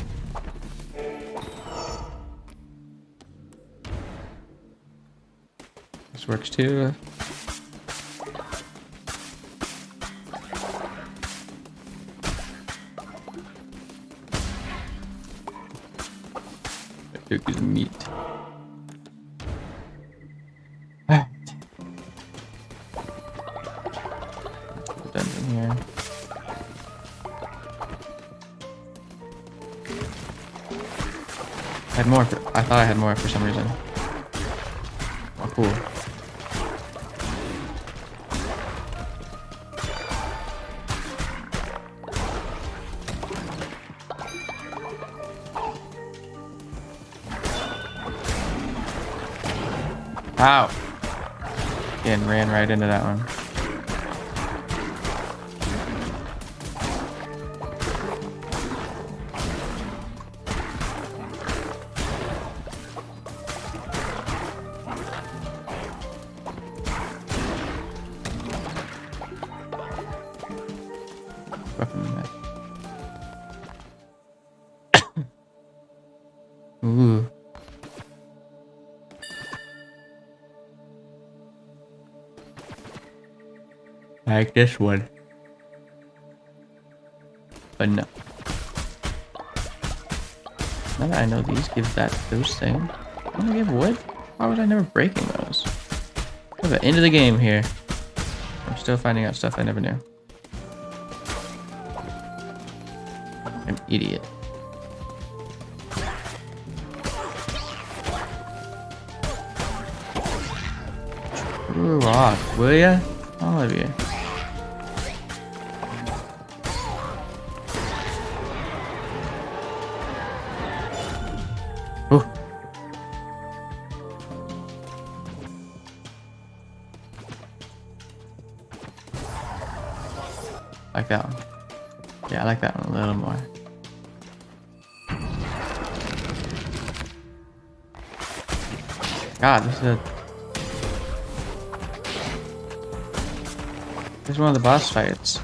This works too. Took his meat. Alright. Dungeon here. I had more. I thought I had more for some reason. Oh, cool. Ow! And ran right into that one. Weapon net. Ooh. I like this one. But no. Now that I know these give those things. I'm gonna give wood? Why was I never breaking those? At the end of the game here. I'm still finding out stuff I never knew. An idiot. Screw off, will ya? All of you. Ooh. Like that one. Yeah, I like that one a little more. God, this is one of the boss fights.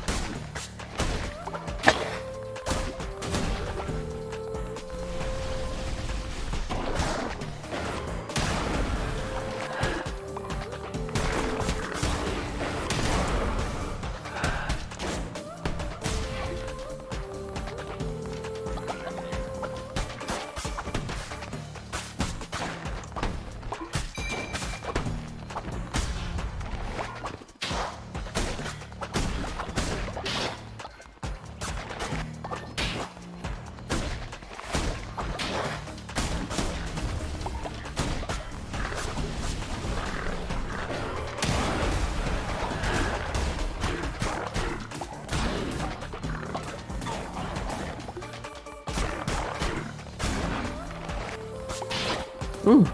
Ooh.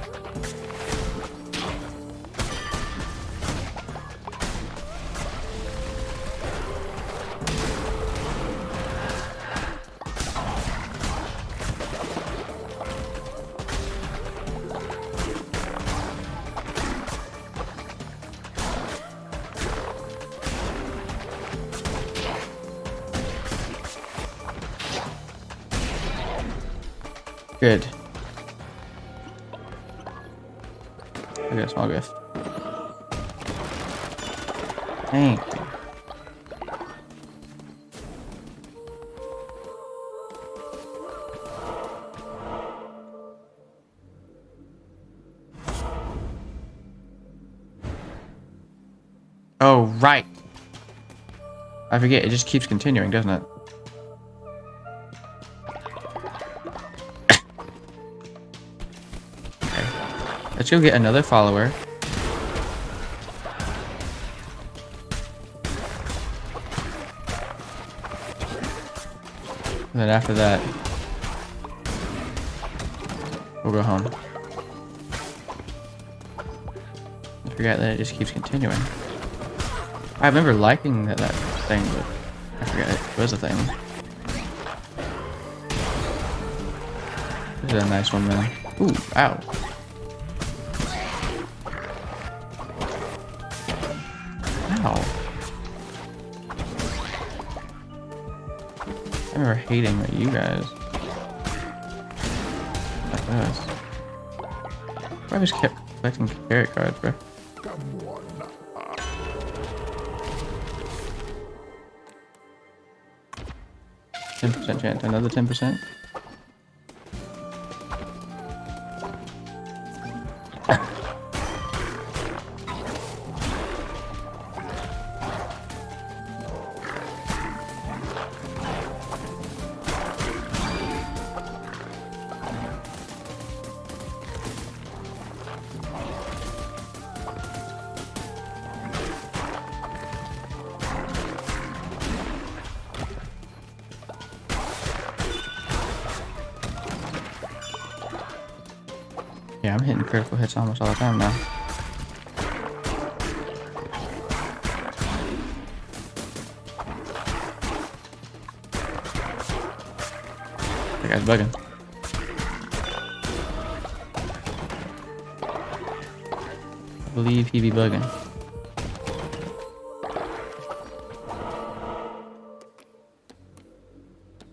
Good. I got a small gift. Thank you. Oh, right. I forget, it just keeps continuing, doesn't it? Okay. Let's go get another follower. And then after that, we'll go home. I forgot that it just keeps continuing. I remember liking that thing, but I forgot it was a thing. This is a nice one, man. Ooh, ow. Ow. I remember hating that you guys. Like this. I just kept collecting carrot cards, bro. 10% chance, another 10%. Yeah, I'm hitting critical hits almost all the time now. That guy's bugging. I believe he be bugging.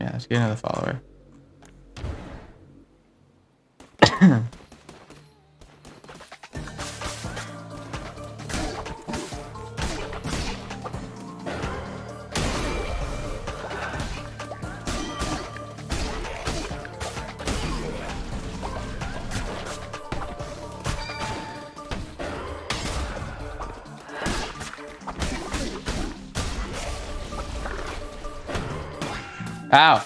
Yeah, let's get another follower. Ow!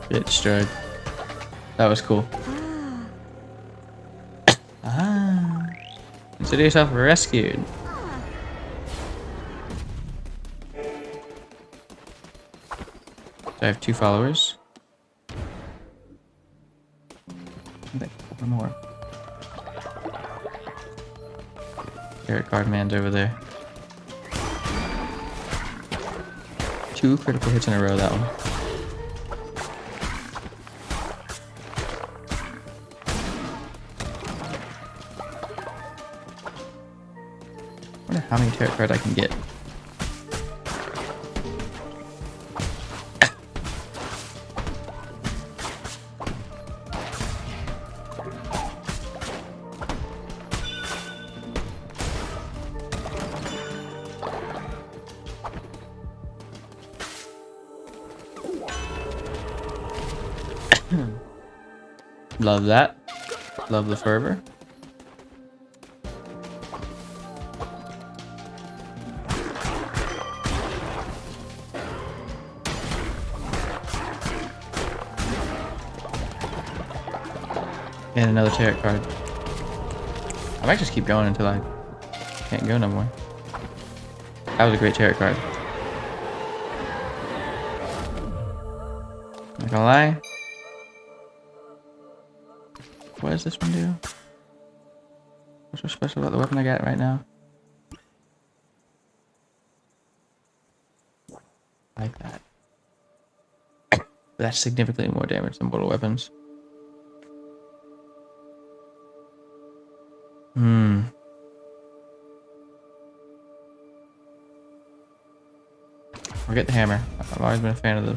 Get destroyed. That was cool. Ah. Consider yourself rescued. So I have 2 followers. I think 4 more. Carrot card man's over there. 2 critical hits in a row, that one. I wonder how many tarot cards I can get. Love that. Love the fervor. And another tarot card. I might just keep going until I can't go no more. That was a great tarot card. Not gonna lie. What does this one do? What's so special about the weapon I got right now? I like that. But that's significantly more damage than mortal weapons. I'll get the hammer. I've always been a fan of the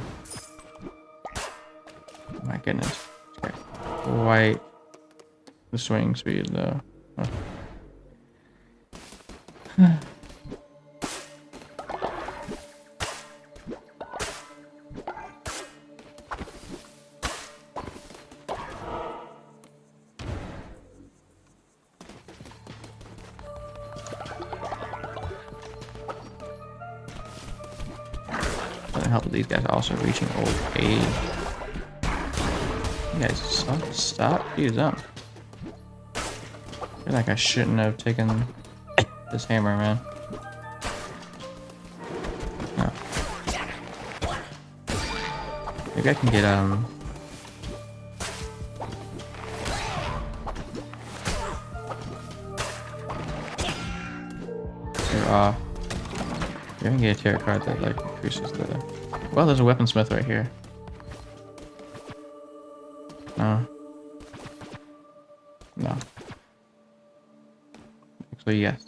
My goodness. Okay. Quite the swing speed though. Huh. Doesn't help that these guys are also reaching old age. You guys stop. Use up. I feel like I shouldn't have taken this hammer, man. No. Maybe I can get You're off. You're gonna get a tarot card that like increases the. Well, there's a weaponsmith right here. No. No. Actually, yes.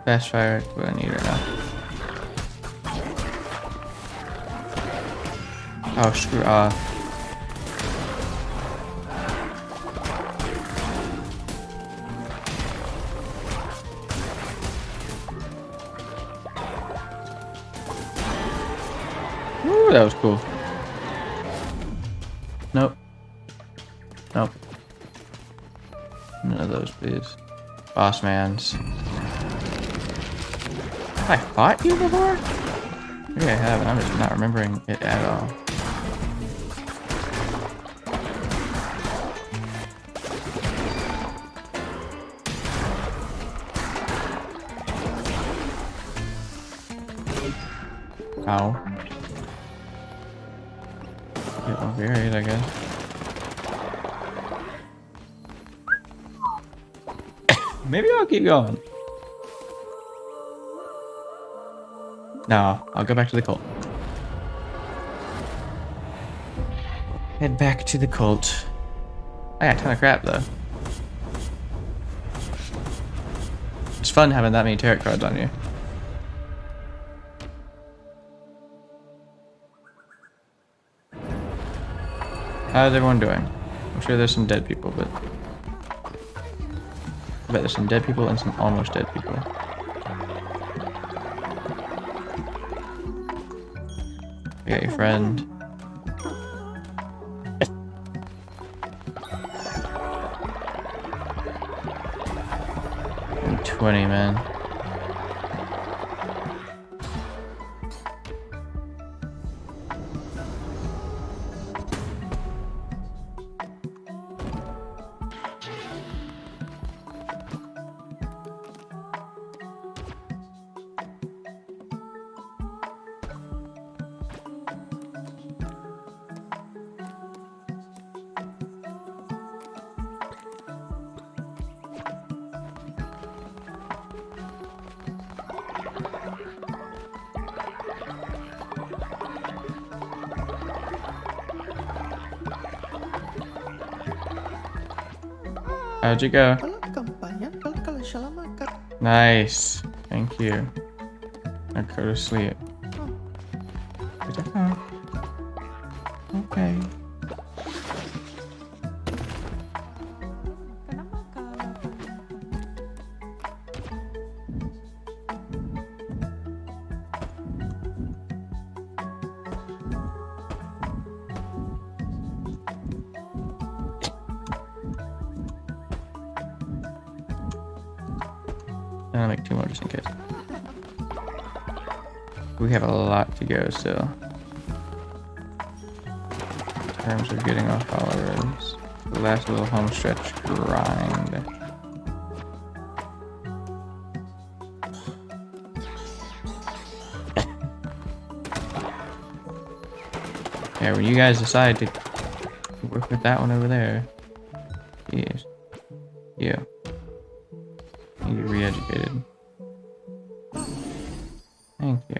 Fast fire, what I need right now. Oh, screw off. Ooh, that was cool. Nope. Nope. None of those, please. Boss mans. Have I fought you before? Maybe I haven't. I'm just not remembering it at all. Ow. Get one buried, I guess. Maybe I'll keep going. No, I'll go back to the cult. Head back to the cult. I got a ton of crap though. It's fun having that many tarot cards on you. How's everyone doing? I'm sure there's some dead people, but I bet there's some dead people and some almost dead people. You got your friend. And 20, man. How'd you go? Walang kampanya, kal salamat. Nice. Thank you. I'll go to sleep. Okay. I'll make 2 more just in case. We have a lot to go still. In terms of getting our followers. The last little home stretch grind. Yeah, when you guys decide to work with that one over there. Yes. Yeah. You get re-educated. Thank you.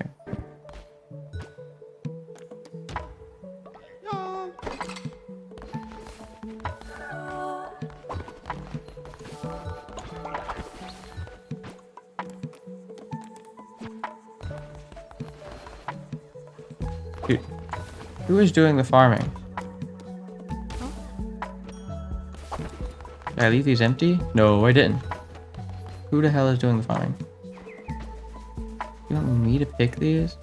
Who is doing the farming? Did I leave these empty? No, I didn't. Who the hell is doing the farming? You want me to pick these?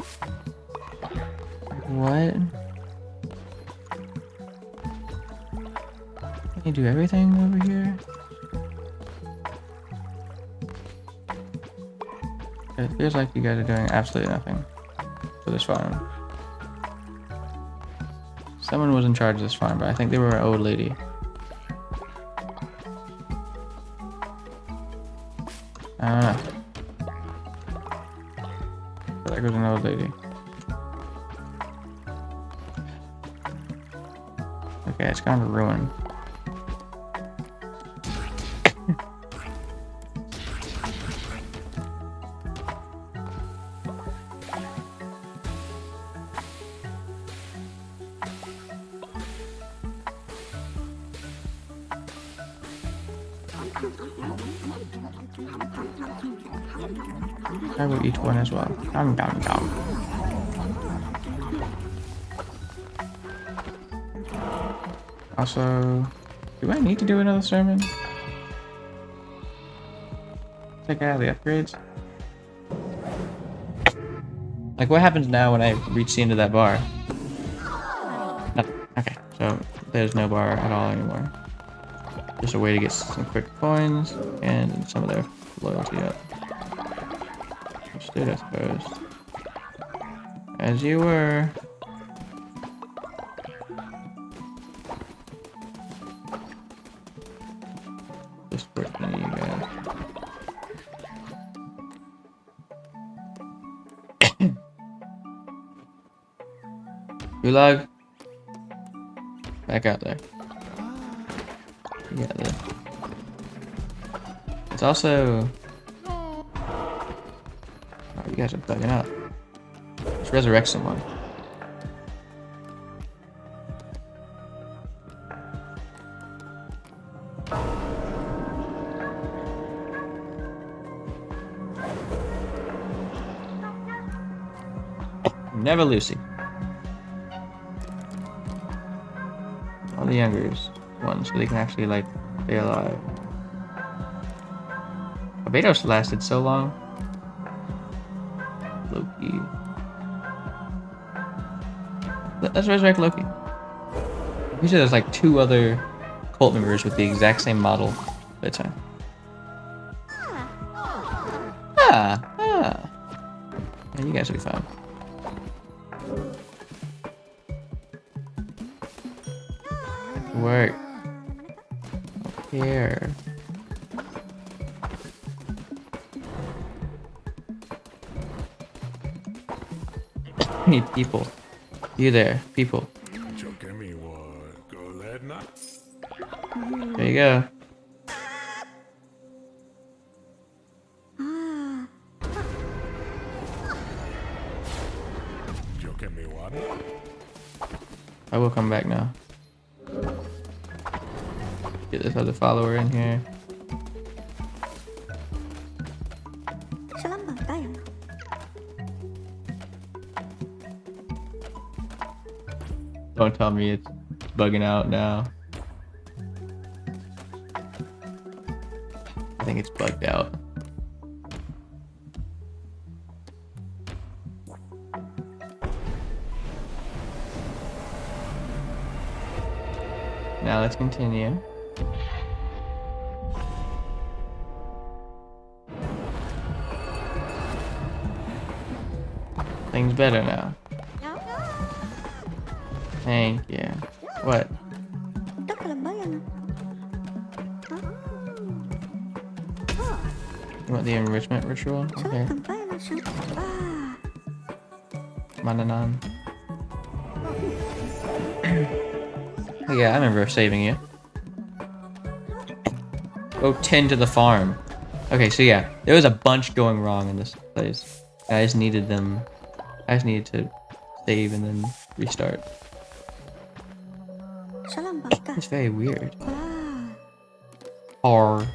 What? Can you do everything over here? It feels like you guys are doing absolutely nothing for this farm. Someone was in charge of this farm, but I think they were an old lady. I don't know. I feel like it was an old lady. Okay, it's gone to ruin. I will eat one as well. Nom nom nom. Also, do I need to do another sermon? Take out the upgrades. Like, what happens now when I reach the end of that bar? Nothing. Okay, so there's no bar at all anymore. Just a way to get some quick coins and some of their loyalty up. Let's do it, I suppose. As you were. Just working on you guys. Gulag. Back out there. Yeah, it's also. Oh, you guys are bugging out. Let's resurrect someone. Never Lucy. All the younger ones, so they can actually like stay alive. Barbados lasted so long. Loki. Let's resurrect Loki. You said there's like 2 other cult members with the exact same model at the time. Ah. Yeah, you guys will be fine. Work. Here. I need people. You there, people. There you go. I will come back now. Get this other follower in here. Don't tell me it's bugging out now. I think it's bugged out. Now let's continue. Things better now. Thank you. What? You want the enrichment ritual? Okay. Mananan. Yeah, I remember saving you. Go tend to the farm. Okay, so yeah, there was a bunch going wrong in this place. I just needed them. I just needed to save and then restart. It's very weird. Or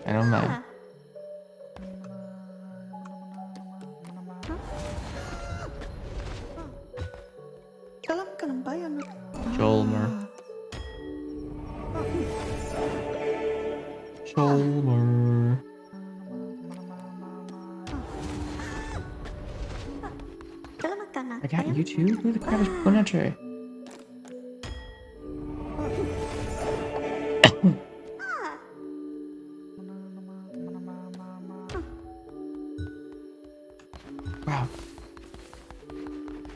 I don't know. ka ng bayan. Jolmer. Jolmer. Salamat ka na. I got you too? Who the crap is Bonnetre? Wow.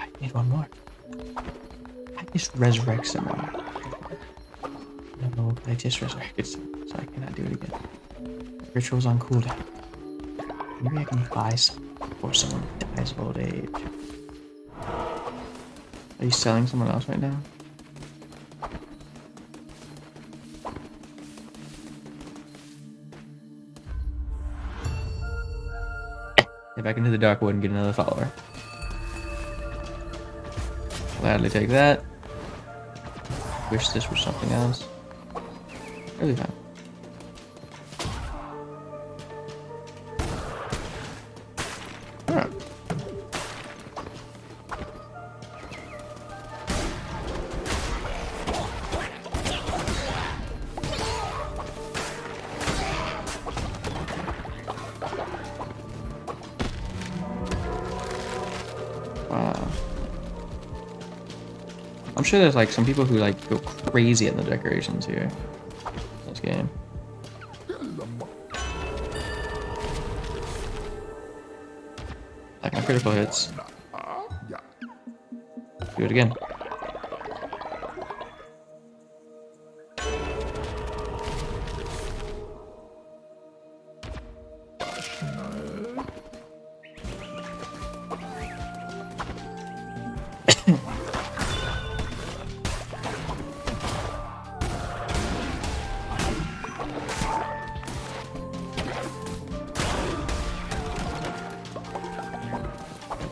I need one more. I just resurrect someone. No, I just resurrected someone, so I cannot do it again. Ritual's on cooldown. Maybe I can buy some before someone dies of old age. Are you selling someone else right now? Get back into the dark wood and get another follower. Gladly take that. Wish this was something else. Really fine. Alright. Wow. I'm sure there's like some people who like go crazy at the decorations here. This game. Like my critical hits. Do it again.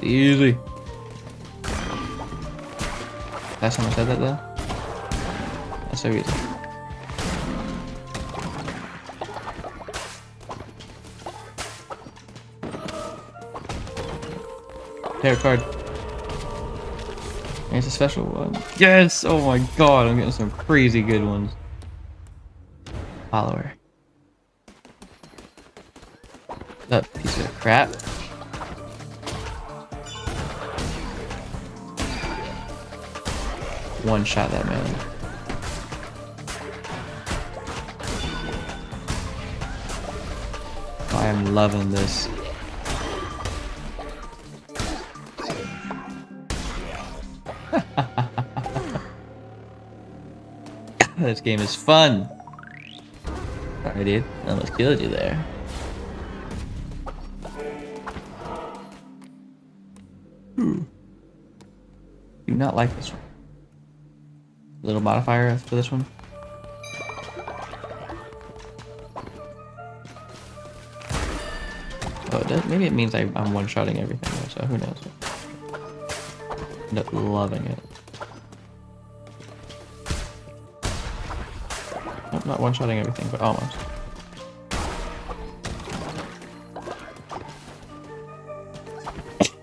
Easy. Last time I said that though? That's so easy. Tarot card. It's a special one. Yes! Oh my god, I'm getting some crazy good ones. Follower. That piece of crap. One shot that man. I am loving this. This game is fun. Sorry, dude. I almost killed you there. Do not like this one. Little modifier for this one. Oh, it does, maybe it means I'm one-shotting everything, so who knows. End up loving it. Nope, not one-shotting everything, but almost.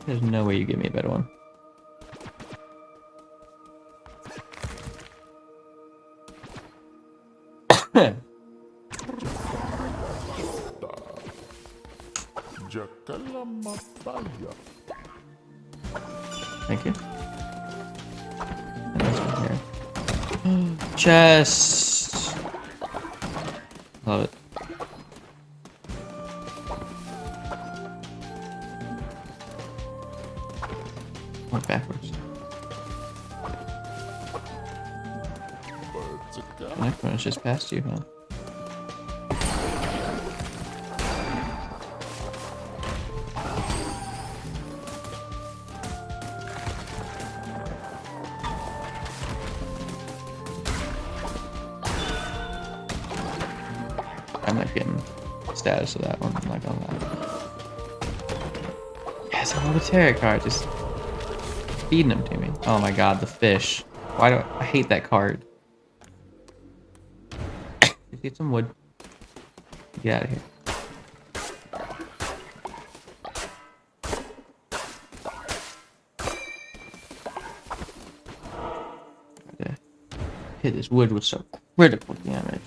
There's no way you give me a better one. Thank you. And this one here. Chest. Love it. Went backwards. The next one is just past you, huh? I'm not getting status of that one, I'm not gonna lie. Yes, I love a tarot card, just feeding them to me. Oh my god, the fish. Why do I hate that card? Let's get some wood. Get out of here. hit this wood with some critical damage.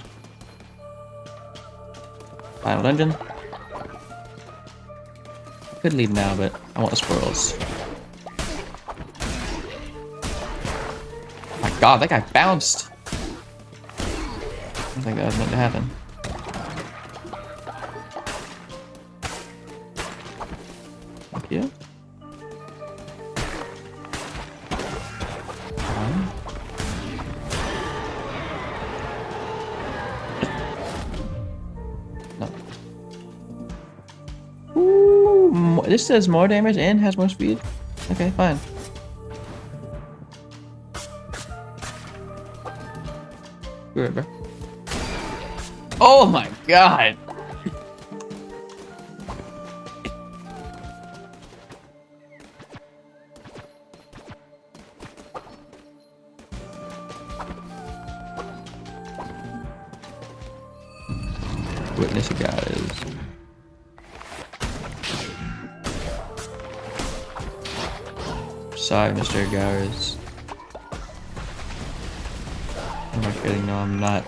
Final dungeon. I could leave now, but I want the squirrels. Oh my god, that guy bounced! I think that was meant to happen. Thank you. No. Ooh, this does more damage and has more speed? Okay, fine. Screw it, bro. Oh my god! Witness it, guys. Sorry, Mr. Gowers. Am I kidding? No, I'm not.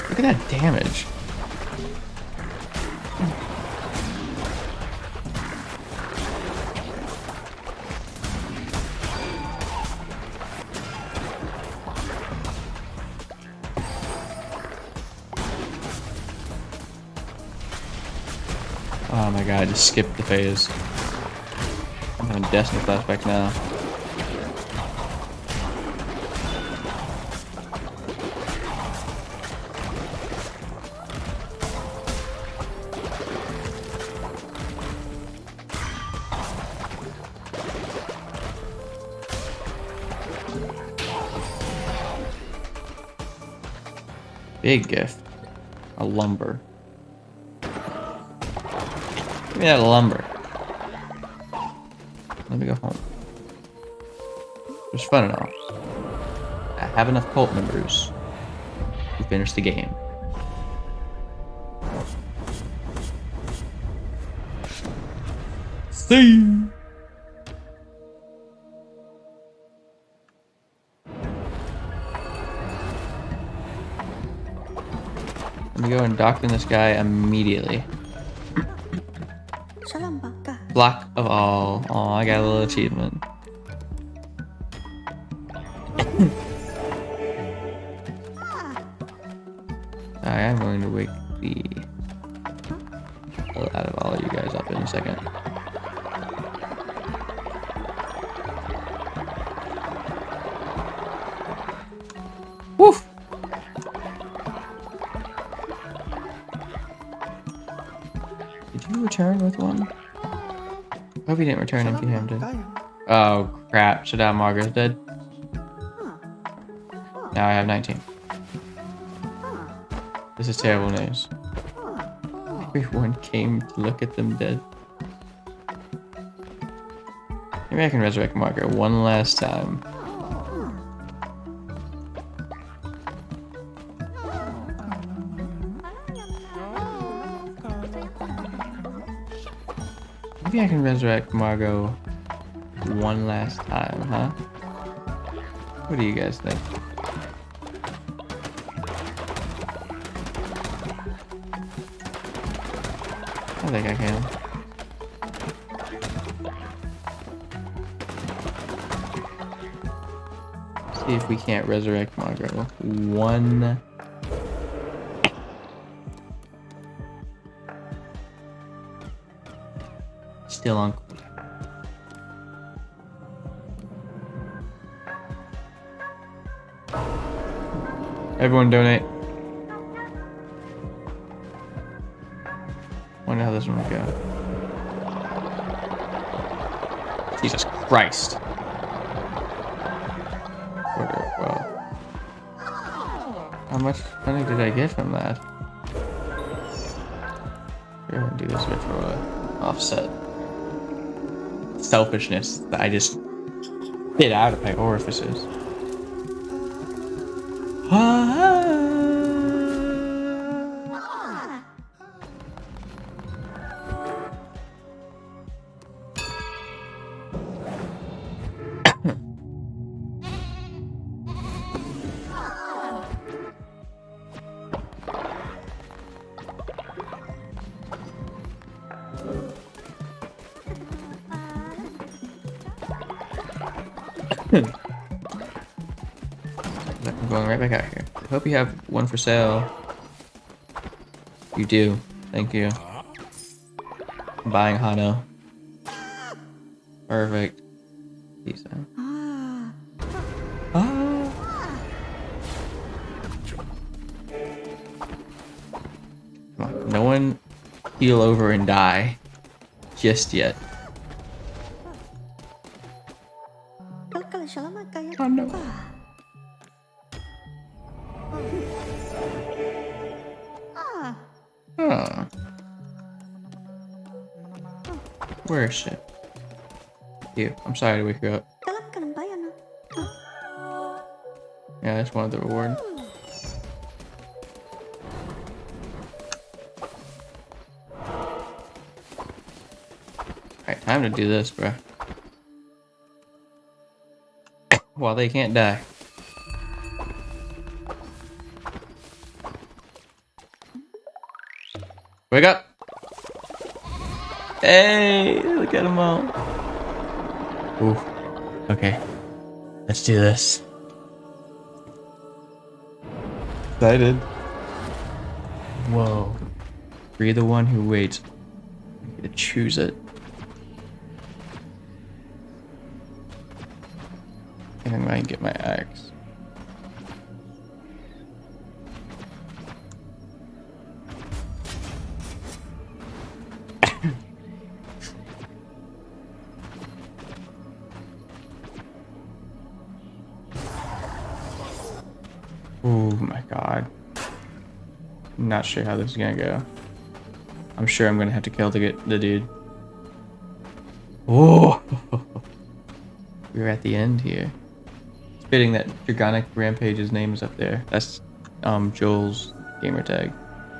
Look at that damage. Oh my god, I just skipped the phase. I'm having Destiny flashbacks now. Big gift. A lumber. Give me that lumber. Let me go home. It was fun and all. I have enough cult members to finish the game. See. Let me go and dock in this guy immediately. Shalom, baka. Block of all. Oh, I got a little achievement. Alright, I'm going to wake the hell out of all of you guys up in a second. Woof! Did you return with one? I hope you didn't return empty-handed. Oh crap, so now Margaret's dead. Now I have 19. This is terrible news. Everyone came to look at them dead. Maybe I can resurrect Margaret one last time. Maybe I can resurrect Margot one last time, huh? What do you guys think? I think I can. See if we can't resurrect Margot one. Still on. Everyone donate. Wonder how this one would go. Jesus Christ. Well, how much money did I get from that? We're gonna do this bit for offset selfishness that I just spit out of my orifices. I'm going right back out here. I hope you have one for sale. You do. Thank you. I'm buying Hano. Perfect. Peace out. Ah. Come on. No one heal over and die just yet. Oh no. Huh. Where is she? You. I'm sorry to wake you up. Yeah, that's one of the reward. Alright, time to do this, bro. While they can't die. Wake up! Hey, look at them all. Ooh. Okay. Let's do this. Excited. Whoa. Be the one who waits. I get to choose it. I think I'm going to get my axe. Oh my god. I'm not sure how this is gonna go. I'm sure I'm gonna have to kill the dude. Oh! We're at the end here. It's fitting that Dragonic Rampage's name is up there. That's Joel's gamer tag.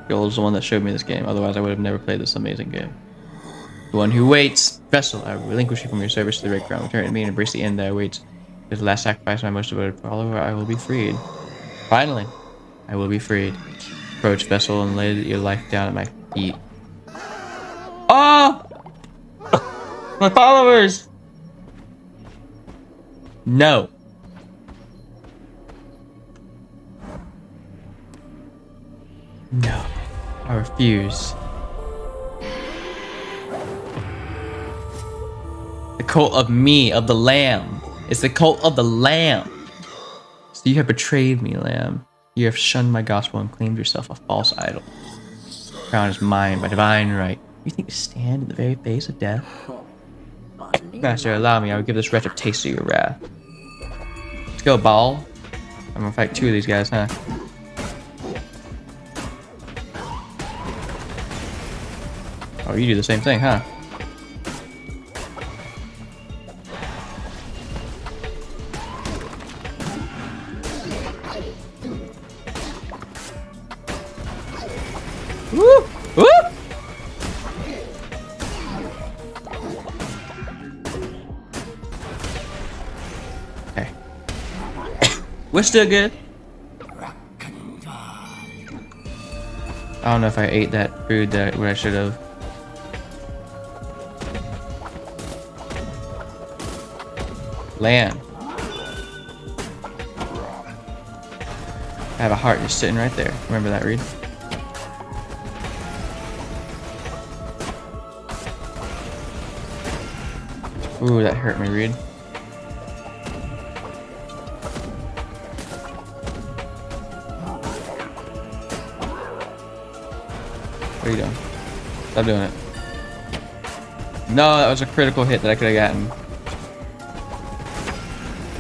Joel's the one that showed me this game, otherwise I would have never played this amazing game. The one who waits! Vessel, I relinquish you from your service to the Red Crown. Return to me and embrace the end that awaits. With the last sacrifice my most devoted follower, I will be freed. Finally, I will be freed. Approach, Vessel, and lay your life down at my feet. Oh! My followers! No. No. I refuse. The cult of me, of the lamb. It's the cult of the lamb. So you have betrayed me, lamb. You have shunned my gospel and claimed yourself a false idol. The crown is mine by divine right. You think to stand in the very face of death? Master, allow me. I will give this wretch a taste of your wrath. Let's go, ball. I'm gonna fight two of these guys, huh? Oh, you do the same thing, huh? Woo! Woo! Okay. We're still good. I don't know if I ate that food that what I should have. Land. I have a heart just sitting right there. Remember that, Reed? Ooh, that hurt me, Reed. What are you doing? Stop doing it. No, that was a critical hit that I could have gotten.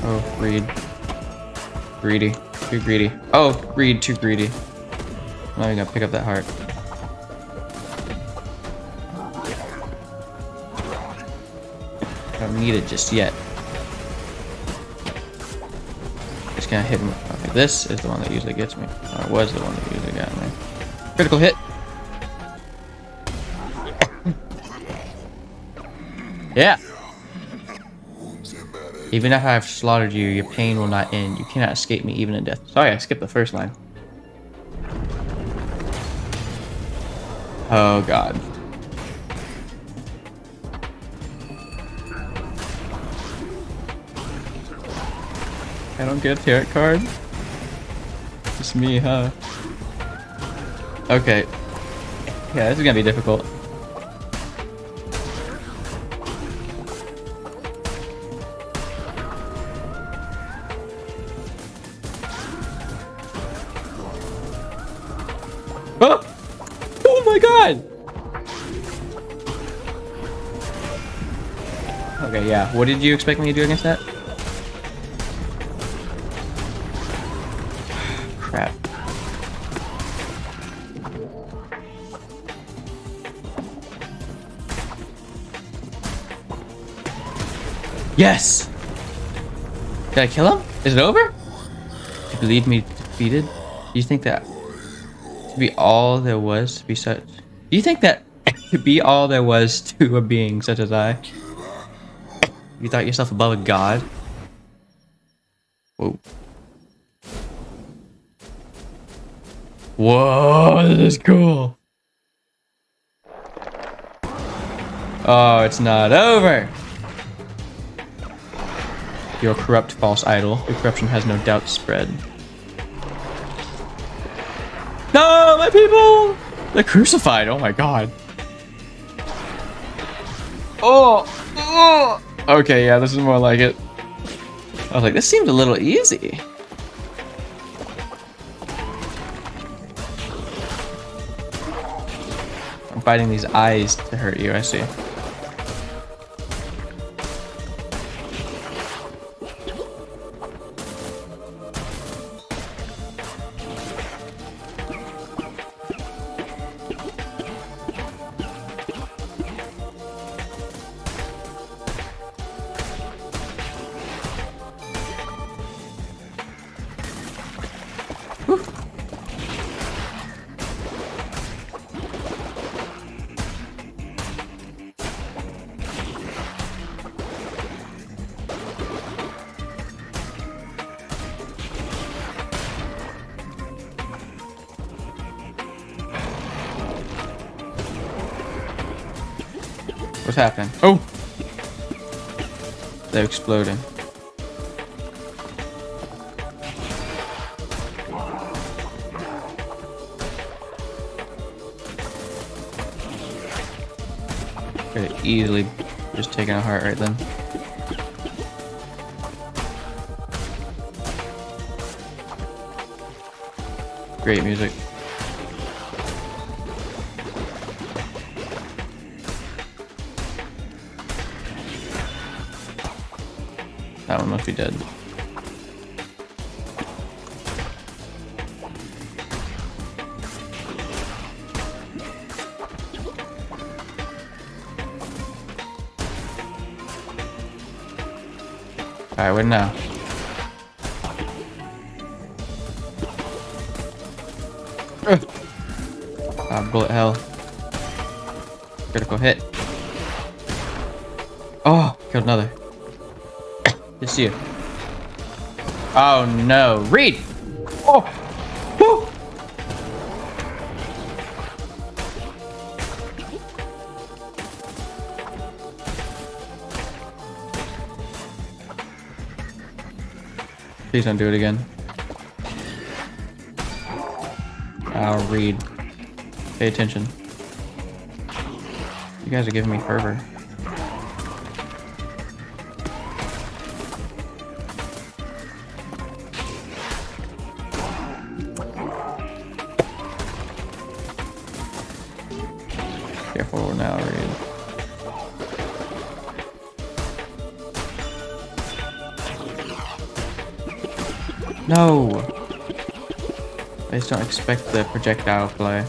Oh, Reed. Greedy. Too greedy. Oh, Reed, too greedy. I'm not even gonna pick up that heart. I don't need it just yet. Just gonna hit him. Okay, this is the one that usually gets me. Or it was the one that usually got me. Critical hit. Yeah. Even if I have slaughtered you, your pain will not end. You cannot escape me even in death. Sorry, I skipped the first line. Oh god. I don't get a tarot card. Just me, huh? Okay. Yeah, this is gonna be difficult. Oh! Oh my god! Okay, yeah. What did you expect me to do against that? Crap. Yes! Did I kill him? Is it over? Do you believe me defeated? Do you think that to be all there was to be such... Do you think that to be all there was to a being such as I? You thought yourself above a god? Whoa. Whoa, this is cool. Oh, it's not over. You're a corrupt false idol. Your corruption has no doubt spread. No, my people! They're crucified. Oh my god. Oh! Oh! Okay, yeah, this is more like it. I was like, this seemed a little easy. I'm fighting these eyes to hurt you, I see. What's happening? Oh! They're exploding. Could have easily just taken a heart right then. Great music. That one must be dead. Alright, what now? Bullet hell. Critical hit. Oh, killed another. It's you. Oh no. Reed! Oh! Woo! Please don't do it again. I'll read. Pay attention. You guys are giving me fervor. Careful now, Reed. No! I just don't expect the projectile play.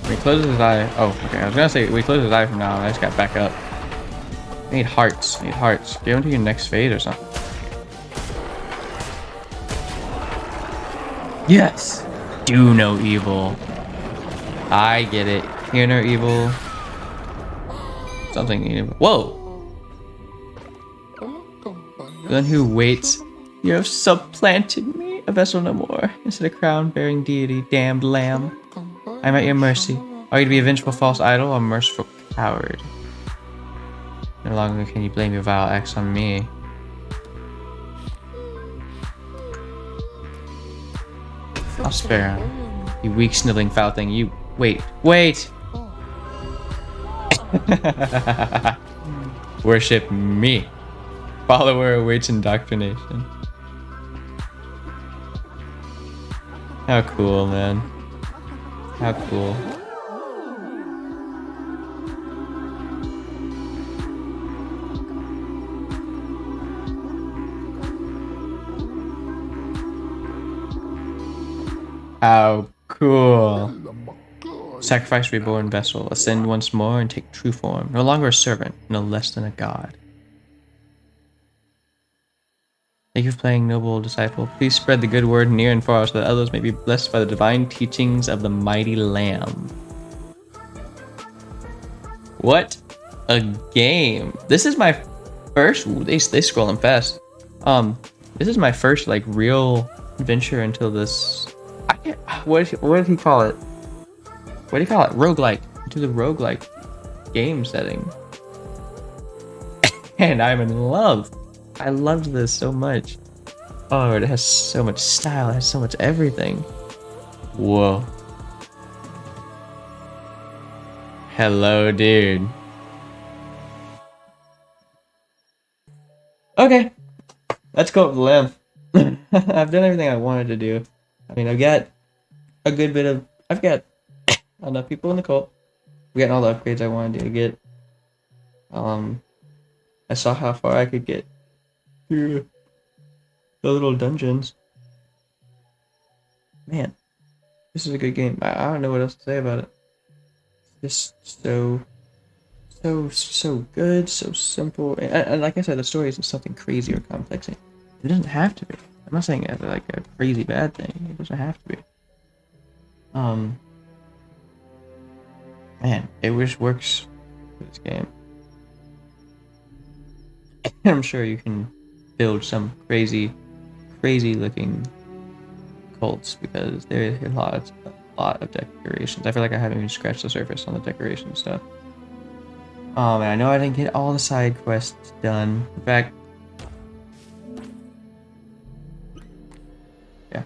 When he closes his eye. Oh, okay. I was gonna say we close his eye from now on. I just got back up. I need hearts. I need hearts. Give them to your next phase or something. Yes! Do no evil. I get it. Hear no evil. Something evil. Whoa! Then who waits? You have supplanted me, a vessel no more. Instead of crown-bearing deity, damned lamb. I am at your mercy. Are you to be a vengeful false idol or merciful coward? No longer can you blame your vile acts on me. I'll spare him. You weak, sniveling, foul thing. You wait. Worship me. Follower awaits indoctrination. How cool, man. How cool. How cool. Sacrifice reborn vessel. Ascend once more and take true form. No longer a servant, no less than a god. Thank you for playing, noble disciple. Please spread the good word near and far so that others may be blessed by the divine teachings of the mighty Lamb. What a game. This is my first... Ooh, they scrolling fast. This is my first, like, real venture into this... What did he call it? What do you call it? Roguelike. Into the roguelike game setting. And I'm in love. I loved this so much. Oh, it has so much style. It has so much everything. Whoa. Hello, dude. Okay. Let's go with the lamb. I've done everything I wanted to do. I mean, I've got a good bit of... I've got enough people in the cult. I've gotten all the upgrades I wanted to get. I saw how far I could get through the little dungeons. Man, this is a good game. I don't know what else to say about it. It's just so good, so simple. And like I said, the story isn't something crazy or complex. It doesn't have to be. I'm not saying it's like a crazy bad thing. It doesn't have to be. Man, it just works for this game. And I'm sure you can build some crazy looking cults because there is a lot of decorations. I feel like I haven't even scratched the surface on the decoration stuff. And I know I didn't get all the side quests done. In fact, yeah,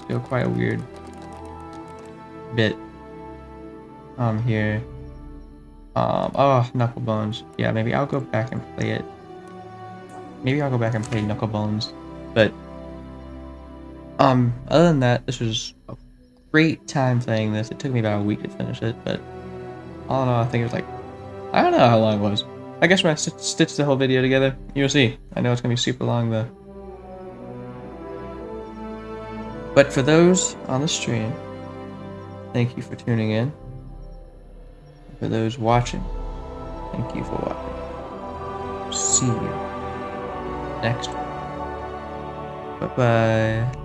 still quite a weird bit here. Oh, Knucklebones. Yeah, maybe I'll go back and play it. Maybe I'll go back and play Knucklebones. But other than that, this was a great time playing this. It took me about a week to finish it, but all in all, I think it was like, I don't know how long it was. I guess when I stitch the whole video together, you'll see. I know it's gonna be super long though. But for those on the stream, thank you for tuning in. For those watching, thank you for watching. See you next week. Bye-bye.